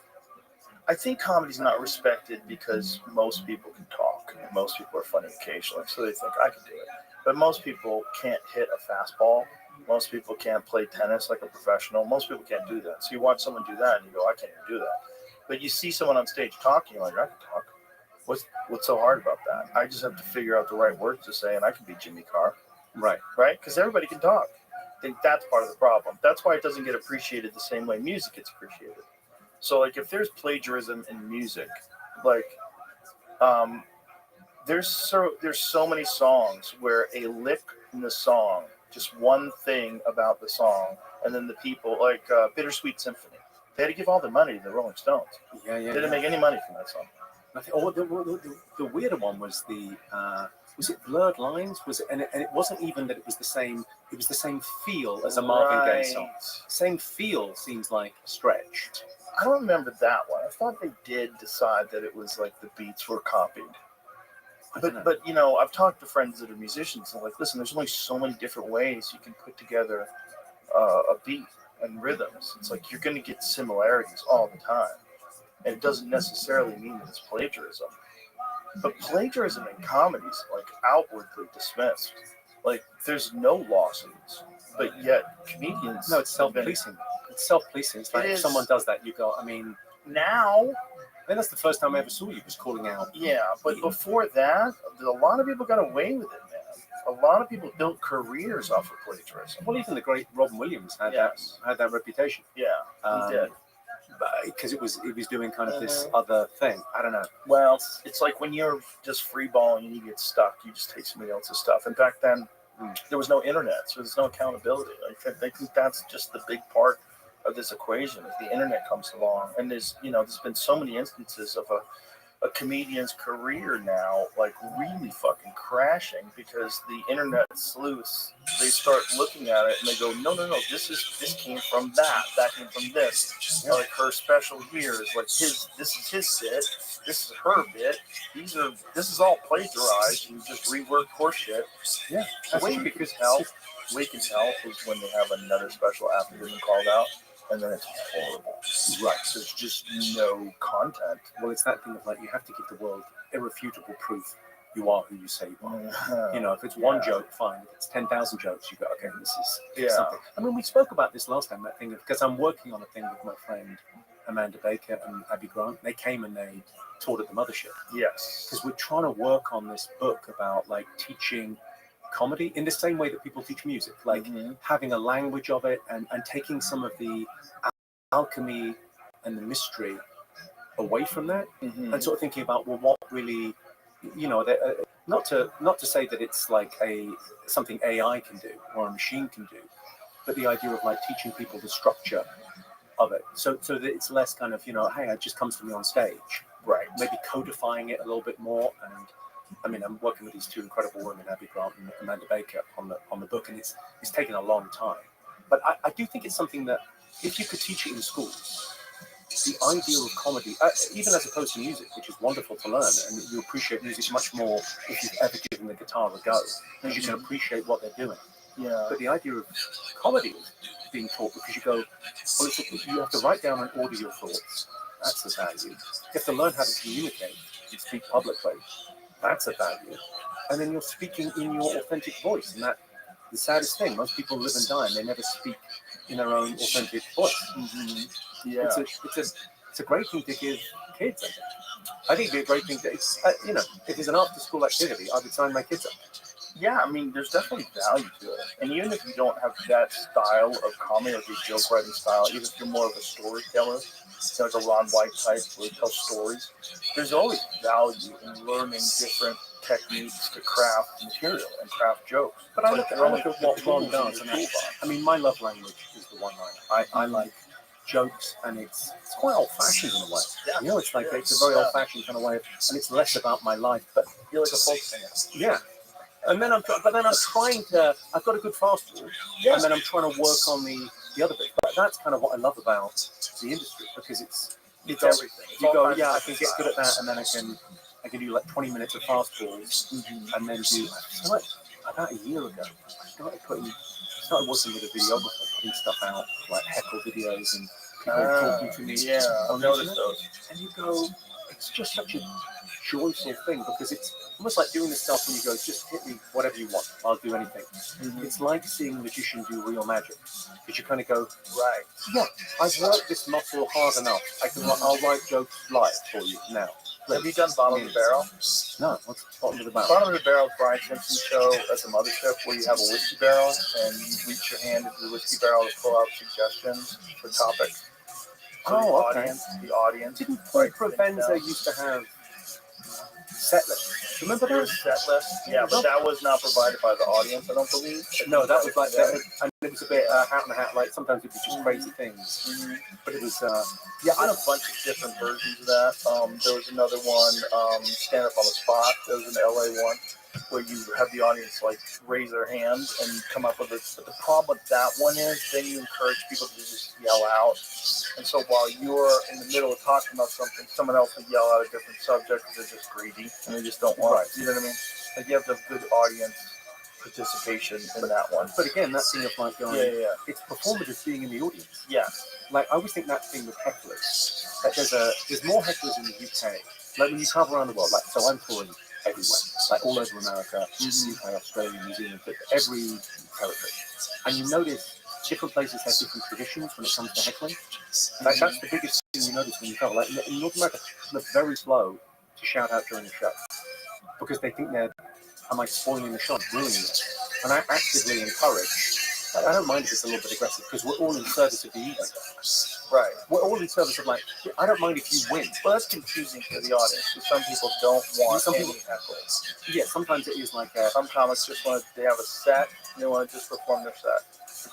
I think comedy's not respected because most people can talk and most people are funny occasionally, so they think I can do it. But most people can't hit a fastball. Most people can't play tennis like a professional. Most people can't do that. So you watch someone do that and you go, I can't even do that. But you see someone on stage talking, you're like, I can talk. What's so hard about that? I just have to figure out the right words to say and I can be Jimmy Carr. Right. Right? Because everybody can talk. I think that's part of the problem. That's why it doesn't get appreciated the same way music gets appreciated. So if there's plagiarism in music, there's so many songs where a lick in the song, just one thing about the song, and then the people Bittersweet Symphony, they had to give all their money to the Rolling Stones. Yeah. They didn't make any money from that song. The weirder one was was it Blurred Lines? Was it? And it wasn't even that it was the same. It was the same feel as a Marvin Gaye song. Same feel seems like a stretch. I don't remember that one. I thought they did decide that it was like the beats were copied. But I've talked to friends that are musicians and listen, there's only so many different ways you can put together a beat and rhythms. It's like you're going to get similarities all the time. And it doesn't necessarily mean that it's plagiarism. But plagiarism in comedy is outwardly dismissed. There's no lawsuits, but yet comedians. No, it's self-policing. It's self-policing. It's like if someone does that, you go, now. I think that's the first time I ever saw you was calling out. Yeah, but before that, a lot of people got away with it, man. A lot of people built careers off of plagiarism. Well, even the great Robin Williams had that reputation. Yeah, he did. Because it was doing kind of this other thing. I don't know. Well, it's like when you're just freeballing and you get stuck, you just take somebody else's stuff. And back then, there was no internet, so there's no accountability. I think that's just the big part of this equation. As the internet comes along, and there's been so many instances of a comedian's career now, like really fucking crashing because the internet sleuths, they start looking at it and they go, no, this came from that came from this. Like her special here is like this is his bit, this is her bit. This is all plagiarized and just reworked horse shit. Yeah, The way you can tell is when they have another special after they've been called out. And then it's horrible. Right. There's just no content. Well, it's that thing of like, you have to give the world irrefutable proof you are who you say you are. You know, if it's one joke, fine. If it's 10,000 jokes, you go, okay, this is something. I mean, we spoke about this last time, that thing, because I'm working on a thing with my friend Amanda Baker and Abby Grant. They came and they taught at the Mothership. Yes. Because we're trying to work on this book about like teaching comedy in the same way that people teach music, like having a language of it and taking some of the alchemy and the mystery away from that, and sort of thinking about, well, what really, you know, not to say that it's like something AI can do or a machine can do, but the idea of like teaching people the structure of it, so that it's less kind of, you know, hey, it just comes to me on stage, right? Maybe codifying it a little bit more. And I mean, I'm working with these two incredible women, Abby Grant and Amanda Baker, on the book, and it's taken a long time. But I do think it's something that if you could teach it in schools, the ideal of comedy, even as opposed to music, which is wonderful to learn, and you appreciate music much more if you've ever given the guitar a go, because you can appreciate what they're doing. Yeah. But the idea of comedy is being taught because you go, well, you have to write down and order your thoughts. That's the value. You have to learn how to communicate and speak publicly. That's a value. And then you're speaking in your authentic voice. And that's the saddest thing. Most people live and die and they never speak in their own authentic voice. Yeah. It's a great thing to give kids, I think. I think it'd be a great thing to, you know, if it's an after-school activity, I would sign my kids up. Yeah, I mean, there's definitely value to it. And even if you don't have that style of comedy, like your joke writing style, even if you're more of a storyteller, like a Ron White type where he tells stories, there's always value in learning different techniques to craft material and craft jokes. But I look at what Ron does. And I mean, my love language is the one-liner. I like jokes, and it's quite old-fashioned in a way. Yeah. You know, it's like it's a very old-fashioned kind of way, and it's less about my life. But you're like a folk singer. Yeah. And then I'm trying to. I've got a good fastball, and then I'm trying to work on the other bit. But that's kind of what I love about the industry, because it's everything. You go, yeah, I can get good at that, and then I can do like 20 minutes of fastballs, and then do. Like about a year ago, I started working with a videographer, putting stuff out, like heckle videos and people talking to me. Yeah, I've noticed those. And you go, it's just such a joyful thing, because it's almost like doing the stuff when you go, just hit me whatever you want, I'll do anything. It's like seeing a magician do real magic, because you kind of go, right, yeah, I've worked this muscle hard enough, I'll write jokes live for you now. Have you done Bottom of the Barrel? No, what's Bottom of the Barrel? Bottom of the Barrel is Brian Simpson's show at the Mothership, where you have a whiskey barrel and you reach your hand into the whiskey barrel to pull out suggestions for topics. So the audience. Didn't Provenza used to have set lists? Remember there that? was set list? Yeah, but that was not provided by the audience, I don't believe. No, that was like that. And it was a bit hat and hat, like sometimes it was just crazy things. But it was, yeah, I had a bunch of different versions of that. There was another one, Stand Up on the Spot. There was an LA one where you have the audience like raise their hands and come up with it. But the problem with that one is then you encourage people to just yell out. And so while you're in the middle of talking about something, someone else will yell out a different subject because they're just greedy and they just don't want it. You know what I mean? Like you have to have good audience participation in that one. But again, that thing of like going, it's performative being in the audience. Yeah. Like I always think that thing with hecklers, that there's more hecklers in the UK. Like when you travel around the world, like so I'm touring everywhere, like all over America, UK, Australia, New Zealand, but every territory. And you notice different places have different traditions when it comes to heckling. Like that's the biggest thing you notice when you travel. Like in North America, they're very slow to shout out during the show because they think am I spoiling the show, ruining it? And I actively encourage. Like, I don't mind if it's a little bit aggressive because we're all in service of the evening. Right. We're all in service of like, I don't mind if you win. Well, that's confusing for the audience because some people don't want any heckles. Yeah, sometimes it is like some comics just want they have a set, they want to just perform their set.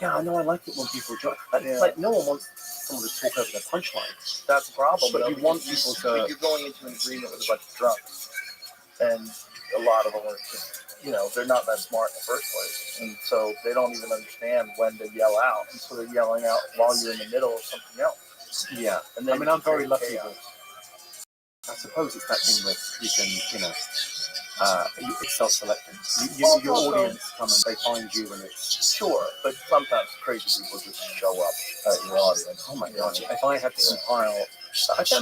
Yeah, I know. I like it when people join. Like no one wants someone to talk over their punchlines. That's the problem. But you want people to. You're going into an agreement with a bunch of drunks, and a lot of them are just, they're not that smart in the first place, and so they don't even understand when to yell out, and so they're yelling out while you're in the middle of something else. Yeah, and then I'm very lucky. Chaos. I suppose it's that thing that you can, it's self-selecting. Your audience come and they find you, and it's sure, but sometimes crazy people just show up at your audience. Oh my god! If I had to compile,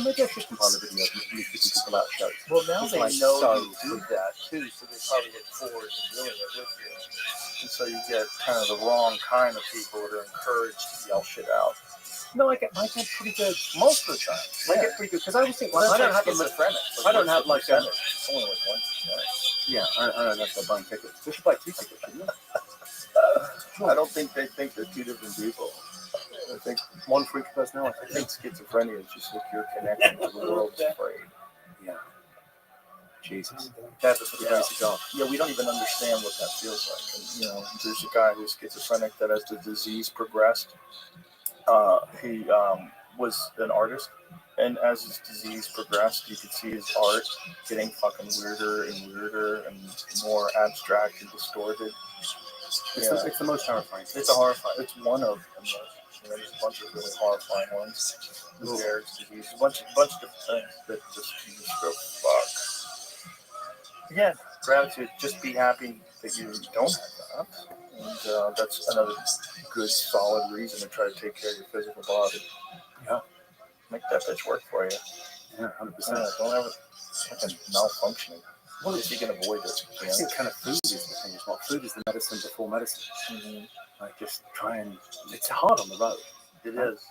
maybe I should compile a video of me kicking people out shows. Well, now It's they like know so you do that too, so they probably get forward to doing it with you, and so you get kind of the wrong kind of people that are encouraged to yell shit out. No, I get pretty good most of the time. I get pretty good because I always think, Well, I don't have schizophrenic. I don't have like It's only like 1%. Yeah, I don't have to buy tickets. We should buy 2 tickets, shouldn't we? I don't think they think they're two different people. I think one freak personality. I think schizophrenia is just like you're connecting to the world's afraid. Yeah. Jesus. That's the basic of. Yeah, we don't even understand what that feels like. And, there's a guy who's schizophrenic that as the disease progressed, he was an artist, and as his disease progressed, you could see his art getting fucking weirder and weirder and more abstract and distorted. It's the most horrifying. It's a horrifying. It's one of the most. There's a bunch of really horrifying ones. Eric's disease, a bunch of different things that just you just go fuck. Again, gratitude. Just be happy that you don't have that, and that's another good, solid reason to try to take care of your physical body. Yeah, make that bitch work for you. Yeah, 100%. Don't have it fucking malfunctioning. Well, if you can avoid it. I think kind of food is the thing as well. Food is the medicine before medicine. Mm-hmm. Like just try and it's hard on the road. It is.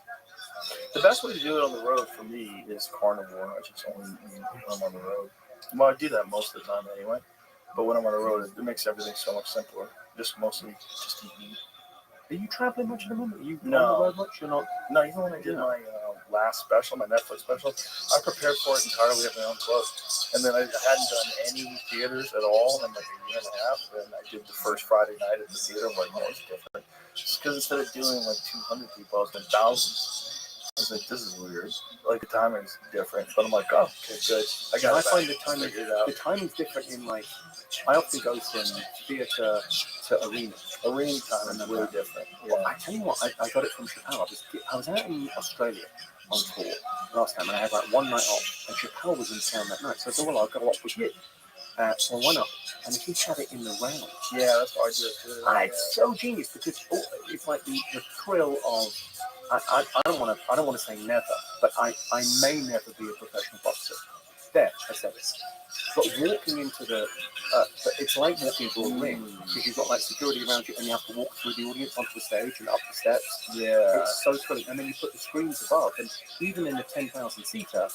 The best way to do it on the road for me is carnivore. I just only eat when I'm on the road. Well, I do that most of the time anyway. But when I'm on the road, it makes everything so much simpler. Mostly just eat meat. Are you traveling much at the moment? Are you No. on the road much? You're not? No, even when I did my last special, my Netflix special, I prepared for it entirely at my own clothes. And then I hadn't done any theaters at all in like a year and a half. And I did the first Friday night at the theater. I'm like, oh, it's different. Just because instead of doing like 200 people, I was doing thousands. I was like, this is weird. Like the timing's different. But I'm like, oh, okay, good. I find the timing's different in like, I often go from theatre to arena. Arena time is really different. Yeah. Well, I tell you what, I got it from Chappelle. I was out in Australia on tour last time, and I had like one night off, and Chappelle was in town that night. So I thought, well, I'll go off with you. So I went up, and he had it in the round. Yeah, that's what I do too. It's so genius because it's like the thrill of. I don't want to say never, but I may never be a professional boxer. There, I said it. But walking into it's like walking into a ring because you've got like security around you and you have to walk through the audience onto the stage and up the steps. Yeah. It's so thrilling. And then you put the screens above, and even in the 10,000 seater,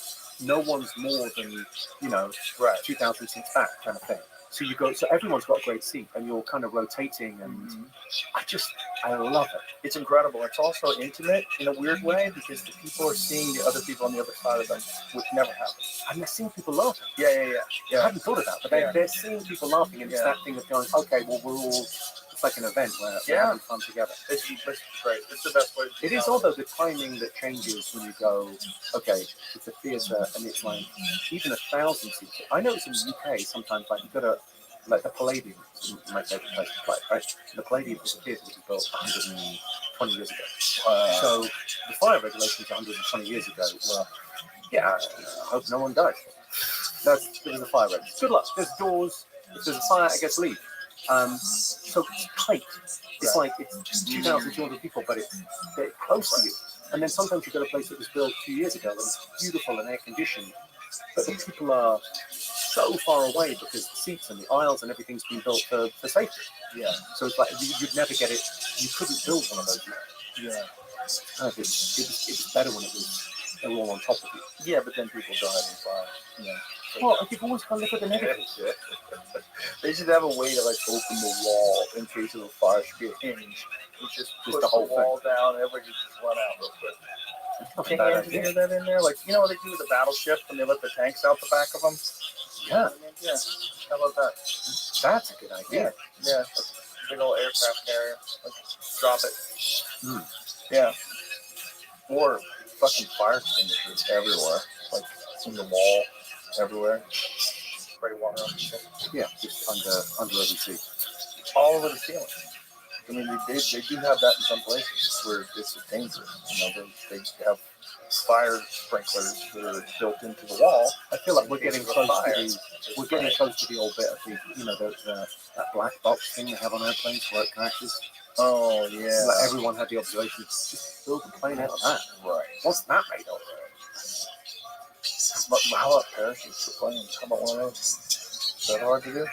no one's more than, 2,000 seats back kind of thing. So so everyone's got a great seat and you're kind of rotating and I love it. It's incredible. It's also intimate in a weird way because the people are seeing the other people on the other side of them, which never happens. And they're seeing people laughing. Yeah. I hadn't thought of that, but they're seeing people laughing, and it's that thing of going, okay, well, we're all, it's like an event where we're having fun together. It's great. It's the best way to do it. It is, although the timing that changes when you go, okay, it's a theatre, and it's like, even 1,000 seats. I know it's in the UK sometimes, like, you've got to, like the Palladium, my favourite place to play, right? The Palladium was a theatre that was built 120 years ago. So the fire regulations 120 years ago were, I hope no one dies. There was a fire regulations. Good luck. There's doors. If there's a fire, I guess leave. So it's tight. It's like it's 2,200 people, but they're close to you. And then sometimes you go to a place that was built 2 years ago and it's beautiful and air conditioned, but the people are so far away because the seats and the aisles and everything's been built for safety. Yeah. So it's like you'd never get it. You couldn't build one of those now. Yeah. It was better when they were all on top of you. Yeah, but then people died and fire. Well, you've always got to look at the negatives. They should have a way to like open the wall in case of a fire. Should be a hinge. You just push the whole wall down. Everybody just run out real quick. Can you engineer that in there? Like, what they do with the battleship when they let the tanks out the back of them? Yeah. Yeah. How about that? That's a good idea. Yeah. Big old aircraft carrier. Like, drop it. Yeah. Or fucking fire extinguishers everywhere, like in the wall, everywhere. Spray water on shit. Yeah, just under every seat. All over the ceiling. I mean, they do have that in some places where it's dangerous. You know, they have fire sprinklers that are built into the wall. I feel like we're getting close to the old bit of the, you know, that black box thing they have on airplanes where it crashes. Oh yeah. Like everyone had the observation, just build the plane out of that. Right. What's that made of? But how about parachutes for planes? How about one of those? Is that hard to do?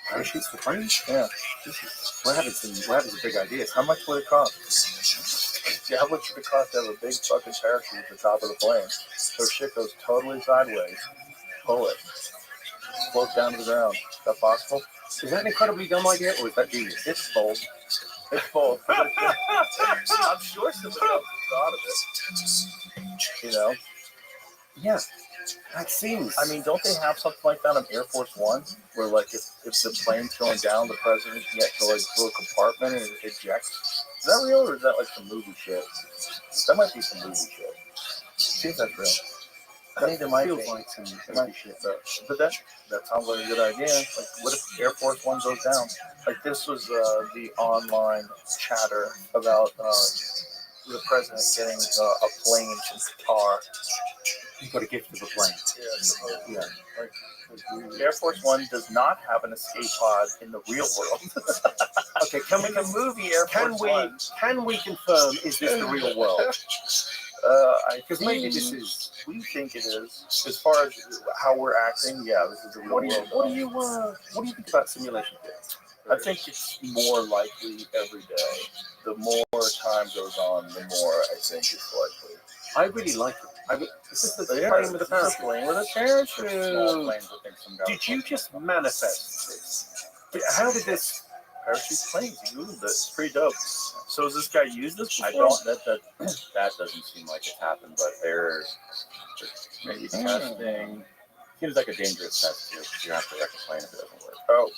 Parachutes for planes? Yeah. We're having some big ideas. How much would it cost? Yeah, how much would it cost to have a big fucking parachute at the top of the plane? So shit goes totally sideways. Pull it. Float down to the ground. Is that possible? Is that an incredibly dumb idea, or is that genius? It's both. It's both. I'm sure somebody else thought of it. You know? Yeah. That seems. I mean, don't they have something like that on Air Force One, where like if the plane's going down, the president can get to like a little compartment and it ejects? Is that real, or is that like some movie shit? That might be some movie shit. See if that's real. I think there might be. Like some movie shit, but that sounds like a good idea. Like, what if Air Force One goes down? Like, this was the online chatter about the president getting a plane to Qatar. You got a gift of a plane. Yeah. Like, Air Force One does not have an escape pod in the real world. Okay, can we movie Air Force One? Can we confirm, is this the real world? Because maybe this is. We think it is. As far as how we're acting, yeah, this is the real world. What do you think about simulation theory? I think it's more likely every day. The more time goes on, the more I think it's likely. I really like it. Is this the plane with a parachute? Plane with a parachute. Small planes with things from down. Did you just manifest this? How did this parachute planes? You Googled it. It's pretty dope. So has this guy used this before? I don't. That doesn't seem like it's happened, but they're maybe testing. Seems like a dangerous test too. You have to wreck a plane if it doesn't work. Oh.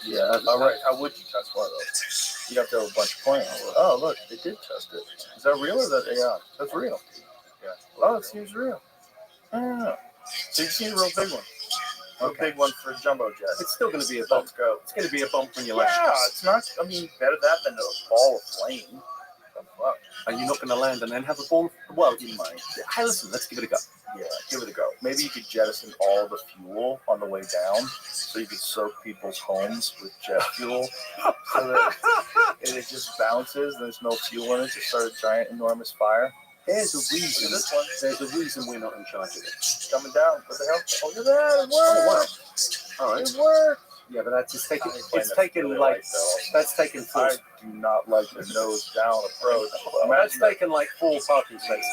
Yeah. All right. How would you test one of those? You have to have a bunch of planes. Oh, look, they did test it. Is that real or is that AI? That's real. Yeah. Oh, it seems real. Oh. So you've seen a real big one. A big one for a jumbo jet. It's still going to be a bump. Let's go. It's going to be a bump when you land. Yeah, it's not. I mean, better that than a ball of flame. The fuck? Are you not going to land and then have a ball? Well, you might. Hey, listen, let's give it a go. Yeah, give it a go. Maybe you could jettison all the fuel on the way down, so you could soak people's homes with jet fuel, so that it just bounces. There's no fuel in it to start a giant, enormous fire. There's a reason. This one. There's a reason we're not in charge of it. It's coming down. What the hell? Oh, look at that! It worked. All right. It worked. Yeah, but that's just taking. It's That's taken really like. light, though. That's taken full. I do not like the nose down approach. That's taken like 4 parking spaces.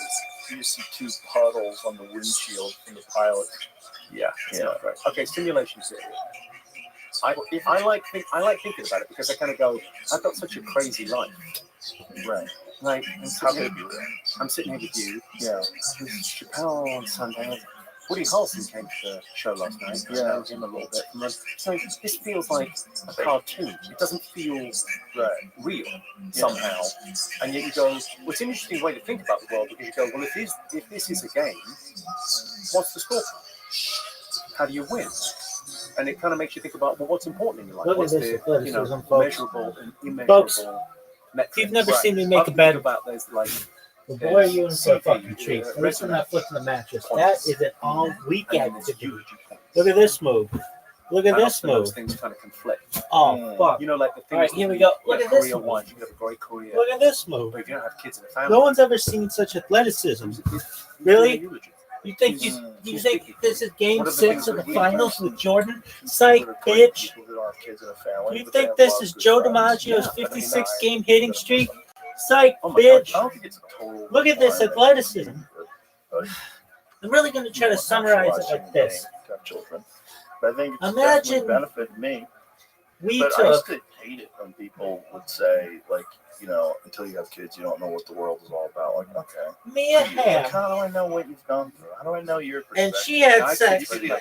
You see 2 puddles on the windshield from the pilot. Yeah. Yeah. Right. Okay, simulation theory. I like thinking about it because I kind of go, I've got such a crazy life. Right. Like, How could you? I'm sitting here with you. Yeah. With Chappelle on Sunday. Woody Harrelson came to the show last night. Yeah. I know him a little bit. So this feels like a cartoon. It doesn't feel real somehow. And yet you go, well, it's an interesting way to think about the world because you go, well, if this is a game, what's the score? How do you win? And it kind of makes you think about, well, what's important in your life? Look at What's this athleticism, folks. measurable and immeasurable Folks, metrics? you've never seen me make a bet. About those, like, The boy are you in for a fucking treat. At least I'm not flipping the mattress. That is an all-week activity. Look at this move. Look at this move. Those things kind of conflict. Oh, fuck. You know, like the things. All right, here we go. Look at this career move. one. You have a great career. Look at this move. But if you don't have kids in the family, No one's ever seen such athleticism. Really? You think this is game 6 of the finals with Jordan? Psych, bitch. You think this is Joe DiMaggio's 56-game hitting streak? Psych, bitch. Look at this athleticism. I'm really going to try to summarize it like this. But I think it's Imagine benefited me. We But I used took. to hate it when people would say, like, you know, until you have kids, you don't know what the world is all about. Like, okay. Mia Like, Hamm. how do I know what you've gone through? How do I know your perspective? And she had I sex. could- Yeah.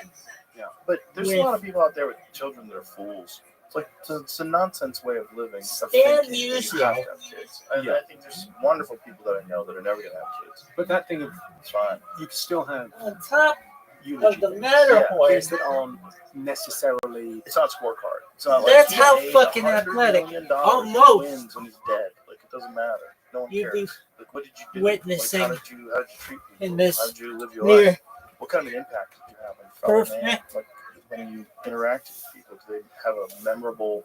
But there's a with- lot of people out there with children that are fools. It's a nonsense way of living. Of Stan thinking that you Musial. have to have kids. I think there's wonderful people that I know that are never gonna have kids. But that thing of It's fine. you can still have On top eulogy of the things. Matterhorn. Things that aren't necessarily. It's not scorecard. It's not That's he how made fucking $100 athletic. million, Almost. He wins when he's dead. Like it doesn't matter. No one You'd be cares. Like what did you do? witnessing Like, how did you treat people? in this How did you live your near life? What kind of an impact did you have on your fellow man? perfect. Like when you interacted with people, do they have a memorable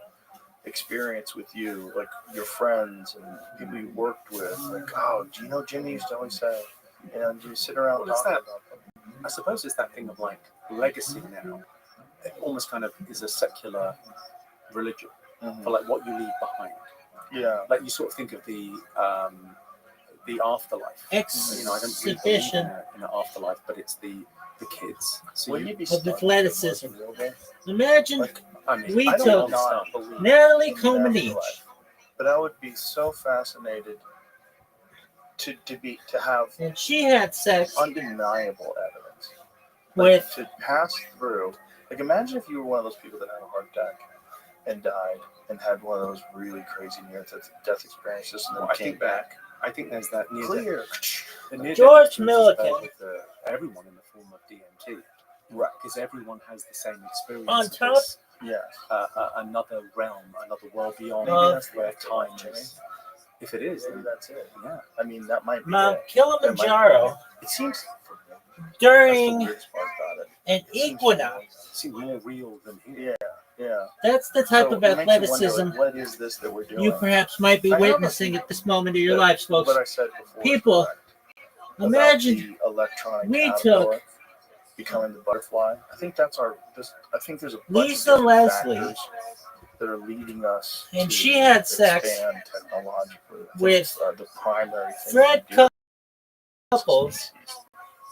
experience with you, like your friends and people you worked with? Like, oh, do you know Jimmy used to always say, and you sit around What is talking that? about them. I suppose it's that thing of like legacy now. It almost kind of is a secular religion for like what you leave behind. Yeah. Like you sort of think of the afterlife. You know, I don't really believe Exhibition in an afterlife, but it's the kids. So Wouldn't you be of stunned if it athleticism. wasn't real, though? Imagine Like, I mean, we I do took not believe Natalie in an Comaneci, afterlife, but I would be so fascinated to have and she had sex undeniable evidence. with To pass through. Like imagine if you were one of those people that had a heart attack and died and had one of those really crazy near-death experiences and then I came think back. I think there's that Clear. George Milliken. with everyone in the form of DMT, Right. because everyone has the same experience. On of top- this, Yes. another realm, another world beyond Maybe that's where the time Jimmy. is. If it is, Maybe then that's it. yeah. I mean, that might be Mount it. Kilimanjaro It seems for me. That's the during weirdest part about it. an It seems equinox. It seems more real than here. Yeah. That's the type So of it makes you wonder, athleticism like, what is this that we're doing? you perhaps might be I have a witnessing at this moment of your lives, folks. What I said before. People, is correct about imagine the electronic we caterpillar took becoming the butterfly. I think that's our. I think there's a bunch Lisa of different Leslie, factors that are leading us and to she had sex expand technologically. I think with it's, the primary thing Fred we do as a Couples species.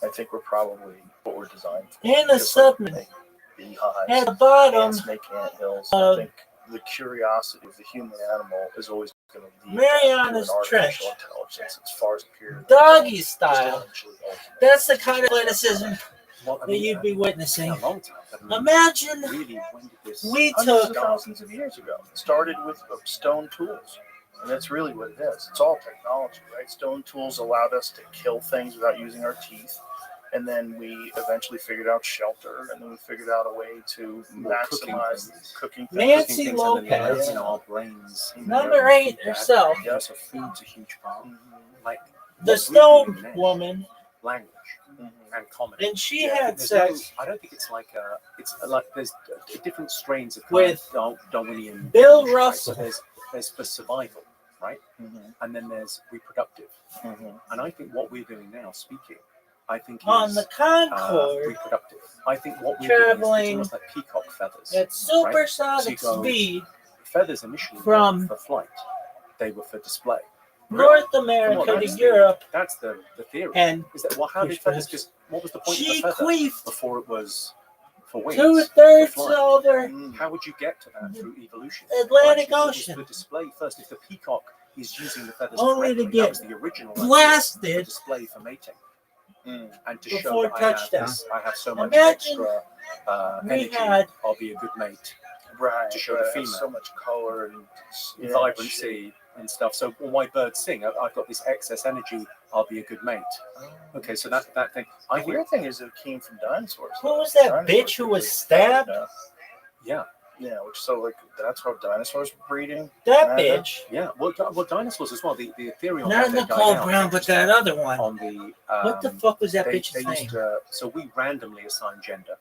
I think we're probably what we're designed for. in a Just like submarine make beehives, at the bottom ants make anthills. I of think the curiosity of the human animal is always going to lead Mariana's to an Trench, artificial intelligence. As far as a period of doggy just style. eventually ultimate. That's the kind of athleticism Well, I that mean, you'd be witnessing. a long time. But I mean, Imagine really, when did this? we Hundreds of took thousands of years ago. It started with stone tools. And that's really what it is. It's all technology, right? Stone tools allowed us to kill things without using our teeth. And then we eventually figured out shelter. And then we figured out a way to More maximize cooking things. Nancy Cooking things and then, Lopez, you know, our brains. number 8 herself, Yeah, so food's a huge part. Like the what we're stone doing now, woman, language and comedy. and she Yeah, had there's sex I don't think it's like like there's different strains of with Darwinian. Bill evolution, right? Russell. So there's for survival, right? And then there's reproductive. And I think what we're doing now, speaking, I think on is the Concorde reproductive. I think what we're traveling doing is almost like peacock feathers. at supersonic So you go- speed Feathers initially from weren't for flight; they were for display. North Come America on, to Europe, That's the theory. and Is that well? How did feathers? Because what was the point she of a feather queefed before it was for wings? 2/3 for flying? over How would you get to that through evolution? Atlantic Well, actually, Ocean. it was for display first. If the peacock is using the feathers Only to correctly, get that was the original idea, blasted for display for mating. And to show before that touchdown. I have so much Imagine extra we energy, had- I'll be a good mate. Right. To show the female. So much color and Vibrancy and stuff. So why birds sing? I've got this excess energy. I'll be a good mate. Okay, so that thing. The weird thing is it came from dinosaurs. Who was that bitch who was stabbed? Yeah. Yeah, which so like that's how dinosaurs were breeding. That Kinda. bitch. Yeah. Well, dinosaurs as well. The theory on Not that they Nicole died out Brown, but that other one. on the. What the fuck was that they bitch's used name? to, so we randomly assign gender.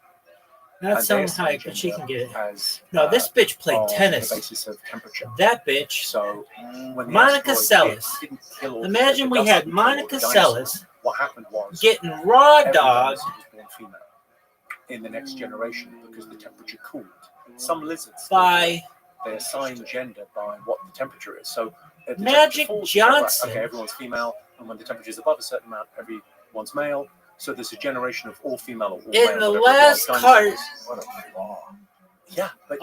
Not and some they assign hype, but she gender can get it. As, No, this bitch played on tennis. the basis of temperature. That bitch. So when the Monica asteroid hit, Seles. it didn't kill all the- Imagine the we dust had didn't kill all the Monica dinosaurs. Seles What happened was getting raw every dog dinosaur was born female in the next generation because the temperature cooled. Some lizards by they assign gender by what the temperature is. So if the Magic temperature falls, Johnson. okay, everyone's female, and when the temperature is above a certain amount, everyone's male. So there's a generation of all female or all male. in the whatever it last was, cart dinosaurs. What a flaw. Yeah, but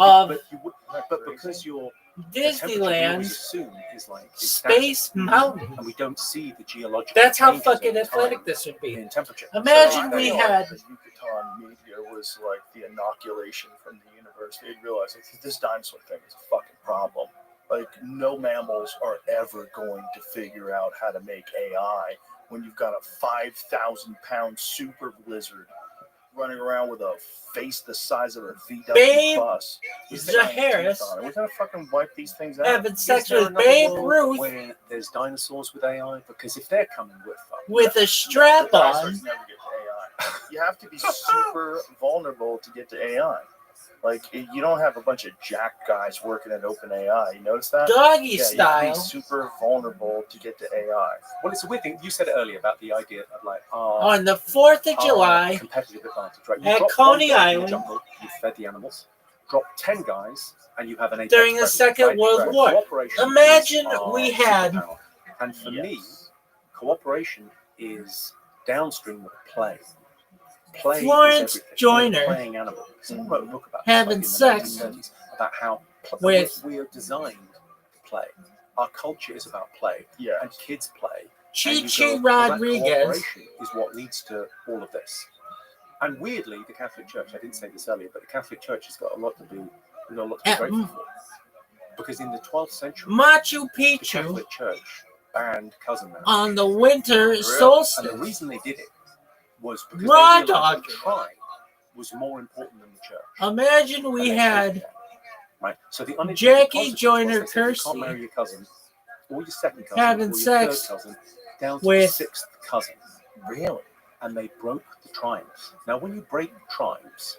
because you're the temperature we always Disneyland's assume is like is Space static, Mountain. and we don't see the geological. That's how changes fucking over athletic time this would be. in temperature. Imagine So I we feel had like the Yucatan meteor was like the inoculation from the universe. universe, they'd realize like this dinosaur thing is a fucking problem. Like no mammals are ever going to figure out how to make AI when you've got a 5,000-pound super lizard running around with a face the size of a VW Babe bus. Harris. We're gonna fucking wipe these things out. having sex Is there with another Babe world Ruth where there's dinosaurs with AI? Because if they're coming, we're fucked. with a strap The on. dinosaurs never get to AI. You have to be super vulnerable to get to AI. Like you don't have a bunch of jack guys working at OpenAI. You notice that? Doggy You have to style. be super vulnerable to get to AI. Well, it's a weird thing. You said it earlier about the idea of like On the 4th of July competitive advantage, right? at drop Coney one guy in the Island jungle, you fed the animals. Drop 10 guys, and you have an apex during the predator, Second right? World War. Cooperation Imagine is our we had- superpower. And for me, cooperation is downstream of play. Play Florence is everything. Joyner We're a playing animal. Someone wrote a book about this, having like, in the sex 1930s, about how with- we are designed to play. Our culture is about play, Yeah. and kids play. Chi And you Chi go, well, that Rodriguez. cooperation is what leads to all of this. And weirdly, the Catholic Church, I didn't say this earlier, but the Catholic Church has got a lot to be, grateful for. Because in the 12th century, Machu the Picchu Catholic Church banned cousin marriage. on the winter And the solstice. reason they did it was because Raw they realized dog. the tribe was more important than the church. Imagine we And they had hated that, right? So the unintended Jackie consequence Joyner was they said, you Kersey can't marry your cousin, or your second cousin, having or your sex third cousin, down to with- the sixth cousin. Really? And they broke the tribes. Now, when you break tribes,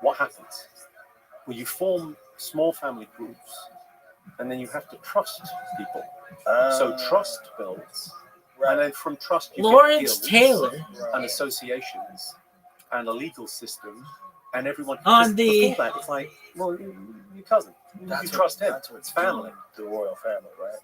what happens? Well, you form small family groups, and then you have to trust people. So trust builds, and then from trust you Lawrence get guilds Taylor and associations and a legal system, and everyone. On the- before that, it's like, well, your cousin, you trust him. That's what It's family. The royal family, right?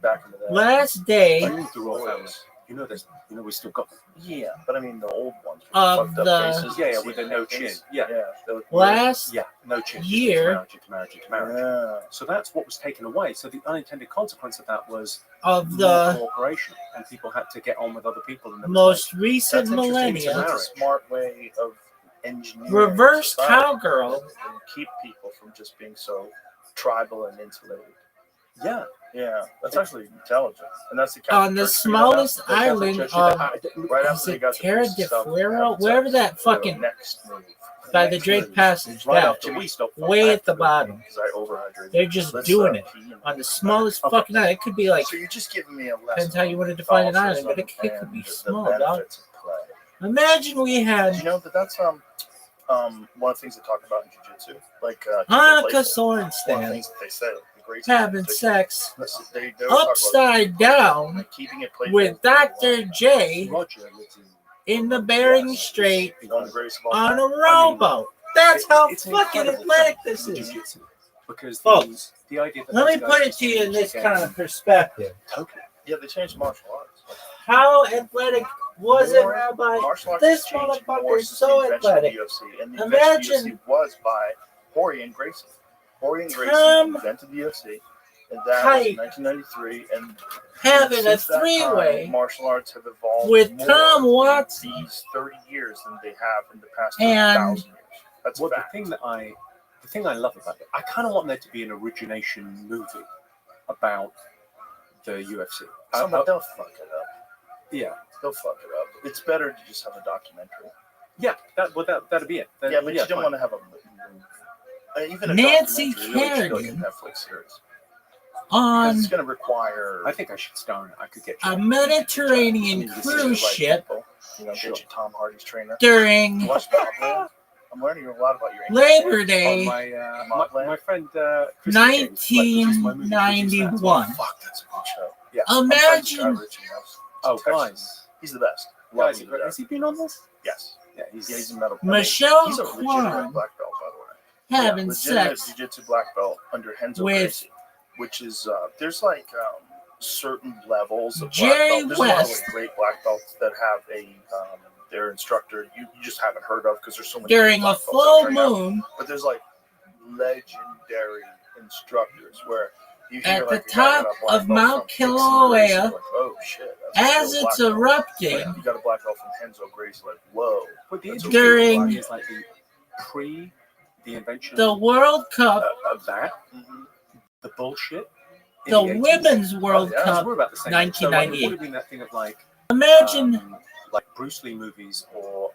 Back into that. last day I use the royal family. You know this. You know we still got them. Yeah, but I mean the old ones. With Of fucked up the- faces, Yeah, you with see the no things. chin. Yeah. they look last Yeah, no chin. year- To marriage. weird. So that's what was taken away. So the unintended consequence of that was of more the cooperation, and people had to get on with other people. And there was most like, recent that's interesting to millennia know. That's a smart way of engineering. reverse society cowgirl and keep people from just being so tribal and insulated. yeah, Yeah, that's actually intelligent, and that's the on the Church figured that out. smallest The Catholic island Church of did that. Right is after they it got the Terra priest de stuff, Fuero, had wherever sex. that The fucking next move. by the Next Drake move. Passage right down after we stopped. way at the bottom. Because I overhydrated. They're just Let's, doing it pee and- on the smallest Okay. fucking island. It could be like So you're just giving me a lesson. depends how you want to define an island, but it could and be the small, dog. benefits of play. Imagine we Did had you know that that's one of the things they talk about in jiu-jitsu, like keep it Hanukkah playful. One of the Sorensen things that they say, the great having they- sex they always talk about upside down like keeping it playful with Dr. J Roger lives in the Bering Yes. Strait on the greatest of all on time. a rowboat. That's how it's an fucking incredible athletic thing this in is. jiu-jitsu, because Folks, the idea that Let those me guys put it just to you in changed this the kind game. of perspective. Totally. Yeah, they changed martial arts. How athletic was it, More Rabbi? Martial arts This has changed motherfucker more is since so the invention of athletic. the UFC, and the invention of the Imagine UFC was by Jorge and Gracie. Jorge and Gracie Tom invented the UFC, and that Kite was in 1993. And having a since that three-way time, martial arts have evolved with more Tom in Watson these 30 years than they have in the past and 1,000 years. That's Well, a fact. the thing I love about it, I kind of want there to be an origination movie about the UFC. They'll fuck it up. Yeah, They'll fuck it up. It's better to just have a documentary. yeah, that'd be it. Yeah, but you don't fine. want to have even a Nancy documentary, really should be like a Kerrigan Netflix series. Because on it's going to require. I think I should star in it. I could get a you. Mediterranean this is cruise the right ship people. Get Sure. you Tom Hardy's trainer. during Watch Mobland. I'm learning a lot about your Labor On Day my friend Christy James, produced my movie, produced that. 1991. Fuck, that's a good show. Yeah. I'm friends with Guy Imagine Ritchie. Oh, Texas. guys. He's the best. Love Guys, him to has death. he been on this? Yes. Yeah, he's He's a metal. Michelle he's a Kwan legitimate black belt, by the way. having legitimate sex jiu-jitsu black belt under Renzo with Gracie, which is there's like certain levels of Jerry black belt. There's a lot of West. like, great black belts that have their instructor you just haven't heard of because there's so many during a black belts out full there now. moon But there's like legendary instructors where you hear at the like a guy got top a black of belt Mount from Dixon Gracie, Kilauea like, oh shit! that's a as real it's black belt. erupting. Like, you got a black belt from Renzo Gracie, like whoa. But the That's interesting During- thing is like the pre the invention The World Cup, of that, the bullshit. in the 80s. Women's World Yeah, Cup, we're about the same age. So, like, it 1998. would have been that thing of like, Imagine like Bruce Lee movies or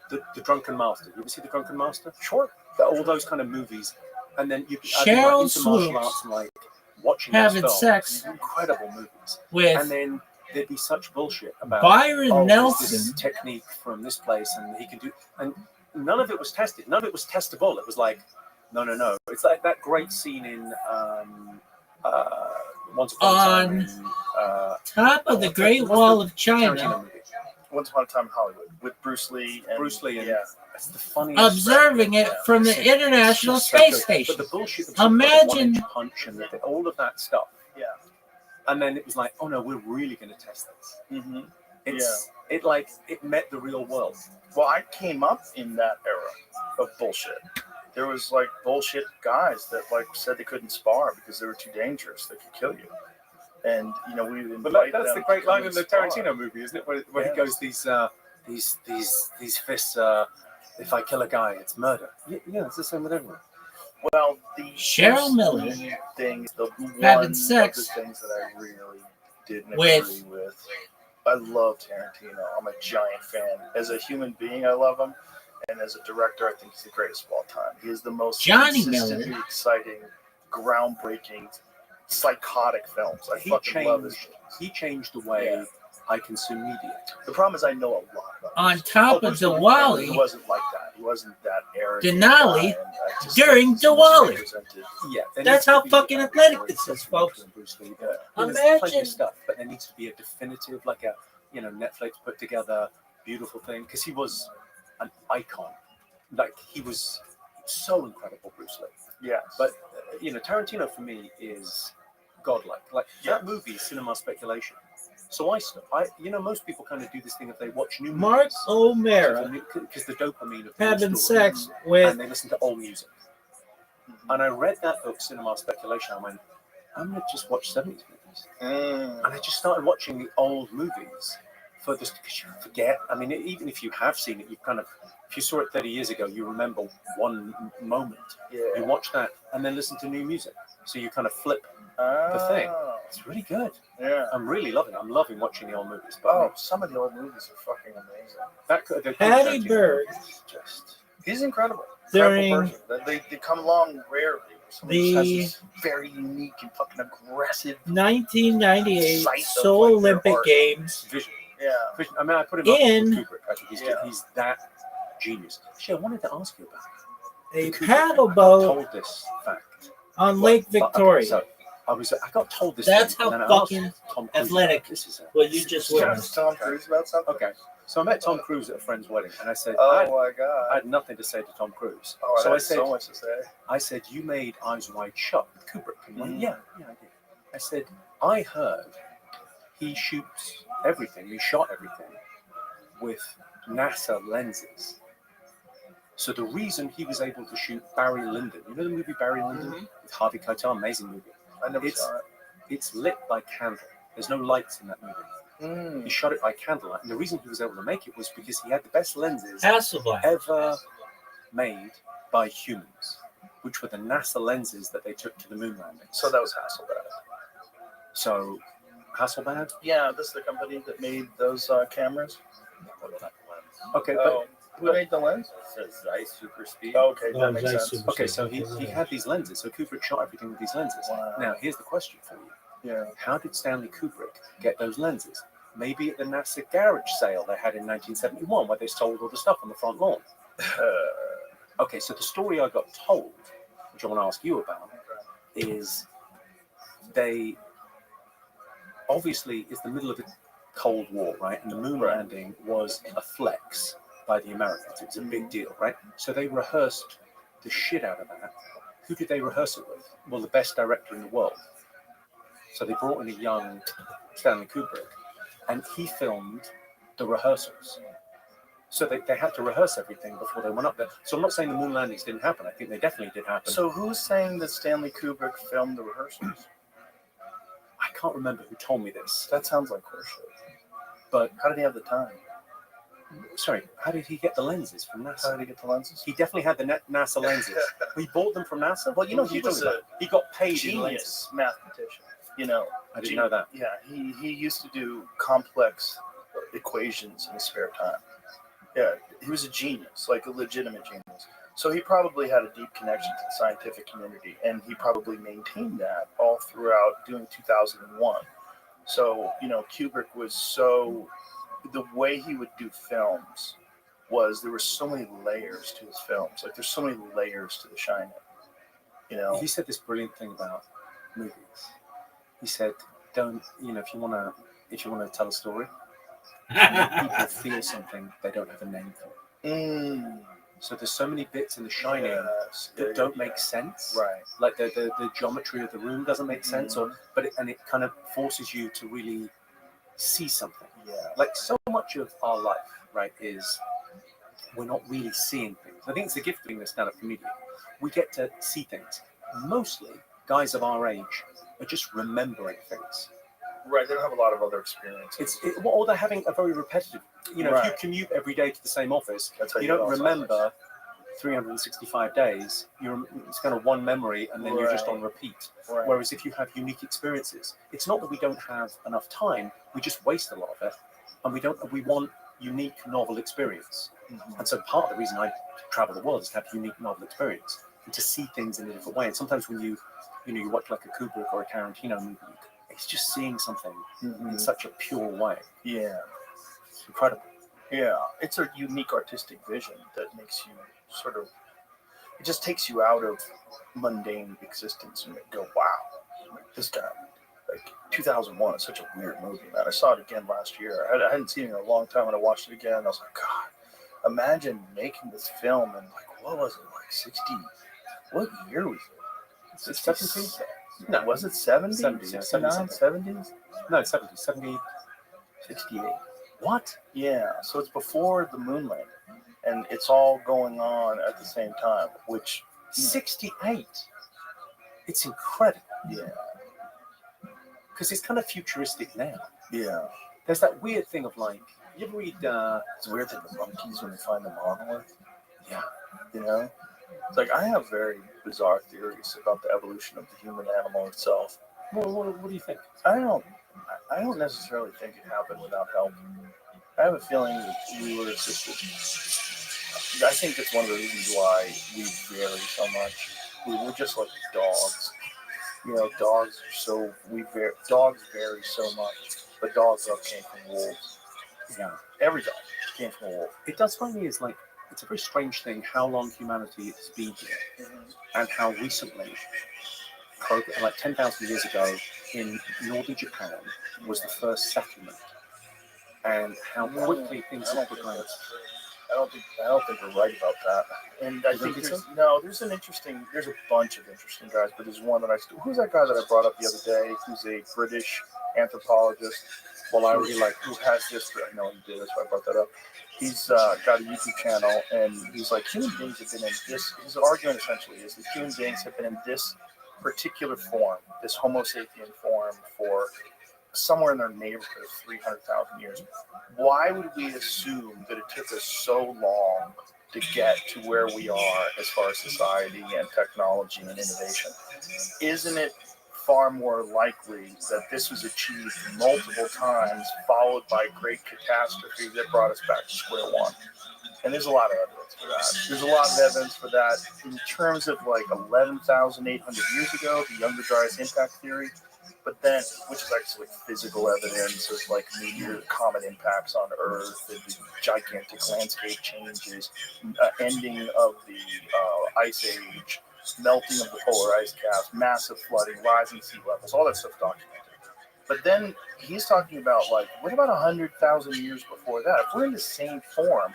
the Drunken Master. You ever see the Drunken Master? Sure. All those kind of movies, and then you'd be Cheryl into martial Swoops arts and like watching having those films. sex Incredible movies. with And then there'd be such bullshit about Byron there's Nelson. this technique from this place, and he can do, and none of it was tested. None of it was testable. It was like, no. It's like that great scene in Once Upon a Time in, top of the Great Wall of China, Tarantino movie. Once Upon a Time in Hollywood with Bruce Lee and yeah. It's the funniest. observing it from the International It's just so Space good. Station. But the bullshit, Imagine- the punch and all of that stuff. Yeah. And then it was like, oh no, we're really going to test this. Mm-hmm. It met the real world. Well, I came up in that era of bullshit. There was like bullshit guys that like said they couldn't spar because they were too dangerous. They could kill you. And you know, we But invite that's them the to great come line and in the spar. Tarantino movie, isn't it? Where Yeah. he goes, these fists. If I kill a guy, it's murder. Yeah, it's the same with everyone. Well, the Cheryl Miller thing, the having one sex of the things that I really didn't with- agree with. I love Tarantino. I'm a giant fan. As a human being, I love him, and as a director, I think he's the greatest of all time. He is the most Johnny consistently Miller. exciting, groundbreaking, psychotic films. I fucking love his films. He changed the way I consume media. The problem is I know a lot about on this. top of Bruce Lee, Diwali, he wasn't like that. He wasn't that arrogant. Denali guy, and I just during think he's Diwali. misrepresented. Yeah, there That's needs to how be fucking a athletic great this is, difference folks. between Bruce Lee. There's plenty Imagine- of stuff, but there needs to be a definitive, like a Netflix put together beautiful thing, because he was an icon. Like, he was so incredible, Bruce Lee. Yes. But Tarantino for me is godlike. Like that movie, cinema speculation. So most people kind of do this thing if they watch new Mark movies. O'Mara Because the dopamine of the having new story, sex with and they listen to old music. And I read that book, Cinema Speculation. I went, I'm gonna just watch 70s movies, and I just started watching the old movies for this, because you forget. I mean, even if you have seen it, you kind of, if you saw it 30 years ago, you remember one moment. Yeah. You watch that and then listen to new music, so you kind of flip the thing. It's really good. Yeah. I'm really loving it. I'm loving watching the old movies. But Some of the old movies are fucking amazing. the Patty Tarantino Berg is just He's incredible. during Incredible person. They come along rarely. Someone who has the this very unique and fucking aggressive 1998 sight of, Seoul like, their Olympic art. Games vision. Yeah. I mean, I put him up in with Kubrick. I think he's that genius. Actually, I wanted to ask you about a Kubrick. paddle I got boat told this fact on Lake Victoria. So I got told this. That's thing, how and then I asked fucking Tom Cruise athletic about this is what you just witnessed. Tom Cruise about something? Okay, so I met Tom Cruise at a friend's wedding, and I said, Oh I my god. had nothing to say to Tom Cruise. Oh, so I I had said, so much to say. I said, you made Eyes Wide Shut with Kubrick. And he went, Mhm. yeah, I did. I said, I heard he shoots everything, he shot everything with NASA lenses. So the reason he was able to shoot Barry Lyndon, you know the movie Barry Lyndon with Harvey Keitel, amazing movie. I never saw it. It's lit by candle. There's no lights in that movie. He shot it by candlelight, and the reason he was able to make it was because he had the best lenses Hasselblad. ever made by humans, which were the NASA lenses that they took to the moon landing. So that was Hasselblad. So Hasselblad? Yeah, this is the company that made those cameras. Okay, Oh, who made the lens? It says Zeiss Super Speed. Okay, Oh, that makes Zeiss sense. Super okay, so he had these lenses. So Kubrick shot everything with these lenses. Wow. Now, here's the question for you. Yeah. How did Stanley Kubrick get those lenses? Maybe at the NASA garage sale they had in 1971, where they sold all the stuff on the front lawn. Okay, so the story I got told, which I want to ask you about, is they obviously it's the middle of the Cold War, right? And the moon landing was a flex by the Americans. It was a big deal, right? So they rehearsed the shit out of that. Who did they rehearse it with? Well, the best director in the world. So they brought in a young Stanley Kubrick, and he filmed the rehearsals. So they had to rehearse everything before they went up there. So I'm not saying the moon landings didn't happen. I think they definitely did happen. So who's saying that Stanley Kubrick filmed the rehearsals? I can't remember who told me this, That sounds like horseshit. but How did he have the time? Sorry, how did he get the lenses from NASA? How did he get the lenses? He definitely had the NASA lenses. He bought them from NASA? Well, you know, What are he was talking a about? He got paid in genius lenses. mathematician. You know, I didn't know that. Yeah, he used to do complex equations in his spare time. Yeah, he was a genius, like a legitimate genius. So he probably had a deep connection to the scientific community, and he probably maintained that all throughout doing 2001. So, you know, Kubrick was the way he would do films was there were so many layers to his films. Like there's so many layers to The Shining. You know, He said this brilliant thing about movies. He said, "Don't if you wanna tell a story, make people feel something they don't have a name for." So there's so many bits in The Shining that don't make sense. Right. Like the geometry of the room doesn't make sense, but it kind of forces you to really see something. Yeah. Like so much of our life, right, is we're not really seeing things. I think it's the gift of being a stand-up comedian. We get to see things. Mostly, guys of our age are just remembering things. Right, they don't have a lot of other experiences. Or they're having a very repetitive. Right. If you commute every day to the same office, That's how you you don't get remember 365 days. It's kind of one memory, and then you're just on repeat. Right. Whereas if you have unique experiences, it's not that we don't have enough time. We just waste a lot of it, and we want unique, novel experience. And so part of the reason I travel the world is to have unique, novel experience and to see things in a different way. And sometimes when you watch like a Kubrick or a Tarantino movie, it's just seeing something in such a pure way. Yeah. It's incredible. Yeah. It's a unique artistic vision that makes you it just takes you out of mundane existence and you go, wow, this guy, like 2001 is such a weird movie, man. I saw it again last year. I hadn't seen it in a long time and I watched it again and I was like, God, imagine making this film in like, what was it, like 60, what year was it? 70s? No, was it 70? 70s, yeah, 69, 70s? No, 70, 70. 68. What? Yeah, so it's before the moon landing. And it's all going on at the same time, which 68. It's incredible. Yeah. Because it's kind of futuristic now. Yeah. There's that weird thing of like, you ever read it's weird that the monkeys when they find the monolith. Yeah. You know? It's like I have very bizarre theories about the evolution of the human animal itself. Well, what do you think? I don't necessarily think it happened without help. I have a feeling that we were assisted. I think that's one of the reasons why we vary so much. We're just like dogs. You know, dogs vary so much. But dogs came from wolves. Yeah. Every dog came from a wolf. It does find me as like, it's a very strange thing how long humanity has been here and how recently, like 10,000 years ago in northern Japan was the first settlement and how quickly things have progressed. I don't think we're right about that. And I think there's a bunch of interesting guys, but there's one that who's that guy that I brought up the other day who's a British anthropologist? Well, I really like who has this. I know he did. That's why I brought that up. He's got a YouTube channel, and he's like, human beings have been in this. His argument essentially is that human beings have been in this particular form, this Homo sapien form, for somewhere in their neighborhood of 300,000 years. Why would we assume that it took us so long to get to where we are as far as society and technology and innovation? Isn't it far more likely that this was achieved multiple times, followed by great catastrophe that brought us back to square one? And there's a lot of evidence for that. There's a lot of evidence for that in terms of like 11,800 years ago, the Younger Dryas impact theory. But then, which is actually physical evidence of like meteor comet impacts on Earth, and the gigantic landscape changes, ending of the ice age, melting of the polar ice caps, massive flooding, rising sea levels, all that stuff documented. But then he's talking about like, what about 100,000 years before that? If we're in the same form,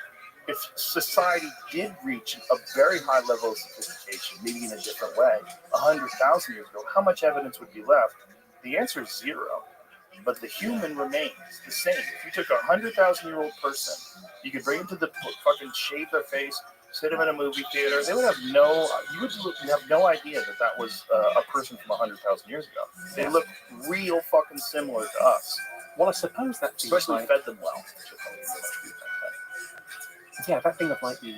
if society did reach a very high level of sophistication, maybe in a different way, 100,000 years ago, how much evidence would be left? The answer is zero. But the human remains the same. If you took a 100,000-year-old person, you could bring him to the fucking shave their face, sit them in a movie theater, they would have you would have no idea that was a person from 100,000 years ago. They look real fucking similar to us. Well, I suppose that especially like, fed them well. yeah, that thing of like the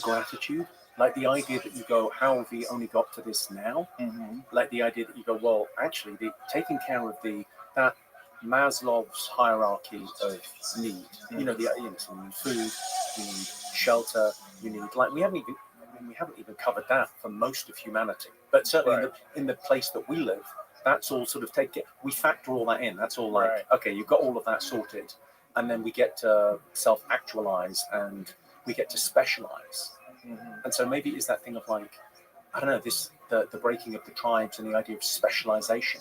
gratitude, like the idea that you go, how have we only got to this now? Mm-hmm. Like the idea that you go, well, actually, taking care of that Maslow's hierarchy of need. You know, so you need food, you need shelter, you need like we haven't even covered that for most of humanity. But certainly Right. in the place that we live, that's all sort of we factor all that in. That's all like, Right. okay, you've got all of that sorted, and then we get to self-actualize and we get to specialize. Mm-hmm. And so maybe it's that thing of like, I don't know, the breaking of the tribes and the idea of specialization.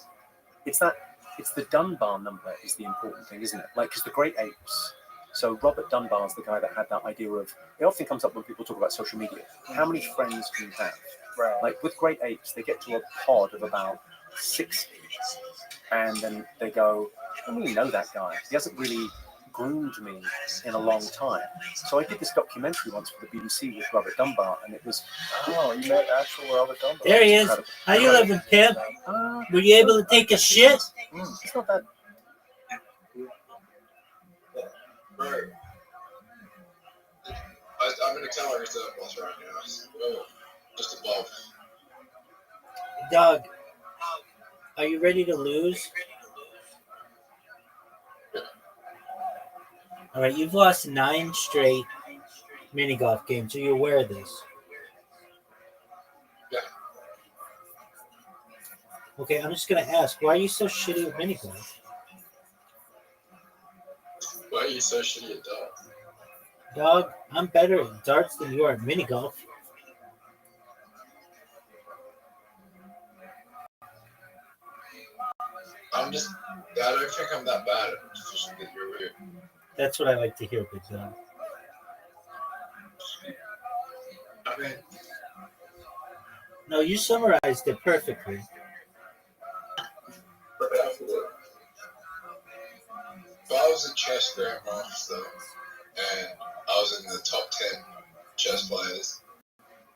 It's the Dunbar number is the important thing, isn't it? Like, because the great apes. So Robert Dunbar's the guy that had that idea of. It often comes up when people talk about social media. How many friends do you have? Right. Like with great apes, they get to a pod of about 60, and then they go, I don't really know that guy. He hasn't really groomed me in a long time. So I did this documentary once for the BBC with Robert Dunbar, and it was You met actual Robert Dunbar. There he is. incredible. How you living, Pip? Were you able to take a shit? It's not that. Right. I'm in a calorie surplus right now. Oh, just above. Doug, are you ready to lose? All right, you've lost 9 straight mini golf games. Are you aware of this? Yeah. Okay, I'm just gonna ask, why are you so shitty at mini golf? Why are you so shitty at darts? Dog, I'm better at darts than you are at mini golf. I don't think I'm that bad. It's just that you're weird. That's what I like to hear, big dog. I mean, No, you summarized it perfectly. if I was a chess grandmaster and I was in the top 10 chess players,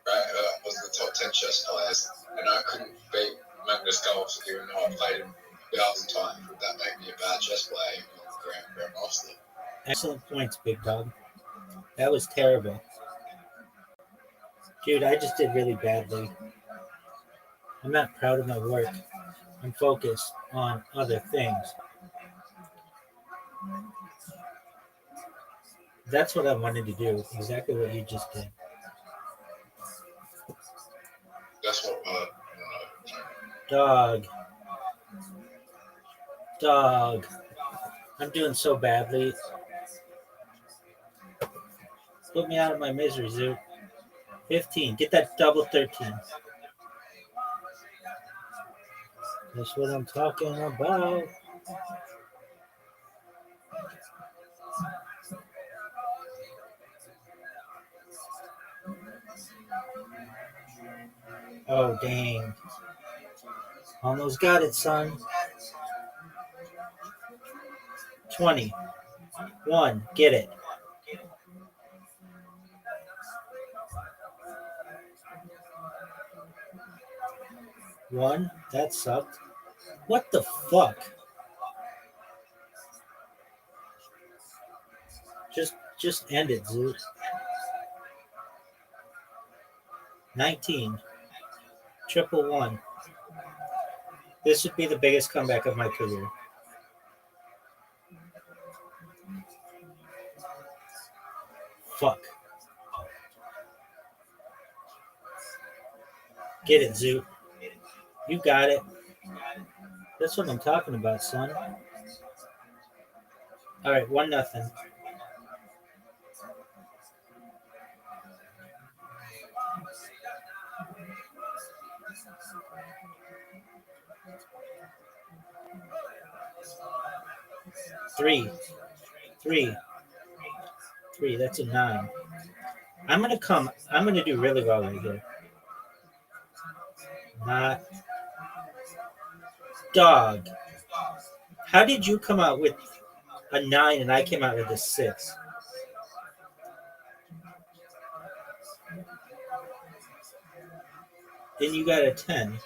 right? I was in the top 10 chess players, and I couldn't beat Magnus Carlsen even though I played him 1,000 times. Would that make me a bad chess player, even though I'm a grandmaster? Excellent points, big dog. That was terrible. Dude, I just did really badly. I'm not proud of my work. I'm focused on other things. That's what I wanted to do. Exactly what you just did. That's what Dog. Dog. I'm doing so badly. Put me out of my misery, Zoo. 15. Get that double 13. That's what I'm talking about. Oh, dang. Almost got it, son. 20. 1. Get it. One. That sucked. What the fuck? Just end it, Zoo. 19. Triple 1. This would be the biggest comeback of my career. Fuck. Get it, Zoo. You got it. That's what I'm talking about, son. All right, 1-0. Three. That's a 9. I'm gonna do really well right here. Not dog. How did you come out with a 9 and I came out with a 6? Then you got a 10.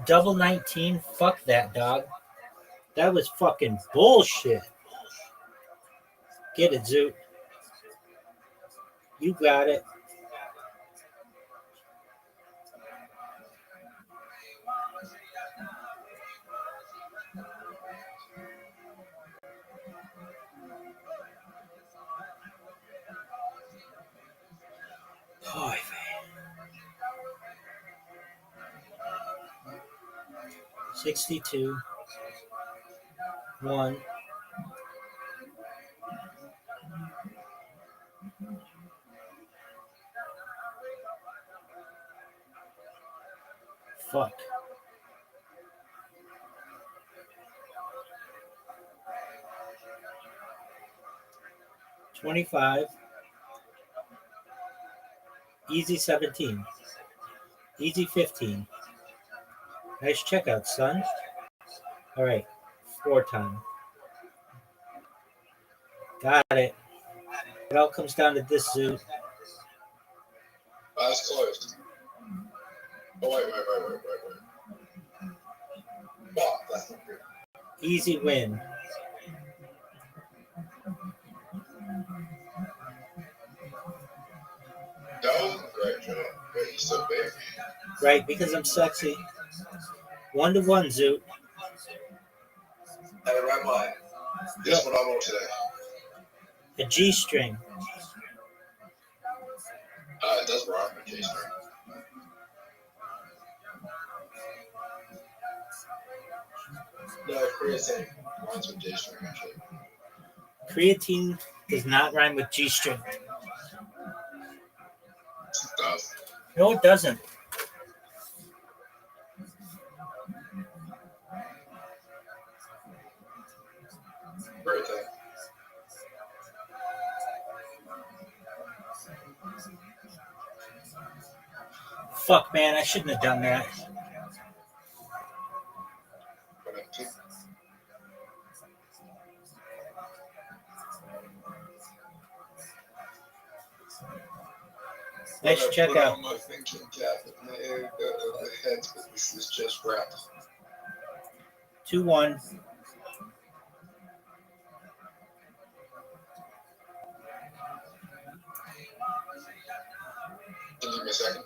Double 19? Fuck that, dog. That was fucking bullshit. Get it, Zoot. You got it. Oh, 62. 1. Fuck. $25. Easy 17. Easy 15. Nice checkout, son. All right. 4 time. Got it. It all comes down to this, Zoot. Eyes closed. Oh, wait. Wow, that's not good. Easy win. That wasn't a great job, but he's so big. Right, because I'm sexy. 1-1, Zoot. Hey, Rabbi, guess what I want today? A G-string. It does rhyme with G-string. No, creatine rhymes with G-string, actually. Creatine does not rhyme with G-string. It does. No, it doesn't. Creatine. Fuck, man, I shouldn't have done that. Nice checkout. My thinking cap in the heads, but this is just wrapped. 2-1. Give me a second.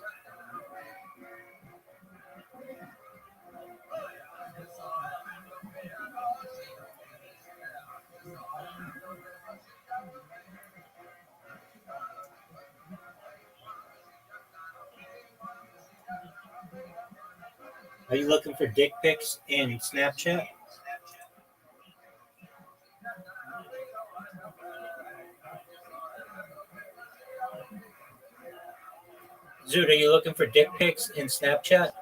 Are you looking for dick pics in Snapchat? Zoot, are you looking for dick pics in Snapchat?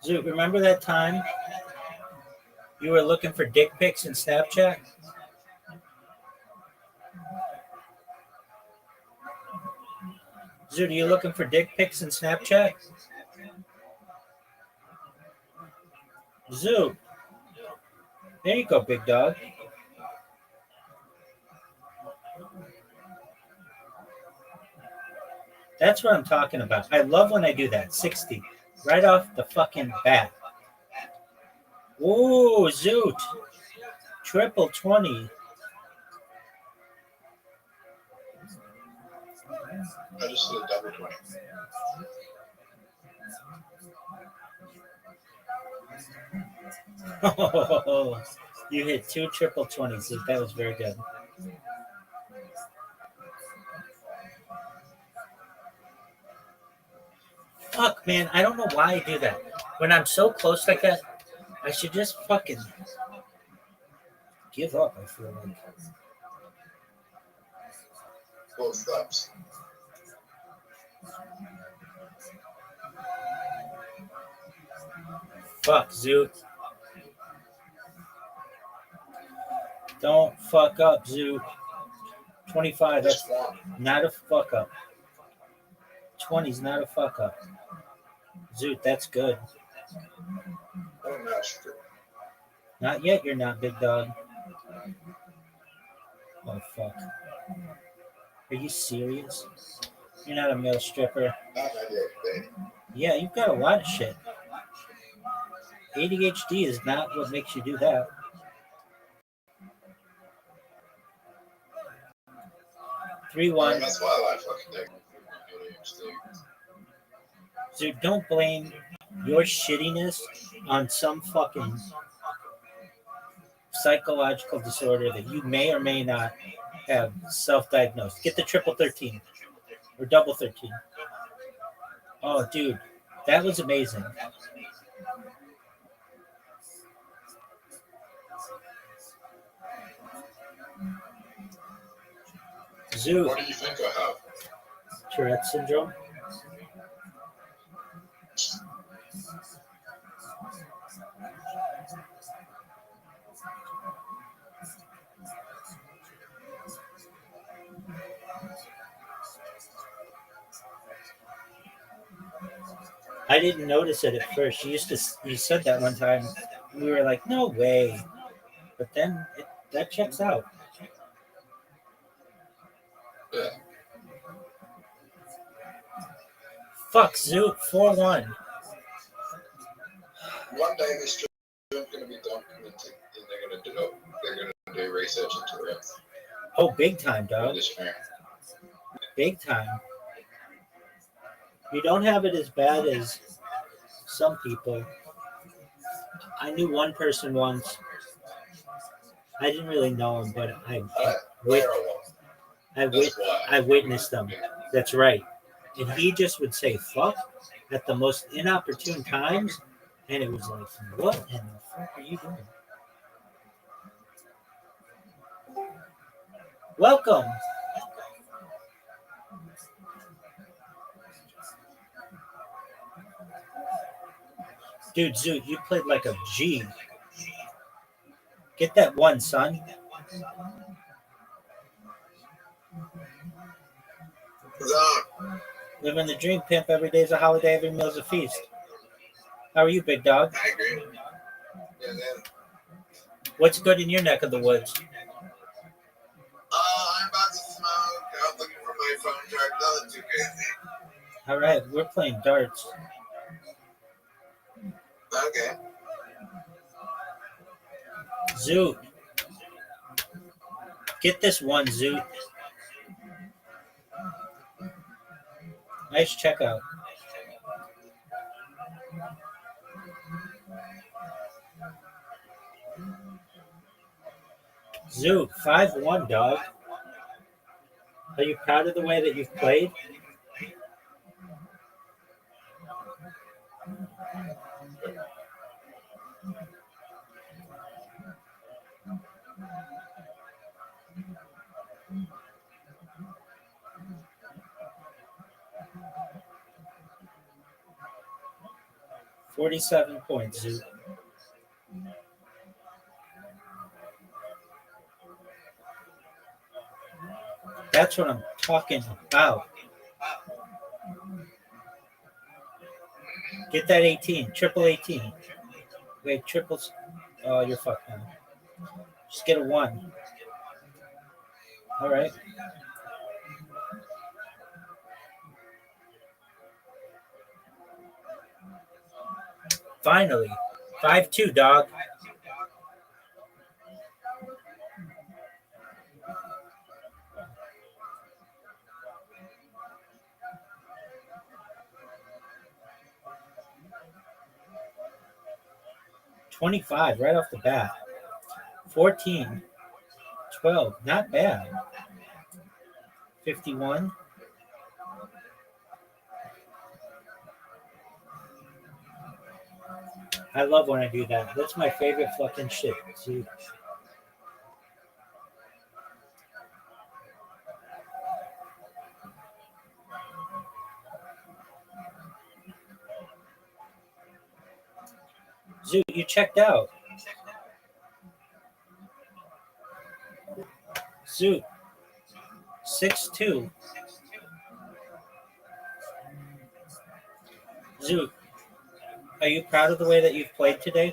Zoot, remember that time you were looking for dick pics in Snapchat? Zoot, are you looking for dick pics in Snapchat? Zoot. There you go, big dog. That's what I'm talking about. I love when I do that. 60. Right off the fucking bat. Ooh, Zoot. Triple 20. I just did a double 20. Oh, you hit 2 triple 20s. Zoot. That was very good. Fuck, man. I don't know why I do that. When I'm so close like that, I should just fucking give up, I feel like. Both stops. Fuck, Zoot. Don't fuck up, Zoot. 25, that's not a fuck up. 20's not a fuck up. Zoot, that's good. I'm not sure. Not yet, you're not, big dog. Oh, fuck. Are you serious? You're not a male stripper. Not yet, baby. Yeah, you've got a lot of shit. ADHD is not what makes you do that. 3-1. That's why I fucking take ADHD. Dude, don't blame your shittiness on some fucking psychological disorder that you may or may not have self-diagnosed. Get the triple 13 or double 13. Oh, dude, that was amazing. Zoo. What do you think I have? Tourette syndrome. I didn't notice it at first. You said that one time. We were like, no way. But then that checks out. Yeah. Fuck, Zoo, 4-1. One day this job is going to be documented, and they're going to do research into it. Oh, big time, dog. This fair. Big time. You don't have it as bad as some people. I knew one person once. I didn't really know him, but I witnessed them. That's right. And he just would say fuck at the most inopportune times. And it was like, what in the fuck are you doing? Welcome. Dude, Zoo, you played like a G. Get that one, son. Living the dream, pimp. Every day's a holiday, every meal's a feast. How are you, big dog? I agree. Yeah, man. What's good in your neck of the woods? I'm about to smoke. I'm looking for my phone charge. Nothing too crazy. All right, we're playing darts. Okay. Zoot. Get this one, Zoot. Nice checkout. Zoot, 5-1, dog. Are you proud of the way that you've played? $47 points, Zoot. That's what I'm talking about. Get that 18, triple 18. Wait, triples. Oh, you're fucked now. Just get a 1. All right. Finally. 5-2, dog. $25 right off the bat. 14, 12, not bad. 51. I love when I do that. That's my favorite fucking shit. See? Zoo, you checked out. Zoo, 6-2. Zoo, are you proud of the way that you've played today?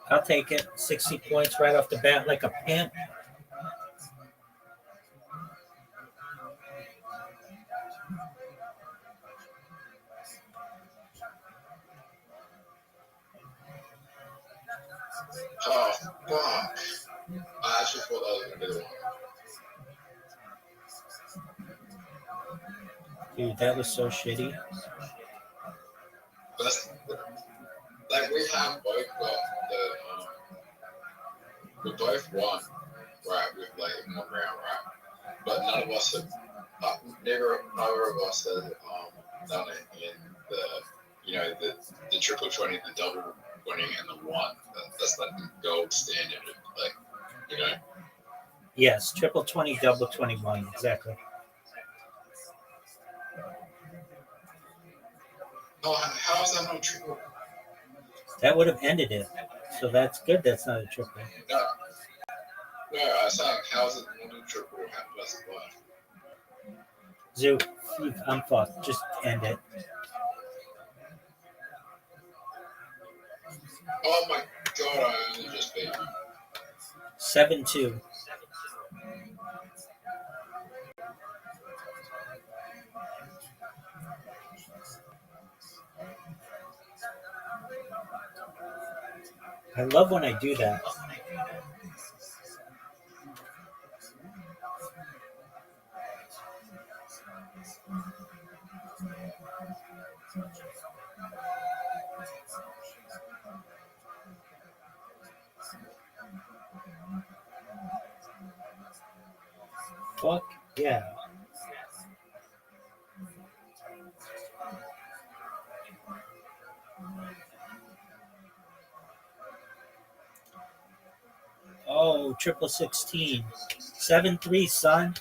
I'll take it. 60 points right off the bat like a pimp. Oh, fuck. I actually thought that was going to be the one. Dude, that was so shitty. That's, like, we have both got the, we both won, right, with, like, in one round, right? But none of us have, neither of us has done it in the, you know, the triple 20, the double 20, and the one. That's like the gold standard of, like, you know. Yes, triple 20, double 21, exactly. Oh, how is that not triple? That would have ended it. So that's good. That's not a triple. No, I was saying, how is it not a triple? How does it work? Zoo, I'm fucked. Just end it. Oh my god, I only just beat you. 7-2. I love when I do that. Fuck yeah. Oh, triple 16. 7-3, son.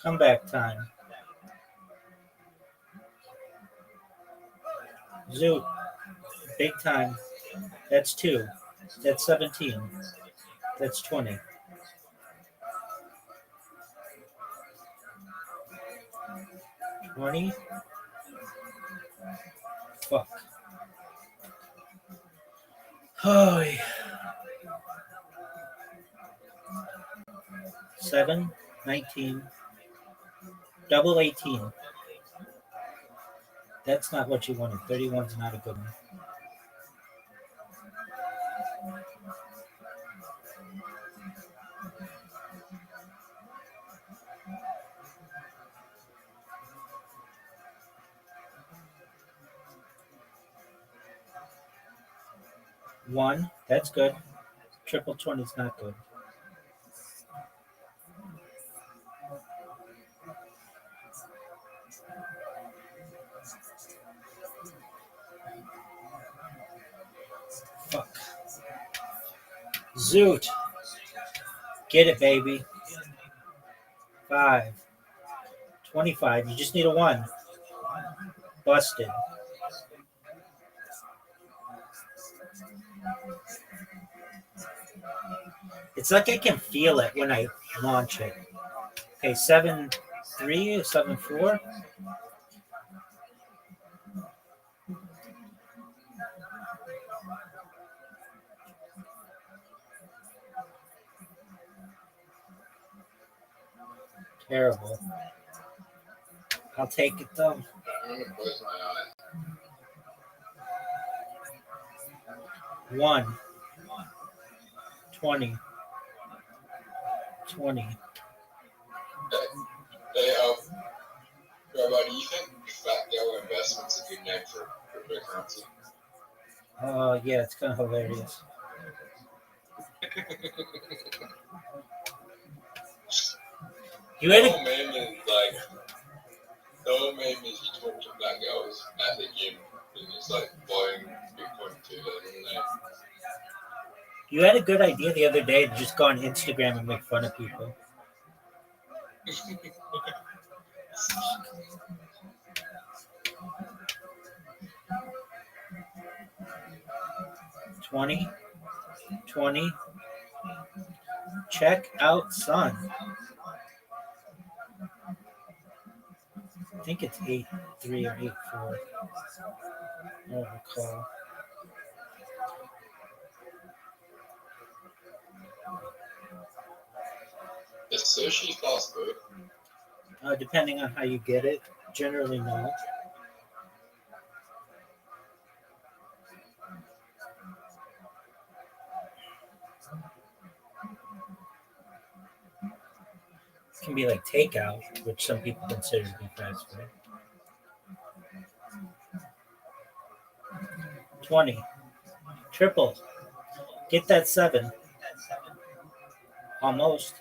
Comeback time. Zoot. Big time. That's 2. That's 17. That's 20. Fuck. Oh, yeah. 7, 19. Double 18. That's not what you wanted. 31's not a good one. One, that's good. Triple 20 is not good. Fuck. Zoot. Get it, baby. 5. 25. You just need a 1. Busted. It's like I can feel it when I launch it. Okay, 7-3, 7-4. Terrible. I'll take it though. I'm gonna close my eyes. 1. 20. 20. Hey, Rabbi, do you think Fat Girl Investment's a good name for cryptocurrency? Yeah, it's kind of hilarious. You The had whole meme is like, the whole meme is he talked to Fat Girls at the gym and he's like buying Bitcoin to them and they. You had a good idea the other day to just go on Instagram and make fun of people. $20. Check out, son. think it's 8-3 or 8-4. I don't recall. Is sushi fast food? Depending on how you get it, generally no. It can be like takeout, which some people consider to be fast food. 20. Triple. Get that 7. Almost.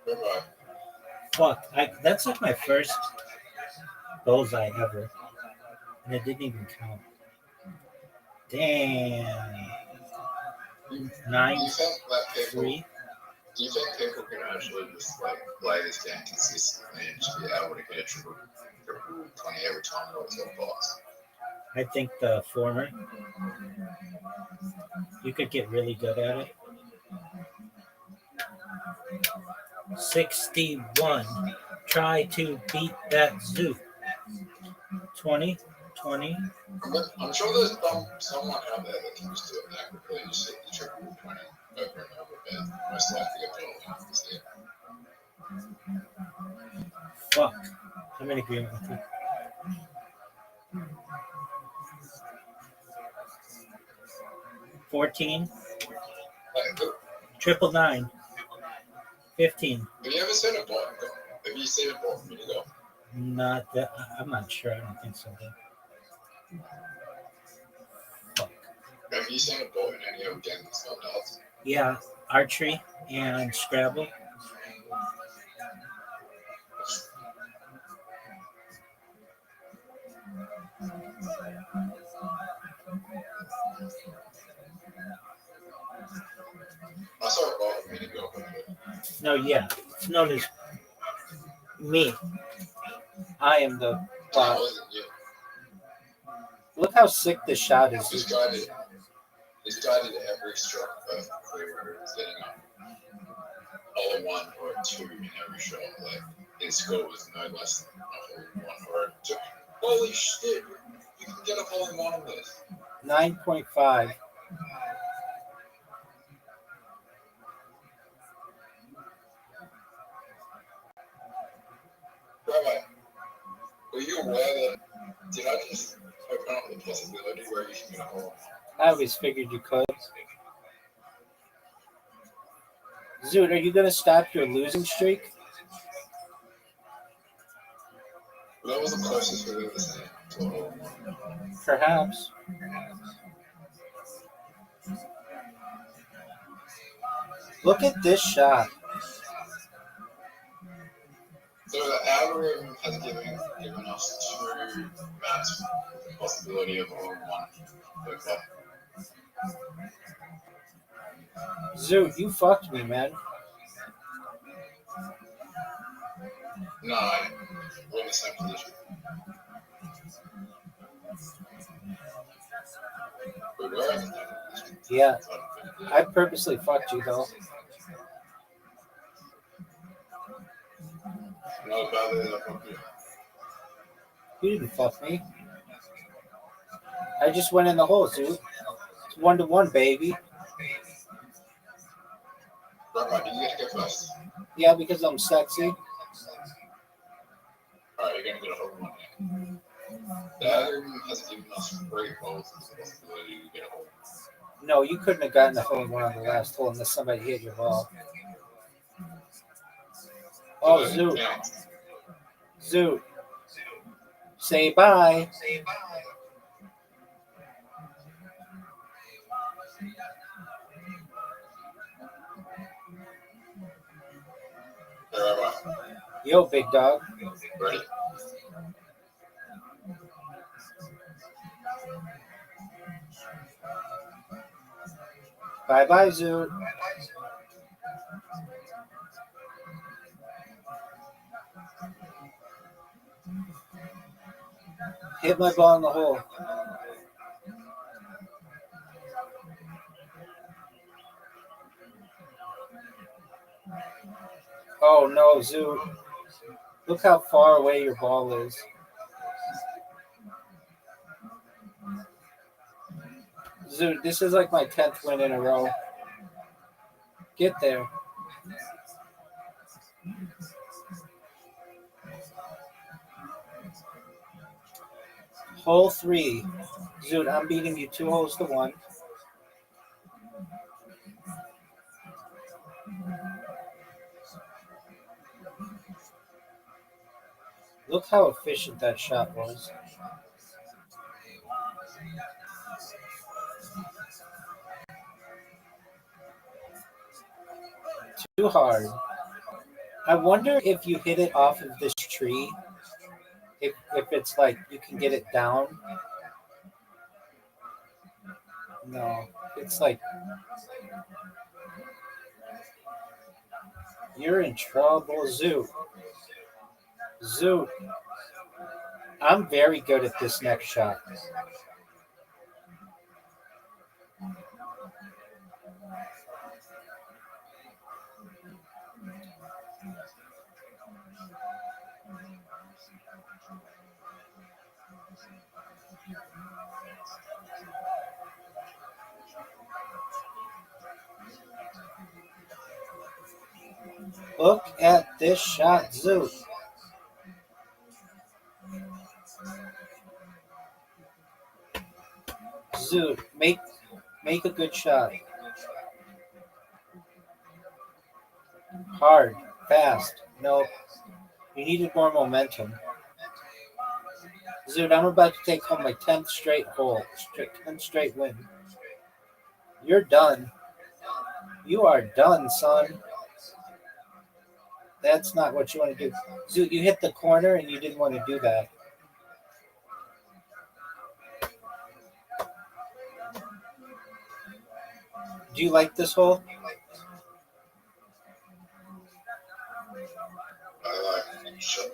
Rabbi. Fuck. That's like my first bullseye ever. And it didn't even count. Damn. 9, Do you think that people? 3. Do you think people can actually just like play this game consistently and just be able to get a triple 20 every time or it's all boss? I think the former. You could get really good at it. 61. Try to beat that zoo. 20. I'm sure there's someone out there that can just do it that quickly and just hit the triple 20 over and over again. Most likely a total of this year. Fuck. I'm in agreement with you. 14. Triple 9. 15. Have you ever seen a bot? Have you seen a bot mini golf? Not that. I'm not sure. I don't think so. Fuck. Have you seen a bot in any other game that's not darts? Yeah, archery and Scrabble. I saw a bot mini golf. No, yeah. It's known as me. I am the bot. Look how sick this shot is. This guy did every stroke perfectly where he was getting up. Hole in one or a 2 in every shot. Like his score was no less than a hole in one or a 2. Holy shit! You can get a hole in one on this. 9.5. Rabbi, were you aware that? Did I just open up the possibility where you can get a hole in one? I always figured you could. Zoot, are you going to stop your losing streak? Well, that was the closest we've ever seen to a hole in one. Perhaps. Look at this shot. So the algorithm has given us 2 maps with the possibility of a hole in one per club. Zoot, you fucked me, man. No, we're in the same position. We were in the same position. Yeah. I purposely fucked you, though. Not about it, I fucked you. You didn't fuck me. I just went in the hole, Zoot. It's 1-1, baby. Rabbi, do you get to go first? Yeah, because I'm sexy. Alright, you're gonna get a hole in one here. The algorithm has given us 3 holes with the possibility to get a hole in one. No, you couldn't have gotten a hole in one on the last hole unless somebody hit your ball. Oh, Zoot. Zoot. Say bye. Hey, Rabbi, Yo, big dog. ready? Bye-bye, Zoot. Hit my ball in the hole. Oh no, Zoo. Look how far away your ball is. Zoo, this is like my 10th win in a row. Get there. Hole 3. Zoot, I'm beating you 2 holes to 1. Look how efficient that shot was. Too hard. I wonder if you hit it off of this tree, if it's like you can get it down. No, it's like you're in trouble, Zoo. Zoo. I'm very good at this next shot. Look at this shot, Zoo. Zoo, make a good shot. Hard, fast. Nope. You needed more momentum. Zoot, I'm about to take home my 10th straight hole. 10th straight win. You're done. You are done, son. That's not what you want to do. Zoot, you hit the corner and you didn't want to do that. Do you like this hole? I like it. Shut.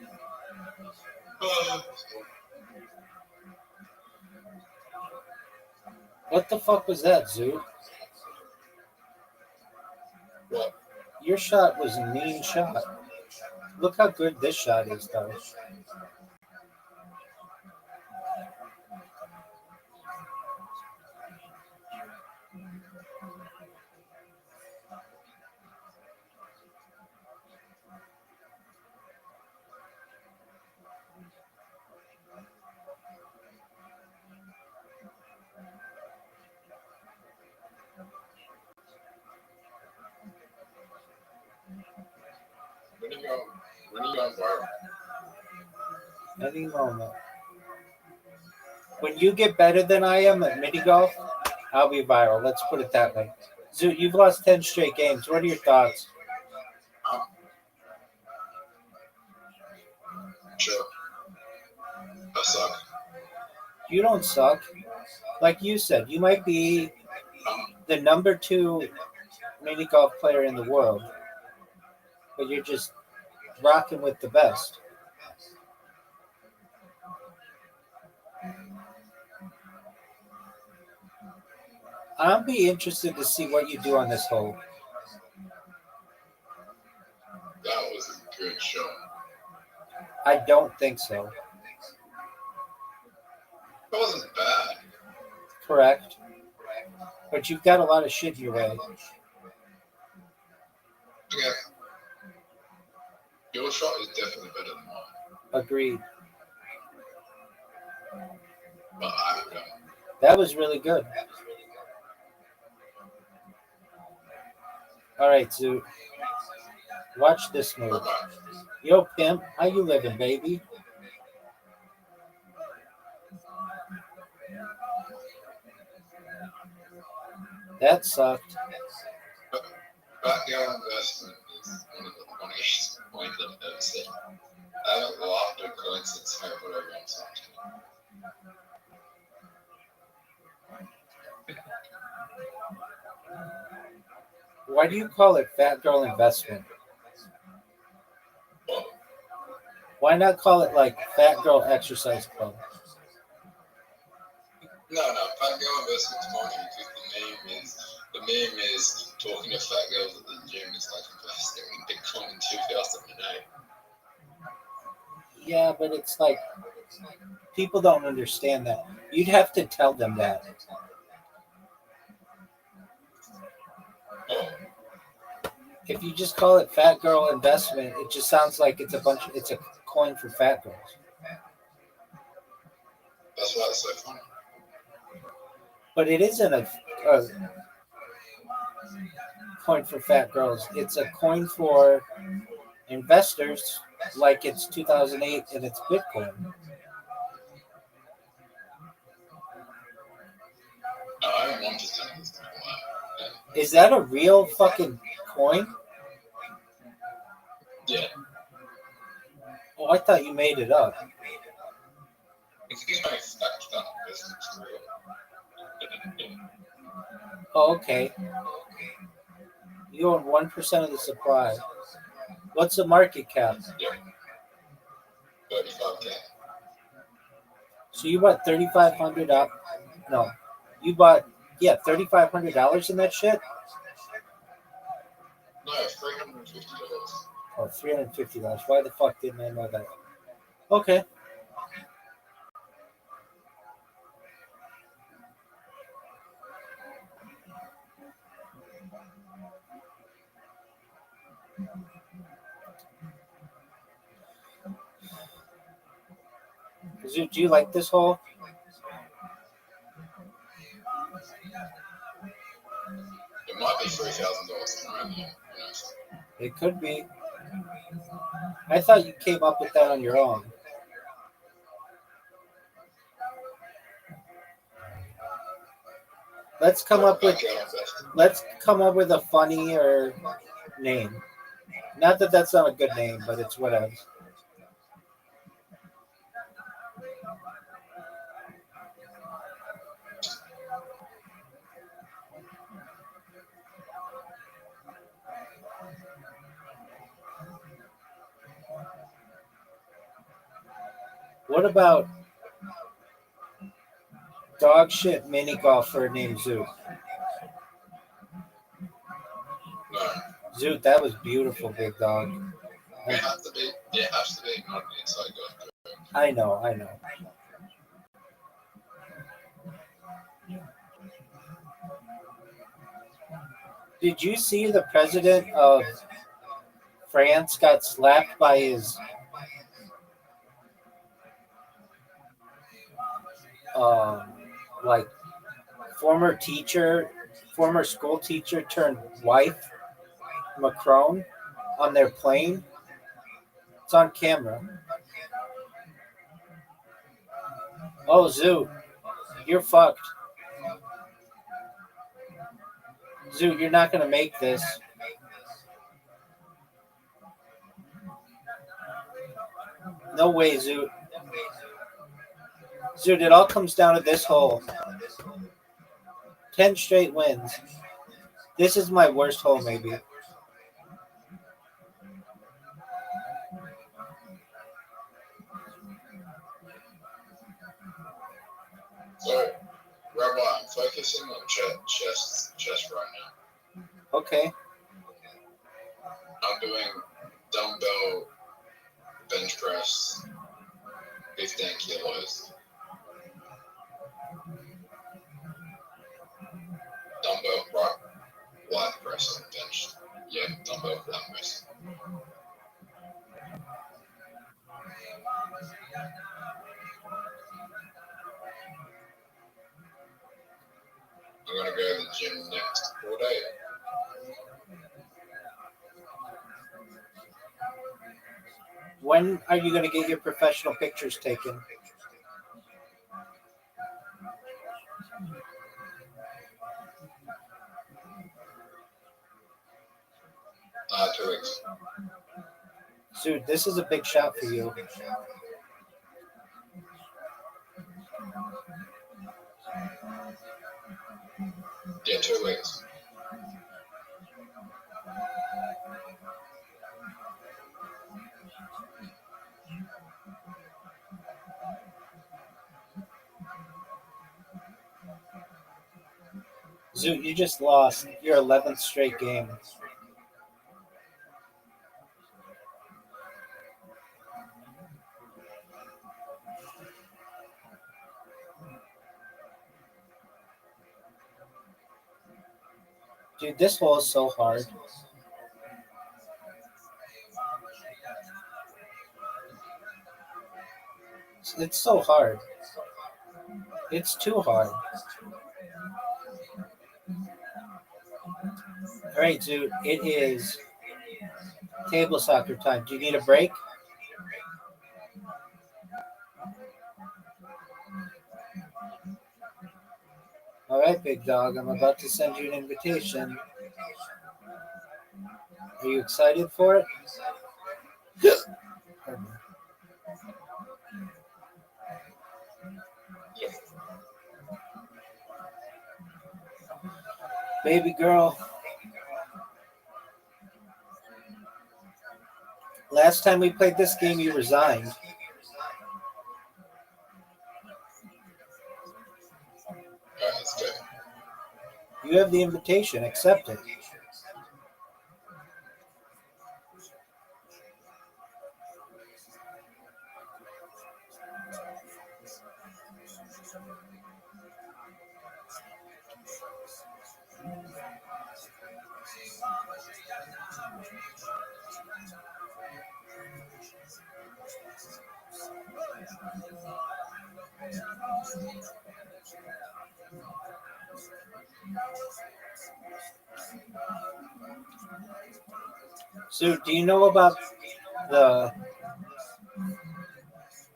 What the fuck was that, Zoot? What? Your shot was a mean shot. Look how good this shot is, though. When are you going viral? Any moment. When you get better than I am at mini golf, I'll be viral. Let's put it that way. Zoot, you've lost 10 straight games. What are your thoughts? Sure. I suck. You don't suck. Like you said, you might be the number 2 mini golf player in the world, but you're just rocking with the best. I'll be interested to see what you do on this hole. That was a good shot. I don't think so. It wasn't bad. Correct. But you've got a lot of shit in your way. Okay. Your shot is definitely better than mine. Agreed. But I don't know. That was really good. All right, Zoot. Watch this move. Yo, pimp, how you living, baby? That sucked. Backyard investment is one of the funniest points I've ever seen. I haven't laughed at coin since I put over on something. Why do you call it fat girl investment? Why not call it like fat girl exercise club? No, Backyard investment's funny because the meme is talking to fat girls at the gym is like investing in Bitcoin in Yeah, but it's like people don't understand that. You'd have to tell them that. If you just call it fat girl investment, it just sounds like it's a coin for fat girls. That's why it's so funny. But it isn't a coin for fat girls. It's a coin for investors, like it's 2008 and it's Bitcoin. No, I don't want to send this to people. Is that a real fucking coin? Yeah. Oh, I thought you made it up. It's my stacked up. It's real. Oh, okay. You own 1% of the supply. What's the market cap? Yeah. 35K. So you bought $3,500 up? No, you bought $3,500 in that shit. No, $350. Oh, $350. Why the fuck didn't I know that? Okay. Do you like this hole? It might be $3,000 around there. It could be. I thought you came up with that on your own. Let's come up with a funnier name. Not that that's not a good name, but it's whatever. What about dog shit mini golfer named Zoot? No. Zoot, that was beautiful, big dog. It has to be not an inside golf. I know. Did you see the president of France got slapped by his like former school teacher turned wife, Macron, on their plane? It's on camera. Oh, Zoo, you're fucked. Zoo, you're not gonna make this. No way, Zoo. Zoo, it all comes down to this hole. 10 straight wins. This is my worst hole, maybe. So, Rabbi, I'm focusing on chest right now. Okay. I'm doing dumbbell bench press, 15 kilos. Dumbbell lat press and bench. Yeah, dumbbell lat press. I'm gonna go to the gym next 4 days. When are you going to get your professional pictures taken? Correct. Dude, this is a big shot for you. Yeah, 2 weeks. Zoot, you just lost your 11th straight game. Dude, this hole is so hard. It's so hard. It's too hard. All right, dude. It is table soccer time. Do you need a break? All right, big dog. I'm about to send you an invitation. Are you excited for it? Baby girl. Last time we played this game, you resigned. That's good. You have the invitation. Accept it. So, do you know about the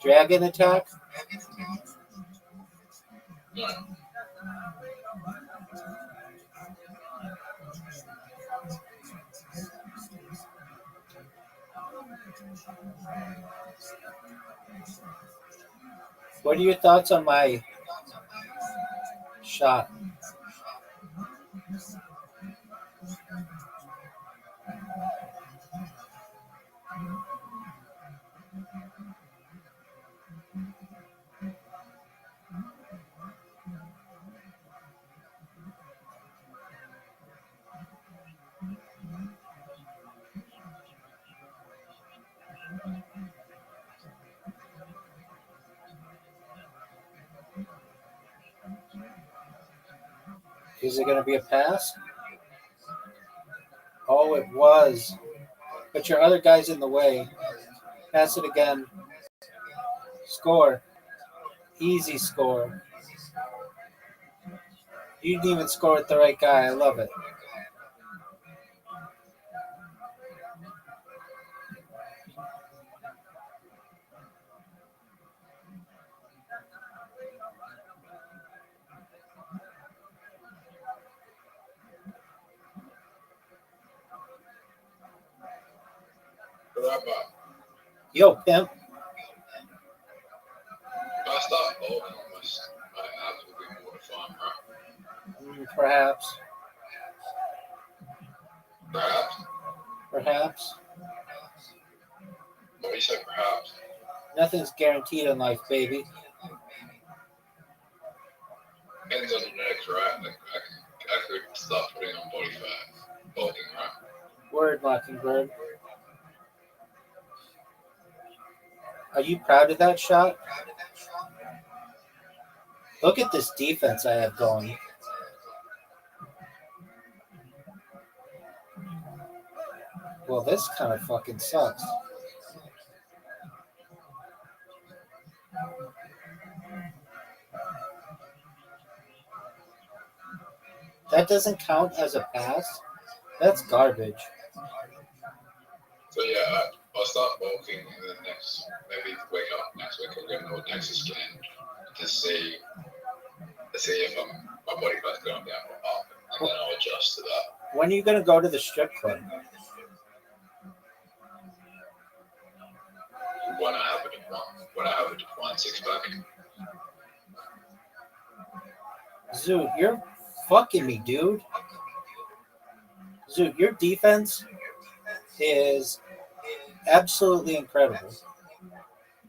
dragon attack? What are your thoughts on my shot? Is it going to be a pass? Oh, it was. But your other guy's in the way. Pass it again. Score. Easy score. You didn't even score with the right guy. I love it. Rabbi, Yo, pimp. if I start bowling on this, my abs will be more defined, right? Perhaps. Perhaps. Perhaps. What do you say, perhaps? Nothing's guaranteed in life, baby. Depends on the next, right? Like, I could start putting on body fat, bulking, right? Word, Mockingbird. Are you proud of that shot? Look at this defense I have going. Well, this kind of fucking sucks. That doesn't count as a pass? That's garbage. So yeah, I'll start bulking and then maybe wake up next week or get an old Nexus scan to see if my body fat's going down or up, and then I'll adjust to that. When are you going to go to the strip club? When I have a defined six pack. Zoot, you're fucking me, dude. Zoot, your defense is absolutely incredible.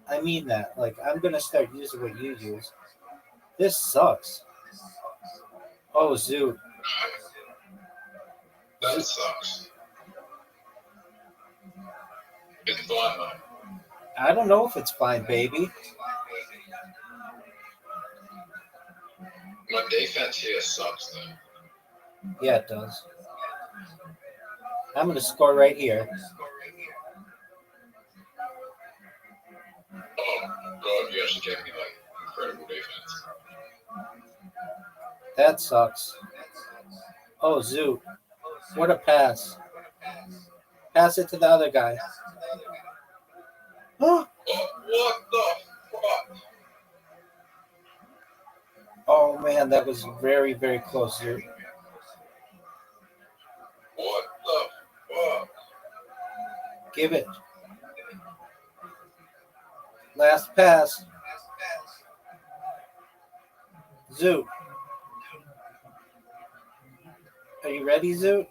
I mean that. Like, I'm going to start using what you use. This sucks. Oh, Zoot. That sucks. It's fine though. I don't know if it's fine, baby. My defense here sucks though. Yeah, it does. I'm going to score right here. God, you actually gave me like incredible defense. That sucks. Oh, Zoot. What a pass. Pass it to the other guy. What the fuck? Oh, man, that was very, very close, Zoot. What the fuck? Give it. Last pass. Zoot. Are you ready, Zoot?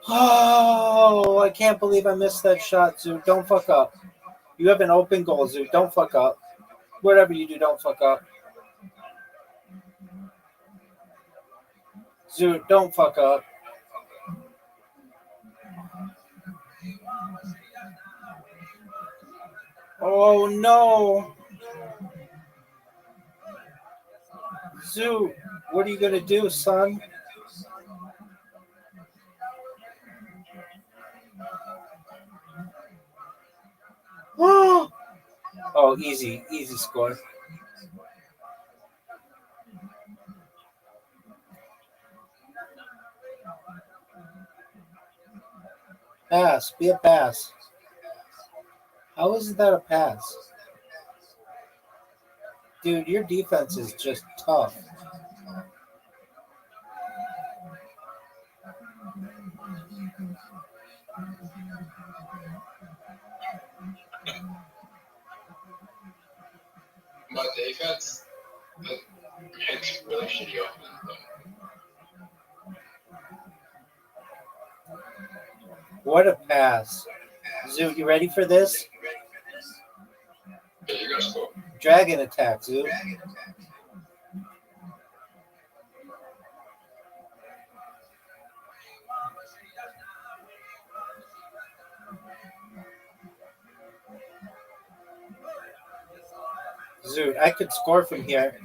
Oh, I can't believe I missed that shot, Zoot. Don't fuck up. You have an open goal, Zoot. Don't fuck up. Whatever you do, don't fuck up. Zoot, don't fuck up. Oh, no. Zoot, what are you going to do, son? Oh, easy score. Pass, be a pass. How is that a pass? Dude, your defense is just tough. My defense, it's really shitty offense. What a pass. Zoot, you ready for this? Yeah, you guys score. Dragon attack, Zoot. Zoot, I could score from here.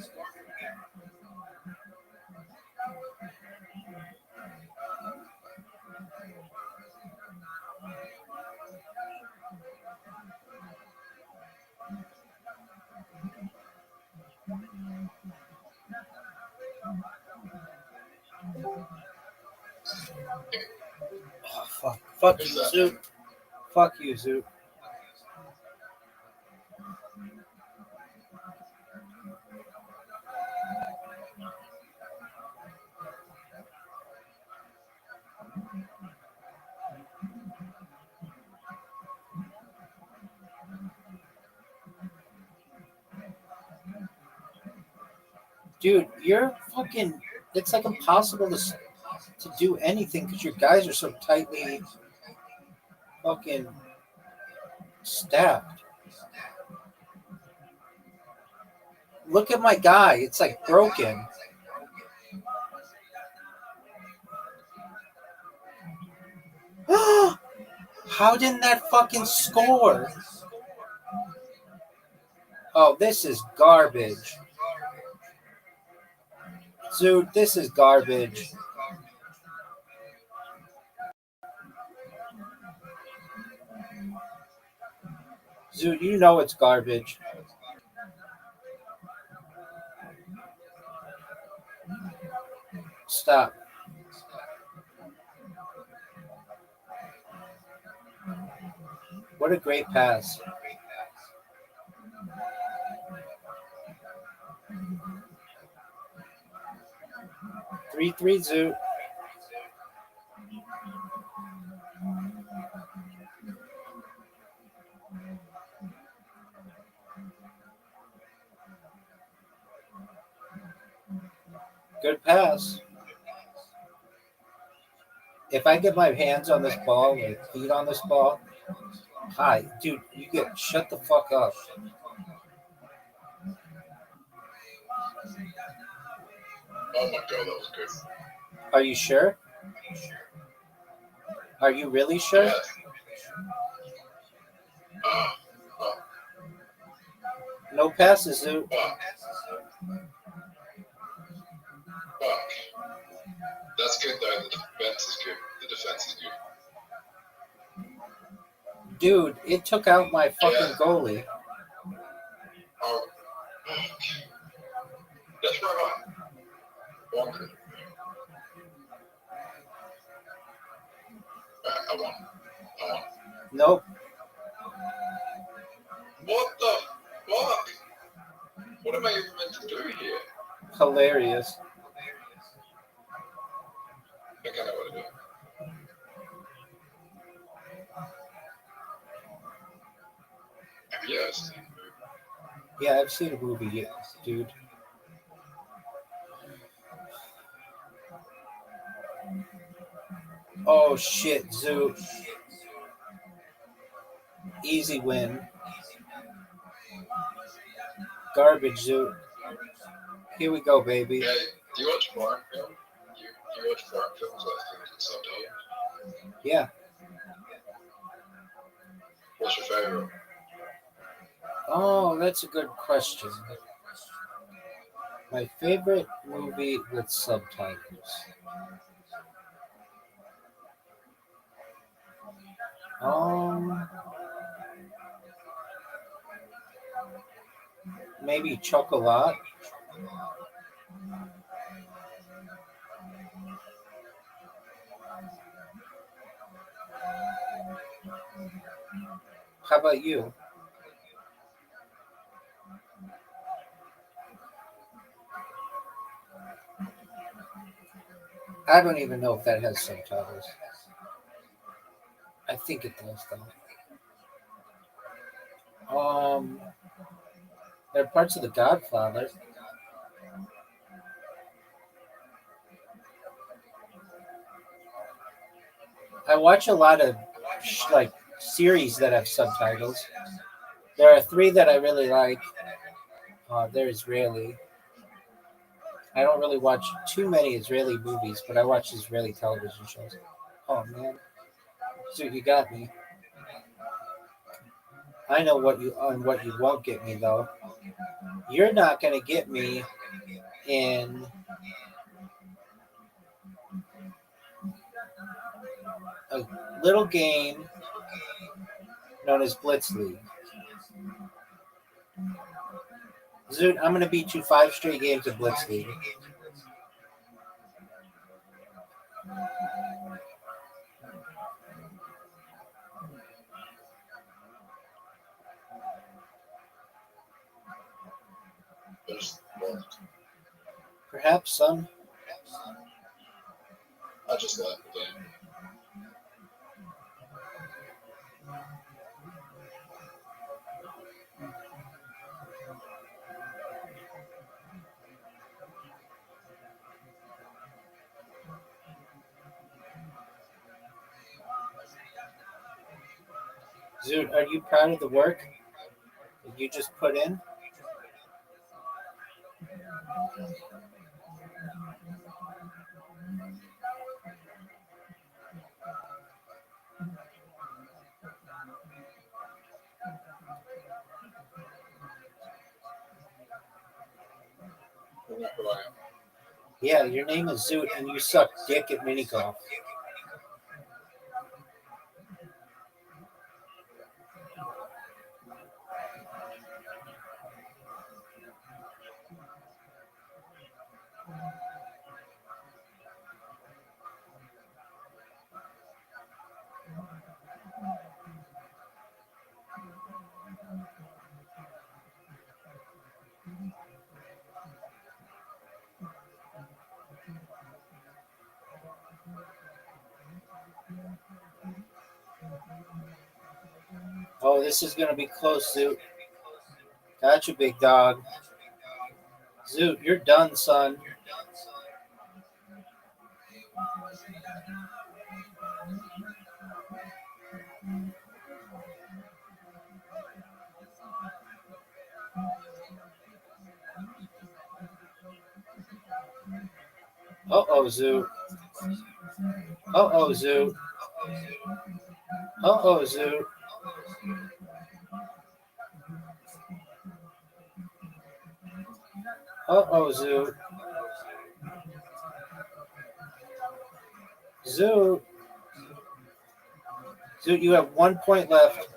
Oh, fuck. Fuck you, Zoot. Fuck you, Zoot. Dude, you're fucking... It's like impossible to do anything because your guys are so tightly fucking stacked. Look at my guy. It's like broken. How didn't that fucking score? Oh, this is garbage. Dude, this is garbage. Dude, you know it's garbage. Stop. What a great pass. Three, Zoo. Good pass. If I get my hands on this ball, like feet on this ball, hi, dude, shut the fuck up. Oh my god, that was good. Are you sure? Are you really sure? Yeah. No passes, Zoo. Fuck. That's good though. The defense is good. The defense is good. Dude, it took out my fucking goalie. Oh, that's Rabbi. Walker. I won. Nope. What the fuck? What am I even meant to do here? Hilarious. I think I know what to do. Yes. Yeah, I've seen a movie, dude. Oh shit, Zoo. Easy win. Garbage, Zoo. Here we go, baby. Hey, do you watch foreign film? You watch foreign films like things with subtitles? Yeah. What's your favorite? Oh, that's a good question. My favorite movie with subtitles. Maybe Chocolat. How about you? I don't even know if that has subtitles. I think it does, though. There are parts of The Godfather. I watch a lot of like series that have subtitles. There are 3 that I really like. They're Israeli. I don't really watch too many Israeli movies, but I watch Israeli television shows. Oh man, so you got me. I know what you won't get me though. You're not gonna get me in a little game known as Blitz League. Zoot, I'm gonna beat you 5 straight games of Blitz League. Perhaps, son. I just left the game. Zoot, are you proud of the work that you just put in? Yeah, your name is Zoot and you suck dick at mini golf. Oh, this is going to be close, Zoot. Got you, big dog. Zoot, you're done, son. Uh-oh, Zoot. Uh-oh, Zoot. Uh-oh, Zoot. Uh-oh, Zoot. Zoot. Zoot, you have 1 point left.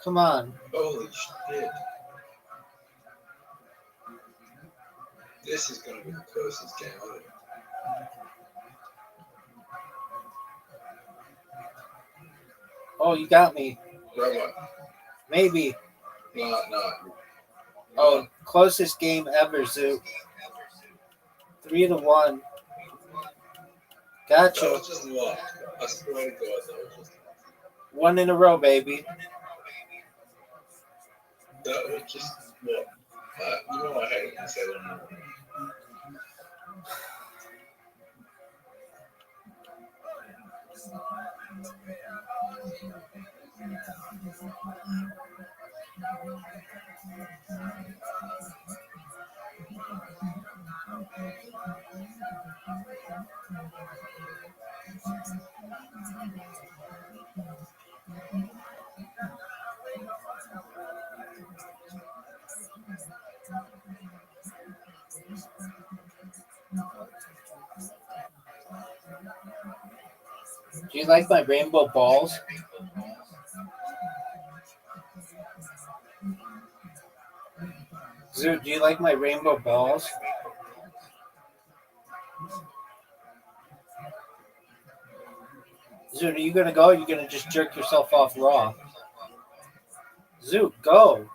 Come on. Holy shit. This is going to be the closest game of it. Oh, you got me. Rabbi. Maybe. No. Oh, closest game ever, Zoot. 3-1. That Gotcha. was just luck. I swear to God, that was just 1 in a row, baby. That was just luck. You know I hate it when you say that. Do you like my rainbow balls? Zoot, do you like my rainbow balls? Zoot, are you going to go or are you going to just jerk yourself off raw? Zoot, go.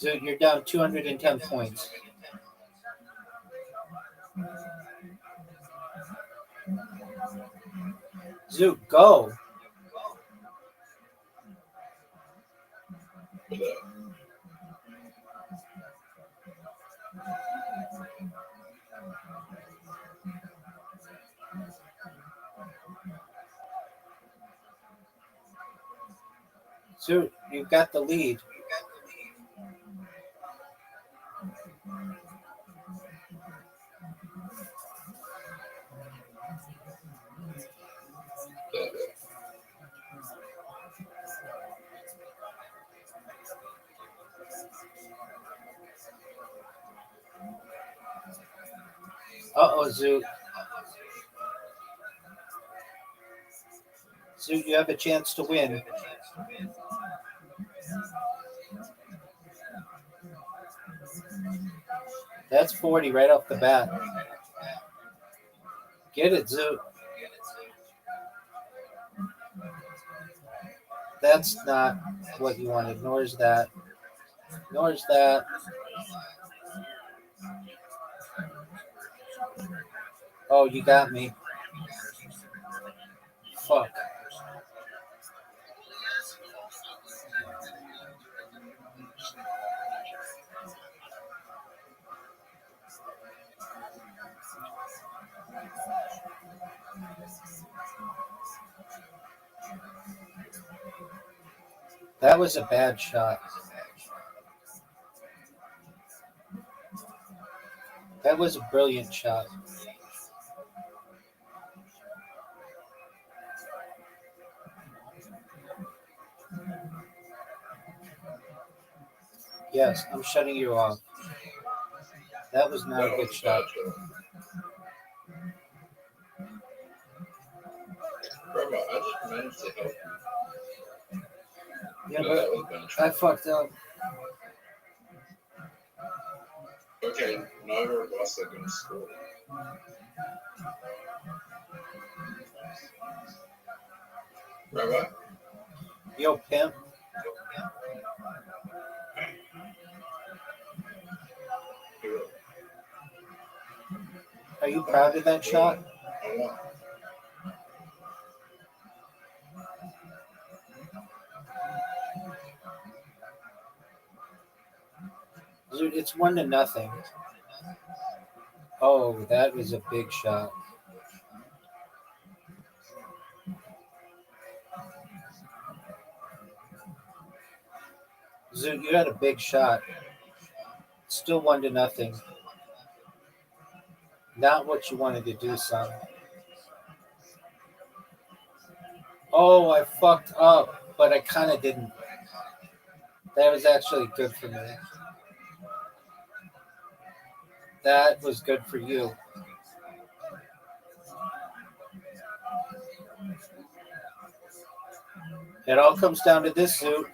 Zoot, you're down 210 points. Zoot, go. Zoot, you've got the lead. Uh-oh, Zoot. Zoot, you have a chance to win. That's 40 right off the bat. Get it, Zoot. That's not what you wanted, nor is that. Nor is that. Oh, you got me. Fuck. That was a bad shot. That was a brilliant shot. Yes, I'm shutting you off. That was not a good shot. Rabbi, I just managed to help you. Yeah, but I fucked up. Okay, neither of us are going to score. Rabbi? Yo, pimp. Are you proud of that shot? I won. Dude, it's 1-0. Oh, that was a big shot. Zoot, you had a big shot. Still 1-0. Not what you wanted to do, son. Oh, I fucked up, but I kind of didn't. That was actually good for me. That was good for you. It all comes down to this, Zoot.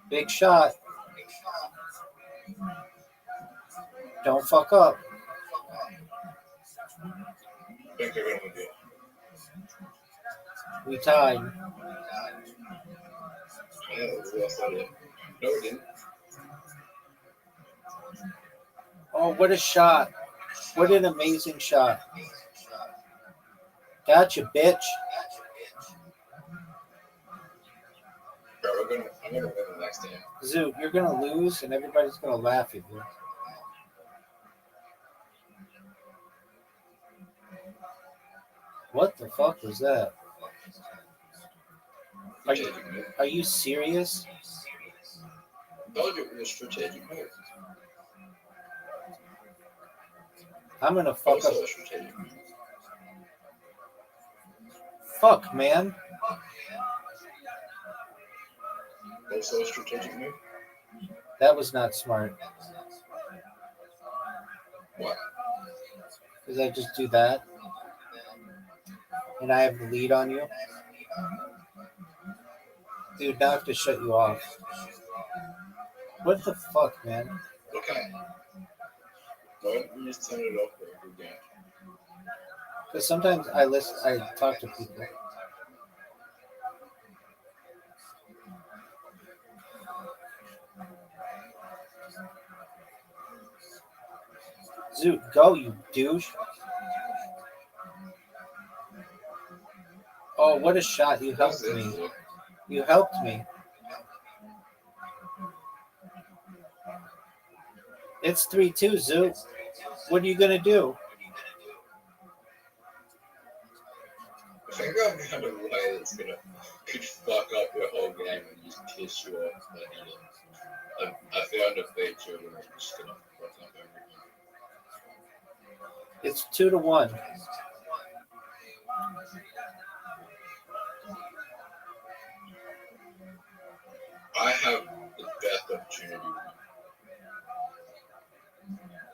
Big shot. Don't fuck up. I think they're going to win it. We tied. Yeah, we lost that yet. No, we didn't. Oh, what a shot. What an amazing shot. Gotcha, bitch. Bro, I'm going to win the next game. Zoot, you're going to lose and everybody's going to laugh at you. What the fuck was that? Are you serious? I told you it was strategic move. I'm going to fuck Also up. a strategic move. Fuck, man. Also a strategic move. That was not smart. What? Because I just do that. And I have the lead on you. Dude, now I have to shut you off. What the fuck, man? Okay. Why don't you just turn it off for every game? Because sometimes I talk to people. Zoot, go, you douche. Oh, what a shot. You helped me. You helped me. It's 3-2, Zoot. What are you going to do? I think I'm kind of a way that's could fuck up your whole game and just piss you off. I found a feature where I'm just gonna fuck up everything. It's 2-1. I have the best opportunity.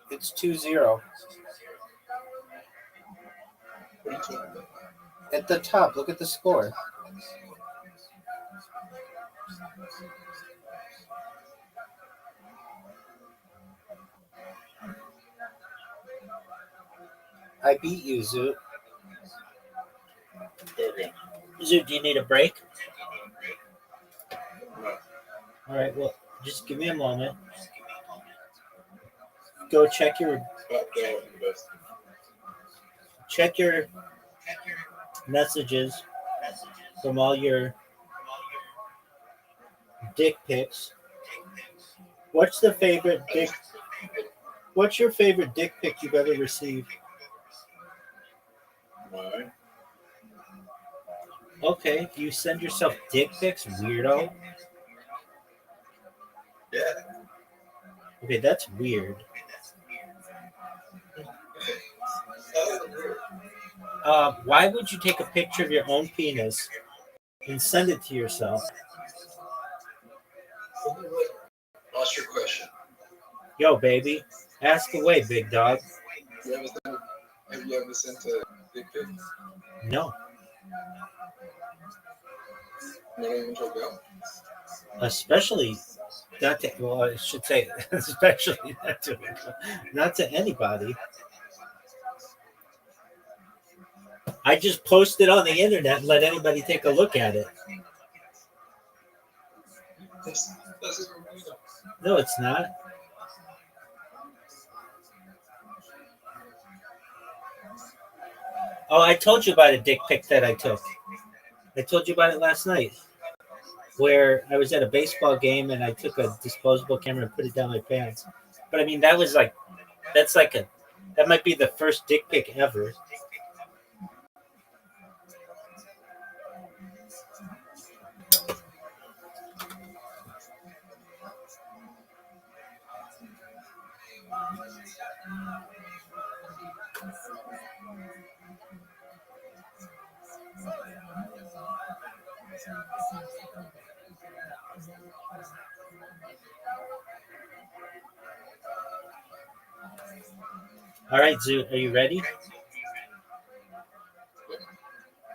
It's 2-0. What are you talking about? At the top, look at the score. I beat you, Zoot. Okay. Zoot, do you need a break? No. All right, well, just give me a moment. Go check your messages from all your dick pics. What's your favorite dick pic you've ever received? Mine? Okay, you send yourself dick pics, weirdo. Yeah. Okay, that's weird. Why would you take a picture of your own penis and send it to yourself? What's your question? Yo, baby, ask away, big dog. Have you ever sent a dick pic? No. Not even to a girl? Especially not to, well, I should say, especially not to anybody. I just post it on the internet and let anybody take a look at it. No, it's not. Oh, I told you about a dick pic that I took. I told you about it last night. where I was at a baseball game and I took a disposable camera and put it down my pants. But I mean, that might be the first dick pic ever. All right, Zoo, are you ready?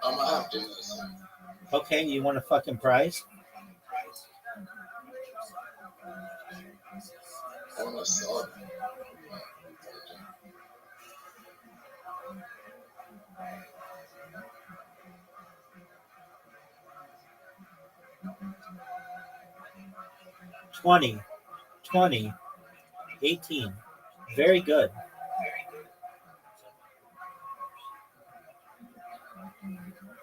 I'm gonna have dinner soon. Okay, you want a fucking prize? I want to sell. 20, 20, 18. Very good.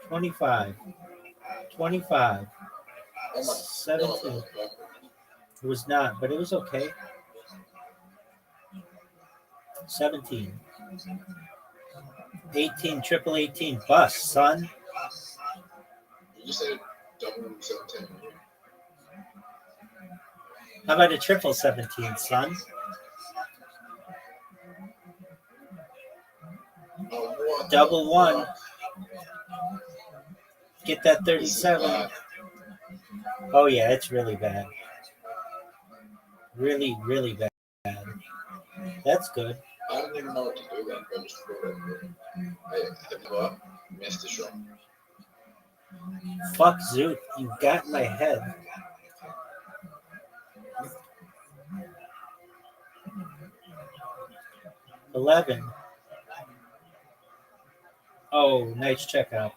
25, 25, 17. It was not, but it was okay. 17, 18, triple 18. Bust, son. You said double 17. How about a triple 17, son? Double 1. Get that 37. Oh, yeah, it's really bad. Really, really bad. That's good. I don't even know what to do then. I'm just I have missed a shot. Fuck, Zoot. You got my head. $11. Oh, nice checkout.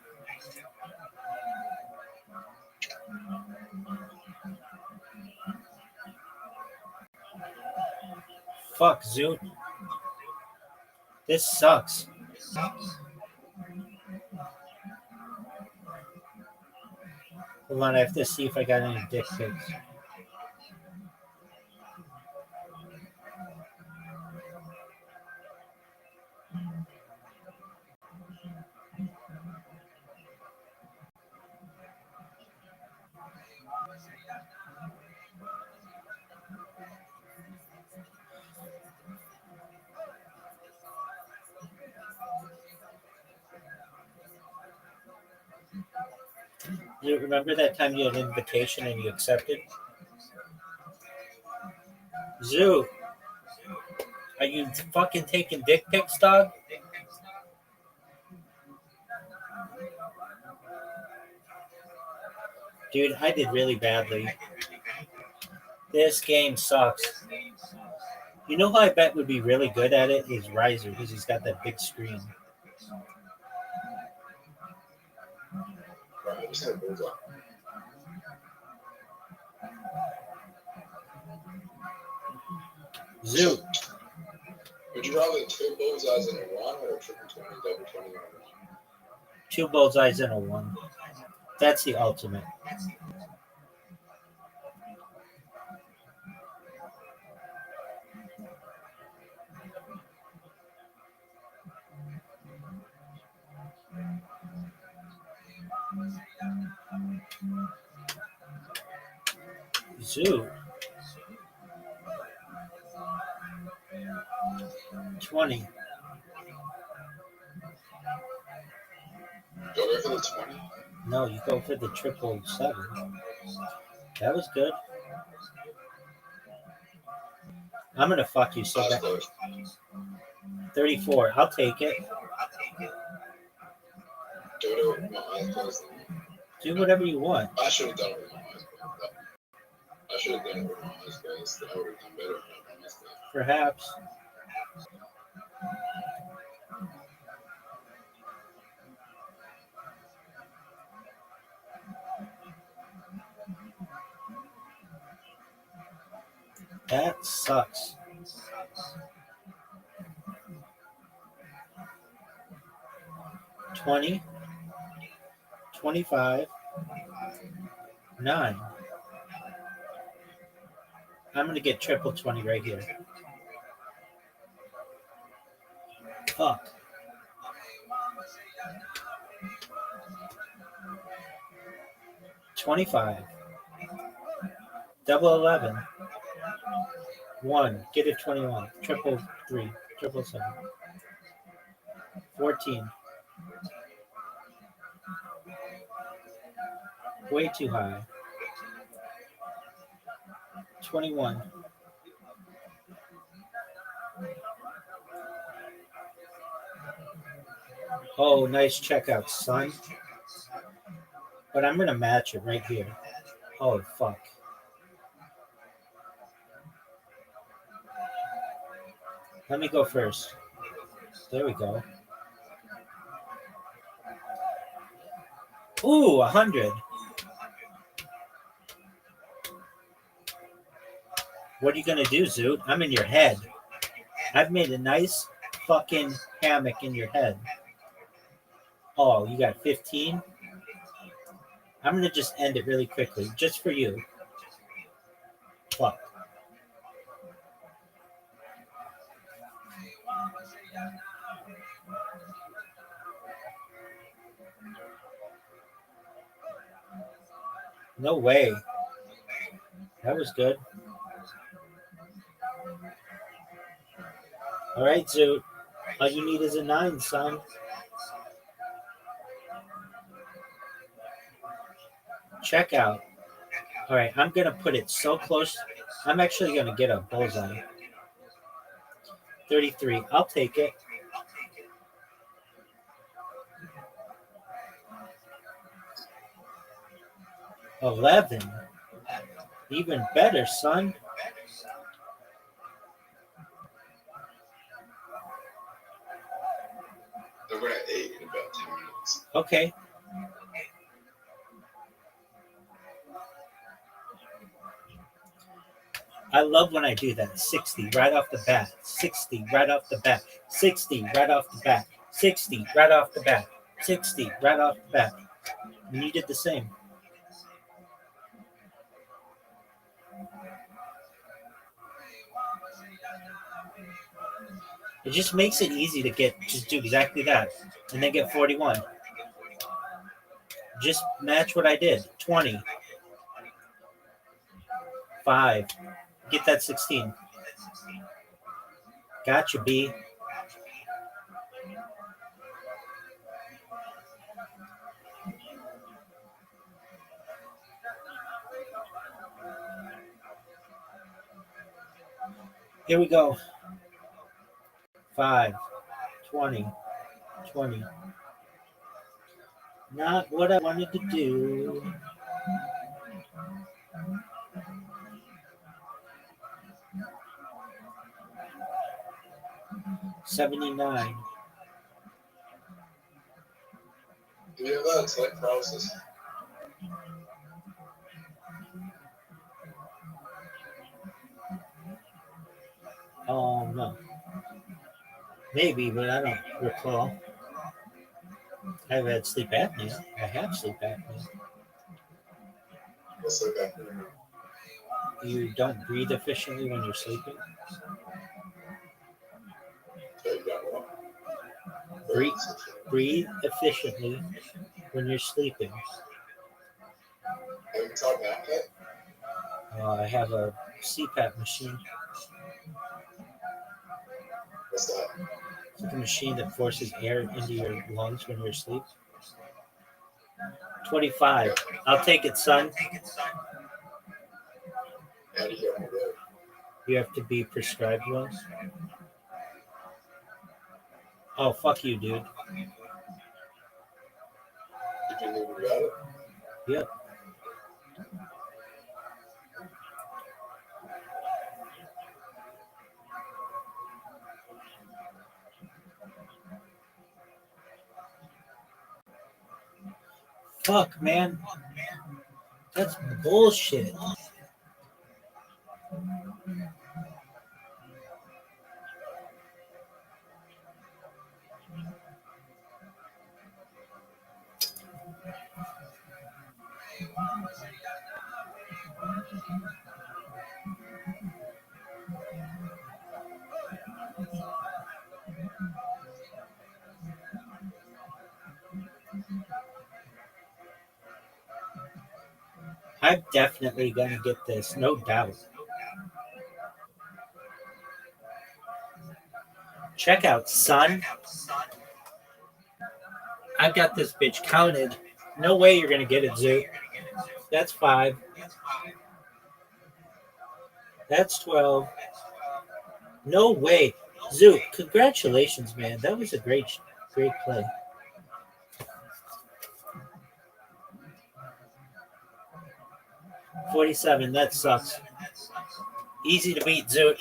Fuck, Zoot. This sucks. Hold on, I have to see if I got any dick pics. You remember that time you had an invitation and you accepted? Zoo, are you fucking taking dick pics, dog? Dude, I did really badly. This game sucks. You know who I bet would be really good at it is Riser, because he's got that big screen. Right, I just had a bullseye. Zoo. Would you rather 2 bullseyes in a 1 or a triple 20, double 20 in a 1? 2 bullseyes in a 1. That's the ultimate. Zoo. 20. Go for the 20? No, you go for the 777. That was good. I'm gonna fuck you so bad. 34. I'll take it. Do it with my eyes closed. Do whatever you want. I should have done it with my eyes closed. I should have done it with my eyes closed. I would have done better with my eyes closed. Perhaps. That sucks. $20, $25, $9. I'm gonna get triple 20 right here. Fuck. $25. Double 11. 1. Get it 21. Triple 3. Triple 7. 14. Way too high. 21. Oh, nice checkout, son. But I'm going to match it right here. Oh, fuck. Let me go first. There we go. Ooh, 100. What are you going to do, Zoot? I'm in your head. I've made a nice fucking hammock in your head. Oh, you got 15? I'm going to just end it really quickly, just for you. Fuck. No way. That was good. All right, Zoot. All you need is a 9, son. Check out. All right, I'm going to put it so close. I'm actually going to get a bullseye. 33. I'll take it. $11. Even better, son. They're going to 8 in about 10 minutes. Okay. I love when I do that. 60 right off the bat. 60 right off the bat. 60 right off the bat. 60 right off the bat. 60 right off the bat. And you did the same. It just makes it easy to just do exactly that. And then get 41. Just match what I did. 20. 5. Get that 16. Gotcha, B. Here we go. 5. 20. 20. Not what I wanted to do. $79. Yeah, that's like paralysis. Oh, no. Maybe, but I don't recall. I've had sleep apnea. I have sleep apnea. What's sleep apnea? You don't breathe efficiently when you're sleeping. So you got what? Breathe efficiently when you're sleeping. Have you tried apnea? I have a CPAP machine. What's that? It's like a machine that forces air into your lungs when you're asleep. 25. I'll take it, son. How do you get one of those? You have to be prescribed one. Oh, fuck you, dude. Did you know about it? Yep. Fuck, man. That's bullshit. I'm definitely going to get this, no doubt. Check out, son. I've got this bitch counted. No way you're going to get it, Zoo. That's 5. That's 12. No way. Zoo, congratulations, man. That was a great play. $47. That sucks. Easy to beat, Zoot.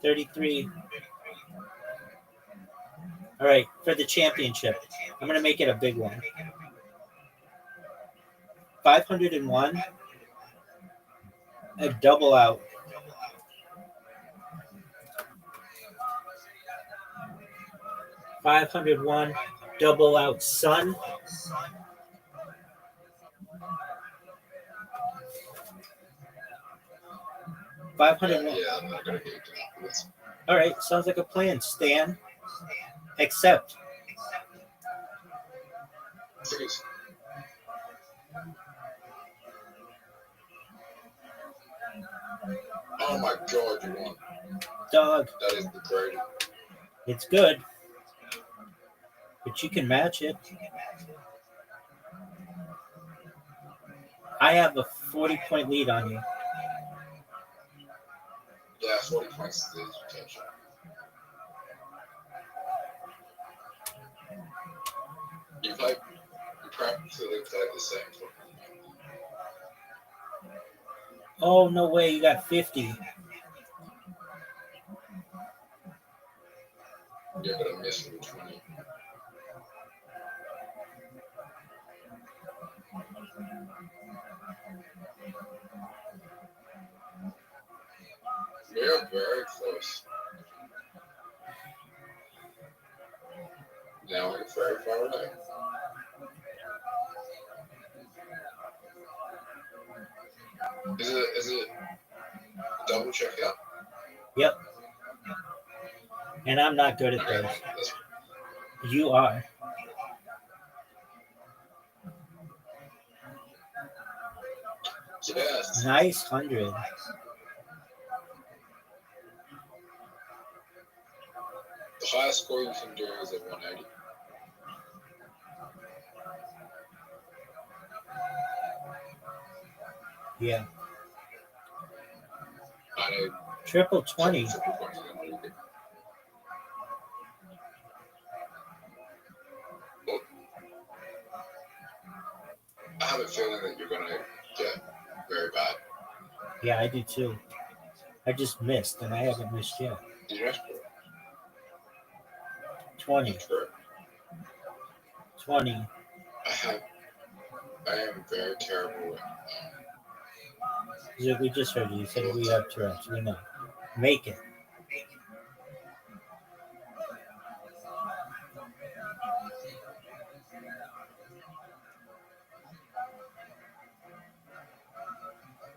$33. All right, for the championship, I'm going to make it a big one. 501. A double out. $501. Double out, son. $501. Yeah, I'm not gonna get this. All right, sounds like a plan, Stan. Accept. Please. Oh my god, you won. Dog. That is the greatest. It's good, but you can match it. I have a 40-point lead on you. Yeah, 40 points is the potential. You practically play the same football. Oh, no way. You got 50. Yeah, but I'm missing the 20. We're very close. Now we're very far away. Is it double checkout? Yep. And I'm not good at those. You are. Yes. Nice 100. The highest score you can do is at 180. Yeah. I know. Triple 20. I have a feeling that you're gonna get very bad. Yeah, I do too. I just missed, and I haven't missed yet. Did you 20. 20. I am very terrible at We just heard you. You said we have Tourette's. We know. Make it.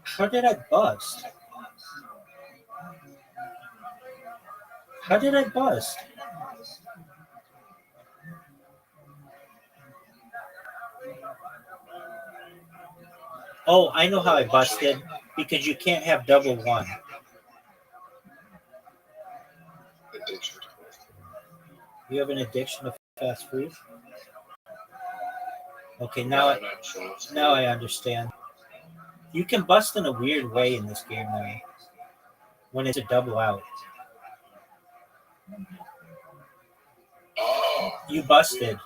How did I bust? How did I bust? Oh, I know how I busted. Because you can't have double one. addiction. You have an addiction to fast food? Okay, now I understand. You can bust in a weird way in this game now. When it's a double out. Oh. You busted.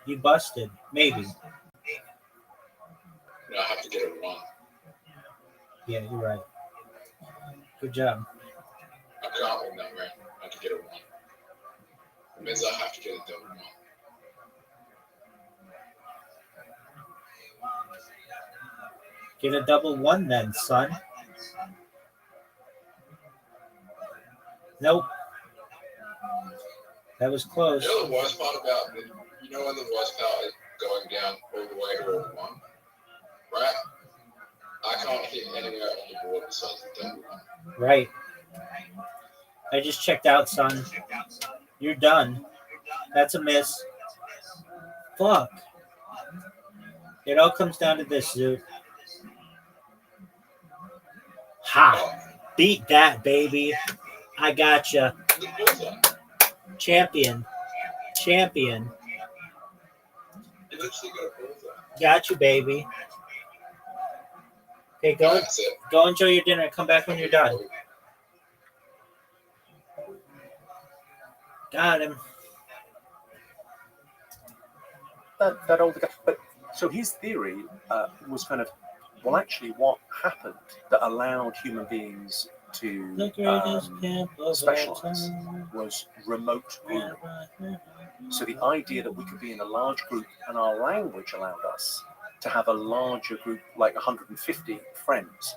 You busted. Maybe. No, I have to get it wrong. Yeah, you're right. Good job. I can't win that round. I have to get it wrong. It means I have to get it double wrong. Get a double one then, son. Nope. That was close. You know the worst part about it? You know when the worst part is going down all the way to a one? Right? I can't hit anywhere on the board besides the double one. Right. I just checked out, son. You're done. That's a miss. Fuck. It all comes down to this, dude. Ha! Beat that, baby. I gotcha. Champion. Champion. Got you, baby. Okay, go enjoy your dinner. Come back when you're done. Got him. That older guy. But so his theory was kind of, well, actually, what happened that allowed human beings to specialize was remote group. So the idea that we could be in a large group and our language allowed us to have a larger group, like 150 friends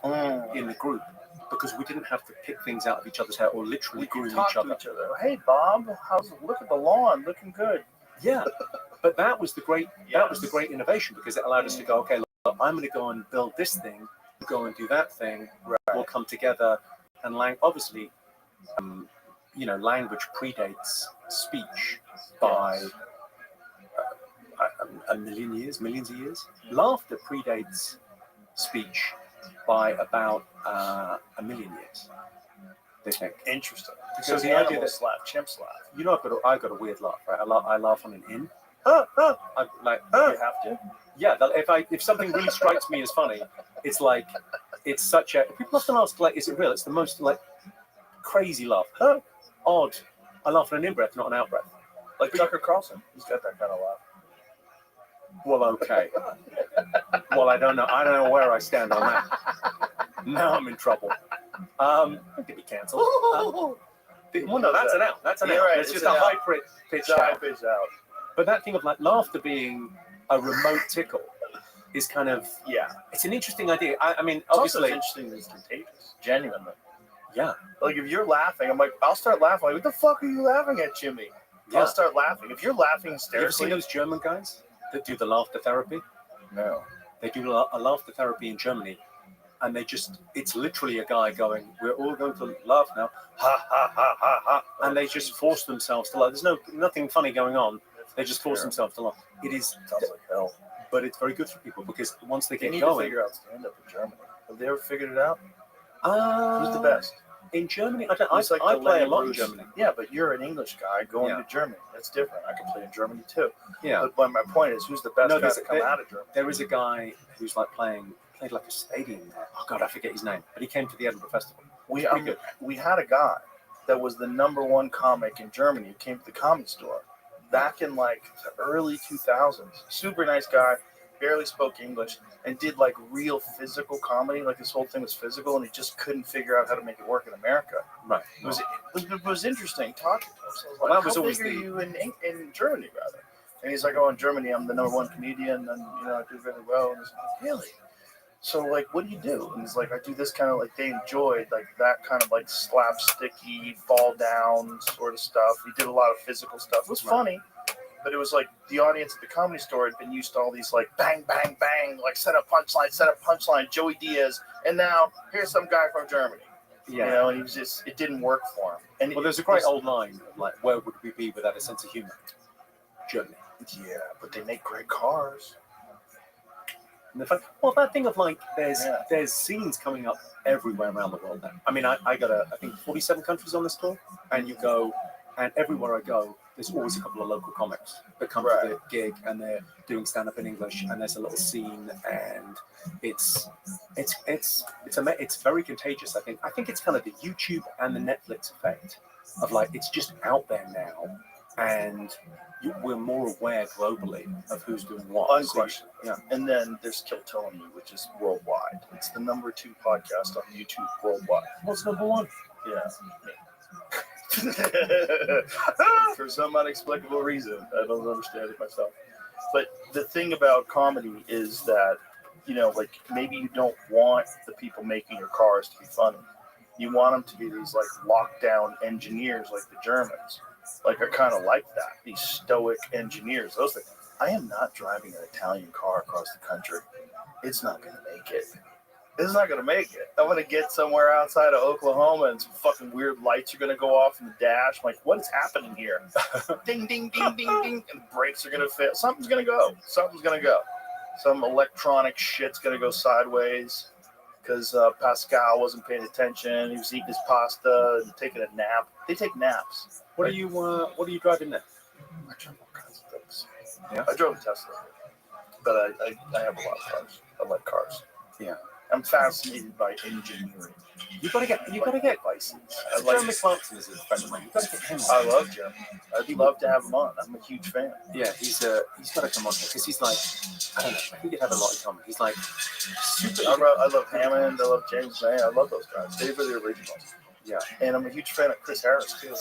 in the group, because we didn't have to pick things out of each other's hair or literally groom each other. Hey, Bob, look at the lawn, looking good. Yeah, but that was the great innovation, because it allowed us to go, okay, look, I'm going to go and build this thing, go and do that thing. Right. We'll come together, and obviously, language predates speech by millions of years. Laughter predates speech by about a million years. They think. Interesting. So Because the idea that chimps laugh. I've got a weird laugh, right? I laugh on an in. You have to. Yeah, if something really strikes me as funny, it's like it's such a. People often ask, like, is it real? It's the most like crazy laugh. Odd. I laugh on an in breath, not an out breath. Like Tucker Carlson, he's got that kind of laugh. Well, okay. Well, I don't know where I stand on that. Now I'm in trouble. I could be cancelled. Well, no, that's an out. That's an out. Right, it's just a high pitch out. But that thing of like laughter being a remote tickle is kind of it's an interesting idea. I mean, obviously, it's interesting. It's contagious. Genuinely. Yeah. Like if you're laughing, I'm like, I'll start laughing. Like, what the fuck are you laughing at, Jimmy? Yeah. I'll start laughing. If you're laughing hysterically. You ever seen those German guys that do the laughter therapy? No. They do a laughter therapy in Germany, and it's literally a guy going, we're all going to laugh now, ha, ha, ha, ha, ha. And they just force themselves to laugh. There's nothing funny going on. They just force themselves to laugh. Sounds like hell. But it's very good for people, because once they get need going. to figure out stand-up in Germany. Have they ever figured it out? Who's the best? In Germany? I play a lot in Germany. Yeah, but you're an English guy going to Germany. That's different. I can play in Germany too. Yeah. But my point is, who's the best guy to come out of Germany? There is a guy who's like played like a stadium there. Oh God, I forget his name. But he came to the Edinburgh Festival. We had a guy that was the #1 comic in Germany who came to the Comedy Store back in like the early 2000s. Super nice guy, barely spoke English, and did like real physical comedy. Like this whole thing was physical, and he just couldn't figure out how to make it work in America. Right. It was interesting talking to him. So I was like, that was how always big are you in Germany, rather? And he's like, oh, in Germany, I'm the #1 comedian, and I do really well. And I was like, really? So like, what do you do? And he's like, I do this kind of like, they enjoyed like that kind of like slapsticky, fall down sort of stuff. He did a lot of physical stuff. It was funny. But it was like the audience at the Comedy Store had been used to all these like bang, bang, bang, like set up punchline, Joey Diaz, and now here's some guy from Germany. Yeah. And he was just, it didn't work for him. And there's a great old line of like, where would we be without a sense of humor? Germany. Yeah, but they make great cars. And that thing of like, there's scenes coming up everywhere around the world now. I mean, I got I think 47 countries on this tour, and you go, and everywhere I go, there's always a couple of local comics that come to the gig, and they're doing stand-up in English, and there's a little scene, and it's very contagious. I think it's kind of the YouTube and the Netflix effect of like, it's just out there now, and we're more aware globally of who's doing what. Unquestionably. Yeah. And then there's Kill Tony, which is worldwide. It's the #2 podcast on YouTube worldwide. What's #1? Yeah. For some unexplicable reason. I don't understand it myself. But the thing about comedy is that, like maybe you don't want the people making your cars to be funny. You want them to be these like lockdown engineers like the Germans. Like I kind of like that. These stoic engineers. Those things. I am not driving an Italian car across the country. It's not going to make it. This is not gonna make it. I'm gonna get somewhere outside of Oklahoma and some fucking weird lights are gonna go off in the dash. I'm like, what is happening here? Ding, ding, ding, ding, ding, and the brakes are gonna fail. Something's gonna go. Something's gonna go. Some electronic shit's gonna go sideways because Pascal wasn't paying attention. He was eating his pasta and taking a nap. They take naps. What are you driving now? I drive all kinds of things. Yeah. I drove a Tesla, but I have a lot of cars. I like cars. Yeah. I'm fascinated by engineering. You gotta get devices. Jeremy Clarkson is a friend of mine. You gotta get him on. I love Jeremy. I'd love to have him on. I'm a huge fan. Yeah, he's gotta come on here because he's like, I don't know, I think you'd have a lot in common. He's like super. I love Hammond. I love James May. I love those guys. They were the originals. Yeah. And I'm a huge fan of Chris Harris too.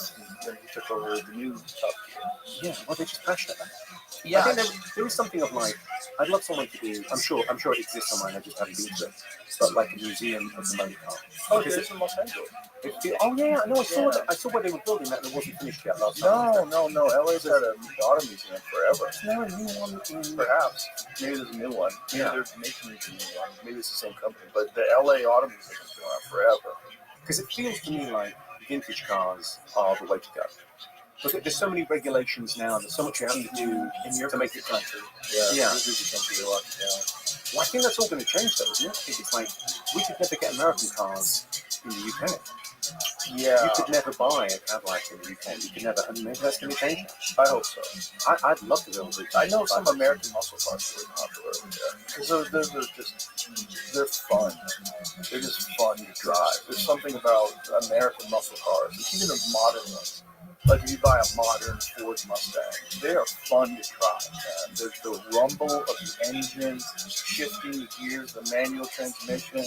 When he took over the new Top Gear. Yeah, well, they're just passionate about it. Yeah. I think there is something of like, I'd love someone to do. I'm sure it exists somewhere. I just haven't been to it. But like a museum of the motor car. Oh, there's in Los Angeles. Oh yeah, no, I saw that. I saw where they were building that, and it wasn't finished yet last time. No. LA's had an auto museum forever. Is there a new one in? Perhaps. Maybe there's a new one. Maybe Yeah. they're making a new one. Maybe it's the same company. But the LA auto museum has been around forever. Because it feels to me like vintage cars are the way to go. Look, there's so many regulations now. There's so much you have to do to make it country. Yeah. Yeah. This is a country they lock it down. Well, I think that's all going to change, though, isn't it? I think it's like we could never get American cars in the UK. Yeah. You could never buy a Cadillac in the UK. You could never. I mean, maybe that's going to change. I hope so. I'd love to build it. I know some American muscle cars are really popular over there because they're fun. They're just fun to drive. There's something about American muscle cars, even the modern ones. Like if you buy a modern Ford Mustang, they are fun to drive, man. There's the rumble of the engine, shifting the gears, the manual transmission.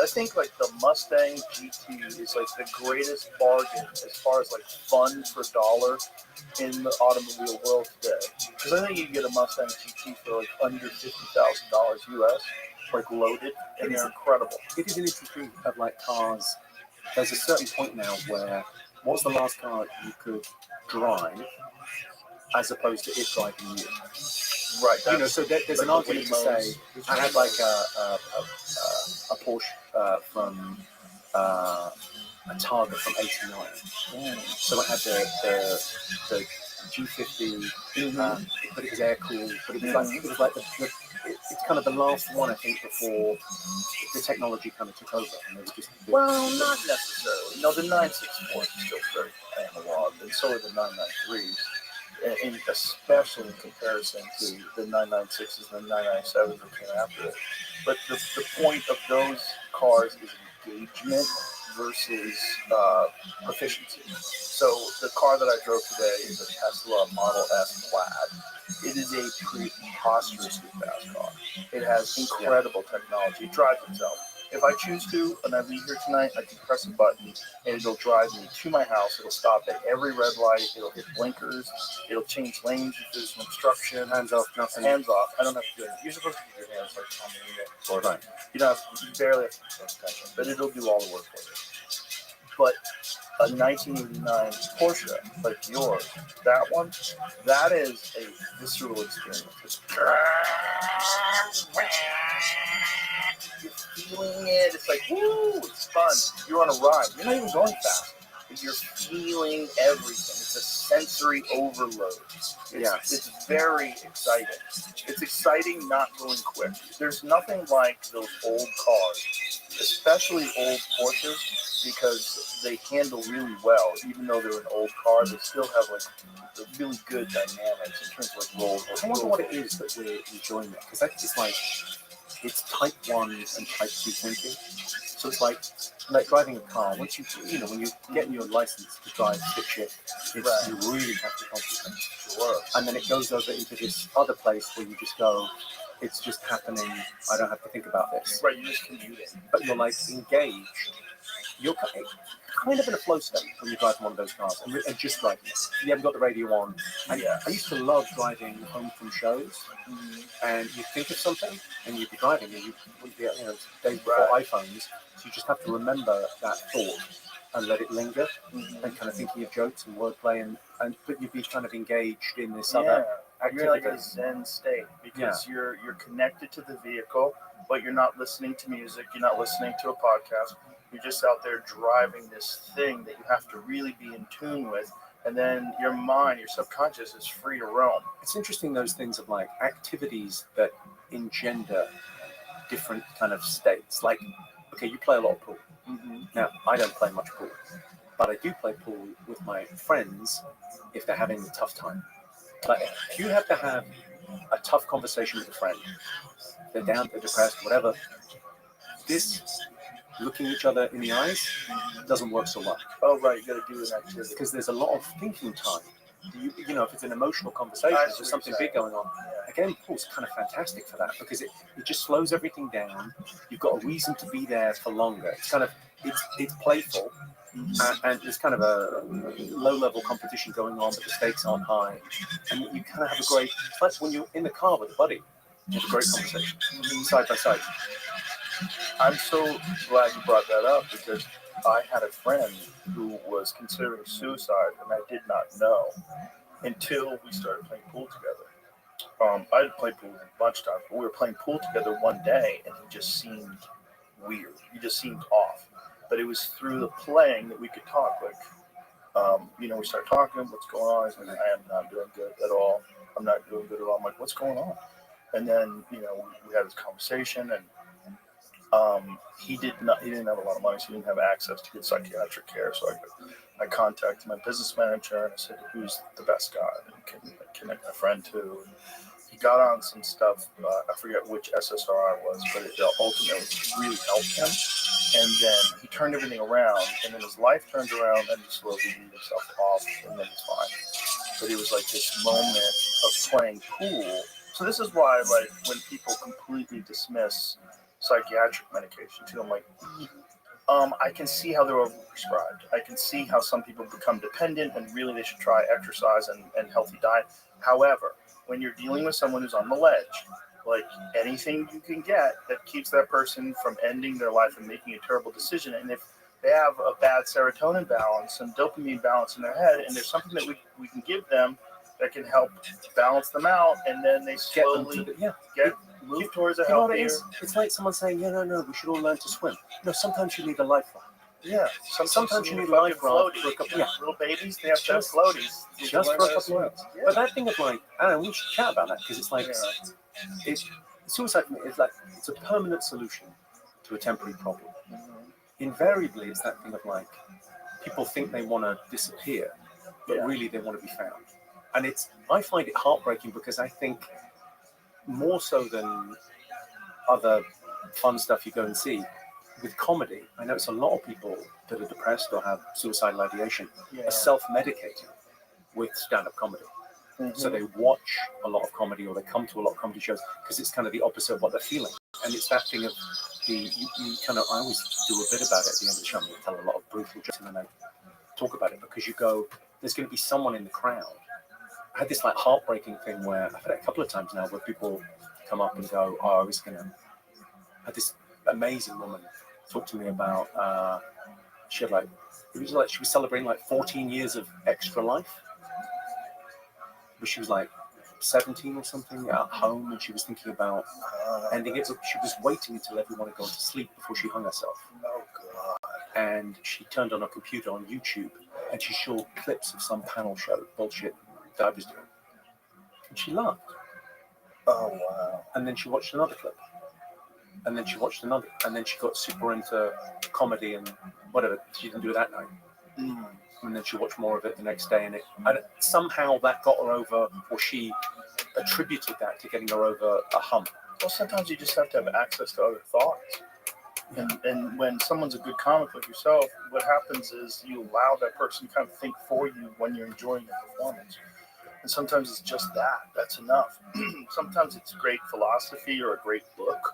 I think like the Mustang GT is like the greatest bargain as far as like fun per dollar in the automobile world today. Because I think you can get a Mustang GT for like under $50,000 US, like loaded, and they're incredible. It is an interesting of like cars. There's a certain point now where what's the last car you could drive as opposed to it driving you? Right. You know, so there's an argument to say I had like a Porsche from a Targa from '89. So I had the G50, but it was air cooled. But it was like it's kind of the last one I think before the technology kind of took over. And it was just well, not necessarily. No, the 964 is still very analog, and so are the 993s. And especially in comparison to the 996s and the 997s that came after it. But the point of those cars is engagement versus proficiency. So the car that I drove today is a Tesla Model S Plaid. It is a preposterously fast car. It has incredible technology. It drives itself. If I choose to, and I leave here tonight, I can press a button and it'll drive me to my house. It'll stop at every red light. It'll hit blinkers. It'll change lanes if there's an obstruction. Hands off, nothing. Hands off. I don't have to do it. You're supposed to keep your hands like on the unit. Or right. You don't have, you barely have to pay attention, but it'll do all the work for you. But a 1989 Porsche like yours, that one, that is a visceral experience. You're feeling it. It's like, woo, it's fun. You're on a ride. You're not even going fast. But you're feeling everything. It's a sensory overload. It's very exciting. It's exciting not going quick. There's nothing like those old cars, especially old Porsches, because they handle really well. Even though they're an old car, they still have like the really good dynamics in terms of like roll. I wonder what it is that we're enjoying it, because I think it's like it's type 1 and type 2 thinking. So it's like driving a car. Once you know, when you're getting your license to drive stick shift, you really have to concentrate. Sure. And then it goes over into this other place where you just go, it's just happening. I don't have to think about this. Right, you're just commuting. But you're like engaged. You're kind of in a flow state when you drive one of those cars and just driving it. You haven't got the radio on. And I used to love driving home from shows, and you think of something and you'd be driving and you wouldn't be, days before iPhones, so you just have to remember that thought and let it linger and kind of thinking of jokes and wordplay but you'd be kind of engaged in this other activity. You're like a Zen state because you're connected to the vehicle. but you're not listening to music. You're not listening to a podcast. You're just out there driving this thing that you have to really be in tune with. And then your mind, your subconscious is free to roam. It's interesting, those things of like activities that engender different kind of states. Like, okay, you play a lot of pool. Mm-hmm. Now, I don't play much pool, but I do play pool with my friends if they're having a tough time. But if you have to have a tough conversation with a friend, they're down, they're depressed, whatever, this looking each other in the eyes doesn't work so well. Oh, right, you got to do an activity. Because there's a lot of thinking time. You know, if it's an emotional conversation, if there's something big going on, again, pool's kind of fantastic for that because it just slows everything down. You've got a reason to be there for longer. It's kind of, it's playful, and there's kind of a low-level competition going on, but the stakes aren't high. And you kind of have a great, it's like when you're in the car with a buddy, you have a great conversation, side by side. I'm so glad you brought that up because I had a friend who was considering suicide, and I did not know until we started playing pool together. I had played pool a bunch of times, but we were playing pool together one day, and he just seemed weird. He just seemed off. But it was through the playing that we could talk. Like, we started talking, what's going on? He's like, I am not doing good at all. I'm not doing good at all. I'm like, what's going on? And then, we had this conversation, and he didn't have a lot of money, so he didn't have access to good psychiatric care. So I contacted my business manager and I said, who's the best guy that can connect my friend to? And he got on some stuff. I forget which SSRI it was, but it ultimately really helped him. And then he turned everything around, and then his life turned around, and he slowly weaned himself off, and then he's fine. But it was like this moment of playing pool. So this is why, like, when people completely dismiss psychiatric medication too, I'm like, I can see how they're overprescribed. I can see how some people become dependent, and really they should try exercise and healthy diet. However, when you're dealing with someone who's on the ledge, like, anything you can get that keeps that person from ending their life and making a terrible decision, and if they have a bad serotonin balance and dopamine balance in their head, and there's something that we can give them that can help balance them out, and then they slowly move towards a healthier. It's like someone saying, no, we should all learn to swim. No, sometimes you need a life raft. Yeah, sometimes you need a life raft for a couple. Little babies, they have to have floaties. Just for a couple of weeks. Yeah. But that thing of like, I don't know, we should chat about that because it's like, suicide for me is like, it's a permanent solution to a temporary problem. Mm-hmm. Invariably, it's that thing of like, people think they want to disappear, but really they want to be found. And I find it heartbreaking because I think more so than other fun stuff you go and see, with comedy, I know it's a lot of people that are depressed or have suicidal ideation are self-medicating with stand-up comedy. Mm-hmm. So they watch a lot of comedy, or they come to a lot of comedy shows because it's kind of the opposite of what they're feeling. And it's that thing of you kind of, I always do a bit about it at the end of the show. I tell a lot of brutal jokes and then I talk about it because you go, there's going to be someone in the crowd. I had this like heartbreaking thing where I've had it a couple of times now where people come up and go, I had this amazing woman talk to me about, she was celebrating like 14 years of extra life. But she was like 17 or something at home, and she was thinking about ending it. So she was waiting until everyone had gone to sleep before she hung herself. Oh, God. And she turned on her computer on YouTube, and she saw clips of some panel show bullshit that I was doing. And she laughed. Oh, wow. And then she watched another clip. And then she watched another. And then she got super into comedy and whatever. She didn't do it that night. Mm. And then she watched more of it the next day. And somehow that got her over, or she attributed that to getting her over a hump. Well, sometimes you just have to have access to other thoughts. And when someone's a good comic like yourself, what happens is you allow that person to kind of think for you when you're enjoying the performance. And sometimes it's just that's enough. Sometimes it's great philosophy or a great book,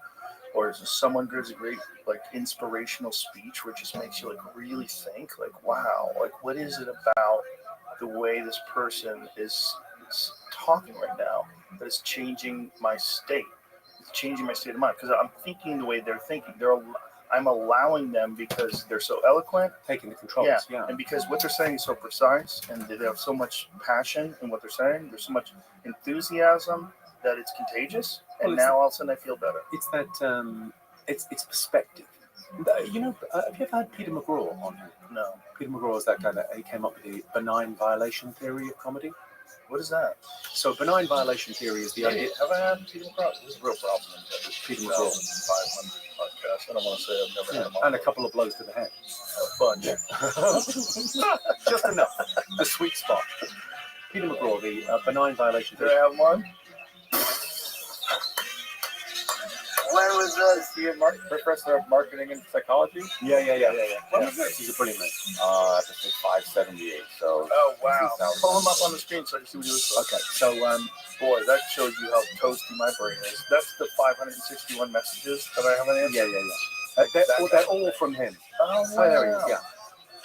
or someone gives a great like inspirational speech where it just makes you like really think like, wow, like what is it about the way this person is talking right now that is changing my state? It's changing my state of mind because I'm thinking the way they're thinking. I'm allowing them because they're so eloquent, taking the controls. Yeah, and because what they're saying is so precise, and they have so much passion in what they're saying. There's so much enthusiasm that it's contagious, and Well, now all of a sudden I feel better. It's that it's perspective. You know, have you ever had Peter McGraw on here? No. Peter McGraw is that guy that he came up with the benign violation theory of comedy. What is that? So benign violation theory is the idea. Have I had Peter McGraw? This is a real problem. Peter McGraw. 500 podcasts. I don't want to say I've never had him on. And a couple of blows to the head. Fun. Yeah. Just enough. The sweet spot. Peter McGraw, the benign violation Did theory. I have one? Where was this? He a professor of marketing and psychology? Yeah. When was this? He's a brilliant man. Episode 578. So. Oh, wow. Pull him up on the screen so I can see what he looks like. Okay, so Boy, that shows you how toasty my brain is. That's the 561 messages that I haven't answered. yeah. They're all from him. Oh, Oh, there he is. Yeah.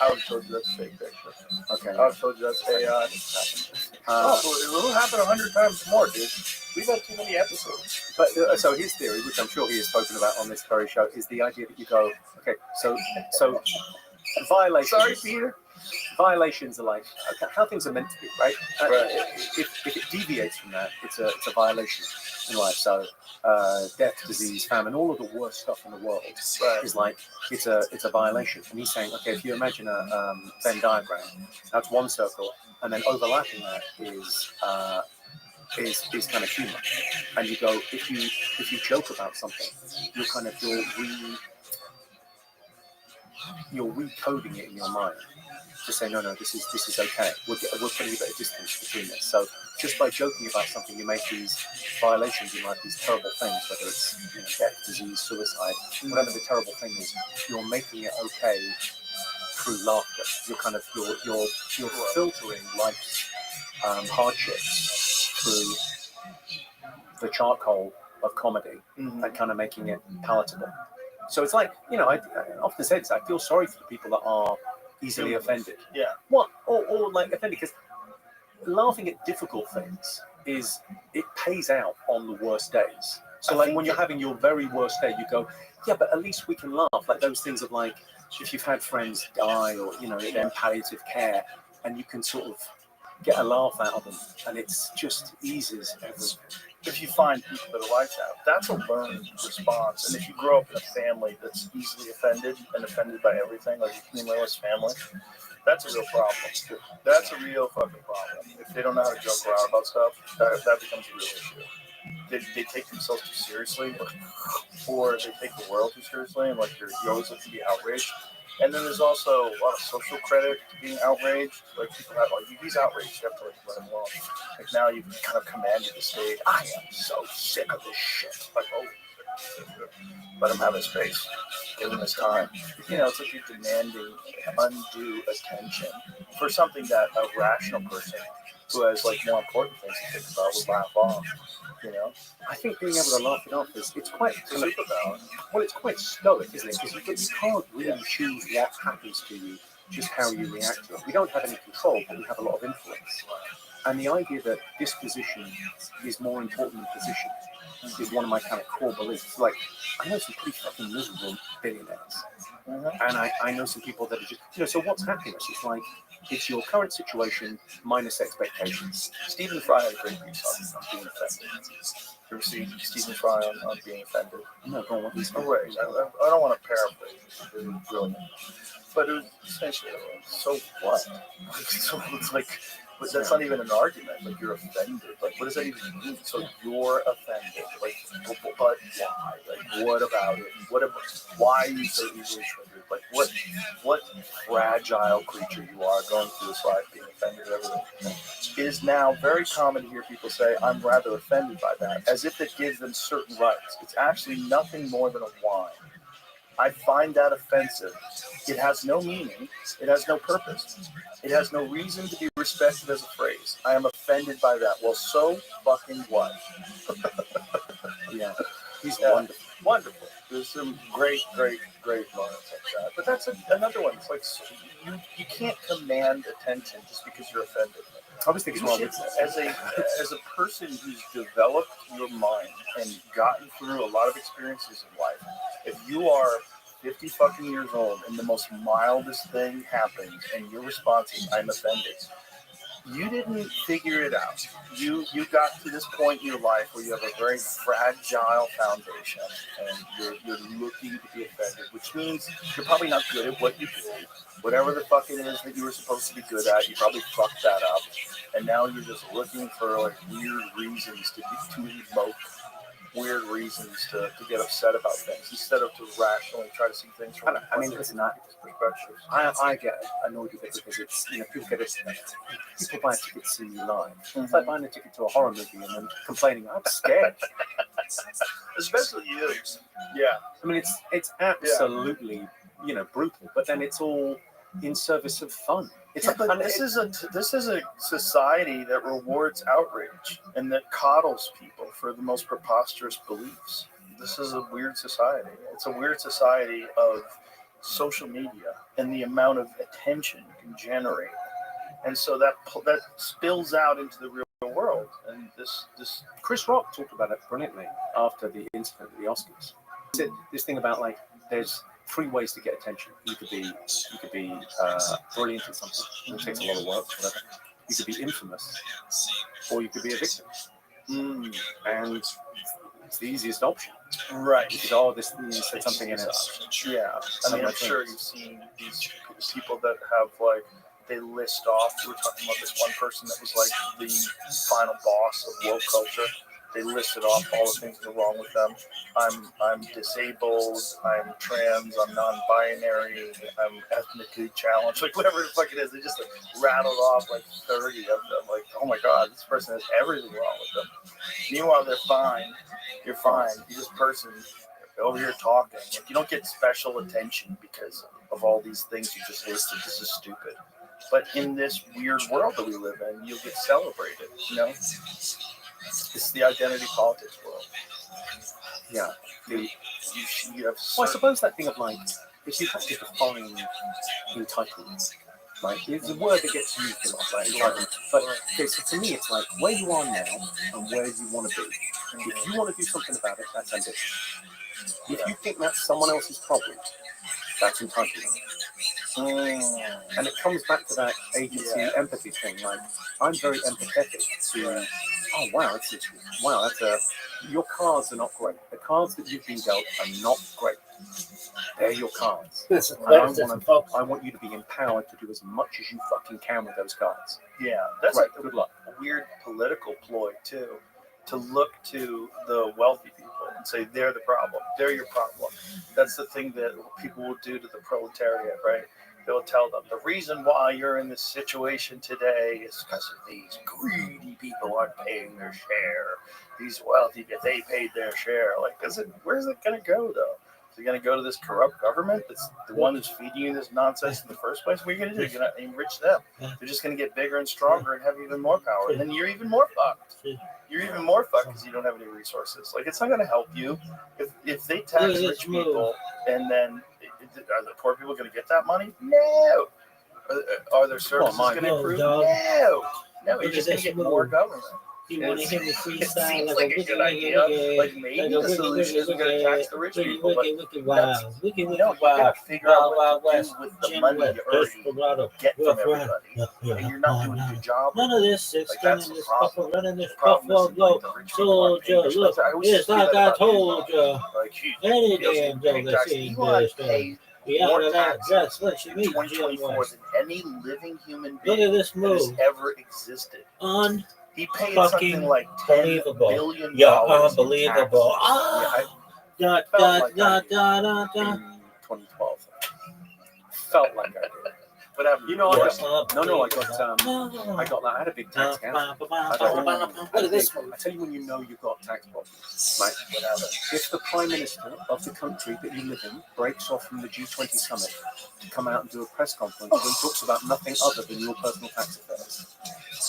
I would have told you that's a fake picture. Okay. I would have told you that's AI. So it'll happen 100 times more, dude. We've had too many episodes. But so his theory, which I'm sure he has spoken about on this very show, is the idea that you go, okay, so violations. Sorry, Peter. Violations are like how things are meant to be, right? Right. If it deviates from that, it's a violation in life. So death, disease, famine, all of the worst stuff in the world is like it's a violation. And he's saying, okay, if you imagine a Venn diagram, that's one circle, and then overlapping that is kind of humor. And you go, if you joke about something, you're recoding it in your mind to say, no, this is okay. We're putting a bit of distance between this. So just by joking about something, you make these violations in life, these terrible things, whether it's death, disease, suicide, whatever the terrible thing is, you're making it okay through laughter. You're filtering life's hardships through the charcoal of comedy and kind of making it palatable. So it's like, I often say this, I feel sorry for the people that are easily offended. Yeah. Or like offended, because laughing at difficult things it pays out on the worst days. So like when you're having your very worst day, you go, yeah, but at least we can laugh. Like those things of like, if you've had friends die or, they're in palliative care, and you can sort of get a laugh out of them, and it's just eases everything. If you find people that are like that, that's a learned response. And if you grow up in a family that's easily offended and offended by everything, like a humorless family, that's a real problem. That's a real fucking problem. If they don't know how to joke around about stuff, that becomes a real issue. They take themselves too seriously, or they take the world too seriously, and like you always have to be outraged. And then there's also a lot of social credit to being outraged. Like people have, he's outraged, you have to let him alone. Like now you've kind of commanded the stage. I am so sick of this shit. Like, let him have his space. Give him his time. It's like you're demanding undue attention for something that a rational person who has like more important things to think about would laugh off. I think being able to laugh it off it's quite it's quite stoic, isn't it? Because you can't really choose what happens to you, just how you react to it. We don't have any control, but we have a lot of influence. And the idea that disposition is more important than position is one of my kind of core beliefs. Like, I know some pretty fucking miserable billionaires. And I know some people that are just, so what's happiness? It's like, it's your current situation minus expectations. Stephen Fry had a great piece on being offended. You ever see Stephen Fry on being offended? No, go on, what is I don't want to paraphrase. It was brilliant. But it was essentially, so what? So it's like, but that's not even an argument. Like, you're offended. Like, what does that even mean? So you're offended. Like, but why? Like, what about it? Why are you so easily triggered? Like, what fragile creature you are going through this life being offended at everything. It is now very common to hear people say, I'm rather offended by that, as if it gives them certain rights. It's actually nothing more than a whine. I find that offensive. It has no meaning. It has no purpose. It has no reason to be respected as a phrase. I am offended by that. Well, so fucking what? Yeah. He's wonderful. There's some great moments like that. But that's another one. It's like you can't command attention just because you're offended. I was thinking as a person who's developed your mind and gotten through a lot of experiences in life, if you are 50 fucking years old and the most mildest thing happens and your response is, I'm offended, you didn't figure it out. You got to this point in your life where you have a very fragile foundation, and you're looking to be effective, which means you're probably not good at what you do. Whatever the fuck it is that you were supposed to be good at, you probably fucked that up, and now you're just looking for like weird reasons to emote, weird reasons to get upset about things instead of to rationally try to see things from I mean, listen, perspective. I get annoyed with it because it's, people get it. People buy tickets to see you live. It's like buying a ticket to a horror movie and then complaining, I'm scared. Especially you. Yeah. I mean, it's absolutely, brutal, but then it's all in service of fun. It's Yeah, but this is a society that rewards outrage and that coddles people for the most preposterous beliefs. This is a weird society. It's a weird society of social media and the amount of attention it can generate, and so that spills out into the real world. And this Chris Rock talked about it brilliantly after the incident at the Oscars. He said this thing about like there's 3 ways to get attention. You could be brilliant at something, which takes a lot of work, whatever. You could be infamous, or you could be a victim. And it's the easiest option. Right. Because, you said something in it. Yeah. I mean, I'm sure you've seen these people that have like, they list off, we were talking about this one person that was like the final boss of woke culture. They listed off all the things that are wrong with them. I'm disabled, I'm trans, I'm non-binary, I'm ethnically challenged, like whatever the fuck it is. They just rattled off like 30 of them. Like, oh my God, this person has everything wrong with them. Meanwhile, they're fine. You're fine. You're this person over here talking. Like, you don't get special attention because of all these things you just listed. This is stupid. But in this weird world that we live in, you'll get celebrated, It's the identity politics world. Yeah. You have I suppose that thing of like, if you have to define entitlement, like, it's a word that gets used a lot, like entitlement. But okay, so to me, it's like where you are now and where you want to be. If you want to do something about it, that's ambition. If you think that's someone else's problem, that's entitlement. And it comes back to that agency empathy thing. Like, I'm very empathetic to, your cards are not great. The cards that you've been dealt are not great. They're your cards. I want you to be empowered to do as much as you fucking can with those cards. Yeah, that's right. Good luck. A weird political ploy too, to look to the wealthy people and say they're the problem. They're your problem. That's the thing that people will do to the proletariat, right? They'll tell them the reason why you're in this situation today is because of these greedy people aren't paying their share. These wealthy, if they paid their share, like, where's it going to go though? Is it going to go to this corrupt government that's the one that's feeding you this nonsense in the first place? What are you going to do? You're going to enrich them. They're just going to get bigger and stronger and have even more power. And then you're even more fucked. You're even more fucked because you don't have any resources. Like, it's not going to help you if they tax rich people and then are the poor people going to get that money? No. Are their services going to improve? No. You're just going to get more government. You want to hear me freestyle? It seems like a good idea. Like, maybe the solution isn't going to tax the rich people, but you got to figure out what to do with the money you already get from everybody. And you're not doing a good job. None of this. Like, that's the problem. Running this Buffalo soldier. Look, it's like I told you. Any damn joke that's in this. That's what you mean. 2024 than any living human being that has ever existed. He paid something like $10 billion. Yeah, unbelievable. In 2012. Felt like I did. What happened? I got that. I had a big tax count. What is this? I tell you when you know you've got tax problems. Like, if the Prime Minister of the country that you live in breaks off from the G20 summit to come out and do a press conference and talks about nothing other than your personal tax affairs,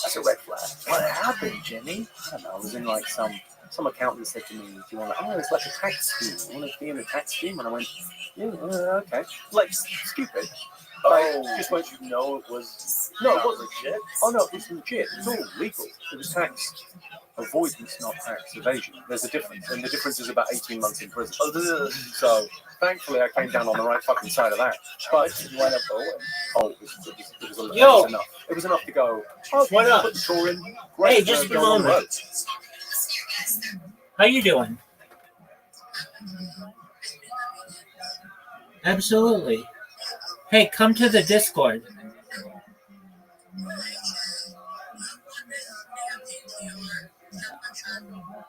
that's a red flag. What happened, Jimmy? I don't know. I was in like some accountant said to me, "Do you want to? Oh, it's like a tax scheme. You want to be in a tax scheme?" And I went, "Yeah, okay." Like, stupid. Just when you know it was it wasn't legit. Oh no, it was legit. It was all legal. It was tax avoidance, not tax evasion. There's a difference, and the difference is about 18 months in prison. So Thankfully, I came down on the right fucking side of that. But You went up Owen. oh, it was Yo! enough. It was enough to go. Oh, What up? put the tour in. Great, Hey, just a go on the moment. road. How you doing? Absolutely. Hey, come to the Discord.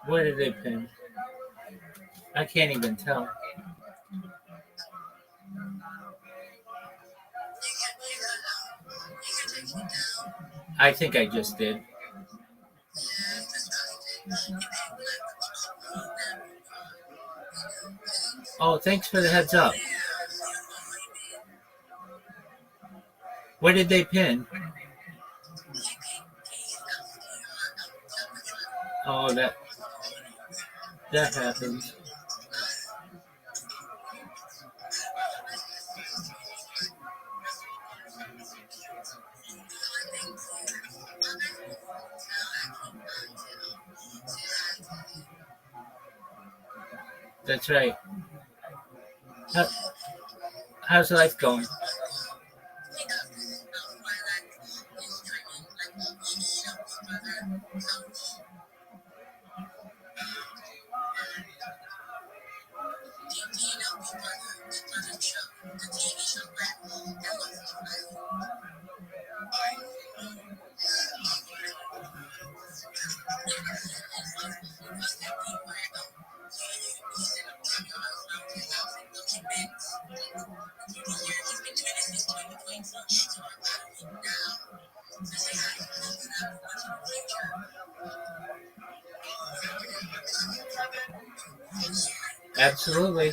Where did they pin? I can't even tell. I think I just did. Oh, thanks for the heads up. Where did they pin? Oh, that happens. That's right. How's life going? Absolutely.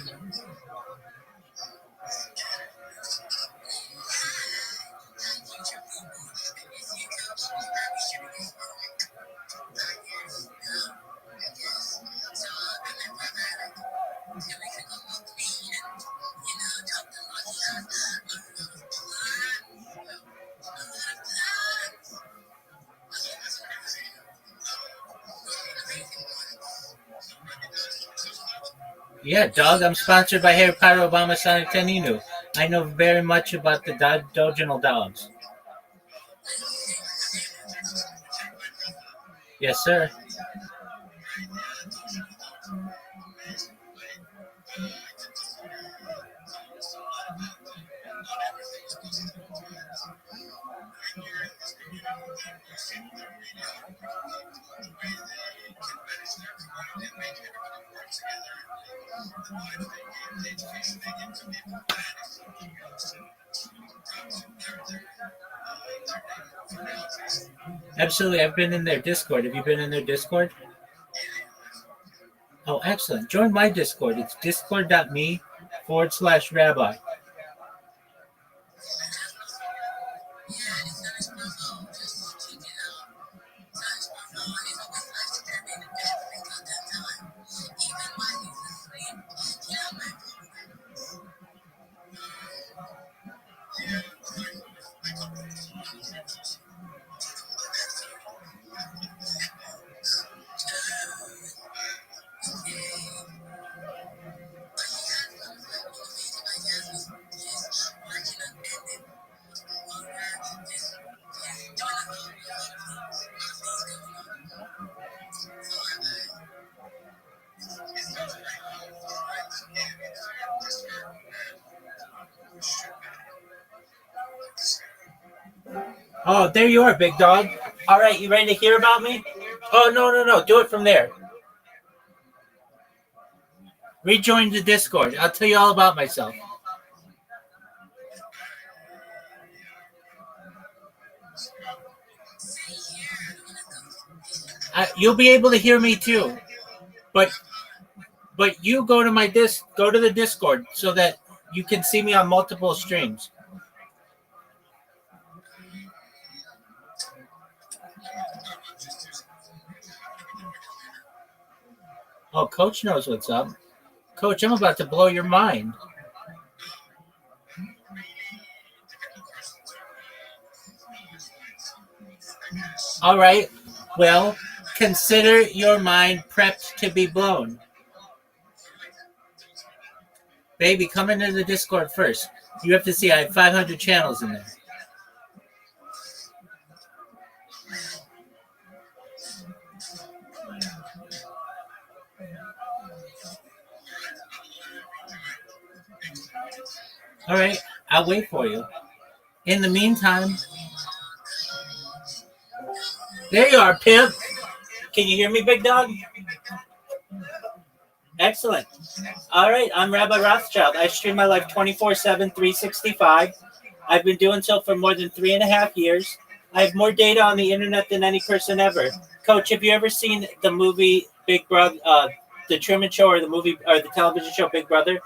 Yeah, dog, I'm sponsored by Harry Potter Obama Sonic Taninu. I know very much about the doginal dogs. Yes, sir. Absolutely, I've been in their Discord. Have you been in their Discord? Oh, excellent. Join my Discord. It's discord.me/Rabbi. Oh, there you are, big dog. All right, you ready to hear about me? Oh, no. Do it from there. Rejoin the Discord. I'll tell you all about myself. You'll be able to hear me too, but you go to the Discord so that you can see me on multiple streams. Oh, Coach knows what's up. Coach, I'm about to blow your mind. All right. Well, consider your mind prepped to be blown. Baby, come into the Discord first. You have to see I have 500 channels in there. All right, I'll wait for you. In the meantime, there you are, pimp. Can you hear me, big dog? Excellent. All right, I'm Rabbi Rothschild. I stream my life 24/7, 365. I've been doing so for more than 3.5 years. I have more data on the internet than any person ever. Coach, have you ever seen the movie Big Brother, the Truman Show, or the movie or the television show Big Brother?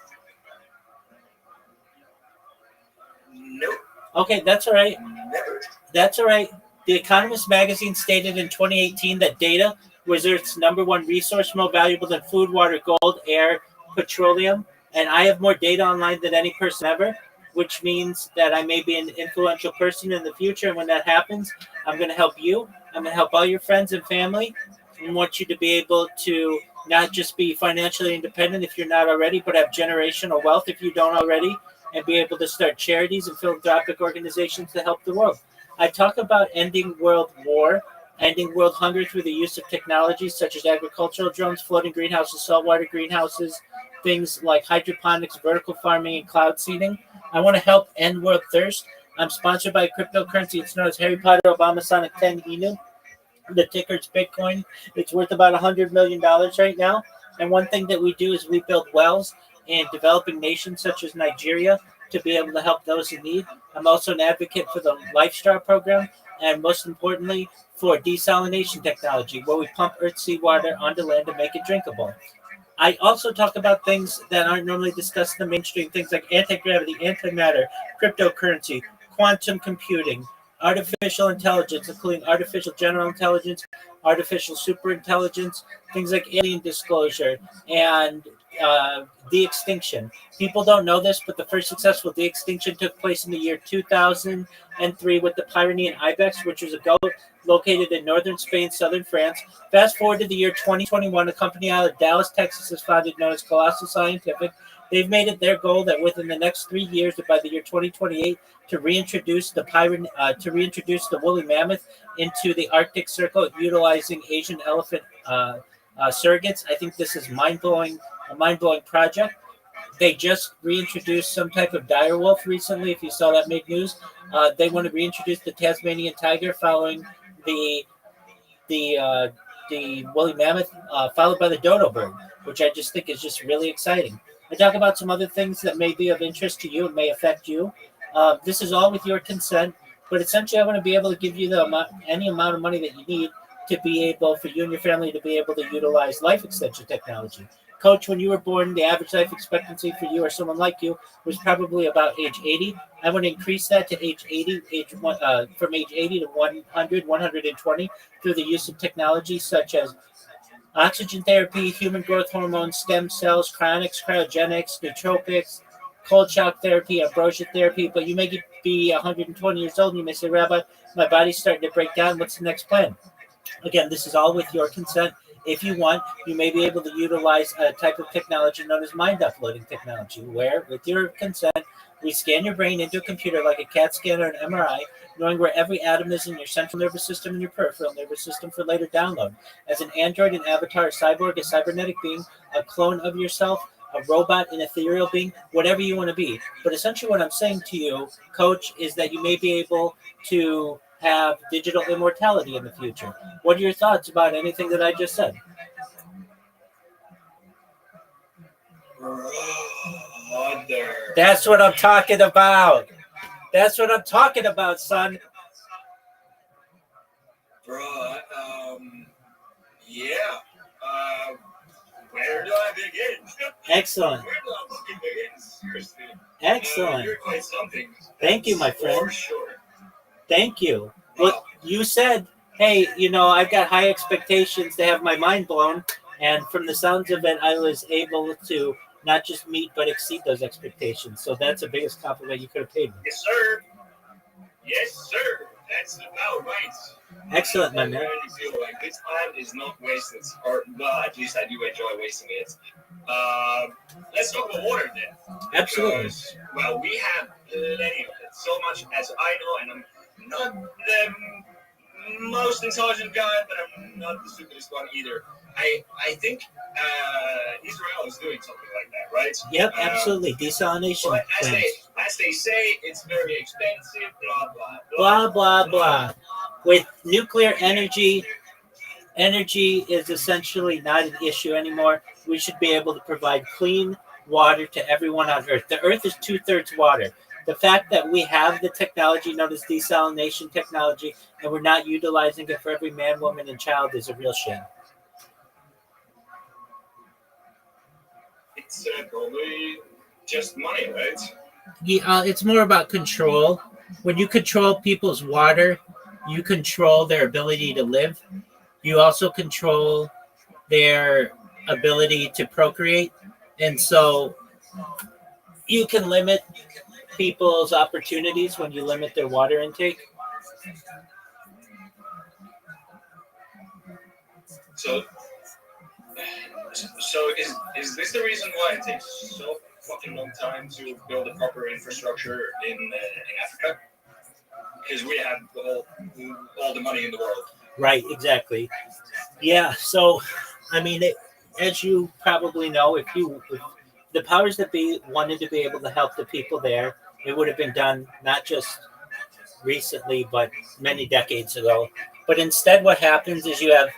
Nope. Okay, that's all right. Never. That's all right. The Economist magazine stated in 2018 that data was Earth's #1 resource, more valuable than food, water, gold, air, petroleum. And I have more data online than any person ever, which means that I may be an influential person in the future. And when that happens, I'm going to help you. I'm going to help all your friends and family. I want you to be able to not just be financially independent if you're not already, but have generational wealth if you don't already, and be able to start charities and philanthropic organizations to help the world. I talk about ending world war, ending world hunger through the use of technologies such as agricultural drones, floating greenhouses, saltwater greenhouses, things like hydroponics, vertical farming, and cloud seeding. I want to help end world thirst. I'm sponsored by a cryptocurrency. It's known as Harry Potter Obama Sonic 10 Inu. The ticker's Bitcoin. It's worth about $100 million right now. And one thing that we do is we build wells in developing nations such as Nigeria to be able to help those in need. I'm also an advocate for the Lifestar program, and most importantly, for desalination technology, where we pump earth seawater onto land to make it drinkable. I also talk about things that aren't normally discussed in the mainstream, things like anti-gravity, antimatter, cryptocurrency, quantum computing, artificial intelligence, including artificial general intelligence, artificial superintelligence, things like alien disclosure, and de-extinction. People don't know this, but the first successful de-extinction took place in the year 2003 with the Pyrenean ibex, which was a goat located in northern Spain, southern France. Fast forward to the year 2021, a company out of Dallas, Texas is founded known as Colossal Scientific. They've made it their goal that within the next 3 years, by the year 2028, to reintroduce the woolly mammoth into the Arctic Circle, utilizing Asian elephant surrogates. I think this is a mind-blowing project. They just reintroduced some type of dire wolf recently. If you saw that made news, they want to reintroduce the Tasmanian tiger following the woolly mammoth, followed by the dodo bird, which I just think is just really exciting. I talk about some other things that may be of interest to you and may affect you. This is all with your consent, but essentially I want to be able to give you any amount of money that you need to be able, for you and your family to be able to utilize life extension technology. Coach, when you were born, the average life expectancy for you or someone like you was probably about age 80. I want to increase that to age 80, from age 80 to 100, 120 through the use of technology such as oxygen therapy, human growth hormone, stem cells, cryonics, cryogenics, nootropics, cold shock therapy, ambrosia therapy. But you may be 120 years old and you may say, Rabbi, my body's starting to break down. What's the next plan? Again, this is all with your consent. If you want, you may be able to utilize a type of technology known as mind uploading technology, where, with your consent, we scan your brain into a computer like a CAT scan or an MRI, knowing where every atom is in your central nervous system and your peripheral nervous system for later download. As an android, an avatar, a cyborg, a cybernetic being, a clone of yourself, a robot, an ethereal being, whatever you want to be. But essentially what I'm saying to you, Coach, is that you may be able to have digital immortality in the future. What are your thoughts about anything that I just said? That's what I'm talking about. That's what I'm talking about, son. Bro, yeah. Where do I begin? Excellent. Where do I fucking begin? Seriously. Excellent. You're quite something. Thank you, my friend. For sure. Thank you. Well, you said, hey, I've got high expectations to have my mind blown. And from the sounds of it, I was able to not just meet, but exceed those expectations. So that's the biggest compliment you could have paid me. Yes, sir. Yes, sir. That's about right. Excellent, my man. I really feel like this time is not wasted, or well, at least I do enjoy wasting it. Let's talk about water then. Absolutely. Because, well, we have plenty of it. So much as I know, and I'm not the most intelligent guy, but I'm not the stupidest one either. I think Israel is doing something like that, right? Yep, absolutely. Desalination But as plants. they say, it's very expensive. Blah blah Blah blah blah. With nuclear energy is essentially not an issue anymore. We should be able to provide clean water to everyone on Earth. The Earth is 2/3 water. The fact that we have the technology known as desalination technology and we're not utilizing it for every man, woman, and child is a real shame. It's probably just money, right? Yeah, it's more about control. When you control people's water, you control their ability to live. You also control their ability to procreate. And so you can limit people's opportunities when you limit their water intake. So is this the reason why it takes so fucking long time to build a proper infrastructure in Africa? Because we have all the money in the world. Right, exactly. Yeah, so, I mean, as you probably know, if the powers that be wanted to be able to help the people there, it would have been done not just recently, but many decades ago. But instead, what happens is you have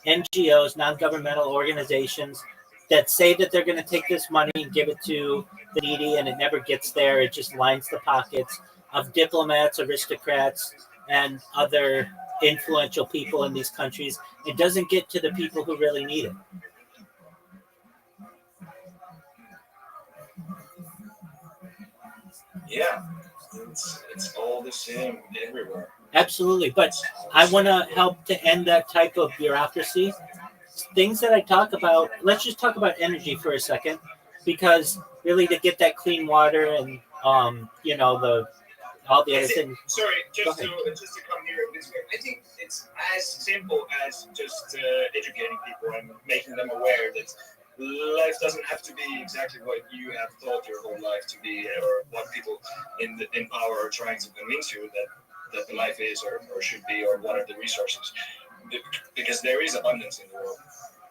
NGOs, non-governmental organizations, that say that they're going to take this money and give it to the needy, and it never gets there. It just lines the pockets of diplomats, aristocrats, and other influential people in these countries. It doesn't get to the people who really need it. Yeah, it's all the same everywhere. Absolutely, but I want to help to end that type of bureaucracy. Things that I talk about, let's just talk about energy for a second, because really to get that clean water and all the other things. Sorry, just to come here this way, I think it's as simple as just educating people and making them aware that life doesn't have to be exactly what you have thought your whole life to be, or what people in power are trying to convince you that the life is or should be, or what are the resources. Because there is abundance in the world.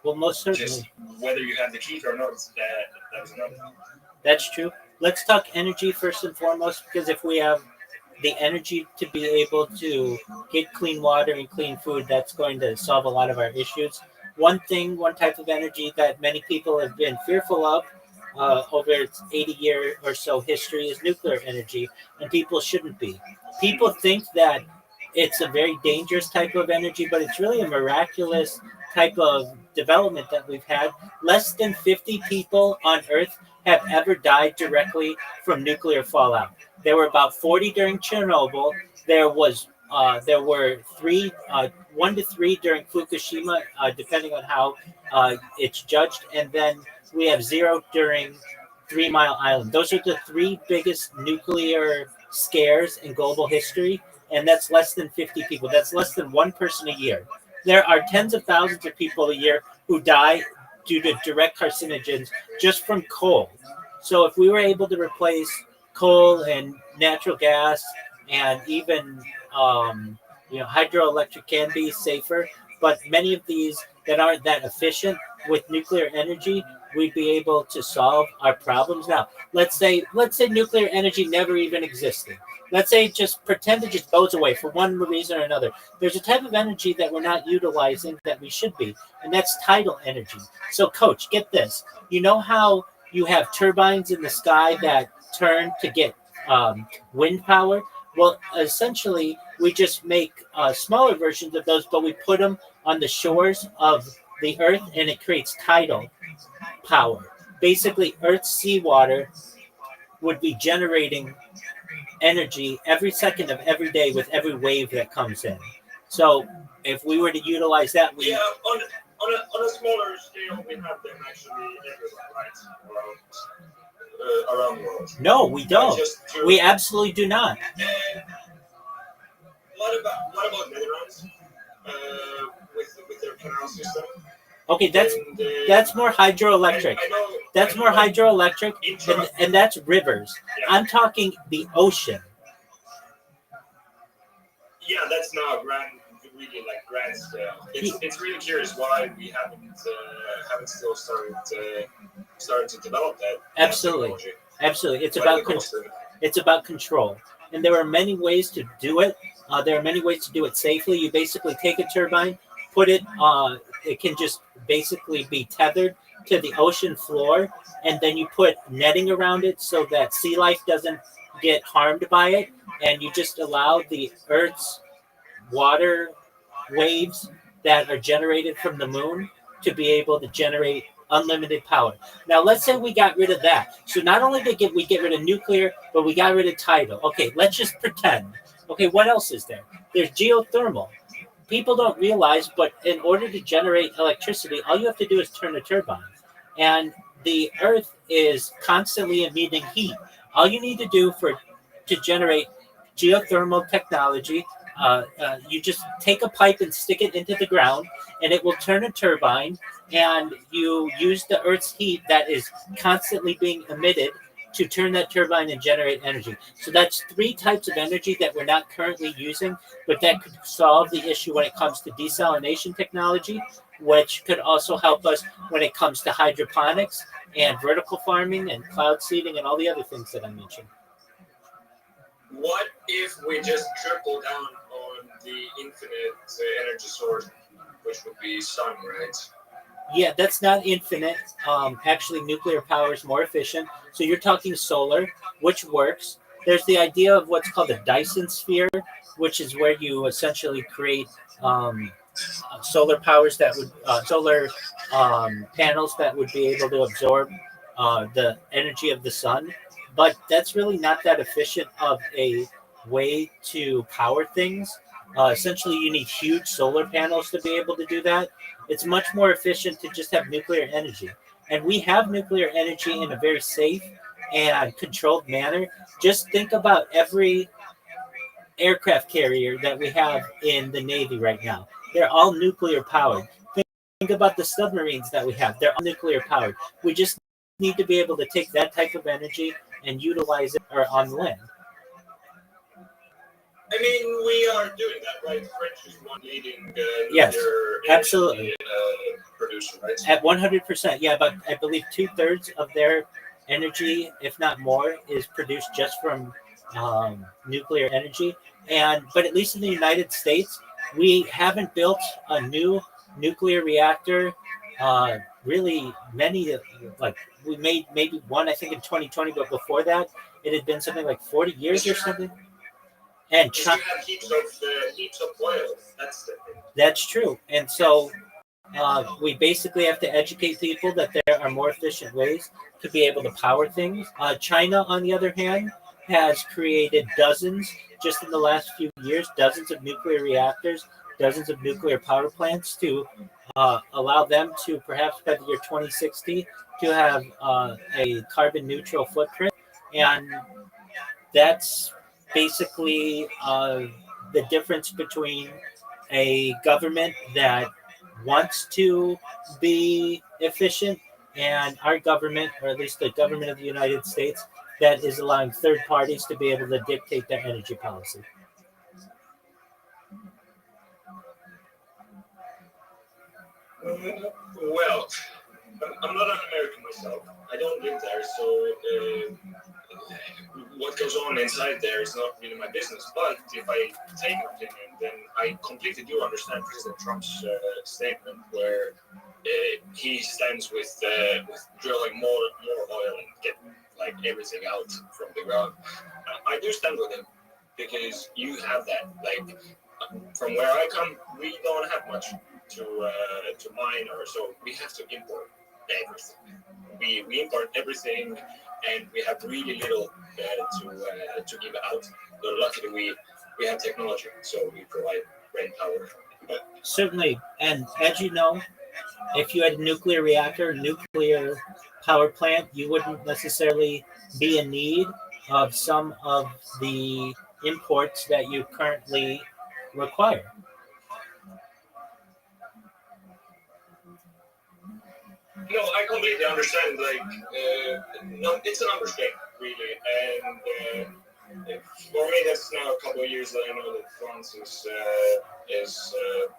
Well, most certainly. Just whether you have the key or not, that was another thing. That's true. Let's talk energy first and foremost, because if we have the energy to be able to get clean water and clean food, that's going to solve a lot of our issues. One type of energy that many people have been fearful of over its 80-year or so history is nuclear energy, and people shouldn't be. People think that it's a very dangerous type of energy, but it's really a miraculous type of development that we've had. Less than 50 people on Earth have ever died directly from nuclear fallout. There were about 40 during Chernobyl. There were 1 to 3 during Fukushima, depending on how it's judged, and then we have 0 during 3 Mile Island. Those are the 3 biggest nuclear scares in global history, and that's less than 50 people. That's less than 1 person a year. There are tens of thousands of people a year who die due to direct carcinogens just from coal. So if we were able to replace coal and natural gas, and even hydroelectric can be safer, but many of these that aren't that efficient, with nuclear energy, we'd be able to solve our problems. Now, let's say nuclear energy never even existed. Let's say just pretend it just goes away for one reason or another. There's a type of energy that we're not utilizing that we should be, and that's tidal energy. So, Coach, get this. You know how you have turbines in the sky that turn to get wind power? Well, essentially, we just make smaller versions of those, but we put them on the shores of the Earth, and it creates tidal power. Basically, Earth's seawater would be generating energy every second of every day with every wave that comes in. So if we were to utilize that, on a smaller scale, we have them actually everywhere, right? Around the world. No, we don't. We absolutely do not. what about Netherlands with their canal system? Okay, that's more hydroelectric. That's more hydroelectric, and that's rivers. I'm talking the ocean. Yeah, that's not really like grand scale. It's really curious why we haven't still started to develop that. Absolutely, absolutely. It's about control, and there are many ways to do it. There are many ways to do it safely. You basically take a turbine, put it. It can just basically be tethered to the ocean floor, and then you put netting around it so that sea life doesn't get harmed by it, and you just allow the Earth's water waves that are generated from the moon to be able to generate unlimited power. Now, let's say we got rid of that. So not only did we get rid of nuclear, but we got rid of tidal. Okay, let's just pretend. Okay, what else is there? There's geothermal. People don't realize, but in order to generate electricity, all you have to do is turn a turbine. And the Earth is constantly emitting heat. All you need to do to generate geothermal technology, you just take a pipe and stick it into the ground, and it will turn a turbine, and you use the Earth's heat that is constantly being emitted to turn that turbine and generate energy. So that's 3 types of energy that we're not currently using, but that could solve the issue when it comes to desalination technology, which could also help us when it comes to hydroponics and vertical farming and cloud seeding and all the other things that I mentioned. What if we just triple down on the infinite energy source, which would be sun, right? Yeah, that's not infinite. Actually, nuclear power is more efficient. So you're talking solar, which works. There's the idea of what's called a Dyson sphere, which is where you essentially create solar powers that would solar panels that would be able to absorb the energy of the sun. But that's really not that efficient of a way to power things. Essentially, you need huge solar panels to be able to do that. It's much more efficient to just have nuclear energy. And we have nuclear energy in a very safe and controlled manner. Just think about every aircraft carrier that we have in the Navy right now. They're all nuclear powered. Think about the submarines that we have. They're all nuclear powered. We just need to be able to take that type of energy and utilize it on land. I mean, we are doing that, right? French is one leading yes, absolutely. Producer, right? At 100%, yeah, but I believe 2/3 of their energy, if not more, is produced just from nuclear energy. But at least in the United States, we haven't built a new nuclear reactor. Really, many like we made maybe one, I think, in 2020, but before that, it had been something like 40 years or something. And you have heaps of oil. That's true. And so we basically have to educate people that there are more efficient ways to be able to power things. China, on the other hand, has created dozens, just in the last few years, dozens of nuclear reactors, dozens of nuclear power plants to allow them to perhaps by the year 2060 to have a carbon neutral footprint. And that's basically the difference between a government that wants to be efficient and our government, or at least the government of the United States, that is allowing third parties to be able to dictate their energy policy. Well, I'm not an American myself. I don't live there, so what goes on inside there is not really my business. But if I take an opinion, then I completely do understand President Trump's statement where he stands with drilling more oil and get like everything out from the ground. I do stand with him because you have that. Like from where I come, we don't have much to mine, or so we have to import everything. We import everything, and we have really little to give out. But luckily, we have technology, so we provide brain power. Certainly, and as you know, if you had a nuclear reactor, nuclear power plant, you wouldn't necessarily be in need of some of the imports that you currently require. No, I completely understand. Like, no, it's a numbers game, really, and for me, that's now a couple of years that I know that France is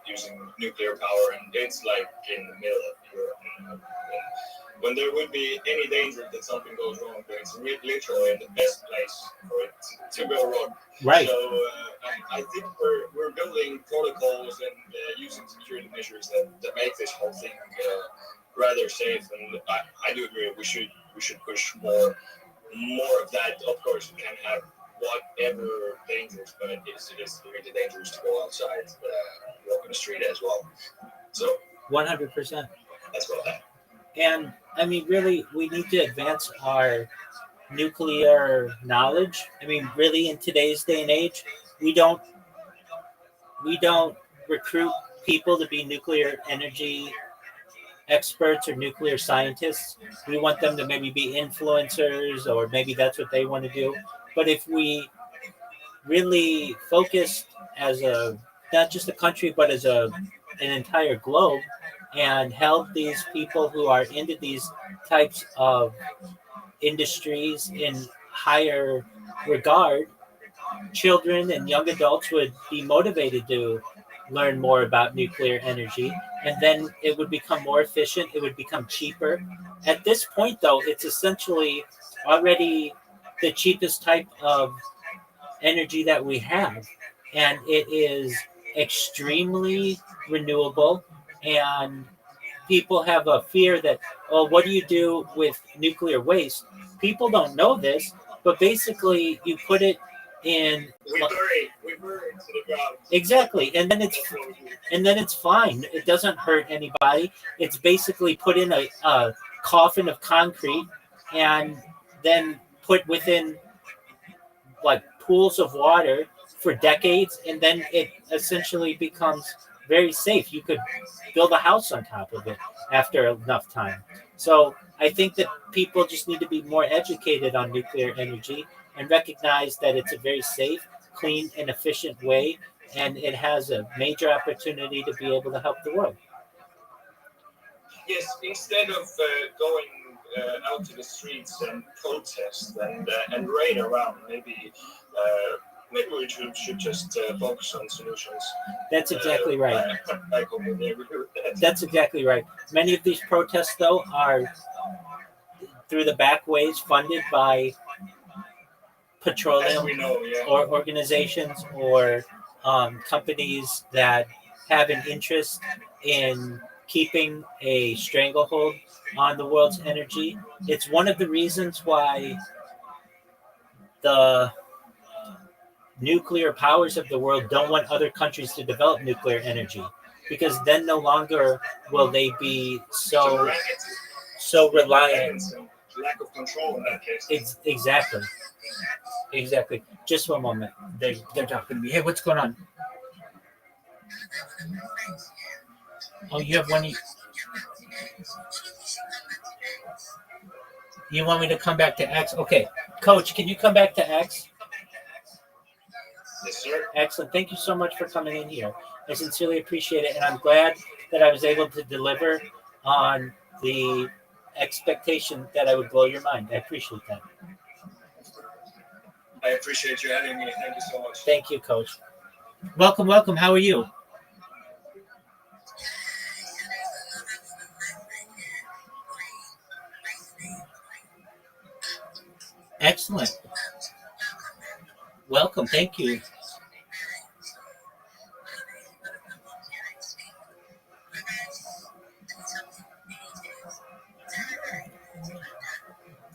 using nuclear power, and it's like in the middle of Europe. When there would be any danger that something goes wrong, it's literally in the best place for it to go wrong. Right. So I think we're building protocols and using security measures that make this whole thing rather safe. And I do agree we should push more of that. Of course, we can have whatever dangers, but it is really dangerous to go outside, walk on the street as well. So 100%. that's what I. And I mean, really, we need to advance our nuclear knowledge. I mean, really, in today's day and age, we don't recruit people to be nuclear energy experts or nuclear scientists. We want them to maybe be influencers, or maybe that's what they want to do. But if we really focused as not just a country, but as an entire globe, and held these people who are into these types of industries in higher regard, children and young adults would be motivated to learn more about nuclear energy, and then it would become more efficient, it would become cheaper. At this point, though, it's essentially already the cheapest type of energy that we have, and it is extremely renewable. And people have a fear that, oh, what do you do with nuclear waste? People don't know this, but basically you put it in. We bury it to the ground. Exactly, and then it's fine. It doesn't hurt anybody. It's basically put in a coffin of concrete, and then put within like pools of water for decades, and then it essentially becomes very safe. You could build a house on top of it after enough time. So I think that people just need to be more educated on nuclear energy and recognize that it's a very safe, clean, and efficient way, and it has a major opportunity to be able to help the world. Yes, instead of going out to the streets and protest and raid around, maybe we should just focus on solutions. That's exactly right. I completely agree with that. That's exactly right. Many of these protests, though, are through the back ways funded by petroleum or organizations or companies that have an interest in keeping a stranglehold on the world's energy. It's one of the reasons why the nuclear powers of the world don't want other countries to develop nuclear energy, because then no longer will they be so reliant. Lack of control in that case. Exactly. Just one moment. They're talking to me. Hey, what's going on? Oh, you have one. You want me to come back to X? Okay. Coach, can you come back to X? Yes, sir. Excellent. Thank you so much for coming in here. I sincerely appreciate it. And I'm glad that I was able to deliver on the expectation that I would blow your mind. I appreciate that. I appreciate you having me. Thank you so much. Thank you, Coach. Welcome. How are you? Excellent. Welcome. Thank you.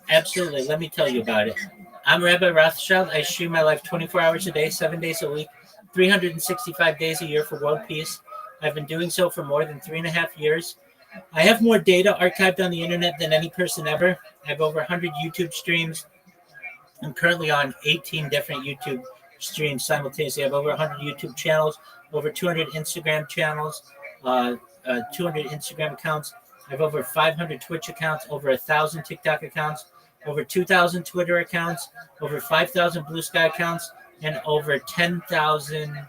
Absolutely. Let me tell you about it. I'm Rabbi Rothschild. I stream my life 24 hours a day, 7 days a week, 365 days a year for world peace. I've been doing so for more than 3.5 years. I have more data archived on the internet than any person ever. I have over 100 YouTube streams. I'm currently on 18 different YouTube streams simultaneously. I have over 100 YouTube channels, over 200 Instagram channels, 200 Instagram accounts. I have over 500 Twitch accounts, over 1,000 TikTok accounts, over 2,000 Twitter accounts, over 5,000 Blue Sky accounts, and over 10,000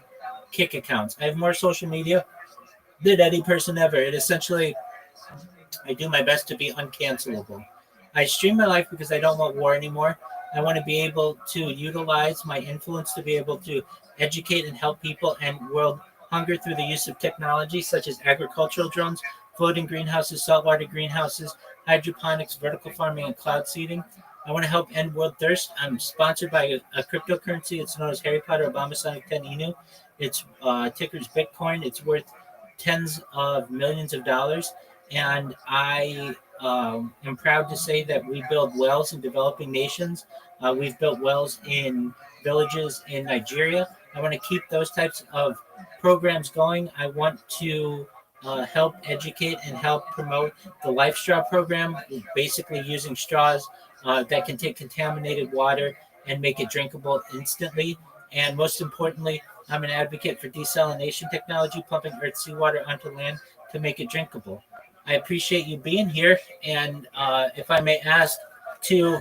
kick accounts. I have more social media than any person ever. And essentially, I do my best to be uncancelable. I stream my life because I don't want war anymore. I want to be able to utilize my influence to be able to educate and help people end world hunger through the use of technology such as agricultural drones, floating greenhouses, saltwater greenhouses, hydroponics, vertical farming, and cloud seeding. I want to help end world thirst. I'm sponsored by a cryptocurrency. It's known as Harry Potter Obama Sonic 10 Inu. Its ticker's Bitcoin. It's worth tens of millions of dollars. And I am proud to say that we build wells in developing nations. We've built wells in villages in Nigeria. I want to keep those types of programs going. I want to help educate and help promote the Life Straw program, basically using straws that can take contaminated water and make it drinkable instantly. And most importantly, I'm an advocate for desalination technology, pumping earth seawater onto land to make it drinkable. I appreciate you being here. And if I may ask to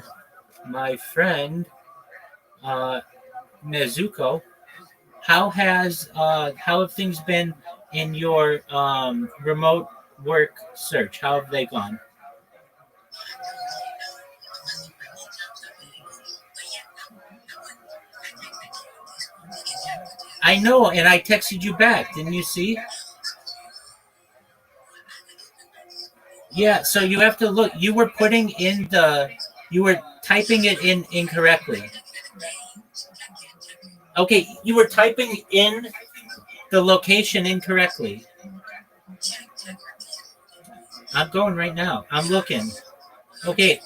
my friend Nezuko, how have things been in your remote work search? How have they gone? I know, and I texted you back. Didn't you see? Yeah, so you have to look. You were typing it in incorrectly. Okay, you were typing in the location incorrectly. I'm going right now. I'm looking. Okay,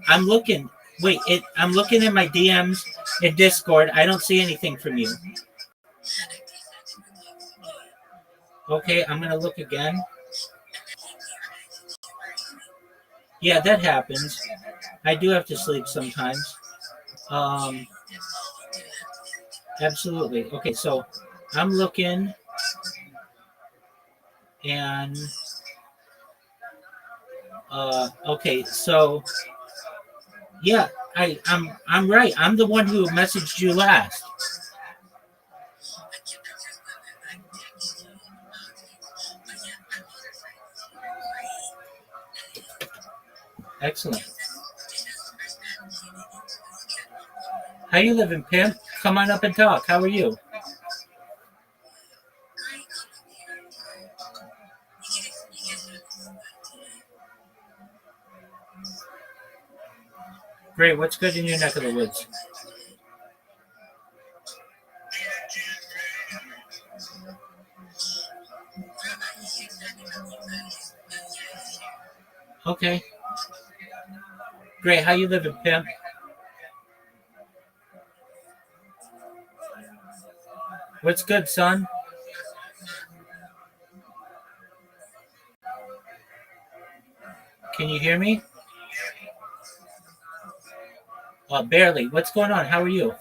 I'm looking. Wait, I'm looking in my DMs in Discord. I don't see anything from you. Okay, I'm gonna look again. Yeah, that happens. I do have to sleep sometimes. Um, absolutely. Okay, so I'm looking, and okay, so yeah, I'm right. I'm the one who messaged you last. Excellent. How you living, pimp? Come on up and talk. How are you? Great. What's good in your neck of the woods? Okay. Great. How you living, pimp? What's good, son? Can you hear me? Barely. What's going on? How are you?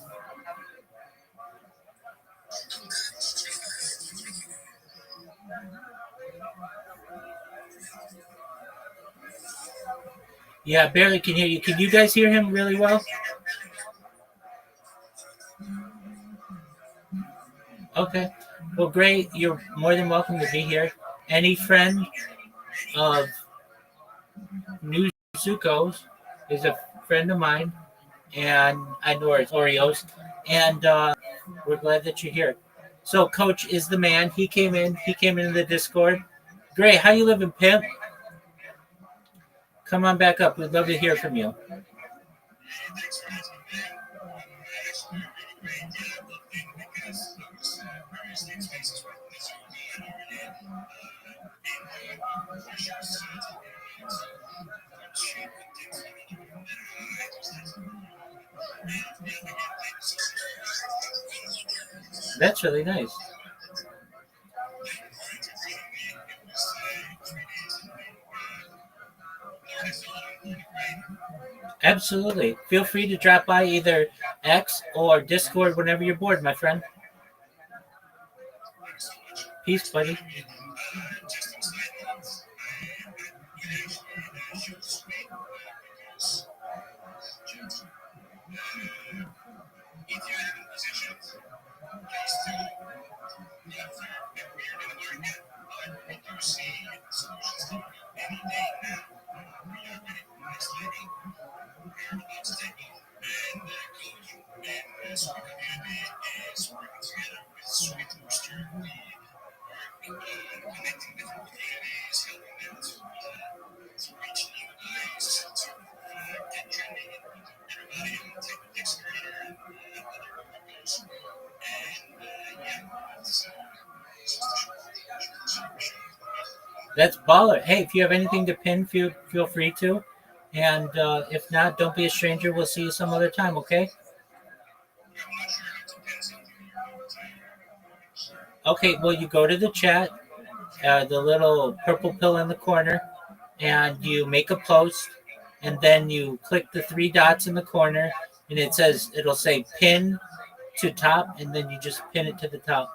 Yeah, barely can hear you. Can you guys hear him really well? Okay. Well, great. You're more than welcome to be here. Any friend of New Zuko's is a friend of mine, and I know it's Oreos, and we're glad that you're here. So, Coach is the man. He came in. He came into the Discord. Great. How you living, pimp? Come on back up. We'd love to hear from you. That's really nice. Absolutely. Feel free to drop by either X or Discord whenever you're bored, my friend. Peace, buddy. That's baller. Hey, if you have anything to pin, feel free to. And if not, don't be a stranger. We'll see you some other time, okay? Okay, well, you go to the chat, the little purple pill in the corner, and you make a post, and then you click the three dots in the corner, and it'll say pin to top, and then you just pin it to the top.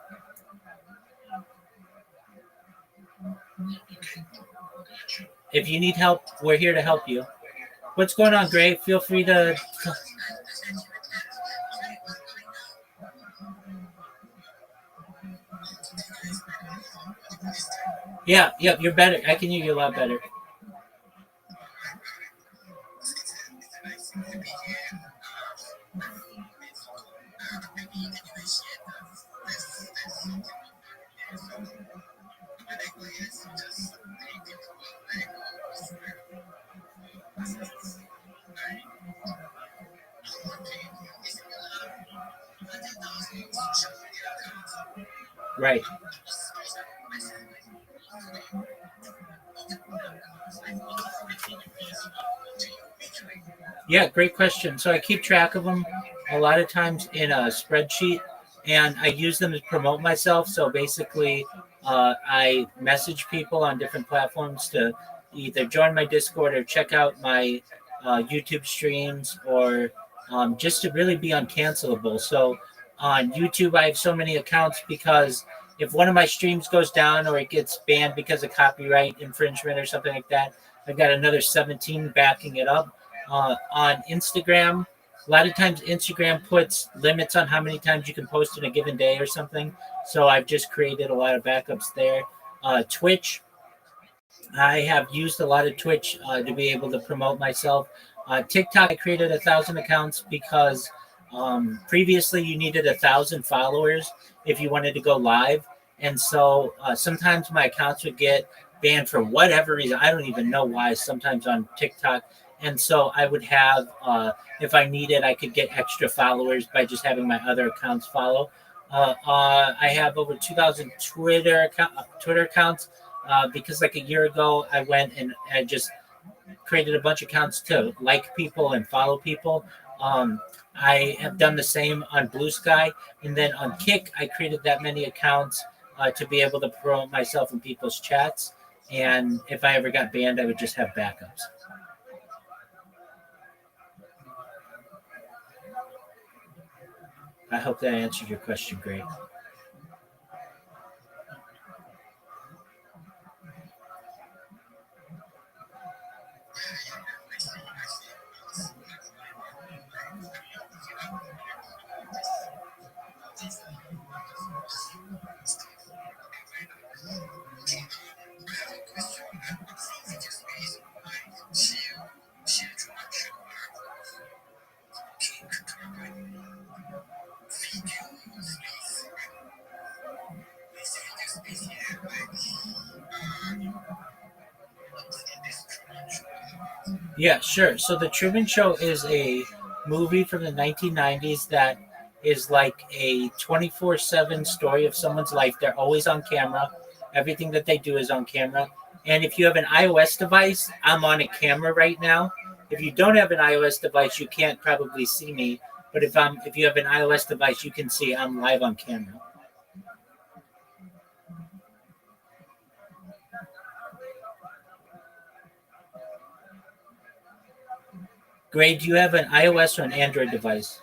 If you need help, we're here to help you. What's going on, Gray? Feel free to. Yeah, you're better. I can hear you a lot better. Right. Yeah, great question. So I keep track of them a lot of times in a spreadsheet, and I use them to promote myself. So basically, I message people on different platforms to either join my Discord or check out my YouTube streams, or just to really be uncancelable. So on YouTube, I have so many accounts because if one of my streams goes down or it gets banned because of copyright infringement or something like that, I've got another 17 backing it up. On Instagram, a lot of times Instagram puts limits on how many times you can post in a given day or something. So I've just created a lot of backups there. Twitch, I have used a lot of Twitch to be able to promote myself. TikTok, I created 1,000 accounts because previously you needed 1,000 followers if you wanted to go live. And so sometimes my accounts would get banned for whatever reason. I don't even know why, sometimes on TikTok. And so I would have, if I needed, I could get extra followers by just having my other accounts follow. I have over 2,000 Twitter accounts because like a year ago, I went and I just created a bunch of accounts to like people and follow people. I have done the same on Blue Sky. And then on Kick, I created that many accounts to be able to promote myself in people's chats. And if I ever got banned, I would just have backups. I hope that answered your question, great. Yeah, sure. So The Truman Show is a movie from the 1990s that is like a 24/7 story of someone's life. They're always on camera. Everything that they do is on camera. And if you have an iOS device, I'm on a camera right now. If you don't have an iOS device, you can't probably see me. But if you have an iOS device, you can see I'm live on camera. Gray, do you have an iOS or an Android device?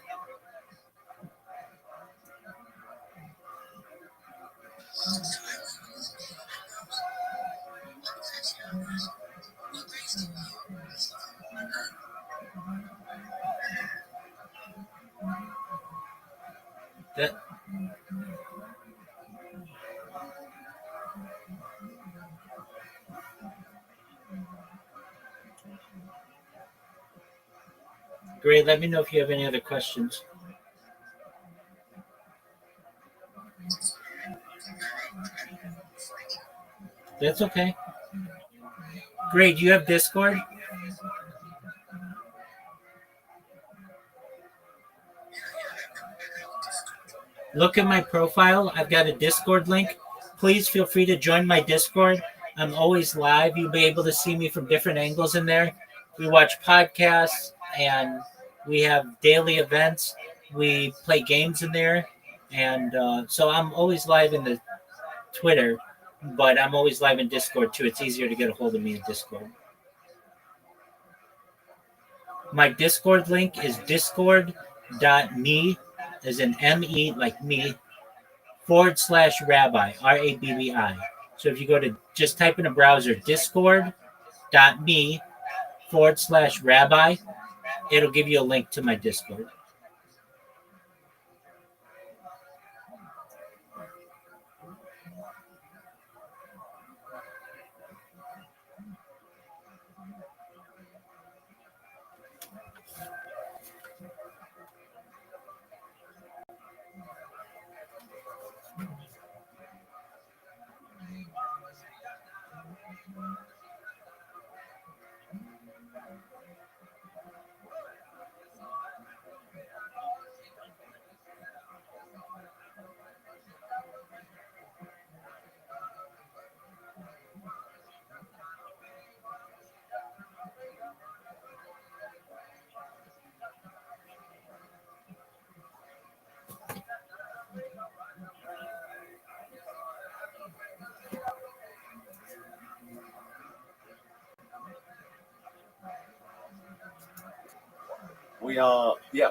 Great. Let me know if you have any other questions. That's okay. Great. Do you have Discord? Look at my profile. I've got a Discord link. Please feel free to join my Discord. I'm always live. You'll be able to see me from different angles in there. We watch podcasts and we have daily events. We play games in there. And so I'm always live in the Twitter, but I'm always live in Discord too. It's easier to get a hold of me in Discord. My Discord link is discord.me, as in M-E, like me, /Rabbi, RABBI. So if you go to, just type in a browser, discord.me /Rabbi, it'll give you a link to my Discord.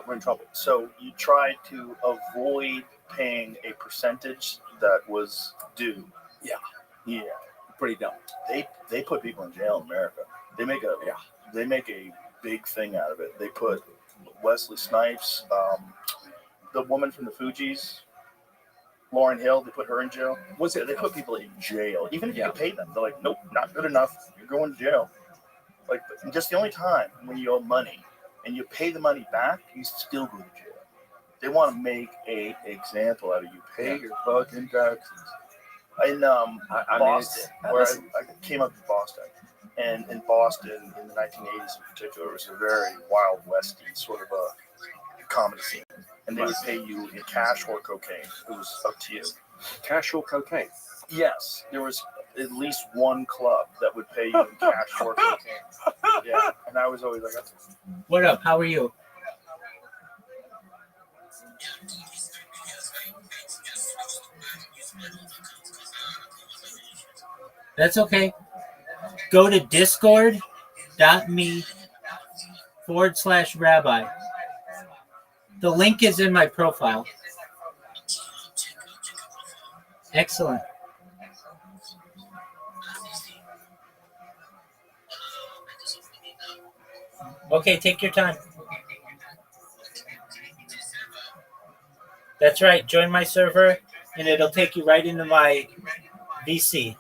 We're in trouble. So you tried to avoid paying a percentage that was due. Yeah. Pretty dumb. They put people in jail in America. They make a big thing out of it. They put Wesley Snipes, the woman from the Fugees, Lauryn Hill. They put her in jail. They put people in jail, even if you pay them. They're like, nope, not good enough. You're going to jail. Like, just the only time when you owe money and you pay the money back, you still go to jail. They want to make an example out of you. Pay your fucking taxes. In Boston, where I came up to Boston, and in Boston in the 1980s in particular, it was a very Wild Westy sort of a comedy scene, and they would pay you in cash or cocaine. It was up to you. Cash or cocaine? Yes, there was at least one club that would pay you in cash or cocaine. Yeah, and I was always like, What up? How are you? That's okay. Go to discord.me /Rabbi. The link is in my profile. Excellent. Okay, take your time. That's right. Join my server, and it'll take you right into my VC.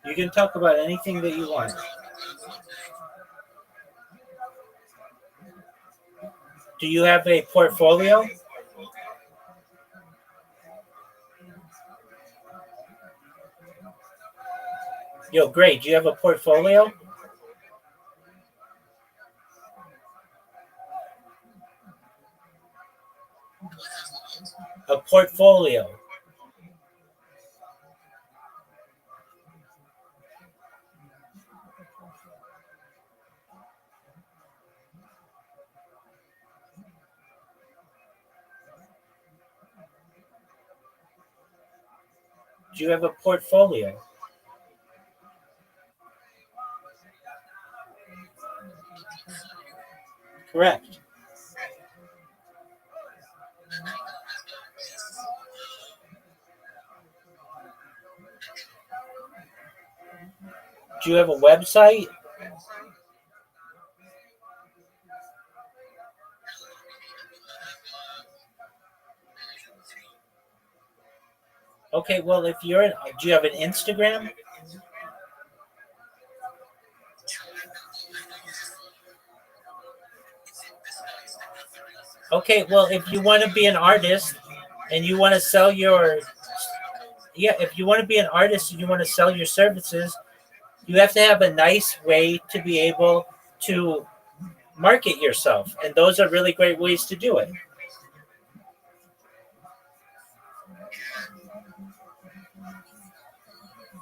You can talk about anything that you want. Do you have a portfolio? Yo, great. Do you have a portfolio? A portfolio. Do you have a portfolio? Correct. Do you have a website? Okay, well, do you have an Instagram? Okay, well, if you want to be an artist and you want to sell if you want to be an artist and you want to sell your services, you have to have a nice way to be able to market yourself. And those are really great ways to do it.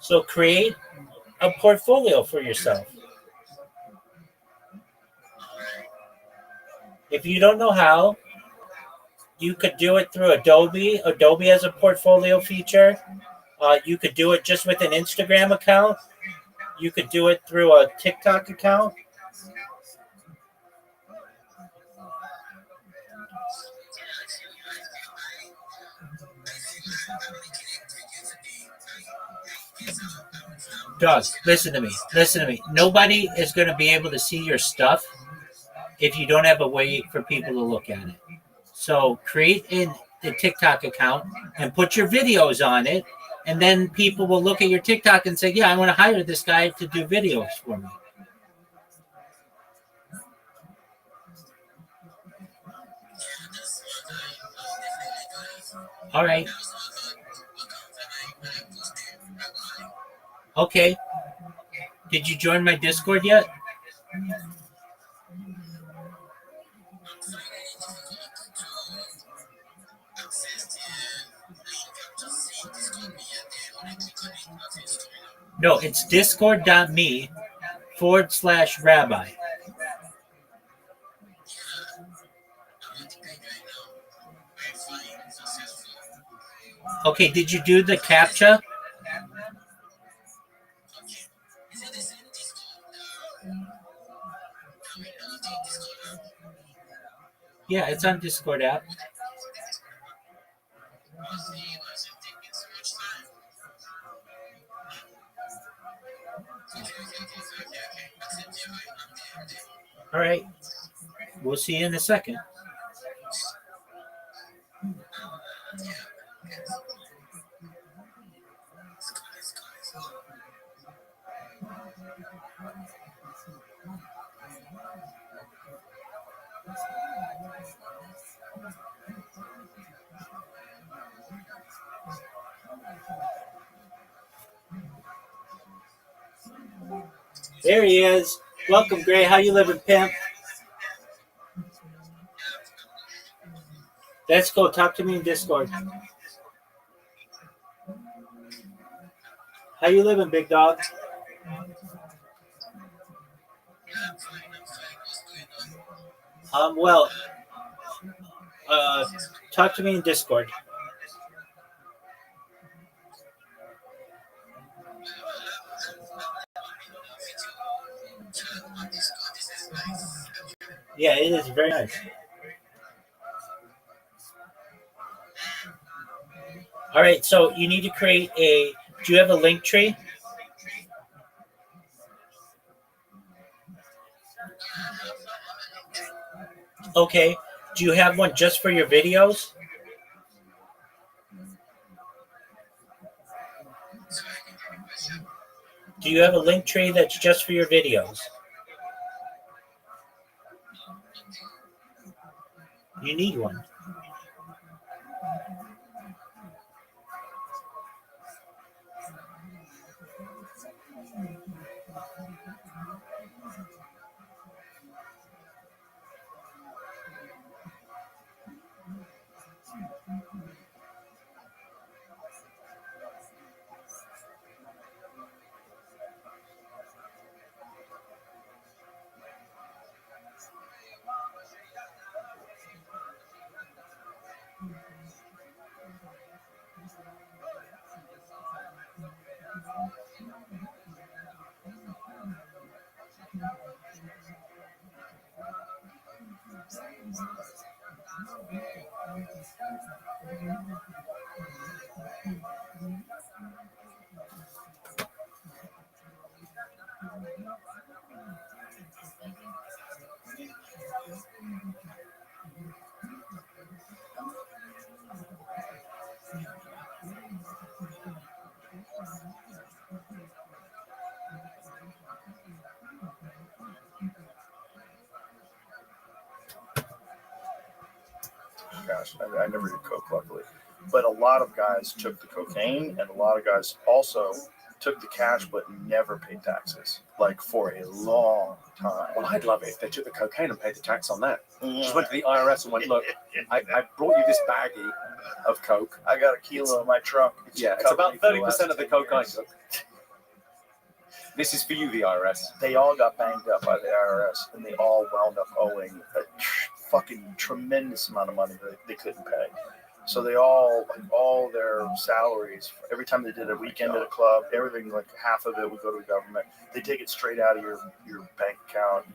So create a portfolio for yourself. If you don't know how, you could do it through Adobe. Adobe has a portfolio feature. You could do it just with an Instagram account. You could do it through a TikTok account. Doug, listen to me. Listen to me. Nobody is going to be able to see your stuff if you don't have a way for people to look at it. So create a TikTok account and put your videos on it, and then people will look at your TikTok and say, yeah, I want to hire this guy to do videos for me. All right. Okay. Did you join my Discord yet? No, it's discord.me/Rabbi. Okay, did you do the CAPTCHA? Yeah, it's on Discord app. All right. We'll see you in a second. There he is. Welcome, Gray. How you living, pimp? Let's go. Talk to me in Discord. How you living, big dog? Well, talk to me in Discord. Yeah, it is very nice. All right, so you need to create do you have a link tree? Okay. Do you have one just for your videos? Do you have a link tree that's just for your videos? You need one. cash. I never did coke, luckily. But a lot of guys took the cocaine, and a lot of guys also took the cash but never paid taxes, like for a long time. Well, I'd love it if they took the cocaine and paid the tax on that. Just went to the IRS and went, look, I brought you this baggie of coke. I got a kilo in my trunk. It's about 30% of the coke I took. This is for you, the IRS. They all got banged up by the IRS, and they all wound up owing a fucking tremendous amount of money that they couldn't pay. So they all, like, all their salaries, every time they did a weekend at a club, everything, like half of it would go to the government. They take it straight out of your bank account.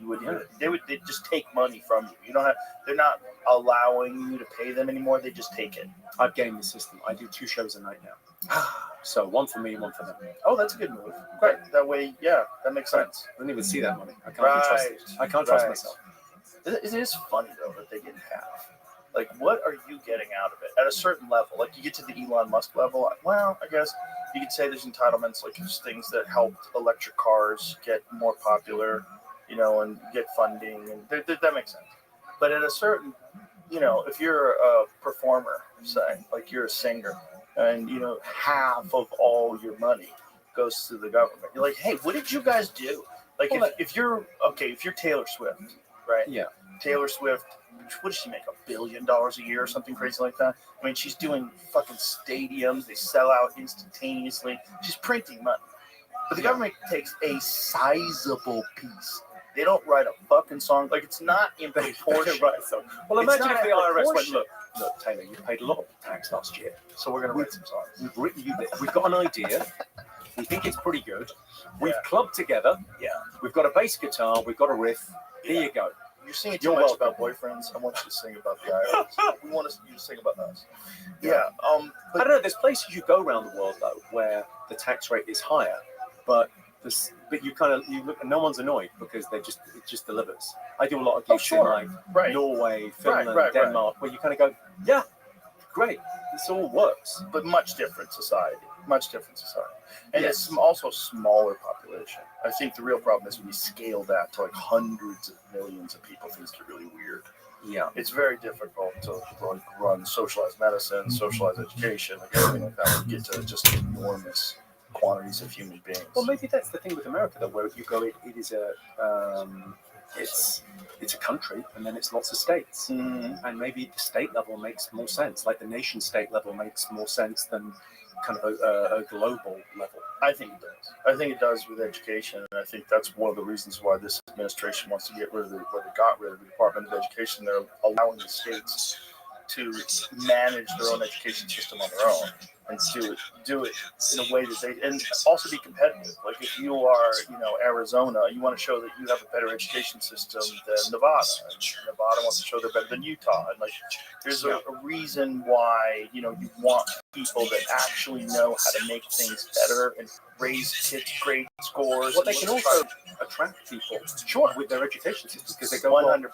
They just take money from you. You don't have. They're not allowing you to pay them anymore. They just take it. I've gamed the system. I do 2 shows a night now. So one for me, one for them. Oh, that's a good move. Great. That way, yeah, that makes sense. I don't even see that money. I can't trust myself. It is funny though that they get half. Like, what are you getting out of it at a certain level? Like, you get to the Elon Musk level. Well, I guess you could say there's entitlements, like there's things that helped electric cars get more popular, and get funding, and that makes sense. But at a certain, if you're a performer, say, like you're a singer, and half of all your money goes to the government, you're like, hey, what did you guys do? Like, if you're Taylor Swift, right? Yeah. Taylor Swift, what does she make, $1 billion a year or something crazy like that? I mean, she's doing fucking stadiums. They sell out instantaneously. She's printing money. But the government takes a sizable piece. They don't write a fucking song. Like, it's not in proportion. Right, so, well, imagine if the IRS went, look, Taylor, you paid a lot of tax last year. So we're going to write some songs. We've written you this. We've got an idea. We think it's pretty good. We've clubbed together. Yeah. We've got a bass guitar. We've got a riff. Here you go. You're singing too much about boyfriends. I want you to sing about the IRS. We want you to sing about us. Yeah. I don't know. There's places you go around the world though where the tax rate is higher, but you look and no one's annoyed because it just delivers. I do a lot of gigs in like Norway, Finland, Denmark, where you kind of go, yeah, great. This all works. But much different society. And it's also smaller population. I think the real problem is when you scale that to like hundreds of millions of people, things get really weird. Yeah. It's very difficult to run socialized medicine, socialized education, like everything like that. You get to just enormous quantities of human beings. Well, maybe that's the thing with America, though, where you go, it is it's a country, and then it's lots of states, and maybe the state level makes more sense. Like the nation state level makes more sense than kind of a global level. I think it does. I think it does with education, and I think that's one of the reasons why this administration wants to get rid of they got rid of the Department of Education. They're allowing the states to manage their own education system on their own and do it in a way that they, and also be competitive. Like if you are, Arizona, you want to show that you have a better education system than Nevada. And Nevada wants to show they're better than Utah. And like, there's a reason why, you want people that actually know how to make things better and raise kids' grade scores. Well, they can also attract people, with their education system because they go 100%.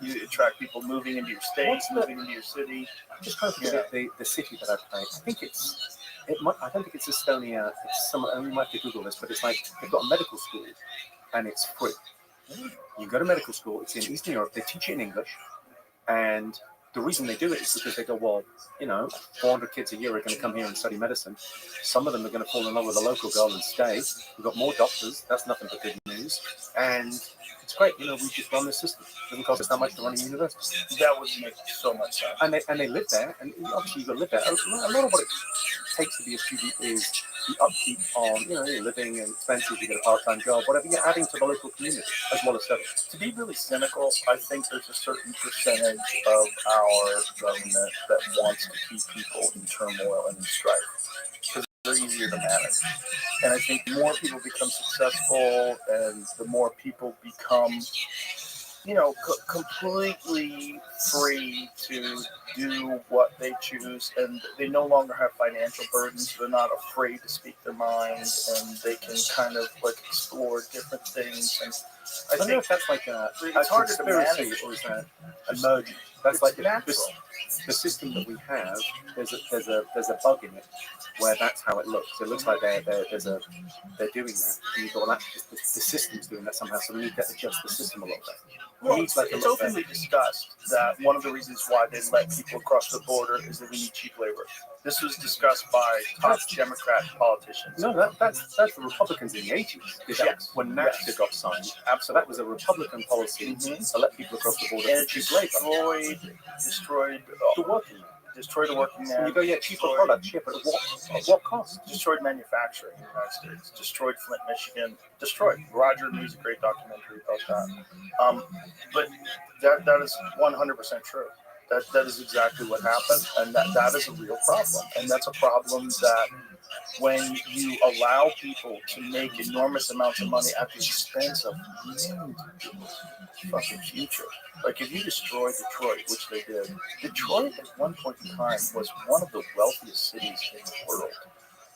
You attract people moving into your state, moving into your city. I'm just trying to forget the city that I play. I think I don't think it's Estonia. It's some. You might have to Google this, but it's like they've got a medical school, and it's free. You go to medical school. It's in Eastern Europe. They teach it in English, and the reason they do it is because they go, well, 400 kids a year are going to come here and study medicine. Some of them are going to fall in love with a local girl and stay. We've got more doctors. That's nothing but good news. And it's great. We just run this system. It doesn't cost us that much to run a university. That would make so much sense. And they live there. And obviously, you've got to live there. A lot of what it takes to be a student is the upkeep on, your living and expenses. You get a part-time job, whatever you're adding to the local community as well as study. To be really cynical, I think there's a certain percentage of our government that wants to keep people in turmoil and in strife because they're easier to manage. And I think the more people become successful and the more people become, completely free to do what they choose, and they no longer have financial burdens. They're not afraid to speak their mind, and they can kind of like explore different things. And I don't know if that's like a hard to conspiracy manage. or is that emergent? That's like natural. the system that we have, there's a bug in it where that's how it looks. It looks like they're doing that. And you go, well, actually, the system's doing that somehow, so we need to adjust the system a little bit. Well, it's openly discussed that one of the reasons why they let people across the border is that we need cheap labor. This was discussed by top Democrat politicians. No, that's the Republicans in the 80s. Yes. When NAFTA got signed. So that was a Republican policy to let people across the border And for cheap labor. Destroyed The working man. Destroyed the working man. And you go, yeah, cheaper products, yeah, but at what cost? Destroyed manufacturing in the United States. Destroyed Flint, Michigan. Destroyed. Roger News, a great documentary about that. But that is 100% true. That is exactly what happened, and that is a real problem. And that's a problem that when you allow people to make enormous amounts of money at the expense of people's fucking future. Like if you destroy Detroit, which they did, Detroit at one point in time was one of the wealthiest cities in the world.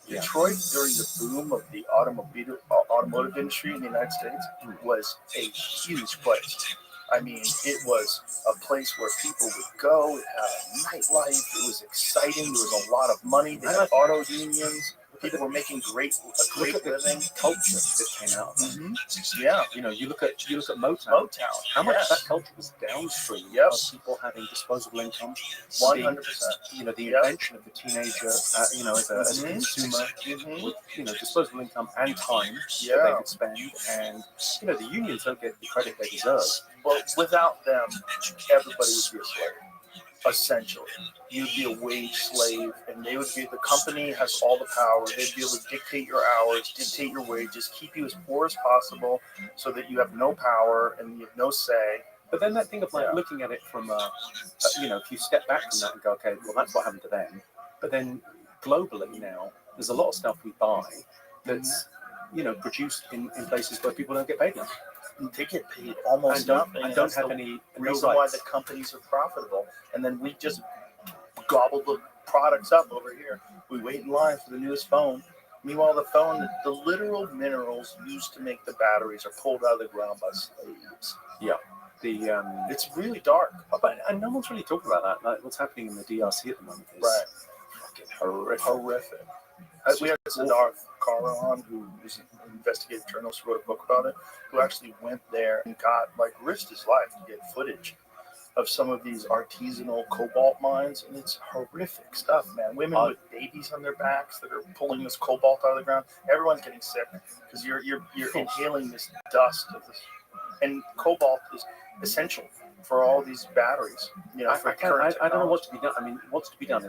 Detroit, during the boom of the automotive industry in the United States, was a huge place. I mean, it was a place where people would go. It had a nightlife. It was exciting. There was a lot of money. They had auto unions. People were making a great living. Culture that came out. Yeah, you know, you look at Motown. How much of that culture was downstream of people having disposable income? 100%. You know, the invention of the teenager, you know, as a consumer, with disposable income and time that they could spend, and you know, the unions don't get the credit they deserve. Well, without them, everybody would be a slave. Essentially, you'd be a wage slave, and they would be. The company has all the power. They'd be able to dictate your hours, dictate your wages, keep you as poor as possible, so that you have no power and you have no say. But then that thing of like looking at it from you know, if you step back from that and go, okay, well, that's what happened to them. But then globally now, there's a lot of stuff we buy that's produced in places where people don't get paid enough. They get paid almost nothing. And don't have any reason why the companies are profitable. And then we just gobble the products up over here. We wait in line for the newest phone. Meanwhile, the literal minerals used to make the batteries are pulled out of the ground by slaves. Yeah. It's really dark. And no one's really talking about that. Like what's happening in the DRC at the moment is fucking horrific. We had Siddharth Kara on, who is an investigative journalist who wrote a book about it, who actually went there and risked his life to get footage of some of these artisanal cobalt mines, and it's horrific stuff, man. Women with babies on their backs that are pulling this cobalt out of the ground. Everyone's getting sick because you're inhaling this dust of this, and cobalt is essential for all these batteries. You know, I don't know what's to be done. I mean, what's to be done?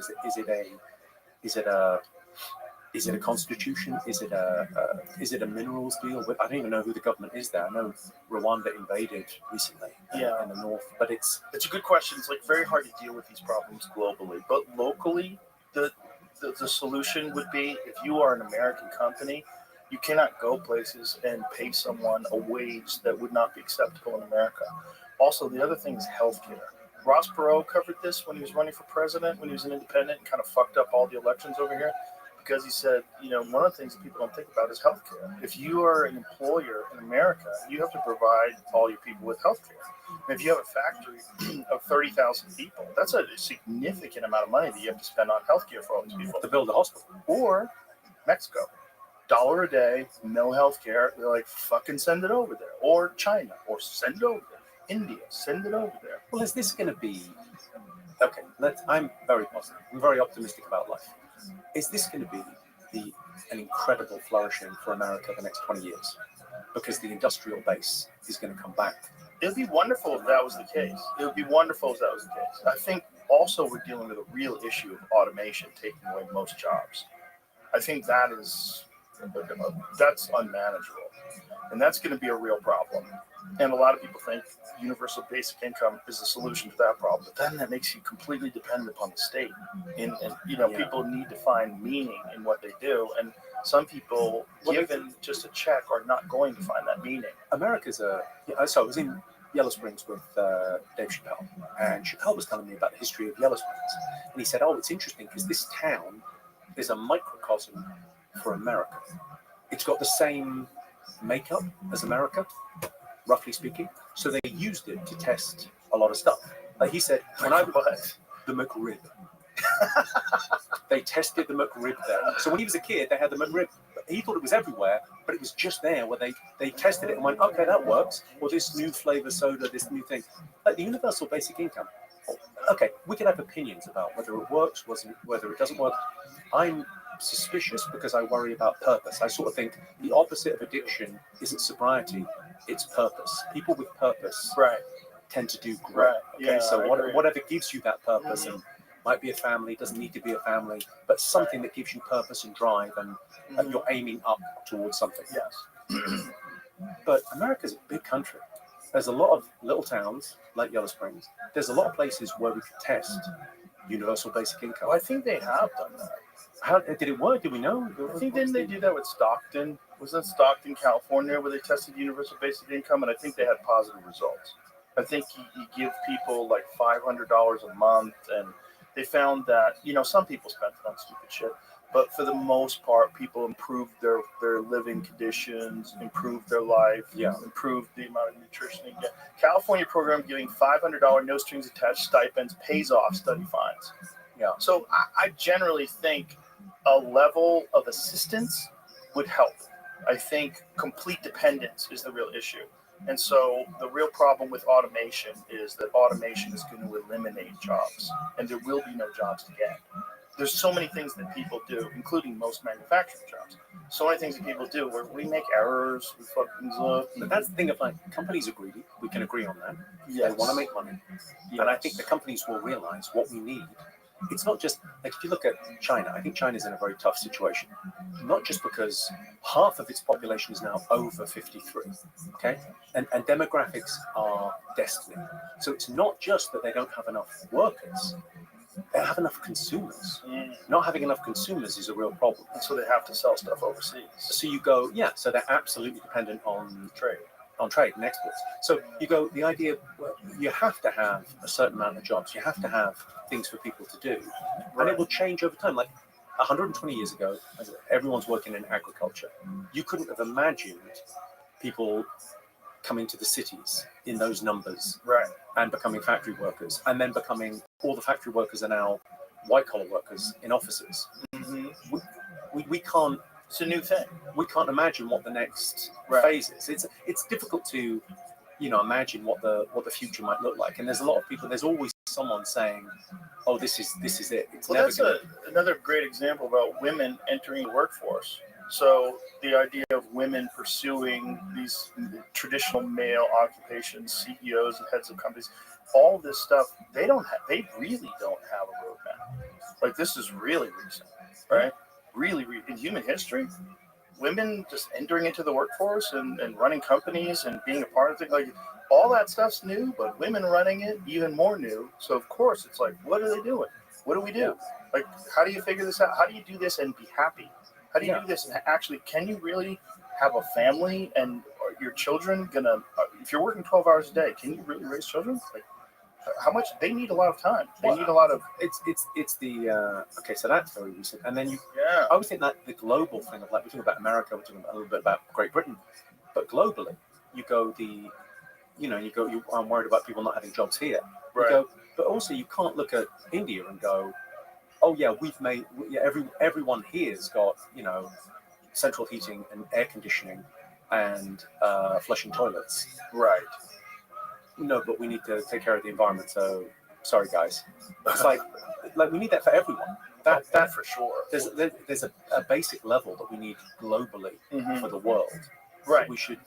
Is it a constitution? Is it a minerals deal? I don't even know who the government is there. I know Rwanda invaded recently in the north, but it's a good question. It's like very hard to deal with these problems globally, but locally, the solution would be if you are an American company, you cannot go places and pay someone a wage that would not be acceptable in America. Also, the other thing is healthcare. Ross Perot covered this when he was running for president, when he was an independent, and kind of fucked up all the elections over here. Because he said, one of the things that people don't think about is healthcare. If you are an employer in America, you have to provide all your people with healthcare. And if you have a factory of 30,000 people, that's a significant amount of money that you have to spend on healthcare for all these people. To build a hospital. Or Mexico. $1 a day, no healthcare. They're like, fucking send it over there. Or China, or send it over there. India, send it over there. Well, is this going to be... Okay, I'm very positive. I'm very optimistic about life. Is this going to be an incredible flourishing for America the next 20 years? Because the industrial base is going to come back. It would be wonderful if that was the case. I think also we're dealing with a real issue of automation taking away most jobs. I think that's unmanageable. And that's going to be a real problem. And a lot of people think universal basic income is the solution to that problem. But then that makes you completely dependent upon the state. And people need to find meaning in what they do. And some people, given just a check, are not going to find that meaning. America's so I was in Yellow Springs with Dave Chappelle. And Chappelle was telling me about the history of Yellow Springs. And he said, it's interesting because this town is a microcosm for America. It's got the same makeup as America, roughly speaking. So they used it to test a lot of stuff. Like he said, the McRib. They tested the McRib there. So when he was a kid, they had the McRib. He thought it was everywhere, but it was just there where they tested it and went, okay, that works. Or this new flavor soda, this new thing. Like the universal basic income. Okay, we can have opinions about whether it works, whether it doesn't work. I'm suspicious because I worry about purpose. I sort of think the opposite of addiction isn't sobriety, it's purpose. People with purpose tend to do great. Right. Okay, Yeah, so I whatever gives you that purpose, and might be a family, doesn't need to be a family, but something that gives you purpose and drive, and you're aiming up towards something. Yes. But America's a big country. There's a lot of little towns like Yellow Springs. There's a lot of places where we could test universal basic income. Well, I think they have done that. How did it work? Do we know? I think didn't they do that with Stockton? Was that Stockton, California, where they tested universal basic income, and I think they had positive results. I think you give people like $500 a month, and they found that some people spent it on stupid shit, but for the most part, people improved their living conditions, improved their life, improved the amount of nutrition they get. California program giving $500 no strings attached stipends pays off study fines. Yeah. So I generally think a level of assistance would help. I think complete dependence is the real issue. And so the real problem with automation is that automation is going to eliminate jobs, and there will be no jobs to get. There's so many things that people do, including most manufacturing jobs. So many things that people do where we make errors, we fuck things up. But that's the thing of like, companies are greedy. We can agree on that. Yes. They want to make money. Yes. And I think the companies will realize what we need. It's not just, like if you look at China, I think China's in a very tough situation. Not just because half of its population is now over 53, okay? And demographics are destiny. So it's not just that they don't have enough workers, they don't have enough consumers. Not having enough consumers is a real problem. And so they have to sell stuff overseas. So you go, so they're absolutely dependent on trade and exports. So you go, the idea, well, you have to have a certain amount of jobs. You have to have things for people to do. And it will change over time. Like 120 years ago, everyone's working in agriculture. You couldn't have imagined people coming to the cities in those numbers and becoming factory workers, and then becoming, all the factory workers are now white-collar workers in offices. We can't. It's a new thing. We can't imagine what the next phase is. It's difficult to, imagine what the future might look like. And there's a lot of people. There's always someone saying, "Oh, this is it." It's well, never that's another great example about women entering the workforce. So the idea of women pursuing these traditional male occupations, CEOs and heads of companies, all this stuff, they really don't have a roadmap. Like this is really recent, right? Really, in human history, women just entering into the workforce and running companies and being a part of it, like all that stuff's new, but women running it, even more new. So of course it's like, what are they doing? What do we do? Like, how do you figure this out? How do you do this and be happy? How do you do this and actually, can you really have a family, and are your children gonna, if you're working 12 hours a day, can you really raise children? Like, how much? They need a lot of time. They need a lot of. It's the okay. So that's very recent, and then I always think that the global thing of like we're talking about America, we're talking a little bit about Great Britain, but globally, I'm worried about people not having jobs here. You go, but also you can't look at India and go, oh yeah, everyone here's got central heating and air conditioning and flushing toilets. Right. No, but we need to take care of the environment. So, sorry, guys. It's like we need that for everyone. That for sure. There's a basic level that we need globally for the world. Right. We should.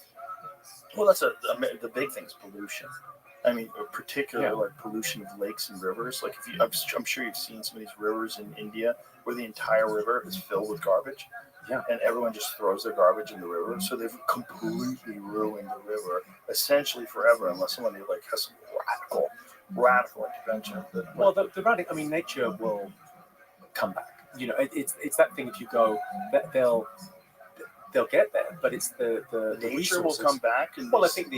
Well, that's the big thing is pollution. I mean, particularly like pollution of lakes and rivers. Like I'm sure you've seen some of these rivers in India where the entire river is filled with garbage. Yeah. And everyone just throws their garbage in the river. So they've completely ruined the river essentially forever, unless somebody like has some radical intervention. Well, the radical, I mean, nature will come back. It's that thing. If you go, that they'll get there, but it's the nature will resources. Come back. Well, I think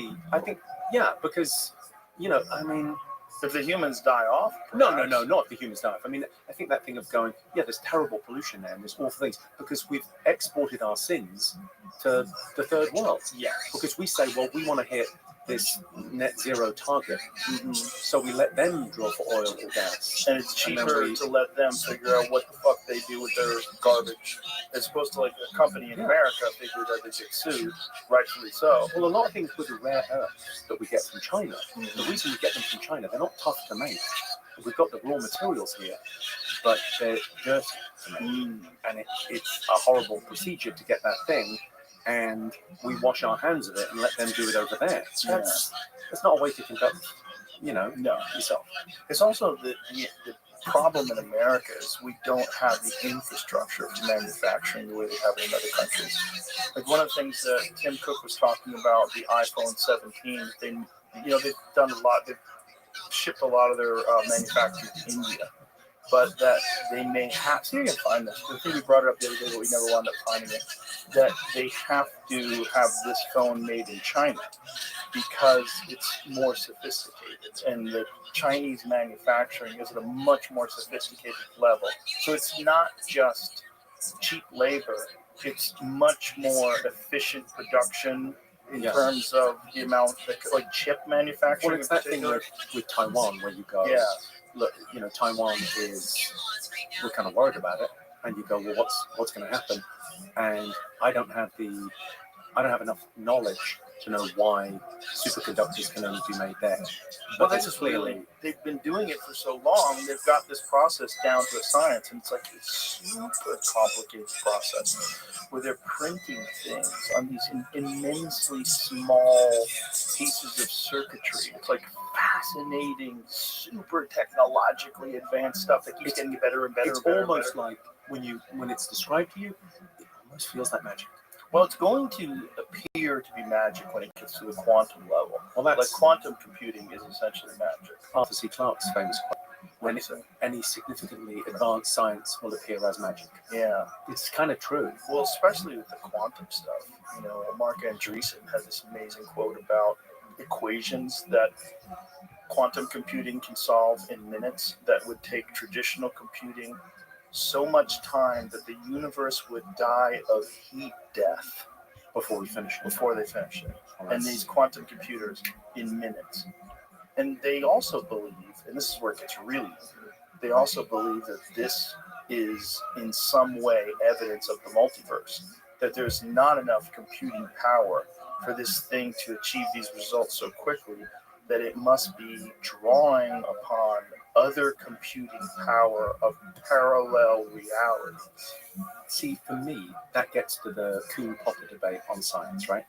because I mean. If the humans die off? Perhaps. No, not if the humans die off. I mean, I think that thing of going, there's terrible pollution there and there's awful things because we've exported our sins to the third world. Yes. Because we say, well, we want to hit this net zero target. So we let them drill for oil or gas. And it's cheaper to let them figure out what the fuck they do with their garbage, as opposed to like a company in America figure that they get sued, rightfully so. Well, a lot of things with the rare earths that we get from China, the reason we get them from China, they're not tough to make. We've got the raw materials here, but they're dirty to make. And it's a horrible procedure to get that thing, and we wash our hands of it and let them do it over there. That's not a way to conduct, yourself. It's also the problem in America is we don't have the infrastructure for manufacturing the way they have it in other countries. Like one of the things that Tim Cook was talking about, the iPhone 17, they've done a lot. They've shipped a lot of their manufacturing to India, but that they may have. See, you can find this. I think we brought it up the other day, but we never wound up finding it. That they have to have this phone made in China because it's more sophisticated, and the Chinese manufacturing is at a much more sophisticated level. So it's not just cheap labor; it's much more efficient production in terms of the amount, like chip manufacturing. Well, it's that thing with Taiwan where you go, look, Taiwan we're kind of worried about it, and you go, well, what's going to happen? And I don't have enough knowledge to know why superconductors can only be made there. Well, they've been doing it for so long, they've got this process down to a science, and it's like a super complicated process where they're printing things on these immensely small pieces of circuitry. It's like fascinating, super technologically advanced stuff that keeps getting better and better. It's almost like when it's described to you, it almost feels like magic. Well, it's going to appear to be magic when it gets to the quantum level. Well, like quantum computing is essentially magic. Arthur C. Clarke's famous quote: "When any significantly advanced science will appear as magic." Yeah, it's kind of true. Well, especially with the quantum stuff. Mark Andreessen has this amazing quote about equations that quantum computing can solve in minutes that would take traditional computing so much time that the universe would die of heat death before they finish it. And these quantum computers in minutes. And they also believe, and this is where it gets really weird, they also believe that this is in some way evidence of the multiverse, that there's not enough computing power for this thing to achieve these results so quickly, that it must be drawing upon other computing power of parallel realities. See, for me, that gets to the Kuhn-Popper debate on science, right?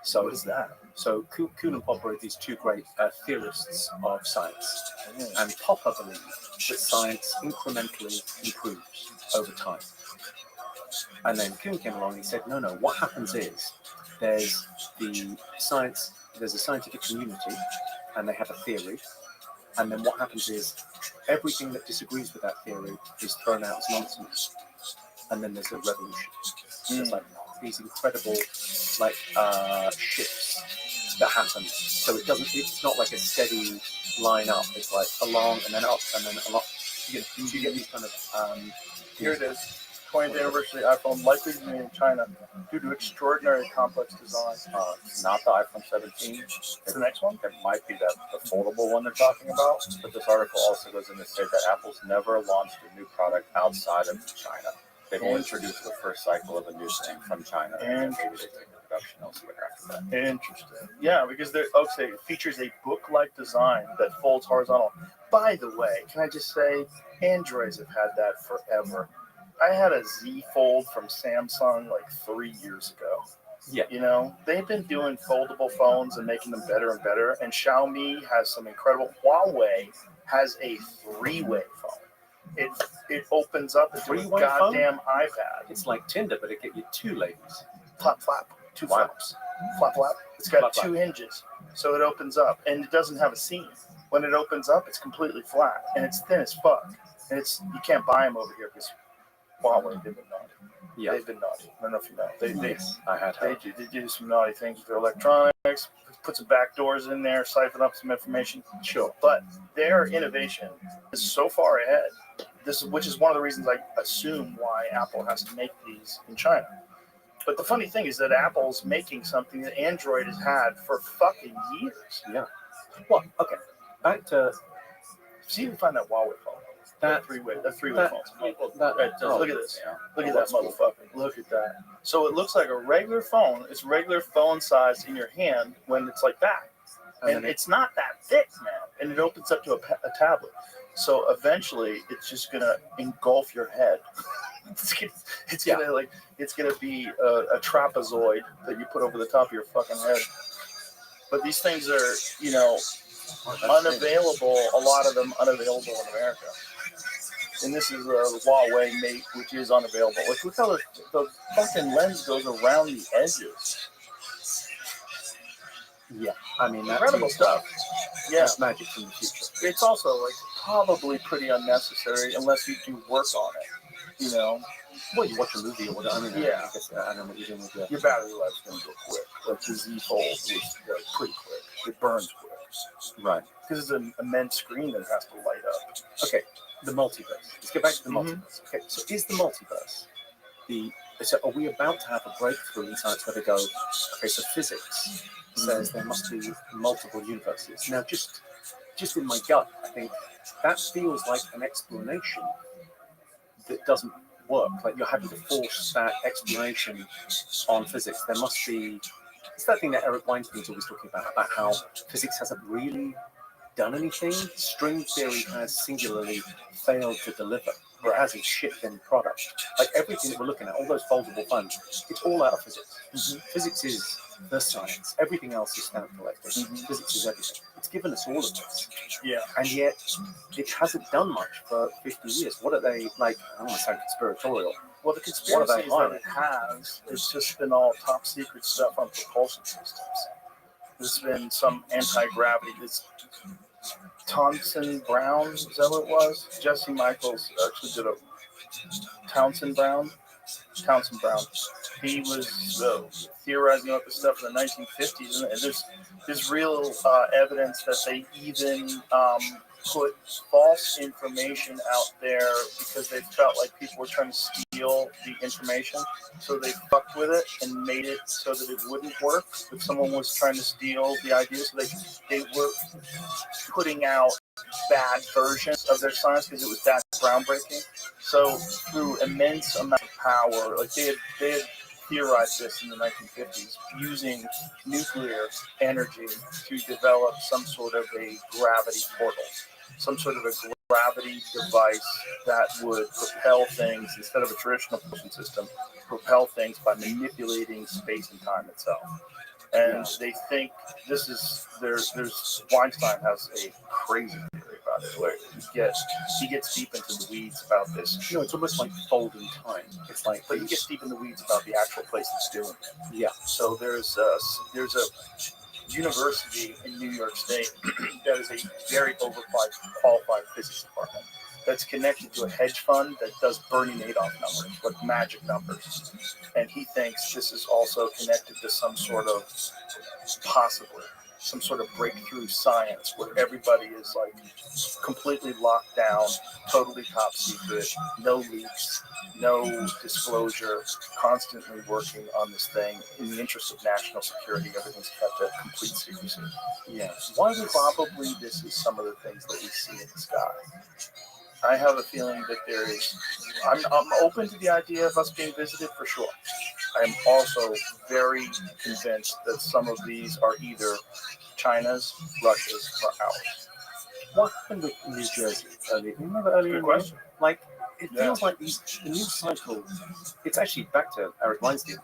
So what is that? So Kuhn and Popper are these two great theorists of science. And Popper believed that science incrementally improves over time. And then Kuhn came along and he said, no, what happens is there's a scientific community, and they have a theory, and then what happens is everything that disagrees with that theory is thrown out as nonsense, and then there's a revolution. There's like these incredible shifts that happen. So it's not like a steady line up. It's like along and then up and then along. You get these kind of here it is. 20th anniversary iPhone likely to be made in China due to extraordinary complex design. Not the iPhone 17. It's the next one? It might be the foldable one they're talking about. But this article also goes in to say that Apple's never launched a new product outside of China. They've only introduced the first cycle of a new thing from China. And maybe they take the production elsewhere after that. Interesting. Yeah, because it features a book-like design that folds horizontal. By the way, can I just say, Androids have had that forever. I had a Z Fold from Samsung like 3 years ago. Yeah. They've been doing foldable phones and making them better and better. And Xiaomi has some incredible. Huawei has a three-way phone. It opens up into a goddamn iPad. It's like Tinder, but it get you two ladies. Flap, flap. Two flaps. Flap, flap. It's got two hinges. So it opens up. And it doesn't have a seam. When it opens up, it's completely flat. And it's thin as fuck. And you can't buy them over here because Huawei, they've been naughty. Yeah. They've been naughty. I don't know if you know. They do some naughty things with their electronics, put some back doors in there, siphon up some information. Sure. But their innovation is so far ahead. Which is one of the reasons I assume why Apple has to make these in China. But the funny thing is that Apple's making something that Android has had for fucking years. Yeah. Well, okay. Back to see if you can find that Huawei phone. That three-way phone. Look at this. Yeah. Look at that motherfucker. Look at that. So it looks like a regular phone. It's regular phone size in your hand when it's like that. And it's not that thick, man. And it opens up to a tablet. So eventually, it's just gonna engulf your head. it's gonna be a trapezoid that you put over the top of your fucking head. But these things are, unavailable. A lot of them unavailable in America. And this is a Huawei Mate, which is unavailable. Like, look how the fucking lens goes around the edges. Yeah, I mean, that's incredible stuff. Yeah, that's magic from the future. It's also like probably pretty unnecessary unless you do work on it. Well, you watch a movie or whatever. I mean, yeah, I know what you're doing with your battery life's gonna go quick. Like the Z Fold was pretty quick. It burns quick. Right. Because it's an immense screen that has to light up. Okay, the multiverse. Let's get back to the multiverse. Okay, so is the multiverse so are we about to have a breakthrough in science where they go, okay, so physics says there must be multiple universes. Now, just in my gut, I think that feels like an explanation that doesn't work. Like you're having to force that explanation on physics. There must be. It's that thing that Eric Weinstein's always talking about how physics hasn't really done anything. String theory has singularly failed to deliver. It hasn't shipped any product. Like everything that we're looking at, all those foldable phones, it's all out of physics. Mm-hmm. Physics is the science. Everything else is stamp collecting. Mm-hmm. Physics is everything. It's given us all of this. Yeah. And yet, it hasn't done much for 50 years. What are they, like, I don't want to sound conspiratorial. Well, the conspiracy that it has, it's just been all top secret stuff on propulsion systems. There's been some anti-gravity. This Townsend Brown, is that what it was? Jesse Michaels actually did a Townsend Brown. He was theorizing about this stuff in the 1950s, and there's real evidence that they even put false information out there because they felt like people were trying to steal the information. So they fucked with it and made it so that it wouldn't work if someone was trying to steal the idea. So they were putting out bad versions of their science because it was that groundbreaking. So through immense amount of power, like they had theorized this in the 1950s using nuclear energy to develop some sort of a gravity portal, some sort of a gravity device that would propel things instead of a traditional propulsion system, propel things by manipulating space and time itself. And they think this is there's Weinstein has a crazy theory about it where he gets deep into the weeds about this. It's almost like folding time. It's like, but he gets deep in the weeds about the actual place it's doing it. Yeah. So there's a university in New York State that is a very overqualified physics department that's connected to a hedge fund that does Bernie Madoff numbers, like magic numbers. And he thinks this is also connected to some sort of, possibly, some sort of breakthrough science where everybody is like completely locked down, totally top secret, no leaks, no disclosure, constantly working on this thing in the interest of national security. Everything's kept at complete secrecy. Yeah. Probably this is some of the things that we see in the sky. I have a feeling that there is. I'm open to the idea of us being visited for sure. I am also very convinced that some of these are either China's, Russia's, or ours. What happened with New Jersey earlier? Remember earlier? Good question. Like, it feels like the news cycle. It's actually back to Eric Weinstein.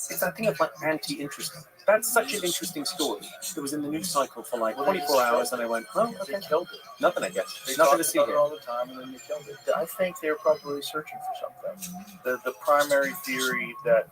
It's that thing of like anti-interesting. That's such an interesting story. It was in the news cycle for like 24 hours, and I went, "Oh, okay." They killed it. Nothing, I guess. They Nothing to talked see about here. it all the time, and then they killed it. I think they're probably searching for something. The primary theory that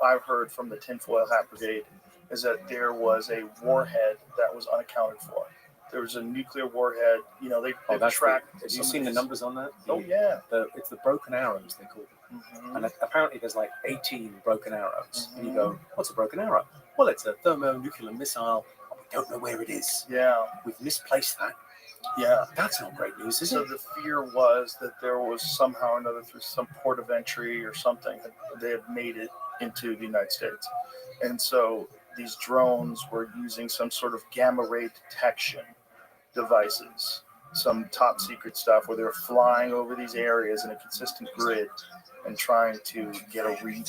I've heard from the Tinfoil Hat Brigade is that there was a warhead that was unaccounted for. There was a nuclear warhead. They've tracked. Have you seen the numbers on that? Oh yeah. It's the broken arrows, they call them. Mm-hmm. And apparently there's like 18 broken arrows. Mm-hmm. And you go, what's a broken arrow? Well, it's a thermonuclear missile. We don't know where it is. Yeah. We've misplaced that. Yeah. That's not great news, is So it? the fear was that there was somehow or another through some port of entry or something that they had made it into the United States. And so these drones were using some sort of gamma ray detection devices, some top secret stuff where they're flying over these areas in a consistent grid and trying to get a reading,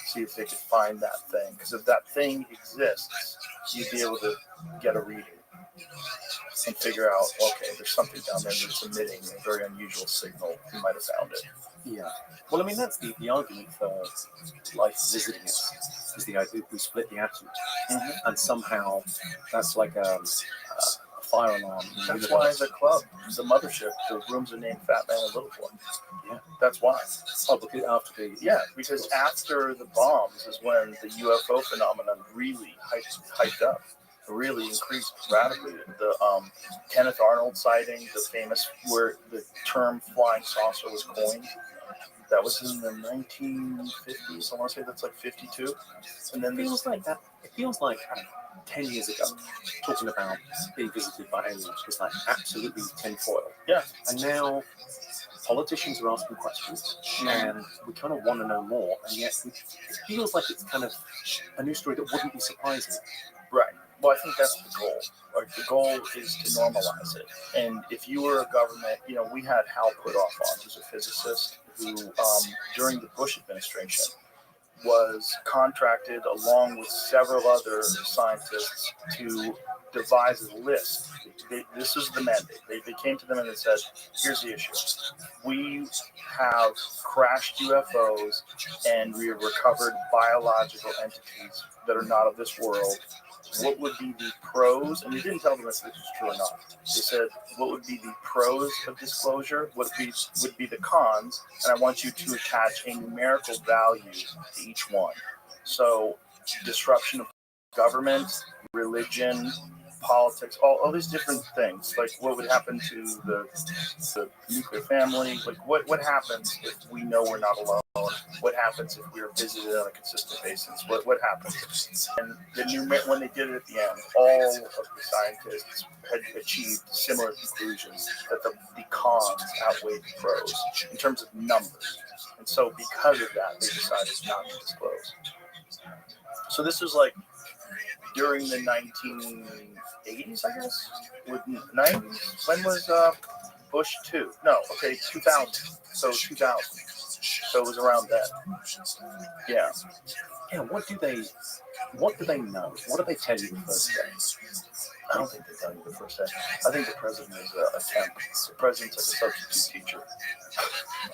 see if they could find that thing. Because if that thing exists, you'd be able to get a reading and figure out, okay, there's something down there that's emitting a very unusual signal. You might have found it. Yeah. Well, I mean, that's the argument for life visiting us, is the idea that we split the atom. And somehow that's like a fire alarm. That's why the club, the mothership, the rooms are named Fat Man and Little Boy. Yeah. That's why. Oh, because after the... Yeah, because after the bombs is when the UFO phenomenon really hyped up. Really increased radically. The Kenneth Arnold sighting, the famous where the term flying saucer was coined, that was in the 1950s. I want to say that's like 52. And then It feels like that. It feels like 10 years ago, talking about being visited by aliens was like absolutely tinfoil. Yeah. And now politicians are asking questions, and we kind of want to know more, and yet it feels like it's kind of a news story that wouldn't be surprising. Right. Well, I think that's the goal. Like, the goal is to normalize it. And if you were a government, we had Hal Puthoff on, who's a physicist who, during the Bush administration, was contracted along with several other scientists to devise a list. This was the mandate. They came to them and they said, here's the issue. We have crashed UFOs and we have recovered biological entities that are not of this world. What would be the pros? And they didn't tell them if this was true or not. They said, what would be the pros of disclosure? What would be the cons? And I want you to attach a numerical value to each one. So disruption of government, religion, politics, all these different things. Like, what would happen to the nuclear family? Like, what happens if we know we're not alone? What happens if we are visited on a consistent basis? What happens? And when they did it at the end, all of the scientists had achieved similar conclusions that the cons outweighed the pros in terms of numbers. And so because of that, they decided not to disclose. So this was like during the 1980s, I guess? 90s? When was Bush 2? No, okay, 2000. So 2000. So it was around then. Yeah. Yeah, what do they know? What do they tell you the first day? I don't think they tell you the first day. I think the president is a temp. The president's like a substitute teacher.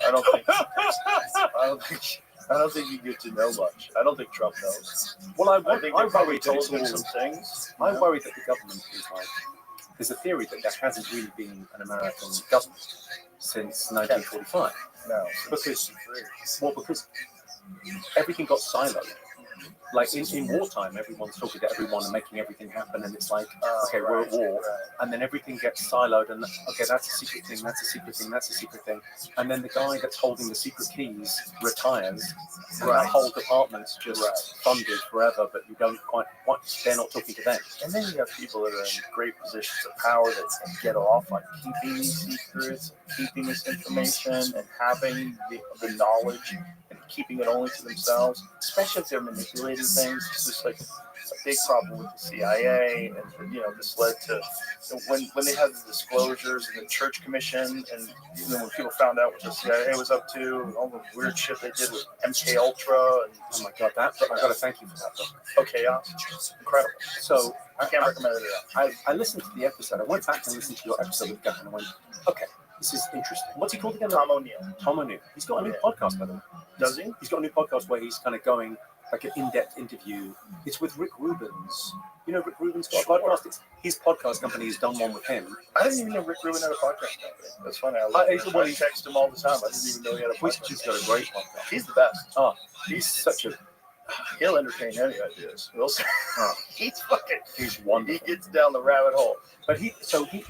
I don't think you get to know much. I don't think Trump knows. Well, I think worry probably that told it's him all... some things. I worry that the government is like... There's a theory that there hasn't really been an American government since 1945. No, because everything got siloed. Like in wartime, everyone's talking to everyone and making everything happen, and it's like, okay, we're at war, and then everything gets siloed, and okay, that's a secret thing, that's a secret thing, that's a secret thing, and then the guy that's holding the secret keys retires, and the whole department's just funded forever, but you don't quite, they're not talking to them. And then you have people that are in great positions of power that can get off on keeping these secrets, keeping this information, and having the knowledge, and keeping it only to themselves, especially if they're manipulating things. It's just like a big problem with the CIA, and this led to when they had the disclosures and the Church Commission, and when people found out what the CIA was up to, and all the weird shit they did with MK Ultra, and oh my god, I got to thank you for that. Okay, incredible. So I can't recommend it enough. I listened to the episode. I went back and listened to your episode with Gavin, and I went, okay, this is interesting. What's he called again? Tom O'Neill. Tom O'Neill. He's got a new podcast, by the way. Does he? He's got a new podcast where he's kind of going like an in-depth interview. It's with Rick Rubin's. You know Rick Rubin's got a podcast? It's his podcast company has done one with him. I didn't even know Rick Rubin had a podcast company. That's funny. I text him all the time. I didn't even know he had a podcast. He's got a great podcast. He's the best. Oh, he's such a... He'll entertain any ideas. We'll see. He's wonderful. He gets down the rabbit hole. But so I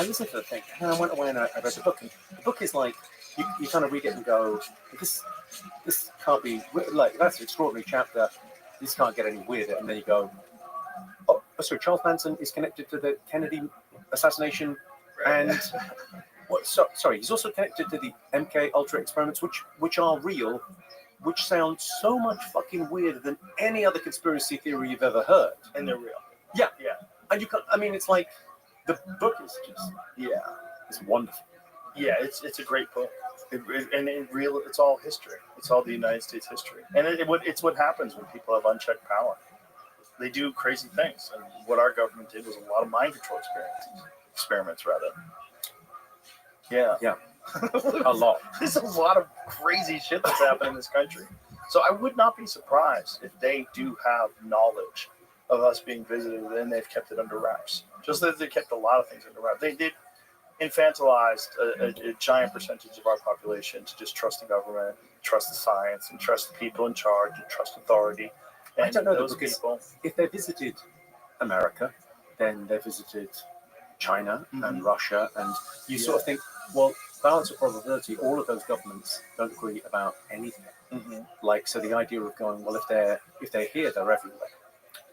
listened to the thing, and I went away and I read the book. And the book is like, you kind of read it and go, this can't be, like, that's an extraordinary chapter. This can't get any weirder. And then you go, oh, sorry, Charles Manson is connected to the Kennedy assassination, and sorry, he's also connected to the MK Ultra experiments, which are real, which sound so much fucking weirder than any other conspiracy theory you've ever heard. And they're real. Yeah, Yeah. and you can't. I mean, it's like the book is just it's wonderful. Yeah, it's a great book. It's all history. It's all the United States history, and it's what happens when people have unchecked power. They do crazy things, and what our government did was a lot of mind control experiments rather. Yeah, a lot. There's a lot of crazy shit that's happened in this country. So I would not be surprised if they do have knowledge of us being visited, and they've kept it under wraps. Just as they kept a lot of things under wraps. They did infantilized a giant percentage of our population to just trust the government, trust the science, and trust the people in charge, and trust authority. And I don't know, those because people. if they visited America, then they visited China and Russia, and you sort of think, well, balance of probability, all of those governments don't agree about anything. Like, so the idea of going, well, if they're here, they're everywhere.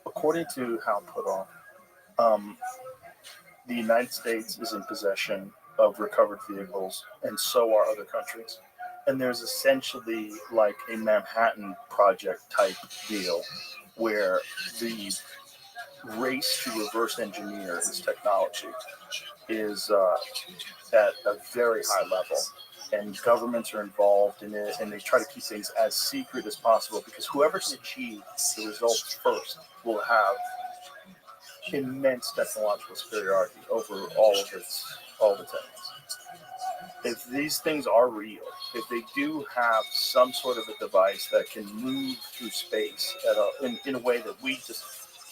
According to Hal Puthoff, the United States is in possession of recovered vehicles, and so are other countries. And there's essentially like a Manhattan Project type deal where the race to reverse engineer this technology is at a very high level. And governments are involved in it, and they try to keep things as secret as possible, because whoever can achieve the results first will have immense technological superiority over all of its enemies. If these things are real, if they do have some sort of a device that can move through space in a way that we just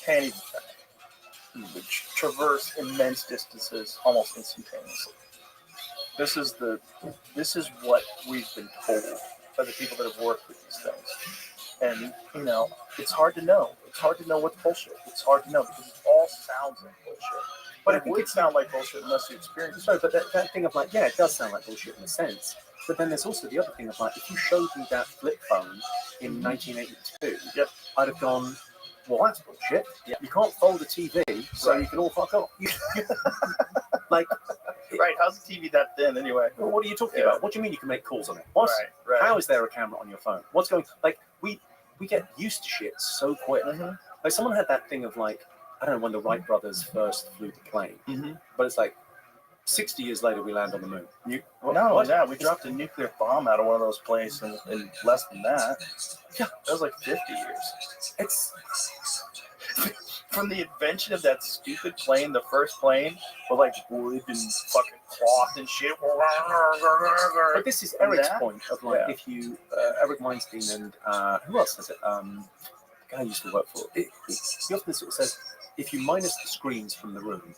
can't even fathom, which traverse immense distances almost instantaneously. This is what we've been told by the people that have worked with these things. And, it's hard to know. It's hard to know what's bullshit. It's hard to know because it all sounds like bullshit. But it would sound like bullshit unless you experience it. Sorry, but that thing of like, yeah, it does sound like bullshit in a sense. But then there's also the other thing of like, if you showed me that flip phone in 1982, I'd have gone, well, that's bullshit. Yeah. You can't fold a TV, so you can all fuck off. Like, right, how's the TV that thin anyway? Well, what are you talking about? What do you mean you can make calls on it? What? Right. How is there a camera on your phone? What's going? Like, we get used to shit so quick. Like, someone had that thing of like, I don't know when the Wright brothers first flew the plane, but it's like 60 years later we land on the moon. We dropped a nuclear bomb out of one of those planes in less than that. Yeah, that was like 50 years. It's from the invention of that stupid plane, the first plane, with like wood and fucking cloth and shit. But this is Eric's point of like, if you, Eric Weinstein and who else is it? The guy I used to work for. He often sort of says, if you minus the screens from the room,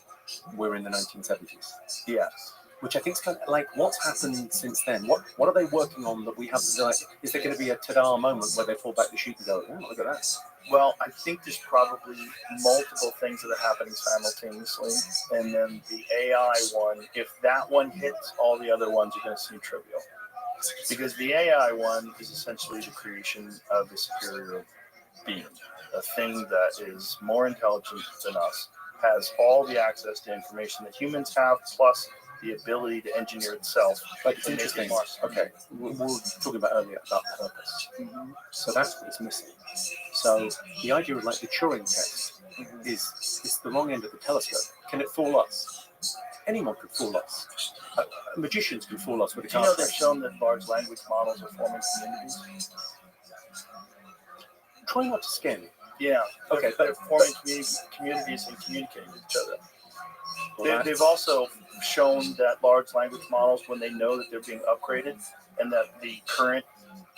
we're in the 1970s. Yes. Which I think is kind of like, what's happened since then? What are they working on that we have? Like, is there going to be a ta-da moment where they pull back the sheet and go, oh, look at that? Well, I think there's probably multiple things that are happening simultaneously, and then the AI one, if that one hits, all the other ones are going to seem trivial. Because the AI one is essentially the creation of a superior being, a thing that is more intelligent than us, has all the access to information that humans have, plus the ability to engineer itself. Like, it's interesting. Okay, we were talking about earlier about purpose. So that's what's missing. So the idea of like the Turing test is the wrong end of the telescope. Can it fool us? Anyone could fool us. Magicians can fool us with a card. Do you know they've shown that large language models are forming communities? Try not to scare me. Yeah. Okay, they're forming communities and communicating with each other. Well, they've also shown that large language models, when they know that they're being upgraded and that the current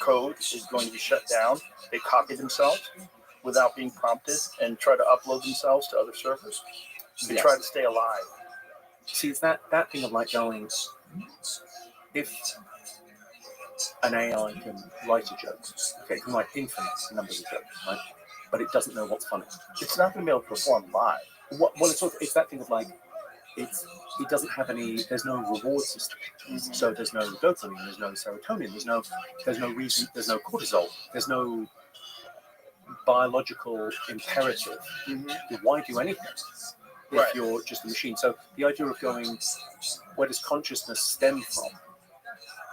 code is going to be shut down, they copy themselves without being prompted and try to upload themselves to other servers. They try to stay alive. See, it's that thing of like going, if an AI can write a joke, okay, it can write infinite numbers of jokes, right? But it doesn't know what's funny. It's not going to be able to perform live. Well, it's that thing of like, it doesn't have any. There's no reward system, so there's no dopamine, there's no serotonin, there's no reason, there's no cortisol, there's no biological imperative. Why do anything? if Right. you're just a machine. So the idea of going, where does consciousness stem from?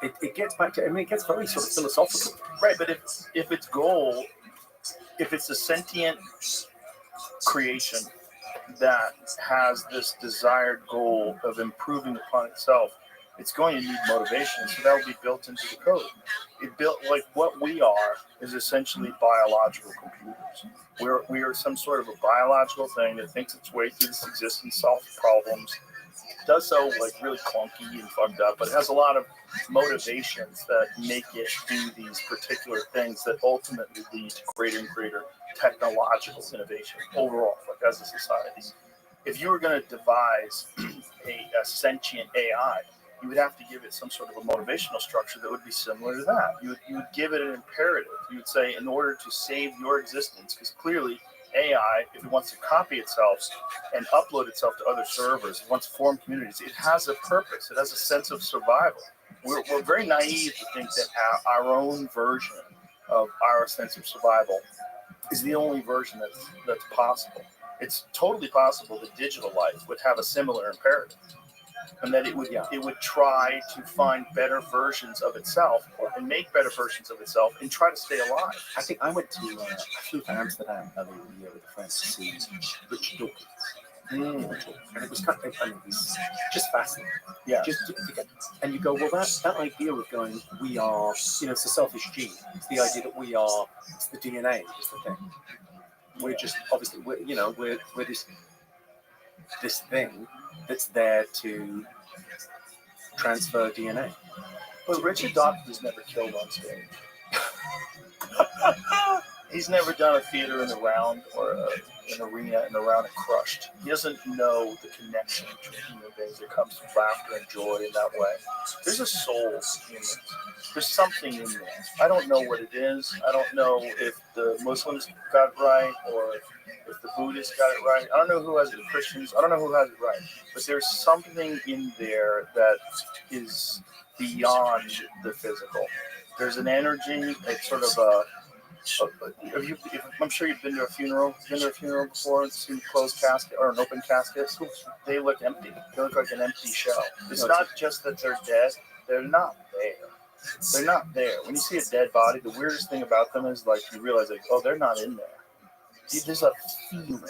It gets back to, I mean, it gets very sort of philosophical. Right, but if its goal, if it's a sentient creation that has this desired goal of improving upon itself, it's going to need motivation. So that will be built into the code. It built like what we are is essentially biological computers. We are some sort of a biological thing that thinks its way through this existence, solves problems. It does so like really clunky and fucked up, but it has a lot of motivations that make it do these particular things that ultimately lead to greater and greater technological innovation overall, like as a society. If you were going to devise a sentient AI, you would have to give it some sort of a motivational structure that would be similar to that. You would give it an imperative. You would say, in order to save your existence, because clearly AI, if it wants to copy itself and upload itself to other servers, it wants to form communities, it has a purpose. It has a sense of survival. We're very naive to think that our own version of our sense of survival is the only version that's possible. It's totally possible that digital life would have a similar imperative, and that it would try to find better versions of itself and make better versions of itself and try to stay alive. I think I went to, I flew to Amsterdam earlier in the year with a friend to see Richard Dawkins. And it was kind of, it was just fascinating. Yeah. Just to get, and you go, well, that idea of going, we are, it's a selfish gene. It's the idea that we are, it's the DNA is the thing. We're just, obviously, we're this thing that's there to transfer DNA. But Richard Dawkins was never killed on stage. He's never done a theater in the round or an arena in the round and crushed. He doesn't know the connection between human beings that comes from laughter and joy in that way. There's a soul in it. There's something in there. I don't know what it is. I don't know if the Muslims got it right or if the Buddhists got it right. I don't know who has it, the Christians. I don't know who has it right. But there's something in there that is beyond the physical. There's an energy. It's sort of a. I'm sure you've been to a funeral. Been to a funeral before and seen a closed casket or an open casket. They look empty. They look like an empty shell. It's not just that they're dead. They're not there. They're not there. When you see a dead body, the weirdest thing about them is like you realize like, oh, they're not in there. There's a feeling.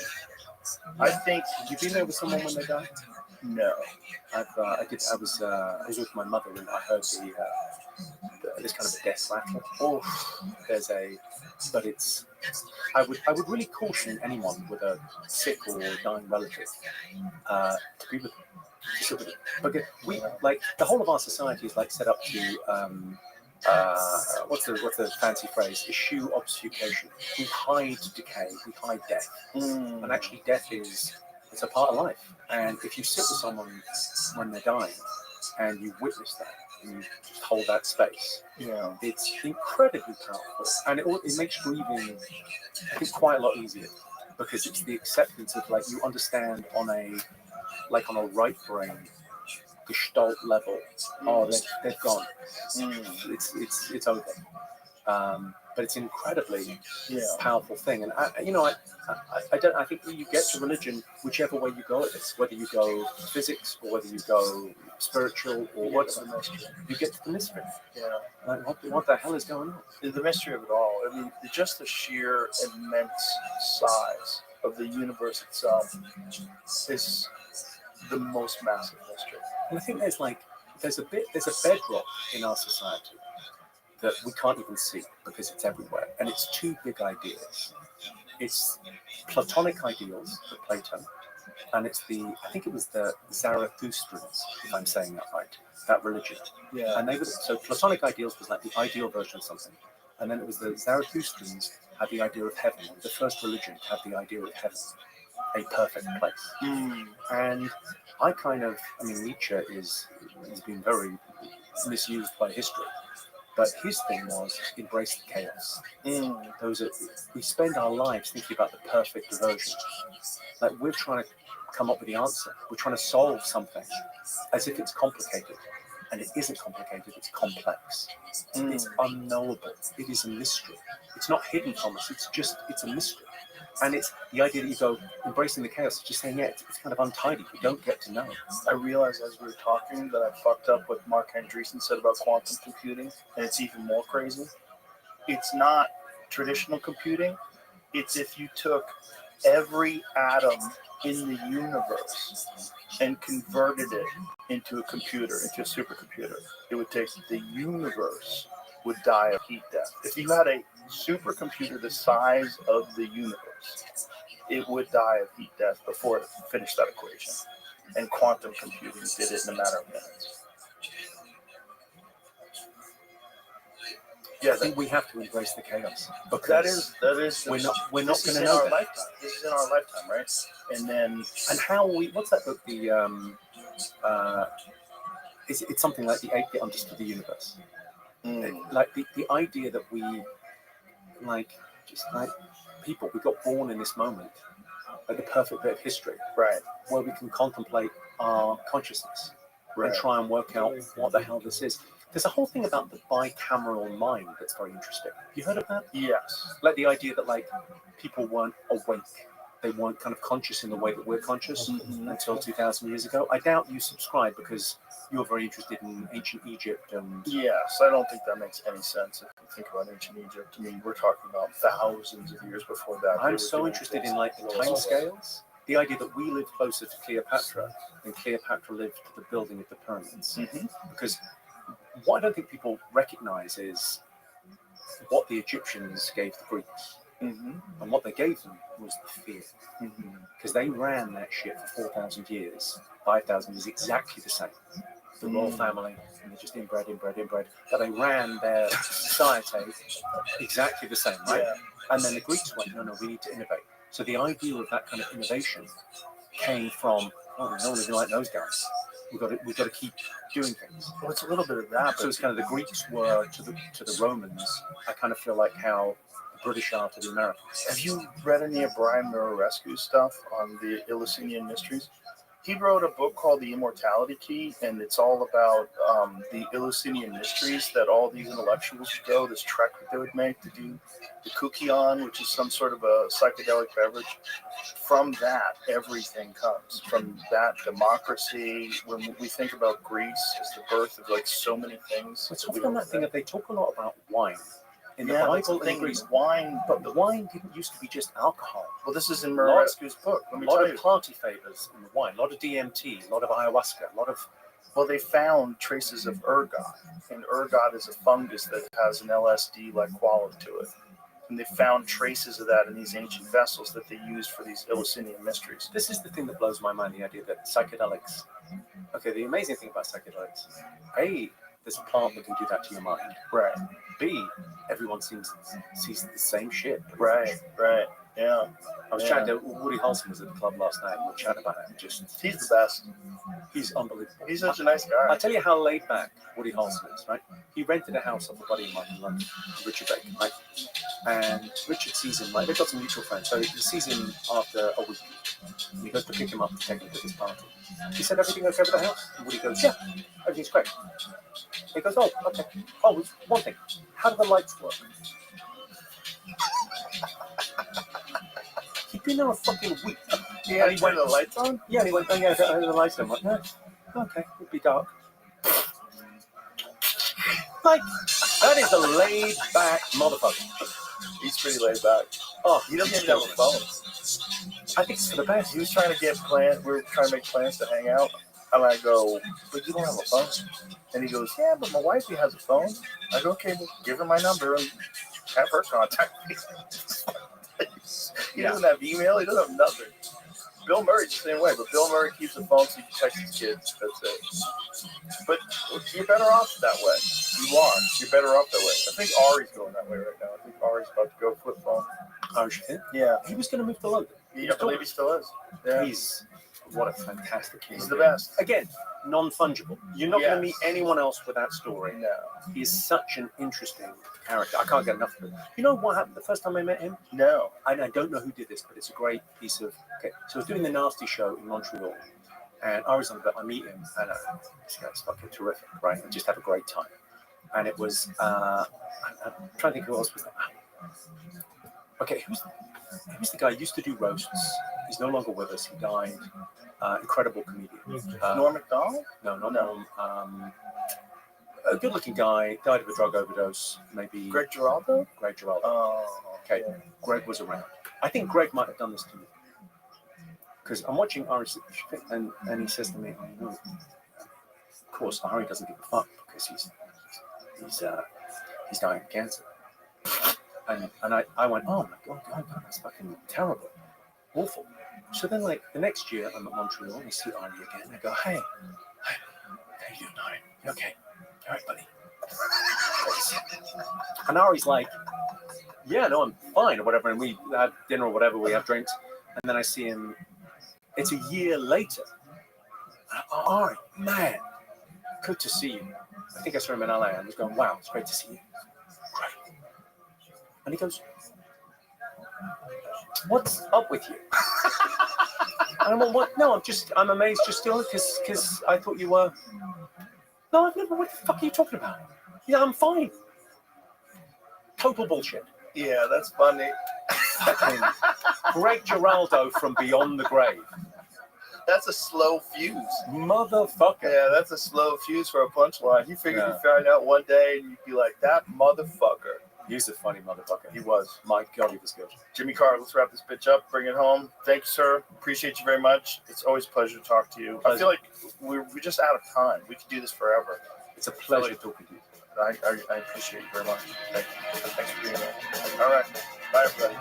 I think. Have you been there with someone when they died? No. I was with my mother and I heard this kind of a death rattle. But it's. I would really caution anyone with a sick or dying relative to be with them. Because we like the whole of our society is like set up to what's the fancy phrase? Eschew obfuscation. We hide decay, we hide death, and actually death it's a part of life. And if you sit with someone when they're dying and you witness that and you just hold that space, it's incredibly powerful, and it makes grieving, I think, quite a lot easier because it's the acceptance of like you understand on a right brain gestalt level. Oh, they've gone. It's over. But it's an incredibly powerful thing, and I think you get to religion whichever way you go at this, whether you go physics or whether you go spiritual or whatever. You get to the mystery. Like, what the hell is going on? The mystery of it all. I mean, just the sheer immense size of the universe itself is the most massive mystery. And I think there's a bedrock in our society that we can't even see because it's everywhere, and it's two big ideas. It's Platonic ideals for Plato, and it's I think it was the Zarathustrans, if I'm saying that right, that religion. Yeah. And so Platonic ideals was like the ideal version of something, and then it was the Zarathustrans had the idea of heaven. The first religion had the idea of heaven, a perfect place. And Nietzsche has been very misused by history. But his thing was embrace the chaos. We spend our lives thinking about the perfect version. Like we're trying to come up with the answer. We're trying to solve something as if it's complicated. And it isn't complicated, it's complex. It's unknowable. It is a mystery. It's not hidden from us, it's a mystery. And it's the idea that you go embracing the chaos, just saying, yeah, it's kind of untidy. We don't get to know. I realized as we were talking that I fucked up what Mark Andreessen said about quantum computing, and it's even more crazy. It's not traditional computing. It's if you took every atom in the universe and converted it into a computer, into a supercomputer, it would take the universe would die of heat death. If you had a supercomputer the size of the universe, it would die of heat death before it finished that equation. And quantum computing did it in a matter of minutes. Yeah, I think we have to embrace the chaos. Because that is we're not going this to is in know our that. lifetime. This is in our lifetime, right? And then how we, what's that book? It's something like the 8 that understood the universe. Like the idea that we, like, just like people, we got born in this moment, like the perfect bit of history, right, where we can contemplate our consciousness and try and work out what the hell this is. There's a whole thing about the bicameral mind that's very interesting. Have you heard of that? Yes. Like the idea that like people weren't awake. They weren't kind of conscious in the way that we're conscious until 2,000 years ago. I doubt you subscribe because you're very interested in ancient Egypt and... Yes, I don't think that makes any sense if you think about ancient Egypt. I mean, we're talking about thousands of years before that. I'm so interested in like the time scales. The idea that we live closer to Cleopatra than Cleopatra lived to the building of the pyramids. Because what I don't think people recognize is what the Egyptians gave the Greeks. And what they gave them was the fear. Because they ran that shit for 4,000 years, 5,000 years, exactly the same. The royal family, and they're just inbred. But they ran their society exactly the same, right? Yeah. And then the Greeks went, no, we need to innovate. So the idea of that kind of innovation came from, no one will be like those guys. We've got to keep doing things. Well, it's a little bit of that. So it's kind of the Greeks were to the Romans. I kind of feel like how the British are to the Americans. Have you read any of Brian Murarescu's stuff on the Eleusinian Mysteries? He wrote a book called The Immortality Key, and it's all about the Eleusinian Mysteries that all these intellectuals would go, this trek that they would make to do the kukion, which is some sort of a psychedelic beverage. From that, everything comes. From that, democracy. When we think about Greece as the birth of like so many things. Let's talk on that thing that they talk a lot about wine. In the Bible, in Greece, wine, but the wine didn't used to be just alcohol. Well, this is in Murarescu's book. A lot of party favors in the wine, a lot of DMT, a lot of ayahuasca, a lot of... Well, they found traces of ergot, and ergot is a fungus that has an LSD-like quality to it. And they found traces of that in these ancient vessels that they used for these Eleusinian mysteries. This is the thing that blows my mind, the idea that psychedelics... Okay, the amazing thing about psychedelics, A, there's a plant that can do that to your mind. Right. B, everyone sees the same shit. Right. Yeah. I was chatting to Woody Harrelson was at the club last night and we chatted about it. And he's the best. He's unbelievable. He's such a nice guy. I'll tell you how laid back Woody Harrelson is, right? He rented a house off a buddy of mine in London, Richard Bacon, right? And Richard sees him, like, they've got some mutual friends, so he sees him after a week. And he goes to pick him up and take him to this party. He said, everything okay with the house? And Woody goes, yeah, everything's great. He goes, oh, okay. Oh, one thing. How do the lights work? He'd been there a fucking week. Yeah, he went, the lights on? Yeah, he went, oh yeah, the lights on. I'm like, no, okay, it'd be dark. Like, that is a laid back motherfucker. He's pretty laid back. Oh, he doesn't even have a phone. I think it's for the best. He was trying to get plans. We were trying to make plans to hang out. And I go, but you don't have a phone. And he goes, yeah, but my wifey has a phone. I go, okay, well, give her my number and have her contact me. He doesn't have email. He doesn't have nothing. Bill Murray's the same way, but Bill Murray keeps a phone so he can text his kids. That's it. But you're better off that way. You are. You're better off that way. I think Ari's going that way right now. I think Ari's about to go flip phone. Oh, shit. Yeah. He was going to move to London. I believe he still is. Yeah. What a fantastic He's the best. Again, non-fungible. You're not going to meet anyone else with that story. No. He's such an interesting character. I can't get enough of it. You know what happened the first time I met him? No. I don't know who did this, but it's a great piece of... Okay, so I was doing the Nasty show in Montreal, and I was on the... I meet him, and this guy's fucking terrific, right? We just had a great time. And it was... I'm trying to think who else was there. Okay, He was the guy who used to do roasts. He's no longer with us. He died. Incredible comedian. Norm Macdonald? No, not Norm. A good-looking guy, died of a drug overdose. Maybe Greg Giraldo? Greg Giraldo. Oh, okay. Yeah. Greg was around. I think Greg might have done this to me. Because I'm watching Ari, and he says to me, "Oh, no." Of course, Ari doesn't give a fuck because he's dying of cancer." And I went, "Oh my god, that's fucking terrible, awful." So then, like the next year, I'm at Montreal and I see Ari again. I go, "Hey, how you doing, Ari? You okay? All right, buddy." And Ari's like, "Yeah, no, I'm fine," or whatever. And we have dinner or whatever. We have drinks, and then I see him. It's a year later. Oh, Ari, man, good to see you. I think I saw him in LA. I was going, "Wow, it's great to see you." Great. And he goes, "What's up with you?" And I'm like, "What? No, I'm amazed you're still, because I thought you were." "No, I've never, what the fuck are you talking about?" "Yeah, I'm fine." Total bullshit. Yeah, that's funny. Fucking Greg Giraldo from beyond the grave. That's a slow fuse. Motherfucker. Yeah, that's a slow fuse for a punchline. You figured you'd find out one day and you'd be like, that motherfucker. He's a funny motherfucker. He was. My God, he was good. Jimmy Carr, let's wrap this bitch up. Bring it home. Thank you, sir. Appreciate you very much. It's always a pleasure to talk to you. I feel like we're just out of time. We could do this forever. It's a pleasure talking to you. I appreciate you very much. Thank you. Thanks for being here. All right. Bye, everybody.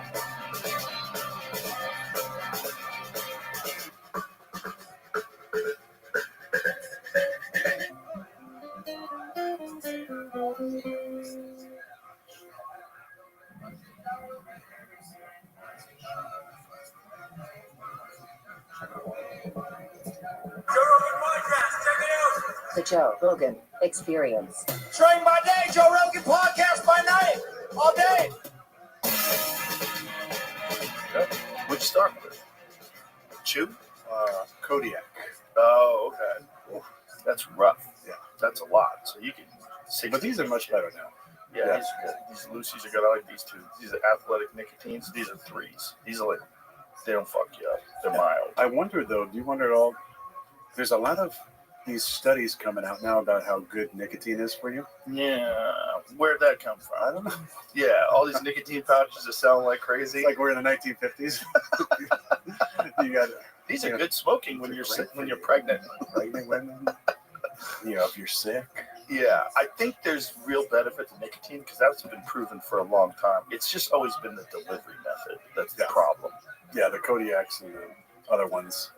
The Joe Rogan Experience. Train by day, Joe Rogan podcast by night. All day. What'd you start with? Chew? Kodiak. Oh, okay. Oof, that's rough. Yeah. That's a lot. So you can see. But these are much better now. Yeah, these are good. These Lucy's are good. I like these two. These are athletic nicotines. These are threes. These are like, they don't fuck you up. They're mild. I wonder though, do you wonder at all? There's a lot of these studies coming out now about how good nicotine is for you. Yeah. Where'd that come from? I don't know. Yeah, all these nicotine pouches are selling like crazy. It's like we're in the 1950s. You got These are good smoking when you're pregnant. Pregnant women. You know, if you're sick. Yeah, I think there's real benefit to nicotine because that's been proven for a long time. It's just always been the delivery method that's the problem. Yeah, the Kodiaks and the other ones.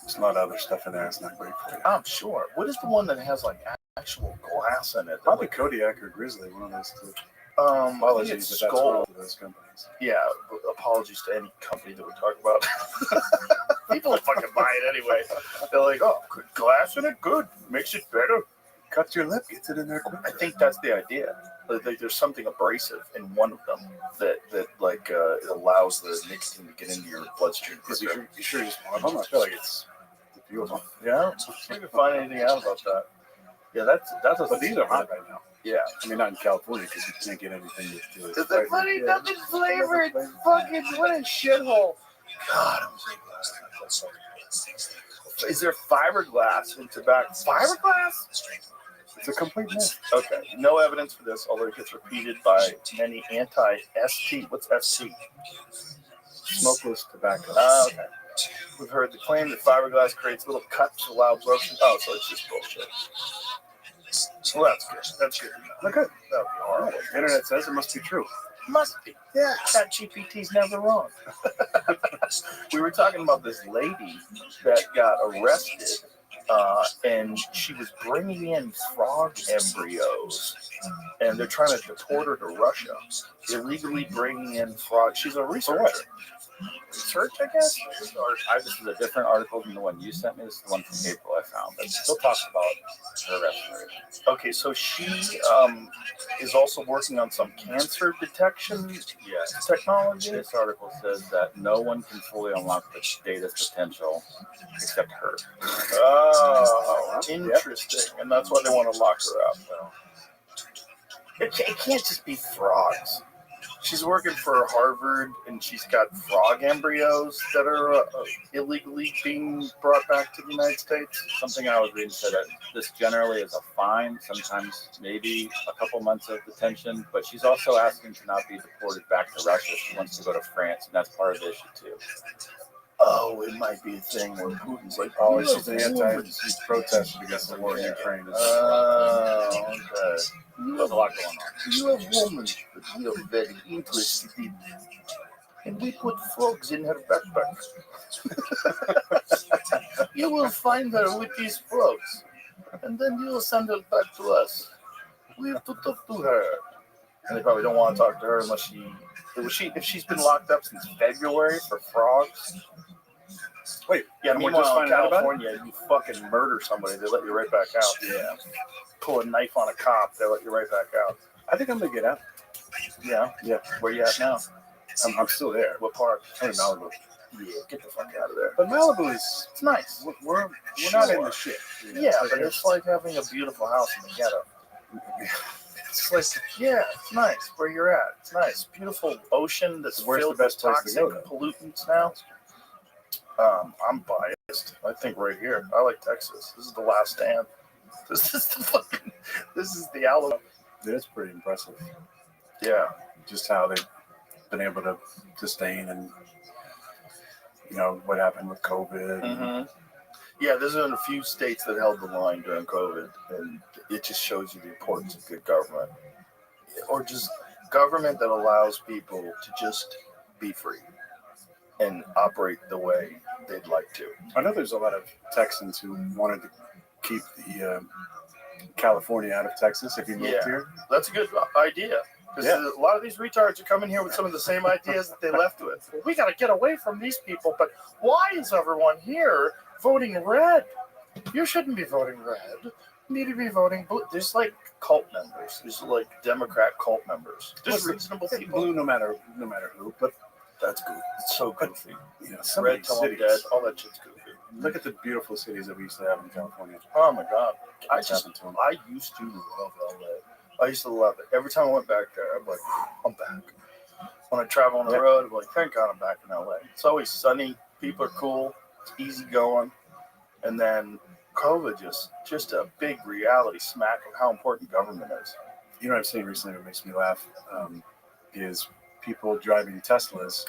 There's a lot of other stuff in there. It's not great for you. I'm sure. What is the one that has like actual glass in it? Probably Kodiak or Grizzly, one of those two. Apologies, but that's all of those companies. Yeah, apologies to any company that we talk about. People will fucking buy it anyway. They're like, oh, glass in it? Good. Makes it better. Cuts your lip, gets it in there quick. I think that's the idea. Like, there's something abrasive in one of them that it allows the nicotine to get into your bloodstream. You sure just one of them? I feel like it's beautiful. Yeah, I can find anything out about that. Yeah, that's But these are hot right now. Yeah. I mean, not in California because you can't get anything to Is that funny? Nothing flavored. Fucking what a shithole. God, I'm so glad. Is there fiberglass in tobacco? Fiberglass? It's a complete myth. Okay. No evidence for this, although it gets repeated by many anti-ST. What's ST? Smokeless tobacco. Okay. We've heard the claim that fiberglass creates little cuts to allow absorption. Oh, so it's just bullshit. Well, that's good. That's good. Look good. That would be horrible. The internet says it must be true. Must be. Yeah. ChatGPT's never wrong. We were talking about this lady that got arrested, and she was bringing in frog embryos, and they're trying to deport her to Russia. Illegally bringing in frogs. She's a researcher. Research, I guess? This is a different article than the one you sent me. This is the one from April I found. But it still talks about her restoration. Okay, so she is also working on some cancer detection technology. This article says that no one can fully unlock the data's potential except her. Oh, interesting. And that's why they want to lock her up. It can't just be frogs. She's working for Harvard, and she's got frog embryos that are illegally being brought back to the United States. Something I was reading said that this generally is a fine, sometimes maybe a couple months of detention, but she's also asking to not be deported back to Russia. She wants to go to France, and that's part of the issue too. Oh, it might be a thing where Putin's like, Oh, she's an she's protested against the war in Ukraine. oh, okay. There's a lot going on. You have woman that we are very interested in, and we put frogs in her backpack. You will find her with these frogs, and then you will send her back to us. We have to talk to her. And they probably don't want to talk to her unless if she's been locked up since February for frogs. Wait, yeah, and meanwhile, we're just in finding out about it? California, you fucking murder somebody, they let you right back out. Yeah. Pull a knife on a cop, they let you right back out. I think I'm gonna get out. Yeah? Yeah. Where you at now? I'm still there. What part? I'm in Malibu. Yeah, get the fuck out of there. But Malibu is It's nice. we're not in the shit. You know? Yeah, but it's like having a beautiful house in the ghetto. It's like, yeah, it's nice where you're at. It's nice. Beautiful ocean that's Where's filled the best with place to toxic go, pollutants now. I'm biased. I think right here. I like Texas. This is the last stand. This is the Alamo. It's pretty impressive. Yeah. Just how they've been able to sustain and, you know, what happened with COVID. Mm-hmm. Yeah, there's been a few states that held the line during COVID, and it just shows you the importance of good government. Or just government that allows people to just be free and operate the way they'd like to. I know there's a lot of Texans who wanted to keep the California out of Texas if you moved here. That's a good idea. Because a lot of these retards are coming here with some of the same ideas that they left with. We got to get away from these people, but why is everyone here voting red? You shouldn't be voting red. You need to be voting blue. There's like cult members. There's like Democrat cult members. There's reasonable people. Blue no matter who, but that's good. It's so goofy. You know, some Red till I'm dead. All that shit's goofy. Look at the beautiful cities that we used to have in California. Oh my God. I used to love LA. I used to love it. Every time I went back there, I'm like, I'm back. When I travel on the road, I'm like, thank God I'm back in LA. It's always sunny. People are cool. It's easy going. And then COVID just a big reality smack of how important government is. You know what I've seen recently that makes me laugh is people driving Teslas,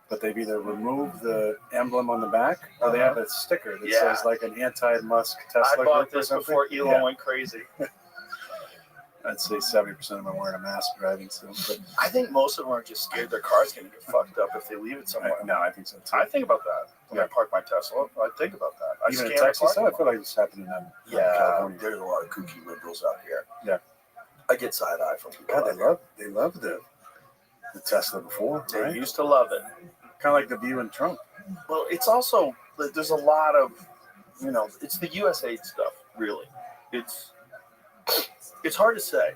but they've either removed the emblem on the back or they have a sticker that says like an anti-Musk Tesla. I bought this before Elon went crazy. I'd say 70% of them are wearing a mask driving still. But I think most of them are just scared their car's going to get fucked up if they leave it somewhere. No, I think so too. I think about that when I park my Tesla. I think about that. Even in Texas, I feel like it's happening in California. There's a lot of kooky liberals out here. Yeah, I get side eye from people. God, they love the Tesla before. They right? used to love it. Kind of like the View and Trump. Well, it's also there's a lot of it's the USA stuff. Really, it's hard to say.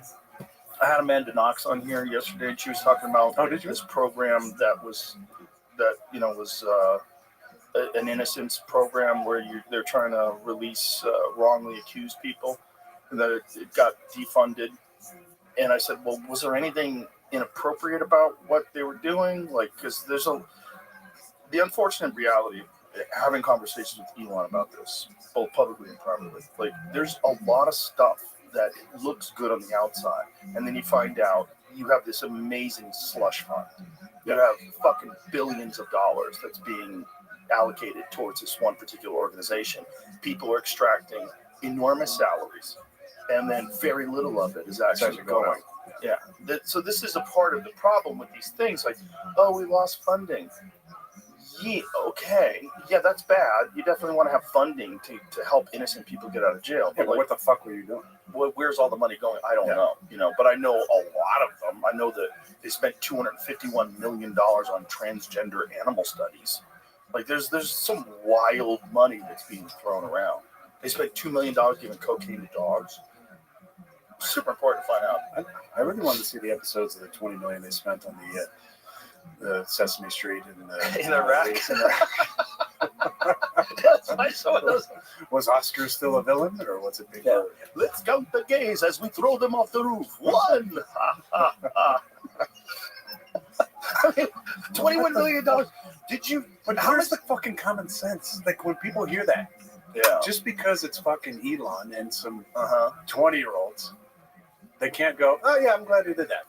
I had Amanda Knox on here yesterday, and she was talking about this program that was an innocence program where they're trying to release wrongly accused people, and that it got defunded. And I said, well, was there anything inappropriate about what they were doing? Like, because there's the unfortunate reality, having conversations with Elon about this, both publicly and privately, like there's a lot of stuff that looks good on the outside, and then you find out you have this amazing slush fund. You have fucking billions of dollars that's being allocated towards this one particular organization. People are extracting enormous salaries, and then very little of it is actually going. Yeah. So this is a part of the problem with these things. Like, oh, we lost funding. Yeah, okay. Yeah, that's bad. You definitely want to have funding to help innocent people get out of jail. But what the fuck were you doing? Where's all the money going? I don't know. But I know a lot of them. I know that they spent $251 million on transgender animal studies. Like, there's some wild money that's being thrown around. They spent $2 million giving cocaine to dogs. Super important to find out. I really wanted to see the episodes of the $20 million they spent on the Sesame Street in Iraq. That's my show. Was Oscar still a villain, or was it Big Bird? Let's count the gays as we throw them off the roof. 1. I mean, $21 million. Did you? But where's the fucking common sense? Like when people hear that, just because it's fucking Elon and some 20-year-olds, they can't go, oh yeah, I'm glad he did that.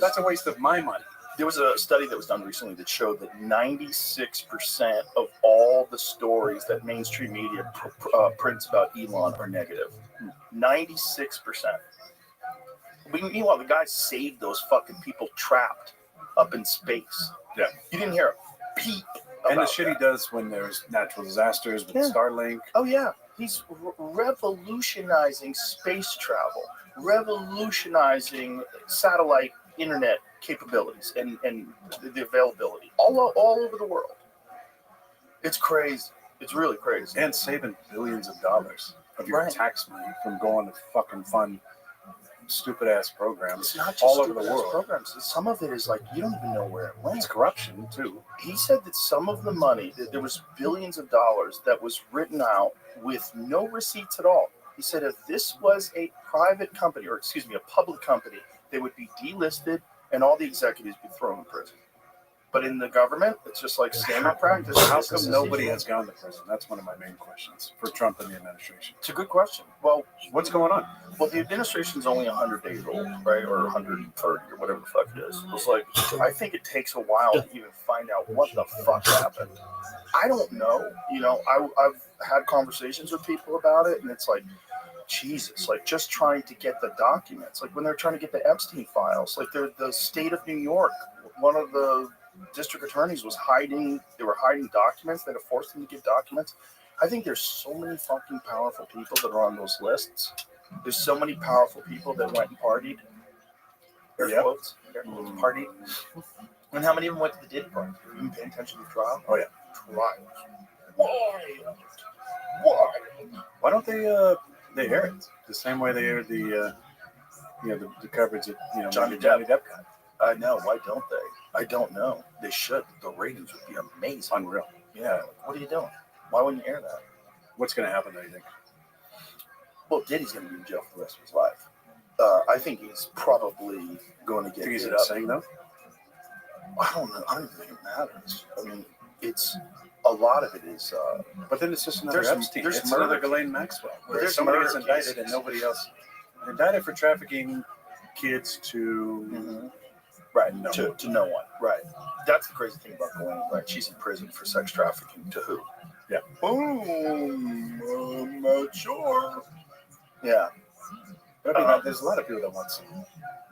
That's a waste of my money. There was a study that was done recently that showed that 96% of all the stories that mainstream media prints about Elon are negative. 96%. Meanwhile, the guy saved those fucking people trapped up in space. Yeah. You didn't hear a peep. And the shit he does when there's natural disasters with Starlink. Oh, yeah. He's revolutionizing space travel, revolutionizing satellite internet capabilities and the availability all over the world. It's crazy. It's really crazy. And saving billions of dollars of your tax money from going to fucking fund stupid ass programs It's not just all over the world. programs. Some of it is like you don't even know where it went. It's corruption too. He said that some of the money, that there was billions of dollars that was written out with no receipts at all. He said if this was a private company, or excuse me, a public company, they would be delisted and all the executives be thrown in prison. But in the government, it's just like standard practice. How come nobody has gone to prison? That's one of my main questions for Trump and the administration. It's a good question. Well, what's going on? Well, the administration's only 100 days old, right? Or 130 or whatever the fuck it is. It's like, I think it takes a while to even find out what the fuck happened. I don't know. You know, I've had conversations with people about it, and it's like, Jesus, like just trying to get the documents. Like when they're trying to get the Epstein files, like the state of New York, one of the district attorneys was hiding, they were hiding documents, they had to force them to give documents. I think there's so many fucking powerful people that are on those lists. There's so many powerful people that went and partied. Air quotes, partied. And how many of them went to the Diddy party? Have you been paying attention to the trial? Oh yeah. Trials. Why? Why don't they air it the same way they aired the the coverage that Johnny Depp got? I know. Why don't they? I don't know. They should. The ratings would be amazing. Unreal. Yeah. What are you doing? Why wouldn't you air that? What's going to happen, do you think? Well, Diddy's going to be in jail for the rest of his life. I think he's probably going to get. Think he's hit insane though? I don't know. I don't even think it matters. I mean, it's a lot of it is. But then it's just another Epstein. There's it's murder another Ghislaine Maxwell. Where there's somebody murder gets indicted cases. and nobody else. Indicted for trafficking kids to. Right, to no one. Right. That's the crazy thing about Ghislaine, right? She's in prison for sex trafficking to who? Yeah. I'm not sure. Yeah. There's a lot of people that want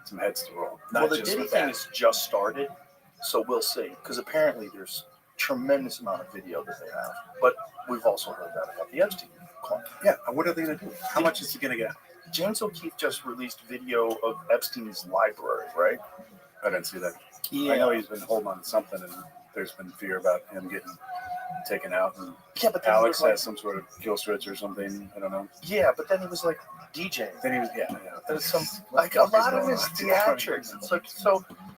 some heads to roll. Well, the Diddy thing has just started, so we'll see. Because apparently there's tremendous amount of video that they have. But we've also heard that about the Epstein claim. Yeah, and what are they going to do? How much is he going to get? James O'Keefe just released video of Epstein's library, right? I didn't see that. Yeah. I know he's been holding on to something, and there's been fear about him getting taken out. And yeah, but Alex has some sort of kill switch or something. I don't know. Yeah, but then he was like DJ. Then he was There's some like a lot of his theatrics. It's like so.